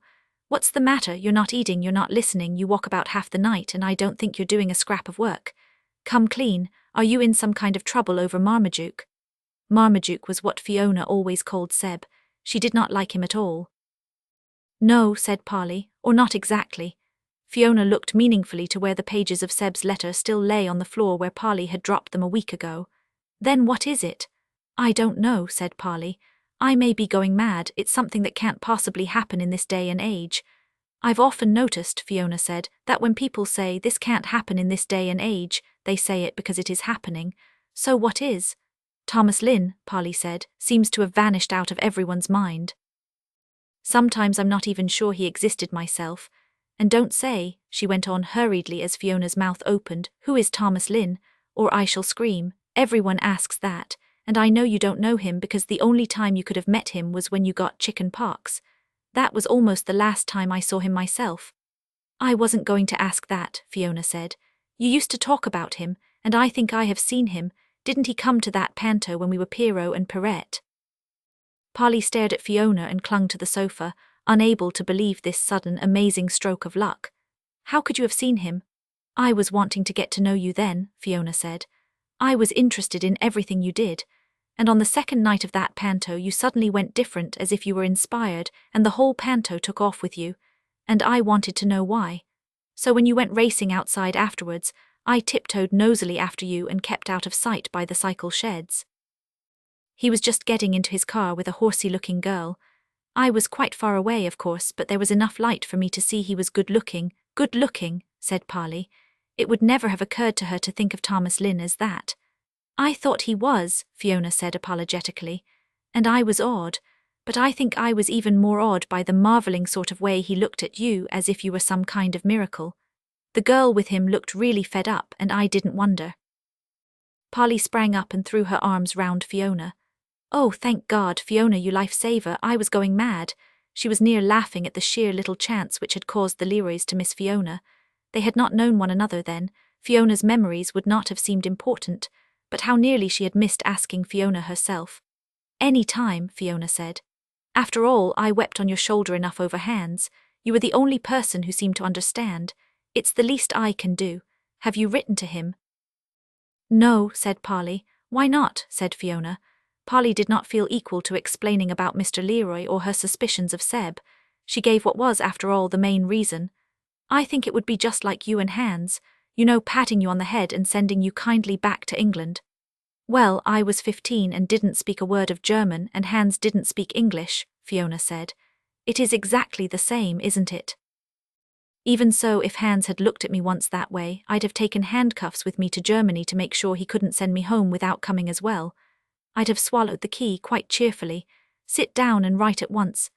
A: What's the matter? You're not eating, you're not listening, you walk about half the night, and I don't think you're doing a scrap of work. Come clean, are you in some kind of trouble over Marmaduke? Marmaduke was what Fiona always called Seb. She did not like him at all. No, said Polly, or not exactly. Fiona looked meaningfully to where the pages of Seb's letter still lay on the floor where Polly had dropped them a week ago. Then what is it? I don't know, said Polly. I may be going mad, it's something that can't possibly happen in this day and age. I've often noticed, Fiona said, that when people say this can't happen in this day and age, they say it because it is happening. So what is? Thomas Lynn, Polly said, seems to have vanished out of everyone's mind. Sometimes I'm not even sure he existed myself. And don't say, she went on hurriedly as Fiona's mouth opened, who is Thomas Lynn? Or I shall scream. Everyone asks that. And I know you don't know him because the only time you could have met him was when you got chicken pox. That was almost the last time I saw him myself. I wasn't going to ask that, Fiona said. You used to talk about him, and I think I have seen him. Didn't he come to that panto when we were Pierrot and Perrette? Polly stared at Fiona and clung to the sofa, unable to believe this sudden, amazing stroke of luck. How could you have seen him? I was wanting to get to know you then, Fiona said. I was interested in everything you did. And on the second night of that panto you suddenly went different, as if you were inspired, and the whole panto took off with you. And I wanted to know why. So when you went racing outside afterwards, I tiptoed nosily after you and kept out of sight by the cycle sheds. He was just getting into his car with a horsey-looking girl. I was quite far away, of course, but there was enough light for me to see he was good-looking. Good-looking, said Polly. It would never have occurred to her to think of Thomas Lynn as that. I thought he was, Fiona said apologetically, and I was awed, but I think I was even more awed by the marvelling sort of way he looked at you, as if you were some kind of miracle. The girl with him looked really fed up, and I didn't wonder. Polly sprang up and threw her arms round Fiona. Oh, thank God, Fiona, you life-saver, I was going mad. She was near laughing at the sheer little chance which had caused the Leroys to miss Fiona. They had not known one another then. Fiona's memories would not have seemed important, but how nearly she had missed asking Fiona herself. Any time, Fiona said. After all, I wept on your shoulder enough over hands. You were the only person who seemed to understand. It's the least I can do. Have you written to him? No, said Polly. Why not? Said Fiona. Polly did not feel equal to explaining about Mr. Leroy or her suspicions of Seb. She gave what was, after all, the main reason. I think it would be just like you and Hans, you know, patting you on the head and sending you kindly back to England. Well, I was 15 and didn't speak a word of German, and Hans didn't speak English, Fiona said. It is exactly the same, isn't it? Even so, if Hans had looked at me once that way, I'd have taken handcuffs with me to Germany to make sure he couldn't send me home without coming as well. I'd have swallowed the key quite cheerfully. Sit down and write at once.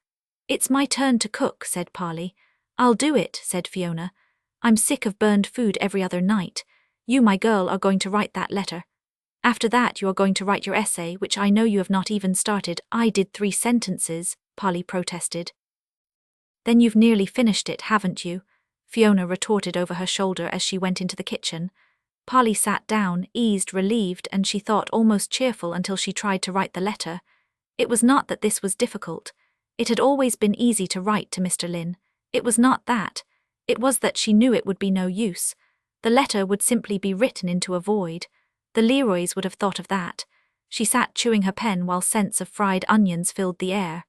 A: It's my turn to cook, said Polly. I'll do it, said Fiona. I'm sick of burned food every other night. You, my girl, are going to write that letter. After that you are going to write your essay, which I know you have not even started. I did 3 sentences, Polly protested. Then you've nearly finished it, haven't you? Fiona retorted over her shoulder as she went into the kitchen. Polly sat down, eased, relieved, and she thought almost cheerful until she tried to write the letter. It was not that this was difficult. It had always been easy to write to Mr. Lynn. It was not that. It was that she knew it would be no use. The letter would simply be written into a void. The Leroys would have thought of that. She sat chewing her pen while scents of fried onions filled the air.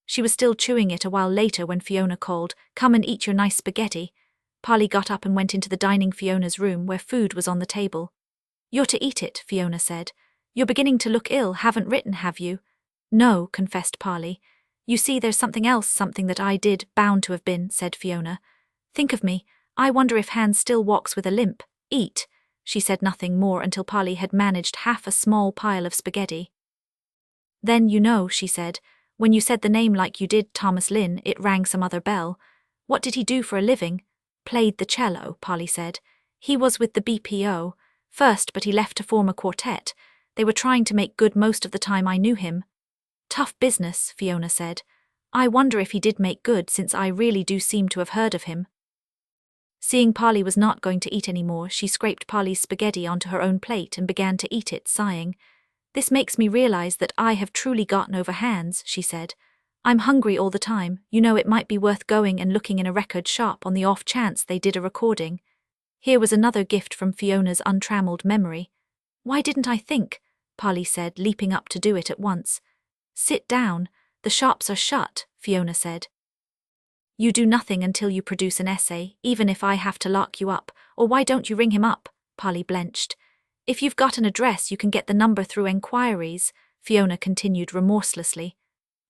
A: She was still chewing it a while later when Fiona called, "Come and eat your nice spaghetti." Polly got up and went into the dining Fiona's room where food was on the table. "You're to eat it," Fiona said. "You're beginning to look ill, haven't written, have you?" "No," confessed Polly. "You see, there's something else, something that I did, bound to have been," said Fiona. "Think of me. I wonder if Hans still walks with a limp. Eat." She said nothing more until Polly had managed half a small pile of spaghetti. "Then, you know," she said, "when you said the name like you did, Thomas Lynn, it rang some other bell. What did he do for a living?" "Played the cello," Polly said. "He was with the BPO first, but he left to form a quartet. They were trying to make good most of the time I knew him." "Tough business," Fiona said. "I wonder if he did make good, since I really do seem to have heard of him." Seeing Polly was not going to eat any more, she scraped Polly's spaghetti onto her own plate and began to eat it, sighing. "This makes me realize that I have truly gotten over Hans," she said. "I'm hungry all the time. You know, it might be worth going and looking in a record shop on the off chance they did a recording." Here was another gift from Fiona's untrammeled memory. "Why didn't I think?" Polly said, leaping up to do it at once. "Sit down. The shops are shut," Fiona said. "You do nothing until you produce an essay, even if I have to lock you up, or why don't you ring him up?" Polly blenched. "If you've got an address, you can get the number through enquiries," Fiona continued remorselessly.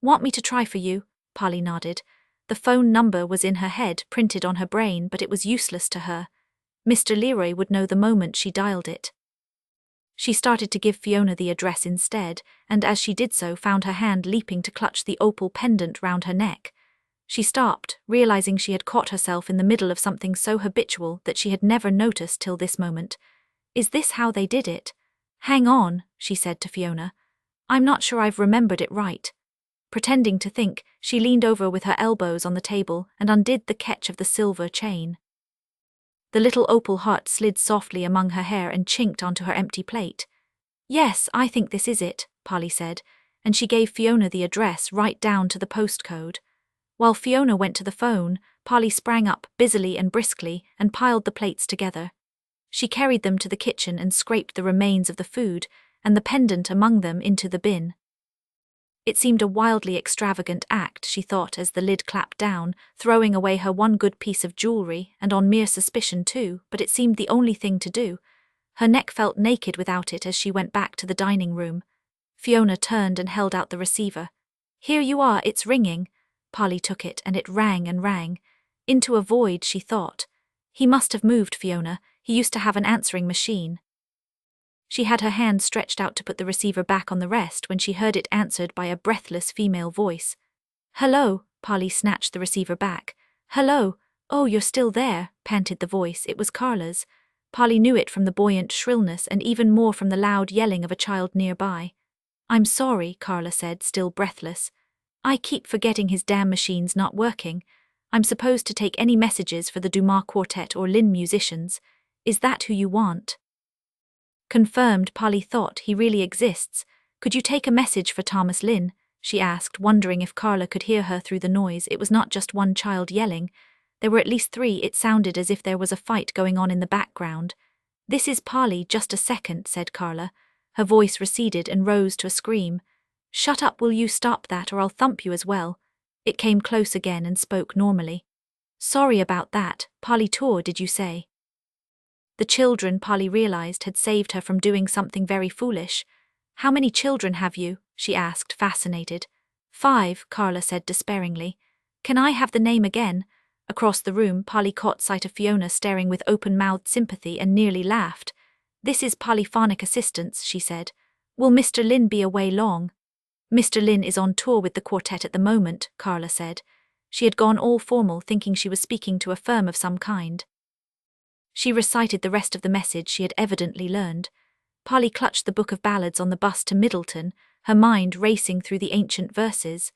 A: "Want me to try for you?" Polly nodded. The phone number was in her head, printed on her brain, but it was useless to her. Mr. Leroy would know the moment she dialed it. She started to give Fiona the address instead, and as she did so found her hand leaping to clutch the opal pendant round her neck. She stopped, realizing she had caught herself in the middle of something so habitual that she had never noticed till this moment. "Is this how they did it?" "Hang on," she said to Fiona. "I'm not sure I've remembered it right." Pretending to think, she leaned over with her elbows on the table and undid the catch of the silver chain. The little opal heart slid softly among her hair and chinked onto her empty plate. "Yes, I think this is it," Polly said, and she gave Fiona the address right down to the postcode. While Fiona went to the phone, Polly sprang up busily and briskly and piled the plates together. She carried them to the kitchen and scraped the remains of the food, and the pendant among them, into the bin. It seemed a wildly extravagant act, she thought, as the lid clapped down, throwing away her one good piece of jewellery, and on mere suspicion too, but it seemed the only thing to do. Her neck felt naked without it as she went back to the dining room. Fiona turned and held out the receiver. "Here you are, it's ringing." Polly took it, and it rang and rang. Into a void, she thought. "He must have moved, Fiona. He used to have an answering machine." She had her hand stretched out to put the receiver back on the rest when she heard it answered by a breathless female voice. "Hello," Polly snatched the receiver back. "Hello. Oh, you're still there," panted the voice. It was Carla's. Polly knew it from the buoyant shrillness and even more from the loud yelling of a child nearby. "I'm sorry," Carla said, still breathless. "I keep forgetting his damn machine's not working. I'm supposed to take any messages for the Dumas Quartet or Lynn musicians. Is that who you want?" Confirmed, Polly thought. He really exists. "Could you take a message for Thomas Lynn?" she asked, wondering if Carla could hear her through the noise. It was not just one child yelling. There were at least 3. It sounded as if there was a fight going on in the background. "This is Polly, just a second," said Carla. Her voice receded and rose to a scream. "Shut up, will you stop that, or I'll thump you as well." It came close again and spoke normally. "Sorry about that. Polly Tour, did you say?" The children, Polly realized, had saved her from doing something very foolish. "How many children have you?" she asked, fascinated. 5, Carla said despairingly. "Can I have the name again?" Across the room, Polly caught sight of Fiona staring with open-mouthed sympathy and nearly laughed. "This is polyphonic assistance," she said. "Will Mr. Lynn be away long?" "Mr. Lynn is on tour with the quartet at the moment," Carla said. She had gone all formal, thinking she was speaking to a firm of some kind. She recited the rest of the message she had evidently learned. Polly clutched the book of ballads on the bus to Middleton, her mind racing through the ancient verses.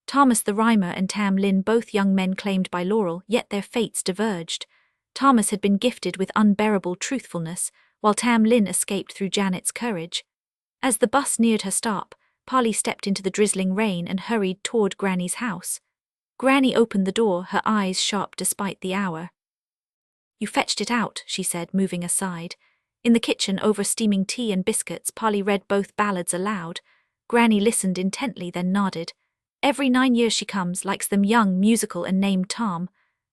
A: Thomas the Rhymer and Tam Lynn, both young men claimed by Laurel, yet their fates diverged. Thomas had been gifted with unbearable truthfulness, while Tam Lynn escaped through Janet's courage. As the bus neared her stop, Polly stepped into the drizzling rain and hurried toward Granny's house. Granny opened the door, her eyes sharp despite the hour. "You fetched it out," she said, moving aside. In the kitchen, over steaming tea and biscuits, Polly read both ballads aloud. Granny listened intently, then nodded. "Every 9 years she comes, likes them young, musical, and named Tom."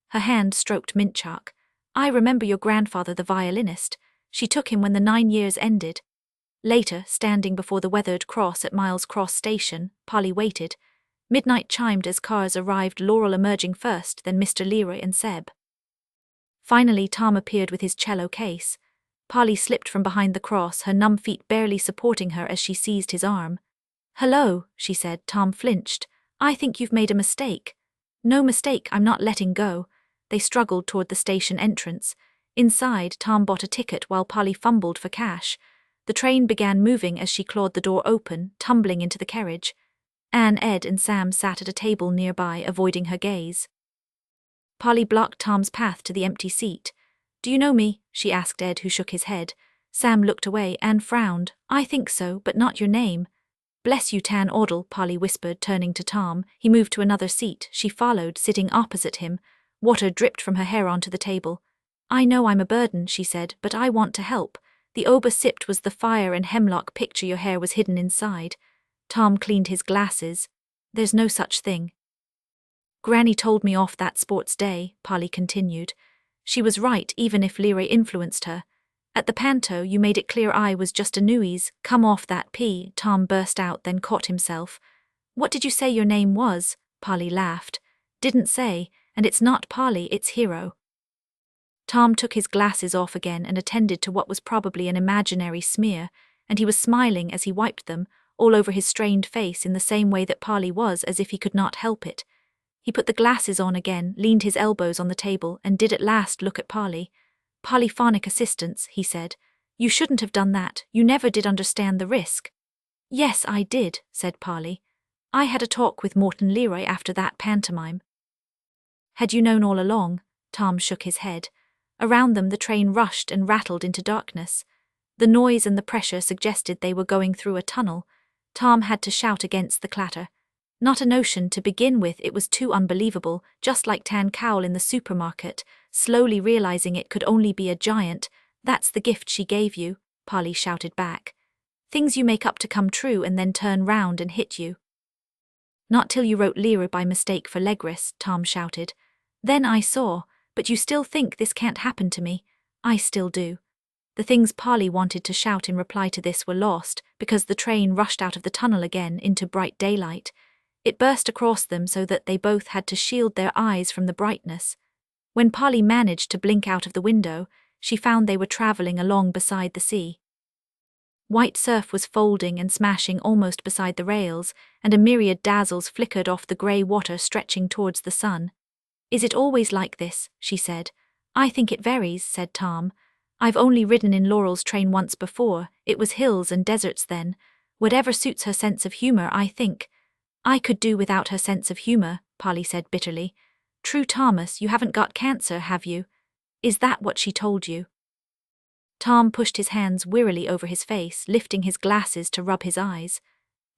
A: Her hand stroked mint chalk. "I remember your grandfather, the violinist. She took him when the 9 years ended." Later, standing before the weathered cross at Miles Cross Station, Polly waited. Midnight chimed as cars arrived, Laurel emerging first, then Mr. Leroy and Seb. Finally, Tom appeared with his cello case. Polly slipped from behind the cross, her numb feet barely supporting her as she seized his arm. "Hello," she said. Tom flinched. "I think you've made a mistake." "No mistake, I'm not letting go." They struggled toward the station entrance. Inside, Tom bought a ticket while Polly fumbled for cash. The train began moving as she clawed the door open, tumbling into the carriage. Anne, Ed, and Sam sat at a table nearby, avoiding her gaze. Polly blocked Tom's path to the empty seat. "Do you know me?" she asked Ed, who shook his head. Sam looked away. Anne frowned. "I think so, but not your name." "Bless you, Tan Audle," Polly whispered, turning to Tom. He moved to another seat. She followed, sitting opposite him. Water dripped from her hair onto the table. "I know I'm a burden," she said, "but I want to help. The oba sipped was the fire and hemlock picture your hair was hidden inside." Tom cleaned his glasses. "There's no such thing." "Granny told me off that sports day," Polly continued. "She was right, even if Leroy influenced her. At the panto, you made it clear I was just a newies. Come off that pea," Tom burst out, then caught himself. "What did you say your name was?" Polly laughed. "Didn't say, and it's not Polly, it's Hero." Tom took his glasses off again and attended to what was probably an imaginary smear, and he was smiling as he wiped them, all over his strained face in the same way that Polly was, as if he could not help it. He put the glasses on again, leaned his elbows on the table, and did at last look at Polly. "Polyphonic assistance," he said. "You shouldn't have done that. You never did understand the risk." "Yes, I did," said Polly. "I had a talk with Morton Leroy after that pantomime." "Had you known all along?" Tom shook his head. Around them the train rushed and rattled into darkness. The noise and the pressure suggested they were going through a tunnel. Tom had to shout against the clatter. "Not a notion to begin with, it was too unbelievable, just like Tan Cowell in the supermarket, slowly realizing it could only be a giant. That's the gift she gave you," Polly shouted back. "Things you make up to come true and then turn round and hit you." "Not till you wrote Leroy by mistake for Legris," Tom shouted. "Then I saw, but you still think this can't happen to me." "I still do." The things Polly wanted to shout in reply to this were lost, because the train rushed out of the tunnel again into bright daylight. It burst across them so that they both had to shield their eyes from the brightness. When Polly managed to blink out of the window, she found they were traveling along beside the sea. White surf was folding and smashing almost beside the rails, and a myriad dazzles flickered off the grey water stretching towards the sun. "Is it always like this?" she said. "I think it varies," said Tom. "I've only ridden in Laurel's train once before. It was hills and deserts then. Whatever suits her sense of humour, I think." "I could do without her sense of humour," Polly said bitterly. "True, Thomas, you haven't got cancer, have you? Is that what she told you?" Tom pushed his hands wearily over his face, lifting his glasses to rub his eyes.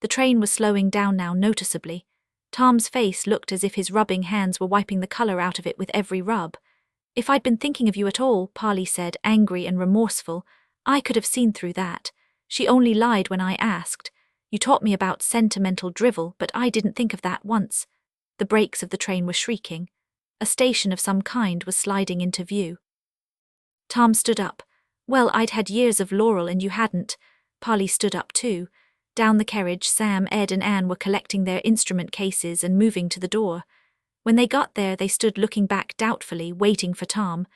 A: The train was slowing down now noticeably. Tom's face looked as if his rubbing hands were wiping the colour out of it with every rub. "If I'd been thinking of you at all," Polly said, angry and remorseful, "I could have seen through that. She only lied when I asked. You taught me about sentimental drivel, but I didn't think of that once." The brakes of the train were shrieking. A station of some kind was sliding into view. Tom stood up. "Well, I'd had years of Laurel and you hadn't." Polly stood up too. Down the carriage, Sam, Ed, and Anne were collecting their instrument cases and moving to the door. When they got there, they stood looking back doubtfully, waiting for Tom.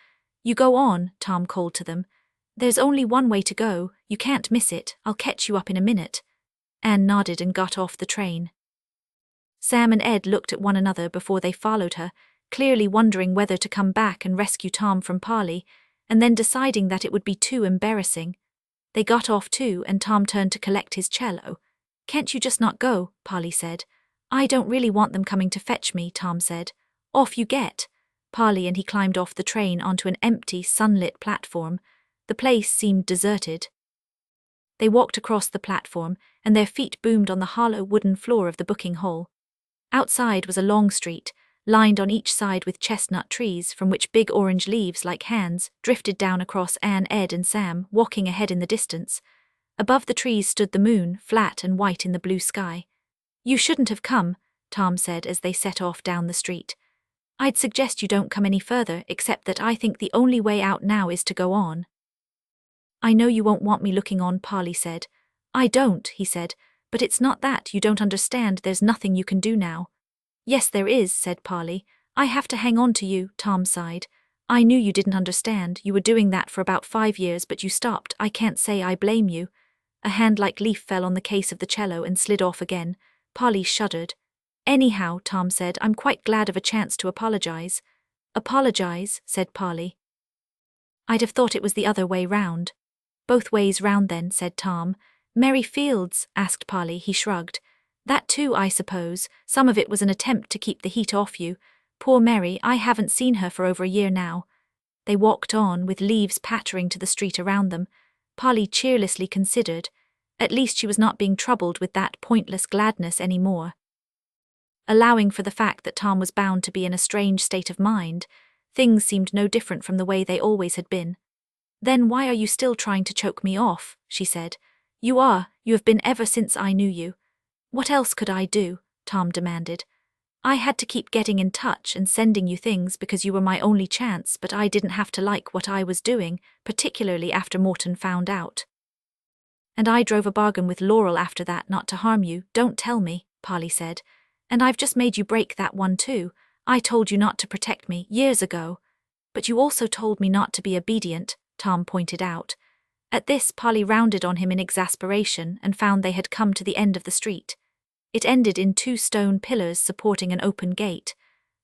A: "You go on," Tom called to them. "There's only one way to go. You can't miss it. I'll catch you up in a minute." Anne nodded and got off the train. Sam and Ed looked at one another before they followed her, clearly wondering whether to come back and rescue Tom from Polly, and then deciding that it would be too embarrassing. They got off too, and Tom turned to collect his cello. "Can't you just not go?" Polly said. "I don't really want them coming to fetch me," Tom said. "Off you get." Polly and he climbed off the train onto an empty, sunlit platform. The place seemed deserted. They walked across the platform, and their feet boomed on the hollow wooden floor of the booking hall. Outside was a long street, lined on each side with chestnut trees from which big orange leaves, like hands, drifted down across Anne, Ed, and Sam, walking ahead in the distance. Above the trees stood the moon, flat and white in the blue sky. "You shouldn't have come," Tom said as they set off down the street. "I'd suggest you don't come any further, except that I think the only way out now is to go on." "I know you won't want me looking on," Polly said. "I don't," he said, "but it's not that you don't understand. There's nothing you can do now." "Yes, there is," said Polly. "I have to hang on to you," Tom sighed. "I knew you didn't understand. You were doing that for about 5 years, but you stopped. I can't say I blame you." A hand like leaf fell on the case of the cello and slid off again. Polly shuddered. "Anyhow," Tom said, "I'm quite glad of a chance to apologize." "Apologize?" said Polly. "I'd have thought it was the other way round." "Both ways round then," said Tom. "Mary Fields?" asked Polly. He shrugged. "That too, I suppose. Some of it was an attempt to keep the heat off you. Poor Mary, I haven't seen her for over a year now." They walked on, with leaves pattering to the street around them. Polly cheerlessly considered. At least she was not being troubled with that pointless gladness any more. Allowing for the fact that Tom was bound to be in a strange state of mind, things seemed no different from the way they always had been. "Then why are you still trying to choke me off?" she said. "You are. You have been ever since I knew you." "What else could I do?" Tom demanded. "I had to keep getting in touch and sending you things because you were my only chance, but I didn't have to like what I was doing, particularly after Morton found out. And I drove a bargain with Laurel after that not to harm you. Don't tell me," Polly said. "And I've just made you break that one too. I told you not to protect me years ago." "But you also told me not to be obedient," Tom pointed out. At this, Polly rounded on him in exasperation and found they had come to the end of the street. It ended in 2 stone pillars supporting an open gate.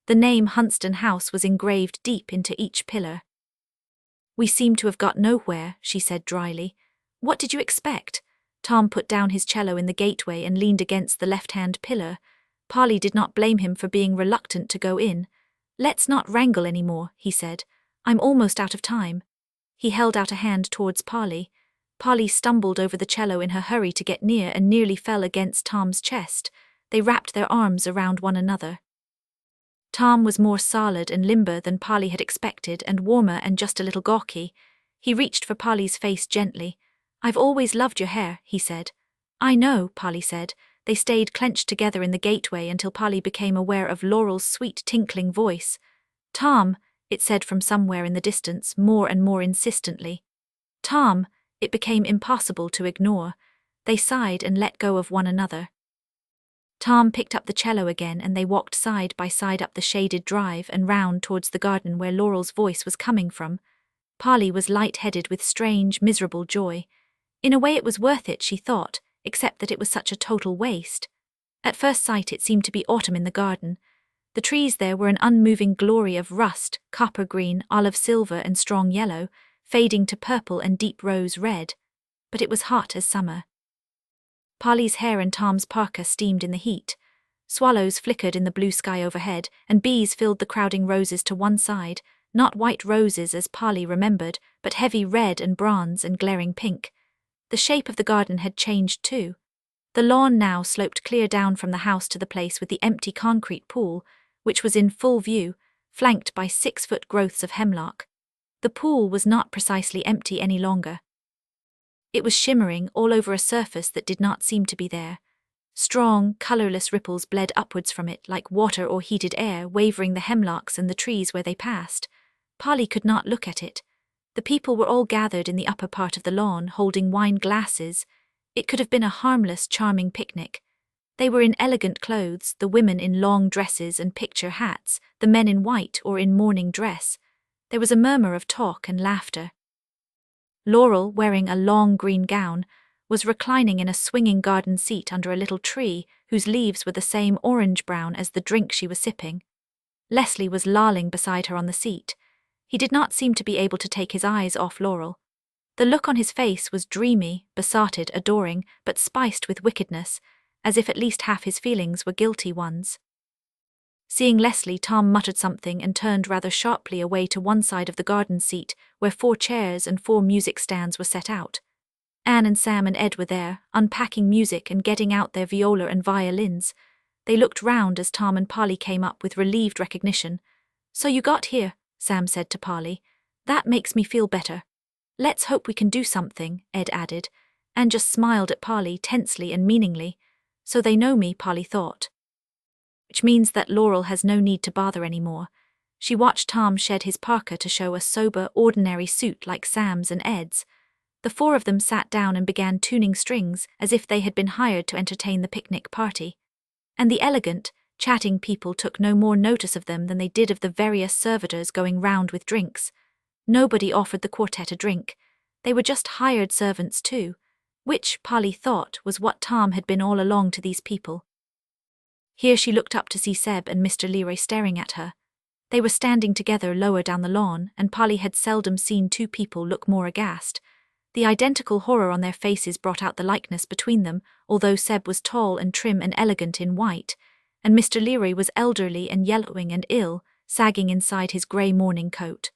A: The name Huntston House was engraved deep into each pillar. "We seem to have got nowhere," she said dryly. "What did you expect?" Tom put down his cello in the gateway and leaned against the left-hand pillar. Polly did not blame him for being reluctant to go in. "Let's not wrangle any more," he said. "I'm almost out of time." He held out a hand towards Polly. Polly stumbled over the cello in her hurry to get near and nearly fell against Tom's chest. They wrapped their arms around one another. Tom was more solid and limber than Polly had expected, and warmer and just a little gawky. He reached for Polly's face gently. "I've always loved your hair," he said. "I know," Polly said. They stayed clenched together in the gateway until Polly became aware of Laurel's sweet tinkling voice. "Tom," it said from somewhere in the distance, more and more insistently. "Tom," it became impossible to ignore. They sighed and let go of one another. Tom picked up the cello again and they walked side by side up the shaded drive and round towards the garden where Laurel's voice was coming from. Polly was light-headed with strange, miserable joy. In a way it was worth it, she thought, except that it was such a total waste. At first sight it seemed to be autumn in the garden. The trees there were an unmoving glory of rust, copper green, olive silver and strong yellow, fading to purple and deep rose red. But it was hot as summer. Polly's hair and Tom's parka steamed in the heat. Swallows flickered in the blue sky overhead, and bees filled the crowding roses to one side, not white roses as Polly remembered, but heavy red and bronze and glaring pink. The shape of the garden had changed too. The lawn now sloped clear down from the house to the place with the empty concrete pool, which was in full view, flanked by 6-foot growths of hemlock. The pool was not precisely empty any longer. It was shimmering all over a surface that did not seem to be there. Strong, colourless ripples bled upwards from it like water or heated air, wavering the hemlocks and the trees where they passed. Polly could not look at it. The people were all gathered in the upper part of the lawn, holding wine glasses. It could have been a harmless, charming picnic. They were in elegant clothes, the women in long dresses and picture hats, the men in white or in morning dress. There was a murmur of talk and laughter. Laurel, wearing a long green gown, was reclining in a swinging garden seat under a little tree whose leaves were the same orange-brown as the drink she was sipping. Leslie was lolling beside her on the seat. He did not seem to be able to take his eyes off Laurel. The look on his face was dreamy, besotted, adoring, but spiced with wickedness, as if at least half his feelings were guilty ones. Seeing Leslie, Tom muttered something and turned rather sharply away to one side of the garden seat, where 4 chairs and 4 music stands were set out. Anne and Sam and Ed were there, unpacking music and getting out their viola and violins. They looked round as Tom and Polly came up with relieved recognition. "So you got here," Sam said to Polly. "That makes me feel better. Let's hope we can do something," Ed added, and just smiled at Polly tensely and meaningly. "So they know me," Polly thought. Which means that Laurel has no need to bother anymore. She watched Tom shed his parka to show a sober, ordinary suit like Sam's and Ed's. The 4 of them sat down and began tuning strings as if they had been hired to entertain the picnic party. And the elegant, chatting people took no more notice of them than they did of the various servitors going round with drinks. Nobody offered the quartet a drink. They were just hired servants too, which, Polly thought, was what Tom had been all along to these people. Here she looked up to see Seb and Mr. Leroy staring at her. They were standing together lower down the lawn, and Polly had seldom seen 2 people look more aghast. The identical horror on their faces brought out the likeness between them, although Seb was tall and trim and elegant in white, and Mr. Leroy was elderly and yellowing and ill, sagging inside his grey morning coat.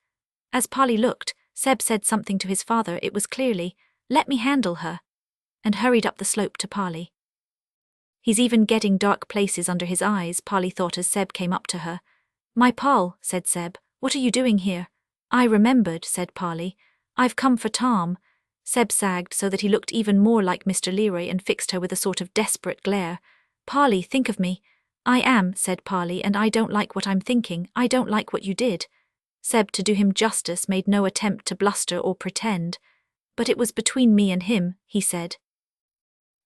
A: As Polly looked, Seb said something to his father. It was clearly, "Let me handle her," and hurried up the slope to Polly. "He's even getting dark places under his eyes," Polly thought as Seb came up to her. "My Poll," said Seb, "what are you doing here?" "I remembered," said Polly. "I've come for Tom." Seb sagged so that he looked even more like Mr. Leroy and fixed her with a sort of desperate glare. "Polly, think of me." "I am," said Polly, "and I don't like what I'm thinking. I don't like what you did." Seb, to do him justice, made no attempt to bluster or pretend. "But it was between me and him," he said.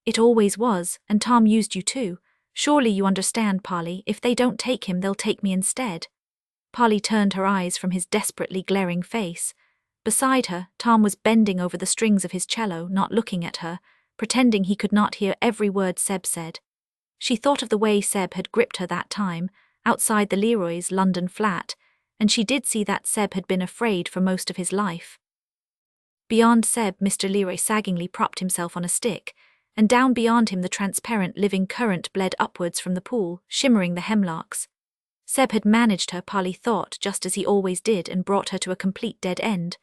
A: "It always was, and Tom used you too. Surely you understand, Polly. If they don't take him, they'll take me instead." Polly turned her eyes from his desperately glaring face. Beside her, Tom was bending over the strings of his cello, not looking at her, pretending he could not hear every word Seb said. She thought of the way Seb had gripped her that time, outside the Leroy's London flat, and she did see that Seb had been afraid for most of his life. Beyond Seb, Mr. Leroy saggingly propped himself on a stick, and down beyond him the transparent living current bled upwards from the pool, shimmering the hemlocks. Seb had managed her, Polly thought, just as he always did, and brought her to a complete dead end.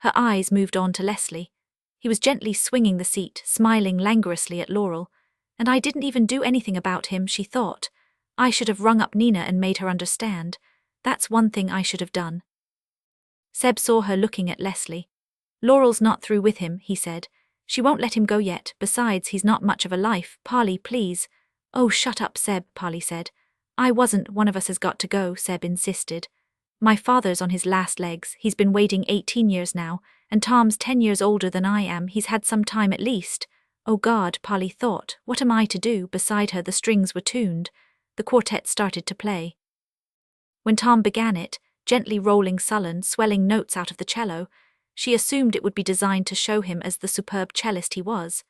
A: Her eyes moved on to Leslie. He was gently swinging the seat, smiling languorously at Laurel. "And I didn't even do anything about him," she thought. "I should have rung up Nina and made her understand. That's one thing I should have done." Seb saw her looking at Leslie. "Laurel's not through with him," he said. "She won't let him go yet. Besides, he's not much of a life. Polly, please." "Oh, shut up, Seb," Polly said. "I wasn't. One of us has got to go," Seb insisted. "My father's on his last legs. He's been waiting 18 years now, and Tom's 10 years older than I am. He's had some time at least." "Oh God," Polly thought, "what am I to do?" Beside her the strings were tuned. The quartet started to play. When Tom began it, gently rolling sullen, swelling notes out of the cello, she assumed it would be designed to show him as the superb cellist he was.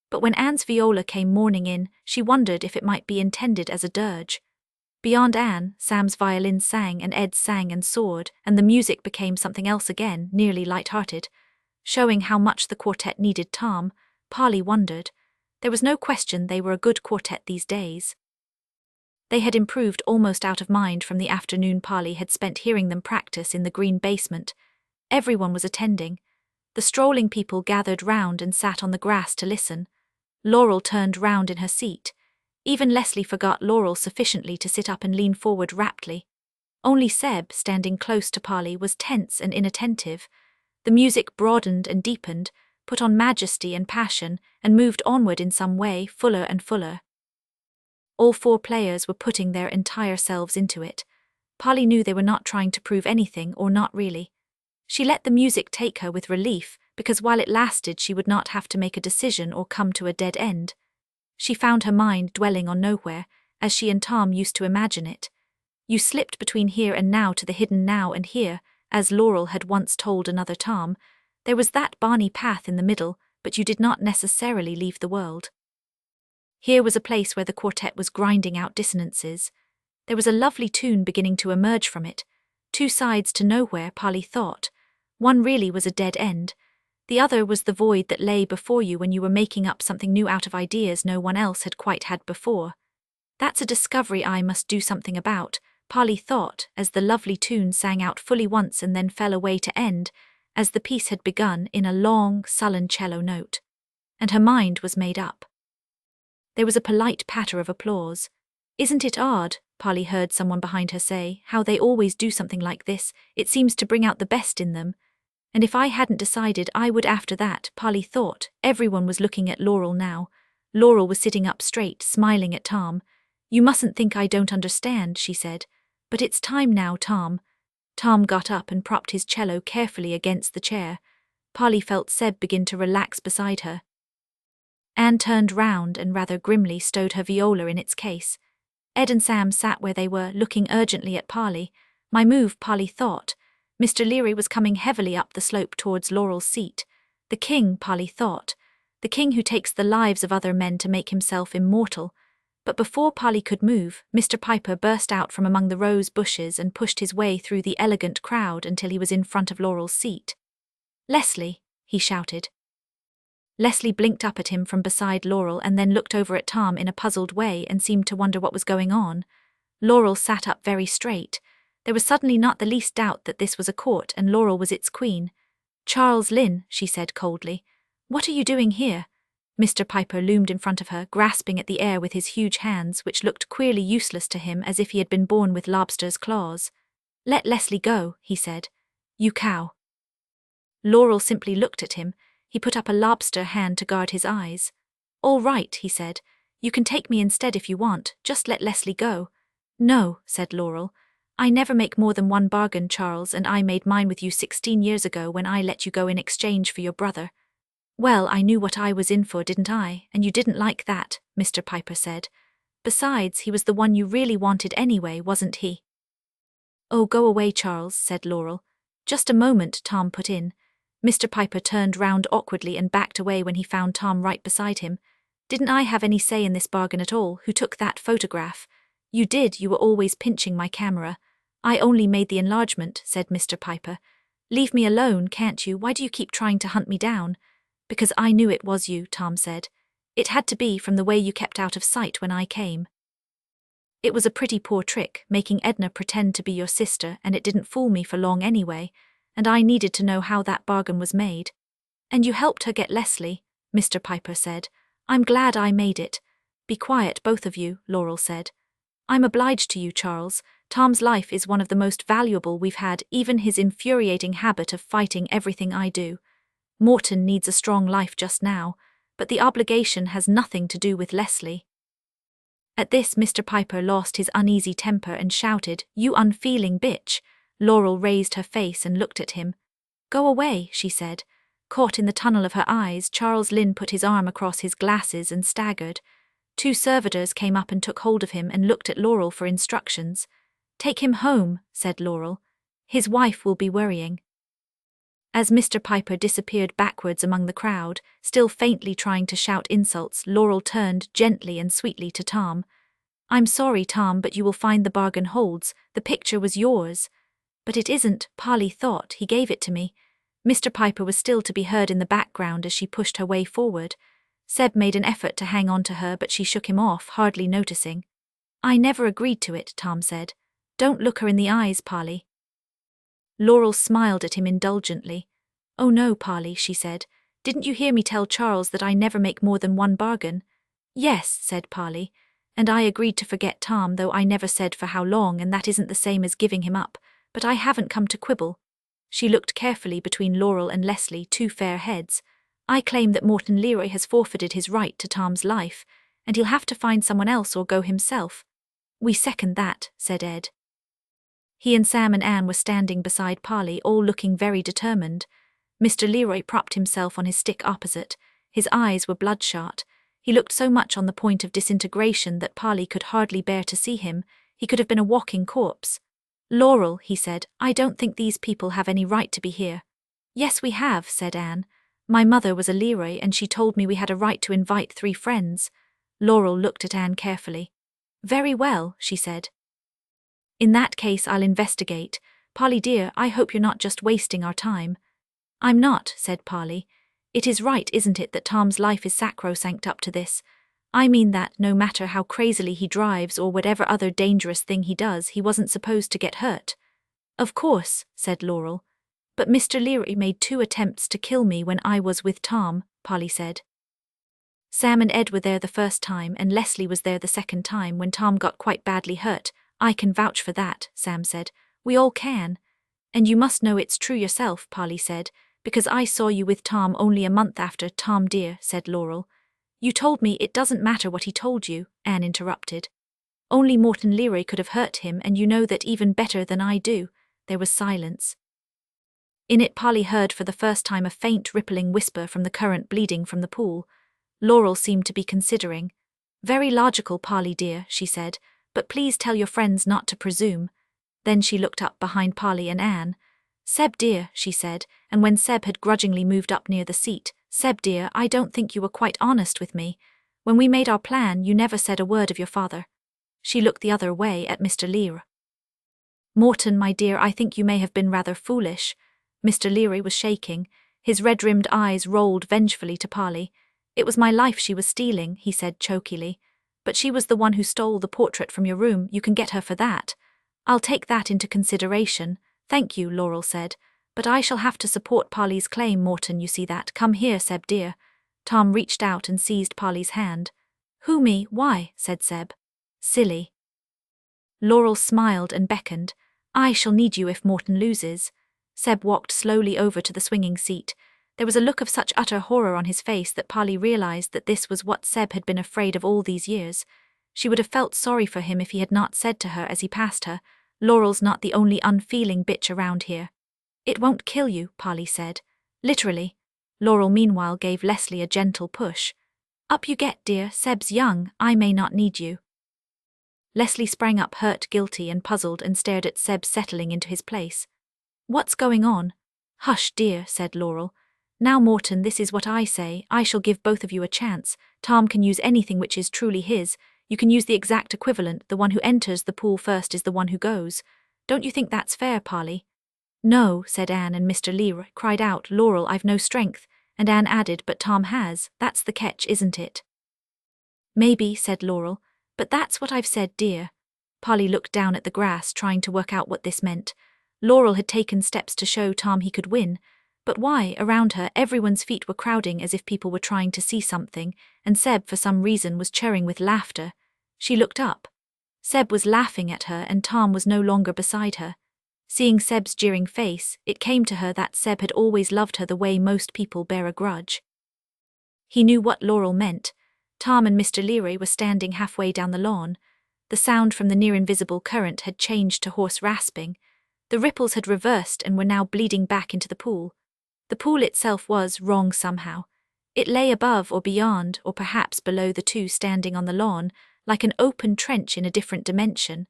A: But when Anne's viola came mourning in, she wondered if it might be intended as a dirge. Beyond Anne, Sam's violin sang and Ed sang and soared, and the music became something else again, nearly light-hearted. Showing how much the quartet needed Tom, Polly wondered. There was no question they were a good quartet these days. They had improved almost out of mind from the afternoon Polly had spent hearing them practice in the green basement. Everyone was attending. The strolling people gathered round and sat on the grass to listen. Laurel turned round in her seat. Even Leslie forgot Laurel sufficiently to sit up and lean forward raptly. Only Seb, standing close to Polly, was tense and inattentive. The music broadened and deepened, put on majesty and passion, and moved onward in some way, fuller and fuller. All 4 players were putting their entire selves into it. Polly knew they were not trying to prove anything, or not really. She let the music take her with relief, because while it lasted she would not have to make a decision or come to a dead end. She found her mind dwelling on nowhere, as she and Tom used to imagine it. You slipped between here and now to the hidden now and here, as Laurel had once told another Tom. There was that Barney path in the middle, but you did not necessarily leave the world. Here was a place where the quartet was grinding out dissonances. There was a lovely tune beginning to emerge from it. 2 sides to nowhere, Polly thought. One really was a dead end. The other was the void that lay before you when you were making up something new out of ideas no one else had quite had before. That's a discovery I must do something about, Polly thought, as the lovely tune sang out fully once and then fell away to end, as the piece had begun in a long, sullen cello note. And her mind was made up. There was a polite patter of applause. Isn't it odd, Polly heard someone behind her say, how they always do something like this? It seems to bring out the best in them. And if I hadn't decided I would after that, Polly thought. Everyone was looking at Laurel now. Laurel was sitting up straight, smiling at Tom. You mustn't think I don't understand, she said. But it's time now, Tom. Tom got up and propped his cello carefully against the chair. Polly felt Seb begin to relax beside her. Anne turned round and rather grimly stowed her viola in its case. Ed and Sam sat where they were, looking urgently at Polly. My move, Polly thought. Mr. Leary was coming heavily up the slope towards Laurel's seat. The king, Polly thought. The king who takes the lives of other men to make himself immortal. But before Polly could move, Mr. Piper burst out from among the rose bushes and pushed his way through the elegant crowd until he was in front of Laurel's seat. Leslie, he shouted. Leslie blinked up at him from beside Laurel and then looked over at Tom in a puzzled way and seemed to wonder what was going on. Laurel sat up very straight. There was suddenly not the least doubt that this was a court and Laurel was its queen. Charles Lynn, she said coldly. What are you doing here? Mr. Piper loomed in front of her, grasping at the air with his huge hands, which looked queerly useless to him as if he had been born with lobster's claws. Let Leslie go, he said. You cow. Laurel simply looked at him. He put up a lobster hand to guard his eyes. All right, he said. You can take me instead if you want, just let Leslie go. No, said Laurel. I never make more than one bargain, Charles, and I made mine with you 16 years ago when I let you go in exchange for your brother. Well, I knew what I was in for, didn't I? And you didn't like that, Mr. Piper said. Besides, he was the one you really wanted anyway, wasn't he? Oh, go away, Charles, said Laurel. Just a moment, Tom put in. Mr. Piper turned round awkwardly and backed away when he found Tom right beside him. Didn't I have any say in this bargain at all? Who took that photograph? You did, you were always pinching my camera. I only made the enlargement, said Mr. Piper. Leave me alone, can't you? Why do you keep trying to hunt me down? Because I knew it was you, Tom said. It had to be from the way you kept out of sight when I came. It was a pretty poor trick, making Edna pretend to be your sister, and it didn't fool me for long anyway, and I needed to know how that bargain was made. And you helped her get Leslie, Mr. Piper said. I'm glad I made it. Be quiet, both of you, Laurel said. I'm obliged to you, Charles. Tom's life is one of the most valuable we've had, even his infuriating habit of fighting everything I do. Morton needs a strong life just now, but the obligation has nothing to do with Leslie. At this, Mr. Piper lost his uneasy temper and shouted, You unfeeling bitch! Laurel raised her face and looked at him. Go away, she said. Caught in the tunnel of her eyes, Charles Lynn put his arm across his glasses and staggered. 2 servitors came up and took hold of him and looked at Laurel for instructions. Take him home, said Laurel. His wife will be worrying. As Mr. Piper disappeared backwards among the crowd, still faintly trying to shout insults, Laurel turned gently and sweetly to Tom. I'm sorry, Tom, but you will find the bargain holds. The picture was yours. But it isn't, Polly thought. He gave it to me. Mr. Piper was still to be heard in the background as she pushed her way forward. Seb made an effort to hang on to her, but she shook him off, hardly noticing. I never agreed to it, Tom said. Don't look her in the eyes, Polly. Laurel smiled at him indulgently. Oh no, Polly, she said. Didn't you hear me tell Charles that I never make more than one bargain? Yes, said Polly. And I agreed to forget Tom, though I never said for how long, and that isn't the same as giving him up. But I haven't come to quibble. She looked carefully between Laurel and Leslie, 2 fair heads. I claim that Morton Leary has forfeited his right to Tom's life, and he'll have to find someone else or go himself. We second that, said Ed. He and Sam and Anne were standing beside Polly, all looking very determined. Mr. Leroy propped himself on his stick opposite. His eyes were bloodshot. He looked so much on the point of disintegration that Polly could hardly bear to see him. He could have been a walking corpse. "Laurel," he said, "I don't think these people have any right to be here." "Yes, we have," said Anne. "My mother was a Leroy and she told me we had a right to invite 3 friends." Laurel looked at Anne carefully. "Very well," she said. "In that case I'll investigate. Polly dear, I hope you're not just wasting our time." "I'm not," said Polly. "It is right, isn't it, that Tom's life is sacrosanct up to this? I mean that, no matter how crazily he drives or whatever other dangerous thing he does, he wasn't supposed to get hurt." "Of course," said Laurel. "But Mr. Leroy made 2 attempts to kill me when I was with Tom," Polly said. "Sam and Ed were there the first time and Leslie was there the second time when Tom got quite badly hurt. I can vouch for that," Sam said. "We all can. And you must know it's true yourself," Polly said, "because I saw you with Tom only a month after." "Tom dear," said Laurel. "You told me it doesn't matter what he told you," Anne interrupted. "Only Morton Leroy could have hurt him, and you know that even better than I do." There was silence. In it Polly heard for the first time a faint rippling whisper from the current bleeding from the pool. Laurel seemed to be considering. "Very logical, Polly dear," she said, "but please tell your friends not to presume." Then she looked up behind Polly and Anne. "Seb dear," she said, and when Seb had grudgingly moved up near the seat, "Seb dear, I don't think you were quite honest with me. When we made our plan, you never said a word of your father." She looked the other way at Mr. Leroy. "Morton, my dear, I think you may have been rather foolish." Mr. Leroy was shaking. His red-rimmed eyes rolled vengefully to Polly. "It was my life she was stealing," he said chokily. "But she was the one who stole the portrait from your room. You can get her for that." "I'll take that into consideration. Thank you," Laurel said. "But I shall have to support Polly's claim, Morton, you see that. Come here, Seb dear." Tom reached out and seized Polly's hand. "Who, me? Why?" said Seb. "Silly." Laurel smiled and beckoned. "I shall need you if Morton loses." Seb walked slowly over to the swinging seat. There was a look of such utter horror on his face that Polly realized that this was what Seb had been afraid of all these years. She would have felt sorry for him if he had not said to her as he passed her, "Laurel's not the only unfeeling bitch around here." "It won't kill you," Polly said. "Literally." Laurel meanwhile gave Leslie a gentle push. "Up you get, dear. Seb's young. I may not need you." Leslie sprang up hurt, guilty and puzzled and stared at Seb settling into his place. "What's going on?" "Hush, dear," said Laurel. "Now, Morton, this is what I say. I shall give both of you a chance. Tom can use anything which is truly his. You can use the exact equivalent. The one who enters the pool first is the one who goes. Don't you think that's fair, Polly?" "No," said Anne, and Mr. Leroy cried out, "Laurel, I've no strength." And Anne added, "But Tom has. That's the catch, isn't it?" "Maybe," said Laurel. "But that's what I've said, dear." Polly looked down at the grass, trying to work out what this meant. Laurel had taken steps to show Tom he could win. But why, around her, everyone's feet were crowding as if people were trying to see something, and Seb, for some reason, was chirring with laughter. She looked up. Seb was laughing at her, and Tom was no longer beside her. Seeing Seb's jeering face, it came to her that Seb had always loved her the way most people bear a grudge. He knew what Laurel meant. Tom and Mr. Leroy were standing halfway down the lawn. The sound from the near-invisible current had changed to hoarse rasping. The ripples had reversed and were now bleeding back into the pool. The pool itself was wrong somehow. It lay above or beyond, or perhaps below the two standing on the lawn, like an open trench in a different dimension.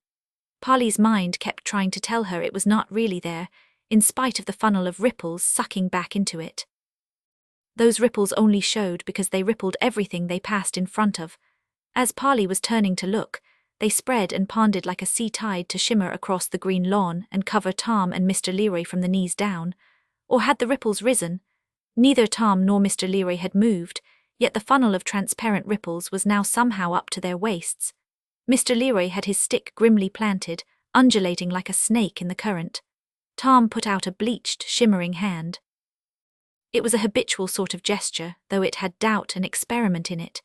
A: Polly's mind kept trying to tell her it was not really there, in spite of the funnel of ripples sucking back into it. Those ripples only showed because they rippled everything they passed in front of. As Polly was turning to look, they spread and ponded like a sea tide to shimmer across the green lawn and cover Tom and Mr. Leroy from the knees down. Or had the ripples risen? Neither Tom nor Mr. Leroy had moved, yet the funnel of transparent ripples was now somehow up to their waists. Mr. Leroy had his stick grimly planted, undulating like a snake in the current. Tom put out a bleached, shimmering hand. It was a habitual sort of gesture, though it had doubt and experiment in it.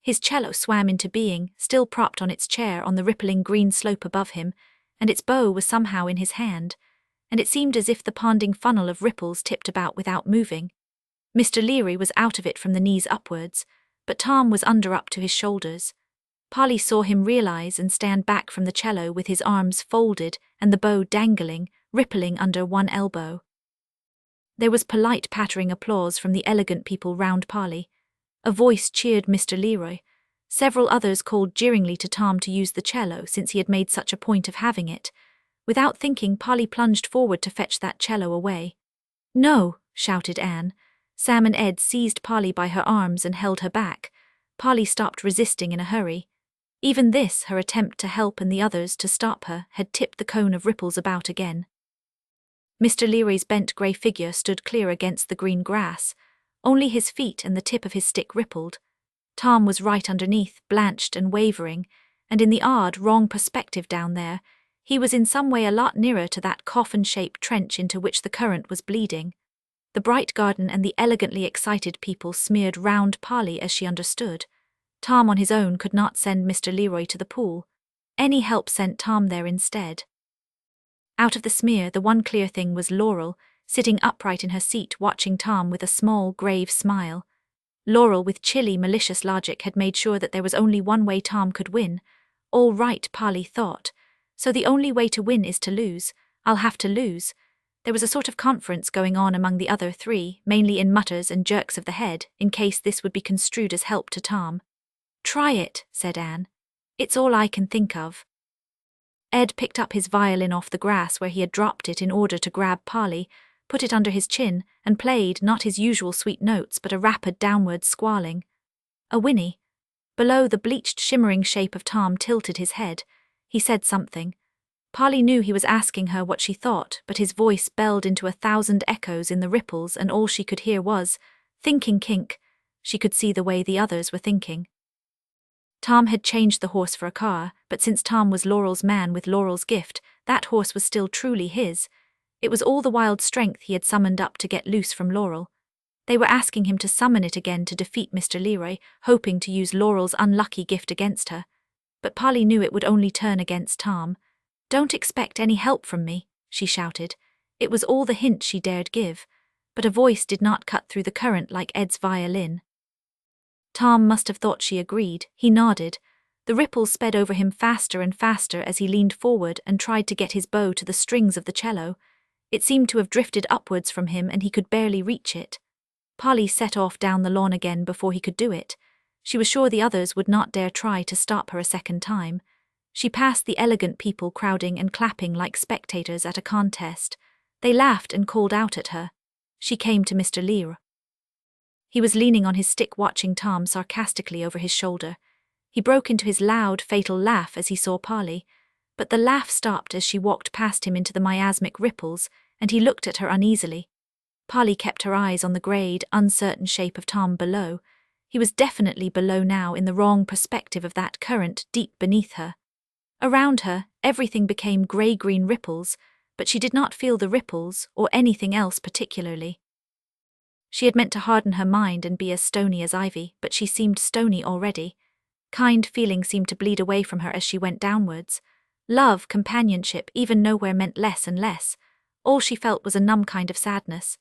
A: His cello swam into being, still propped on its chair on the rippling green slope above him, and its bow was somehow in his hand, and it seemed as if the ponding funnel of ripples tipped about without moving. Mr. Leroy was out of it from the knees upwards, but Tom was under up to his shoulders. Polly saw him realize and stand back from the cello with his arms folded and the bow dangling, rippling under one elbow. There was polite pattering applause from the elegant people round Polly. A voice cheered Mr. Leroy. Several others called jeeringly to Tom to use the cello since he had made such a point of having it. Without thinking, Polly plunged forward to fetch that cello away. "No!" shouted Anne. Sam and Ed seized Polly by her arms and held her back. Polly stopped resisting in a hurry. Even this, her attempt to help and the others to stop her, had tipped the cone of ripples about again. Mr. Leroy's bent grey figure stood clear against the green grass. Only his feet and the tip of his stick rippled. Tom was right underneath, blanched and wavering, and in the odd, wrong perspective down there, he was in some way a lot nearer to that coffin-shaped trench into which the current was bleeding. The bright garden and the elegantly excited people smeared round Polly as she understood. Tom on his own could not send Mr. Leroy to the pool. Any help sent Tom there instead. Out of the smear, the one clear thing was Laurel, sitting upright in her seat watching Tom with a small, grave smile. Laurel, with chilly, malicious logic, had made sure that there was only one way Tom could win. All right, Polly thought. So the only way to win is to lose. I'll have to lose. There was a sort of conference going on among the other three, mainly in mutters and jerks of the head, in case this would be construed as help to Tom. "Try it," said Anne. "It's all I can think of." Ed picked up his violin off the grass where he had dropped it in order to grab Polly, put it under his chin, and played not his usual sweet notes but a rapid downward squalling. A whinny. Below, the bleached, shimmering shape of Tom tilted his head. He said something. Polly knew he was asking her what she thought, but his voice belled into 1,000 echoes in the ripples, and all she could hear was, "Thinking kink." She could see the way the others were thinking. Tom had changed the horse for a car, but since Tom was Laurel's man with Laurel's gift, that horse was still truly his. It was all the wild strength he had summoned up to get loose from Laurel. They were asking him to summon it again to defeat Mr. Leroy, hoping to use Laurel's unlucky gift against her. But Polly knew it would only turn against Tom. "Don't expect any help from me," she shouted. It was all the hint she dared give, but a voice did not cut through the current like Ed's violin. Tom must have thought she agreed. He nodded. The ripples sped over him faster and faster as he leaned forward and tried to get his bow to the strings of the cello. It seemed to have drifted upwards from him and he could barely reach it. Polly set off down the lawn again before he could do it. She was sure the others would not dare try to stop her a second time. She passed the elegant people crowding and clapping like spectators at a contest. They laughed and called out at her. She came to Mr. Leroy. He was leaning on his stick watching Tom sarcastically over his shoulder. He broke into his loud, fatal laugh as he saw Polly, but the laugh stopped as she walked past him into the miasmic ripples, and he looked at her uneasily. Polly kept her eyes on the greyed, uncertain shape of Tom below. He was definitely below now in the wrong perspective of that current deep beneath her. Around her, everything became grey-green ripples, but she did not feel the ripples or anything else particularly. She had meant to harden her mind and be as stony as ivy, but she seemed stony already. Kind feeling seemed to bleed away from her as she went downwards. Love, companionship, even nowhere meant less and less. All she felt was a numb kind of sadness.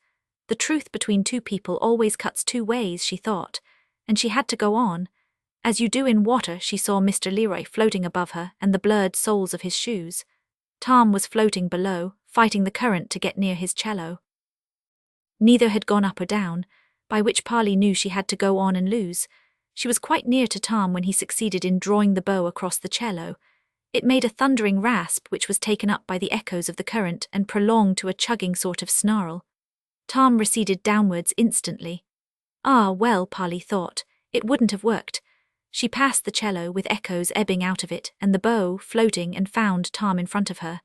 A: The truth between two people always cuts two ways, she thought, and she had to go on. As you do in water, she saw Mr. Leroy floating above her and the blurred soles of his shoes. Tom was floating below, fighting the current to get near his cello. Neither had gone up or down, by which Polly knew she had to go on and lose. She was quite near to Tom when he succeeded in drawing the bow across the cello. It made a thundering rasp which was taken up by the echoes of the current and prolonged to a chugging sort of snarl. Tom receded downwards instantly. Ah, well, Polly thought, it wouldn't have worked. She passed the cello with echoes ebbing out of it and the bow floating and found Tom in front of her.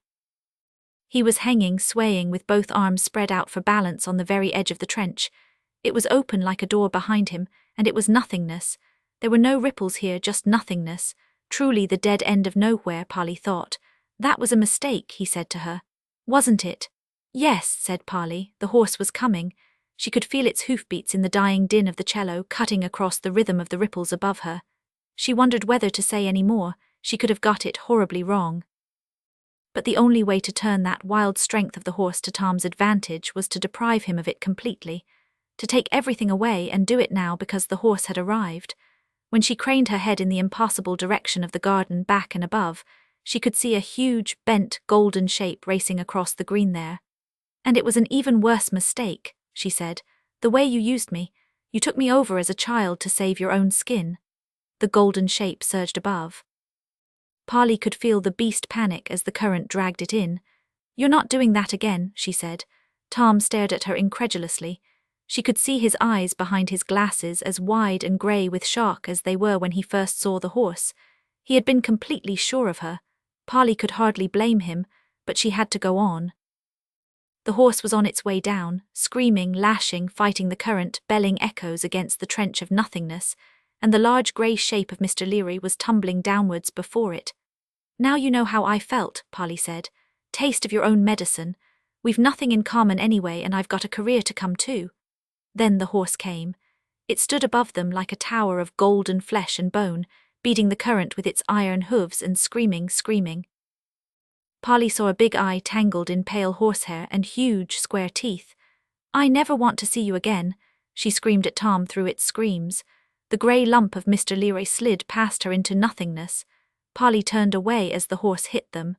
A: He was hanging, swaying with both arms spread out for balance on the very edge of the trench. It was open like a door behind him, and it was nothingness. There were no ripples here, just nothingness. Truly the dead end of nowhere, Polly thought. That was a mistake, he said to her. Wasn't it? Yes, said Polly. The horse was coming. She could feel its hoofbeats in the dying din of the cello cutting across the rhythm of the ripples above her. She wondered whether to say any more. She could have got it horribly wrong. But the only way to turn that wild strength of the horse to Tom's advantage was to deprive him of it completely, to take everything away and do it now because the horse had arrived. When she craned her head in the impossible direction of the garden back and above, she could see a huge, bent, golden shape racing across the green there. And it was an even worse mistake, she said, the way you used me. You took me over as a child to save your own skin. The golden shape surged above. Polly could feel the beast panic as the current dragged it in. You're not doing that again, she said. Tom stared at her incredulously. She could see his eyes behind his glasses as wide and grey with shock as they were when he first saw the horse. He had been completely sure of her. Polly could hardly blame him, but she had to go on. The horse was on its way down, screaming, lashing, fighting the current, belling echoes against the trench of nothingness, and the large grey shape of Mr. Leary was tumbling downwards before it. Now you know how I felt, Polly said. Taste of your own medicine. We've nothing in common anyway, and I've got a career to come to. Then the horse came. It stood above them like a tower of golden flesh and bone, beating the current with its iron hooves and screaming. Polly saw a big eye tangled in pale horsehair and huge, square teeth. I never want to see you again, she screamed at Tom through its screams. The grey lump of Mr. Leary slid past her into nothingness. Polly turned away as the horse hit them.